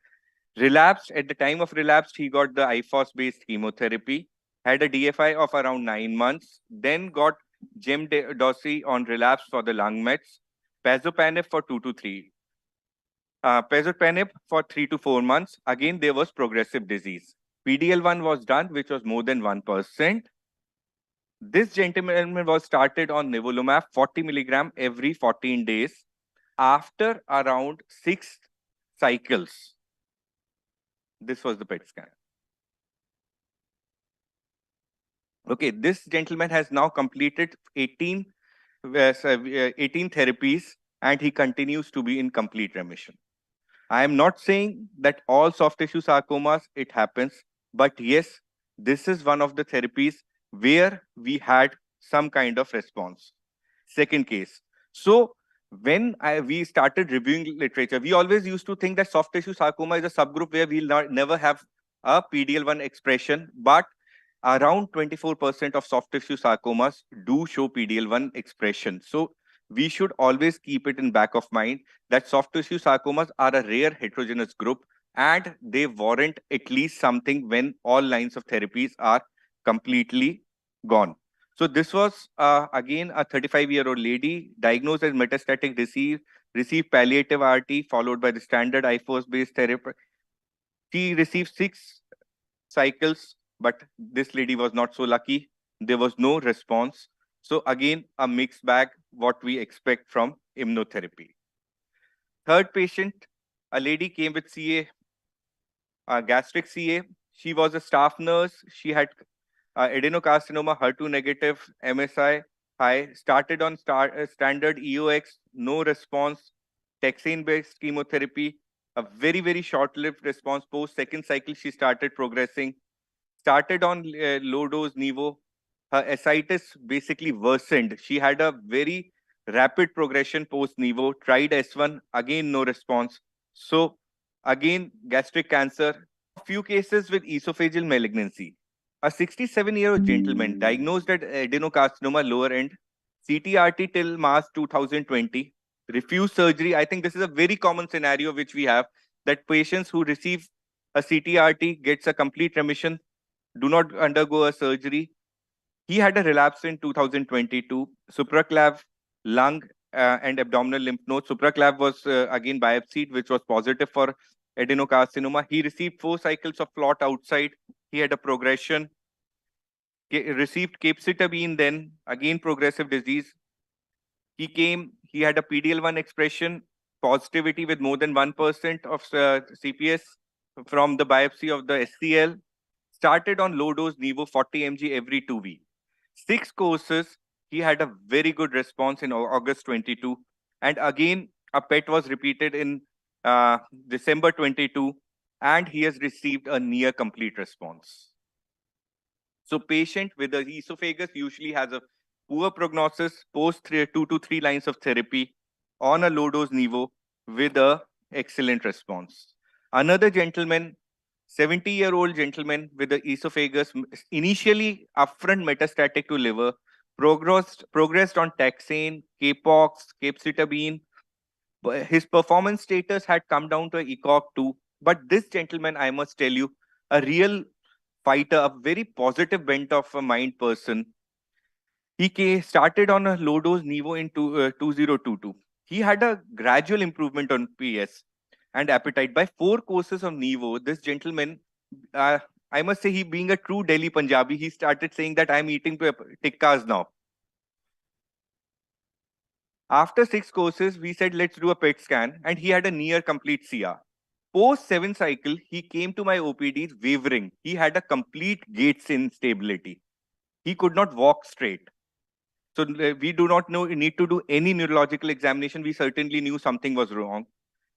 relapsed. At the time of relapse, he got the IFOS-based chemotherapy, had a DFI of around 9 months, then got gemcitabine on relapse for the lung mets, pazopanib for 2 to 3. Pazopanib for 3 to 4 months. Again, there was progressive disease. PDL1 was done, which was more than 1%. This gentleman was started on nivolumab 40 milligram every 14 days. After around 6 cycles, this was the PET scan. Okay, this gentleman has now completed 18 therapies, and he continues to be in complete remission. I am not saying that all soft tissue sarcomas, it happens, but yes, this is one of the therapies where we had some kind of response. Second case. So when we started reviewing literature, we always used to think that soft tissue sarcoma is a subgroup where we'll never have a PDL1 expression, but around 24% of soft tissue sarcomas do show PDL1 expression. So we should always keep it in back of mind that soft tissue sarcomas are a rare heterogeneous group and they warrant at least something when all lines of therapies are completely gone. So this was again a 35-year-old lady diagnosed as metastatic disease, received palliative RT followed by the standard IFOS-based therapy. She received 6 cycles, but this lady was not so lucky. There was no response. So again, a mixed bag, what we expect from immunotherapy. Third patient, a lady came with CA, gastric CA. She was a staff nurse. She had adenocarcinoma, HER2 negative, MSI high, started on standard EOX, no response, taxane-based chemotherapy, a very, very short-lived response. Post second cycle, she started progressing, started on low-dose Nivo. Her ascites basically worsened. She had a very rapid progression post-Nivo, tried S1, again no response. So again, gastric cancer, a few cases with esophageal malignancy. A 67-year-old gentleman diagnosed at adenocarcinoma lower end, CTRT till March 2020, refused surgery. I think this is a very common scenario which we have, that patients who receive a CTRT gets a complete remission, do not undergo a surgery. He had a relapse in 2022, supraclav, lung and abdominal lymph nodes. Supraclav was again biopsied, which was positive for adenocarcinoma. He received 4 cycles of plot outside. He had a progression, received capecitabine, then again progressive disease. He had a PDL1 expression, positivity with more than 1% of CPS from the biopsy of the SCL, started on low dose Nivo 40 mg every 2 weeks. 6 courses, he had a very good response in August 22. And again, a PET was repeated in December 22, and he has received a near complete response. So patient with the esophagus usually has a poor prognosis post 2 to 3 lines of therapy on a low dose Nivo with a excellent response. Another gentleman, 70-year-old gentleman with the esophagus, initially upfront metastatic to liver, progressed on taxane, Capox, capecitabine. His performance status had come down to ECOG 2. But this gentleman, I must tell you, a real fighter, a very positive bent of a mind person. He started on a low dose Nivo in 2022. He had a gradual improvement on PS and appetite. By 4 courses of Nivo, this gentleman, I must say, he being a true Delhi Punjabi, he started saying that I'm eating tikkas now. After 6 courses, we said, let's do a PET scan, and he had a near complete CR. Post 7 cycle, he came to my OPD wavering. He had a complete gaits instability. He could not walk straight. So we do not need to do any neurological examination. We certainly knew something was wrong.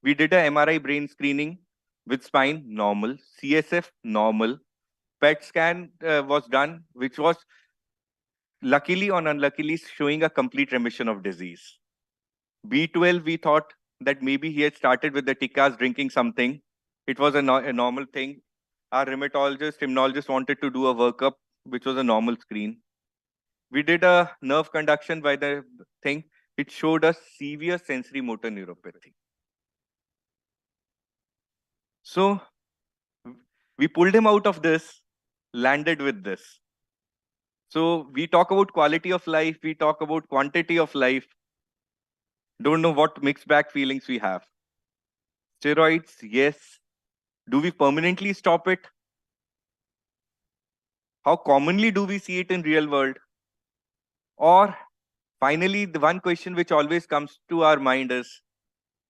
We did a MRI brain screening with spine, normal. CSF, normal. PET scan was done, which was luckily or unluckily showing a complete remission of disease. B12, we thought that maybe he had started with the tikkas drinking something. It was a normal thing. Our immunologist wanted to do a workup, which was a normal screen. We did a nerve conduction by the thing. It showed us severe sensory motor neuropathy. So we pulled him out of this, landed with this. So we talk about quality of life, we talk about quantity of life. Don't know what mixed bag feelings we have. Steroids, yes. Do we permanently stop it? How commonly do we see it in real world? Or finally, the one question which always comes to our mind is,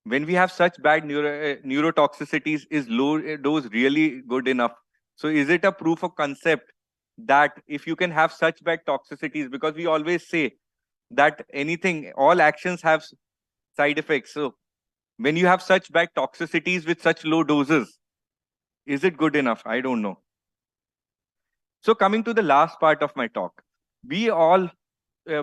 when we have such bad neurotoxicities, is low dose really good enough? So is it a proof of concept that if you can have such bad toxicities, because we always say that all actions have side effects. So when you have such bad toxicities with such low doses, is it good enough? I don't know. So coming to the last part of my talk, we all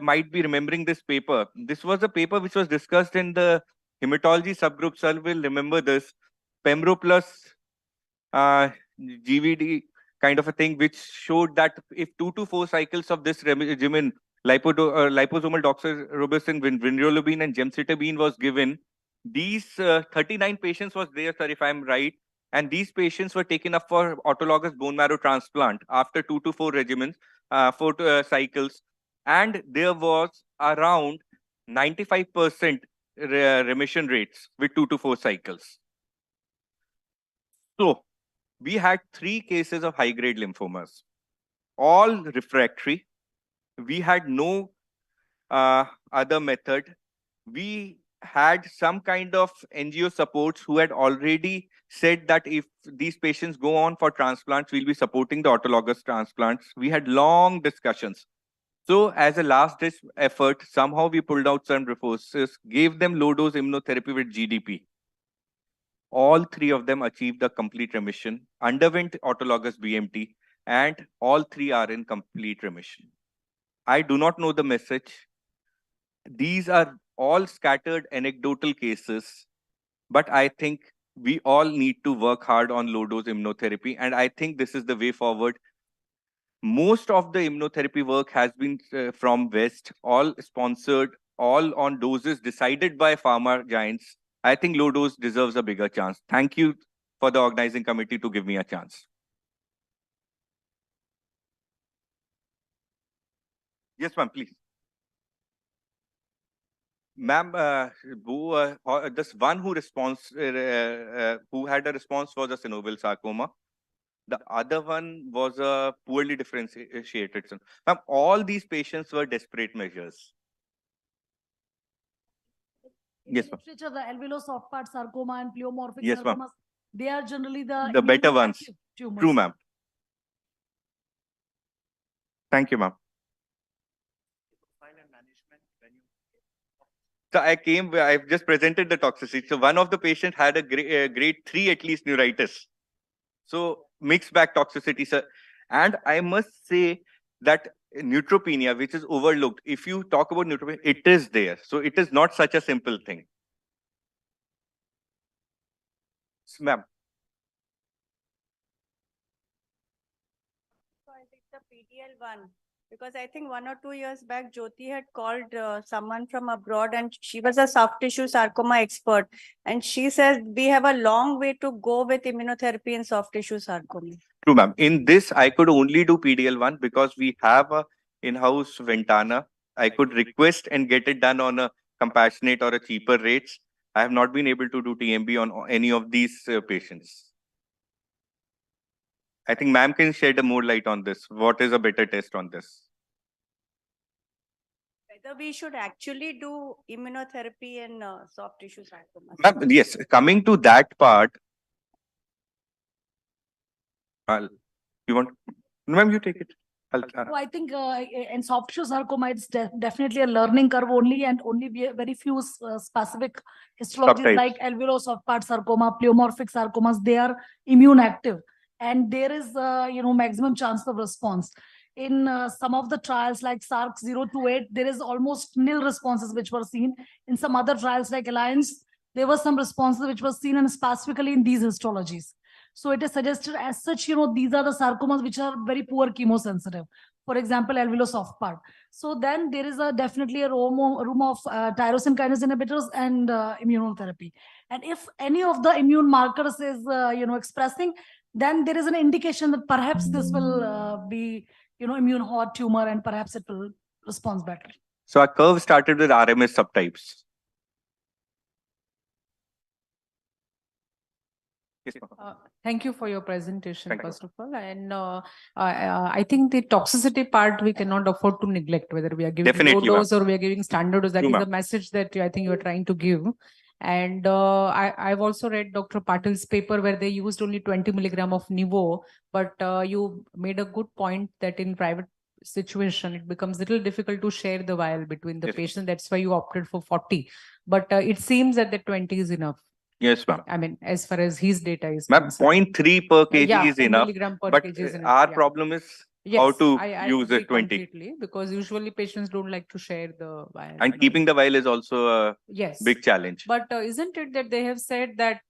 might be remembering this paper. This was a paper which was discussed in the hematology subgroup. Sir will remember this. Pembro plus GVD kind of a thing, which showed that if 2 to 4 cycles of this regimen, liposomal doxorubicin, vinrolobine, and gemcitabine was given, these 39 patients was there, sir, if I'm right, and these patients were taken up for autologous bone marrow transplant after 2 to 4 regimens, 4 cycles, and there was around 95% remission rates with 2 to 4 cycles. So we had 3 cases of high-grade lymphomas, all refractory. We had no other method. We had some kind of NGO supports who had already said that if these patients go on for transplants, we'll be supporting the autologous transplants. We had long discussions. So as a last-ditch effort, somehow we pulled out some resources, gave them low-dose immunotherapy with GDP. All 3 of them achieved a complete remission, underwent autologous BMT, and all 3 are in complete remission. I do not know the message. These are all scattered anecdotal cases, but I think we all need to work hard on low-dose immunotherapy, and I think this is the way forward. Most of the immunotherapy work has been from West, all sponsored, all on doses decided by pharma giants. I think low dose deserves a bigger chance. Thank you for the organizing committee to give me a chance. Yes, ma'am, please. Ma'am, this one who had a response was a synovial sarcoma. The other one was a poorly differentiated. Ma'am, all these patients were desperate measures. Yes, ma'am. Literature, the alveolar soft part sarcoma and pleomorphic Yes, ma'am. sarcomas, they are generally the Better ones. immunoactive tumors. True, ma'am. Thank you, ma'am. So I've just presented the toxicity. So one of the patients had a grade 3 at least neuritis. So mixed bag toxicity, sir. And I must say that neutropenia, which is overlooked, if you talk about neutropenia, it is there. So it is not such a simple thing. Ma'am. So I think the PDL1, because I think 1 or 2 years back, Jyoti had called someone from abroad and she was a soft tissue sarcoma expert. And she says we have a long way to go with immunotherapy in soft tissue sarcoma. True, ma'am. In this, I could only do PDL1 because we have a in-house Ventana. I could request and get it done on a compassionate or a cheaper rates. I have not been able to do TMB on any of these patients. I think ma'am can shed more light on this. What is a better test on this? Whether we should actually do immunotherapy in soft tissue sarcoma. Ma'am, yes, coming to that part. You want? Ma'am, you take it. So I think in soft tissue sarcoma, it's definitely a learning curve only, and only very few specific histologies Subtypes. like alveolar soft part sarcoma, pleomorphic sarcomas, they are immune active, and there is maximum chance of response. In some of the trials like SARC 028, there is almost nil responses which were seen. In some other trials like Alliance, there were some responses which were seen, and specifically in these histologies. So it is suggested as such, these are the sarcomas which are very poor chemosensitive. For example, alveolar soft part. So then there is definitely a room of tyrosine kinase inhibitors and immunotherapy. And if any of the immune markers is, expressing, then there is an indication that perhaps this will be, immune hot tumor, and perhaps it will respond better. So our curve started with RMS subtypes. Thank you for your presentation, first of all. And I think the toxicity part we cannot afford to neglect, whether we are giving Definitely, low dose or we are giving standard dose. That True, is the ma'am. message that I think you are trying to give. And I've also read Dr. Patil's paper where they used only 20 milligram of Nivo, but you made a good point that in private situation, it becomes a little difficult to share the vial between the Yes, ma'am. patient. That's why you opted for 40. But it seems that the 20 is enough. Yes, ma'am. I mean, as far as his data is Ma'am, concerned. 0.3 per kg Yeah, is 10 enough. milligram per But kg is enough, our yeah. problem is Yes, to I use agree it 20. completely, because usually patients don't like to share the vial. And keeping the vial is also a Yes. big challenge. But isn't it that they have said that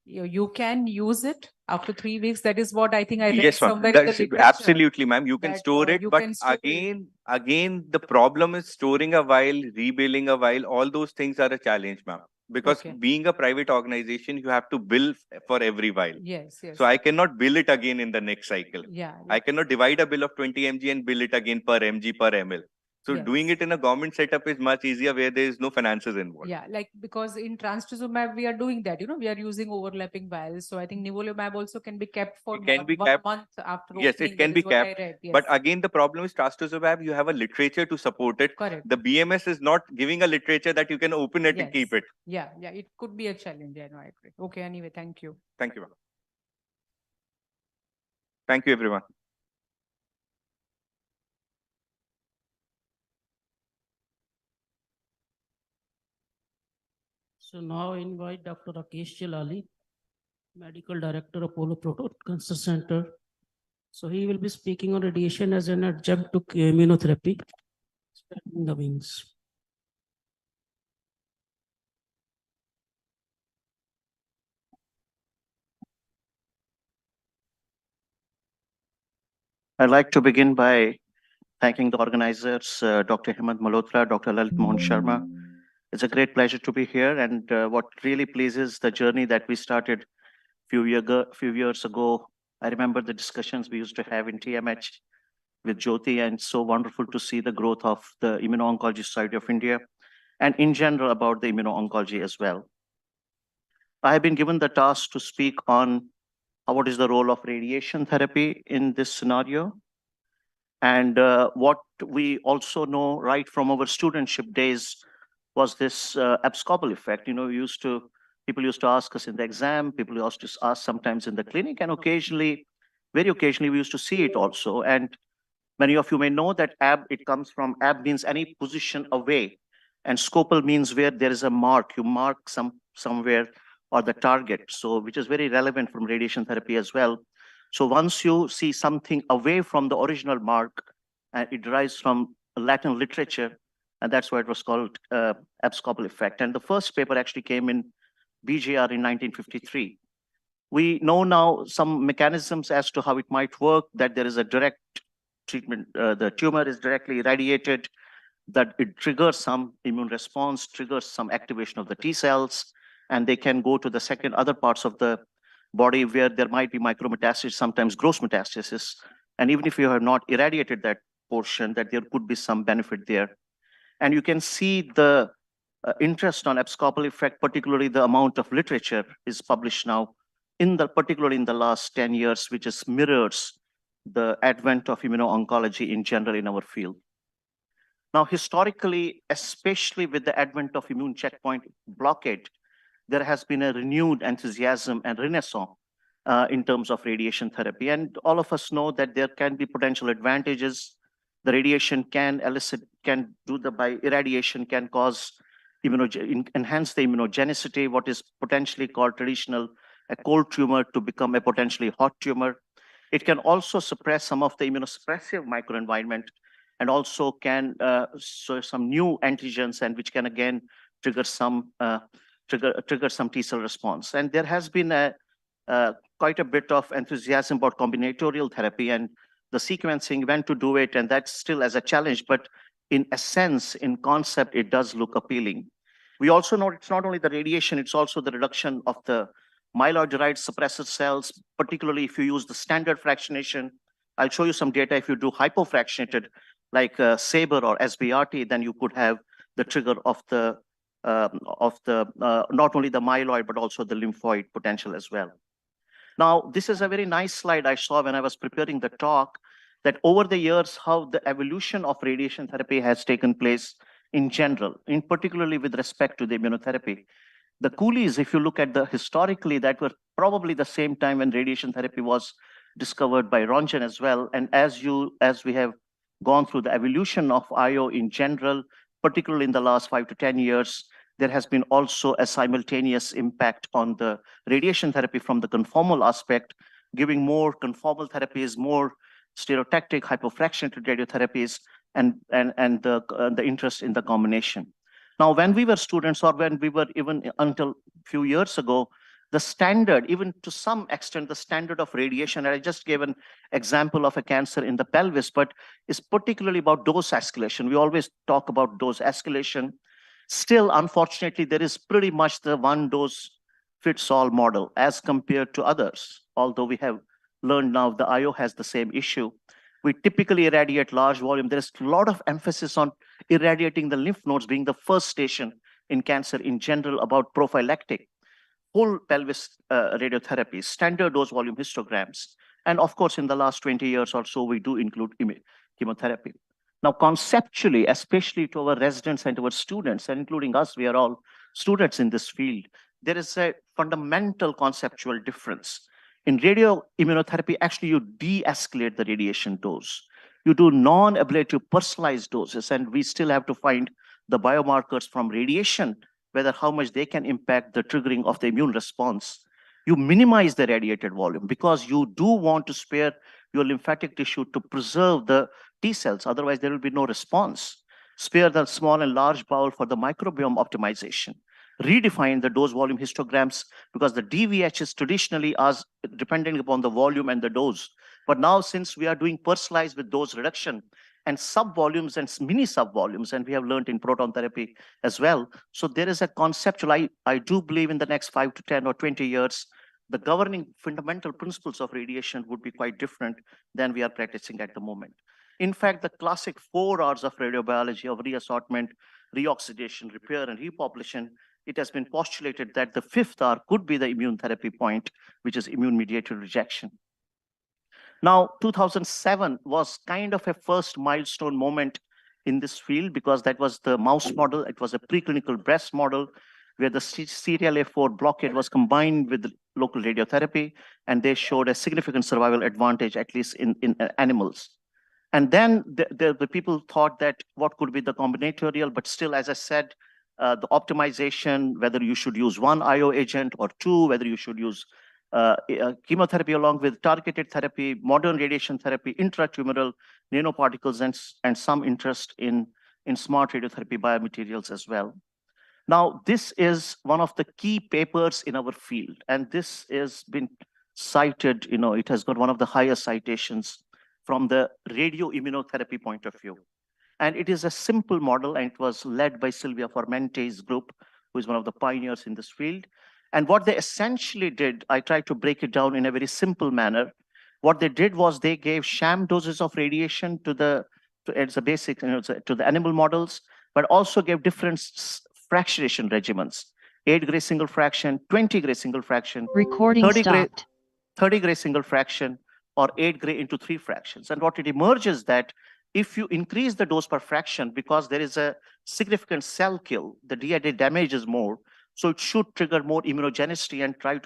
you can use it after 3 weeks? That is what I think I read Yes, ma'am. somewhere in the That's literature. absolutely, ma'am. You can that, store it, you but can store it. again, the problem is storing a vial, rebilling a vial. All those things are a challenge, ma'am. Because Okay. being a private organization, you have to bill for every vial. Yes, yes. So I cannot bill it again in the next cycle. Yeah, I cannot divide a bill of 20 mg and bill it again per mg per ml. So Yes. doing it in a government setup is much easier where there is no finances involved. Yeah, like because in trastuzumab we are doing that, we are using overlapping vials. So I think nivolumab also can be kept for It can be 1 kept. month after Yes, opening. it can That be is what I kept. read. Yes. But again, the problem is trastuzumab, you have a literature to support it. Correct. The BMS is not giving a literature that you can open it and Yes. keep it. Yeah, it could be a challenge. Yeah, no, I agree. Okay, anyway, thank you. Thank you, ma'am. Thank you, everyone. So now I invite Dr. Rakesh Jalali, Medical Director, Apollo Proton Cancer Center. So he will be speaking on radiation as an adjunct to immunotherapy. Spreading the wings. I'd like to begin by thanking the organizers, Dr. Hemant Malhotra, Dr. Lalit Mohan Sharma. It's a great pleasure to be here. And what really pleases the journey that we started few years ago. I remember the discussions we used to have in TMH with Jyoti, and so wonderful to see the growth of the Immuno-Oncology Society of India, and in general about the immuno-oncology as well. I have been given the task to speak on what is the role of radiation therapy in this scenario. And what we also know right from our studentship days was this abscopal effect. People used to ask us in the exam, people used to ask sometimes in the clinic, and occasionally, very occasionally, we used to see it also. And many of you may know that it comes from ab means any position away, and scopal means where there is a mark. You mark somewhere or the target. So which is very relevant from radiation therapy as well. So once you see something away from the original mark, and it derives from Latin literature, and that's why it was called abscopal effect. And the first paper actually came in BJR in 1953. We know now some mechanisms as to how it might work, that there is a direct treatment, the tumor is directly irradiated, that it triggers some immune response, triggers some activation of the T cells, and they can go to the other parts of the body where there might be micrometastasis, sometimes gross metastasis. And even if you have not irradiated that portion, that there could be some benefit there. And you can see the interest on abscopal effect, particularly the amount of literature is published now, particularly in the last 10 years, which is mirrors the advent of immuno-oncology in general in our field. Now, historically, especially with the advent of immune checkpoint blockade, there has been a renewed enthusiasm and renaissance in terms of radiation therapy. And all of us know that there can be potential advantages. The radiation by irradiation can cause enhance the immunogenicity, what is potentially called a cold tumor to become a potentially hot tumor. It can also suppress some of the immunosuppressive microenvironment, and also can show some new antigens, and which can again trigger some T cell response. And there has been quite a bit of enthusiasm about combinatorial therapy and the sequencing, when to do it, and that's still as a challenge, but in a sense, in concept, it does look appealing. We also know it's not only the radiation, it's also the reduction of the myeloid-derived suppressor cells, particularly if you use the standard fractionation. I'll show you some data. If you do hypofractionated, like SABR or SBRT, then you could have the trigger of the not only the myeloid, but also the lymphoid potential as well. Now, this is a very nice slide I saw when I was preparing the talk, that over the years, how the evolution of radiation therapy has taken place in general, in particularly with respect to the immunotherapy. The coolies, if you look at the historically, that were probably the same time when radiation therapy was discovered by Röntgen as well. And as we have gone through the evolution of IO in general, particularly in the last 5 to 10 years, there has been also a simultaneous impact on the radiation therapy from the conformal aspect, giving more conformal therapies, more stereotactic, hypofractionated radiotherapies, and the interest in the combination. Now, when we were students, or when we were even until a few years ago, the standard, even to some extent, the standard of radiation, and I just gave an example of a cancer in the pelvis, but is particularly about dose escalation. We always talk about dose escalation. Still, unfortunately, there is pretty much the one dose fits all model as compared to others. Although we have learned now the IO has the same issue. We typically irradiate large volume. There is a lot of emphasis on irradiating the lymph nodes being the first station in cancer in general, about prophylactic, full pelvis radiotherapy, standard dose volume histograms. And of course, in the last 20 years or so, we do include chemotherapy. Now, conceptually, especially to our residents and our students, and including us, we are all students in this field, there is a fundamental conceptual difference. In radioimmunotherapy, actually, you de-escalate the radiation dose. You do non-ablative personalized doses, and we still have to find the biomarkers from radiation, whether how much they can impact the triggering of the immune response. You minimize the radiated volume because you do want to spare your lymphatic tissue to preserve the T cells. Otherwise, there will be no response. Spare the small and large bowel for the microbiome optimization. Redefine the dose volume histograms because the DVHs traditionally are depending upon the volume and the dose. But now, since we are doing personalized with dose reduction and sub-volumes and mini sub-volumes, and we have learned in proton therapy as well. So there is a conceptual, I do believe in the next 5 to 10 or 20 years, the governing fundamental principles of radiation would be quite different than we are practicing at the moment. In fact, the classic 4 R's of radiobiology of reassortment, reoxidation, repair, and repopulation, it has been postulated that the 5th R could be the immune therapy point, which is immune-mediated rejection. Now, 2007 was kind of a first milestone moment in this field because that was the mouse model. It was a preclinical breast model where the CTLA-4 blockade was combined with local radiotherapy, and they showed a significant survival advantage, at least in animals. And then the people thought that what could be the combinatorial, but still, as I said, the optimization, whether you should use one IO agent or 2, whether you should use chemotherapy along with targeted therapy, modern radiation therapy, intratumoral nanoparticles, and some interest in smart radiotherapy biomaterials as well. Now, this is one of the key papers in our field, and this has been cited, it has got one of the highest citations from the radioimmunotherapy point of view. And it is a simple model, and it was led by Silvia Formente's group, who is one of the pioneers in this field. And what they essentially did, I tried to break it down in a very simple manner. What they did was they gave sham doses of radiation to the animal models, but also gave different fractionation regimens: 8 gray single fraction, 20 gray single fraction, 30 gray single fraction, or 8 gray into 3 fractions. And what it emerges that if you increase the dose per fraction, because there is a significant cell kill, the DNA damages more, so it should trigger more immunogenicity and try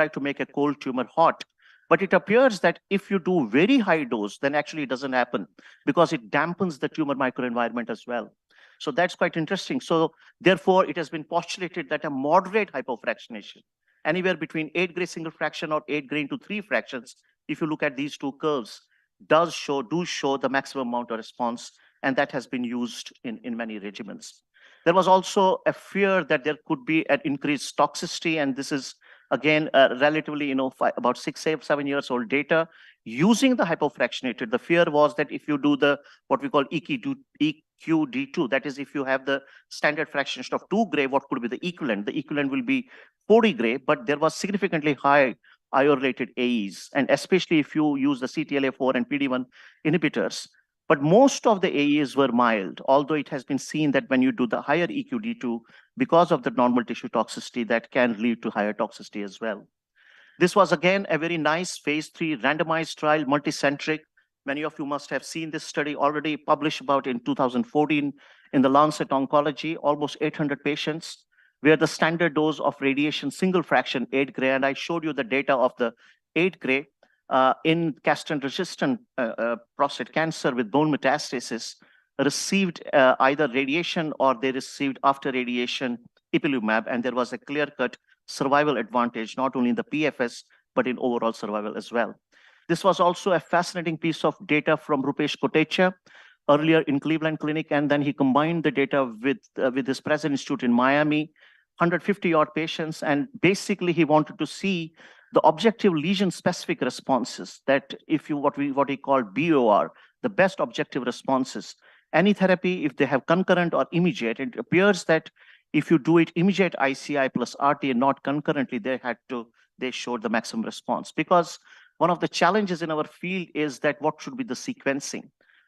to make a cold tumor hot. But it appears that if you do very high dose, then actually it doesn't happen because it dampens the tumor microenvironment as well. So that's quite interesting. So therefore, it has been postulated that a moderate hypofractionation, anywhere between 8 gray single fraction or 8 gray into 3 fractions, if you look at these two curves, do show the maximum amount of response, and that has been used in many regimens. There was also a fear that there could be an increased toxicity, and this is again relatively, about 6-7 years old data. Using the hypofractionated, the fear was that if you do what we call EQD2, that is, if you have the standard fractionation of 2 gray, what could be the equivalent? The equivalent will be 40 gray, but there was significantly high IO-related AEs, and especially if you use the CTLA-4 and PD-1 inhibitors. But most of the AEs were mild, although it has been seen that when you do the higher EQD2, because of the normal tissue toxicity, that can lead to higher toxicity as well. This was, again, a very nice phase 3 randomized trial, multicentric. Many of you must have seen this study already published about in 2014 in the Lancet Oncology, almost 800 patients, where the standard dose of radiation single fraction 8 gray, and I showed you the data of the 8 gray in castrate-resistant prostate cancer with bone metastasis, received either radiation or they received after radiation ipilimumab, and there was a clear-cut survival advantage, not only in the PFS, but in overall survival as well. This was also a fascinating piece of data from Rupesh Kotecha earlier in Cleveland Clinic, and then he combined the data with his present institute in Miami, 150 odd patients, and basically he wanted to see the objective lesion specific responses, that if you what he called BOR, the best objective responses. Any therapy, if they have concurrent or immediate, it appears that if you do it immediate ICI plus RT and not concurrently, they showed the maximum response. Because one of the challenges in our field is that what should be the sequencing,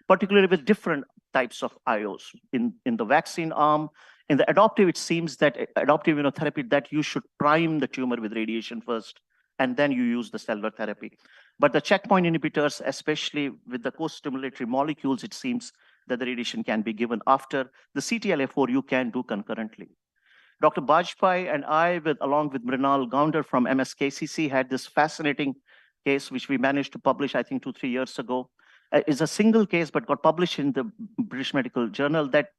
particularly with different types of IOs. In the vaccine arm, in the adoptive, it seems that adoptive immunotherapy, that you should prime the tumor with radiation first, and then you use the cellular therapy. But the checkpoint inhibitors, especially with the co-stimulatory molecules, it seems that the radiation can be given after. The CTLA-4 you can do concurrently. Dr. Bajpai and I, along with Mrinal Gounder from MSKCC, had this fascinating case, which we managed to publish, I think, 2-3 years ago. It's a single case, but got published in the British Medical Journal, that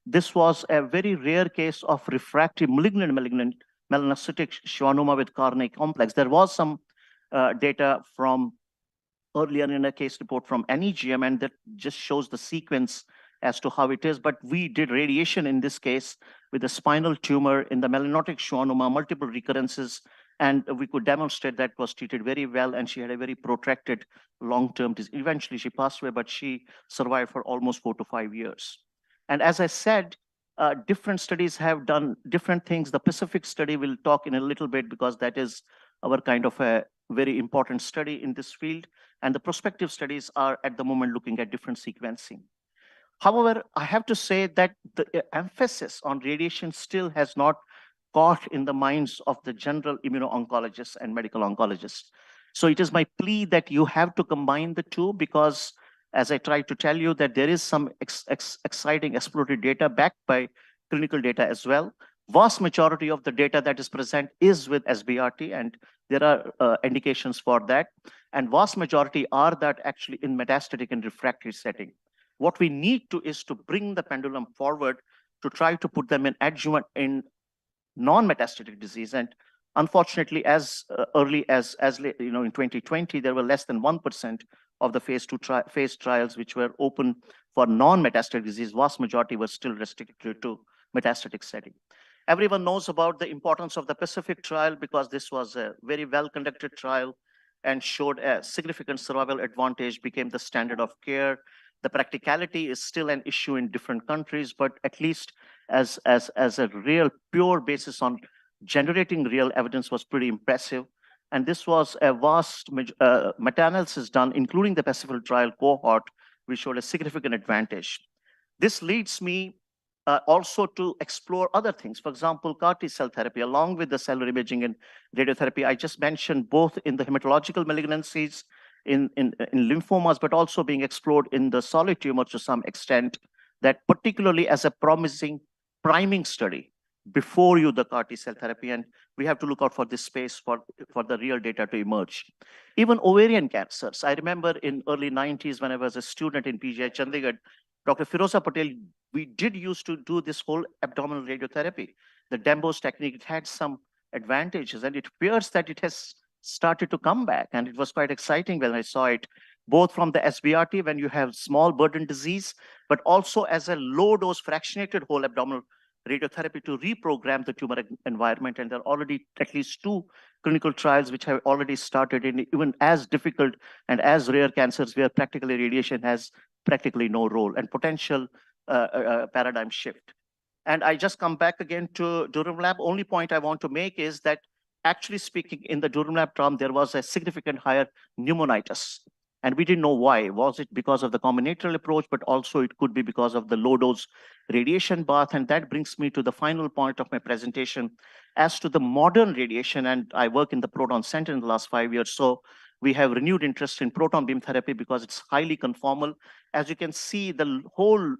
this was a very rare case of refractory malignant melanocytic schwannoma with Carney complex. There was some data from earlier in a case report from NEGM, and that just shows the sequence as to how it is. But we did radiation in this case with a spinal tumor in the melanotic schwannoma, multiple recurrences, and we could demonstrate that was treated very well, and she had a very protracted long-term disease. Eventually she passed away, but she survived for almost 4 to 5 years. And as I said, different studies have done different things. The Pacific study we'll talk in a little bit, because that is our kind of a very important study in this field. And the prospective studies are at the moment looking at different sequencing. However, I have to say that the emphasis on radiation still has not caught in the minds of the general immuno-oncologists and medical oncologists. So it is my plea that you have to combine the two, because as I tried to tell you, that there is some exciting exploratory data backed by clinical data as well. Vast majority of the data that is present is with SBRT, and there are indications for that. And vast majority are that actually in metastatic and refractory setting. What we need to is to bring the pendulum forward to try to put them in adjuvant in non-metastatic disease. And unfortunately, as early as in 2020, there were less than 1% of the phase 2 phase trials which were open for non-metastatic disease. Vast majority were still restricted to metastatic setting. Everyone knows about the importance of the Pacific trial, because this was a very well-conducted trial and showed a significant survival advantage, became the standard of care. The practicality is still an issue in different countries, but at least as a real pure basis on generating real evidence was pretty impressive. And this was a vast meta-analysis done, including the Pacific trial cohort, which showed a significant advantage. This leads me also to explore other things. For example, CAR T cell therapy, along with the cellular imaging and radiotherapy. I just mentioned both in the hematological malignancies, in lymphomas, but also being explored in the solid tumors to some extent, that particularly as a promising priming study before the CAR T cell therapy. And we have to look out for this space for the real data to emerge. Even ovarian cancers. I remember in early 90s when I was a student in PGI Chandigarh, Dr. Firoza Patel, we did used to do this whole abdominal radiotherapy. The Dembos technique, it had some advantages, and it appears that it has started to come back. And it was quite exciting when I saw it, both from the SBRT when you have small burden disease, but also as a low dose fractionated whole abdominal radiotherapy to reprogram the tumor environment. And there are already at least 2 clinical trials which have already started in even as difficult and as rare cancers, where practically radiation has practically no role, and potential paradigm shift. And I just come back again to Durham Only point I want to make is that actually speaking, in the Durham term, there was a significant higher pneumonitis. And we didn't know why. Was it because of the combinatorial approach, but also it could be because of the low dose radiation bath. And that brings me to the final point of my presentation as to the modern radiation. And I work in the proton center in the last 5 years. So we have renewed interest in proton beam therapy because it's highly conformal. As you can see, the whole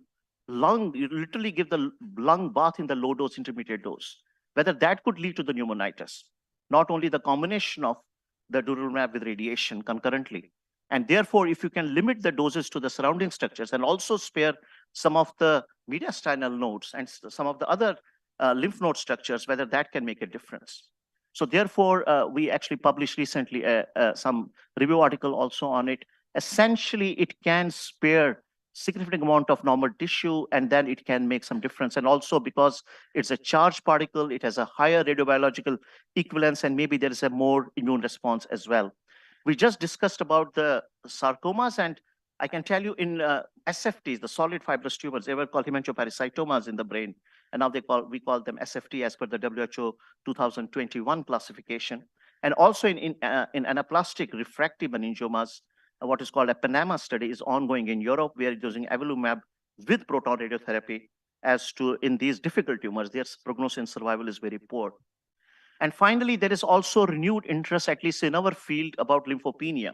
lung, you literally give the lung bath in the low dose intermediate dose, whether that could lead to the pneumonitis, not only the combination of the durvalumab with radiation concurrently. And therefore, if you can limit the doses to the surrounding structures and also spare some of the mediastinal nodes and some of the other lymph node structures, whether that can make a difference. So therefore, we actually published recently some review article also on it. Essentially, it can spare significant amount of normal tissue, and then it can make some difference. And also because it's a charged particle, it has a higher radiobiological equivalence, and maybe there is a more immune response as well. We just discussed about the sarcomas, and I can tell you in SFTs, the solid fibrous tumors, they were called hemangioparasitomas in the brain, and now we call them SFT as per the WHO 2021 classification. And also in anaplastic refractive meningiomas, what is called a Panama study is ongoing in Europe. We are using avelumab with proton radiotherapy as to in these difficult tumors, their prognosis and survival is very poor. And finally, there is also renewed interest, at least in our field, about lymphopenia.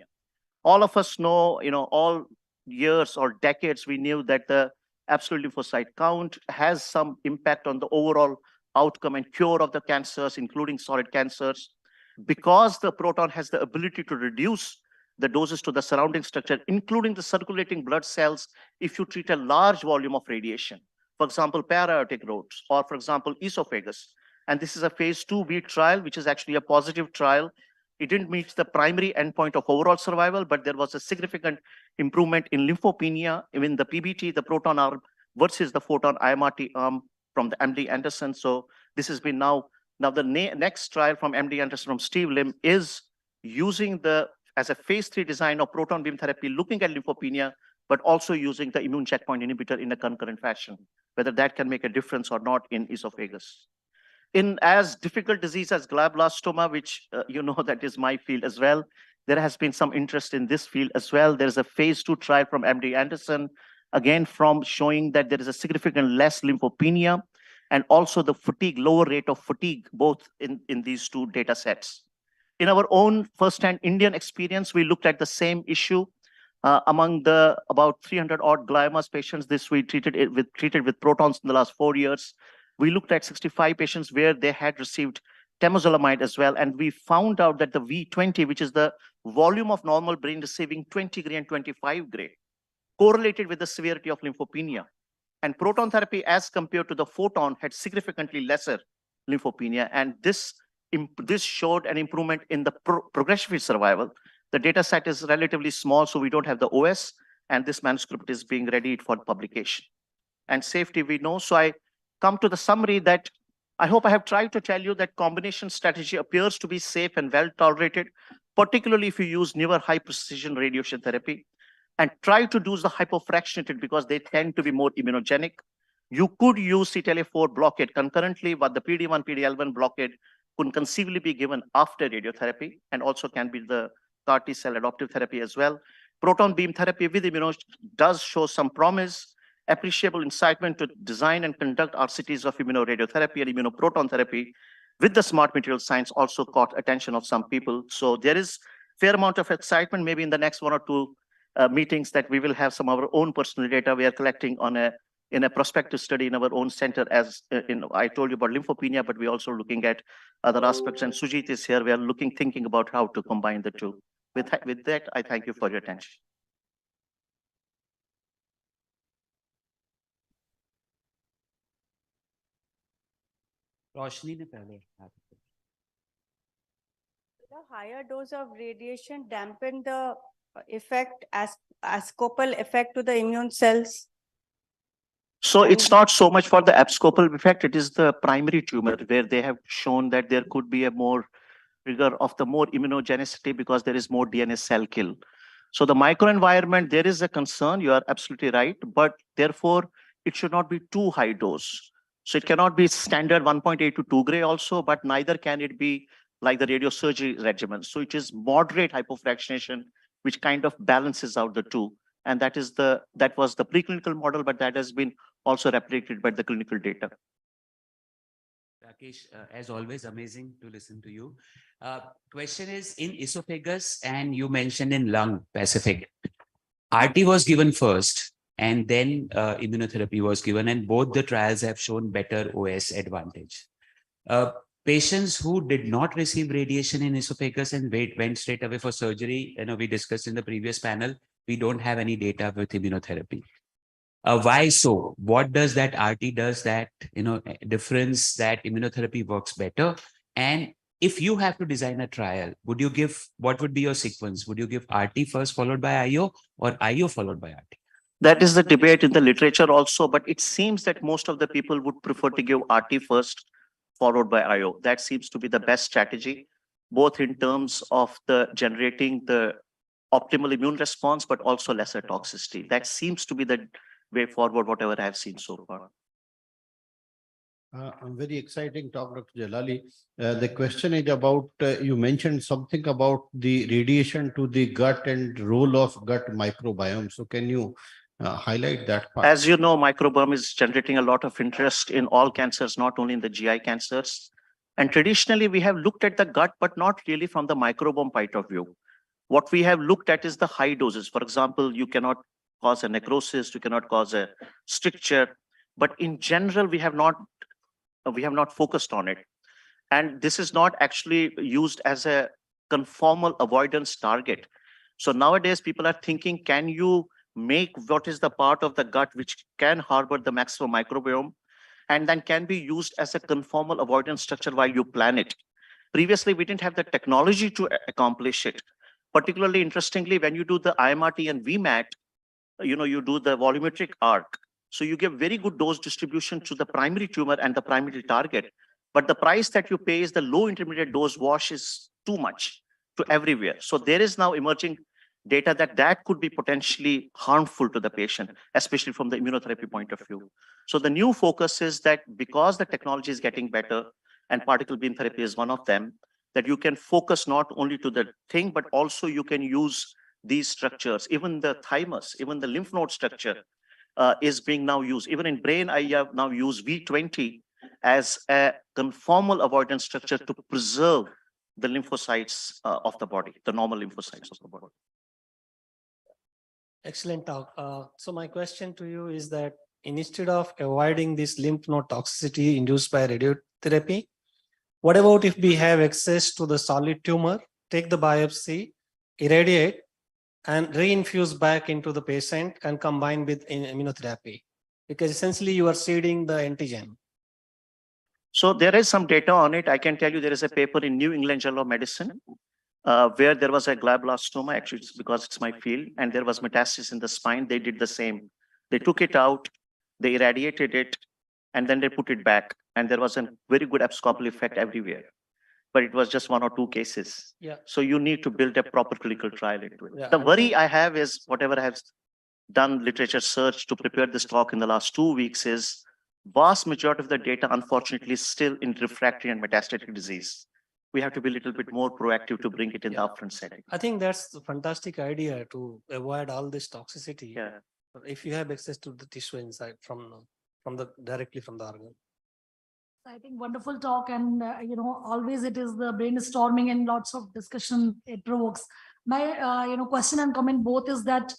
All of us know, all years or decades, we knew that the absolute lymphocyte count has some impact on the overall outcome and cure of the cancers, including solid cancers. Because the proton has the ability to reduce the doses to the surrounding structure, including the circulating blood cells, if you treat a large volume of radiation, for example, para-aortic roads, or for example, esophagus. And this is a phase 2b trial, which is actually a positive trial. It didn't meet the primary endpoint of overall survival, but there was a significant improvement in lymphopenia in the PBT, the proton arm, versus the photon IMRT arm from the MD Anderson. So this has been now the next trial from MD Anderson from Steve Lim is using as a phase 3 design of proton beam therapy, looking at lymphopenia, but also using the immune checkpoint inhibitor in a concurrent fashion, whether that can make a difference or not in esophagus. In as difficult disease as glioblastoma, which that is my field as well, there has been some interest in this field as well. There's a phase 2 trial from MD Anderson, again from showing that there is a significant less lymphopenia and also the fatigue, lower rate of fatigue, both in these two data sets. In our own first-hand Indian experience, we looked at the same issue among the about 300 odd gliomas patients. This we treated with protons in the last 4 years. We looked at 65 patients where they had received temozolomide as well. And we found out that the V20, which is the volume of normal brain receiving 20 gray and 25 gray, correlated with the severity of lymphopenia. And proton therapy as compared to the photon had significantly lesser lymphopenia. And this showed an improvement in the progression-free survival. The data set is relatively small, so we don't have the OS, and this manuscript is being readied for publication. And safety we know. So I come to the summary that I hope I have tried to tell you that combination strategy appears to be safe and well tolerated, particularly if you use newer high precision radiation therapy, and try to do the hypofractionated because they tend to be more immunogenic. You could use CTLA-4 blockade concurrently, but the PD-1, PD-L1 blockade could conceivably be given after radiotherapy and also can be the CAR T-cell adoptive therapy as well. Proton beam therapy with immuno does show some promise, appreciable incitement to design and conduct RCTs of immunoradiotherapy and immunoproton therapy with the smart material science also caught attention of some people. So there is fair amount of excitement. Maybe in the next 1 or 2 meetings that we will have some of our own personal data we are collecting in a prospective study in our own center. As I told you about lymphopenia, but we're also looking at other aspects. And Sujit is here. We are thinking about how to combine the two. With that, I thank you for your attention. रोशनी ने पहले The higher dose of radiation dampen the effect, abscopal effect to the immune cells. So it's not so much for the abscopal effect, it is the primary tumor where they have shown that there could be a more rigor of the more immunogenicity because there is more DNA cell kill. So the microenvironment, there is a concern, you are absolutely right, but therefore it should not be too high dose. So it cannot be standard 1.8 to 2 gray also, but neither can it be like the radiosurgery regimen. So it is moderate hypofractionation, which kind of balances out the two. And that was the preclinical model, but that has been also replicated by the clinical data. Rakesh, as always, amazing to listen to you. Question is in esophagus, and you mentioned in lung, Pacific. RT was given first, and then immunotherapy was given, and both the trials have shown better OS advantage. Patients who did not receive radiation in esophagus and went straight away for surgery, we discussed in the previous panel, we don't have any data with immunotherapy. Why so? What does that RT does that, difference that immunotherapy works better? And if you have to design a trial, would you give, what would be your sequence? Would you give RT first followed by IO, or IO followed by RT? That is the debate in the literature also, but it seems that most of the people would prefer to give RT first, followed by IO. That seems to be the best strategy, both in terms of the generating the optimal immune response, but also lesser toxicity. That seems to be the way forward, whatever I have seen so far. Very exciting talk, Dr. Jalali. The question is about, you mentioned something about the radiation to the gut and role of gut microbiome. So can you highlight that part? As you know, microbiome is generating a lot of interest in all cancers, not only in the GI cancers. And traditionally, we have looked at the gut, but not really from the microbiome point of view. What we have looked at is the high doses. For example, you cannot cause a necrosis, you cannot cause a stricture. But in general, we have not focused on it. And this is not actually used as a conformal avoidance target. So nowadays, people are thinking, can you make what is the part of the gut which can harbor the maximum microbiome and then can be used as a conformal avoidance structure while you plan it. Previously, we didn't have the technology to accomplish it. Particularly interestingly, when you do the IMRT and VMAT, you do the volumetric arc. So you give very good dose distribution to the primary tumor and the primary target. But the price that you pay is the low intermediate dose wash is too much to everywhere. So there is now emerging data that could be potentially harmful to the patient, especially from the immunotherapy point of view. So the new focus is that because the technology is getting better and particle beam therapy is one of them, that you can focus not only to the thing, but also you can use these structures, even the thymus, even the lymph node structure is being now used. Even in brain, I have now used V20 as a conformal avoidance structure to preserve the lymphocytes of the body, the normal lymphocytes of the body. Excellent talk. So my question to you is that instead of avoiding this lymph node toxicity induced by radiotherapy, what about if we have access to the solid tumor, take the biopsy, irradiate, and reinfuse back into the patient and combine with immunotherapy? Because essentially you are seeding the antigen. So there is some data on it. I can tell you there is a paper in New England Journal of Medicine where there was a glioblastoma, actually it's because it's my field, and there was metastasis in the spine. They did the same. They took it out, they irradiated it, and then they put it back. And there was a very good abscopal effect everywhere. But it was just 1 or 2 cases. Yeah. So you need to build a proper clinical trial into it. Yeah, The worry I have is whatever I have done literature search to prepare this talk in the last 2 weeks is vast majority of the data, unfortunately, is still in refractory and metastatic disease. We have to be a little bit more proactive to bring it in the upfront setting. I think that's a fantastic idea to avoid all this toxicity. Yeah. If you have access to the tissue inside directly from the organ. I think wonderful talk, and always it is the brainstorming and lots of discussion it provokes. My question and comment both is that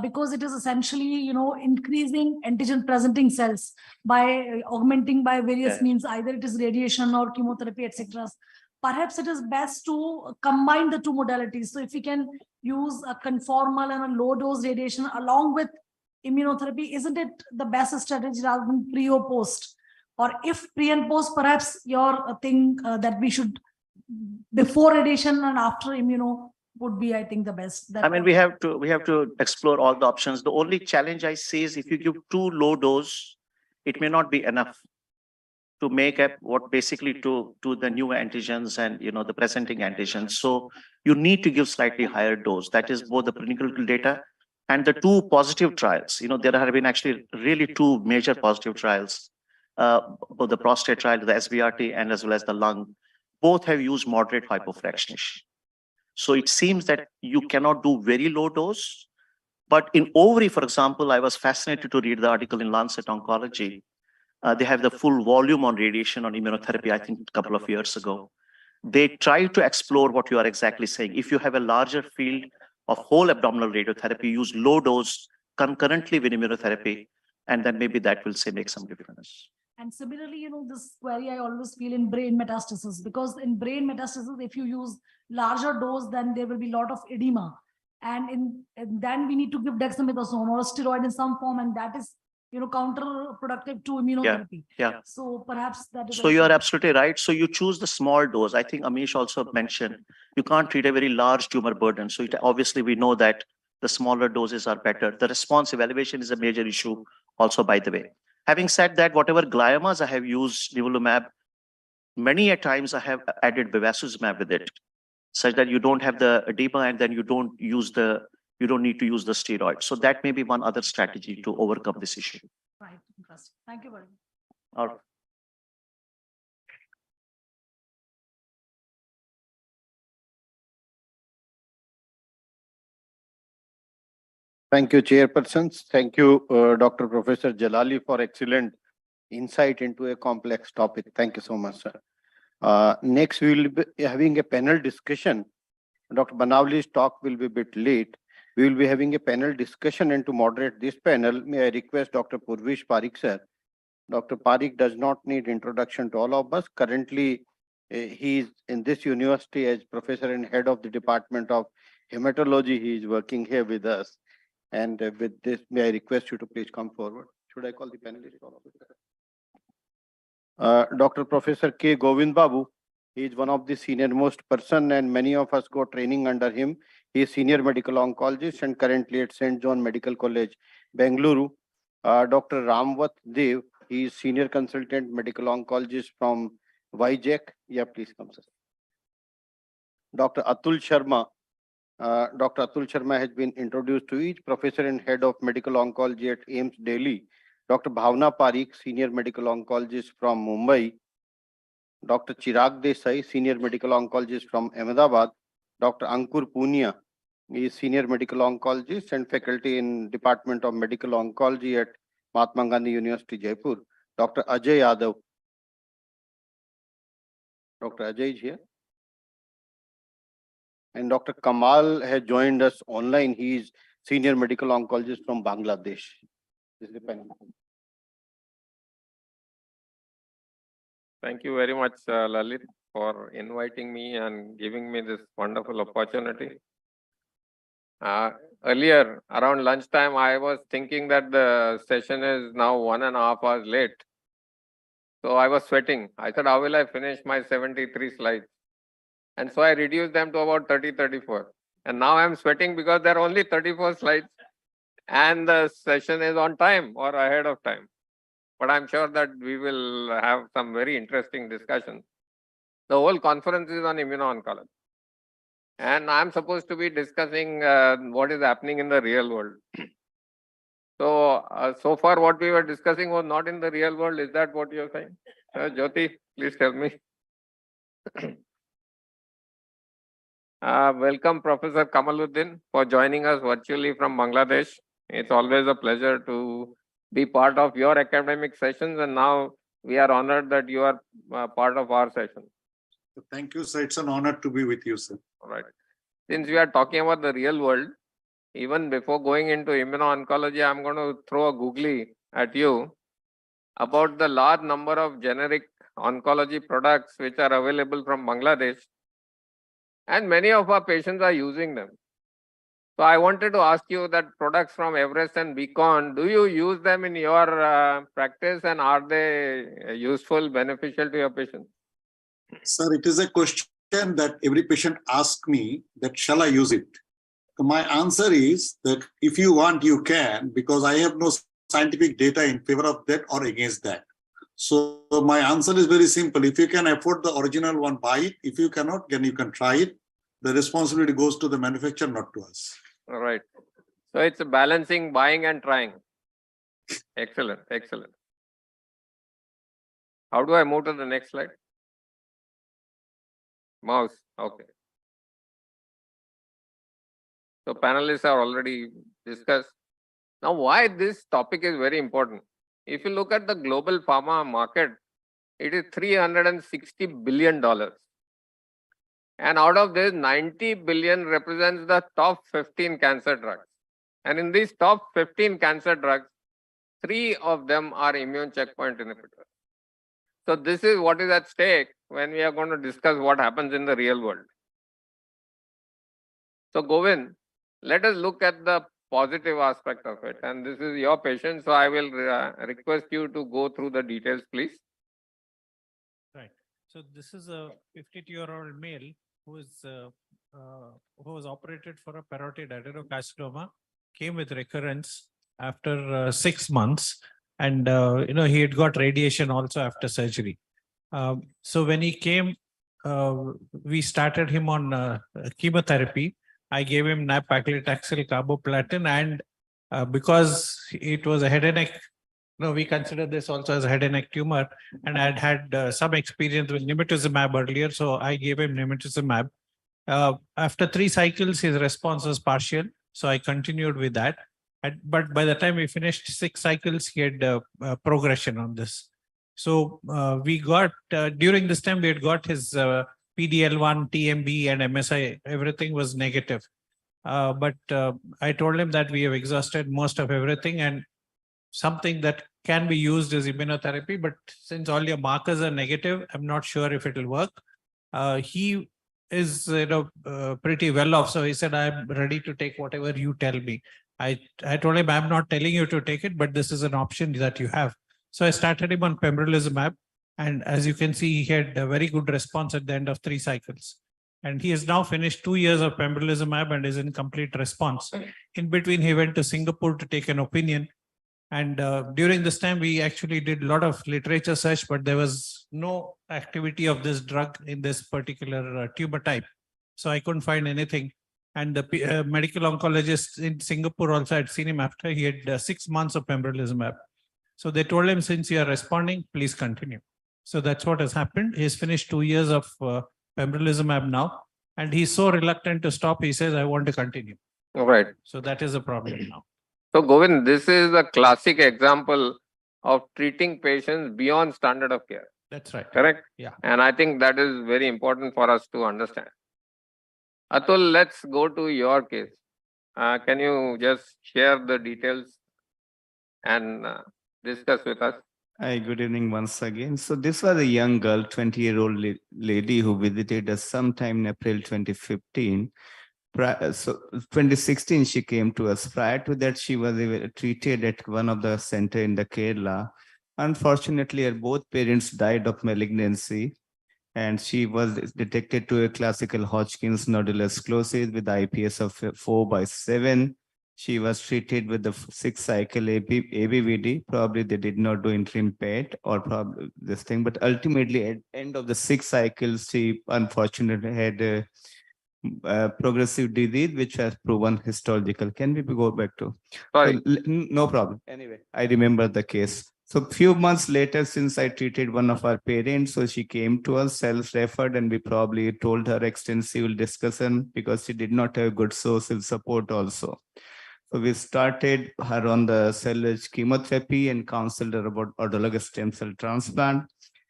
because it is essentially increasing antigen presenting cells by augmenting by various means, either it is radiation or chemotherapy, etc. Perhaps it is best to combine the two modalities. So if we can use a conformal and a low dose radiation along with immunotherapy, isn't it the best strategy rather than pre or post? Or if pre and post, perhaps your thing that we should before radiation and after immuno would be, I think, the best. I mean, we have to explore all the options. The only challenge I see is if you give too low dose, it may not be enough to make up what basically to the new antigens and the presenting antigens. So you need to give slightly higher dose. That is both the preclinical data and the 2 positive trials. There have been actually really 2 major positive trials. Both the prostate trial, the SBRT, and as well as the lung, both have used moderate hypofractionation. So it seems that you cannot do very low dose, but in ovary, for example, I was fascinated to read the article in Lancet Oncology. They have the full volume on radiation on immunotherapy, I think a couple of years ago. They try to explore what you are exactly saying. If you have a larger field of whole abdominal radiotherapy, use low dose concurrently with immunotherapy, and then maybe that will make some difference. And similarly, this query I always feel in brain metastasis, because in brain metastasis, if you use larger dose, then there will be a lot of edema. And then we need to give dexamethasone or a steroid in some form, and that is counterproductive to immunotherapy. Yeah. So perhaps that is. So you are also- absolutely right. So you choose the small dose. I think Amish also mentioned, you can't treat a very large tumor burden. So obviously we know that the smaller doses are better. The response evaluation is a major issue also, by the way. Having said that, whatever gliomas I have used nivolumab, many a times I have added bevacizumab with it, such that you don't have the edema and then you don't need to use the steroid. So that may be one other strategy to overcome this issue. Right, interesting. Thank you very much. All right. Thank you, chairpersons. Thank you, Dr. Professor Jalali, for excellent insight into a complex topic. Thank you so much, sir. Next, we will be having a panel discussion. Dr. Banavali's talk will be a bit late. We will be having a panel discussion, and to moderate this panel, may I request Dr. Purvish Parikh, sir. Dr. Parikh does not need introduction to all of us. Currently, he is in this university as professor and head of the Department of Hematology. He is working here with us. And with this, may I request you to please come forward. Should I call the panelists? Dr. Professor K. Govind Babu, he is one of the senior most person and many of us go training under him. He is senior medical oncologist and currently at St. John Medical College, Bengaluru. Dr. Ramvat Dev, he is senior consultant medical oncologist from Vizag. Yeah, please come, sir. Dr. Atul Sharma. Dr. Atul Sharma has been introduced to each professor and head of medical oncology at AIMS Delhi. Dr. Bhavna Parikh, senior medical oncologist from Mumbai. Dr. Chirag Desai, senior medical oncologist from Ahmedabad. Dr. Ankur Punia is senior medical oncologist and faculty in Department of Medical Oncology at Mahatma Gandhi University, Jaipur. Dr. Ajay Yadav. Dr. Ajay is here. And Dr. Kamal has joined us online. He is senior medical oncologist from Bangladesh. This is the panel. Thank you very much, Lalit, for inviting me and giving me this wonderful opportunity. Earlier, around lunchtime, I was thinking that the session is now 1.5 hours late. So I was sweating. I said, how will I finish my 73 slides? And so I reduced them to about 30, 34. And now I'm sweating because there are only 34 slides and the session is on time or ahead of time. But I'm sure that we will have some very interesting discussions. The whole conference is on immuno-oncology. And I'm supposed to be discussing what is happening in the real world. So far what we were discussing was not in the real world. Is that what you're saying? Jyoti, please tell me. Welcome, Professor Kamaluddin, for joining us virtually from Bangladesh. It's always a pleasure to be part of your academic sessions, and now we are honored that you are part of our session. Thank you, sir. It's an honor to be with you, sir. All right. Since we are talking about the real world, even before going into immuno-oncology, I'm going to throw a googly at you about the large number of generic oncology products which are available from Bangladesh. And many of our patients are using them. So I wanted to ask you that products from Everest and Beacon, do you use them in your practice and are they useful, beneficial to your patients? Sir, it is a question that every patient asks me that shall I use it? My answer is that if you want, you can, because I have no scientific data in favor of that or against that. So my answer is very simple. If you can afford the original one, buy it. If you cannot, then you can try it. The responsibility goes to the manufacturer, not to us. All right. So it's a balancing buying and trying. Excellent. Excellent. How do I move to the next slide? Mouse. Okay. So panelists are already discussed. Now, why this topic is very important. If you look at the global pharma market, it is $360 billion. And out of this, 90 billion represents the top 15 cancer drugs. And in these top 15 cancer drugs, 3 of them are immune checkpoint inhibitors. So this is what is at stake when we are going to discuss what happens in the real world. So Govind, let us look at the positive aspect of it. And this is your patient, so I will request you to go through the details, please. Right. So this is a 52-year-old male who was operated for a parotid adenocarcinoma, came with recurrence after 6 months, and he had got radiation also after surgery. So when he came, we started him on chemotherapy. I gave him nab-paclitaxel, carboplatin, and because it was a head and neck, we consider this also as a head and neck tumor, and I had some experience with nimetuzumab earlier, so I gave him nimetuzumab. After 3 cycles, his response was partial, so I continued with that. But by the time we finished 6 cycles, he had progression on this. So we got, during this time, we had got his PD-L1, TMB, and MSI, everything was negative. But I told him that we have exhausted most of everything, and something that can be used is immunotherapy, but since all your markers are negative, I'm not sure if it will work. He is pretty well off, so he said, I'm ready to take whatever you tell me. I told him, I'm not telling you to take it, but this is an option that you have. So I started him on pembrolizumab, and as you can see, he had a very good response at the end of 3 cycles. And he has now finished 2 years of pembrolizumab and is in complete response. In between, he went to Singapore to take an opinion. And during this time, we actually did a lot of literature search, but there was no activity of this drug in this particular tumor type. So I couldn't find anything. And the medical oncologist in Singapore also had seen him after he had 6 months of pembrolizumab. So they told him, since you are responding, please continue. So that's what has happened. He's finished 2 years of pembrolizumab now, and he's so reluctant to stop. He says, I want to continue. All right. So that is a problem now. So Govind, this is a classic example of treating patients beyond standard of care. That's right. Correct? Yeah. And I think that is very important for us to understand. Atul, let's go to your case. Can you just share the details and discuss with us? Hi, good evening once again. So this was a young girl, 20-year-old lady who visited us sometime in April 2015. So 2016, she came to us. Prior to that, she was treated at one of the center in the Kerala. Unfortunately, her both parents died of malignancy, and she was detected to a classical Hodgkin's nodular sclerosis with IPS of 4/7. She was treated with the 6-cycle ABVD. Probably they did not do interim PET or probably this thing, but ultimately at the end of the 6 cycles, she unfortunately had progressive disease, which has proven histological. Can we go back to? Sorry. No problem. Anyway, I remember the case. So few months later, since I treated one of our parents, so she came to us, self-referred, and we probably told her extensive discussion because she did not have good social support also. So we started her on the salvage chemotherapy and counseled her about autologous stem cell transplant.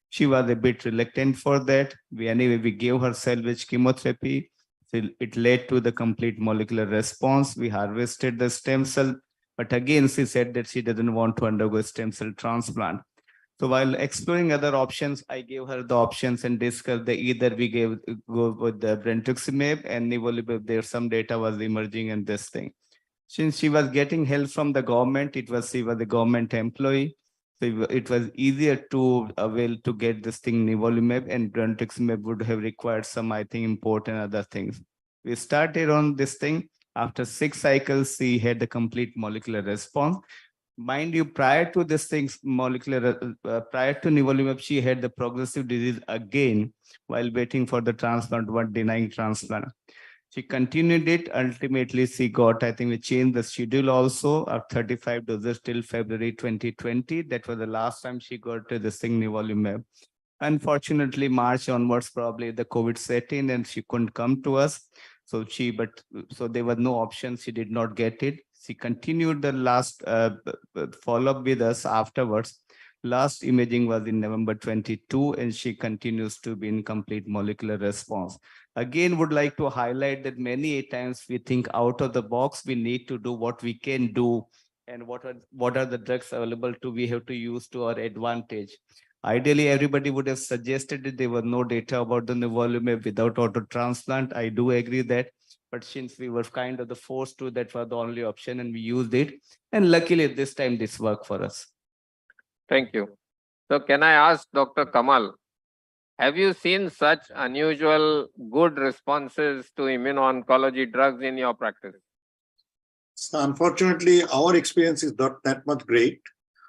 She was a bit reluctant for that. We gave her salvage chemotherapy. So it led to the complete molecular response. We harvested the stem cell, but again, she said that she doesn't want to undergo stem cell transplant. So while exploring other options, I gave her the options and discussed that either we go with the brentuximab and nivolumab. There some data was emerging in this thing. Since she was getting help from the government, she was a government employee. So it was easier to avail to get this thing nivolumab, and brentuximab would have required some, I think, important other things. We started on this thing. After 6 cycles, she had the complete molecular response. Mind you, prior to this thing, prior to nivolumab, she had the progressive disease again while waiting for the transplant, but denying transplant. She continued it. Ultimately, she got, I think we changed the schedule also of 35 doses till February 2020. That was the last time she got this thing, nivolumab. Unfortunately, March onwards, probably the COVID set in and she couldn't come to us. So there was no option. She did not get it. She continued the last follow-up with us afterwards. Last imaging was in November 22, and she continues to be in complete molecular response. Again, would like to highlight that many times we think out of the box, we need to do what we can do, and what are the drugs available we have to use to our advantage. Ideally, everybody would have suggested that there was no data about the nivolumab without auto transplant. I do agree that, But since we were kind of the forced to, that was the only option and we used it. And luckily this time this worked for us. Thank you. So can I ask Dr. Kamal, have you seen such unusual good responses to immuno-oncology drugs in your practice? So unfortunately, our experience is not that much great.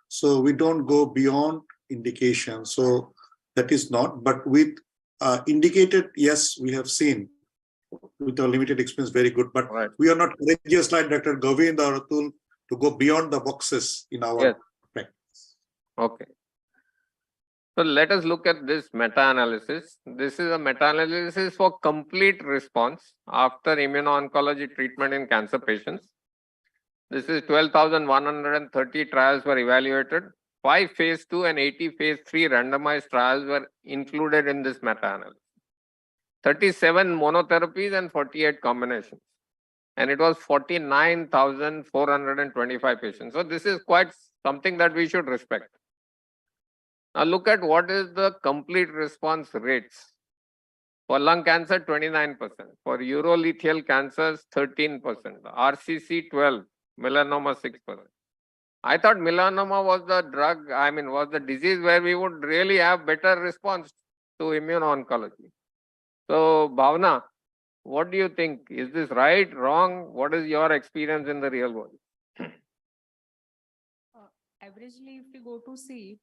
So we don't go beyond indication. So that is not, but with indicated, yes, we have seen with our limited experience, very good. But we are not courageous like Dr. Govind or Atul to go beyond the boxes in our practice. Okay. So let us look at this meta-analysis. This is a meta-analysis for complete response after immuno-oncology treatment in cancer patients. This is 12,130 trials were evaluated. 5 phase 2 and 80 phase 3 randomized trials were included in this meta-analysis. 37 monotherapies and 48 combinations. And it was 49,425 patients. So this is quite something that we should respect. Now look at what is the complete response rates. For lung cancer, 29%. For urothelial cancers, 13%. RCC, 12%. Melanoma, 6%. I thought melanoma was the drug, was the disease where we would really have better response to immuno-oncology. So, Bhavna, what do you think? Is this right, wrong? What is your experience in the real world? Averagely, if you go to see,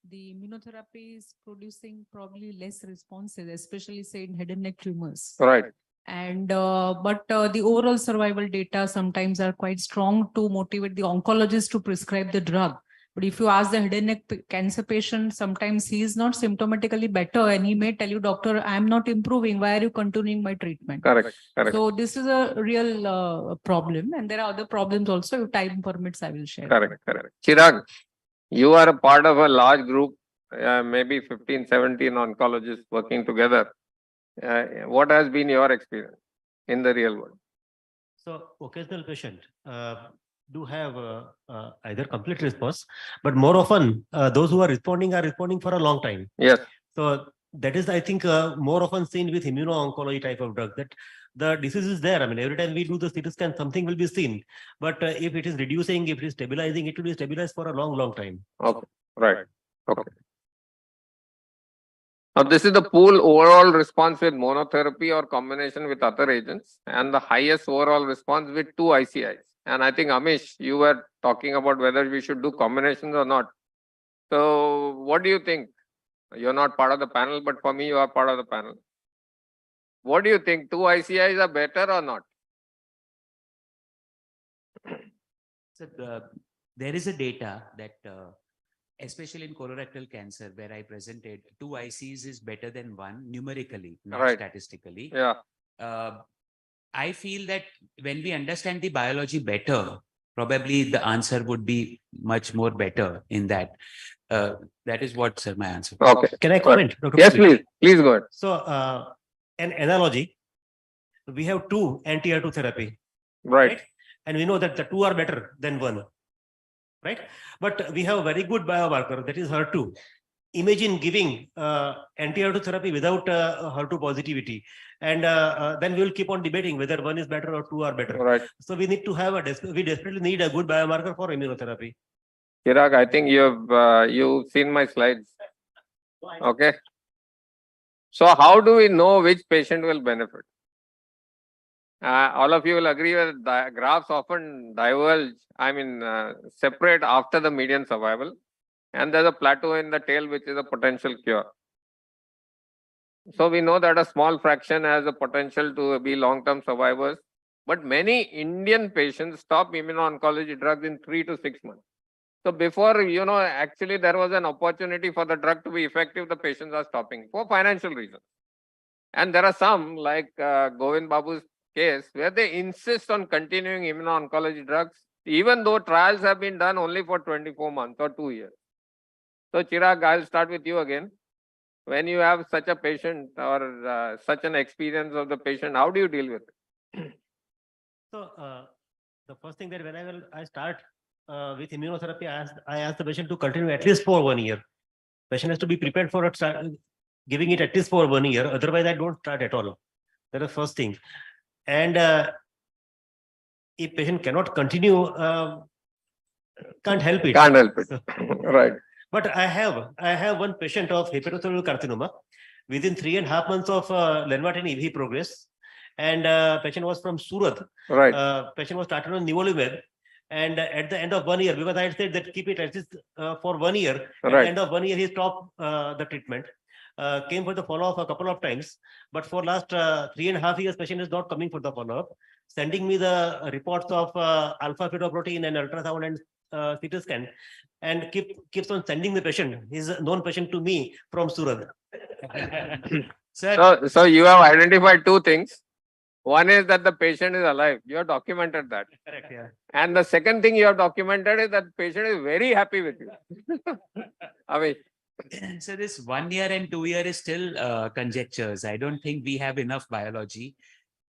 the immunotherapy is producing probably less responses, especially say in head and neck tumors. Right. And but the overall survival data sometimes are quite strong to motivate the oncologist to prescribe the drug. But if you ask the head and neck cancer patient, sometimes he is not symptomatically better and he may tell you, doctor, I am not improving. Why are you continuing my treatment? Correct. Correct. So this is a real problem. And there are other problems also. If time permits, I will share. Correct. Correct. Chirag, you are a part of a large group, maybe 15, 17 oncologists working together. What has been your experience in the real world? So occasional patient do have either complete response, but more often those who are responding for a long time. Yes. So that is, I think, more often seen with immuno-oncology type of drug, that the disease is there. Every time we do the CT scan, something will be seen. But if it is reducing, if it is stabilizing, it will be stabilized for a long, long time. Okay. Right. Okay. Now, this is the pool overall response with monotherapy or combination with other agents, and the highest overall response with 2 ICIs. And I think, Amish, you were talking about whether we should do combinations or not. So what do you think? You're not part of the panel, but for me, you are part of the panel. What do you think? 2 ICIs are better or not? So there is a data that especially in colorectal cancer, where I presented, 2 ICs is better than 1 numerically, not statistically. Yeah. I feel that when we understand the biology better, probably the answer would be much more better in that. That is what, sir, my answer. Okay. Can I comment? Dr. Yes, Puri? please. Please go ahead. So an analogy, we have 2 anti-HER2 therapy. Right. And we know that the 2 are better than 1. Right? But we have a very good biomarker, that is HER2. Imagine giving anti-HER2 therapy without HER2 positivity. And then we will keep on debating whether 1 is better or 2 are better. Right. So we need to have we desperately need a good biomarker for immunotherapy. Chirag, I think you've seen my slides. Okay. So how do we know which patient will benefit? All of you will agree that the graphs often diverge, separate after the median survival. And there's a plateau in the tail, which is a potential cure. So we know that a small fraction has a potential to be long-term survivors. But many Indian patients stop immuno-oncology drugs in 3 to 6 months. So before, actually there was an opportunity for the drug to be effective, the patients are stopping for financial reasons. And there are some, like Govind Babu's case, where they insist on continuing immuno-oncology drugs, even though trials have been done only for 24 months or 2 years. So Chirag, I'll start with you again. When you have such a patient or such an experience of the patient, how do you deal with it? So the first thing that whenever I start with immunotherapy, I ask the patient to continue at least for 1 year. Patient has to be prepared for giving it at least for 1 year. Otherwise, I don't start at all. That is the first thing. And if patient cannot continue, can't help it. Can't help it. Right. But I have one patient of hepatocellular carcinoma within 3.5 months of lenvatinib EV progress, and patient was from Surat. Right. Patient was started on nivolumab, and at the end of 1 year, because I had said that keep it at least for 1 year. At Right. the end of 1 year, he stopped the treatment. Came for the follow-up a couple of times, but for last 3.5 years, patient is not coming for the follow-up, sending me the reports of alpha fetoprotein and ultrasound and CT scan, and keeps on sending the patient. He's a known patient to me from Surat. Sir, So you have identified two things. One is that the patient is alive. You have documented that. correct, yeah. And the second thing you have documented is that patient is very happy with you. Avi. So this 1 year and 2 year is still conjectures. I don't think we have enough biology,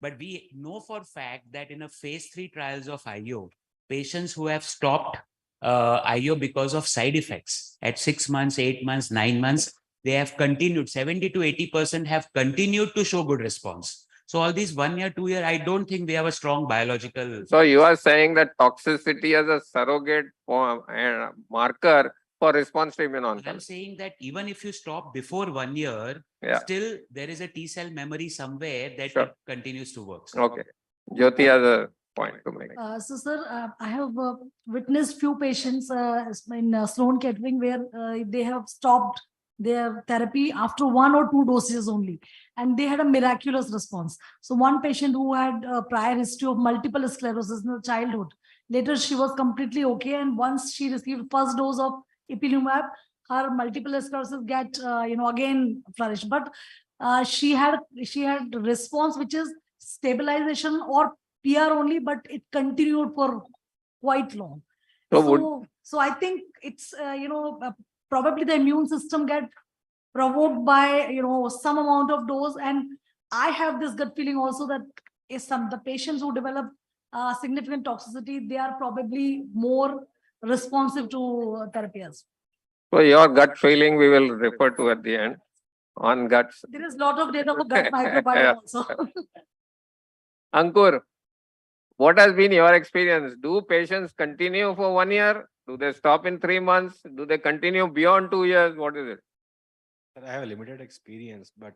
but we know for fact that in a phase 3 trials of IO, patients who have stopped IO because of side effects at 6 months, 8 months, 9 months, they have continued. 70 to 80% have continued to show good response. So all these 1 year, 2 year, I don't think we have a strong biological. So you are saying that toxicity as a surrogate marker for response to I'm immuno-oncology. saying that even if you stop before 1 year, Yeah. still there is a T cell memory somewhere that Sure. it continues to work. Okay. Jyoti has a point to make. So, sir, I have witnessed few patients in Sloan Kettering where they have stopped their therapy after 1 or 2 doses only, and they had a miraculous response. So, one patient who had a prior history of multiple sclerosis in her childhood, later she was completely okay, and once she received first dose of ipilimumab, her multiple sclerosis get again flourished. But she had response which is stabilization or PR only, but it continued for quite long. So I think it's probably the immune system get provoked by some amount of dose, and I have this gut feeling also that the patients who develop significant toxicity, they are probably more responsive to therapy as well. So your gut feeling we will refer to at the end on guts. There is a lot of data for gut microbiome also. Ankur, what has been your experience? Do patients continue for 1 year? Do they stop in 3 months? Do they continue beyond 2 years? What is it? I have a limited experience, but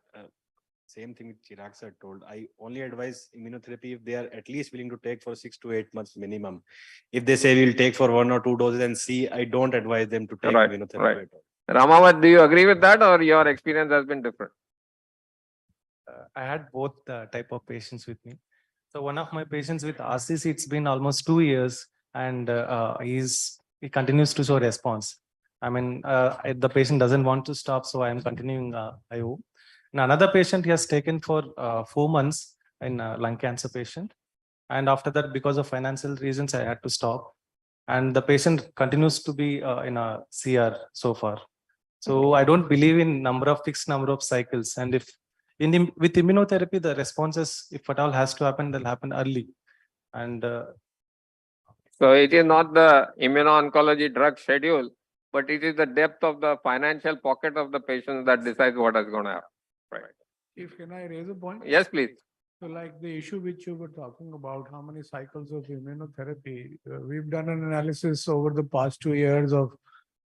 same thing Chirag sir told. I only advise immunotherapy if they are at least willing to take for 6 to 8 months minimum. If they say we'll take for 1 or 2 doses and see, I don't advise them to take immunotherapy Right. at all. Ramavat, do you agree with that, or your experience has been different? I had both type of patients with me. So one of my patients with RCC, it's been almost 2 years, and he continues to show response. I mean, the patient doesn't want to stop, so I am continuing IO. And another patient he has taken for 4 months in lung cancer patient, and after that, because of financial reasons, I had to stop. And the patient continues to be in a CR so far. So I don't believe in fixed number of cycles, and if with immunotherapy, the responses, if at all has to happen, they'll happen early. And So it is not the immuno-oncology drug schedule, but it is the depth of the financial pocket of the patient that decides what is going to happen. Right. Chief, can I raise a point? Yes, please. So like the issue which you were talking about, how many cycles of immunotherapy, we've done an analysis over the past 2 years of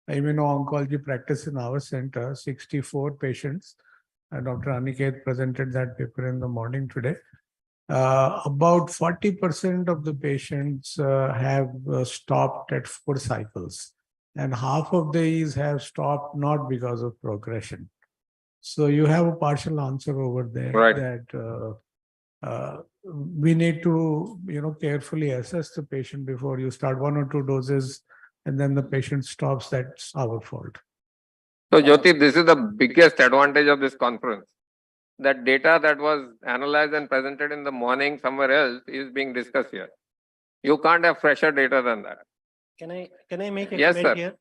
immuno-oncology practice in our center, 64 patients. Dr. Aniket presented that paper in the morning today. About 40% of the patients have stopped at 4 cycles, and half of these have stopped not because of progression. So you have a partial answer over there. Right. That we need to carefully assess the patient before you start 1 or 2 doses and then the patient stops. That's our fault. So Jyoti, this is the biggest advantage of this conference. That data that was analyzed and presented in the morning somewhere else is being discussed here. You can't have fresher data than that. Can I make a Yes, comment sir. here?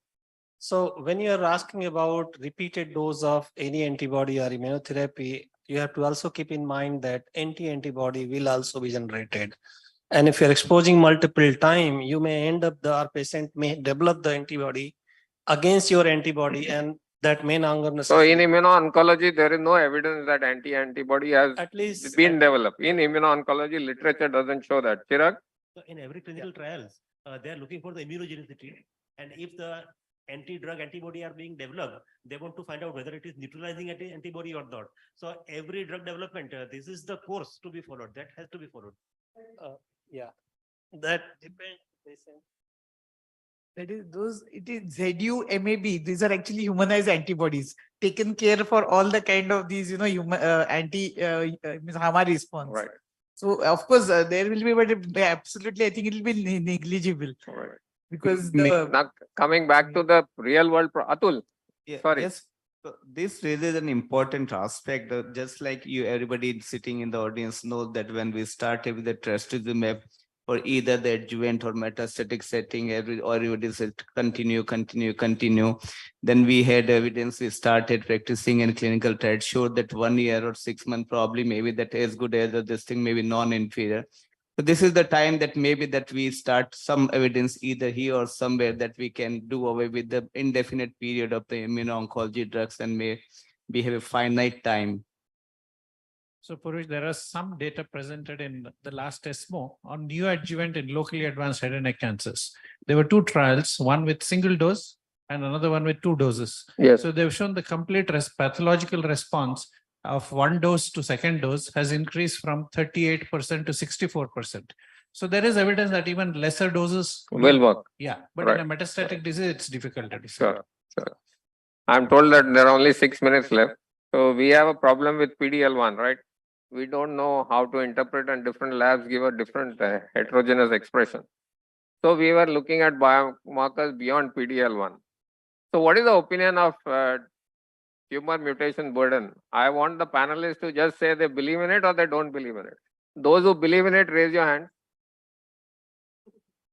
So when you are asking about repeated dose of any antibody or immunotherapy, you have to also keep in mind that antibody will also be generated. And if you're exposing multiple time, you may end up our patient may develop the antibody against your antibody, and that main hunger So necessity. in immuno-oncology, there is no evidence that anti-antibody has At least been developed. In immuno-oncology, literature doesn't show that. Chirag? So in every clinical trials, they are looking for the immunogenicity. And if the anti-drug antibody are being developed, they want to find out whether it is neutralizing antibody or not. So every drug development, this is the course to be followed. That has to be followed. Yeah, that depends. That is those, it is ZUMAB. These are actually humanized antibodies taken care for all the kind of these, human HAMA response. Right. So of course there will be, but absolutely, I think it will be negligible. Right. Because Now, coming back to the real world, Atul. Yeah, Sorry. Yes, so this raises an important aspect. Just like you, everybody sitting in the audience knows that when we started with the trastuzumab for either the adjuvant or metastatic setting, everybody said continue. Then we had evidence. We started practicing in clinical trials, showed that 1 year or 6 months probably maybe that as good as this thing, maybe non-inferior. So this is the time that maybe that we start some evidence either here or somewhere that we can do away with the indefinite period of the immuno-oncology drugs and may we have a finite time. So Purush, there are some data presented in the last ESMO on neoadjuvant in locally advanced head and neck cancers. There were 2 trials, one with single dose and another one with 2 doses. Yes. So they've shown the complete pathological response of 1 dose to second dose has increased from 38% to 64%. So there is evidence that even lesser doses Will work. Yeah, but Right. in a metastatic disease, it's difficult to decide. Sure. I'm told that there are only 6 minutes left. So we have a problem with PDL1, right? We don't know how to interpret, and different labs give a different heterogeneous expression. So we were looking at biomarkers beyond PDL1. So what is the opinion of tumor mutation burden? I want the panelists to just say they believe in it or they don't believe in it. Those who believe in it, raise your hand.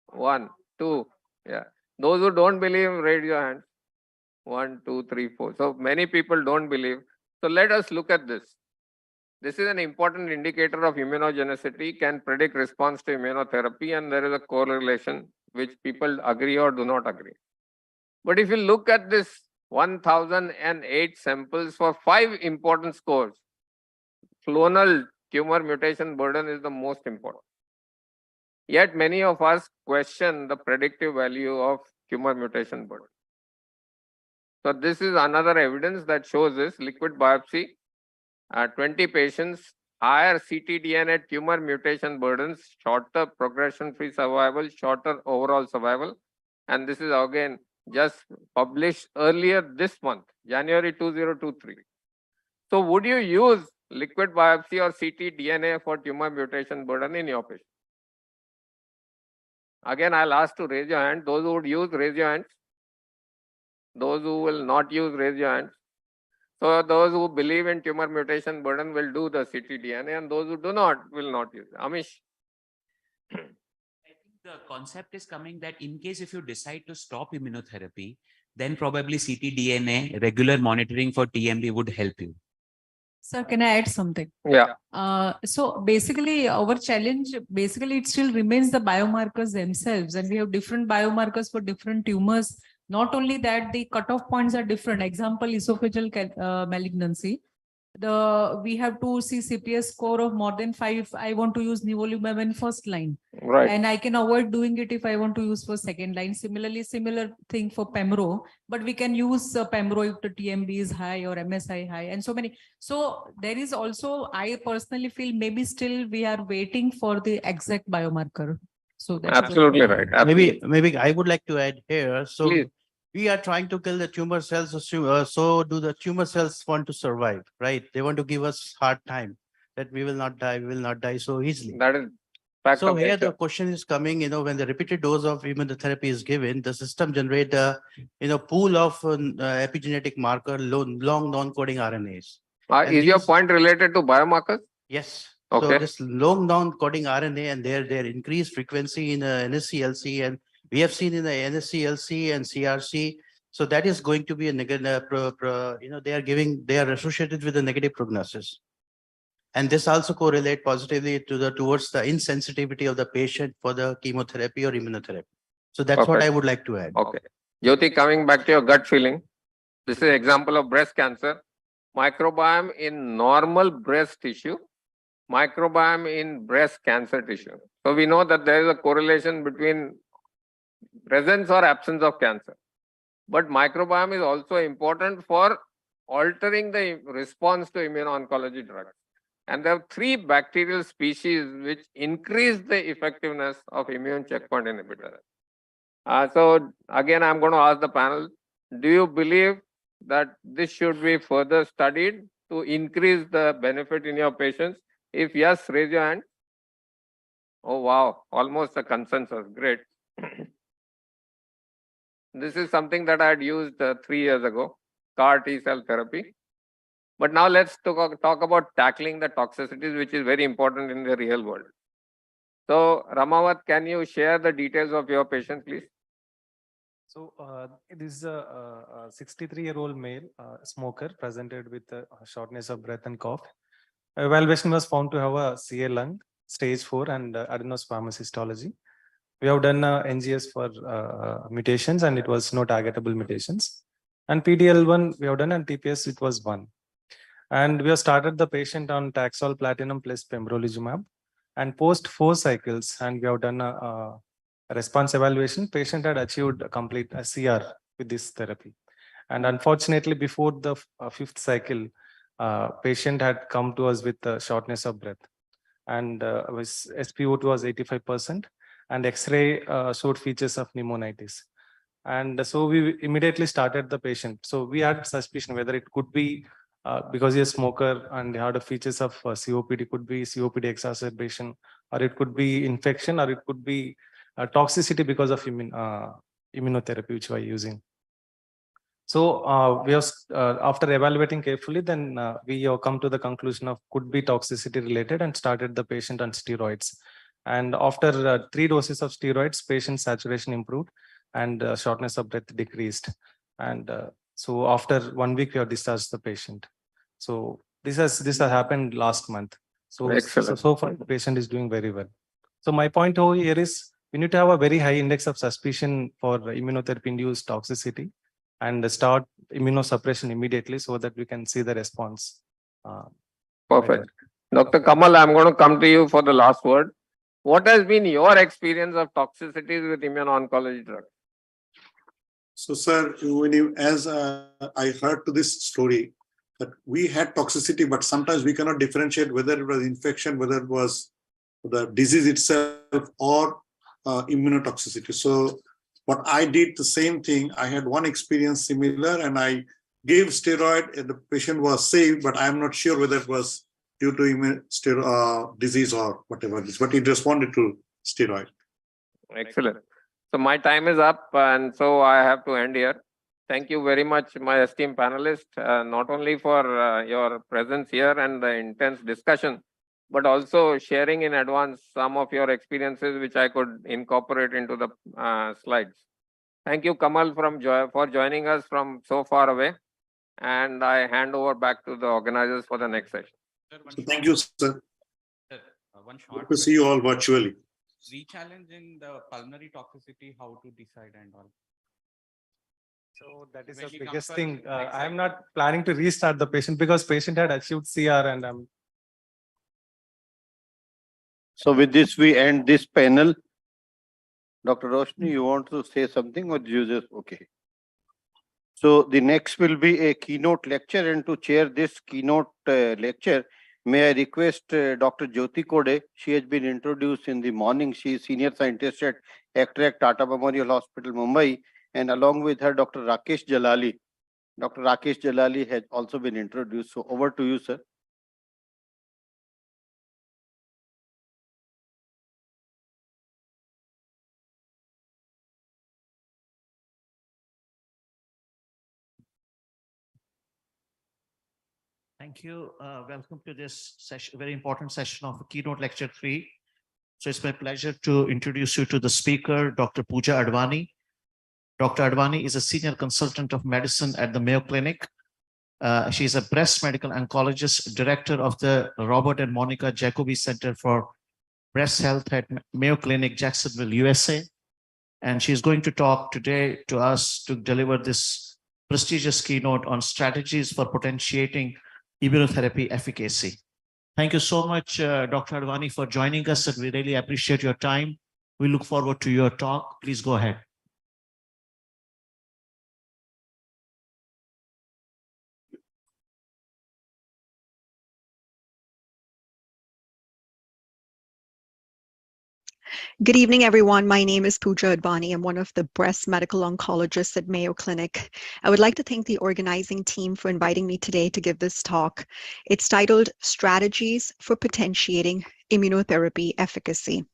1, 2, yeah. Those who don't believe, raise your hand. 1, 2, 3, 4. So many people don't believe. So let us look at this. This is an important indicator of immunogenicity, can predict response to immunotherapy, and there is a correlation which people agree or do not agree. But if you look at this 1008 samples for 5 important scores, clonal tumor mutation burden is the most important. Yet many of us question the predictive value of tumor mutation burden. So this is another evidence that shows this liquid biopsy. 20 patients, higher ctDNA tumor mutation burdens, shorter progression-free survival, shorter overall survival. And this is again just published earlier this month, January 2023. So would you use liquid biopsy or ctDNA for tumor mutation burden in your patient? Again, I'll ask to raise your hand. Those who would use, raise your hands. Those who will not use, raise your hands. So those who believe in tumor mutation burden will do the ctDNA, and those who do not will not use. Amish. I think the concept is coming that in case if you decide to stop immunotherapy, then probably ctDNA, regular monitoring for TMB would help you. Sir, can I add something? Yeah. So basically our challenge, it still remains the biomarkers themselves, and we have different biomarkers for different tumors. Not only that, the cutoff points are different. Example, esophageal malignancy. We have to see CPS score of more than 5. I want to use nivolumab in first line. Right. And I can avoid doing it if I want to use for second line. Similarly, similar thing for Pemro, but we can use Pemro if the TMB is high or MSI high, and so many. So there is also, I personally feel maybe still we are waiting for the exact biomarker. So that's Absolutely right. Absolutely. Maybe I would like to add here. So Please. we are trying to kill the tumor cells, so do the tumor cells want to survive, right? They want to give us hard time that we will not die so easily. That is fact So of here nature. the question is coming, when the repeated dose of immunotherapy is given, the system generate a, pool of epigenetic marker, long non-coding RNAs. And Is your these- point related to biomarkers? Yes. Okay. So this long non-coding RNA and their increased frequency in NSCLC, and we have seen in the NSCLC and CRC. So that is going to be a negative, they are associated with a negative prognosis. And this also correlate positively towards the insensitivity of the patient for the chemotherapy or immunotherapy. So that's what Perfect. I would like to add. Okay. Jyoti, coming back to your gut feeling. This is an example of breast cancer. Microbiome in normal breast tissue, microbiome in breast cancer tissue. So we know that there is a correlation between presence or absence of cancer. But microbiome is also important for altering the response to immuno-oncology drugs. And there are 3 bacterial species which increase the effectiveness of immune checkpoint inhibitor. So again, I'm going to ask the panel, do you believe that this should be further studied to increase the benefit in your patients? If yes, raise your hand. Oh, wow, almost a consensus. Great. This is something that I had used 3 years ago, CAR T cell therapy. But now let's talk about tackling the toxicities, which is very important in the real world. So Ramawat, can you share the details of your patient, please? So this is a 63-year-old male smoker presented with shortness of breath and cough. Evaluation was found to have a CA lung, stage 4, and adenosquamous histology. We have done NGS for mutations, and it was no targetable mutations. And PDL1 we have done, and TPS it was 1. And we have started the patient on Taxol Platinum plus pembrolizumab. And post 4 cycles, and we have done a response evaluation, patient had achieved a complete CR with this therapy. And unfortunately, before the 5th cycle, patient had come to us with shortness of breath. And SpO2 was 85%, and X-ray showed features of pneumonitis. And so we immediately started the patient. So we had suspicion whether it could be because he's a smoker and had the features of COPD, could be COPD exacerbation, or it could be infection, or it could be toxicity because of immunotherapy which we are using. So we have, after evaluating carefully, then we have come to the conclusion of could be toxicity related and started the patient on steroids. And after 3 doses of steroids, patient saturation improved and shortness of breath decreased. And so after 1 week, we have discharged the patient. So this has happened last month. So far the patient is doing very well. So my point over here is we need to have a very high index of suspicion for immunotherapy induced toxicity and start immunosuppression immediately so that we can see the response. Perfect. Dr. Kamal, I'm going to come to you for the last word. What has been your experience of toxicities with immuno-oncology drugs? So, sir, as I heard to this story, that we had toxicity, but sometimes we cannot differentiate whether it was infection, whether it was the disease itself, or immunotoxicity. So what I did the same thing. I had one experience similar, and I gave steroid, and the patient was saved, but I'm not sure whether it was due to disease or whatever it is, but he responded to steroid. Excellent. So my time is up, and so I have to end here. Thank you very much, my esteemed panelists, not only for your presence here and the intense discussion, but also sharing in advance some of your experiences, which I could incorporate into the slides. Thank you, Kamal, for joining us from so far away. And I hand over back to the organizers for the next session. So thank you, sir. One short Good to see you all virtually. Re-challenging the pulmonary toxicity, how to decide and all. So that is When the she comes biggest for thing. next I'm not planning to restart the patient because patient had achieved CR, and I'm. So with this, we end this panel. Dr. Roshni, you want to say something, or you just okay? So the next will be a keynote lecture, and to chair this keynote lecture, may I request Dr. Jyoti Kode. She has been introduced in the morning. She is senior scientist at ECTRAC Tata Memorial Hospital, Mumbai, and along with her, Dr. Rakesh Jalali. Dr. Rakesh Jalali has also been introduced. So over to you, sir. Thank you. Welcome to this session, very important session of Keynote Lecture 3. So it's my pleasure to introduce you to the speaker, Dr. Pooja Advani. Dr. Advani is a senior consultant of medicine at the Mayo Clinic. She is a breast medical oncologist, director of the Robert and Monica Jacobi Center for Breast Health at Mayo Clinic, Jacksonville, USA. And she's going to talk today to us to deliver this prestigious keynote on strategies for potentiating immunotherapy efficacy. Thank you so much, Dr. Advani, for joining us, and we really appreciate your time. We look forward to your talk. Please go ahead. Good evening, everyone. My name is Pooja Advani. I'm one of the breast medical oncologists at Mayo Clinic. I would like to thank the organizing team for inviting me today to give this talk. It's titled Strategies for Potentiating Immunotherapy Efficacy.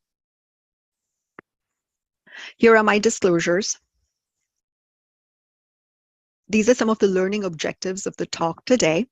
Here are my disclosures. These are some of the learning objectives of the talk today.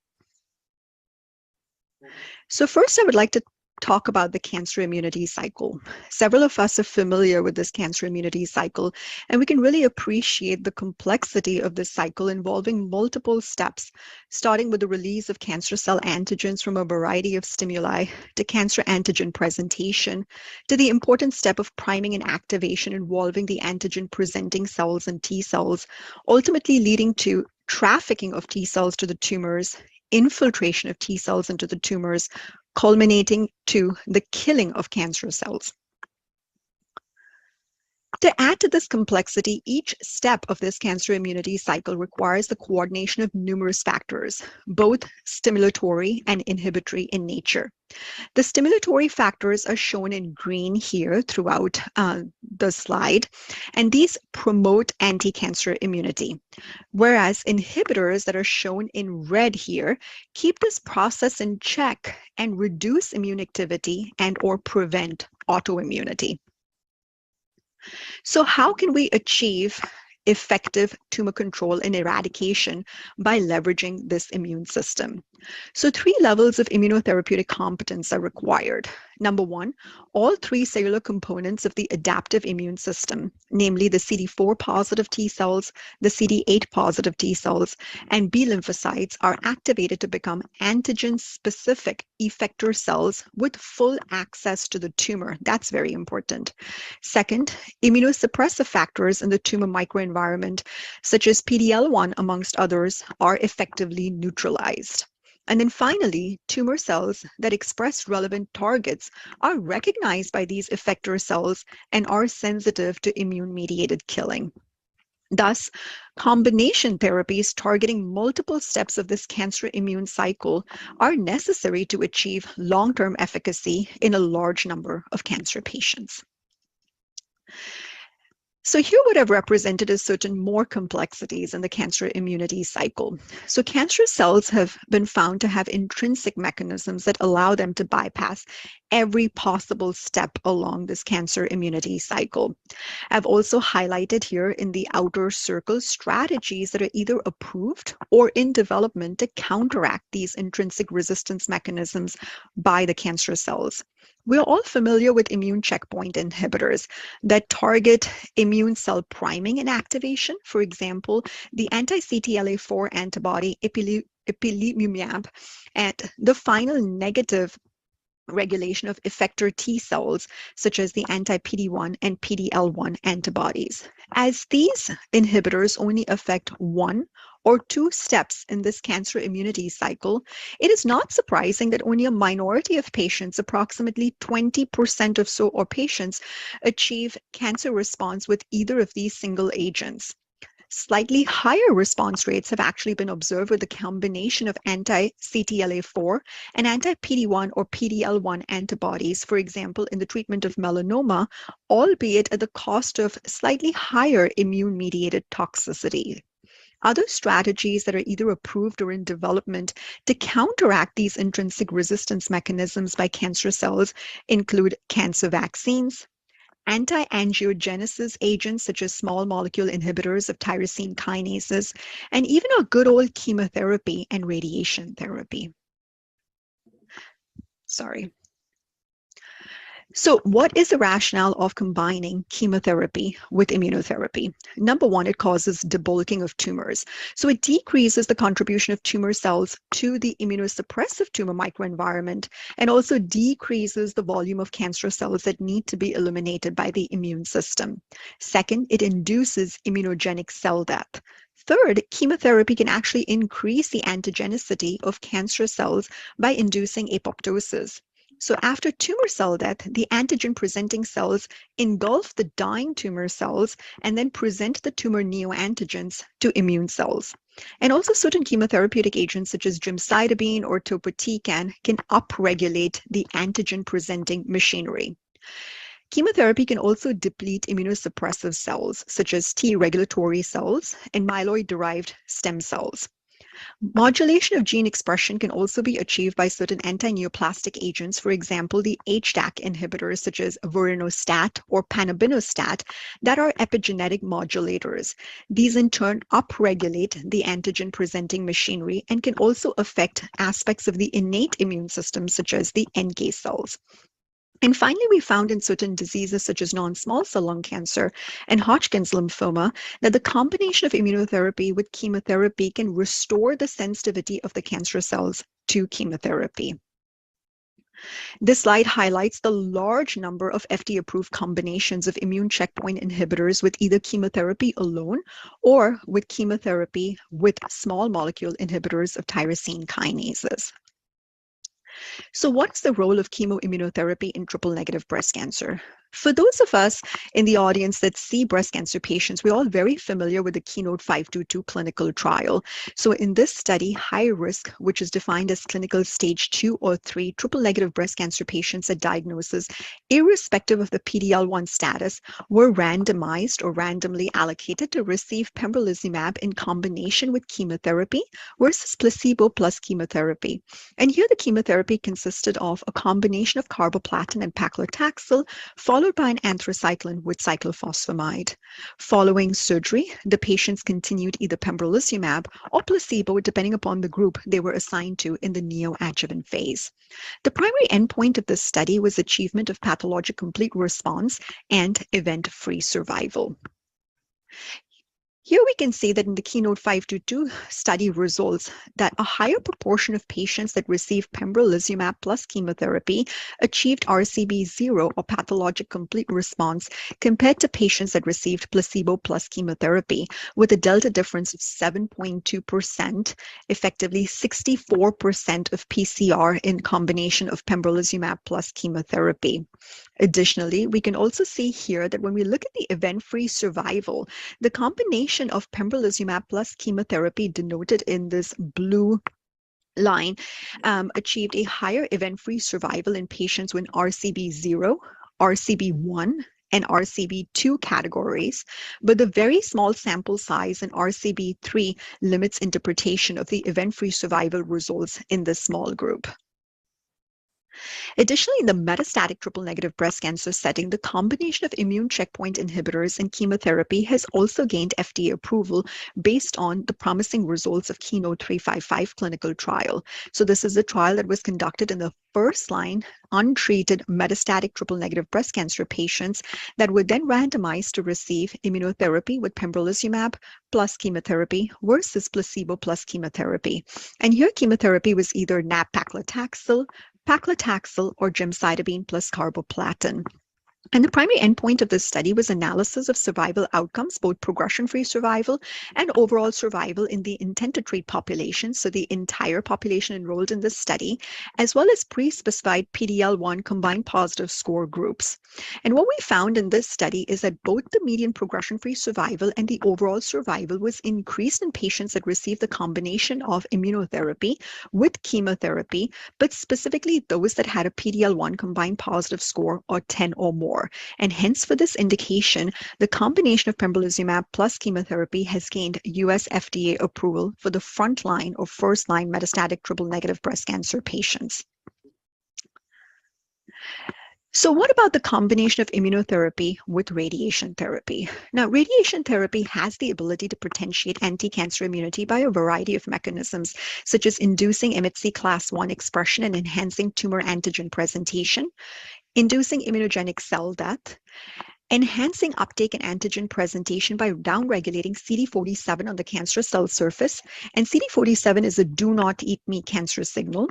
So first, I would like to talk about the cancer immunity cycle. Several of us are familiar with this cancer immunity cycle, and we can really appreciate the complexity of this cycle involving multiple steps, starting with the release of cancer cell antigens from a variety of stimuli, to cancer antigen presentation, to the important step of priming and activation involving the antigen-presenting cells and T cells, ultimately leading to trafficking of T cells to the tumors, infiltration of T cells into the tumors, culminating to the killing of cancer cells. To add to this complexity, each step of this cancer immunity cycle requires the coordination of numerous factors, both stimulatory and inhibitory in nature. The stimulatory factors are shown in green here throughout the slide, and these promote anti-cancer immunity, whereas inhibitors that are shown in red here keep this process in check and reduce immune activity and/or prevent autoimmunity. So how can we achieve effective tumor control and eradication by leveraging this immune system? So 3 levels of immunotherapeutic competence are required. Number 1, all 3 cellular components of the adaptive immune system, namely the CD4 positive T cells, the CD8 positive T cells, and B lymphocytes, are activated to become antigen-specific effector cells with full access to the tumor. That's very important. Second, immunosuppressive factors in the tumor microenvironment, such as PD-L1 amongst others, are effectively neutralized. And then finally, tumor cells that express relevant targets are recognized by these effector cells and are sensitive to immune-mediated killing. Thus, combination therapies targeting multiple steps of this cancer immune cycle are necessary to achieve long-term efficacy in a large number of cancer patients. So here what I've represented is certain more complexities in the cancer immunity cycle. So cancer cells have been found to have intrinsic mechanisms that allow them to bypass every possible step along this cancer immunity cycle. I've also highlighted here in the outer circle strategies that are either approved or in development to counteract these intrinsic resistance mechanisms by the cancer cells. We're all familiar with immune checkpoint inhibitors that target immune cell priming and activation. For example, the anti-CTLA-4 antibody ipilimumab, and the final negative regulation of effector T cells, such as the anti-PD-1 and PD-L1 antibodies. As these inhibitors only affect 1 or 2 steps in this cancer immunity cycle, it is not surprising that only a minority of patients, approximately 20% or so, or patients, achieve cancer response with either of these single agents. Slightly higher response rates have actually been observed with the combination of anti-CTLA-4 and anti-PD-1 or PD-L1 antibodies, for example, in the treatment of melanoma, albeit at the cost of slightly higher immune-mediated toxicity. Other strategies that are either approved or in development to counteract these intrinsic resistance mechanisms by cancer cells include cancer vaccines, anti-angiogenesis agents such as small molecule inhibitors of tyrosine kinases, and even a good old chemotherapy and radiation therapy. So what is the rationale of combining chemotherapy with immunotherapy? Number 1, it causes debulking of tumors. So it decreases the contribution of tumor cells to the immunosuppressive tumor microenvironment and also decreases the volume of cancer cells that need to be eliminated by the immune system. Second, it induces immunogenic cell death. Third, chemotherapy can actually increase the antigenicity of cancerous cells by inducing apoptosis. So after tumor cell death, the antigen-presenting cells engulf the dying tumor cells and then present the tumor neoantigens to immune cells. And also certain chemotherapeutic agents such as gemcitabine or topotecan can upregulate the antigen-presenting machinery. Chemotherapy can also deplete immunosuppressive cells, such as T regulatory cells and myeloid-derived stem cells. Modulation of gene expression can also be achieved by certain anti-neoplastic agents, for example, the HDAC inhibitors such as vorinostat or panobinostat that are epigenetic modulators. These in turn upregulate the antigen-presenting machinery and can also affect aspects of the innate immune system, such as the NK cells. And finally, we found in certain diseases such as non-small cell lung cancer and Hodgkin's lymphoma that the combination of immunotherapy with chemotherapy can restore the sensitivity of the cancer cells to chemotherapy. This slide highlights the large number of FDA-approved combinations of immune checkpoint inhibitors with either chemotherapy alone or with chemotherapy with small molecule inhibitors of tyrosine kinases. So what's the role of chemoimmunotherapy in triple-negative breast cancer? For those of us in the audience that see breast cancer patients, we're all very familiar with the Keynote 522 clinical trial. So in this study, high risk, which is defined as clinical stage 2 or 3 triple-negative breast cancer patients at diagnosis, irrespective of the PD-L1 status, were randomized or randomly allocated to receive pembrolizumab in combination with chemotherapy versus placebo plus chemotherapy. And here the chemotherapy consisted of a combination of carboplatin and paclitaxel, followed by an anthracycline with cyclophosphamide. Following surgery, the patients continued either pembrolizumab or placebo, depending upon the group they were assigned to in the neoadjuvant phase. The primary endpoint of this study was achievement of pathologic complete response and event-free survival. Here we can see that in the Keynote 522 study results that a higher proportion of patients that received pembrolizumab plus chemotherapy achieved RCB 0 or pathologic complete response compared to patients that received placebo plus chemotherapy, with a delta difference of 7.2%, effectively 64% of PCR in combination of pembrolizumab plus chemotherapy. Additionally, we can also see here that when we look at the event-free survival, the combination of pembrolizumab plus chemotherapy denoted in this blue line achieved a higher event-free survival in patients with RCB 0, RCB 1, and RCB 2 categories, but the very small sample size in RCB 3 limits interpretation of the event-free survival results in this small group. Additionally, in the metastatic triple-negative breast cancer setting, the combination of immune checkpoint inhibitors and chemotherapy has also gained FDA approval based on the promising results of Keynote 355 clinical trial. So this is a trial that was conducted in the first-line untreated metastatic triple-negative breast cancer patients that were then randomized to receive immunotherapy with pembrolizumab plus chemotherapy versus placebo plus chemotherapy. And here chemotherapy was either nab-paclitaxel, paclitaxel, or gemcitabine plus carboplatin. And the primary endpoint of this study was analysis of survival outcomes, both progression-free survival and overall survival in the intent-to-treat population, so the entire population enrolled in this study, as well as pre-specified PD-L1 combined positive score groups. And what we found in this study is that both the median progression-free survival and the overall survival was increased in patients that received the combination of immunotherapy with chemotherapy, but specifically those that had a PD-L1 combined positive score or 10 or more. And hence, for this indication, the combination of pembrolizumab plus chemotherapy has gained US FDA approval for the frontline or first-line metastatic triple-negative breast cancer patients. So what about the combination of immunotherapy with radiation therapy? Now, radiation therapy has the ability to potentiate anti-cancer immunity by a variety of mechanisms, such as inducing MHC class I expression and enhancing tumor antigen presentation, inducing immunogenic cell death, enhancing uptake and antigen presentation by downregulating CD47 on the cancerous cell surface, and CD47 is a do not eat me cancer signal,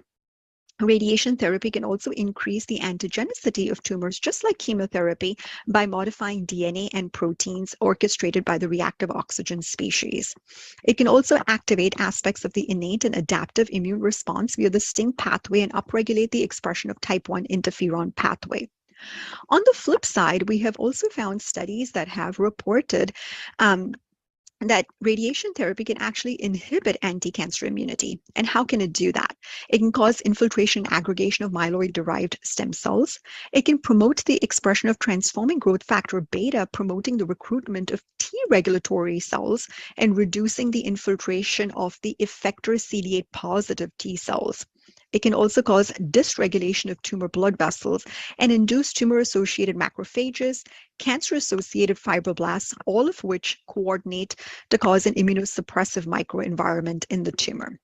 Radiation therapy can also increase the antigenicity of tumors, just like chemotherapy, by modifying DNA and proteins orchestrated by the reactive oxygen species. It can also activate aspects of the innate and adaptive immune response via the STING pathway and upregulate the expression of type 1 interferon pathway. On the flip side, we have also found studies that have reported that radiation therapy can actually inhibit anti-cancer immunity. And how can it do that? It can cause infiltration and aggregation of myeloid-derived stem cells. It can promote the expression of transforming growth factor beta, promoting the recruitment of T regulatory cells and reducing the infiltration of the effector CD8 positive T cells. It can also cause dysregulation of tumor blood vessels and induce tumor-associated macrophages, cancer-associated fibroblasts, all of which coordinate to cause an immunosuppressive microenvironment in the tumor.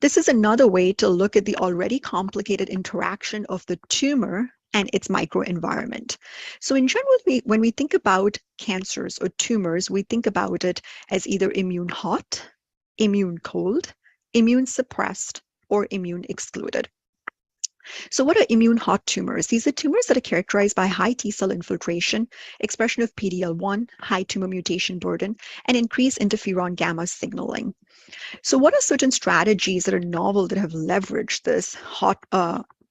This is another way to look at the already complicated interaction of the tumor and its microenvironment. So in general, when we think about cancers or tumors, we think about it as either immune hot, immune cold, immune suppressed, or immune excluded. So what are immune hot tumors? These are tumors that are characterized by high T cell infiltration, expression of PD-L1, high tumor mutation burden, and increased interferon gamma signaling. So what are certain strategies that are novel that have leveraged this hot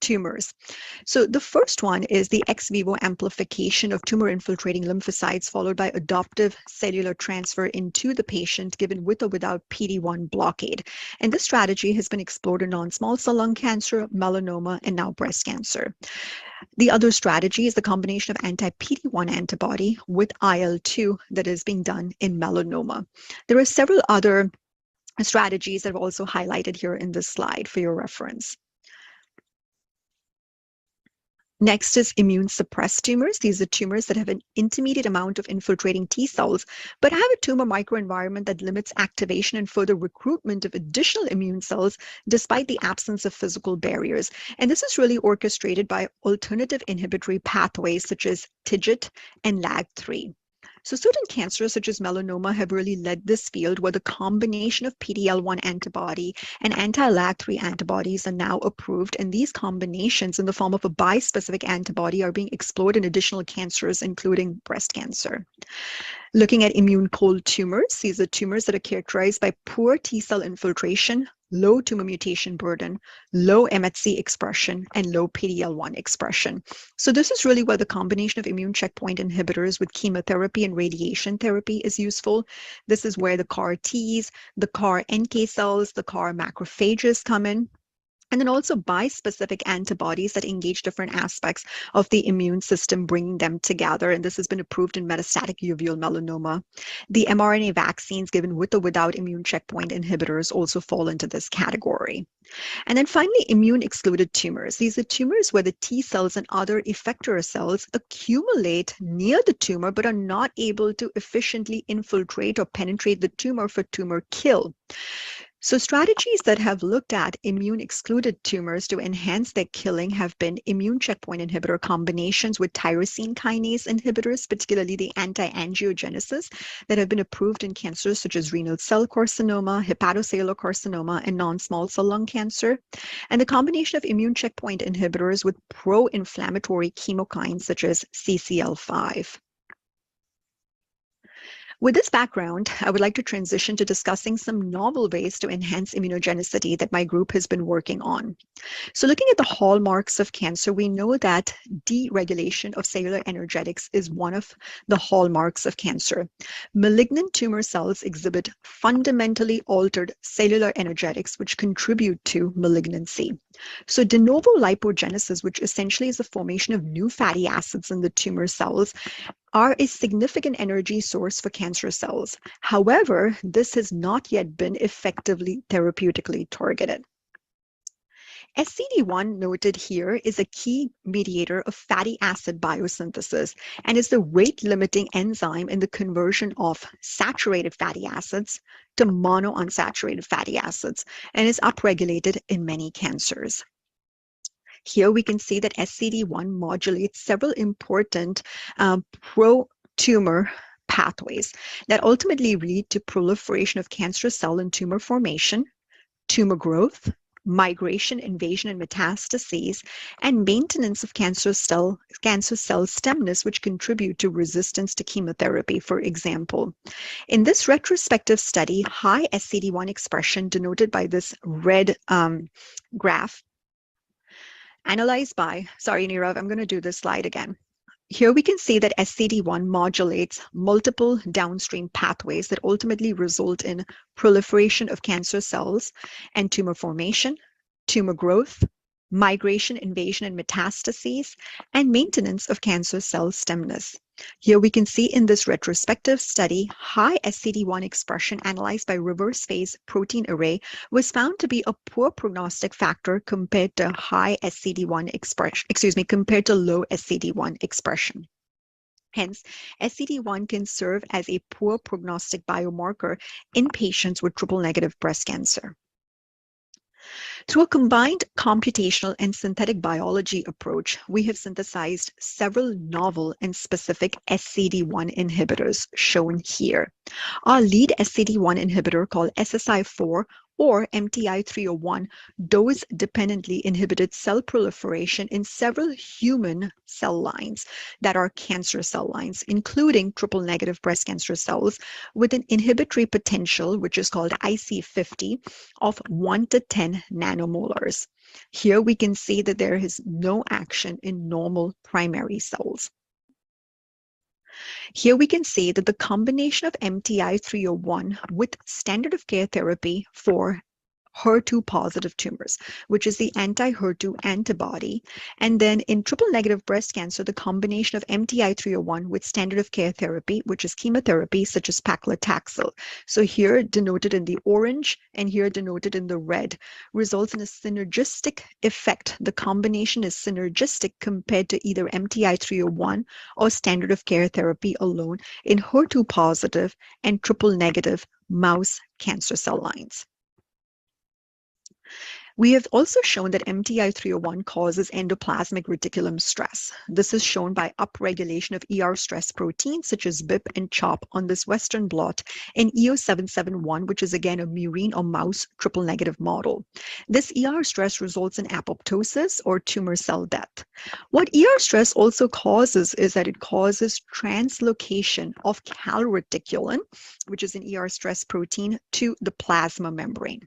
tumors? So the first one is the ex vivo amplification of tumor infiltrating lymphocytes followed by adoptive cellular transfer into the patient given with or without PD-1 blockade. And this strategy has been explored in non-small cell lung cancer, melanoma, and now breast cancer. The other strategy is the combination of anti-PD-1 antibody with IL-2 that is being done in melanoma. There are several other strategies that are also highlighted here in this slide for your reference. Next is immune suppressed tumors. These are tumors that have an intermediate amount of infiltrating T cells, but have a tumor microenvironment that limits activation and further recruitment of additional immune cells despite the absence of physical barriers. And this is really orchestrated by alternative inhibitory pathways such as TIGIT and LAG3. So certain cancers such as melanoma have really led this field where the combination of PD-L1 antibody and anti-LAG3 antibodies are now approved, and these combinations in the form of a bispecific antibody are being explored in additional cancers, including breast cancer. Looking at immune cold tumors, these are tumors that are characterized by poor T cell infiltration, low tumor mutation burden, low MHC expression, and low PD-L1 expression. So this is really where the combination of immune checkpoint inhibitors with chemotherapy and radiation therapy is useful. This is where the CAR Ts, the CAR NK cells, the CAR macrophages come in. And then also bispecific antibodies that engage different aspects of the immune system, bringing them together. And this has been approved in metastatic uveal melanoma. The mRNA vaccines given with or without immune checkpoint inhibitors also fall into this category. And then finally, immune excluded tumors. These are tumors where the T cells and other effector cells accumulate near the tumor, but are not able to efficiently infiltrate or penetrate the tumor for tumor kill. So strategies that have looked at immune excluded tumors to enhance their killing have been immune checkpoint inhibitor combinations with tyrosine kinase inhibitors, particularly the anti-angiogenesis that have been approved in cancers such as renal cell carcinoma, hepatocellular carcinoma, and non-small cell lung cancer. And the combination of immune checkpoint inhibitors with pro-inflammatory chemokines such as CCL5. With this background, I would like to transition to discussing some novel ways to enhance immunogenicity that my group has been working on. So looking at the hallmarks of cancer, we know that deregulation of cellular energetics is one of the hallmarks of cancer. Malignant tumor cells exhibit fundamentally altered cellular energetics, which contribute to malignancy. So de novo lipogenesis, which essentially is the formation of new fatty acids in the tumor cells, are a significant energy source for cancer cells. However, this has not yet been effectively therapeutically targeted. SCD1 noted here is a key mediator of fatty acid biosynthesis and is the rate-limiting enzyme in the conversion of saturated fatty acids to monounsaturated fatty acids and is upregulated in many cancers. Here we can see that SCD1 modulates several important pro-tumor pathways that ultimately lead to proliferation of cancerous cell and tumor formation, tumor growth, migration, invasion, and metastases, and maintenance of cancer cell stemness, which contribute to resistance to chemotherapy, for example. In this retrospective study, high SCD1 expression, denoted by this red graph, analyzed by, sorry, Nirav, I'm going to do this slide again. Here we can see that SCD1 modulates multiple downstream pathways that ultimately result in proliferation of cancer cells and tumor formation, tumor growth, migration, invasion, and metastases, and maintenance of cancer cell stemness. Here we can see in this retrospective study, high SCD1 expression analyzed by reverse phase protein array was found to be a poor prognostic factor compared to high SCD1 expression, compared to low SCD1 expression. Hence, SCD1 can serve as a poor prognostic biomarker in patients with triple-negative breast cancer. Through a combined computational and synthetic biology approach, we have synthesized several novel and specific SCD1 inhibitors shown here. Our lead SCD1 inhibitor, called SSI4 or MTI-301, dose-dependently inhibited cell proliferation in several human cell lines that are cancer cell lines, including triple-negative breast cancer cells, with an inhibitory potential, which is called IC50, of 1 to 10 nanomolars. Here we can see that there is no action in normal primary cells. Here we can see that the combination of MTI-301 with standard of care therapy for HER2-positive tumors, which is the anti-HER2 antibody, and then in triple-negative breast cancer, the combination of MTI-301 with standard of care therapy, which is chemotherapy such as paclitaxel. So here denoted in the orange and here denoted in the red, results in a synergistic effect. The combination is synergistic compared to either MTI-301 or standard of care therapy alone in HER2-positive and triple-negative mouse cancer cell lines. We have also shown that MTI-301 causes endoplasmic reticulum stress. This is shown by upregulation of ER stress proteins such as BIP and CHOP on this Western blot in EO771, which is again a murine or mouse triple-negative model. This ER stress results in apoptosis or tumor cell death. What ER stress also causes is that it causes translocation of calreticulin, which is an ER stress protein, to the plasma membrane.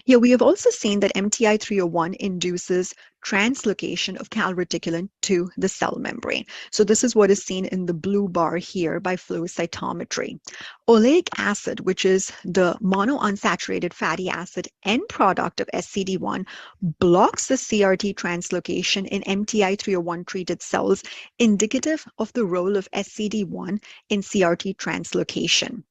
Here we have also seen that MTI-301 induces translocation of calreticulin to the cell membrane. So this is what is seen in the blue bar here by flow cytometry. Oleic acid, which is the monounsaturated fatty acid end product of SCD1, blocks the CRT translocation in MTI-301 treated cells, indicative of the role of SCD1 in CRT translocation.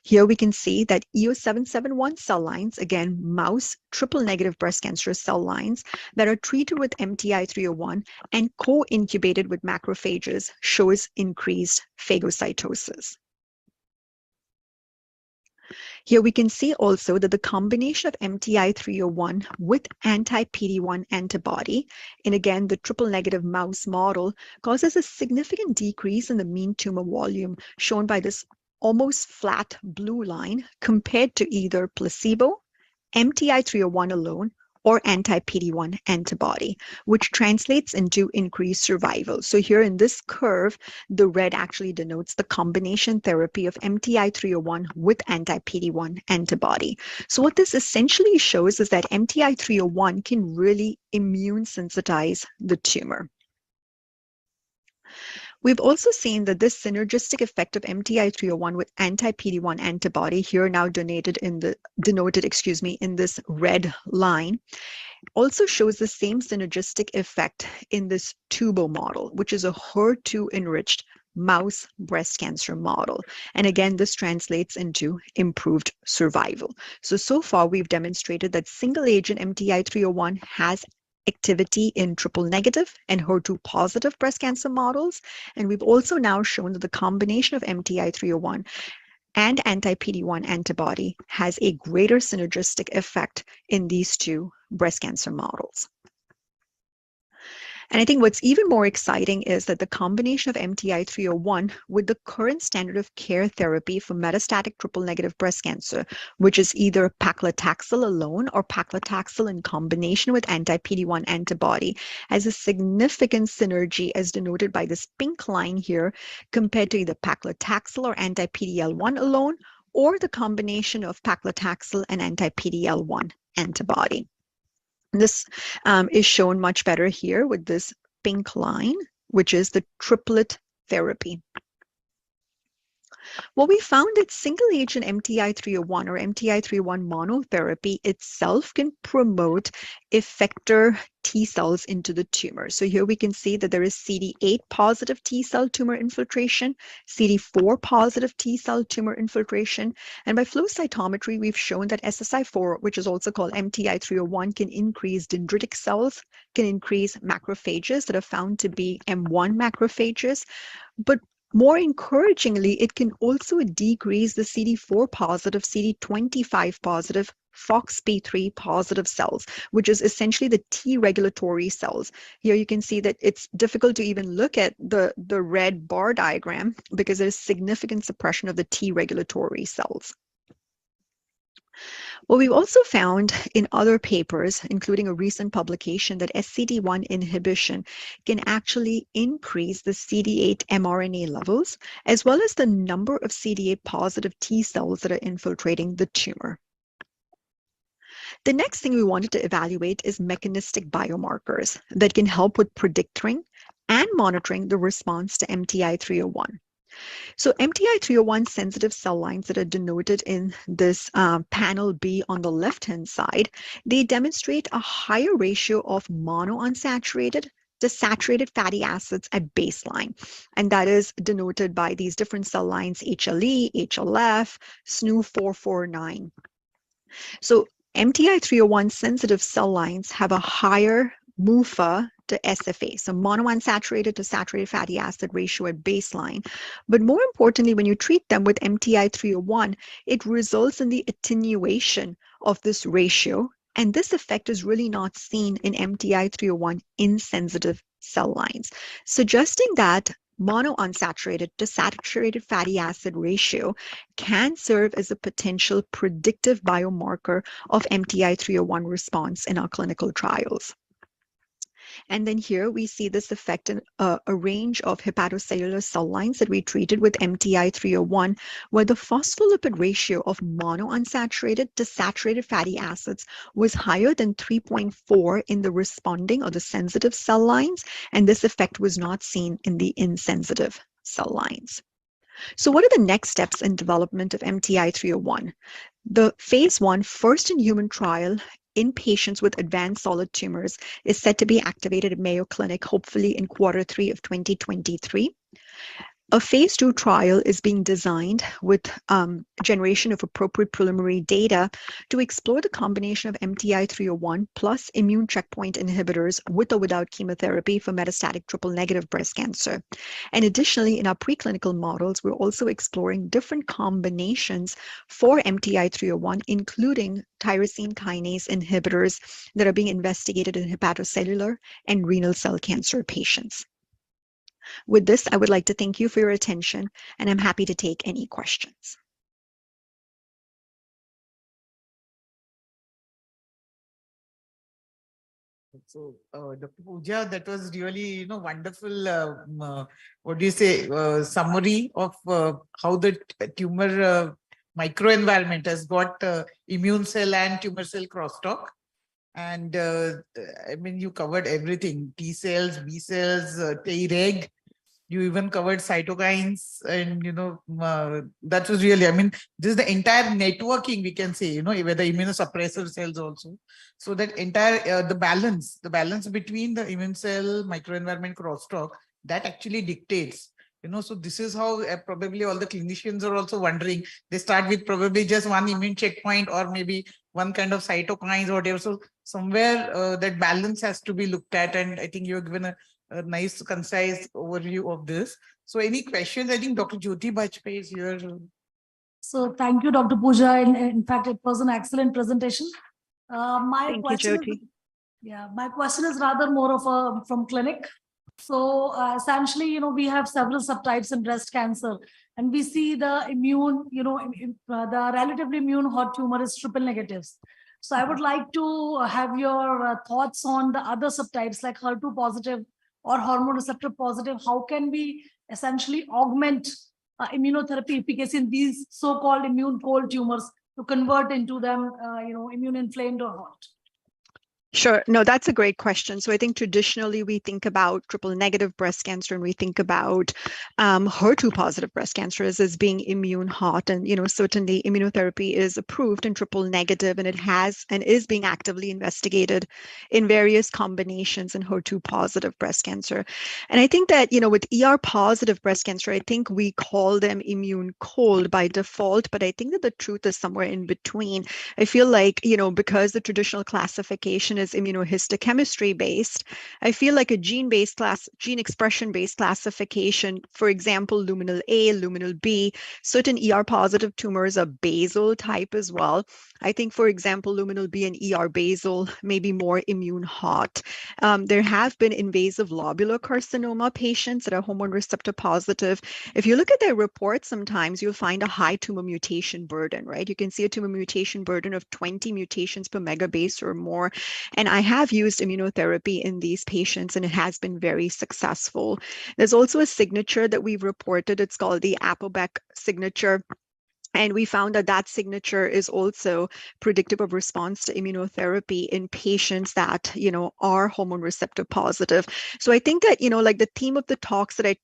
Here we can see that EO771 cell lines, again, mouse triple-negative breast cancer cell lines that are treated with MTI-301 and co-incubated with macrophages, shows increased phagocytosis. Here we can see also that the combination of MTI-301 with anti-PD-1 antibody, in again the triple-negative mouse model, causes a significant decrease in the mean tumor volume, shown by this almost flat blue line, compared to either placebo, MTI-301 alone, or anti-PD-1 antibody, which translates into increased survival. So here in this curve, the red actually denotes the combination therapy of MTI-301 with anti-PD-1 antibody. So what this essentially shows is that MTI-301 can really immune sensitize the tumor. We've also seen that this synergistic effect of MTI-301 with anti-PD-1 antibody, here now denoted in this red line, also shows the same synergistic effect in this tubo model, which is a HER2-enriched mouse breast cancer model. And again, this translates into improved survival. So far we've demonstrated that single-agent MTI-301 has activity in triple-negative and HER2-positive breast cancer models. And we've also now shown that the combination of MTI-301 and anti-PD-1 antibody has a greater synergistic effect in these two breast cancer models. And I think what's even more exciting is that the combination of MTI-301 with the current standard of care therapy for metastatic triple-negative breast cancer, which is either paclitaxel alone or paclitaxel in combination with anti-PD-1 antibody, has a significant synergy as denoted by this pink line here compared to either paclitaxel or anti-PD-L1 alone or the combination of paclitaxel and anti-PD-L1 antibody. This is shown much better here with this pink line, which is the triplet therapy. What we found that single agent MTI-301 or MTI-301 monotherapy itself can promote effector T cells into the tumor. So here we can see that there is CD8 positive T cell tumor infiltration, CD4 positive T cell tumor infiltration, and by flow cytometry, we've shown that SSI4, which is also called MTI-301, can increase dendritic cells, can increase macrophages that are found to be M1 macrophages, but more encouragingly, it can also decrease the CD4 positive, CD25 positive, FOXP3 positive cells, which is essentially the T regulatory cells. Here you can see that it's difficult to even look at the red bar diagram because there's significant suppression of the T regulatory cells. What we've also found in other papers, including a recent publication, that SCD1 inhibition can actually increase the CD8 mRNA levels, as well as the number of CD8 positive T cells that are infiltrating the tumor. The next thing we wanted to evaluate is mechanistic biomarkers that can help with predicting and monitoring the response to MTI-301. So MTI-301 sensitive cell lines that are denoted in this panel B on the left-hand side, they demonstrate a higher ratio of monounsaturated to saturated fatty acids at baseline. And that is denoted by these different cell lines, HLE, HLF, SNU449. So MTI-301 sensitive cell lines have a higher MUFA to SFA, so monounsaturated to saturated fatty acid ratio at baseline. But more importantly, when you treat them with MTI-301, it results in the attenuation of this ratio, and this effect is really not seen in MTI-301 insensitive cell lines, suggesting that monounsaturated to saturated fatty acid ratio can serve as a potential predictive biomarker of MTI-301 response in our clinical trials. And then here we see this effect in a range of hepatocellular cell lines that we treated with MTI-301, where the phospholipid ratio of monounsaturated to saturated fatty acids was higher than 3.4 in the responding or the sensitive cell lines, and this effect was not seen in the insensitive cell lines. So what are the next steps in development of MTI-301? The phase 1 first in human trial in patients with advanced solid tumors is set to be activated at Mayo Clinic, hopefully in Q3 of 2023. A phase 2 trial is being designed with generation of appropriate preliminary data to explore the combination of MTI-301 plus immune checkpoint inhibitors with or without chemotherapy for metastatic triple-negative breast cancer. And additionally, in our preclinical models, we're also exploring different combinations for MTI-301, including tyrosine kinase inhibitors that are being investigated in hepatocellular and renal cell cancer patients. With this, I would like to thank you for your attention, and I'm happy to take any questions. So, Dr. Pooja, that was really, wonderful, what do you say, summary of how the tumor microenvironment has got immune cell and tumor cell crosstalk. And I mean, you covered everything, T cells, B cells, Treg. You even covered cytokines, and that was really, I mean, this is the entire networking, we can say, where the immunosuppressor cells also. So that entire the balance between the immune cell microenvironment crosstalk, that actually dictates. So this is how probably all the clinicians are also wondering. They start with probably just one immune checkpoint or maybe one kind of cytokines or whatever. So somewhere that balance has to be looked at, and I think you've given a nice, concise overview of this. So any questions? I think Dr. Jyoti Bajpayee is here. So thank you, Dr. Pooja. In fact, it was an excellent presentation. My Thank you, question Jyoti. is, Yeah, my question is rather more of a from clinic. So essentially, we have several subtypes in breast cancer, and we see the immune, the relatively immune hot tumor is triple negatives. So I would like to have your thoughts on the other subtypes like HER2 positive or hormone receptor positive. How can we essentially augment immunotherapy efficacy in these so-called immune cold tumors to convert into them, immune inflamed or hot? Sure. No, that's a great question. So I think traditionally we think about triple negative breast cancer and we think about HER2 positive breast cancer as being immune hot. And, certainly immunotherapy is approved in triple negative and it has and is being actively investigated in various combinations in HER2 positive breast cancer. And I think that, with ER positive breast cancer, I think we call them immune cold by default, but I think that the truth is somewhere in between. I feel like, because the traditional classification is immunohistochemistry based, I feel like a gene expression based classification, for example, luminal A, luminal B, certain ER positive tumors are basal type as well. I think, for example, luminal B and ER basal may be more immune hot. There have been invasive lobular carcinoma patients that are hormone receptor positive. If you look at their reports, sometimes you'll find a high tumor mutation burden, right? You can see a tumor mutation burden of 20 mutations per megabase or more. And I have used immunotherapy in these patients and it has been very successful. There's also a signature that we've reported. It's called the Applebeck signature. And we found that that signature is also predictive of response to immunotherapy in patients that, are hormone receptor positive. So I think that, like the theme of the talks that I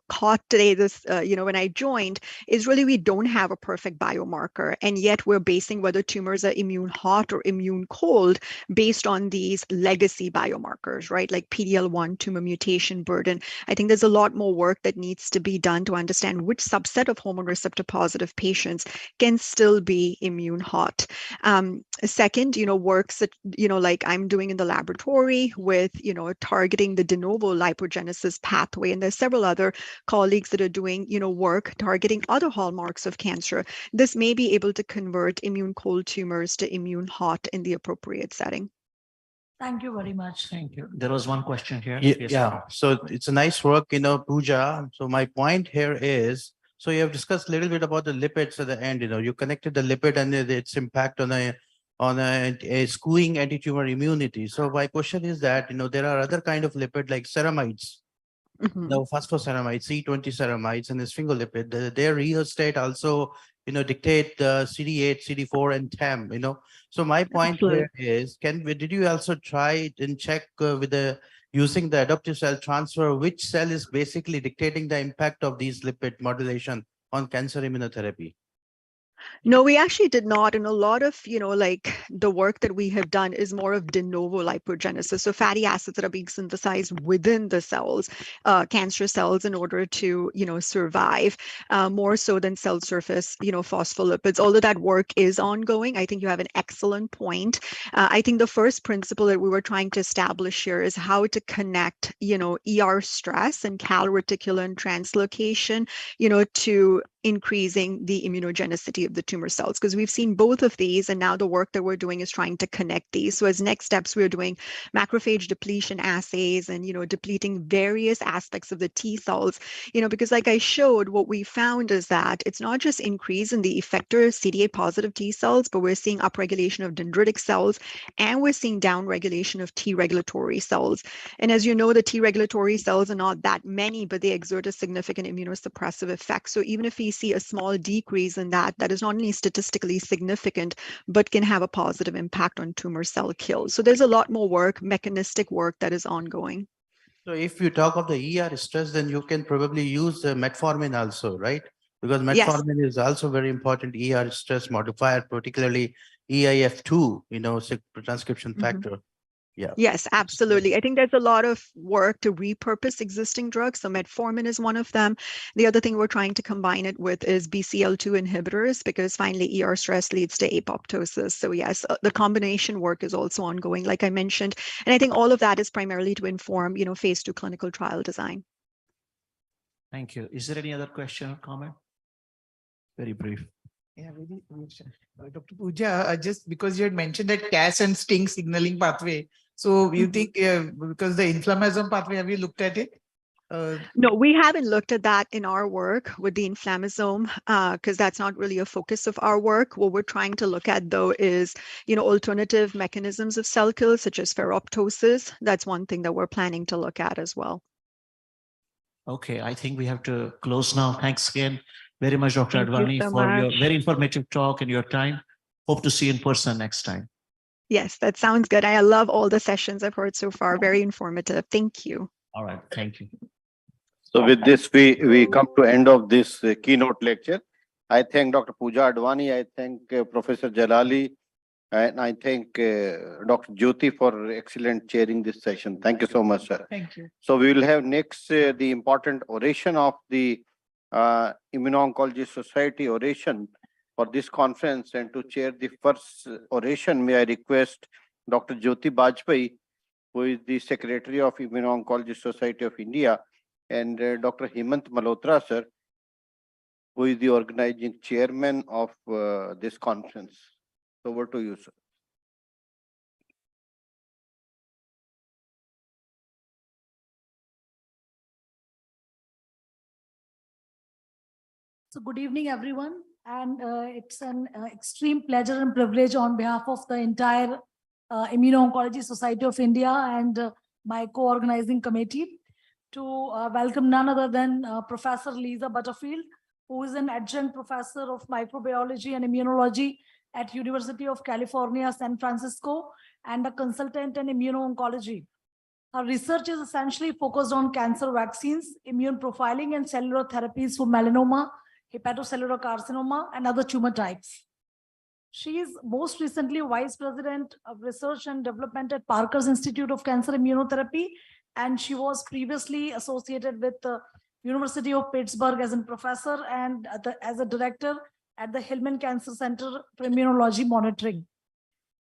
caught today, when I joined, is really we don't have a perfect biomarker. And yet we're basing whether tumors are immune hot or immune cold based on these legacy biomarkers, right? Like PD-L1 tumor mutation burden. I think there's a lot more work that needs to be done to understand which subset of hormone receptor positive patients can still be immune hot. Second, works that, like I'm doing in the laboratory with, targeting the de novo lipogenesis pathway. And there's several other colleagues that are doing, work targeting other hallmarks of cancer. This may be able to convert immune cold tumors to immune hot in the appropriate setting. Thank you very much. Thank you. There was one question here. Yeah. So it's a nice work, Pooja. So my point here is, so you have discussed a little bit about the lipids at the end, you connected the lipid and its impact on a skewing anti-tumor immunity. So my question is that, there are other kind of lipid like ceramides, phosphoceramides, C20 ceramides, and the sphingolipid. Their rheostat also, dictate the CD8, CD4, and TAM. So my point here is, did you also try and check with using the adaptive cell transfer, which cell is basically dictating the impact of these lipid modulation on cancer immunotherapy? No, we actually did not. And a lot of, like the work that we have done is more of de novo lipogenesis. So fatty acids that are being synthesized within the cells, cancer cells, in order to, survive, more so than cell surface, phospholipids. Although that work is ongoing, I think you have an excellent point. I think the first principle that we were trying to establish here is how to connect, ER stress and calreticulin translocation, to increasing the immunogenicity of the tumor cells, because we've seen both of these, and now the work that we're doing is trying to connect these. So as next steps, we're doing macrophage depletion assays and, depleting various aspects of the T cells, because like I showed, what we found is that it's not just increase in the effector CD8 positive T cells, but we're seeing upregulation of dendritic cells, and we're seeing downregulation of T regulatory cells. And as you know, the T regulatory cells are not that many, but they exert a significant immunosuppressive effect. So even if we see a small decrease in that is not only statistically significant, but can have a positive impact on tumor cell kill. So there's a lot more work, mechanistic work, that is ongoing. So if you talk of the ER stress, then you can probably use metformin also, right? Because metformin is also very important ER stress modifier, particularly EIF2, transcription factor. Yeah. Yes, absolutely. I think there's a lot of work to repurpose existing drugs. So metformin is one of them. The other thing we're trying to combine it with is BCL2 inhibitors, because finally ER stress leads to apoptosis. So yes, the combination work is also ongoing, like I mentioned. And I think all of that is primarily to inform, phase 2 clinical trial design. Thank you. Is there any other question or comment? Very brief. Yeah, Dr. Pooja, just because you had mentioned that CAS and STING signaling pathway. So you think because the inflammasome pathway, have you looked at it? No, we haven't looked at that in our work with the inflammasome because that's not really a focus of our work. What we're trying to look at, though, is alternative mechanisms of cell kill, such as ferroptosis. That's one thing that we're planning to look at as well. Okay, I think we have to close now. Thanks again very much, Dr. Thank you Advani, so for your much. very informative talk and your time. Hope to see you in person next time. Yes, that sounds good. I love all the sessions I've heard so far. Very informative. Thank you. All right, thank you. So with this, we come to end of this keynote lecture. I thank Dr. Pooja Advani. I thank Professor Jalali. And I thank Dr. Jyoti for excellent chairing this session. Thank you so much, sir. Thank you. So we will have next the important oration of the Immuno-Oncology Society oration for this conference. And to chair the first oration, may I request Dr. Jyoti Bajpai, who is the Secretary of Immuno-Oncology Society of India, and Dr. Hemant Malhotra, sir, who is the organizing chairman of this conference. Over to you, sir. So good evening, everyone. And it's an extreme pleasure and privilege on behalf of the entire Immuno-Oncology Society of India and my co-organizing committee to welcome none other than Professor Lisa Butterfield, who is an adjunct professor of microbiology and immunology at University of California, San Francisco, and a consultant in immuno-oncology. Her research is essentially focused on cancer vaccines, immune profiling, and cellular therapies for melanoma, hepatocellular carcinoma, and other tumor types. She is most recently Vice President of Research and Development at Parker's Institute of Cancer Immunotherapy, and she was previously associated with the University of Pittsburgh as a professor and as a director at the Hillman Cancer Center for Immunology Monitoring.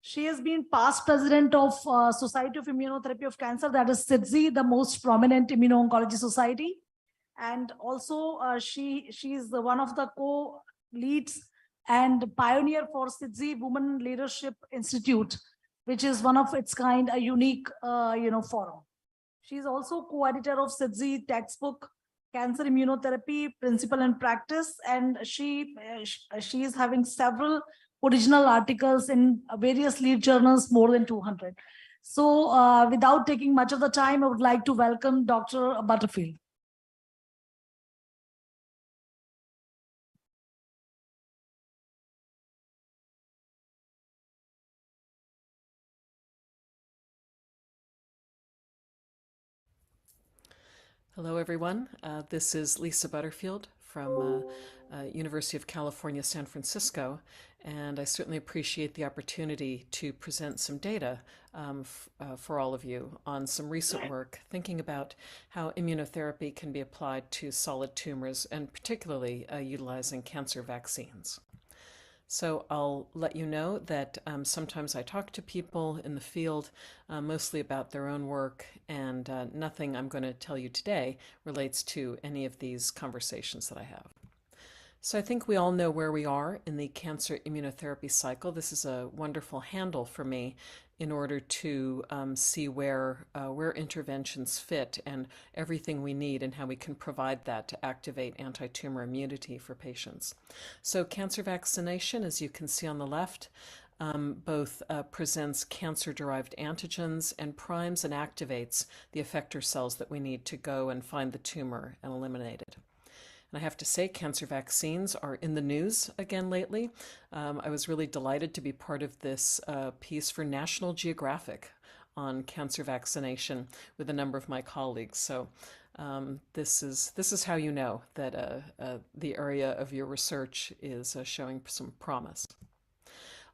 She has been past president of Society of Immunotherapy of Cancer, that is SITSI, the most prominent immuno-oncology society. And also she is one of the co-leads and pioneer for SITSI Women Leadership Institute, which is one of its kind, a unique forum. She is also co-editor of SITSI textbook, Cancer Immunotherapy, Principle and Practice, and she is having several original articles in various lead journals, more than 200. So without taking much of the time, I would like to welcome Dr. Butterfield. Hello, everyone. This is Lisa Butterfield from University of California, San Francisco, and I certainly appreciate the opportunity to present some data for all of you on some recent work thinking about how immunotherapy can be applied to solid tumors and particularly utilizing cancer vaccines. So I'll let you know that sometimes I talk to people in the field mostly about their own work, and nothing I'm going to tell you today relates to any of these conversations that I have. So I think we all know where we are in the cancer immunotherapy cycle. This is a wonderful handle for me in order to see where interventions fit and everything we need and how we can provide that to activate anti-tumor immunity for patients. So cancer vaccination, as you can see on the left, both presents cancer-derived antigens and primes and activates the effector cells that we need to go and find the tumor and eliminate it. And I have to say, cancer vaccines are in the news again lately. I was really delighted to be part of this piece for National Geographic on cancer vaccination with a number of my colleagues. So this is how you know that the area of your research is showing some promise.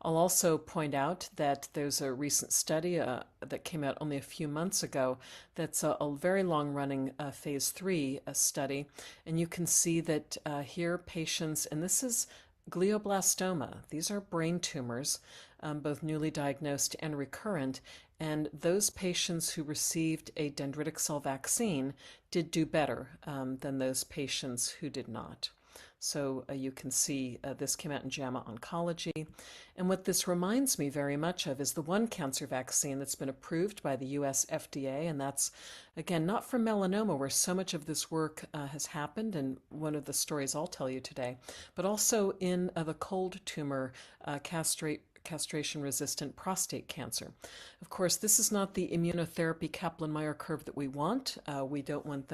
I'll also point out that there's a recent study that came out only a few months ago that's a very long-running phase 3 study, and you can see that here patients, and this is glioblastoma, these are brain tumors, both newly diagnosed and recurrent, and those patients who received a dendritic cell vaccine did do better than those patients who did not. So you can see this came out in JAMA Oncology. And what this reminds me very much of is the one cancer vaccine that's been approved by the US FDA. And that's, again, not for melanoma, where so much of this work has happened, and one of the stories I'll tell you today, but also in the cold tumor castration-resistant prostate cancer. Of course, this is not the immunotherapy Kaplan-Meier curve that we want. We don't want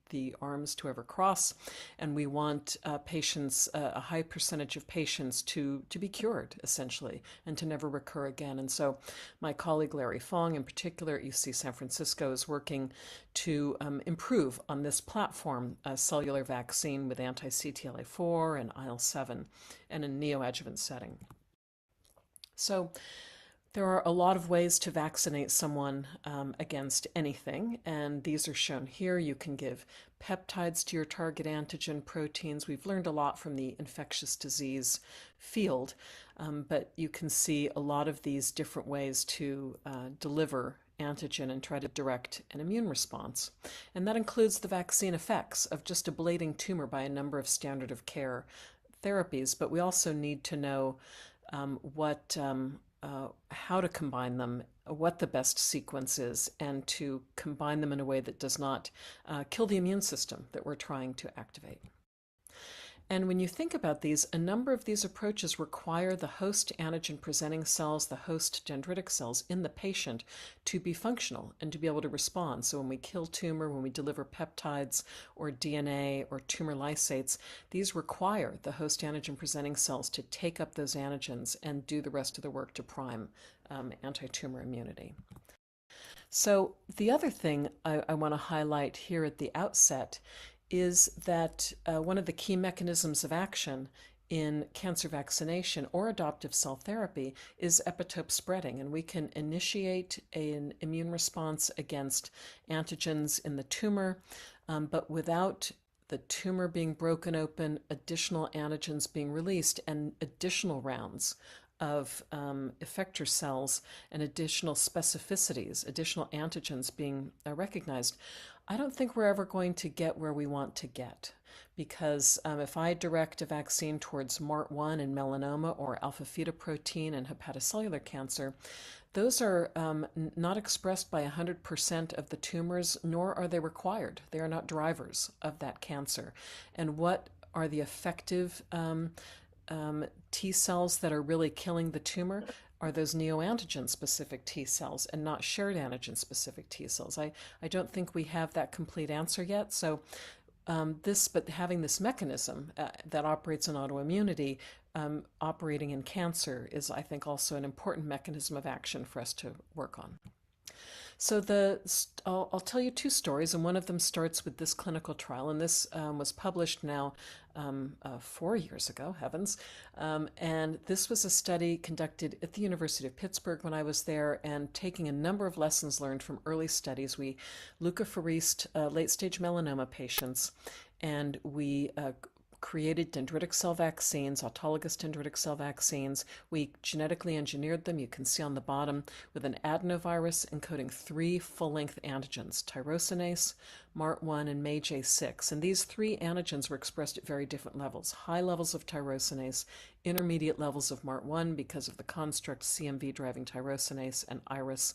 the arms to ever cross, and we want patients, a high percentage of patients to be cured, essentially, and to never recur again. And so my colleague Larry Fong, in particular at UC San Francisco, is working to improve on this platform, a cellular vaccine with anti-CTLA-4 and IL-7 in a neoadjuvant setting. So there are a lot of ways to vaccinate someone against anything, and these are shown here. You can give peptides to your target antigen proteins. We've learned a lot from the infectious disease field, but you can see a lot of these different ways to deliver antigen and try to direct an immune response. And that includes the vaccine effects of just ablating tumor by a number of standard of care therapies, but we also need to know how to combine them, what the best sequence is, and to combine them in a way that does not kill the immune system that we're trying to activate. And when you think about these, a number of these approaches require the host antigen presenting cells, the host dendritic cells in the patient to be functional and to be able to respond. So when we kill tumor, when we deliver peptides or DNA or tumor lysates, these require the host antigen presenting cells to take up those antigens and do the rest of the work to prime anti-tumor immunity. So the other thing I want to highlight here at the outset is that one of the key mechanisms of action in cancer vaccination or adoptive cell therapy is epitope spreading, and we can initiate an immune response against antigens in the tumor, but without the tumor being broken open, additional antigens being released, and additional rounds of effector cells and additional specificities, additional antigens being recognized, I don't think we're ever going to get where we want to get. Because if I direct a vaccine towards MART1 in melanoma or alpha-fetoprotein in hepatocellular cancer, those are not expressed by 100% of the tumors, nor are they required. They are not drivers of that cancer. And what are the effective T cells that are really killing the tumor are those neoantigen specific T cells and not shared antigen specific T cells. I don't think we have that complete answer yet. So but having this mechanism that operates in autoimmunity operating in cancer is, I think, also an important mechanism of action for us to work on. So I'll tell you two stories, and one of them starts with this clinical trial, and this was published now 4 years ago, heavens. And this was a study conducted at the University of Pittsburgh when I was there, and taking a number of lessons learned from early studies. We leukapheresed late-stage melanoma patients, and we created dendritic cell vaccines, autologous dendritic cell vaccines. We genetically engineered them, you can see on the bottom, with an adenovirus encoding 3 full-length antigens, tyrosinase, MART1, and MAGE-A6. And these 3 antigens were expressed at very different levels. High levels of tyrosinase, intermediate levels of MART1 because of the construct CMV driving tyrosinase and IRIS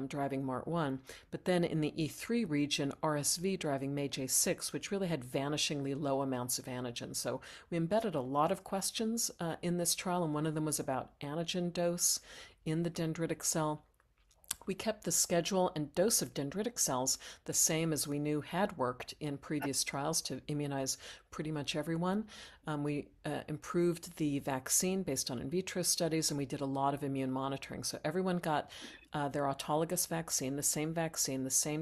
driving MART1. But then in the E3 region, RSV driving MAGE-A6, which really had vanishingly low amounts of antigen. So we embedded a lot of questions in this trial, and one of them was about antigen dose in the dendritic cell. We kept the schedule and dose of dendritic cells the same as we knew had worked in previous trials to immunize pretty much everyone. We improved the vaccine based on in vitro studies, and we did a lot of immune monitoring. So everyone got their autologous vaccine, the same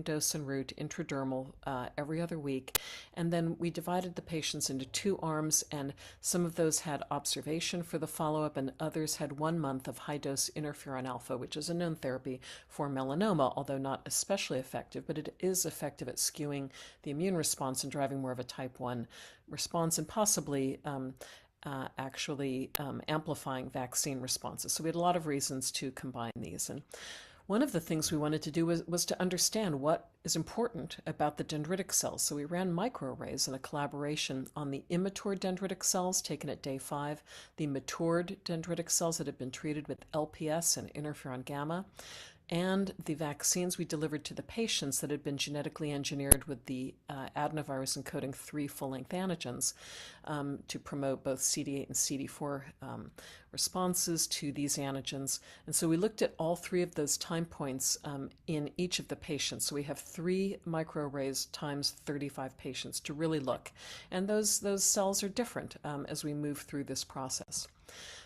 dose and route, intradermal, every other week. And then we divided the patients into 2 arms, and some of those had observation for the follow-up, and others had 1 month of high-dose interferon alpha, which is a known therapy for melanoma, although not especially effective, but it is effective at skewing the immune response and driving more of a type 1 response, and possibly actually amplifying vaccine responses. So we had a lot of reasons to combine these. And One of the things we wanted to do was to understand what is important about the dendritic cells. So we ran microarrays in a collaboration on the immature dendritic cells taken at day 5, the matured dendritic cells that had been treated with LPS and interferon gamma, and the vaccines we delivered to the patients that had been genetically engineered with the adenovirus encoding 3 full-length antigens to promote both CD8 and CD4 responses to these antigens. And so we looked at all 3 of those time points in each of the patients. So we have 3 microarrays times 35 patients to really look. And those cells are different as we move through this process.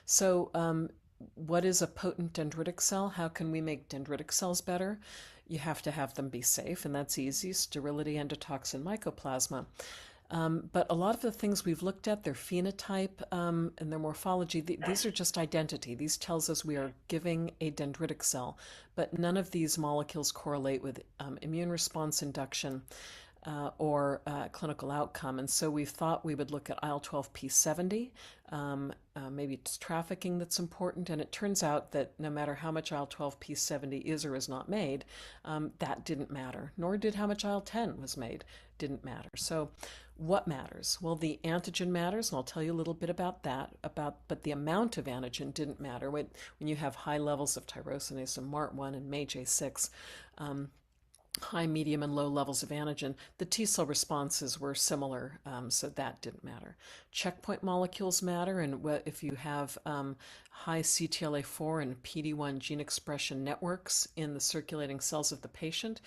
So what is a potent dendritic cell? How can we make dendritic cells better? You have to have them be safe, and that's easy: sterility, endotoxin, mycoplasma. But a lot of the things we've looked at, their phenotype and their morphology, these are just identity. These tells us we are giving a dendritic cell, but none of these molecules correlate with immune response induction or clinical outcome. And so we thought we would look at IL-12P70. Maybe it's trafficking that's important. And it turns out that no matter how much IL-12P70 is or is not made, that didn't matter. Nor did how much IL-10 was made. Didn't matter. So what matters? Well, the antigen matters, and I'll tell you a little bit about that. But the amount of antigen didn't matter. When you have high levels of tyrosinase and MART1 and MAGE-A6, high, medium, and low levels of antigen, the T cell responses were similar, so that didn't matter. Checkpoint molecules matter, and if you have high CTLA4 and PD-1 gene expression networks in the circulating cells of the patient,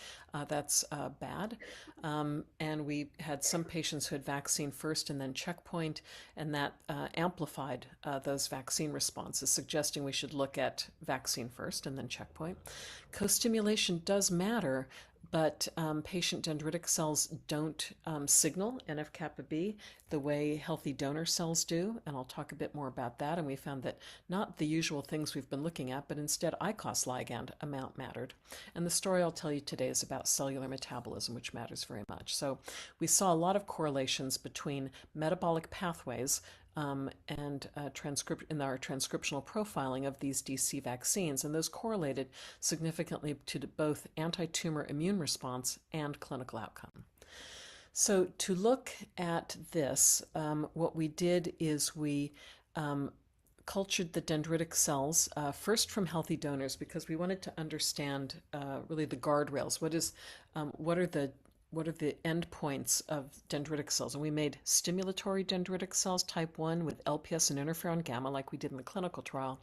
that's bad. And we had some patients who had vaccine first and then checkpoint, and that amplified those vaccine responses, suggesting we should look at vaccine first and then checkpoint. Co-stimulation does matter, but patient dendritic cells don't signal NF-kappa B the way healthy donor cells do, and I'll talk a bit more about that. And we found that not the usual things we've been looking at, but instead ICOS ligand amount mattered. And the story I'll tell you today is about cellular metabolism, which matters very much. So we saw a lot of correlations between metabolic pathways and in our transcriptional profiling of these DC vaccines, and those correlated significantly to both anti-tumor immune response and clinical outcome. So to look at this, what we did is we cultured the dendritic cells first from healthy donors, because we wanted to understand really the guardrails. What are the endpoints of dendritic cells? And we made stimulatory dendritic cells, type 1, with LPS and interferon gamma, like we did in the clinical trial.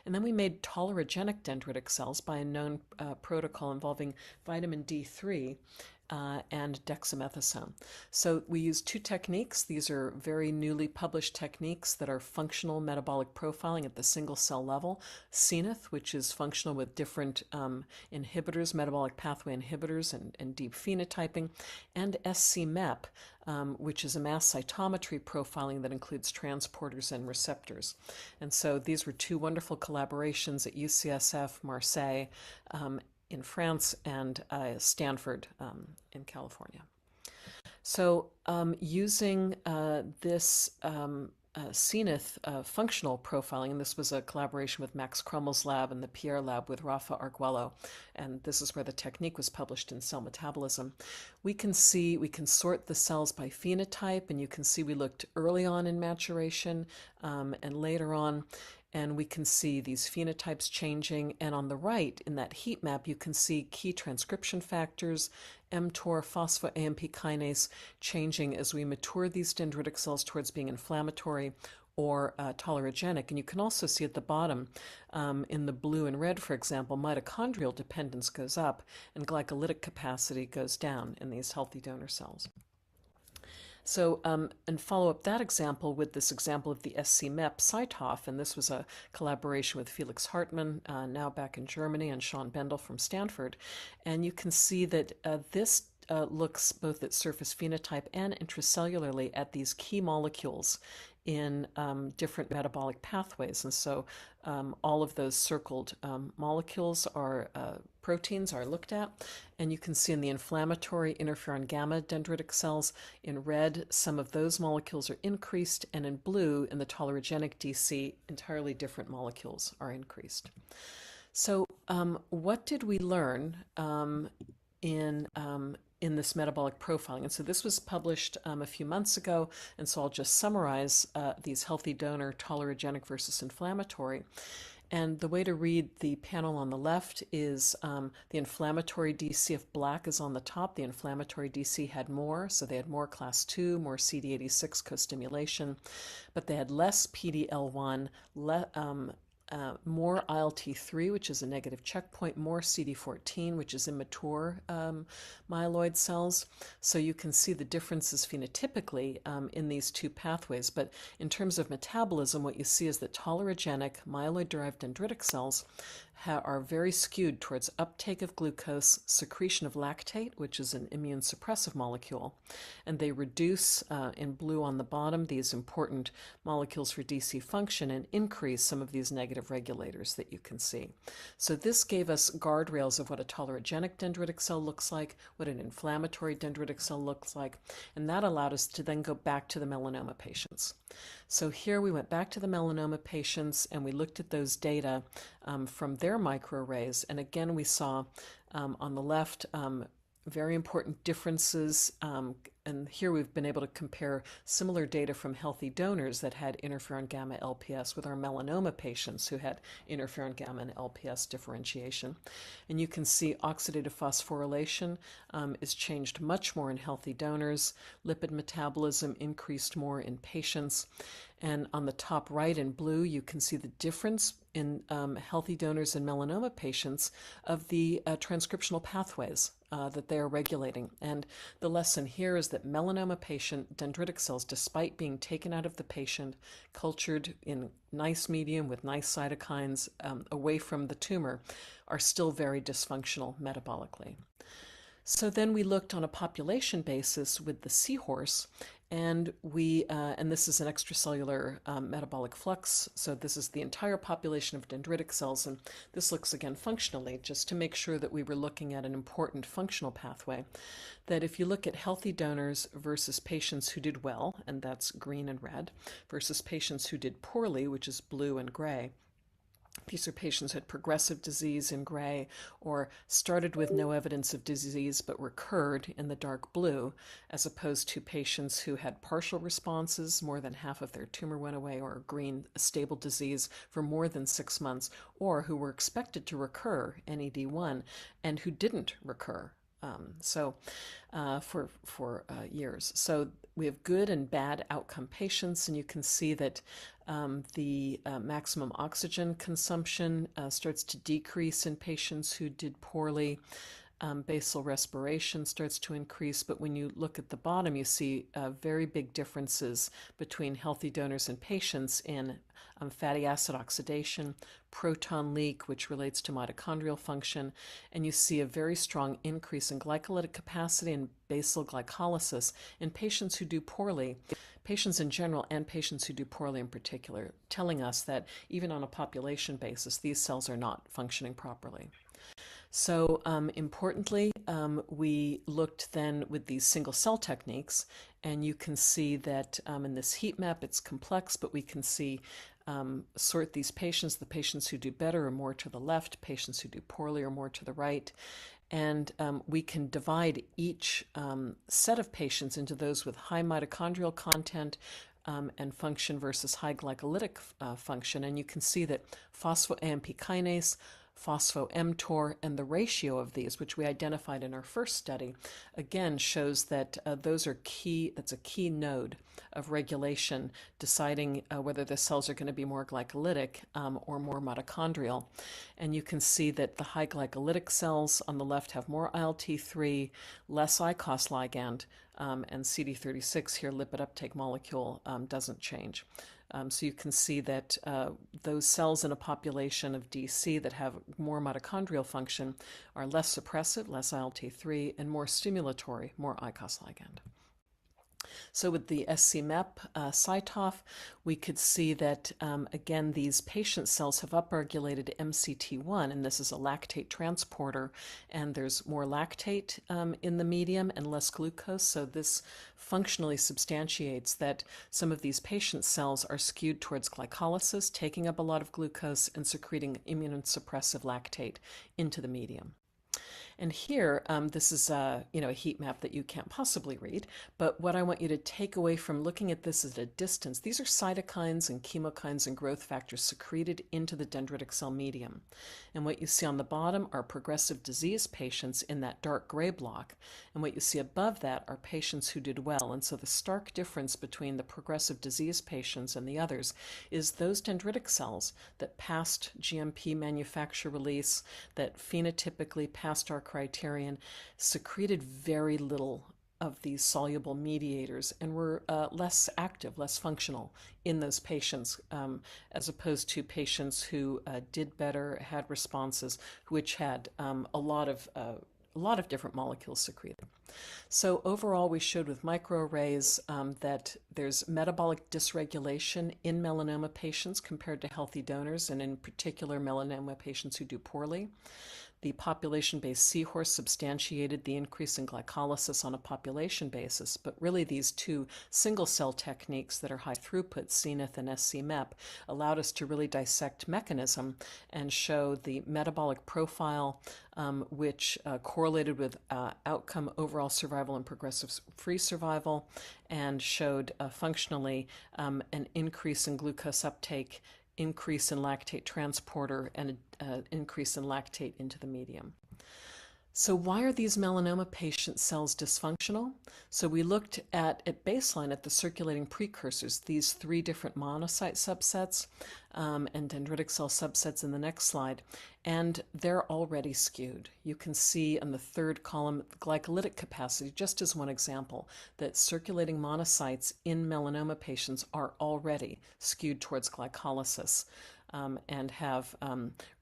And then we made tolerogenic dendritic cells by a known protocol involving vitamin D3 and dexamethasone. So we used 2 techniques. These are very newly published techniques that are functional metabolic profiling at the single cell level. CNIF, which is functional with different inhibitors, metabolic pathway inhibitors and deep phenotyping, and SCMEP, which is a mass cytometry profiling that includes transporters and receptors. And so these were 2 wonderful collaborations at UCSF, Marseille, in France, and Stanford in California. So using this CNIF functional profiling, and this was a collaboration with Max Krummel's lab and the Pierre lab with Rafa Arguello, and this is where the technique was published in Cell Metabolism. We can sort the cells by phenotype, and you can see we looked early on in maturation and later on, and we can see these phenotypes changing. And on the right, in that heat map, you can see key transcription factors, mTOR, phospho-AMP kinase, changing as we mature these dendritic cells towards being inflammatory or tolerogenic. And you can also see at the bottom, in the blue and red, for example, mitochondrial dependence goes up and glycolytic capacity goes down in these healthy donor cells. So, and follow up that example with this example of the SCMEP CyTOF, and this was a collaboration with Felix Hartmann, now back in Germany, and Sean Bendel from Stanford. And you can see that this looks both at surface phenotype and intracellularly at these key molecules in different metabolic pathways. And so all of those circled molecules are proteins are looked at, and you can see in the inflammatory interferon gamma dendritic cells, in red, some of those molecules are increased, and in blue, in the tolerogenic DC, entirely different molecules are increased. So, what did we learn in this metabolic profiling? And so this was published a few months ago, and so I'll just summarize these healthy donor, tolerogenic versus inflammatory. And the way to read the panel on the left is the inflammatory DC, if black is on the top, the inflammatory DC had more, so they had more class 2, more CD86 co-stimulation, but they had less PD-L1, more ILT3, which is a negative checkpoint, more CD14, which is immature myeloid cells. So you can see the differences phenotypically in these two pathways. But in terms of metabolism, what you see is that tolerogenic myeloid-derived dendritic cells are very skewed towards uptake of glucose, secretion of lactate, which is an immune suppressive molecule, and they reduce, in blue on the bottom, these important molecules for DC function and increase some of these negative regulators that you can see. So this gave us guardrails of what a tolerogenic dendritic cell looks like, what an inflammatory dendritic cell looks like, and that allowed us to then go back to the melanoma patients. So here we went back to the melanoma patients and we looked at those data from their microarrays, and again we saw on the left very important differences, and here we've been able to compare similar data from healthy donors that had interferon gamma LPS with our melanoma patients who had interferon gamma and LPS differentiation. And you can see oxidative phosphorylation is changed much more in healthy donors. Lipid metabolism increased more in patients. And on the top right in blue, you can see the difference in healthy donors and melanoma patients of the transcriptional pathways that they are regulating. And the lesson here is that melanoma patient dendritic cells, despite being taken out of the patient, cultured in nice medium with nice cytokines away from the tumor, are still very dysfunctional metabolically. So then we looked on a population basis with the seahorse, and and this is an extracellular metabolic flux. So this is the entire population of dendritic cells, and this looks again functionally, just to make sure that we were looking at an important functional pathway. That if you look at healthy donors versus patients who did well, and that's green and red, versus patients who did poorly, which is blue and gray, these are patients who had progressive disease in gray, or started with no evidence of disease but recurred in the dark blue, as opposed to patients who had partial responses, more than half of their tumor went away, or green, stable disease for more than 6 months, or who were expected to recur, NED1, and who didn't recur. For years. So we have good and bad outcome patients, and you can see that the maximum oxygen consumption starts to decrease in patients who did poorly. Basal respiration starts to increase, but when you look at the bottom, you see very big differences between healthy donors and patients in fatty acid oxidation, proton leak, which relates to mitochondrial function, and you see a very strong increase in glycolytic capacity and basal glycolysis in patients who do poorly, patients in general and patients who do poorly in particular, telling us that even on a population basis, these cells are not functioning properly. So importantly, we looked then with these single cell techniques, and you can see that in this heat map, it's complex, but we can see sort these patients. The patients who do better are more to the left, patients who do poorly are more to the right. And we can divide each set of patients into those with high mitochondrial content and function versus high glycolytic function. And you can see that phospho-AMP kinase, phospho-mTOR, and the ratio of these, which we identified in our first study, again shows that those are key. That's a key node of regulation, deciding whether the cells are going to be more glycolytic or more mitochondrial. And you can see that the high glycolytic cells on the left have more ILT3, less ICOS ligand, and CD36 here, lipid uptake molecule, doesn't change. So you can see that those cells in a population of DC that have more mitochondrial function are less suppressive, less ILT3, and more stimulatory, more ICOS ligand. So with the SCMEP CyTOF, we could see that, again, these patient cells have upregulated MCT1, and this is a lactate transporter, and there's more lactate in the medium and less glucose. So this functionally substantiates that some of these patient cells are skewed towards glycolysis, taking up a lot of glucose and secreting immunosuppressive lactate into the medium. And here, this is a heat map that you can't possibly read, but what I want you to take away from looking at this at a distance, these are cytokines and chemokines and growth factors secreted into the dendritic cell medium. And what you see on the bottom are progressive disease patients in that dark gray block, and what you see above that are patients who did well. And so the stark difference between the progressive disease patients and the others is those dendritic cells that passed GMP manufacture release, that phenotypically passed our criterion, secreted very little of these soluble mediators and were less active, less functional in those patients, as opposed to patients who did better, had responses, which had a lot of different molecules secreted. So overall, we showed with microarrays that there's metabolic dysregulation in melanoma patients compared to healthy donors, and in particular melanoma patients who do poorly. The population-based seahorse substantiated the increase in glycolysis on a population basis, but really these two single-cell techniques that are high throughput, CNIth and SCMEP, allowed us to really dissect mechanism and show the metabolic profile, which correlated with outcome, overall survival, and progressive-free survival, and showed functionally an increase in glucose uptake, increase in lactate transporter, and an increase in lactate into the medium. So why are these melanoma patient cells dysfunctional? So we looked at baseline at the circulating precursors, these three different monocyte subsets and dendritic cell subsets in the next slide, and they're already skewed. You can see in the third column glycolytic capacity, just as one example, that circulating monocytes in melanoma patients are already skewed towards glycolysis. And have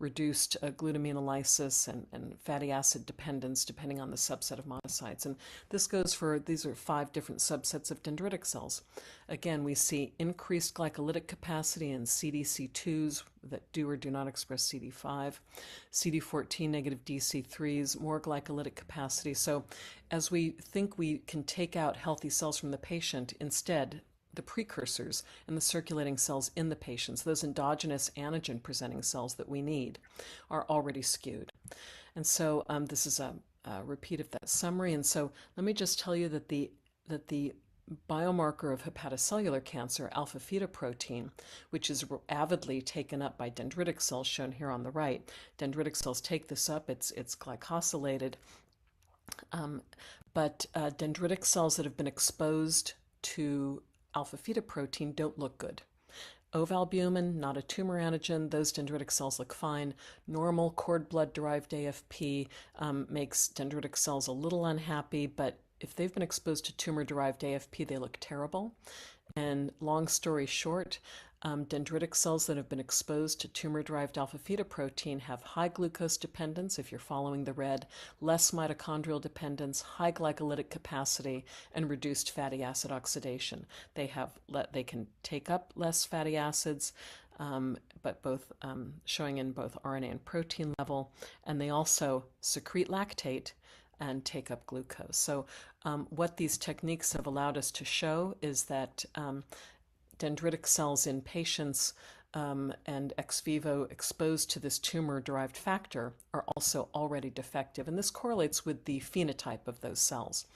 reduced glutaminolysis and fatty acid dependence depending on the subset of monocytes. And this goes for, these are 5 different subsets of dendritic cells. Again, we see increased glycolytic capacity in CDC2s that do or do not express CD5, CD14 negative DC3s, more glycolytic capacity. So as we think we can take out healthy cells from the patient, instead, the precursors and the circulating cells in the patients, those endogenous antigen presenting cells that we need, are already skewed. And so this is a repeat of that summary. And so let me just tell you that the biomarker of hepatocellular cancer, alpha fetoprotein, which is avidly taken up by dendritic cells, shown here on the right. Dendritic cells take this up, it's glycosylated. But dendritic cells that have been exposed to alpha fetoprotein don't look good. Ovalbumin, not a tumor antigen, those dendritic cells look fine. Normal cord blood derived AFP makes dendritic cells a little unhappy, but if they've been exposed to tumor derived AFP, they look terrible. And long story short, dendritic cells that have been exposed to tumor-derived alpha-fetoprotein have high glucose dependence, if you're following the red, less mitochondrial dependence, high glycolytic capacity, and reduced fatty acid oxidation. They can take up less fatty acids, but both showing in both RNA and protein level, and they also secrete lactate and take up glucose. So what these techniques have allowed us to show is that dendritic cells in patients and ex vivo exposed to this tumor-derived factor are also already defective. And this correlates with the phenotype of those cells.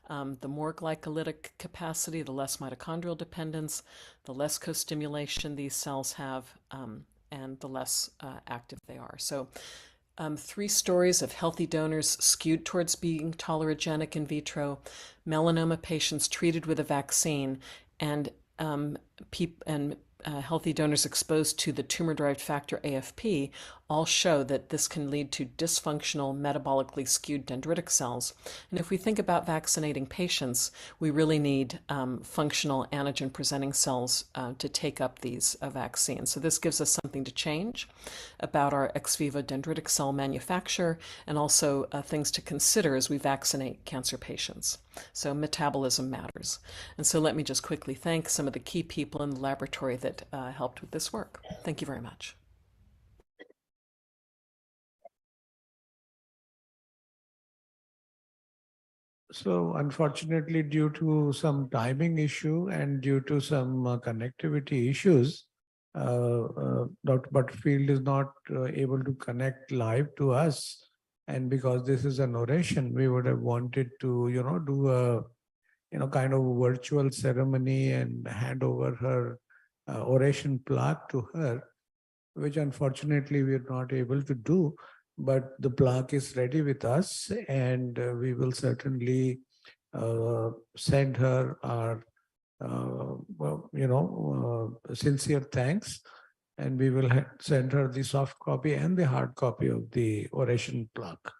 The more glycolytic capacity, the less mitochondrial dependence, the less co-stimulation these cells have, and the less active they are. So 3 stories of healthy donors skewed towards being tolerogenic in vitro, melanoma patients treated with a vaccine, and healthy donors exposed to the tumor-derived factor AFP, all show that this can lead to dysfunctional, metabolically skewed dendritic cells. And if we think about vaccinating patients, we really need functional antigen-presenting cells to take up these vaccines. So this gives us something to change about our ex vivo dendritic cell manufacture, and also things to consider as we vaccinate cancer patients. So metabolism matters. And so let me just quickly thank some of the key people in the laboratory that helped with this work. Thank you very much. So unfortunately, due to some timing issue and due to some connectivity issues, Dr. Butterfield is not able to connect live to us. And because this is an oration, we would have wanted to, do a, kind of virtual ceremony and hand over her oration plaque to her, which unfortunately we're not able to do. But the plaque is ready with us, and we will certainly send her our, sincere thanks, and we will send her the soft copy and the hard copy of the oration plaque.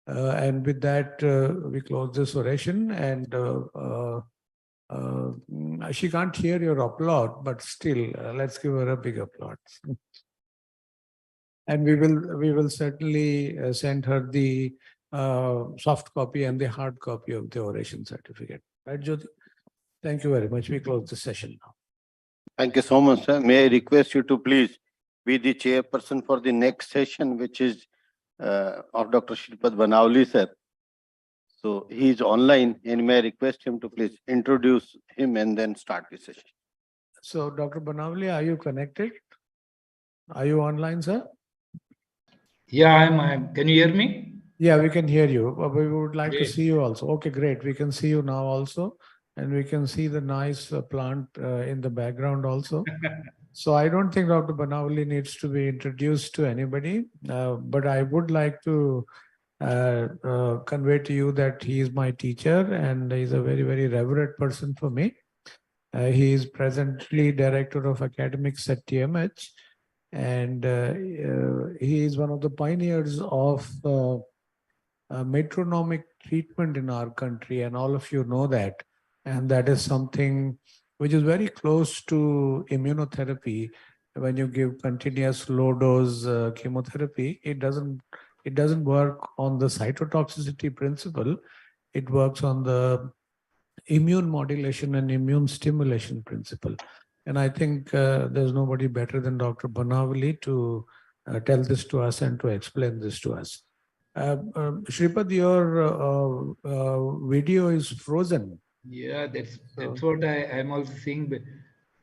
And with that, we close this oration, and she can't hear your applaud, but still, let's give her a big applaud. And we will certainly send her the soft copy and the hard copy of the oration certificate. Right, Jyoti? Thank you very much. We close the session now. Thank you so much, sir. May I request you to please be the chairperson for the next session, which is of Dr. Shripad Banavli, sir. So he is online, and may I request him to please introduce him and then start the session. So, Dr. Banavli, are you connected? Are you online, sir? Yeah, I'm. Can you hear me? Yeah, we can hear you. But we would like to see you also. Okay, great. We can see you now also. And we can see the nice plant in the background also. So I don't think Dr. Banavli needs to be introduced to anybody. But I would like to convey to you that he is my teacher, and he's a very, very reverend person for me. He is presently director of academics at TMH, and he is one of the pioneers of metronomic treatment in our country, and all of you know that. And that is something which is very close to immunotherapy. When you give continuous low dose chemotherapy, it doesn't work on the cytotoxicity principle. It works on the immune modulation and immune stimulation principle. And I think there's nobody better than Dr. Banavali to tell this to us and to explain this to us. Shripad, your video is frozen. Yeah, that's what I'm also seeing. But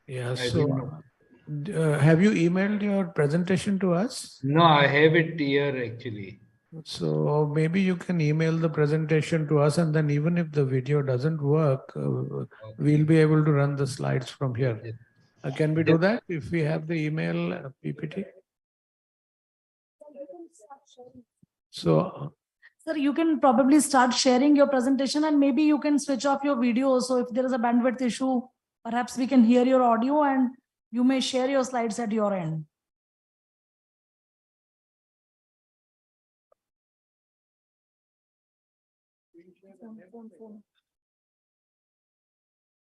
Yeah, I so don't know. have you emailed your presentation to us? No, I have it here actually. So maybe you can email the presentation to us, and then even if the video doesn't work, we'll be able to run the slides from here. Can we do that if we have the email PPT? So, Sir, you can probably start sharing your presentation, and maybe you can switch off your video. So if there is a bandwidth issue, perhaps we can hear your audio and you may share your slides at your end.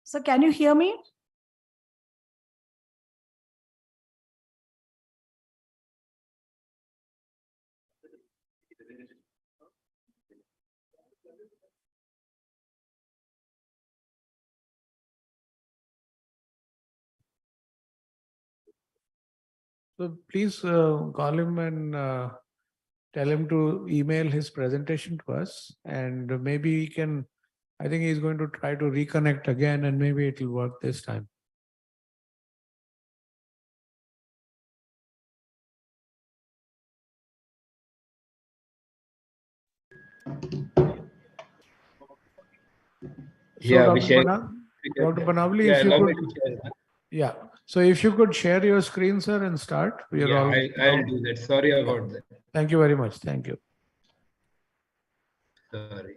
So can you hear me? So please call him and tell him to email his presentation to us, and maybe he can, I think he's going to try to reconnect again, and maybe it will work this time. So Yeah, Dr. Banavali, yeah, if you allow could, me to share. yeah. So if you could share your screen, sir, and start. We are Yeah, all. I'll do that. Sorry about that. Thank you very much. Thank you. Sorry.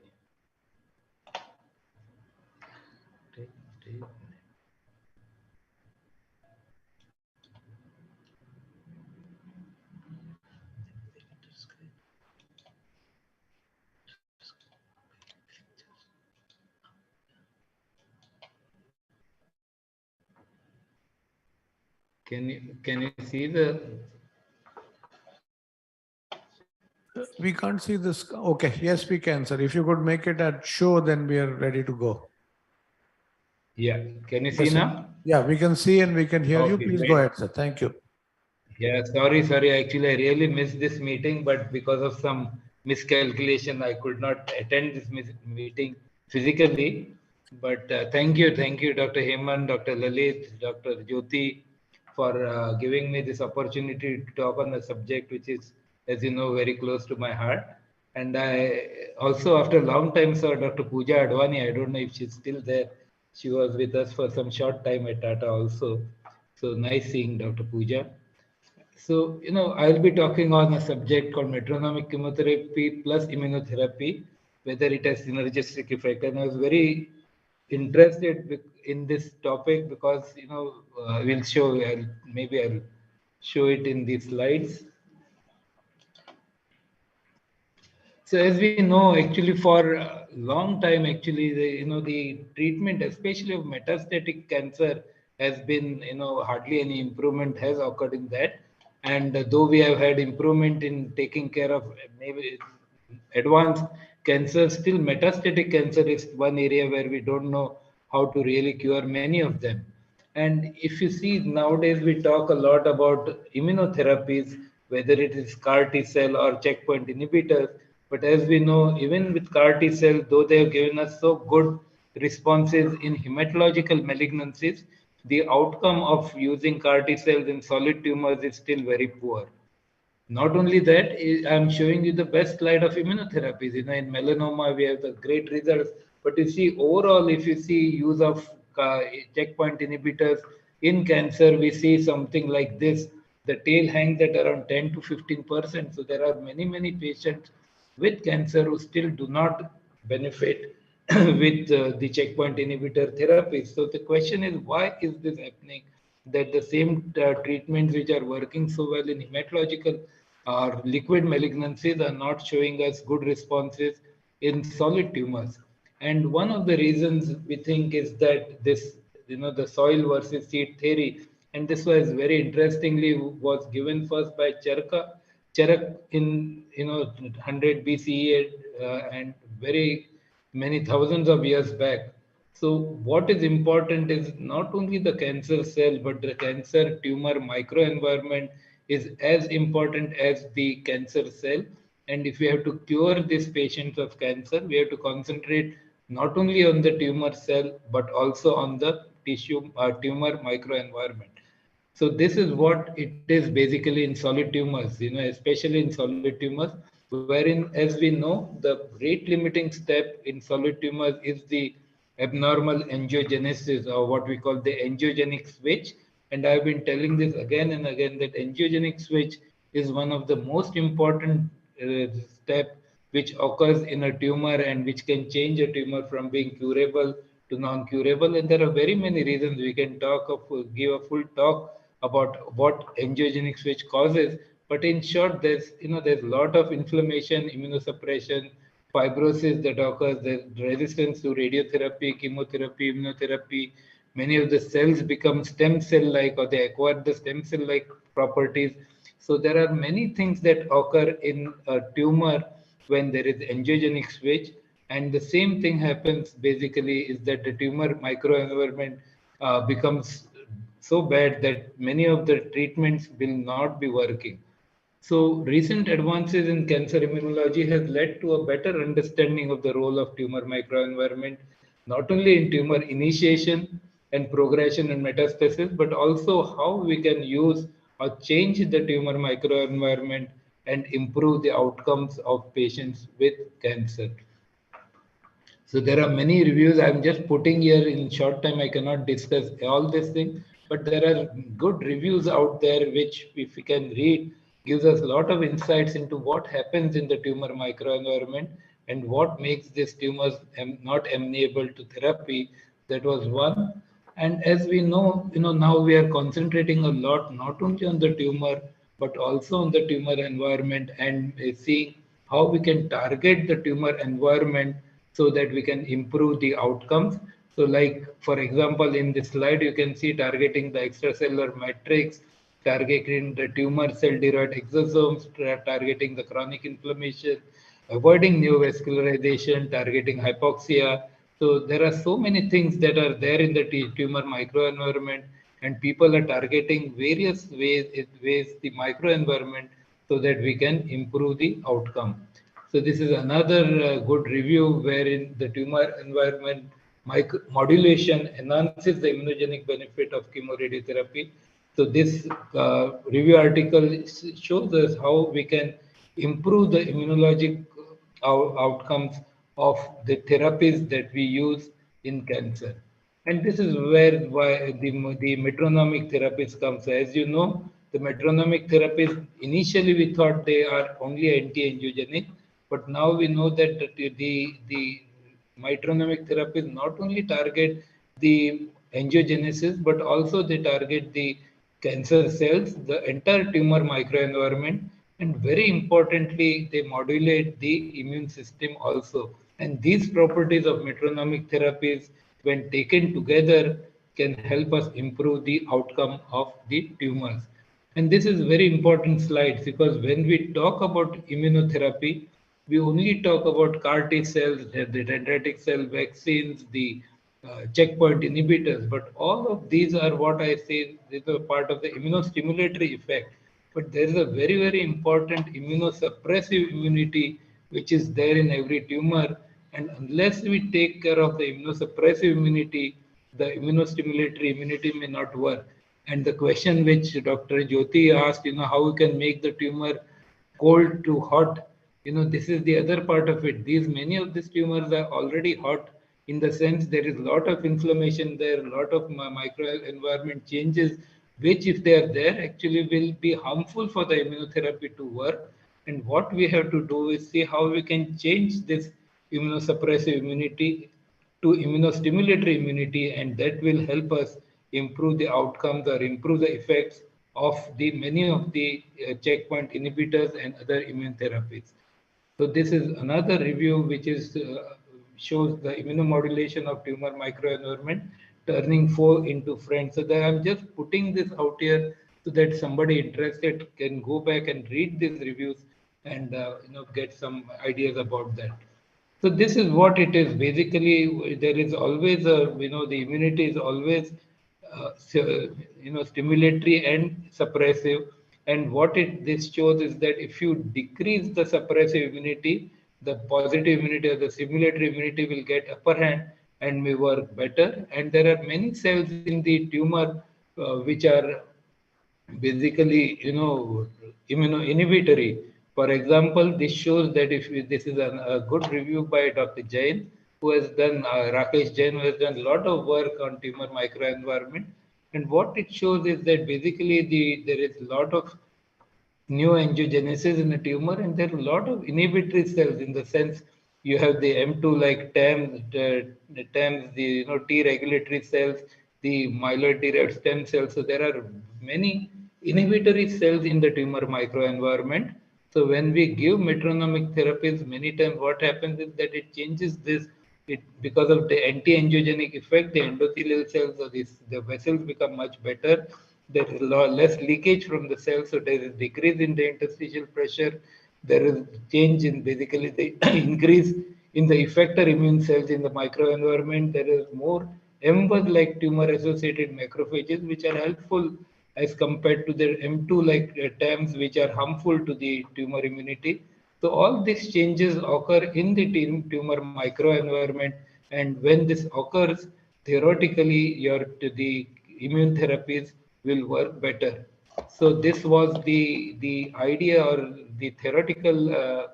Can you see the? We can't see this. Okay, yes, we can, sir. If you could make it at show, then we are ready to go. Yeah, can you Okay, see sir. now? Yeah, we can see and we can hear you. Okay, Please great. go ahead, sir. Thank you. Yeah, sorry. Actually, I really missed this meeting, but because of some miscalculation, I could not attend this meeting physically. But thank you, Dr. Heman, Dr. Lalit, Dr. Jyoti, for giving me this opportunity to talk on a subject which is, as you know, very close to my heart. And I also, after a long time, saw Dr. Pooja Advani. I don't know if she's still there. She was with us for some short time at Tata also. So nice seeing Dr. Pooja. So, I'll be talking on a subject called metronomic chemotherapy plus immunotherapy, whether it has synergistic effect. And I was very interested in this topic because, maybe I'll show it in these slides. So as we know, actually for a long time, actually, the treatment, especially of metastatic cancer, has been, hardly any improvement has occurred in that. And though we have had improvement in taking care of maybe advanced cancer, still metastatic cancer is one area where we don't know how to really cure many of them. And if you see nowadays, we talk a lot about immunotherapies, whether it is CAR T cell or checkpoint inhibitors. But as we know, even with CAR T cell, though they have given us so good responses in hematological malignancies, the outcome of using CAR T cells in solid tumors is still very poor. Not only that, I'm showing you the best slide of immunotherapies. In melanoma, we have the great results. But you see, overall, if you see use of checkpoint inhibitors in cancer, we see something like this. The tail hangs at around 10 to 15%. So there are many patients with cancer who still do not benefit with the checkpoint inhibitor therapy. So the question is, why is this happening? That the same treatments which are working so well in hematological or liquid malignancies are not showing us good responses in solid tumors. And one of the reasons we think is that this, the soil versus seed theory, and this was very interestingly was given first by Charak in 100 BCE and very many thousands of years back. So what is important is not only the cancer cell, but the cancer tumor microenvironment is as important as the cancer cell. And if we have to cure these patients of cancer, we have to concentrate not only on the tumor cell, but also on the tumor microenvironment. So this is what it is basically in solid tumors, especially in solid tumors, wherein, as we know, the rate limiting step in solid tumors is the abnormal angiogenesis, or what we call the angiogenic switch. And I've been telling this again and again that angiogenic switch is one of the most important step which occurs in a tumor and which can change a tumor from being curable to non-curable. And there are very many reasons. We can give a full talk about what angiogenic switch causes. But in short, there's a lot of inflammation, immunosuppression, fibrosis that occurs, there's resistance to radiotherapy, chemotherapy, immunotherapy. Many of the cells become stem cell-like, or they acquire the stem cell-like properties. So there are many things that occur in a tumor when there is angiogenic switch. And the same thing happens basically is that the tumor microenvironment becomes so bad that many of the treatments will not be working. So recent advances in cancer immunology has led to a better understanding of the role of tumor microenvironment, not only in tumor initiation and progression and metastasis, but also how we can use or change the tumor microenvironment and improve the outcomes of patients with cancer. So there are many reviews. I'm just putting here in short time. I cannot discuss all this thing, but there are good reviews out there which, if we can read, gives us a lot of insights into what happens in the tumor microenvironment and what makes these tumors not amenable to therapy. That was one. And as we know, now we are concentrating a lot not only on the tumor but also on the tumor environment and seeing how we can target the tumor environment so that we can improve the outcomes. So like, for example, in this slide, you can see targeting the extracellular matrix, targeting the tumor cell-derived exosomes, targeting the chronic inflammation, avoiding neovascularization, targeting hypoxia. So there are so many things that are there in the tumor microenvironment, and people are targeting various ways the microenvironment so that we can improve the outcome. So this is another good review wherein the tumor environment modulation enhances the immunogenic benefit of chemoradiotherapy. So this review article shows us how we can improve the immunologic outcomes of the therapies that we use in cancer. And this is where the metronomic therapies comes. As you know, the metronomic therapies, initially we thought they are only anti-angiogenic, but now we know that the metronomic therapies not only target the angiogenesis, but also they target the cancer cells, the entire tumor microenvironment, and very importantly, they modulate the immune system also. And these properties of metronomic therapies, when taken together, can help us improve the outcome of the tumors. And this is very important slide because when we talk about immunotherapy, we only talk about CAR T cells, the dendritic cell vaccines, the checkpoint inhibitors, but all of these are what I say is a part of the immunostimulatory effect. But there is a very, very important immunosuppressive immunity which is there in every tumor. And unless we take care of the immunosuppressive immunity, the immunostimulatory immunity may not work. And the question which Dr. Jyoti asked, how we can make the tumor cold to hot, this is the other part of it. Many of these tumors are already hot in the sense there is a lot of inflammation there, a lot of microenvironment changes, which if they are there actually will be harmful for the immunotherapy to work. And what we have to do is see how we can change this immunosuppressive immunity to immunostimulatory immunity, and that will help us improve the outcomes or improve the effects of the many of the checkpoint inhibitors and other immune therapies. So this is another review which is shows the immunomodulation of tumor microenvironment turning foe into friends. So that I'm just putting this out here so that somebody interested can go back and read these reviews and get some ideas about that. So this is what it is. Basically, there is always the immunity is always stimulatory and suppressive. And what this shows is that if you decrease the suppressive immunity, the positive immunity or the stimulatory immunity will get upper hand and may work better. And there are many cells in the tumor which are basically, immunoinhibitory. For example, this shows that if this is a good review by Dr. Jain, who has done, Rakesh Jain, who has done a lot of work on tumor microenvironment. And what it shows is that basically there is a lot of neoangiogenesis in the tumor, and there are a lot of inhibitory cells in the sense you have the M2 like TAMS, the T regulatory cells, the myeloid-derived stem cells. So there are many inhibitory cells in the tumor microenvironment. So when we give metronomic therapies, many times what happens is that it changes this. Because of the anti-angiogenic effect, the endothelial cells or the vessels become much better. There is less leakage from the cells, so there is decrease in the interstitial pressure. There is change in basically the increase in the effector immune cells in the microenvironment. There is more M1-like tumor-associated macrophages, which are helpful as compared to the M2-like TAMs, which are harmful to the tumor immunity. So all these changes occur in the tumor microenvironment, and when this occurs, theoretically, the immune therapies will work better. So this was the idea or the theoretical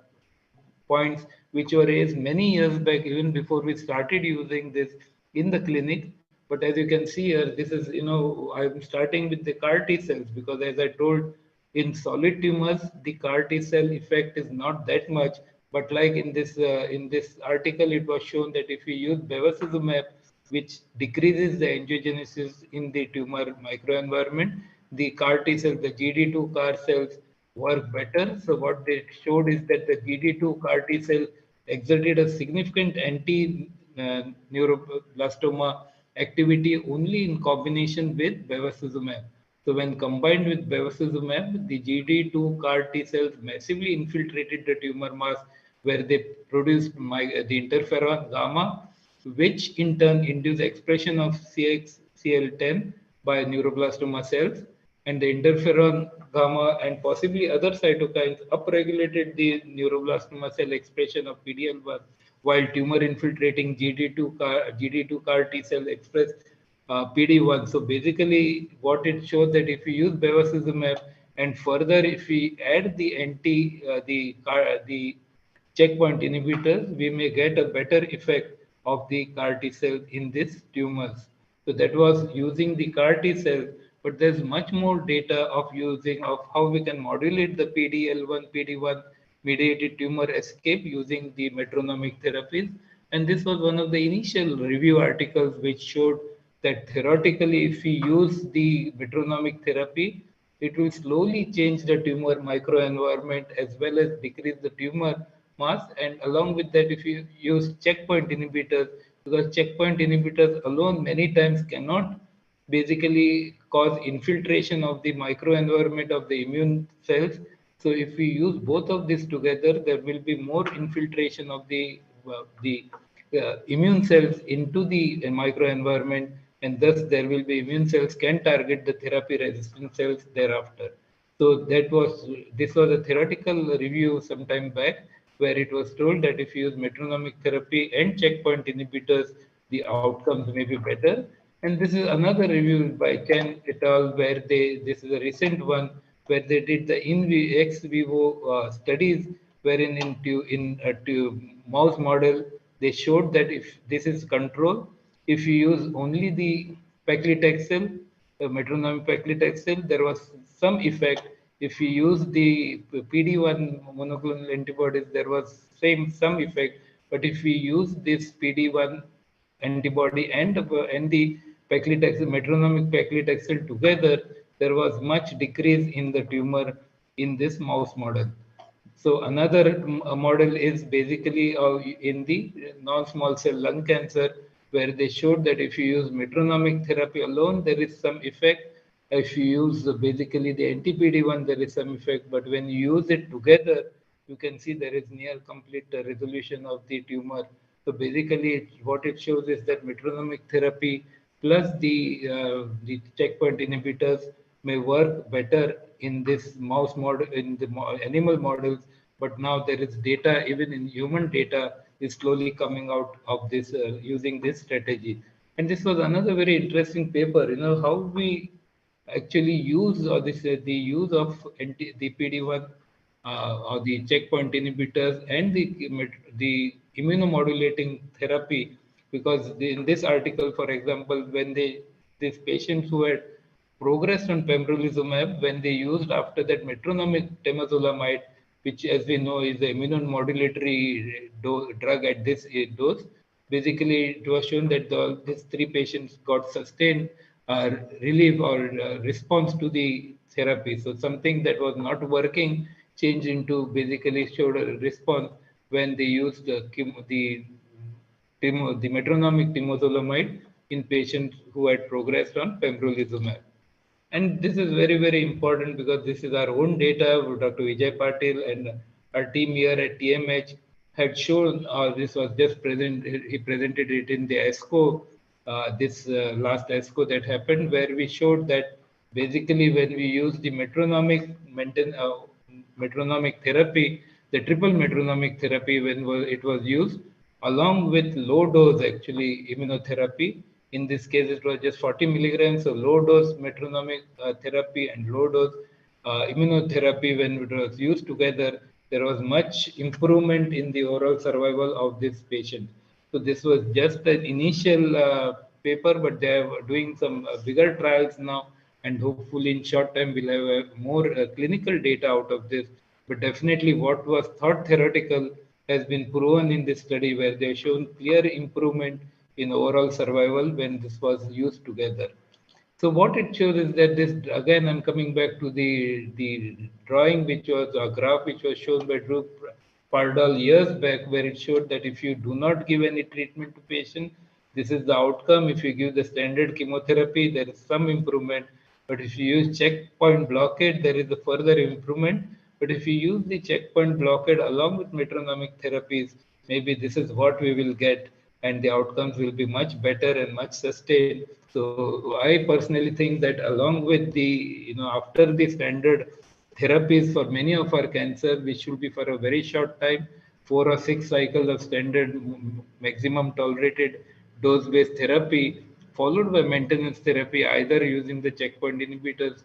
points which were raised many years back, even before we started using this in the clinic. But as you can see here, this is, I'm starting with the CAR T cells because as I told, in solid tumors, the CAR T cell effect is not that much. But like in this article, it was shown that if you use bevacizumab, which decreases the angiogenesis in the tumor microenvironment, the CAR T cells, the GD2 CAR cells, work better. So what they showed is that the GD2 CAR T cell exerted a significant neuroblastoma activity only in combination with bevacizumab. So when combined with bevacizumab, the GD2 CAR T cells massively infiltrated the tumor mass where they produced the interferon gamma, which in turn induced expression of CXCL10 by neuroblastoma cells, and the interferon gamma and possibly other cytokines upregulated the neuroblastoma cell expression of PD-L1, while tumor infiltrating GD2 CAR T cell express PD-1. So basically, what it shows that if we use bevacizumab and further if we add the the checkpoint inhibitors, we may get a better effect of the CAR T cell in these tumors. So that was using the CAR T cell, but there's much more data of using of how we can modulate the PD-L1, PD-1 mediated tumor escape using the metronomic therapies. And this was one of the initial review articles which showed that theoretically, if we use the metronomic therapy, it will slowly change the tumor microenvironment as well as decrease the tumor mass. And along with that, if you use checkpoint inhibitors, because checkpoint inhibitors alone many times cannot basically cause infiltration of the microenvironment of the immune cells. So if we use both of these together, there will be more infiltration of the immune cells into the microenvironment, and thus there will be immune cells can target the therapy resistant cells thereafter. So this was a theoretical review some time back where it was told that if you use metronomic therapy and checkpoint inhibitors, the outcomes may be better. And this is another review by Chen et al. Where this is a recent one where they did the ex vivo studies wherein to mouse model they showed that if this is control, if you use only the paclitaxel, metronomic paclitaxel, there was some effect. If you use the PD-1 monoclonal antibodies, there was some effect. But if we use this PD-1 antibody and the paclitaxel, metronomic paclitaxel together, there was much decrease in the tumor in this mouse model. So another model is basically in the non-small cell lung cancer, where they showed that if you use metronomic therapy alone, there is some effect. If you use basically the anti-PD-1, there is some effect. But when you use it together, you can see there is near complete resolution of the tumor. So basically, what it shows is that metronomic therapy plus the checkpoint inhibitors may work better in this mouse model, in the animal models. But now there is data, even in human data, is slowly coming out of this using this strategy. And this was another very interesting paper. How we actually use or the use of the PD-1 or the checkpoint inhibitors and the immunomodulating therapy, because in this article, for example, when these patients who had progressed on pembrolizumab, when they used after that metronomic temozolomide, which as we know is the immunomodulatory drug at this dose, basically it was shown that these three patients got sustained relief or response to the therapy. So something that was not working changed into basically showed a response when they used the metronomic temozolomide in patients who had progressed on pembrolizumab. And this is very, very important because this is our own data. Dr. Vijay Patil and our team here at TMH had shown, this was just presented, he presented it in the ESCO, this last ESCO that happened, where we showed that basically when we use the metronomic therapy, the triple metronomic therapy, when it was used, along with low dose actually immunotherapy. In this case, it was just 40 milligrams of low dose metronomic therapy and low dose immunotherapy. When it was used together, there was much improvement in the overall survival of this patient. So this was just an initial paper, but they are doing some bigger trials now, and hopefully in short time we'll have more clinical data out of this. But definitely what was thought theoretical has been proven in this study, where they have shown clear improvement in overall survival when this was used together. So what it shows is that this, again, I'm coming back to the drawing, which was a graph which was shown by Drew Pardal years back, where it showed that if you do not give any treatment to patient, this is the outcome. If you give the standard chemotherapy, there is some improvement. But if you use checkpoint blockade, there is a further improvement. But if you use the checkpoint blockade along with metronomic therapies, maybe this is what we will get, and the outcomes will be much better and much sustained. So I personally think that along with the, after the standard therapies for many of our cancer, which should be for a very short time, 4 or 6 cycles of standard maximum tolerated dose-based therapy, followed by maintenance therapy, either using the checkpoint inhibitors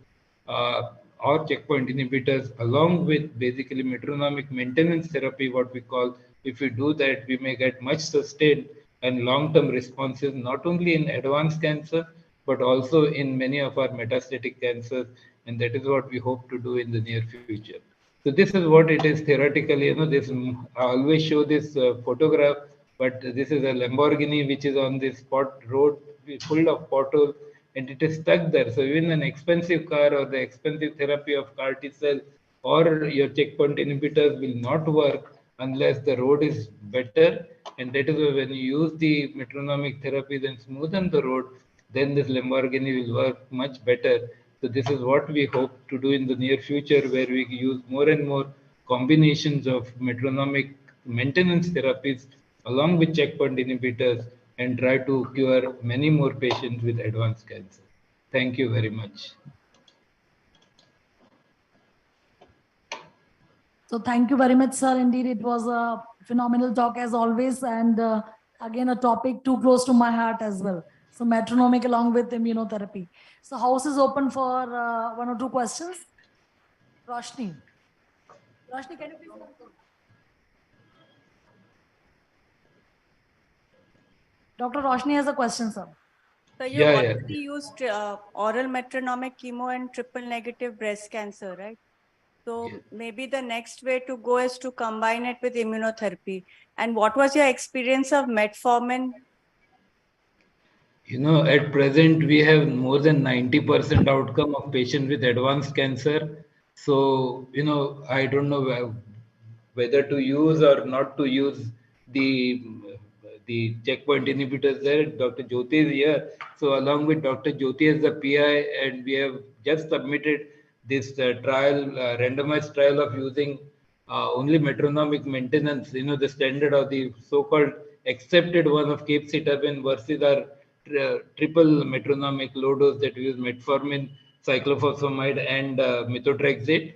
or checkpoint inhibitors, along with basically metronomic maintenance therapy, what we call. If we do that, we may get much sustained and long-term responses, not only in advanced cancer, but also in many of our metastatic cancers. And that is what we hope to do in the near future. So this is what it is theoretically. This I always show this photograph, but this is a Lamborghini which is on this road full of potholes, and it is stuck there. So even an expensive car or the expensive therapy of CAR T cell or your checkpoint inhibitors will not work unless the road is better. And that is why when you use the metronomic therapies and smoothen the road, then this Lamborghini will work much better. So this is what we hope to do in the near future, where we use more and more combinations of metronomic maintenance therapies along with checkpoint inhibitors and try to cure many more patients with advanced cancer. Thank you very much. So thank you very much, sir. Indeed, it was a phenomenal talk as always. And again, a topic too close to my heart as well. So metronomic along with immunotherapy. So house is open for 1 or 2 questions. Roshni. Roshni, can you please come forward? Dr. Roshni has a question, sir. So you already used oral metronomic chemo and triple negative breast cancer, right? So maybe the next way to go is to combine it with immunotherapy. And what was your experience of metformin? At present, we have more than 90% outcome of patients with advanced cancer. So, I don't know whether to use or not to use the checkpoint inhibitors there. Dr. Jyoti is here. So along with Dr. Jyoti as the PI, and we have just submitted this randomized trial of using only metronomic maintenance, the standard or the so-called accepted one of capecitabine versus our triple metronomic low dose that we use metformin, cyclophosphamide, and methotrexate.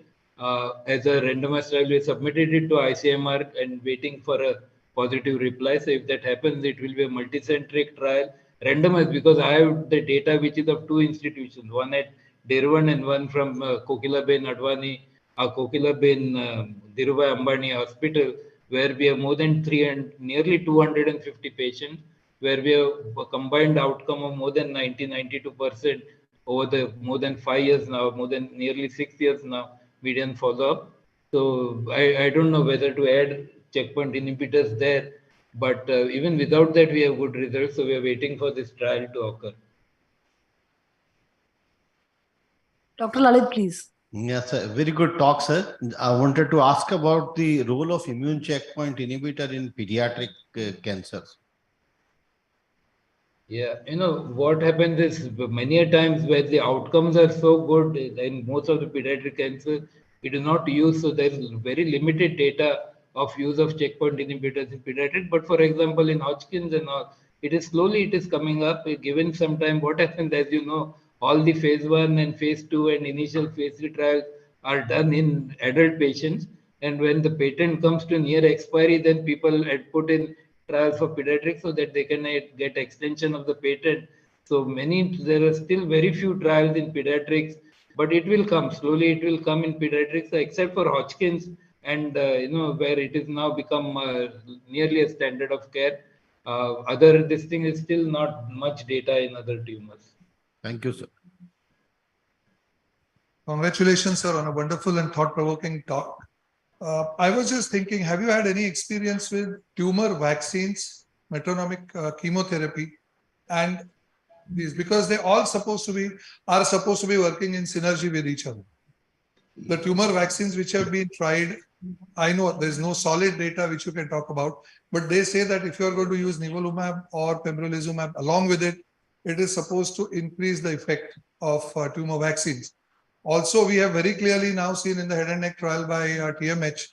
As a randomized trial, we submitted it to ICMR and waiting for a positive reply. So if that happens, it will be a multicentric trial, randomized, because I have the data which is of 2 institutions, one at Derwan and one from Kokilaben Advani, Kokilaben Dhirubhai Ambani Hospital, where we have more than nearly 250 patients, where we have a combined outcome of more than 92% over the more than 5 years now, more than nearly 6 years now, median follow-up. So I don't know whether to add checkpoint inhibitors there, but even without that, we have good results. So we are waiting for this trial to occur. Dr. Lalit, please. Yes, sir. Very good talk, sir. I wanted to ask about the role of immune checkpoint inhibitor in pediatric cancers. Yeah, what happens is many a times where the outcomes are so good in most of the pediatric cancer, it is not used. So there is very limited data of use of checkpoint inhibitors in pediatric. But for example, in Hodgkin's and all, it is coming up. Given some time, what happens, as you know, all the phase 1 and phase 2 and initial phase 3 trials are done in adult patients. And when the patent comes to near expiry, then people had put in trials for pediatrics so that they can get extension of the patent. So there are still very few trials in pediatrics, but it will come slowly. It will come in pediatrics, except for Hodgkin's and where it is now become nearly a standard of care. This thing is still not much data in other tumors. Thank you, sir. Congratulations, sir, on a wonderful and thought-provoking talk. I was just thinking, have you had any experience with tumor vaccines, metronomic chemotherapy, and these, because they all are supposed to be working in synergy with each other. The tumor vaccines which have been tried I know there's no solid data which you can talk about, but they say that if you are going to use nivolumab or pembrolizumab along with it, it is supposed to increase the effect of tumor vaccines. Also, we have very clearly now seen in the head and neck trial by TMH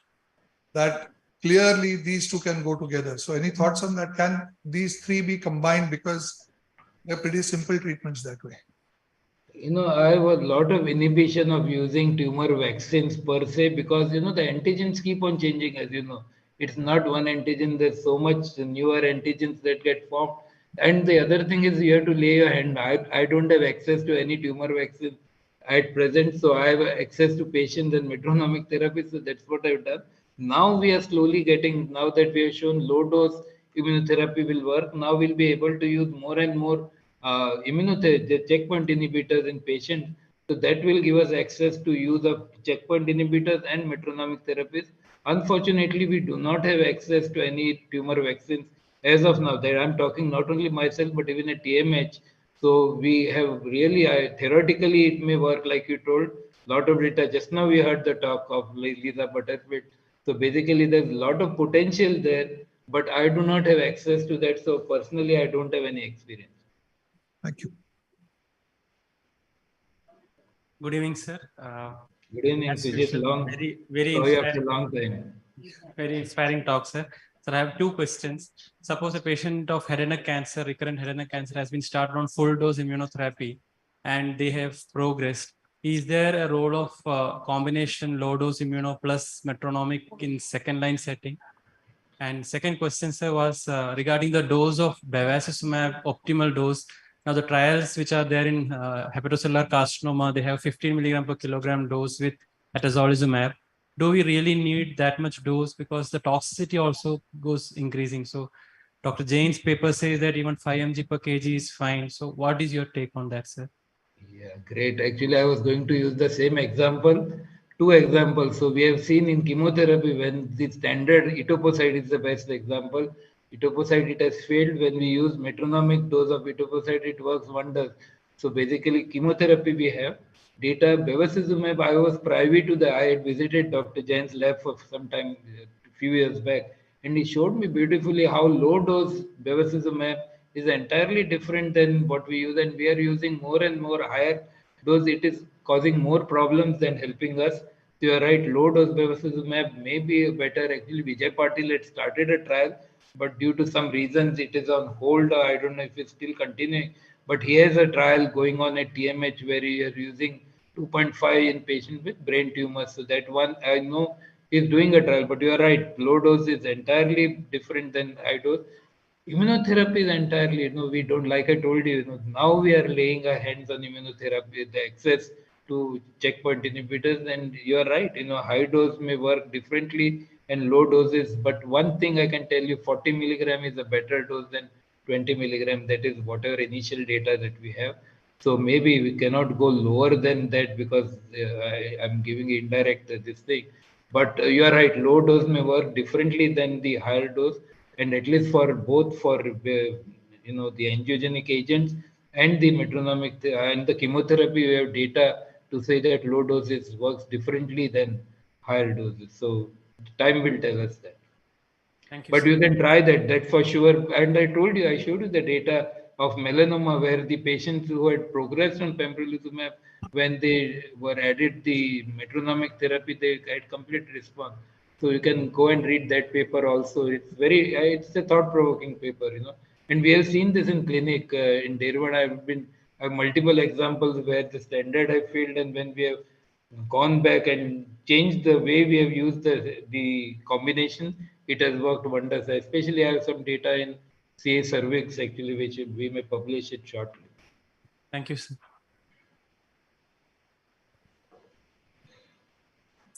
that clearly these two can go together. So any thoughts on that? Can these three be combined, because they're pretty simple treatments that way? I have a lot of inhibition of using tumor vaccines per se, because the antigens keep on changing, as you know. It's not one antigen, there's so much newer antigens that get formed. And the other thing is you have to lay your hand. I don't have access to any tumor vaccine at present, so I have access to patients and metronomic therapy, so that's what I've done. Now we are slowly getting, now that we have shown low dose immunotherapy will work, now we'll be able to use more and more immunotherapy, checkpoint inhibitors in patients. So that will give us access to use of checkpoint inhibitors and metronomic therapies. Unfortunately, we do not have access to any tumor vaccines as of now. That I'm talking not only myself, but even at TMH. So we have really, theoretically, it may work like you told, lot of data. Just now we heard the talk of Lisa Butterfield. So basically, there's a lot of potential there, but I do not have access to that. So personally, I don't have any experience. Thank you. Good evening, sir. Good evening, As Sujit. usual, very Sorry after inspiring, a long time. very inspiring talk, sir. Sir, I have two questions. Suppose a patient of head and neck cancer, recurrent head and neck cancer, has been started on full dose immunotherapy and they have progressed. Is there a role of combination low dose immuno plus metronomic in second line setting? And second question, sir, was regarding the dose of bevacizumab, optimal dose. Now, the trials which are there in hepatocellular carcinoma, they have 15 milligram per kilogram dose with atezolizumab. Do we really need that much dose? Because the toxicity also goes increasing. So, Dr. Jain's paper says that even 5 mg per kg is fine. So, what is your take on that, sir? Yeah, great. Actually, I was going to use the same example, two examples. So we have seen in chemotherapy when the standard etoposide is the best example. Etoposide, it has failed. When we use metronomic dose of etoposide, it works wonders. So basically, chemotherapy we have data. Bevacizumab, I was privy to I had visited Dr. Jain's lab for some time, a few years back, and he showed me beautifully how low dose bevacizumab is entirely different than what we use, and we are using more and more higher dose. It is causing more problems than helping us. So you are right, low dose bevacizumab may be better. Actually, Vijay Patil had started a trial, but due to some reasons it is on hold. I don't know if it's still continuing, but he has a trial going on at TMH where he is using 2.5 in patients with brain tumors. So that one I know is doing a trial, but you are right, low dose is entirely different than high dose. Immunotherapy is entirely, we don't, like I told you, now we are laying our hands on immunotherapy, the access to checkpoint inhibitors, and you're right, high dose may work differently and low doses, but one thing I can tell you, 40 milligram is a better dose than 20 milligram. That is whatever initial data that we have. So maybe we cannot go lower than that because I'm giving indirect this thing. But you are right, low dose may work differently than the higher dose, and at least for both for the angiogenic agents and the metronomic and the chemotherapy, we have data to say that low doses works differently than higher doses. So time will tell us that. Thank you. But you can try that for sure. And I told you, I showed you the data of melanoma where the patients who had progressed on pembrolizumab, when they were added the metronomic therapy, they had complete response. So you can go and read that paper also. It's a thought-provoking paper, And we have seen this in clinic in Derwad. I have multiple examples where the standard have failed, and when we have gone back and changed the way we have used the combination, it has worked wonders. Especially, I have some data in CA cervix actually, which we may publish it shortly. Thank you, sir.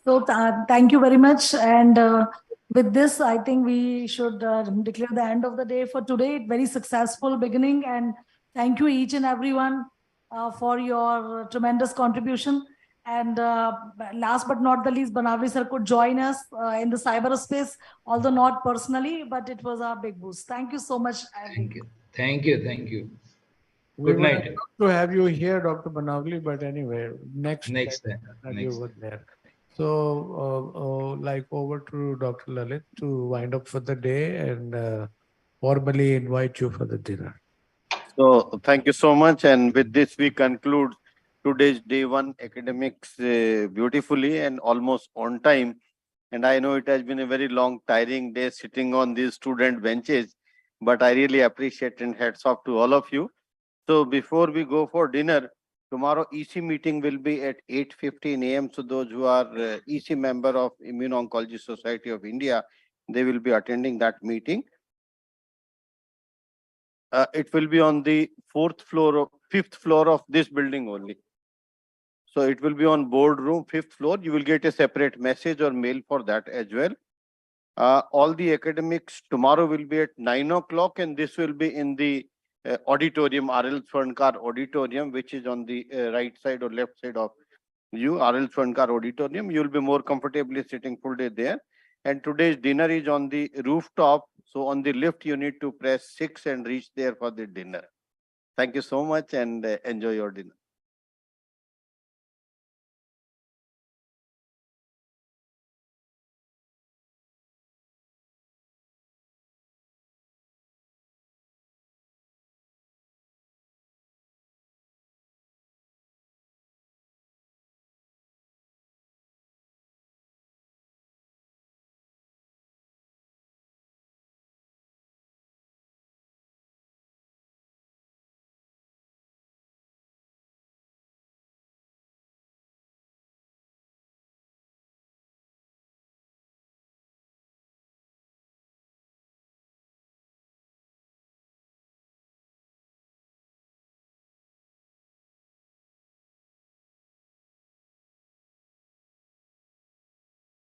So thank you very much. And with this, I think we should declare the end of the day for today. Very successful beginning. And thank you each and everyone for your tremendous contribution. And last but not the least, Banavli sir could join us in the cyberspace, although not personally, but it was a big boost. Thank you so much. Thank you. Thank you. Thank you. We Good would night. love to have you here, Dr. Banavli, but anyway, next time. you were there. So, like over to Dr. Lalit to wind up for the day and formally invite you for the dinner. So thank you so much. And with this, we conclude today's day one academics beautifully and almost on time. And I know it has been a very long, tiring day sitting on these student benches, but I really appreciate and hats off to all of you. So before we go for dinner, tomorrow EC meeting will be at 8:15 a.m. So those who are EC member of Immuno-Oncology Society of India, they will be attending that meeting. It will be on the fifth floor of this building only. So it will be on boardroom, 5th floor. You will get a separate message or mail for that as well. All the academics tomorrow will be at 9 o'clock, and this will be in the auditorium, R.L. Swarnkar Auditorium, which is on the right side or left side of you, R.L. Swarnkar Auditorium. You will be more comfortably sitting full day there. And today's dinner is on the rooftop. So on the lift, you need to press 6 and reach there for the dinner. Thank you so much and enjoy your dinner.